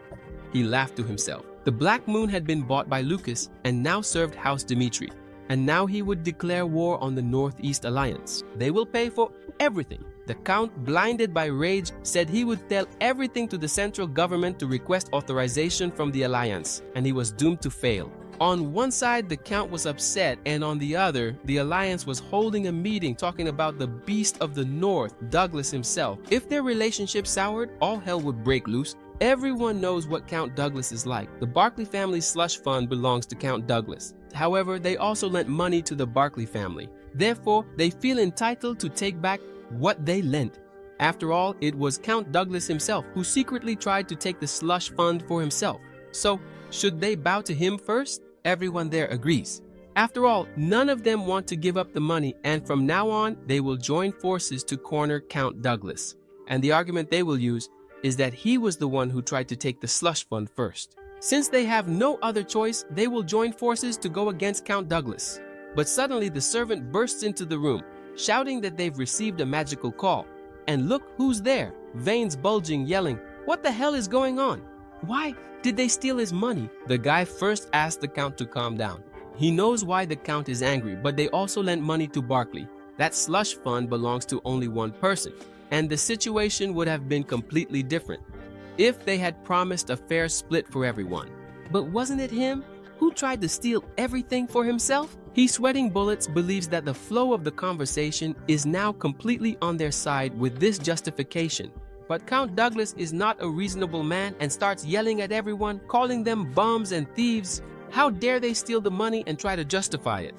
He laughed to himself. The Black Moon had been bought by Lucas and now served House Dimitri. And now he would declare war on the Northeast Alliance. They will pay for everything. The Count, blinded by rage, said he would tell everything to the central government to request authorization from the Alliance, and he was doomed to fail. On one side, the Count was upset, and on the other, the Alliance was holding a meeting talking about the Beast of the North, Douglas himself. If their relationship soured, all hell would break loose. Everyone knows what Count Douglas is like. The Barclay family's slush fund belongs to Count Douglas. However, they also lent money to the Barclay family. Therefore, they feel entitled to take back what they lent. After all, it was Count Douglas himself who secretly tried to take the slush fund for himself. So, should they bow to him first? Everyone there agrees. After all, none of them want to give up the money, and from now on, they will join forces to corner Count Douglas. And the argument they will use is that he was the one who tried to take the slush fund first. Since they have no other choice, they will join forces to go against Count Douglas. But suddenly the servant bursts into the room, shouting that they've received a magical call. And look who's there, veins bulging, yelling, "What the hell is going on? Why did they steal his money?" The guy first asked the Count to calm down. He knows why the Count is angry, but they also lent money to Barclay. That slush fund belongs to only one person, and the situation would have been completely different if they had promised a fair split for everyone. But wasn't it him who tried to steal everything for himself? He, sweating bullets, believes that the flow of the conversation is now completely on their side with this justification. But Count Douglas is not a reasonable man and starts yelling at everyone, calling them bums and thieves. How dare they steal the money and try to justify it?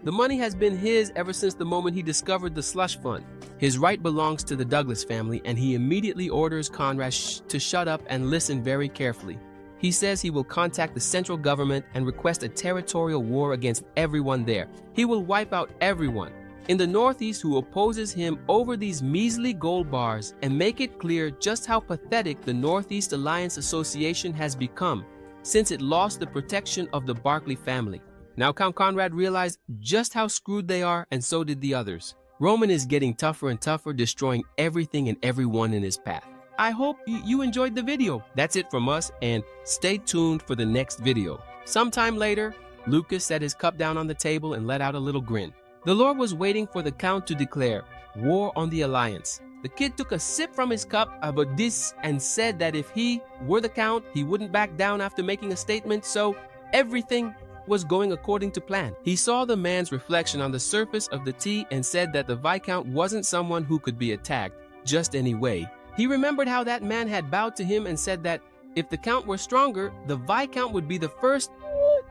The money has been his ever since the moment he discovered the slush fund. His right belongs to the Douglas family, and he immediately orders Conrad to shut up and listen very carefully. He says he will contact the central government and request a territorial war against everyone there. He will wipe out everyone in the Northeast who opposes him over these measly gold bars and make it clear just how pathetic the Northeast Alliance Association has become since it lost the protection of the Barclay family. Now Count Conrad realized just how screwed they are, and so did the others. Roman is getting tougher and tougher, destroying everything and everyone in his path. I hope you enjoyed the video. That's it from us, and stay tuned for the next video. Sometime later, Lucas set his cup down on the table and let out a little grin. The Lord was waiting for the Count to declare war on the Alliance. The kid took a sip from his cup about this and said that if he were the Count, he wouldn't back down after making a statement, so everything was going according to plan. He saw the man's reflection on the surface of the tea and said that the Viscount wasn't someone who could be attacked just any way. He remembered how that man had bowed to him and said that if the Count were stronger, the Viscount would be the first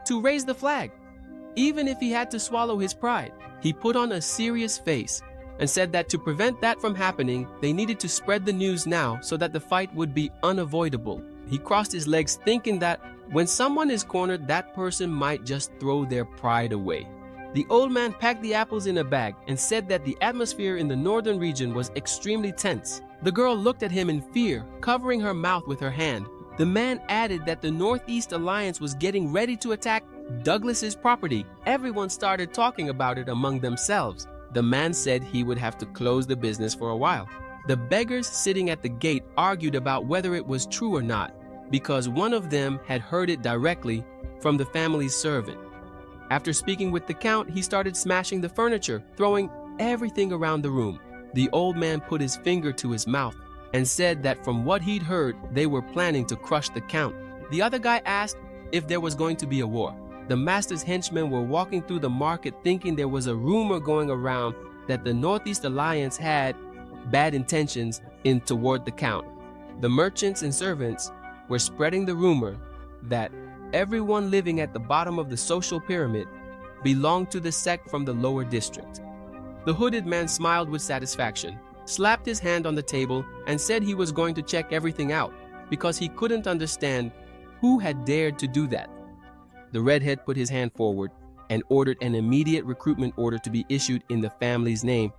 to raise the flag, even if he had to swallow his pride. He put on a serious face and said that to prevent that from happening, they needed to spread the news now so that the fight would be unavoidable. He crossed his legs thinking that when someone is cornered, that person might just throw their pride away. The old man packed the apples in a bag and said that the atmosphere in the northern region was extremely tense. The girl looked at him in fear, covering her mouth with her hand. The man added that the Northeast Alliance was getting ready to attack Douglas's property. Everyone started talking about it among themselves. The man said he would have to close the business for a while. The beggars sitting at the gate argued about whether it was true or not, because one of them had heard it directly from the family's servant. After speaking with the Count, he started smashing the furniture, throwing everything around the room. The old man put his finger to his mouth and said that from what he'd heard, they were planning to crush the Count. The other guy asked if there was going to be a war. The master's henchmen were walking through the market thinking there was a rumor going around that the Northeast Alliance had bad intentions toward the Count. The merchants and servants were spreading the rumor that everyone living at the bottom of the social pyramid belonged to the sect from the lower district. The hooded man smiled with satisfaction, slapped his hand on the table, and said he was going to check everything out because he couldn't understand who had dared to do that. The redhead put his hand forward and ordered an immediate recruitment order to be issued in the family's name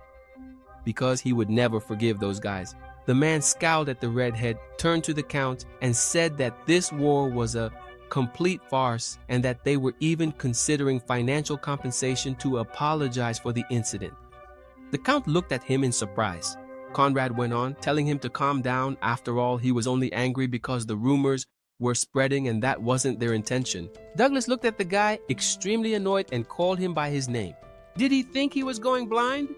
because he would never forgive those guys. The man scowled at the redhead, turned to the Count, and said that this war was a complete farce and that they were even considering financial compensation to apologize for the incident. The Count looked at him in surprise. Conrad went on, telling him to calm down. After all, he was only angry because the rumors were spreading and that wasn't their intention. Douglas looked at the guy, extremely annoyed, and called him by his name. Did he think he was going blind?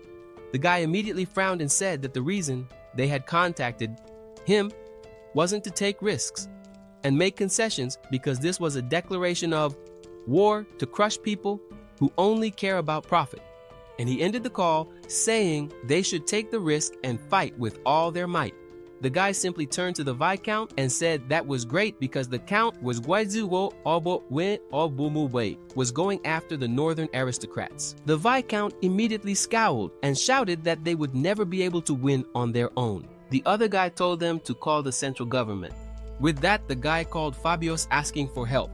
The guy immediately frowned and said that the reason they had contacted him wasn't to take risks and make concessions because this was a declaration of war to crush people who only care about profit. And he ended the call saying they should take the risk and fight with all their might. The guy simply turned to the Viscount and said that was great because the Count was going after the northern aristocrats. The Viscount immediately scowled and shouted that they would never be able to win on their own. The other guy told them to call the central government. With that, the guy called Fabius asking for help.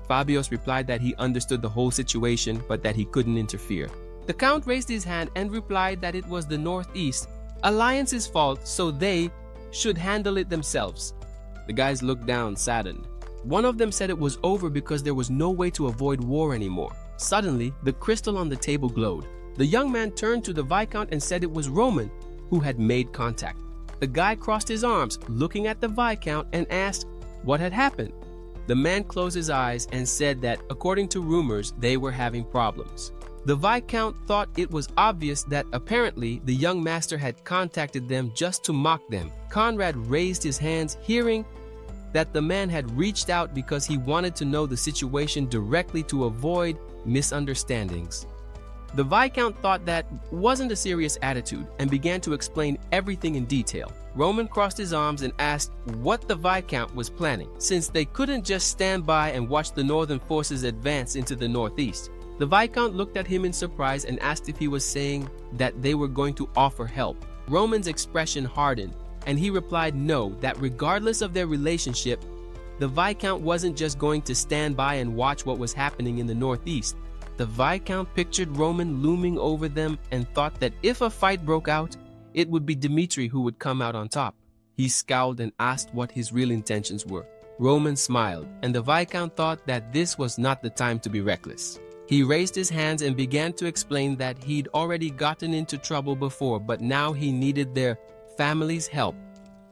Fabius replied that he understood the whole situation but that he couldn't interfere. The Count raised his hand and replied that it was the Northeast Alliance's fault, so they should handle it themselves. The guys looked down, saddened. One of them said it was over because there was no way to avoid war anymore. Suddenly, the crystal on the table glowed. The young man turned to the Viscount and said it was Roman who had made contact. The guy crossed his arms, looking at the Viscount, and asked what had happened. The man closed his eyes and said that, according to rumors, they were having problems. The Viscount thought it was obvious that apparently the young master had contacted them just to mock them. Conrad raised his hands, hearing that the man had reached out because he wanted to know the situation directly to avoid misunderstandings. The Viscount thought that wasn't a serious attitude and began to explain everything in detail. Roman crossed his arms and asked what the Viscount was planning, since they couldn't just stand by and watch the northern forces advance into the northeast. The Viscount looked at him in surprise and asked if he was saying that they were going to offer help. Roman's expression hardened, and he replied no, that regardless of their relationship, the Viscount wasn't just going to stand by and watch what was happening in the northeast. The Viscount pictured Roman looming over them and thought that if a fight broke out, it would be Dmitri who would come out on top. He scowled and asked what his real intentions were. Roman smiled, and the Viscount thought that this was not the time to be reckless. He raised his hands and began to explain that he'd already gotten into trouble before, but now he needed their family's help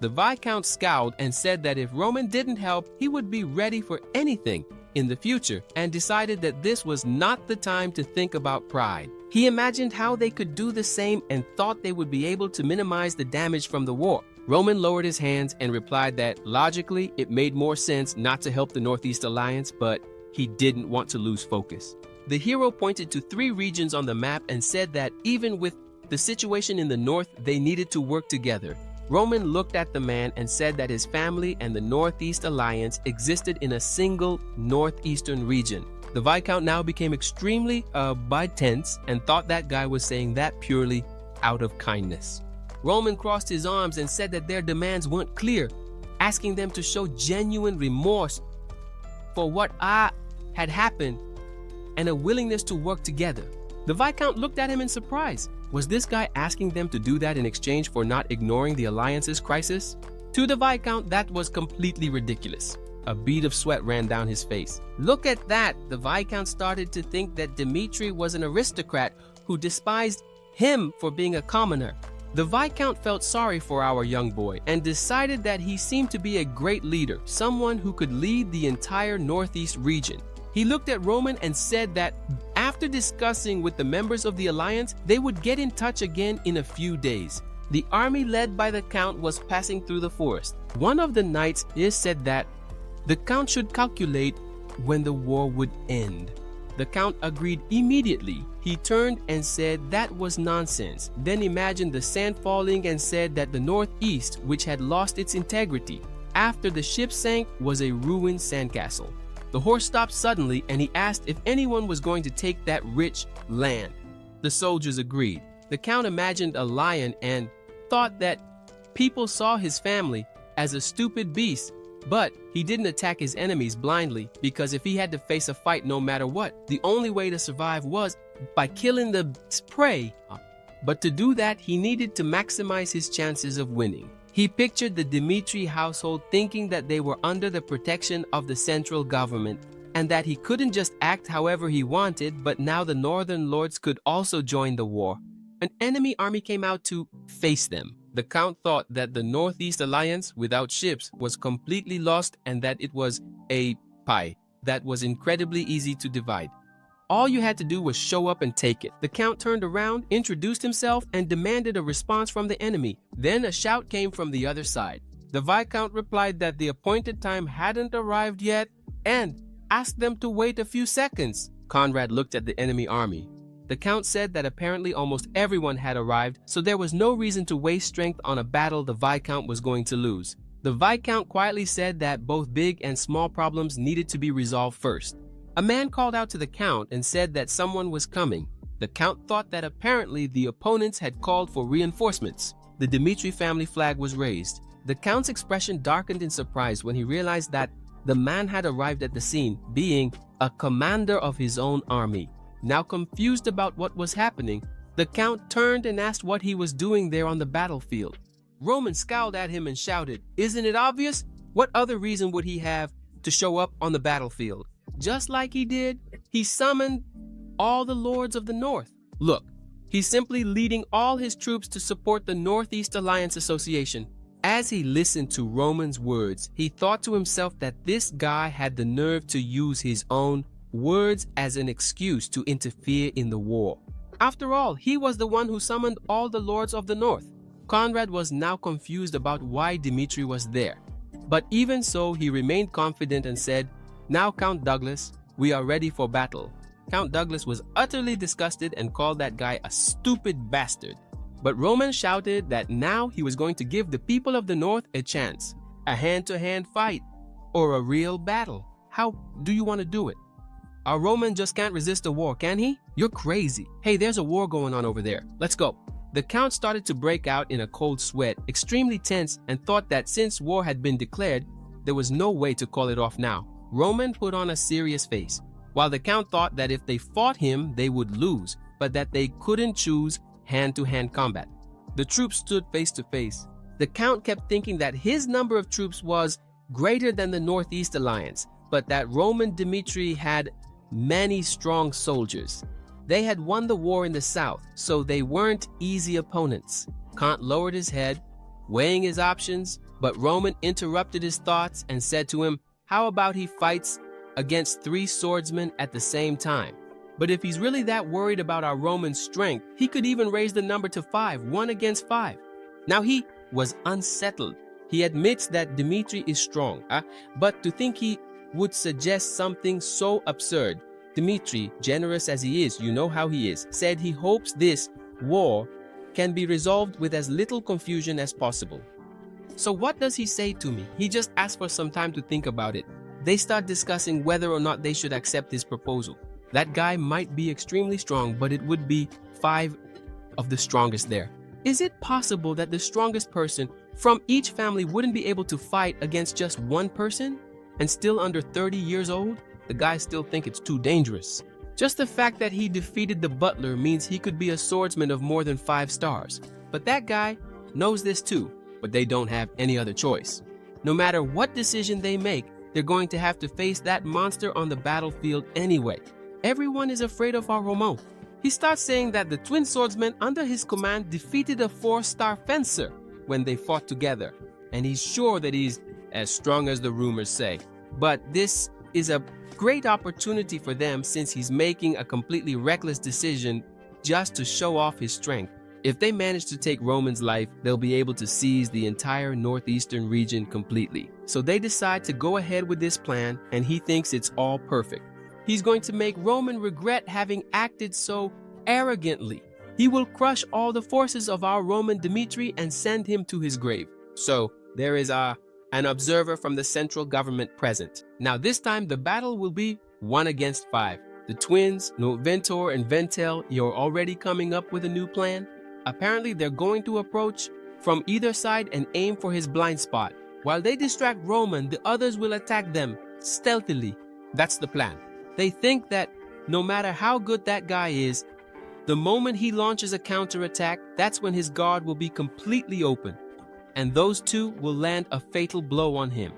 The Viscount scowled and said that if Roman didn't help, he would be ready for anything in the future, and decided that this was not the time to think about pride. He imagined how they could do the same and thought they would be able to minimize the damage from the war. Roman lowered his hands and replied that logically it made more sense not to help the Northeast Alliance, but he didn't want to lose focus. The hero pointed to 3 regions on the map and said that even with the situation in the north, they needed to work together. Roman looked at the man and said that his family and the Northeast Alliance existed in a single northeastern region. The Viscount now became extremely tense and thought that guy was saying that purely out of kindness. Roman crossed his arms and said that their demands weren't clear, asking them to show genuine remorse for what had happened and a willingness to work together. The Viscount looked at him in surprise. Was this guy asking them to do that in exchange for not ignoring the Alliance's crisis? To the Viscount, that was completely ridiculous. A bead of sweat ran down his face. Look at that! The Viscount started to think that Dmitri was an aristocrat who despised him for being a commoner. The Viscount felt sorry for our young boy and decided that he seemed to be a great leader, someone who could lead the entire Northeast region. He looked at Roman and said that after discussing with the members of the Alliance, they would get in touch again in a few days. The army led by the Count was passing through the forest. One of the knights said that the Count should calculate when the war would end. The Count agreed immediately. He turned and said that was nonsense, then imagined the sand falling and said that the Northeast, which had lost its integrity after the ship sank, was a ruined sandcastle. The horse stopped suddenly and he asked if anyone was going to take that rich land. The soldiers agreed. The Count imagined a lion and thought that people saw his family as a stupid beast, but he didn't attack his enemies blindly because if he had to face a fight no matter what, the only way to survive was by killing the prey. But to do that, he needed to maximize his chances of winning. He pictured the Dmitri household thinking that they were under the protection of the central government and that he couldn't just act however he wanted, but now the northern lords could also join the war. An enemy army came out to face them. The Count thought that the Northeast Alliance without ships was completely lost and that it was a pie that was incredibly easy to divide. All you had to do was show up and take it. The Count turned around, introduced himself, and demanded a response from the enemy. Then a shout came from the other side. The Viscount replied that the appointed time hadn't arrived yet and asked them to wait a few seconds. Conrad looked at the enemy army. The Count said that apparently almost everyone had arrived, so there was no reason to waste strength on a battle the Viscount was going to lose. The Viscount quietly said that both big and small problems needed to be resolved first. A man called out to the Count and said that someone was coming. The Count thought that apparently the opponents had called for reinforcements. The Dmitri family flag was raised. The Count's expression darkened in surprise when he realized that the man had arrived at the scene, being a commander of his own army. Now confused about what was happening, the Count turned and asked what he was doing there on the battlefield. Roman scowled at him and shouted, "Isn't it obvious? What other reason would he have to show up on the battlefield? Just like he did, he summoned all the lords of the North. Look, he's simply leading all his troops to support the Northeast Alliance Association." As he listened to Roman's words, he thought to himself that this guy had the nerve to use his own words as an excuse to interfere in the war. After all, he was the one who summoned all the lords of the North. Conrad was now confused about why Dmitri was there. But even so, he remained confident and said, "Now, Count Douglas, we are ready for battle." Count Douglas was utterly disgusted and called that guy a stupid bastard. But Roman shouted that now he was going to give the people of the North a chance, a hand-to-hand fight, or a real battle. How do you want to do it? Our Roman just can't resist a war, can he? You're crazy. Hey, there's a war going on over there. Let's go. The Count started to break out in a cold sweat, extremely tense, and thought that since war had been declared, there was no way to call it off now. Roman put on a serious face, while the Count thought that if they fought him, they would lose, but that they couldn't choose hand-to-hand combat. The troops stood face to face. The Count kept thinking that his number of troops was greater than the Northeast Alliance, but that Roman Dmitri had many strong soldiers. They had won the war in the south, so they weren't easy opponents. Kant lowered his head, weighing his options. But Roman interrupted his thoughts and said to him, how about he fights against 3 swordsmen at the same time? But if he's really that worried about our Roman strength, he could even raise the number to 5, 1 against 5. Now he was unsettled. He admits that Dmitri is strong, but to think he would suggest something so absurd. Dmitri, generous as he is, you know how he is, said he hopes this war can be resolved with as little confusion as possible. So what does he say to me? He just asked for some time to think about it. They start discussing whether or not they should accept his proposal. That guy might be extremely strong, but it would be 5 of the strongest there. Is it possible that the strongest person from each family wouldn't be able to fight against just one person? And still under 30 years old? The guys still think it's too dangerous. Just the fact that he defeated the butler means he could be a swordsman of more than 5 stars. But that guy knows this too, but they don't have any other choice. No matter what decision they make, they're going to have to face that monster on the battlefield anyway. Everyone is afraid of our Roman. He starts saying that the twin swordsmen under his command defeated a 4-star fencer when they fought together, and he's sure that he's as strong as the rumors say. But this is a great opportunity for them since he's making a completely reckless decision just to show off his strength. If they manage to take Roman's life, they'll be able to seize the entire northeastern region completely. So they decide to go ahead with this plan, and he thinks it's all perfect. He's going to make Roman regret having acted so arrogantly. He will crush all the forces of our Roman Dmitri and send him to his grave. So there is an observer from the central government present. Now this time the battle will be 1 against 5. The twins, Ventor and Ventel, you're already coming up with a new plan. Apparently they're going to approach from either side and aim for his blind spot. While they distract Roman, the others will attack them stealthily. That's the plan. They think that no matter how good that guy is, the moment he launches a counterattack, that's when his guard will be completely open, and those two will land a fatal blow on him.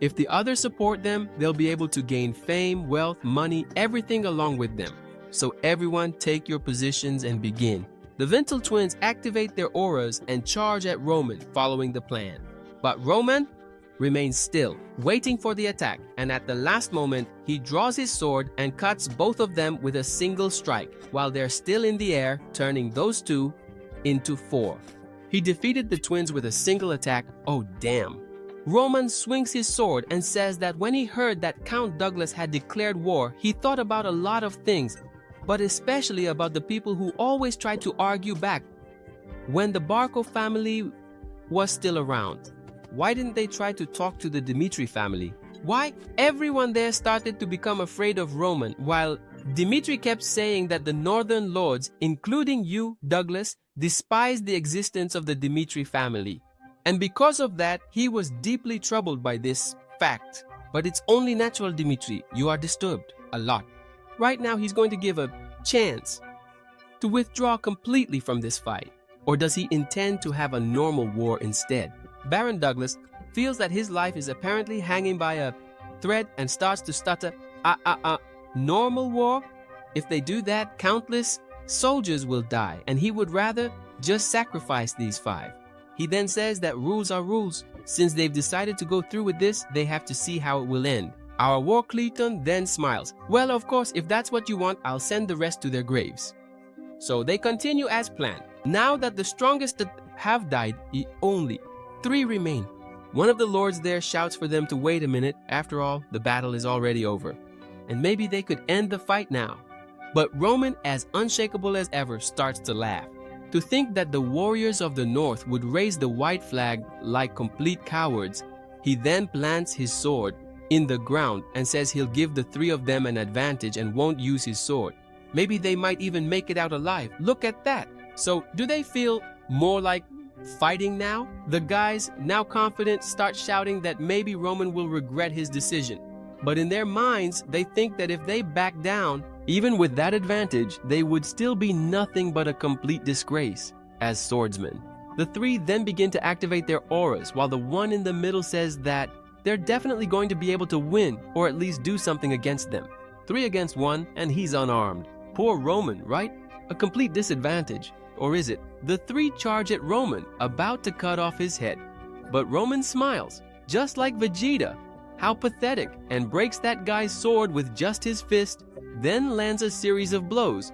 If the others support them, they'll be able to gain fame, wealth, money, everything along with them. So everyone take your positions and begin. The Vental twins activate their auras and charge at Roman, following the plan. But Roman remains still, waiting for the attack, and at the last moment, he draws his sword and cuts both of them with a single strike, while they're still in the air, turning those 2 into 4. He defeated the twins with a single attack. Oh damn. Roman swings his sword and says that when he heard that Count Douglas had declared war, he thought about a lot of things, but especially about the people who always tried to argue back when the Barco family was still around. Why didn't they try to talk to the Dmitri family? Why? Everyone there started to become afraid of Roman, while Dmitri kept saying that the northern lords, including you, Douglas, despised the existence of the Dmitri family. And because of that, he was deeply troubled by this fact. But it's only natural, Dmitri. You are disturbed a lot. Right now, he's going to give a chance to withdraw completely from this fight. Or does he intend to have a normal war instead? Baron Douglas feels that his life is apparently hanging by a thread and starts to stutter. Normal war? If they do that, countless soldiers will die, and he would rather just sacrifice these 5. He then says that rules are rules. Since they've decided to go through with this, they have to see how it will end. Our war Cleton then smiles. Well, of course, if that's what you want, I'll send the rest to their graves. So they continue as planned. Now that the strongest have died, only 3 remain. One of the lords there shouts for them to wait a minute. After all, the battle is already over. And maybe they could end the fight now. But Roman, as unshakable as ever, starts to laugh. To think that the warriors of the north would raise the white flag like complete cowards, he then plants his sword in the ground and says he'll give the 3 of them an advantage and won't use his sword. Maybe they might even make it out alive. Look at that. So do they feel more like fighting now? The guys, now confident, start shouting that maybe Roman will regret his decision. But in their minds, they think that if they back down, even with that advantage, they would still be nothing but a complete disgrace as swordsmen. The 3 then begin to activate their auras, while the one in the middle says that they're definitely going to be able to win, or at least do something against them. 3 against 1, and he's unarmed. Poor Roman, right? A complete disadvantage. Or is it? The 3 charge at Roman, about to cut off his head. But Roman smiles, just like Vegeta. How pathetic, and breaks that guy's sword with just his fist, then lands a series of blows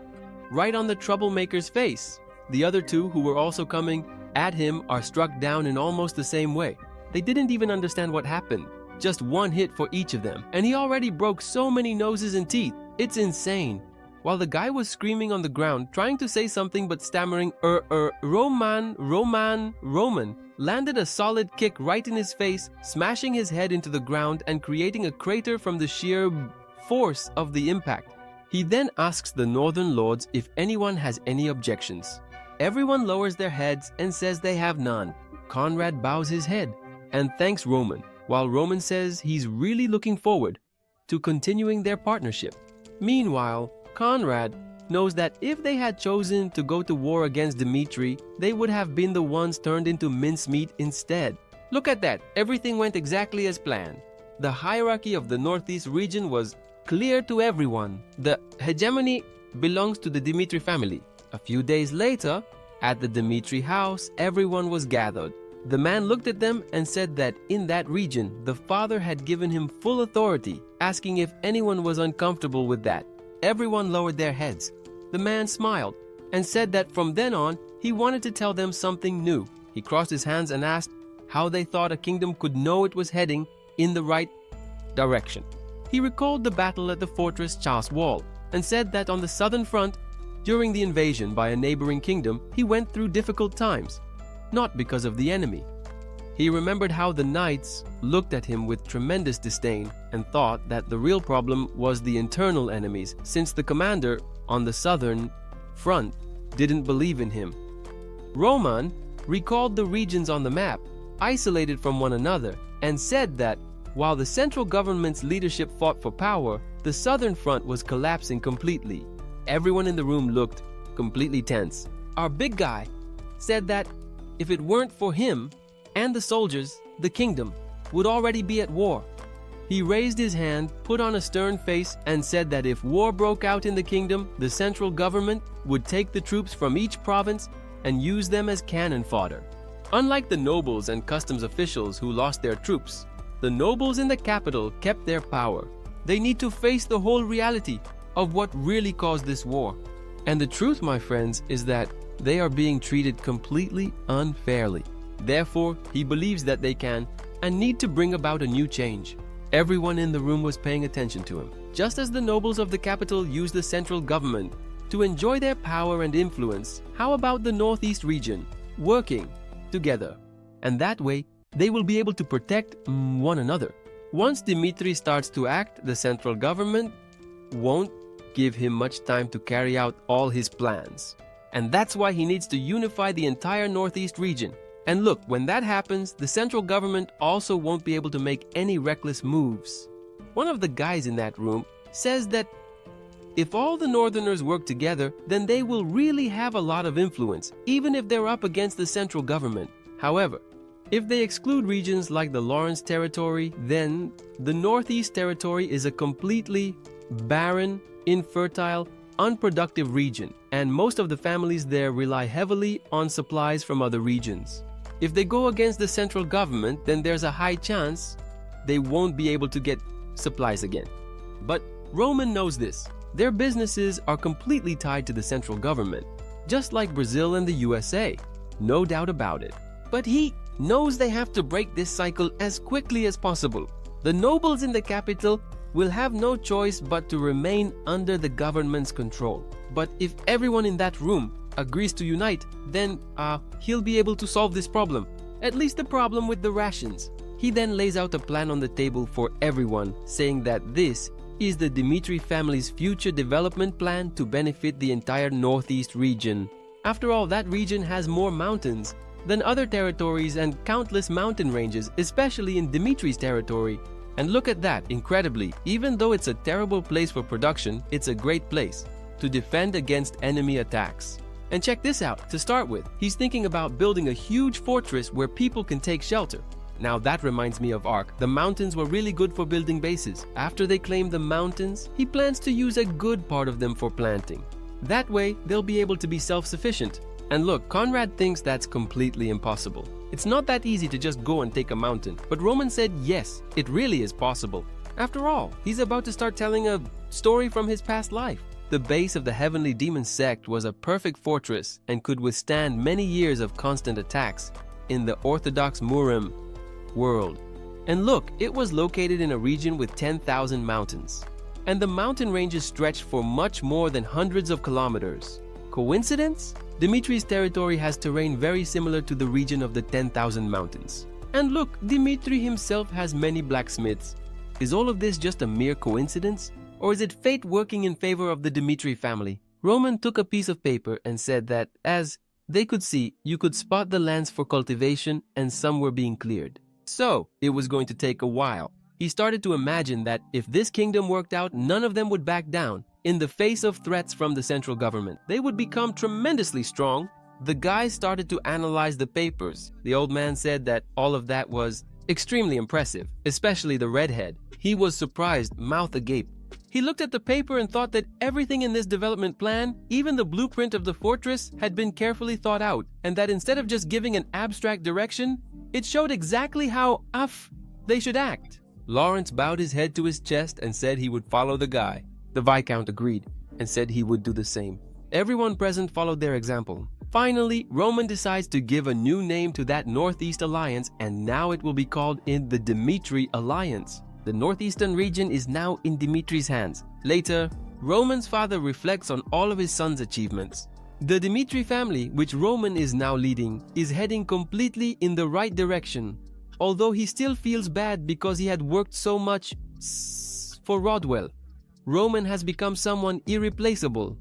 right on the troublemaker's face. The other two, who were also coming at him, are struck down in almost the same way. They didn't even understand what happened. Just one hit for each of them, and he already broke so many noses and teeth. It's insane. While the guy was screaming on the ground, trying to say something but stammering, Roman, landed a solid kick right in his face, smashing his head into the ground and creating a crater from the sheer force of the impact. He then asks the Northern Lords if anyone has any objections. Everyone lowers their heads and says they have none. Conrad bows his head and thanks Roman, while Roman says he's really looking forward to continuing their partnership. Meanwhile, Conrad knows that if they had chosen to go to war against Dimitri, they would have been the ones turned into mincemeat instead. Look at that, everything went exactly as planned. The hierarchy of the Northeast region was clear to everyone. The hegemony belongs to the Dimitri family. A few days later, at the Dimitri house, everyone was gathered. The man looked at them and said that in that region, the father had given him full authority, asking if anyone was uncomfortable with that. Everyone lowered their heads. The man smiled and said that from then on, he wanted to tell them something new. He crossed his hands and asked how they thought a kingdom could know it was heading in the right direction. He recalled the battle at the fortress Chaos Wall and said that on the southern front, during the invasion by a neighboring kingdom, he went through difficult times, not because of the enemy. He remembered how the knights looked at him with tremendous disdain and thought that the real problem was the internal enemies, since the commander on the southern front didn't believe in him. Roman recalled the regions on the map, isolated from one another, and said that while the central government's leadership fought for power, the southern front was collapsing completely. Everyone in the room looked completely tense. Our big guy said that if it weren't for him and the soldiers, the kingdom would already be at war. He raised his hand, put on a stern face, and said that if war broke out in the kingdom, the central government would take the troops from each province and use them as cannon fodder. Unlike the nobles and customs officials who lost their troops, the nobles in the capital kept their power. They need to face the whole reality of what really caused this war. And the truth, my friends, is that they are being treated completely unfairly. Therefore, he believes that they can and need to bring about a new change. Everyone in the room was paying attention to him. Just as the nobles of the capital use the central government to enjoy their power and influence, how about the Northeast region working together? And that way, they will be able to protect one another. Once Dimitri starts to act, the central government won't give him much time to carry out all his plans. And that's why he needs to unify the entire Northeast region. And look, when that happens, the central government also won't be able to make any reckless moves. One of the guys in that room says that if all the Northerners work together, then they will really have a lot of influence, even if they're up against the central government. However, if they exclude regions like the Lawrence territory, then the Northeast territory is a completely barren, infertile, unproductive region, and most of the families there rely heavily on supplies from other regions. If they go against the central government, then there's a high chance they won't be able to get supplies again. But Roman knows this. Their businesses are completely tied to the central government, just like Brazil and the USA. No doubt about it. But he knows they have to break this cycle as quickly as possible. The nobles in the capital will have no choice but to remain under the government's control. But if everyone in that room agrees to unite, then he'll be able to solve this problem, at least the problem with the rations. He then lays out a plan on the table for everyone, saying that this is the Dimitri family's future development plan to benefit the entire Northeast region. After all, that region has more mountains than other territories and countless mountain ranges, especially in Dimitri's territory. And look at that, incredibly, even though it's a terrible place for production, it's a great place to defend against enemy attacks. And check this out, to start with, he's thinking about building a huge fortress where people can take shelter. Now that reminds me of Ark. The mountains were really good for building bases. After they claim the mountains, he plans to use a good part of them for planting. That way, they'll be able to be self-sufficient. And look, Conrad thinks that's completely impossible. It's not that easy to just go and take a mountain. But Roman said yes, it really is possible. After all, he's about to start telling a story from his past life. The base of the heavenly demon sect was a perfect fortress and could withstand many years of constant attacks in the orthodox Murim world. And look, it was located in a region with 10,000 mountains. And the mountain ranges stretched for much more than hundreds of kilometers. Coincidence? Dimitri's territory has terrain very similar to the region of the 10,000 mountains. And look, Dimitri himself has many blacksmiths. Is all of this just a mere coincidence? Or is it fate working in favor of the Dimitri family? Roman took a piece of paper and said that, as they could see, you could spot the lands for cultivation and some were being cleared. So, it was going to take a while. He started to imagine that if this kingdom worked out, none of them would back down. In the face of threats from the central government, they would become tremendously strong. The guy started to analyze the papers. The old man said that all of that was extremely impressive, especially the redhead. He was surprised, mouth agape. He looked at the paper and thought that everything in this development plan, even the blueprint of the fortress, had been carefully thought out, and that instead of just giving an abstract direction, it showed exactly how they should act. Lawrence bowed his head to his chest and said he would follow the guy. The Viscount agreed and said he would do the same. Everyone present followed their example. Finally, Roman decides to give a new name to that Northeast Alliance, and now it will be called in the Dimitri Alliance. The northeastern region is now in Dimitri's hands. Later, Roman's father reflects on all of his son's achievements. The Dimitri family, which Roman is now leading, is heading completely in the right direction, although he still feels bad because he had worked so much for Rodwell. Roman has become someone irreplaceable.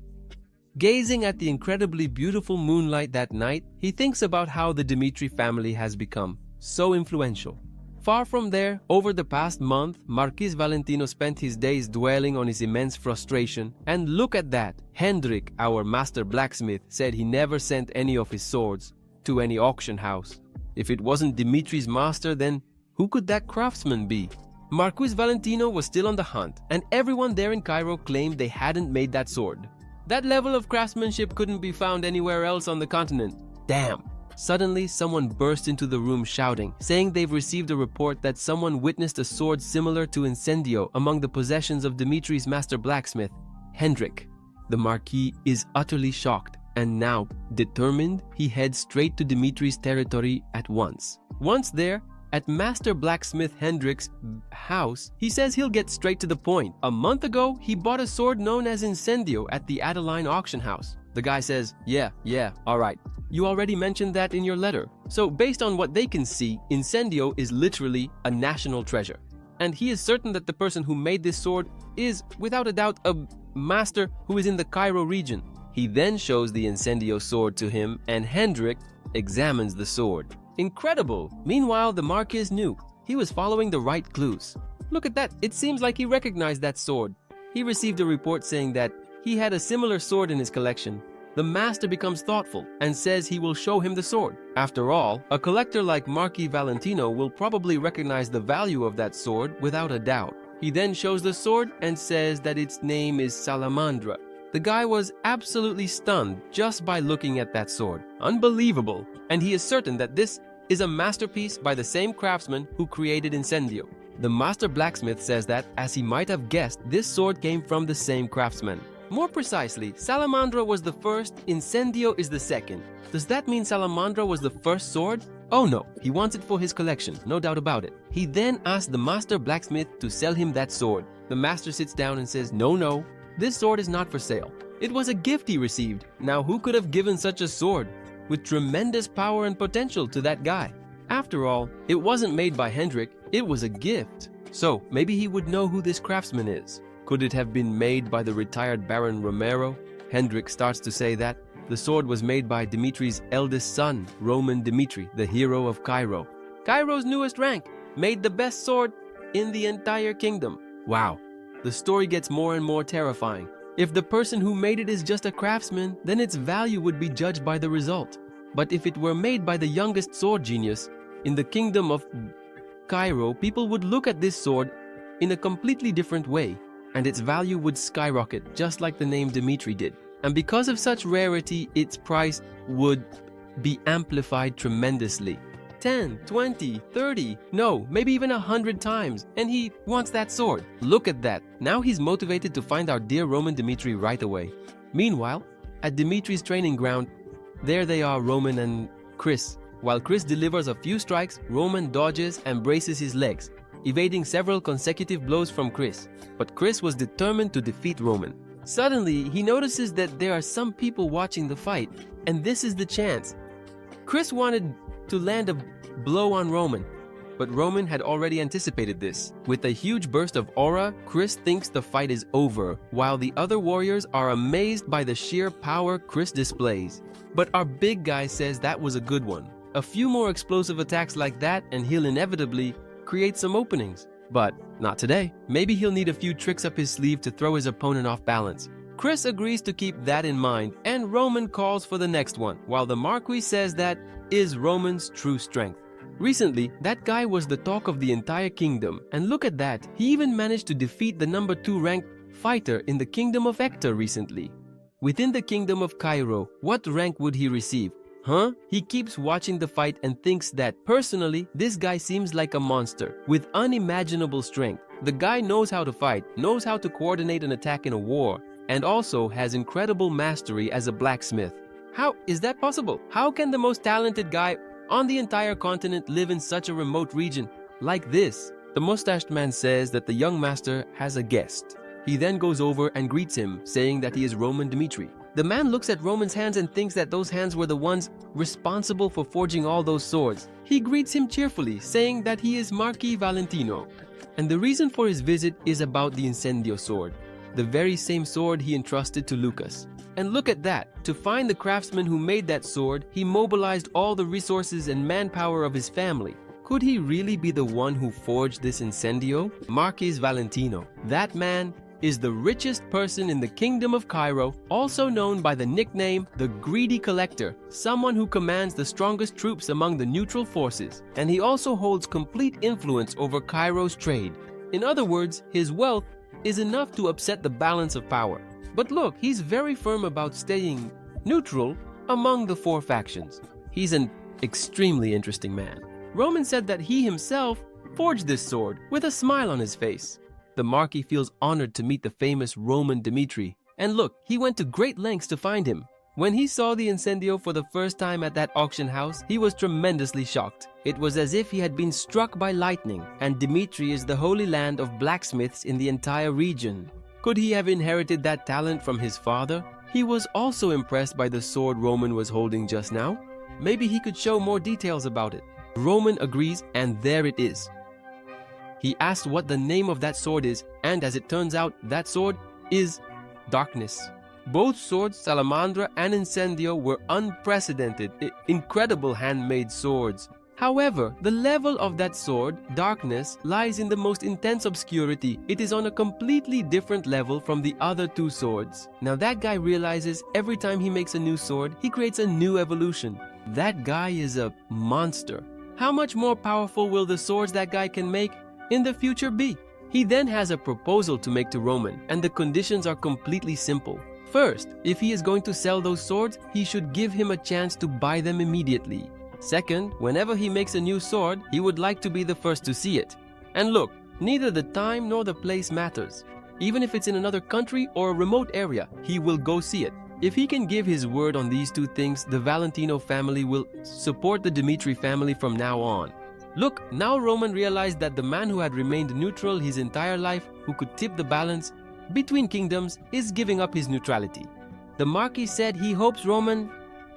Gazing at the incredibly beautiful moonlight that night, he thinks about how the Dimitri family has become so influential. Far from there, over the past month, Marquis Valentino spent his days dwelling on his immense frustration. And look at that! Hendrik, our master blacksmith, said he never sent any of his swords to any auction house. If it wasn't Dimitri's master, then who could that craftsman be? Marquis Valentino was still on the hunt, and everyone there in Cairo claimed they hadn't made that sword. That level of craftsmanship couldn't be found anywhere else on the continent. Damn! Suddenly, someone burst into the room shouting, saying they've received a report that someone witnessed a sword similar to Incendio among the possessions of Dimitri's master blacksmith, Hendrik. The Marquis is utterly shocked, and now, determined, he heads straight to Dimitri's territory at once. Once there, at Master Blacksmith Hendrik's house, he says he'll get straight to the point. A month ago, he bought a sword known as Incendio at the Adeline auction house. The guy says, yeah, alright. You already mentioned that in your letter. So based on what they can see, Incendio is literally a national treasure. And he is certain that the person who made this sword is, without a doubt, a master who is in the Cairo region. He then shows the Incendio sword to him, and Hendrik examines the sword. Incredible! Meanwhile, the Marquis knew. He was following the right clues. Look at that, it seems like he recognized that sword. He received a report saying that he had a similar sword in his collection. The master becomes thoughtful and says he will show him the sword. After all, a collector like Marquis Valentino will probably recognize the value of that sword without a doubt. He then shows the sword and says that its name is Salamandra. The guy was absolutely stunned just by looking at that sword. Unbelievable! And he is certain that this is a masterpiece by the same craftsman who created Incendio. The master blacksmith says that, as he might have guessed, this sword came from the same craftsman. More precisely, Salamandra was the first, Incendio is the second. Does that mean Salamandra was the first sword? Oh no, he wants it for his collection, no doubt about it. He then asks the master blacksmith to sell him that sword. The master sits down and says, no, this sword is not for sale. It was a gift he received. Now who could have given such a sword with tremendous power and potential to that guy? After all, it wasn't made by Hendrik, it was a gift. So maybe he would know who this craftsman is. Could it have been made by the retired Baron Romero? Hendrik starts to say that the sword was made by Dimitri's eldest son, Roman Dimitri, the hero of Cairo. Cairo's newest rank, made the best sword in the entire kingdom. Wow, the story gets more and more terrifying. If the person who made it is just a craftsman, then its value would be judged by the result. But if it were made by the youngest sword genius in the kingdom of Cairo, people would look at this sword in a completely different way, and its value would skyrocket, just like the name Dimitri did. And because of such rarity, its price would be amplified tremendously. 10, 20, 30, no, maybe even 100 times, and he wants that sword. Look at that. Now he's motivated to find our dear Roman Dmitri right away. Meanwhile, at Dmitri's training ground, there they are, Roman and Chris. While Chris delivers a few strikes, Roman dodges and braces his legs, evading several consecutive blows from Chris. But Chris was determined to defeat Roman. Suddenly, he notices that there are some people watching the fight, and this is the chance. Chris wanted to land a blow on Roman, but Roman had already anticipated this. With a huge burst of aura, Chris thinks the fight is over, while the other warriors are amazed by the sheer power Chris displays. But our big guy says that was a good one. A few more explosive attacks like that and he'll inevitably create some openings. But not today. Maybe he'll need a few tricks up his sleeve to throw his opponent off balance. Chris agrees to keep that in mind, and Roman calls for the next one, while the Marquis says that is Roman's true strength. Recently, that guy was the talk of the entire kingdom, and look at that, he even managed to defeat the number 2 ranked fighter in the kingdom of Hector recently. Within the kingdom of Cairo, what rank would he receive? He keeps watching the fight and thinks that, personally, this guy seems like a monster with unimaginable strength. The guy knows how to fight, knows how to coordinate an attack in a war, and also has incredible mastery as a blacksmith. How is that possible? How can the most talented guy on the entire continent live in such a remote region like this? The mustached man says that the young master has a guest. He then goes over and greets him, saying that he is Roman Dmitri. The man looks at Roman's hands and thinks that those hands were the ones responsible for forging all those swords. He greets him cheerfully, saying that he is Marquis Valentino. And the reason for his visit is about the Incendio sword, the very same sword he entrusted to Lucas. And look at that, to find the craftsman who made that sword, he mobilized all the resources and manpower of his family. Could he really be the one who forged this Incendio? Marquis Valentino. That man is the richest person in the kingdom of Cairo, also known by the nickname the Greedy Collector, someone who commands the strongest troops among the neutral forces, and he also holds complete influence over Cairo's trade. In other words, his wealth is enough to upset the balance of power. But look, he's very firm about staying neutral among the 4 factions. He's an extremely interesting man. Roman said that he himself forged this sword with a smile on his face. The Marquis feels honored to meet the famous Roman Dmitri. And look, he went to great lengths to find him. When he saw the Incendio for the first time at that auction house, he was tremendously shocked. It was as if he had been struck by lightning, and Dmitri is the holy land of blacksmiths in the entire region. Could he have inherited that talent from his father? He was also impressed by the sword Roman was holding just now. Maybe he could show more details about it. Roman agrees, and there it is. He asked what the name of that sword is, and as it turns out, that sword is Darkness. Both swords, Salamandra and Incendio, were unprecedented, incredible handmade swords. However, the level of that sword, Darkness, lies in the most intense obscurity. It is on a completely different level from the other 2 swords. Now that guy realizes every time he makes a new sword, he creates a new evolution. That guy is a monster. How much more powerful will the swords that guy can make in the future be? He then has a proposal to make to Roman, and the conditions are completely simple. First, if he is going to sell those swords, he should give him a chance to buy them immediately. Second, whenever he makes a new sword, he would like to be the first to see it. And look, neither the time nor the place matters. Even if it's in another country or a remote area, he will go see it. If he can give his word on these 2 things, the Valentino family will support the Dmitri family from now on. Look, now Roman realized that the man who had remained neutral his entire life, who could tip the balance between kingdoms, is giving up his neutrality. The Marquis said he hopes Roman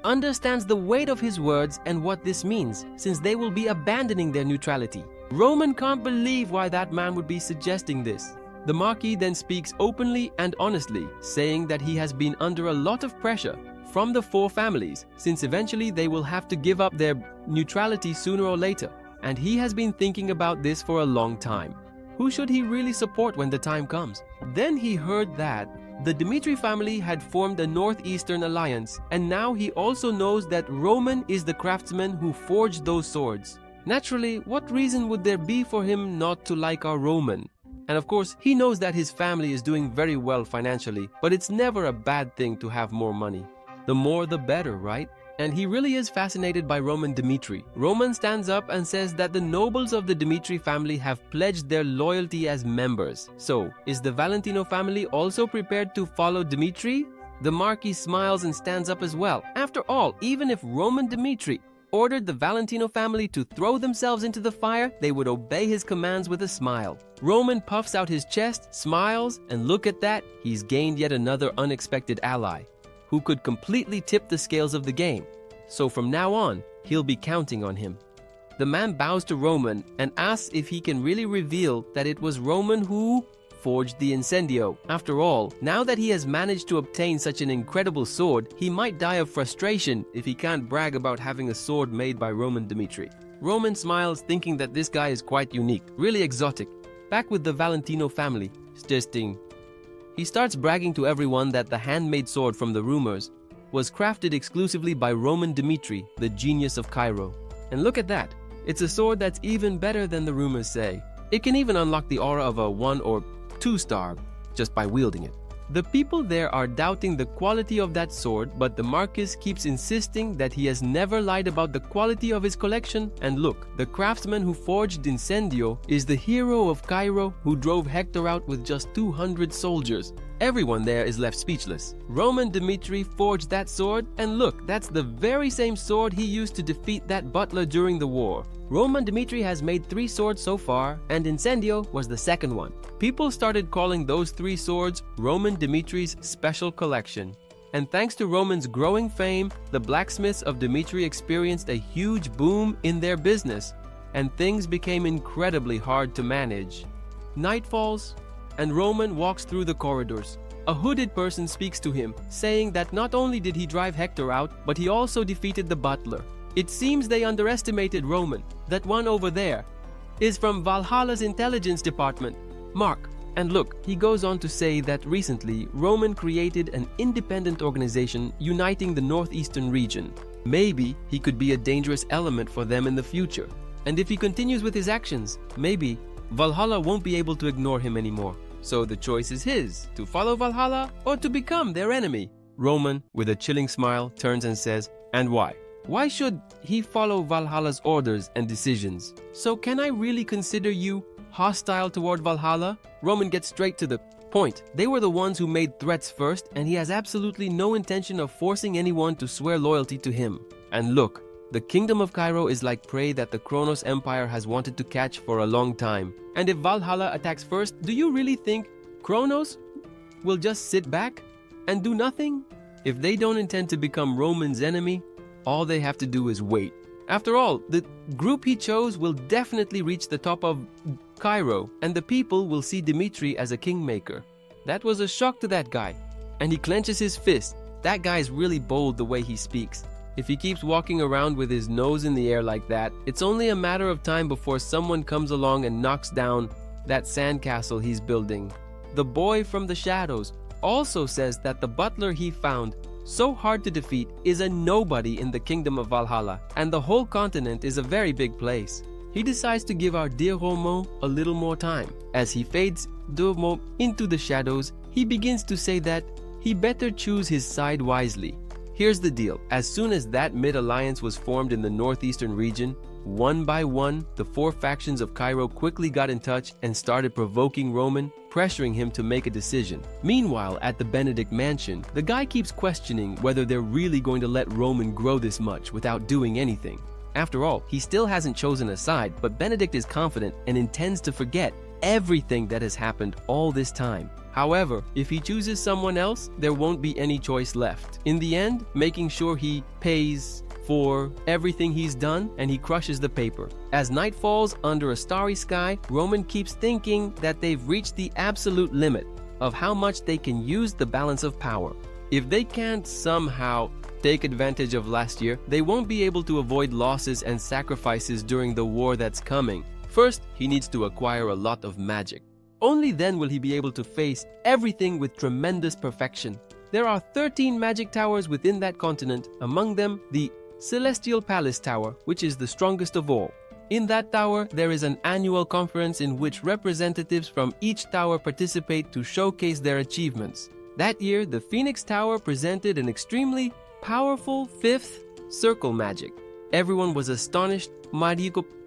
understands the weight of his words and what this means, since they will be abandoning their neutrality. Roman can't believe why that man would be suggesting this. The Marquis then speaks openly and honestly, saying that he has been under a lot of pressure from the 4 families, since eventually they will have to give up their neutrality sooner or later. And he has been thinking about this for a long time. Who should he really support when the time comes? Then he heard that the Dmitri family had formed a Northeastern alliance, and now he also knows that Roman is the craftsman who forged those swords. Naturally, what reason would there be for him not to like our Roman? And of course, he knows that his family is doing very well financially, but it's never a bad thing to have more money. The more the better, right? And he really is fascinated by Roman Dmitri. Roman stands up and says that the nobles of the Dmitri family have pledged their loyalty as members. So, is the Valentino family also prepared to follow Dmitri? The Marquis smiles and stands up as well. After all, even if Roman Dmitri ordered the Valentino family to throw themselves into the fire, they would obey his commands with a smile. Roman puffs out his chest, smiles, and look at that, he's gained yet another unexpected ally who could completely tip the scales of the game. So from now on, he'll be counting on him. The man bows to Roman and asks if he can really reveal that it was Roman who forged the incendio. After all, now that he has managed to obtain such an incredible sword, he might die of frustration if he can't brag about having a sword made by Roman Dmitri. Roman smiles, thinking that this guy is quite unique, really exotic. Back with the Valentino family, he starts bragging to everyone that the handmade sword from the rumors was crafted exclusively by Roman Dmitri, the genius of Cairo. And look at that, it's a sword that's even better than the rumors say. It can even unlock the aura of a 1 or 2 star just by wielding it. The people there are doubting the quality of that sword, but the Marquis keeps insisting that he has never lied about the quality of his collection. And look, the craftsman who forged Incendio is the hero of Cairo who drove Hector out with just 200 soldiers. Everyone there is left speechless. Roman Dmitri forged that sword, and look, that's the very same sword he used to defeat that butler during the war. Roman Dmitri has made 3 swords so far, and Incendio was the second one. People started calling those 3 swords Roman Dmitri's special collection. And thanks to Roman's growing fame, the blacksmiths of Dmitri experienced a huge boom in their business, and things became incredibly hard to manage. Night falls, and Roman walks through the corridors. A hooded person speaks to him, saying that not only did he drive Hector out, but he also defeated the butler. It seems they underestimated Roman. That one over there is from Valhalla's intelligence department, Mark. And look, he goes on to say that recently Roman created an independent organization uniting the northeastern region. Maybe he could be a dangerous element for them in the future. And if he continues with his actions, maybe Valhalla won't be able to ignore him anymore. So the choice is his, to follow Valhalla or to become their enemy. Roman, with a chilling smile, turns and says, "And why? Why should he follow Valhalla's orders and decisions? So can I really consider you hostile toward Valhalla?" Roman gets straight to the point. They were the ones who made threats first, and he has absolutely no intention of forcing anyone to swear loyalty to him. And look, the kingdom of Cairo is like prey that the Kronos Empire has wanted to catch for a long time. And if Valhalla attacks first, do you really think Kronos will just sit back and do nothing? If they don't intend to become Roman's enemy, all they have to do is wait. After all, the group he chose will definitely reach the top of Cairo, and the people will see Dmitri as a kingmaker. That was a shock to that guy, and he clenches his fist. That guy is really bold the way he speaks. If he keeps walking around with his nose in the air like that, it's only a matter of time before someone comes along and knocks down that sandcastle he's building. The boy from the shadows also says that the butler he found so hard to defeat is a nobody in the kingdom of Valhalla, and the whole continent is a very big place. He decides to give our dear Roman a little more time. As he fades into the shadows, he begins to say that he better choose his side wisely. Here's the deal. As soon as that mid-alliance was formed in the northeastern region, one by one, the 4 factions of Cairo quickly got in touch and started provoking Roman, pressuring him to make a decision. Meanwhile, at the Benedict mansion, the guy keeps questioning whether they're really going to let Roman grow this much without doing anything. After all, he still hasn't chosen a side, but Benedict is confident and intends to forget everything that has happened all this time. However, if he chooses someone else, there won't be any choice left. In the end, making sure he pays for everything he's done, and he crushes the paper. As night falls under a starry sky, Roman keeps thinking that they've reached the absolute limit of how much they can use the balance of power. If they can't somehow take advantage of last year, they won't be able to avoid losses and sacrifices during the war that's coming. First, he needs to acquire a lot of magic. Only then will he be able to face everything with tremendous perfection. There are 13 magic towers within that continent, among them the Celestial Palace Tower, which is the strongest of all. In that tower, there is an annual conference in which representatives from each tower participate to showcase their achievements. That year, the Phoenix Tower presented an extremely powerful 5th circle magic. Everyone was astonished,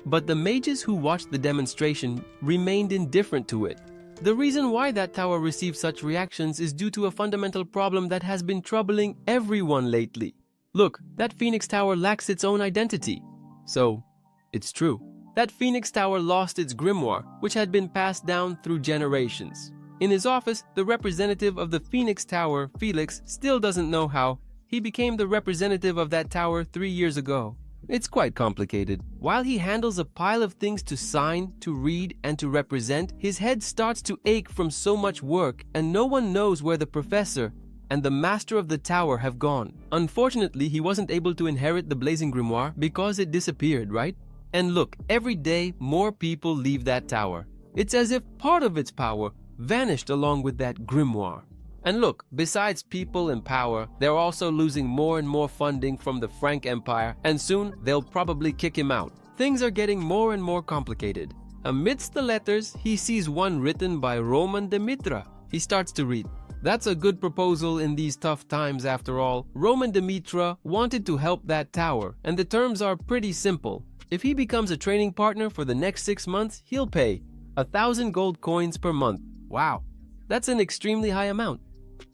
but the mages who watched the demonstration remained indifferent to it. The reason why that tower received such reactions is due to a fundamental problem that has been troubling everyone lately. Look, that Phoenix Tower lacks its own identity. So, it's true. That Phoenix Tower lost its grimoire, which had been passed down through generations. In his office, the representative of the Phoenix Tower, Felix, still doesn't know how he became the representative of that tower 3 years ago. It's quite complicated. While he handles a pile of things to sign, to read, and to represent, his head starts to ache from so much work, and no one knows where the professor and the master of the tower have gone. Unfortunately, he wasn't able to inherit the blazing grimoire because it disappeared, right? And look, every day more people leave that tower. It's as if part of its power vanished along with that grimoire. And look, besides people and power, they're also losing more and more funding from the Frank Empire, and soon they'll probably kick him out. Things are getting more and more complicated. Amidst the letters, he sees one written by Roman Demitra. He starts to read. That's a good proposal in these tough times after all. Roman Demitra wanted to help that tower, and the terms are pretty simple. If he becomes a training partner for the next 6 months, he'll pay 1,000 gold coins per month. Wow, that's an extremely high amount.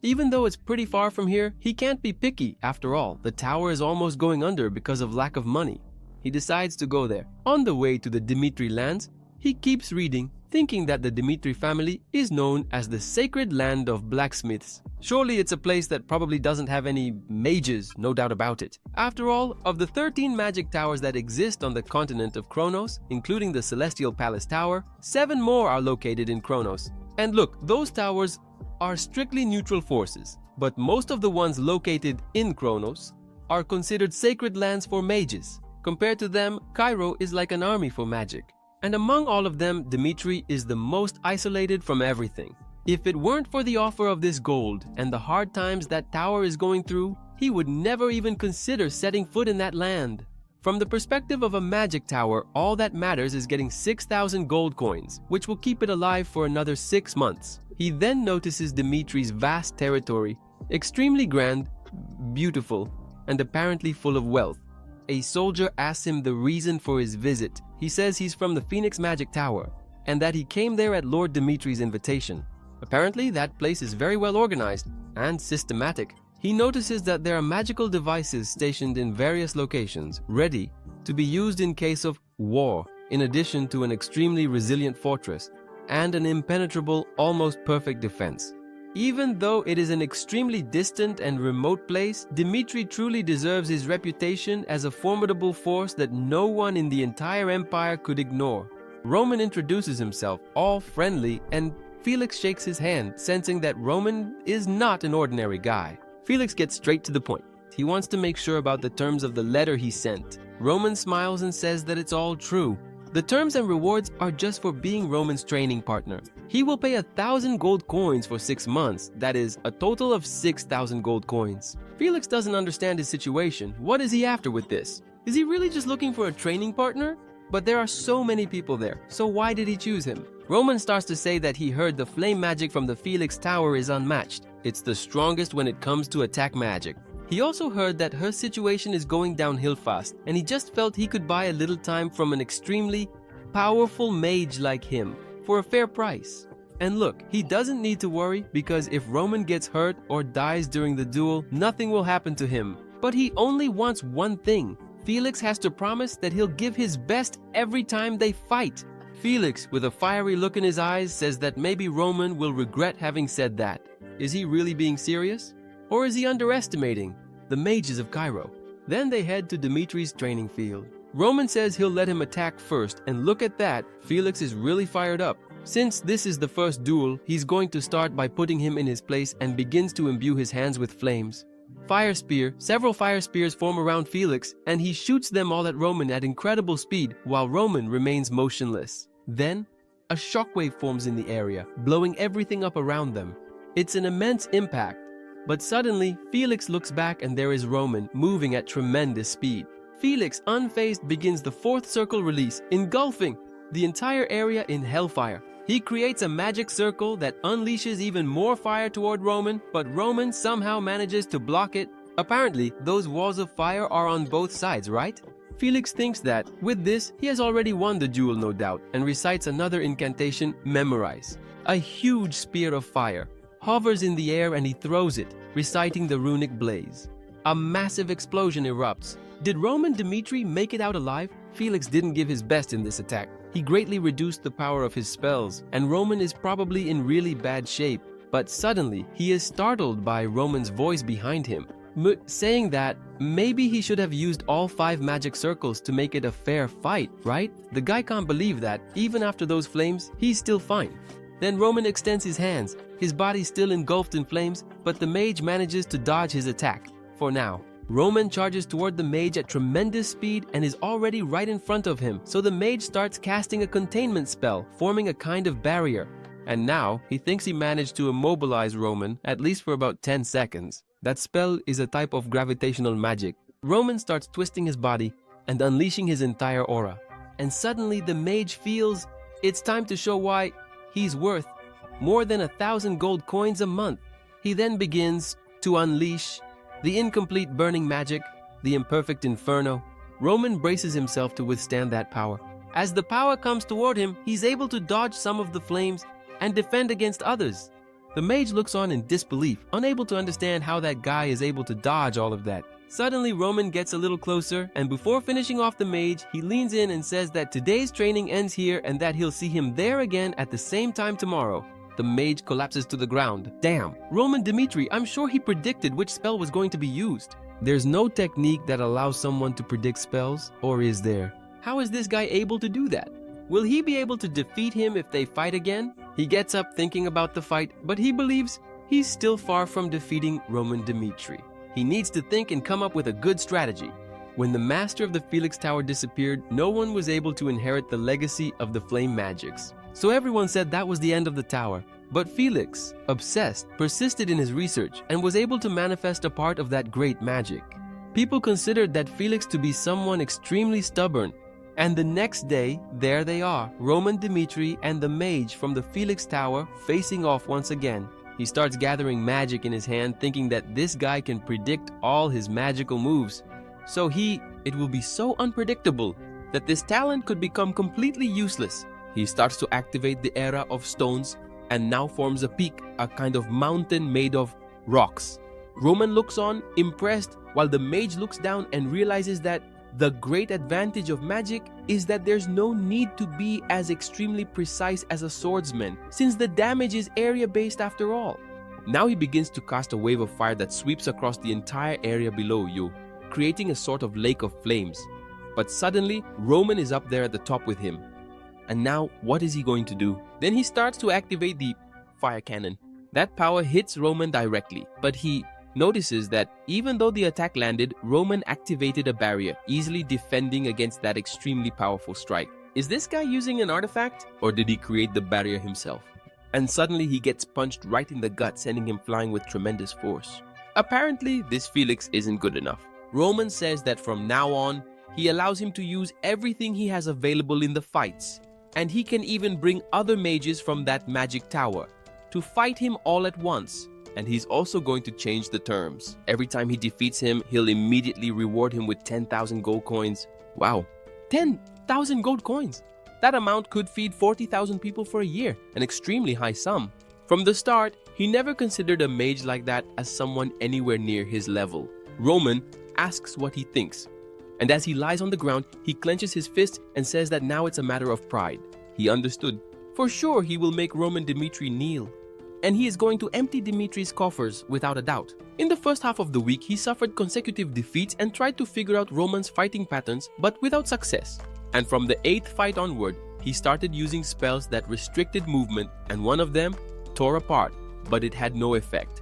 Even though it's pretty far from here, he can't be picky. After all, the tower is almost going under because of lack of money. He decides to go there. On the way to the Dimitri lands, he keeps reading, thinking that the Dimitri family is known as the sacred land of blacksmiths. Surely it's a place that probably doesn't have any mages, no doubt about it. After all, of the 13 magic towers that exist on the continent of Kronos, including the Celestial Palace Tower, 7 more are located in Kronos. And look, those towers are strictly neutral forces, but most of the ones located in Kronos are considered sacred lands for mages. Compared to them, Cairo is like an army for magic. And among all of them, Dimitri is the most isolated from everything. If it weren't for the offer of this gold and the hard times that tower is going through, he would never even consider setting foot in that land. From the perspective of a magic tower, all that matters is getting 6,000 gold coins, which will keep it alive for another 6 months. He then notices Dimitri's vast territory, extremely grand, beautiful, and apparently full of wealth. A soldier asks him the reason for his visit. He says he's from the Phoenix Magic Tower, and that he came there at Lord Dimitri's invitation. Apparently, that place is very well organized and systematic. He notices that there are magical devices stationed in various locations, ready to be used in case of war, in addition to an extremely resilient fortress and an impenetrable, almost perfect defense. Even though it is an extremely distant and remote place, Dimitri truly deserves his reputation as a formidable force that no one in the entire empire could ignore. Roman introduces himself, all friendly, and Felix shakes his hand, sensing that Roman is not an ordinary guy. Felix gets straight to the point. He wants to make sure about the terms of the letter he sent. Roman smiles and says that it's all true. The terms and rewards are just for being Roman's training partner. He will pay 1,000 gold coins for 6 months, that is, a total of 6,000 gold coins. Felix doesn't understand his situation. What is he after with this? Is he really just looking for a training partner? But there are so many people there, so why did he choose him? Roman starts to say that he heard the flame magic from the Felix Tower is unmatched. It's the strongest when it comes to attack magic. He also heard that her situation is going downhill fast, and he just felt he could buy a little time from an extremely powerful mage like him for a fair price. And look, he doesn't need to worry because if Roman gets hurt or dies during the duel, nothing will happen to him. But he only wants one thing. Felix has to promise that he'll give his best every time they fight. Felix, with a fiery look in his eyes, says that maybe Roman will regret having said that. Is he really being serious? Or is he underestimating the mages of Cairo? Then they head to Dimitri's training field. Roman says he'll let him attack first, and look at that, Felix is really fired up. Since this is the first duel, he's going to start by putting him in his place and begins to imbue his hands with flames. Several fire spears form around Felix, and he shoots them all at Roman at incredible speed while Roman remains motionless. Then, a shockwave forms in the area, blowing everything up around them. It's an immense impact. But suddenly, Felix looks back and there is Roman, moving at tremendous speed. Felix, unfazed, begins the 4th circle release, engulfing the entire area in hellfire. He creates a magic circle that unleashes even more fire toward Roman, but Roman somehow manages to block it Apparently, those walls of fire are on both sides, right? Felix thinks that, with this, he has already won the duel no doubt, and recites another incantation, memorize. A huge spear of fire hovers in the air and he throws it, reciting the runic blaze. A massive explosion erupts. Did Roman Dmitri make it out alive? Felix didn't give his best in this attack. He greatly reduced the power of his spells, and Roman is probably in really bad shape. But suddenly, he is startled by Roman's voice behind him, saying that maybe he should have used all 5 magic circles to make it a fair fight, right? The guy can't believe that, even after those flames, he's still fine. Then Roman extends his hands, his body still engulfed in flames, but the mage manages to dodge his attack, for now. Roman charges toward the mage at tremendous speed and is already right in front of him, so the mage starts casting a containment spell, forming a kind of barrier. And now, he thinks he managed to immobilize Roman, at least for about 10 seconds. That spell is a type of gravitational magic. Roman starts twisting his body and unleashing his entire aura. And suddenly the mage feels it's time to show why he's worth more than 1,000 gold coins a month. He then begins to unleash the incomplete burning magic, the imperfect inferno. Roman braces himself to withstand that power. As the power comes toward him, he's able to dodge some of the flames and defend against others. The mage looks on in disbelief, unable to understand how that guy is able to dodge all of that. Suddenly, Roman gets a little closer, and before finishing off the mage, he leans in and says that today's training ends here and that he'll see him there again at the same time tomorrow. The mage collapses to the ground. Damn, Roman Dmitri, I'm sure he predicted which spell was going to be used. There's no technique that allows someone to predict spells, or is there? How is this guy able to do that? Will he be able to defeat him if they fight again? He gets up thinking about the fight, but he believes he's still far from defeating Roman Dmitri. He needs to think and come up with a good strategy. When the master of the Felix Tower disappeared, no one was able to inherit the legacy of the flame magics. So everyone said that was the end of the tower. But Felix, obsessed, persisted in his research and was able to manifest a part of that great magic. People considered that Felix to be someone extremely stubborn. And the next day, there they are, Roman Dmitri and the mage from the Felix Tower facing off once again. He starts gathering magic in his hand, thinking that this guy can predict all his magical moves. So it will be so unpredictable that this talent could become completely useless. He starts to activate the era of stones and now forms a peak, a kind of mountain made of rocks. Roman looks on, impressed, while the mage looks down and realizes that the great advantage of magic is that there's no need to be as extremely precise as a swordsman, since the damage is area-based after all. Now he begins to cast a wave of fire that sweeps across the entire area below you, creating a sort of lake of flames. But suddenly, Roman is up there at the top with him. And now, what is he going to do? Then he starts to activate the fire cannon. That power hits Roman directly, but he notices that even though the attack landed, Roman activated a barrier, easily defending against that extremely powerful strike. Is this guy using an artifact, or did he create the barrier himself? And suddenly he gets punched right in the gut, sending him flying with tremendous force. Apparently, this Felix isn't good enough. Roman says that from now on, he allows him to use everything he has available in the fights, and he can even bring other mages from that magic tower to fight him all at once. And he's also going to change the terms. Every time he defeats him, he'll immediately reward him with 10,000 gold coins. Wow, 10,000 gold coins! That amount could feed 40,000 people for a year, an extremely high sum. From the start, he never considered a mage like that as someone anywhere near his level. Roman asks what he thinks, and as he lies on the ground, he clenches his fist and says that now it's a matter of pride. He understood. For sure, he will make Roman Dmitri kneel. And he is going to empty Dmitri's coffers without a doubt. In the first half of the week, he suffered consecutive defeats and tried to figure out Roman's fighting patterns, but without success. And from the 8th fight onward, he started using spells that restricted movement, and one of them tore apart, but it had no effect.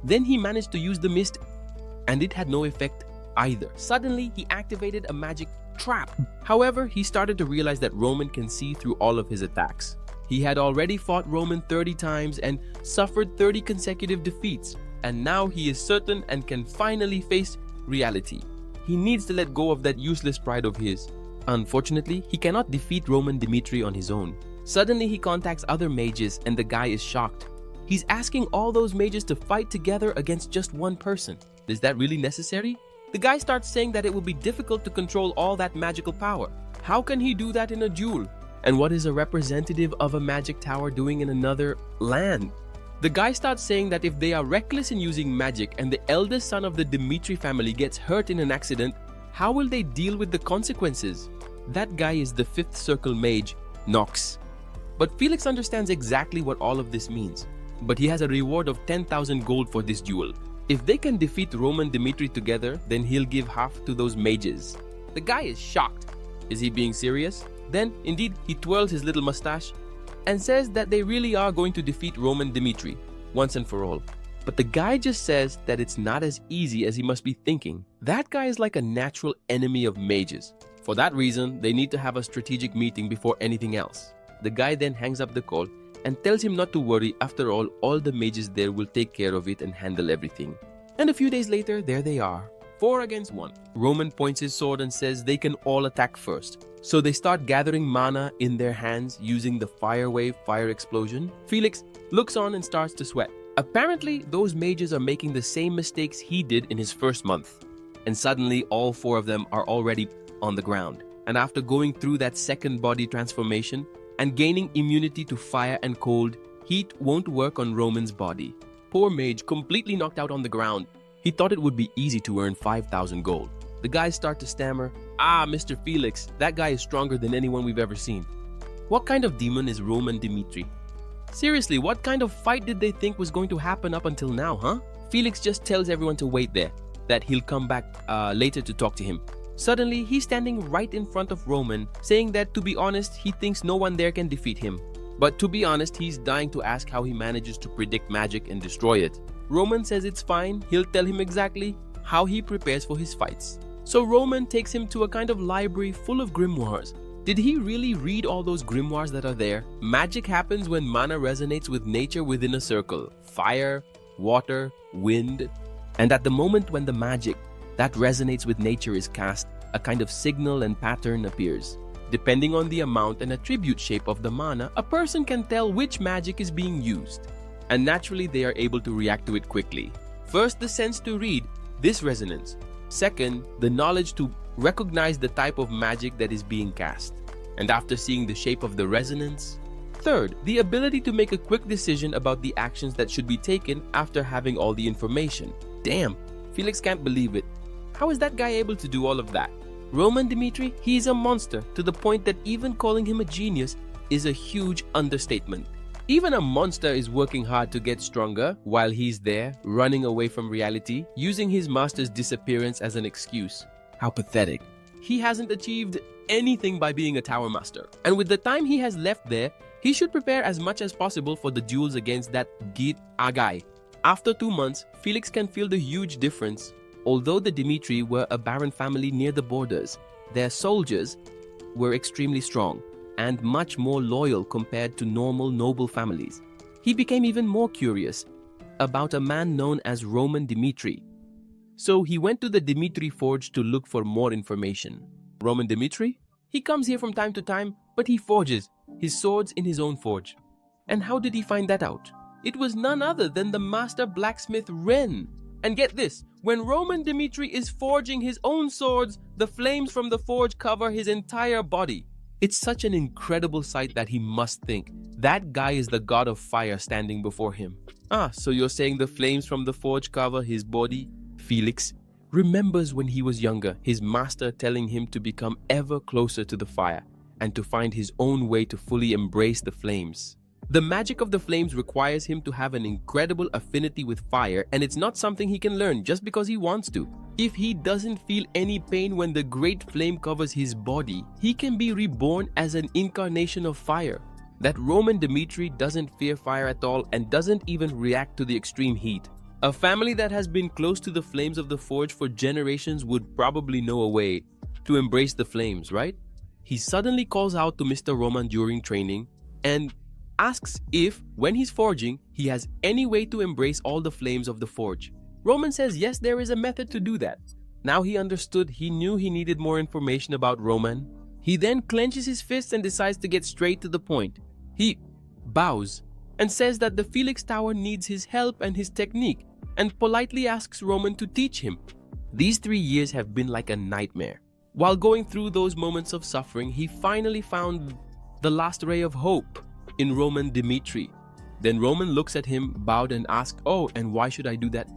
Then he managed to use the mist, and it had no effect either. Suddenly, he activated a magic trap. However, he started to realize that Roman can see through all of his attacks. He had already fought Roman 30 times and suffered 30 consecutive defeats, and now he is certain and can finally face reality. He needs to let go of that useless pride of his. Unfortunately, he cannot defeat Roman Dmitri on his own. Suddenly, he contacts other mages and the guy is shocked. He's asking all those mages to fight together against just one person. Is that really necessary? The guy starts saying that it will be difficult to control all that magical power. How can he do that in a duel? And what is a representative of a magic tower doing in another land? The guy starts saying that if they are reckless in using magic and the eldest son of the Dimitri family gets hurt in an accident, how will they deal with the consequences? That guy is the fifth circle mage, Nox. But Felix understands exactly what all of this means. But he has a reward of 10,000 gold for this duel. If they can defeat Roman Dimitri together, then he'll give half to those mages. The guy is shocked. Is he being serious? Then, indeed, he twirls his little mustache and says that they really are going to defeat Roman Dimitri, once and for all. But the guy just says that it's not as easy as he must be thinking. That guy is like a natural enemy of mages. For that reason, they need to have a strategic meeting before anything else. The guy then hangs up the call and tells him not to worry. After all the mages there will take care of it and handle everything. And a few days later, there they are, 4 against 1. Roman points his sword and says they can all attack first. So they start gathering mana in their hands using the fire wave fire explosion. Felix looks on and starts to sweat. Apparently, those mages are making the same mistakes he did in his first month. And suddenly, all 4 of them are already on the ground. And after going through that second body transformation and gaining immunity to fire and cold, heat won't work on Roman's body. Poor mage, completely knocked out on the ground. He thought it would be easy to earn 5,000 gold. The guys start to stammer, Mr. Felix, that guy is stronger than anyone we've ever seen. What kind of demon is Roman Dimitri? Seriously, what kind of fight did they think was going to happen up until now, huh? Felix just tells everyone to wait there, that he'll come back later to talk to him. Suddenly, he's standing right in front of Roman, saying that to be honest, he thinks no one there can defeat him. But to be honest, he's dying to ask how he manages to predict magic and destroy it. Roman says it's fine, he'll tell him exactly how he prepares for his fights. So Roman takes him to a kind of library full of grimoires. Did he really read all those grimoires that are there? Magic happens when mana resonates with nature within a circle. Fire, water, wind. And at the moment when the magic that resonates with nature is cast, a kind of signal and pattern appears. Depending on the amount and attribute shape of the mana, a person can tell which magic is being used. And naturally, they are able to react to it quickly. First, the sense to read this resonance. Second, the knowledge to recognize the type of magic that is being cast. And after seeing the shape of the resonance. Third, the ability to make a quick decision about the actions that should be taken after having all the information. Damn, Felix can't believe it. How is that guy able to do all of that? Roman Dimitri, he's a monster to the point that even calling him a genius is a huge understatement. Even a monster is working hard to get stronger while he's there, running away from reality, using his master's disappearance as an excuse. How pathetic. He hasn't achieved anything by being a tower master. And with the time he has left there, he should prepare as much as possible for the duels against that Git Agai. After 2 months, Felix can feel the huge difference. Although the Dimitri were a baron family near the borders, their soldiers were extremely strong and much more loyal compared to normal noble families. He became even more curious about a man known as Roman Dimitri. So he went to the Dimitri Forge to look for more information. Roman Dimitri? He comes here from time to time, but he forges his swords in his own forge. And how did he find that out? It was none other than the master blacksmith Ren. And get this, when Roman Dimitri is forging his own swords, the flames from the forge cover his entire body. It's such an incredible sight that he must think, that guy is the god of fire standing before him. So you're saying the flames from the forge cover his body? Felix remembers when he was younger, his master telling him to become ever closer to the fire and to find his own way to fully embrace the flames. The magic of the flames requires him to have an incredible affinity with fire, and it's not something he can learn just because he wants to. If he doesn't feel any pain when the great flame covers his body, he can be reborn as an incarnation of fire. That Roman Dimitri doesn't fear fire at all and doesn't even react to the extreme heat. A family that has been close to the flames of the forge for generations would probably know a way to embrace the flames, right? He suddenly calls out to Mr. Roman during training and asks if, when he's forging, he has any way to embrace all the flames of the forge. Roman says yes, there is a method to do that. Now he understood, he knew he needed more information about Roman. He then clenches his fists and decides to get straight to the point. He bows and says that the Felix Tower needs his help and his technique, and politely asks Roman to teach him. These 3 years have been like a nightmare. While going through those moments of suffering, he finally found the last ray of hope in Roman Dimitri. Then Roman looks at him, bowed, and asks, "Oh, and why should I do that?"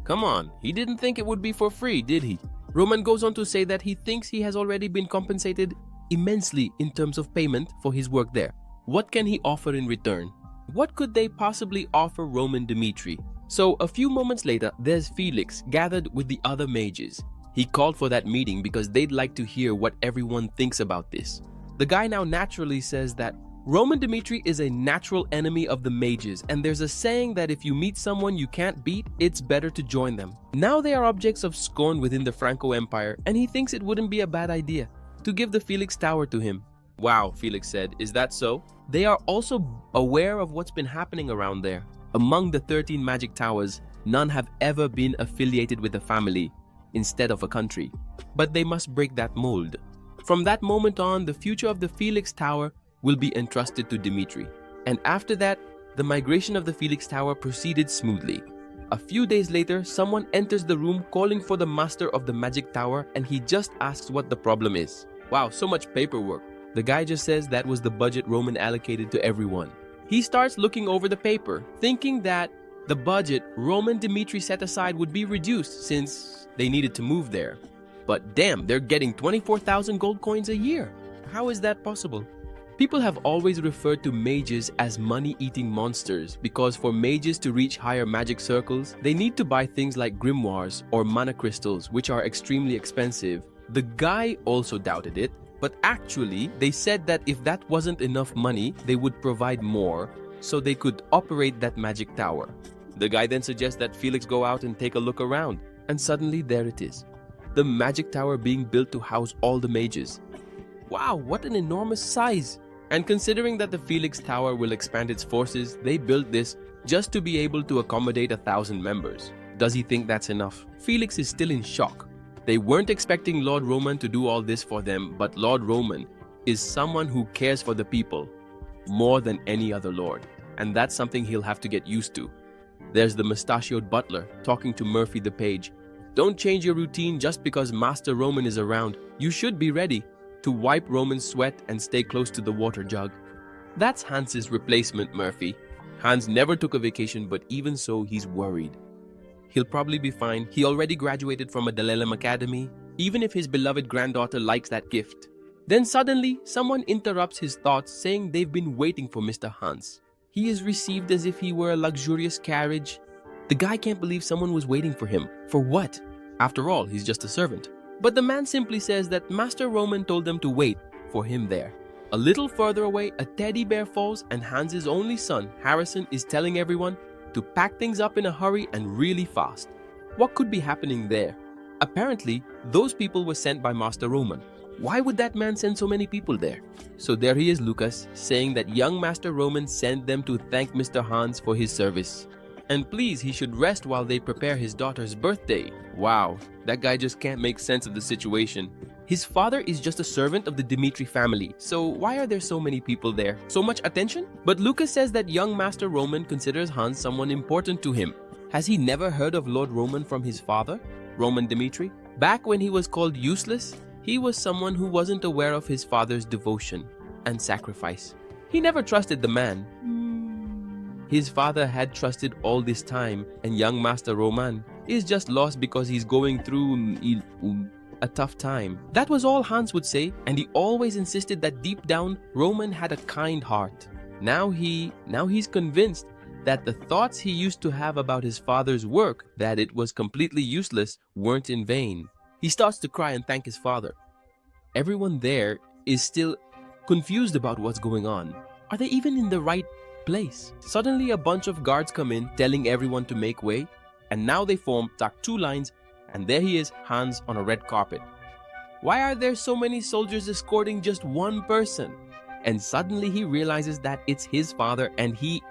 Come on, he didn't think it would be for free, did he? Roman goes on to say that he thinks he has already been compensated immensely in terms of payment for his work there. What can he offer in return? What could they possibly offer Roman Dimitri? So a few moments later, there's Felix gathered with the other mages. He called for that meeting because they'd like to hear what everyone thinks about this. The guy now naturally says that Roman Dimitri is a natural enemy of the mages, and there's a saying that if you meet someone you can't beat, it's better to join them. Now they are objects of scorn within the Franco Empire, and he thinks it wouldn't be a bad idea to give the Felix Tower to him. Wow, Felix said, is that so? They are also aware of what's been happening around there. Among the 13 magic towers, none have ever been affiliated with a family instead of a country. But they must break that mold. From that moment on, the future of the Felix Tower will be entrusted to Dimitri. And after that, the migration of the Felix Tower proceeded smoothly. A few days later, someone enters the room calling for the master of the magic tower, and he just asks what the problem is. Wow, so much paperwork. The guy just says that was the budget Roman allocated to everyone. He starts looking over the paper, thinking that the budget Roman Dimitri set aside would be reduced since they needed to move there. But damn, they're getting 24,000 gold coins a year. How is that possible? People have always referred to mages as money-eating monsters because for mages to reach higher magic circles, they need to buy things like grimoires or mana crystals, which are extremely expensive. The guy also doubted it, but actually they said that if that wasn't enough money, they would provide more so they could operate that magic tower. The guy then suggests that Felix go out and take a look around, and suddenly there it is. The magic tower being built to house all the mages. Wow, what an enormous size! And considering that the Felix Tower will expand its forces, they built this just to be able to accommodate 1,000 members. Does he think that's enough? Felix is still in shock. They weren't expecting Lord Roman to do all this for them, but Lord Roman is someone who cares for the people more than any other lord. And that's something he'll have to get used to. There's the mustachioed butler talking to Murphy the page. Don't change your routine just because Master Roman is around. You should be ready to wipe Roman's sweat and stay close to the water jug. That's Hans's replacement, Murphy. Hans never took a vacation, but even so, he's worried. He'll probably be fine. He already graduated from a Dalelem Academy, even if his beloved granddaughter likes that gift. Then suddenly, someone interrupts his thoughts, saying they've been waiting for Mr. Hans. He is received as if he were a luxurious carriage. The guy can't believe someone was waiting for him. For what? After all, he's just a servant. But the man simply says that Master Roman told them to wait for him there. A little further away, a teddy bear falls, and Hans's only son, Harrison, is telling everyone to pack things up in a hurry and really fast. What could be happening there? Apparently, those people were sent by Master Roman. Why would that man send so many people there? So there he is, Lucas, saying that young Master Roman sent them to thank Mr. Hans for his service. And please, he should rest while they prepare his daughter's birthday. Wow, that guy just can't make sense of the situation. His father is just a servant of the Dimitri family, so why are there so many people there? So much attention? But Lucas says that young Master Roman considers Hans someone important to him. Has he never heard of Lord Roman from his father, Roman Dimitri? Back when he was called useless, he was someone who wasn't aware of his father's devotion and sacrifice. He never trusted the man. His father had trusted all this time, and young Master Roman is just lost because he's going through a tough time. That was all Hans would say, and he always insisted that deep down, Roman had a kind heart. Now he's convinced that the thoughts he used to have about his father's work, that it was completely useless, weren't in vain. He starts to cry and thank his father. Everyone there is still confused about what's going on. Are they even in the right place? Suddenly a bunch of guards come in telling everyone to make way, and now they form two lines, and there he is, Hans, on a red carpet. Why are there so many soldiers escorting just one person? And suddenly he realizes that it's his father, and he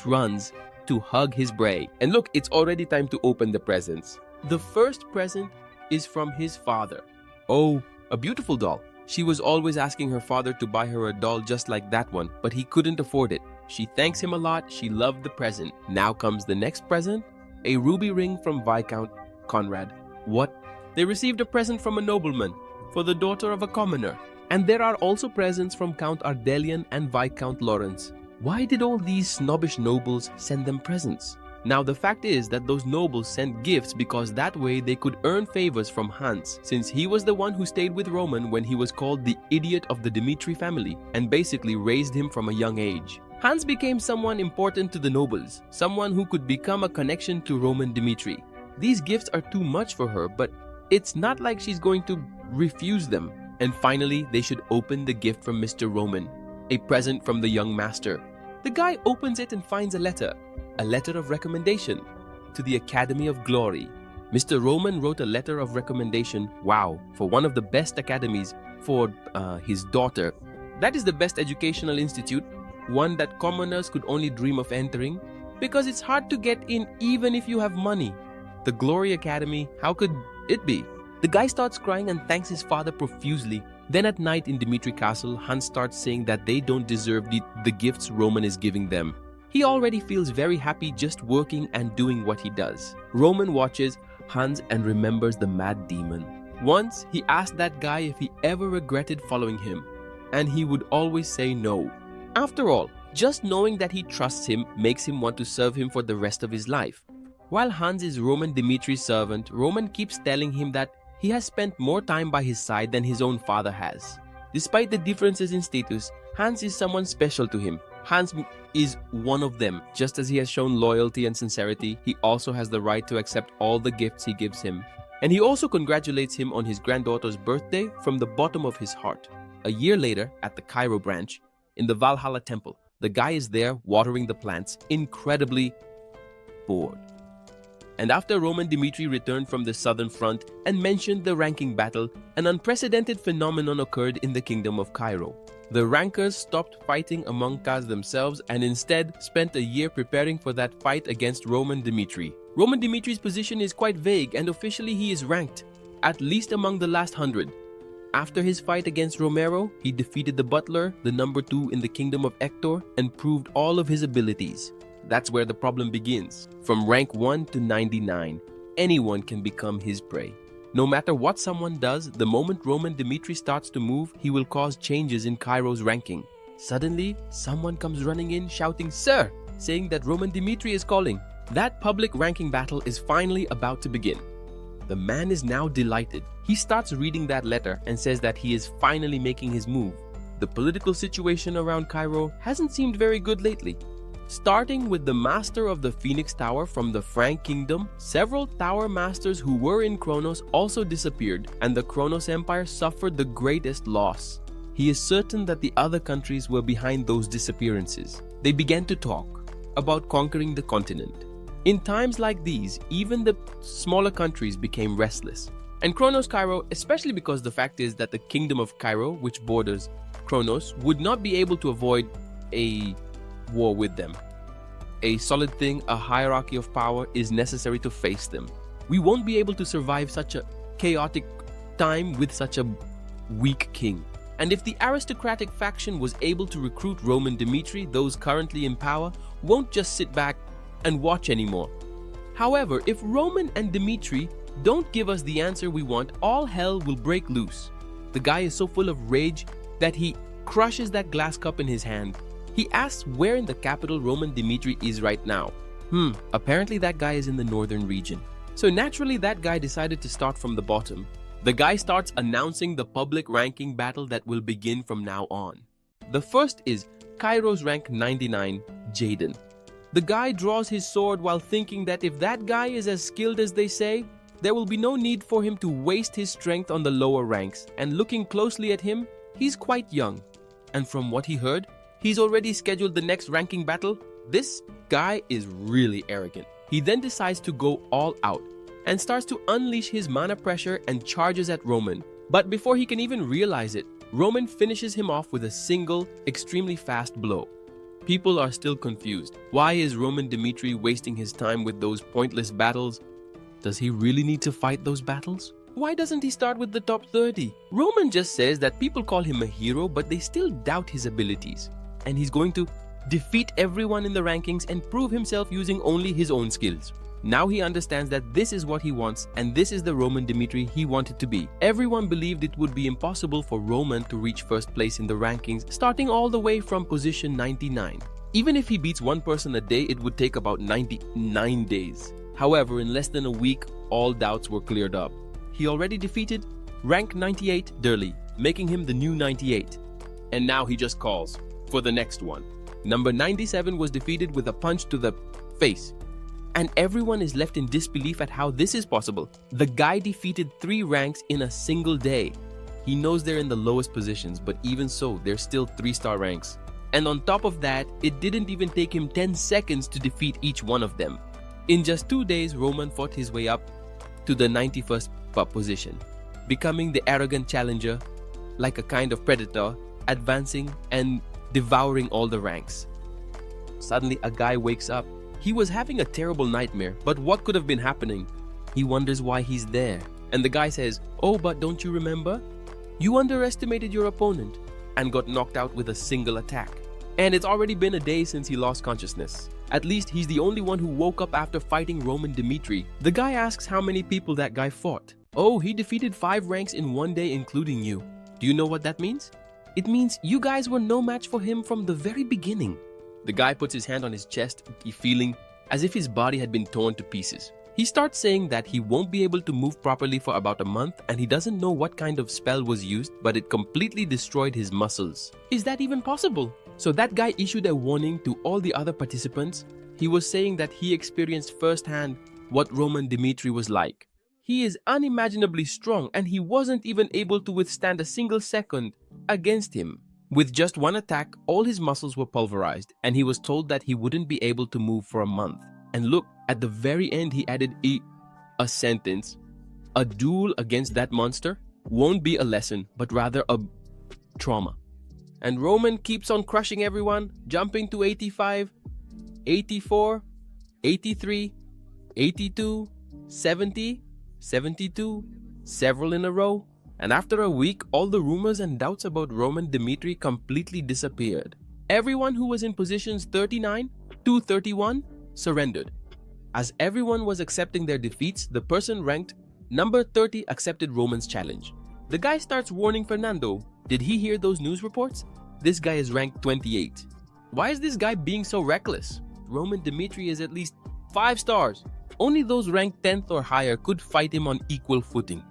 runs to hug his bray. And look, it's already time to open the presents. The first present is from his father. Oh, a beautiful doll. She was always asking her father to buy her a doll just like that one, but he couldn't afford it. She thanks him a lot. She loved the present. Now comes the next present. A ruby ring from Viscount Conrad. What? They received a present from a nobleman for the daughter of a commoner. And there are also presents from Count Ardelian and Viscount Lawrence. Why did all these snobbish nobles send them presents? Now the fact is that those nobles sent gifts because that way they could earn favors from Hans, since he was the one who stayed with Roman when he was called the idiot of the Dmitri family and basically raised him from a young age. Hans became someone important to the nobles, someone who could become a connection to Roman Dmitri. These gifts are too much for her, but it's not like she's going to refuse them. And finally, they should open the gift from Mr. Roman, a present from the young master. The guy opens it and finds a letter of recommendation to the Academy of Glory. Mr. Roman wrote a letter of recommendation, wow, for one of the best academies for his daughter. That is the best educational institute, one that commoners could only dream of entering, because it's hard to get in even if you have money. The Glory Academy, how could it be? The guy starts crying and thanks his father profusely. Then at night in Dmitri Castle, Hans starts saying that they don't deserve the gifts Roman is giving them. He already feels very happy just working and doing what he does. Roman watches Hans and remembers the mad demon. Once, he asked that guy if he ever regretted following him, and he would always say no. After all, just knowing that he trusts him makes him want to serve him for the rest of his life. While Hans is Roman Dimitri's servant, Roman keeps telling him that he has spent more time by his side than his own father has. Despite the differences in status, Hans is someone special to him. Hans is one of them. Just as he has shown loyalty and sincerity, he also has the right to accept all the gifts he gives him. And he also congratulates him on his granddaughter's birthday from the bottom of his heart. A year later, at the Cairo branch, in the Valhalla temple, the guy is there watering the plants, incredibly bored. And after Roman Dmitri returned from the southern front and mentioned the ranking battle, an unprecedented phenomenon occurred in the kingdom of Cairo. The rankers stopped fighting among themselves and instead spent a year preparing for that fight against Roman Dmitri. Roman Dimitri's position is quite vague and officially he is ranked, at least among the last 100. After his fight against Romero, he defeated the butler, the number 2 in the kingdom of Hector, and proved all of his abilities. That's where the problem begins. From rank 1 to 99, anyone can become his prey. No matter what someone does, the moment Roman Dmitri starts to move, he will cause changes in Cairo's ranking. Suddenly, someone comes running in shouting, "Sir!" saying that Roman Dmitri is calling. That public ranking battle is finally about to begin. The man is now delighted. He starts reading that letter and says that he is finally making his move. The political situation around Cairo hasn't seemed very good lately. Starting with the master of the Phoenix Tower from the Frank Kingdom, several tower masters who were in Kronos also disappeared, and the Kronos Empire suffered the greatest loss. He is certain that the other countries were behind those disappearances. They began to talk about conquering the continent. In times like these, even the smaller countries became restless. And Kronos Cairo, especially because the fact is that the Kingdom of Cairo, which borders Kronos, would not be able to avoid a war with them. A solid thing, a hierarchy of power is necessary to face them. We won't be able to survive such a chaotic time with such a weak king. And if the aristocratic faction was able to recruit Roman Dmitri, those currently in power won't just sit back and watch anymore. However, if Roman and Dmitri don't give us the answer we want, all hell will break loose. The guy is so full of rage that he crushes that glass cup in his hand. He asks where in the capital Roman Dmitri is right now. Apparently that guy is in the northern region. So naturally that guy decided to start from the bottom. The guy starts announcing the public ranking battle that will begin from now on. The first is Cairo's rank 99, Jaden. The guy draws his sword while thinking that if that guy is as skilled as they say, there will be no need for him to waste his strength on the lower ranks. And looking closely at him, he's quite young. And from what he heard, he's already scheduled the next ranking battle. This guy is really arrogant. He then decides to go all out and starts to unleash his mana pressure and charges at Roman. But before he can even realize it, Roman finishes him off with a single, extremely fast blow. People are still confused. Why is Roman Dmitri wasting his time with those pointless battles? Does he really need to fight those battles? Why doesn't he start with the top 30? Roman just says that people call him a hero, but they still doubt his abilities. And he's going to defeat everyone in the rankings and prove himself using only his own skills. Now he understands that this is what he wants, and this is the Roman Dimitri he wanted to be. Everyone believed it would be impossible for Roman to reach first place in the rankings, starting all the way from position 99. Even if he beats one person a day, it would take about 99 days. However, in less than a week, all doubts were cleared up. He already defeated rank 98 Durley, making him the new 98. And now he just calls for the next one. Number 97 was defeated with a punch to the face. And everyone is left in disbelief at how this is possible. The guy defeated 3 ranks in a single day. He knows they're in the lowest positions, but even so, they're still 3-star ranks. And on top of that, it didn't even take him 10 seconds to defeat each one of them. In just 2 days, Roman fought his way up to the 91st position, becoming the arrogant challenger, like a kind of predator, advancing and devouring all the ranks. Suddenly, a guy wakes up. He was having a terrible nightmare, but what could have been happening? He wonders why he's there. And the guy says, "Oh, but don't you remember? You underestimated your opponent and got knocked out with a single attack. And it's already been a day since he lost consciousness. At least he's the only one who woke up after fighting Roman Dimitri." The guy asks how many people that guy fought. "Oh, he defeated 5 ranks in one day, including you." Do you know what that means? It means you guys were no match for him from the very beginning. The guy puts his hand on his chest, feeling as if his body had been torn to pieces. He starts saying that he won't be able to move properly for about a month, and he doesn't know what kind of spell was used, but it completely destroyed his muscles. Is that even possible? So that guy issued a warning to all the other participants. He was saying that he experienced firsthand what Roman Dimitri was like. He is unimaginably strong, and he wasn't even able to withstand a single second against him. With just one attack, all his muscles were pulverized, and he was told that he wouldn't be able to move for a month. And look, at the very end he added a sentence. A duel against that monster won't be a lesson, but rather a trauma. And Roman keeps on crushing everyone, jumping to 85, 84, 83, 82, 70, 72, several in a row. And after a week, all the rumors and doubts about Roman Dimitri completely disappeared. Everyone who was in positions 39 to 31 surrendered. As everyone was accepting their defeats, the person ranked number 30 accepted Roman's challenge. The guy starts warning Fernando. Did he hear those news reports? This guy is ranked 28. Why is this guy being so reckless? Roman Dimitri is at least 5 stars. Only those ranked 10th or higher could fight him on equal footing.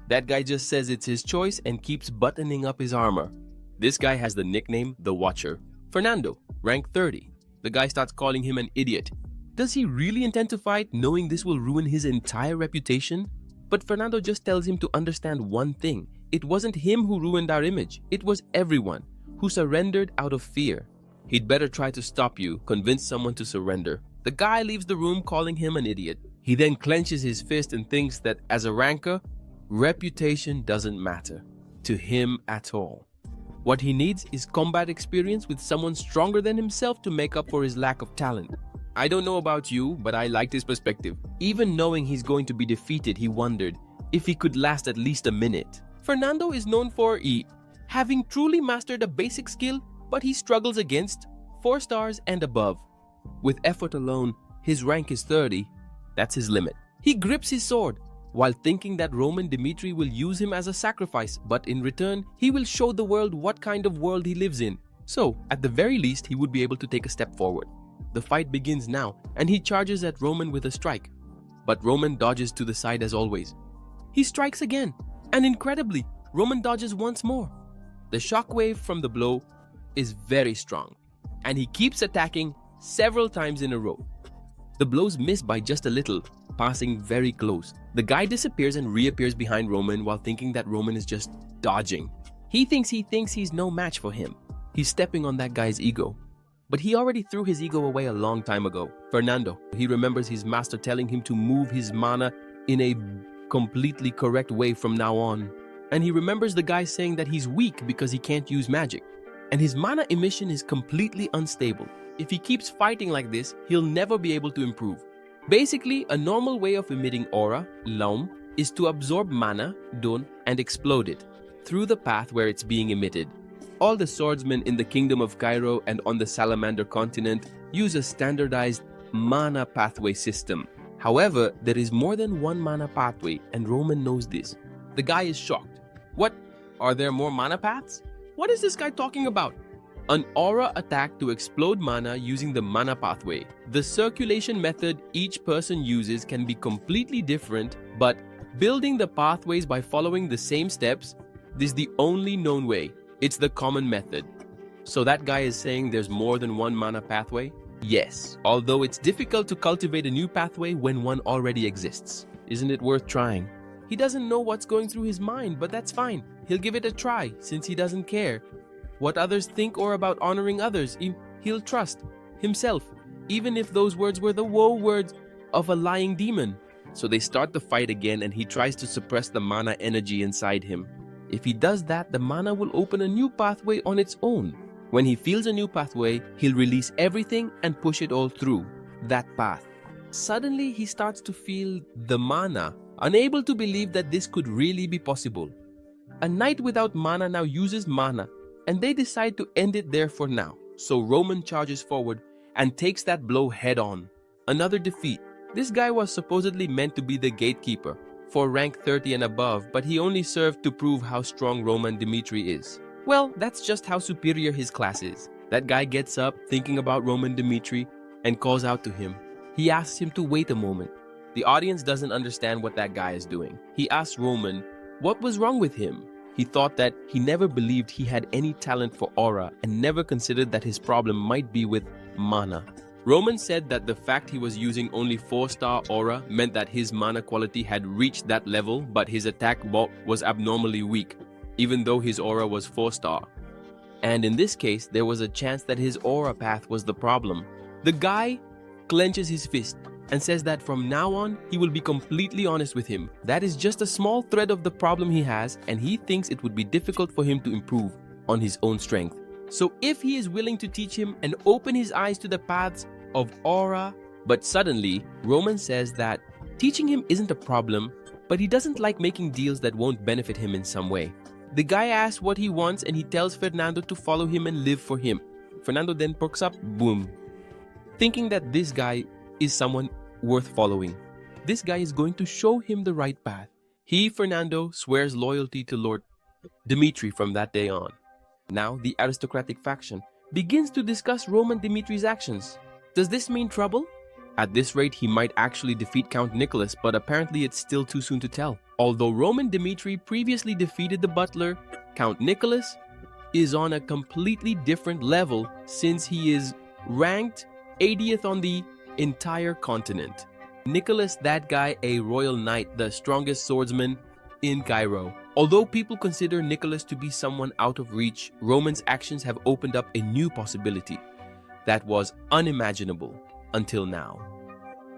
That guy just says it's his choice and keeps buttoning up his armor. This guy has the nickname The Watcher. Fernando, rank 30. The guy starts calling him an idiot. Does he really intend to fight, knowing this will ruin his entire reputation? But Fernando just tells him to understand one thing. It wasn't him who ruined our image. It was everyone who surrendered out of fear. He'd better try to stop you, convince someone to surrender. The guy leaves the room calling him an idiot. He then clenches his fist and thinks that as a ranker, reputation doesn't matter to him at all. What he needs is combat experience with someone stronger than himself to make up for his lack of talent. I don't know about you, but I liked his perspective. Even knowing he's going to be defeated, he wondered if he could last at least a minute. Fernando is known for having truly mastered a basic skill, but he struggles against 4 stars and above. With effort alone, his rank is 30. That's his limit. He grips his sword while thinking that Roman Dimitri will use him as a sacrifice, but in return, he will show the world what kind of world he lives in. So, at the very least, he would be able to take a step forward. The fight begins now, and he charges at Roman with a strike. But Roman dodges to the side as always. He strikes again, and incredibly, Roman dodges once more. The shockwave from the blow is very strong, and he keeps attacking several times in a row. The blows miss by just a little, passing very close. The guy disappears and reappears behind Roman while thinking that Roman is just dodging. He thinks he's no match for him. He's stepping on that guy's ego. But he already threw his ego away a long time ago. Fernando, he remembers his master telling him to move his mana in a completely correct way from now on. And he remembers the guy saying that he's weak because he can't use magic. And his mana emission is completely unstable. If he keeps fighting like this, he'll never be able to improve. Basically, a normal way of emitting aura, laum, is to absorb mana, don, and explode it through the path where it's being emitted. All the swordsmen in the Kingdom of Cairo and on the Salamander continent use a standardized mana pathway system. However, there is more than one mana pathway, and Roman knows this. The guy is shocked. What? Are there more mana paths? What is this guy talking about? An aura attack to explode mana using the mana pathway. The circulation method each person uses can be completely different, but building the pathways by following the same steps is the only known way. It's the common method. So that guy is saying there's more than one mana pathway? Yes, although it's difficult to cultivate a new pathway when one already exists. Isn't it worth trying? He doesn't know what's going through his mind, but that's fine. He'll give it a try since he doesn't care what others think or about honoring others. He'll trust himself, even if those words were the woe words of a lying demon. So they start the fight again, and he tries to suppress the mana energy inside him. If he does that, the mana will open a new pathway on its own. When he feels a new pathway, he'll release everything and push it all through that path. Suddenly, he starts to feel the mana, unable to believe that this could really be possible. A knight without mana now uses mana, and they decide to end it there for now. So Roman charges forward and takes that blow head on. Another defeat. This guy was supposedly meant to be the gatekeeper for rank 30 and above, but he only served to prove how strong Roman Dimitri is. Well, that's just how superior his class is. That guy gets up thinking about Roman Dimitri and calls out to him. He asks him to wait a moment. The audience doesn't understand what that guy is doing. He asks Roman what was wrong with him. He thought that he never believed he had any talent for aura and never considered that his problem might be with mana. Roman said that the fact he was using only 4-star aura meant that his mana quality had reached that level, but his attack bulk was abnormally weak, even though his aura was 4-star. And in this case, there was a chance that his aura path was the problem. The guy clenches his fist and says that from now on, he will be completely honest with him. That is just a small thread of the problem he has, and he thinks it would be difficult for him to improve on his own strength. So if he is willing to teach him and open his eyes to the paths of aura. But suddenly, Roman says that teaching him isn't a problem, but he doesn't like making deals that won't benefit him in some way. The guy asks what he wants, and he tells Fernando to follow him and live for him. Fernando then perks up, boom, thinking that this guy is someone worth following. This guy is going to show him the right path. He, Fernando, swears loyalty to Lord Dimitri from that day on. Now, the aristocratic faction begins to discuss Roman Dimitri's actions. Does this mean trouble? At this rate, he might actually defeat Count Nicholas, but apparently it's still too soon to tell. Although Roman Dimitri previously defeated the butler, Count Nicholas is on a completely different level since he is ranked 80th on the entire continent. Nicholas, that guy, a royal knight, the strongest swordsman in Cairo. Although people consider Nicholas to be someone out of reach, Roman's actions have opened up a new possibility that was unimaginable until now.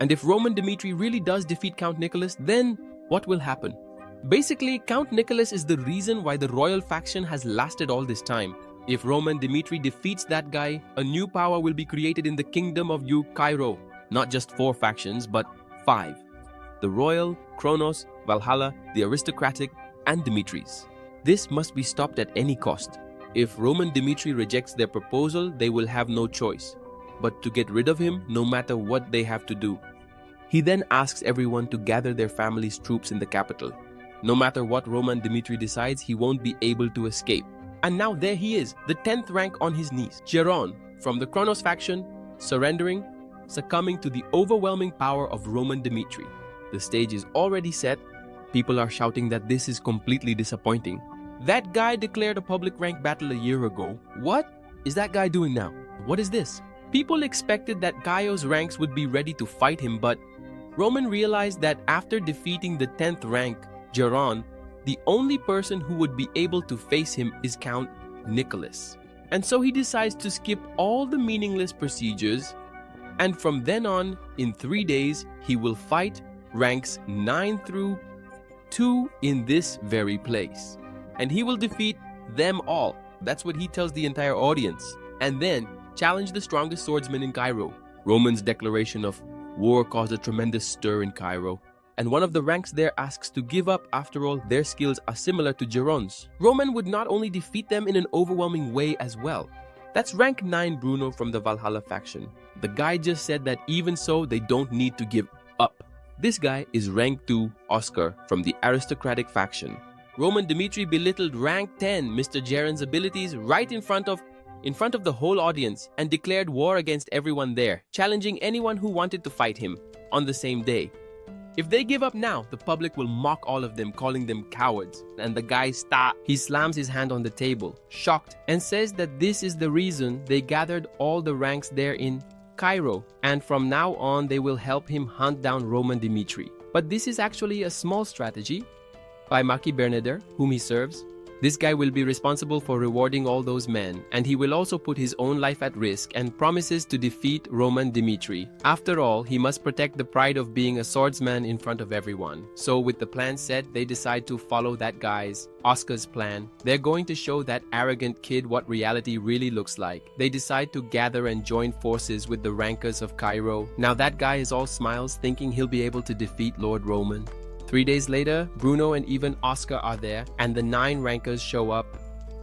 And if Roman Dimitri really does defeat Count Nicholas, then what will happen? Basically, Count Nicholas is the reason why the royal faction has lasted all this time. If Roman Dimitri defeats that guy, a new power will be created in the kingdom of Cairo. Not just 4 factions, but 5. The royal, Kronos, Valhalla, the aristocratic, and Dimitri's. This must be stopped at any cost. If Roman Dimitri rejects their proposal, they will have no choice but to get rid of him no matter what they have to do. He then asks everyone to gather their family's troops in the capital. No matter what Roman Dimitri decides, he won't be able to escape. And now there he is, the 10th rank on his knees. Geron, from the Kronos faction, succumbing to the overwhelming power of Roman Dimitri. The stage is already set. People are shouting that this is completely disappointing. That guy declared a public rank battle a year ago. What is that guy doing now? What is this? People expected that Gaio's ranks would be ready to fight him, but Roman realized that after defeating the 10th rank, Geron, the only person who would be able to face him is Count Nicholas. And so he decides to skip all the meaningless procedures, and from then on, in 3 days, he will fight ranks 9 through 2 in this very place. And he will defeat them all. That's what he tells the entire audience. And then challenge the strongest swordsman in Cairo. Roman's declaration of war caused a tremendous stir in Cairo. And one of the ranks there asks to give up. After all, their skills are similar to Geron's. Roman would not only defeat them in an overwhelming way as well. That's rank 9 Bruno from the Valhalla faction. The guy just said that even so, they don't need to give up. This guy is rank 2 Oscar from the aristocratic faction. Roman Dmitri belittled rank 10 Mr. Jaren's abilities right in front of the whole audience and declared war against everyone there, challenging anyone who wanted to fight him on the same day. If they give up now, the public will mock all of them, calling them cowards. And the guy he slams his hand on the table, shocked, and says that this is the reason they gathered all the ranks there in Cairo, and from now on they will help him hunt down Roman Dmitri. But this is actually a small strategy by Marquis Bernader, whom he serves. This guy will be responsible for rewarding all those men, and he will also put his own life at risk and promises to defeat Roman Dmitri. After all, he must protect the pride of being a swordsman in front of everyone. So with the plan set, they decide to follow that guy's, Oscar's plan. They're going to show that arrogant kid what reality really looks like. They decide to gather and join forces with the rankers of Cairo. Now that guy is all smiles, thinking he'll be able to defeat Lord Roman. 3 days later, Bruno and even Oscar are there, and the 9 rankers show up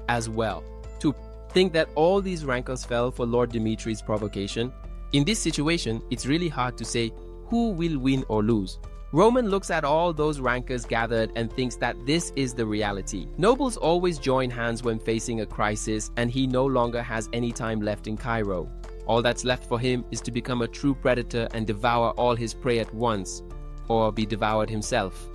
as well. To think that all these rankers fell for Lord Dimitri's provocation. In this situation, it's really hard to say who will win or lose. Roman looks at all those rankers gathered and thinks that this is the reality. Nobles always join hands when facing a crisis, and he no longer has any time left in Cairo. All that's left for him is to become a true predator and devour all his prey at once, or be devoured himself.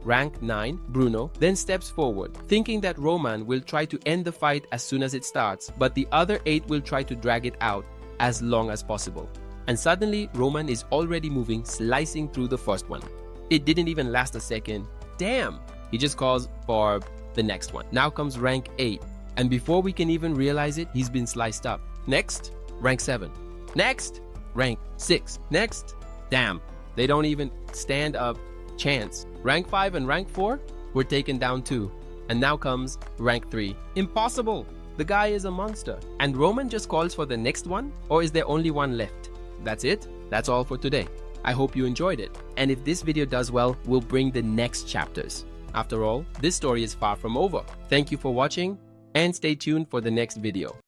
Rank 9, Bruno, then steps forward, thinking that Roman will try to end the fight as soon as it starts, but the other 8 will try to drag it out as long as possible. And suddenly, Roman is already moving, slicing through the first one. It didn't even last a second. Damn! He just calls for the next one. Now comes rank 8, and before we can even realize it, he's been sliced up. Next, rank 7. Next, rank 6. Next, damn! They don't even stand a chance. Rank 5 and rank 4 were taken down too. And now comes rank 3. Impossible! The guy is a monster. And Roman just calls for the next one? Or is there only one left? That's it? That's all for today. I hope you enjoyed it. And if this video does well, we'll bring the next chapters. After all, this story is far from over. Thank you for watching, and stay tuned for the next video.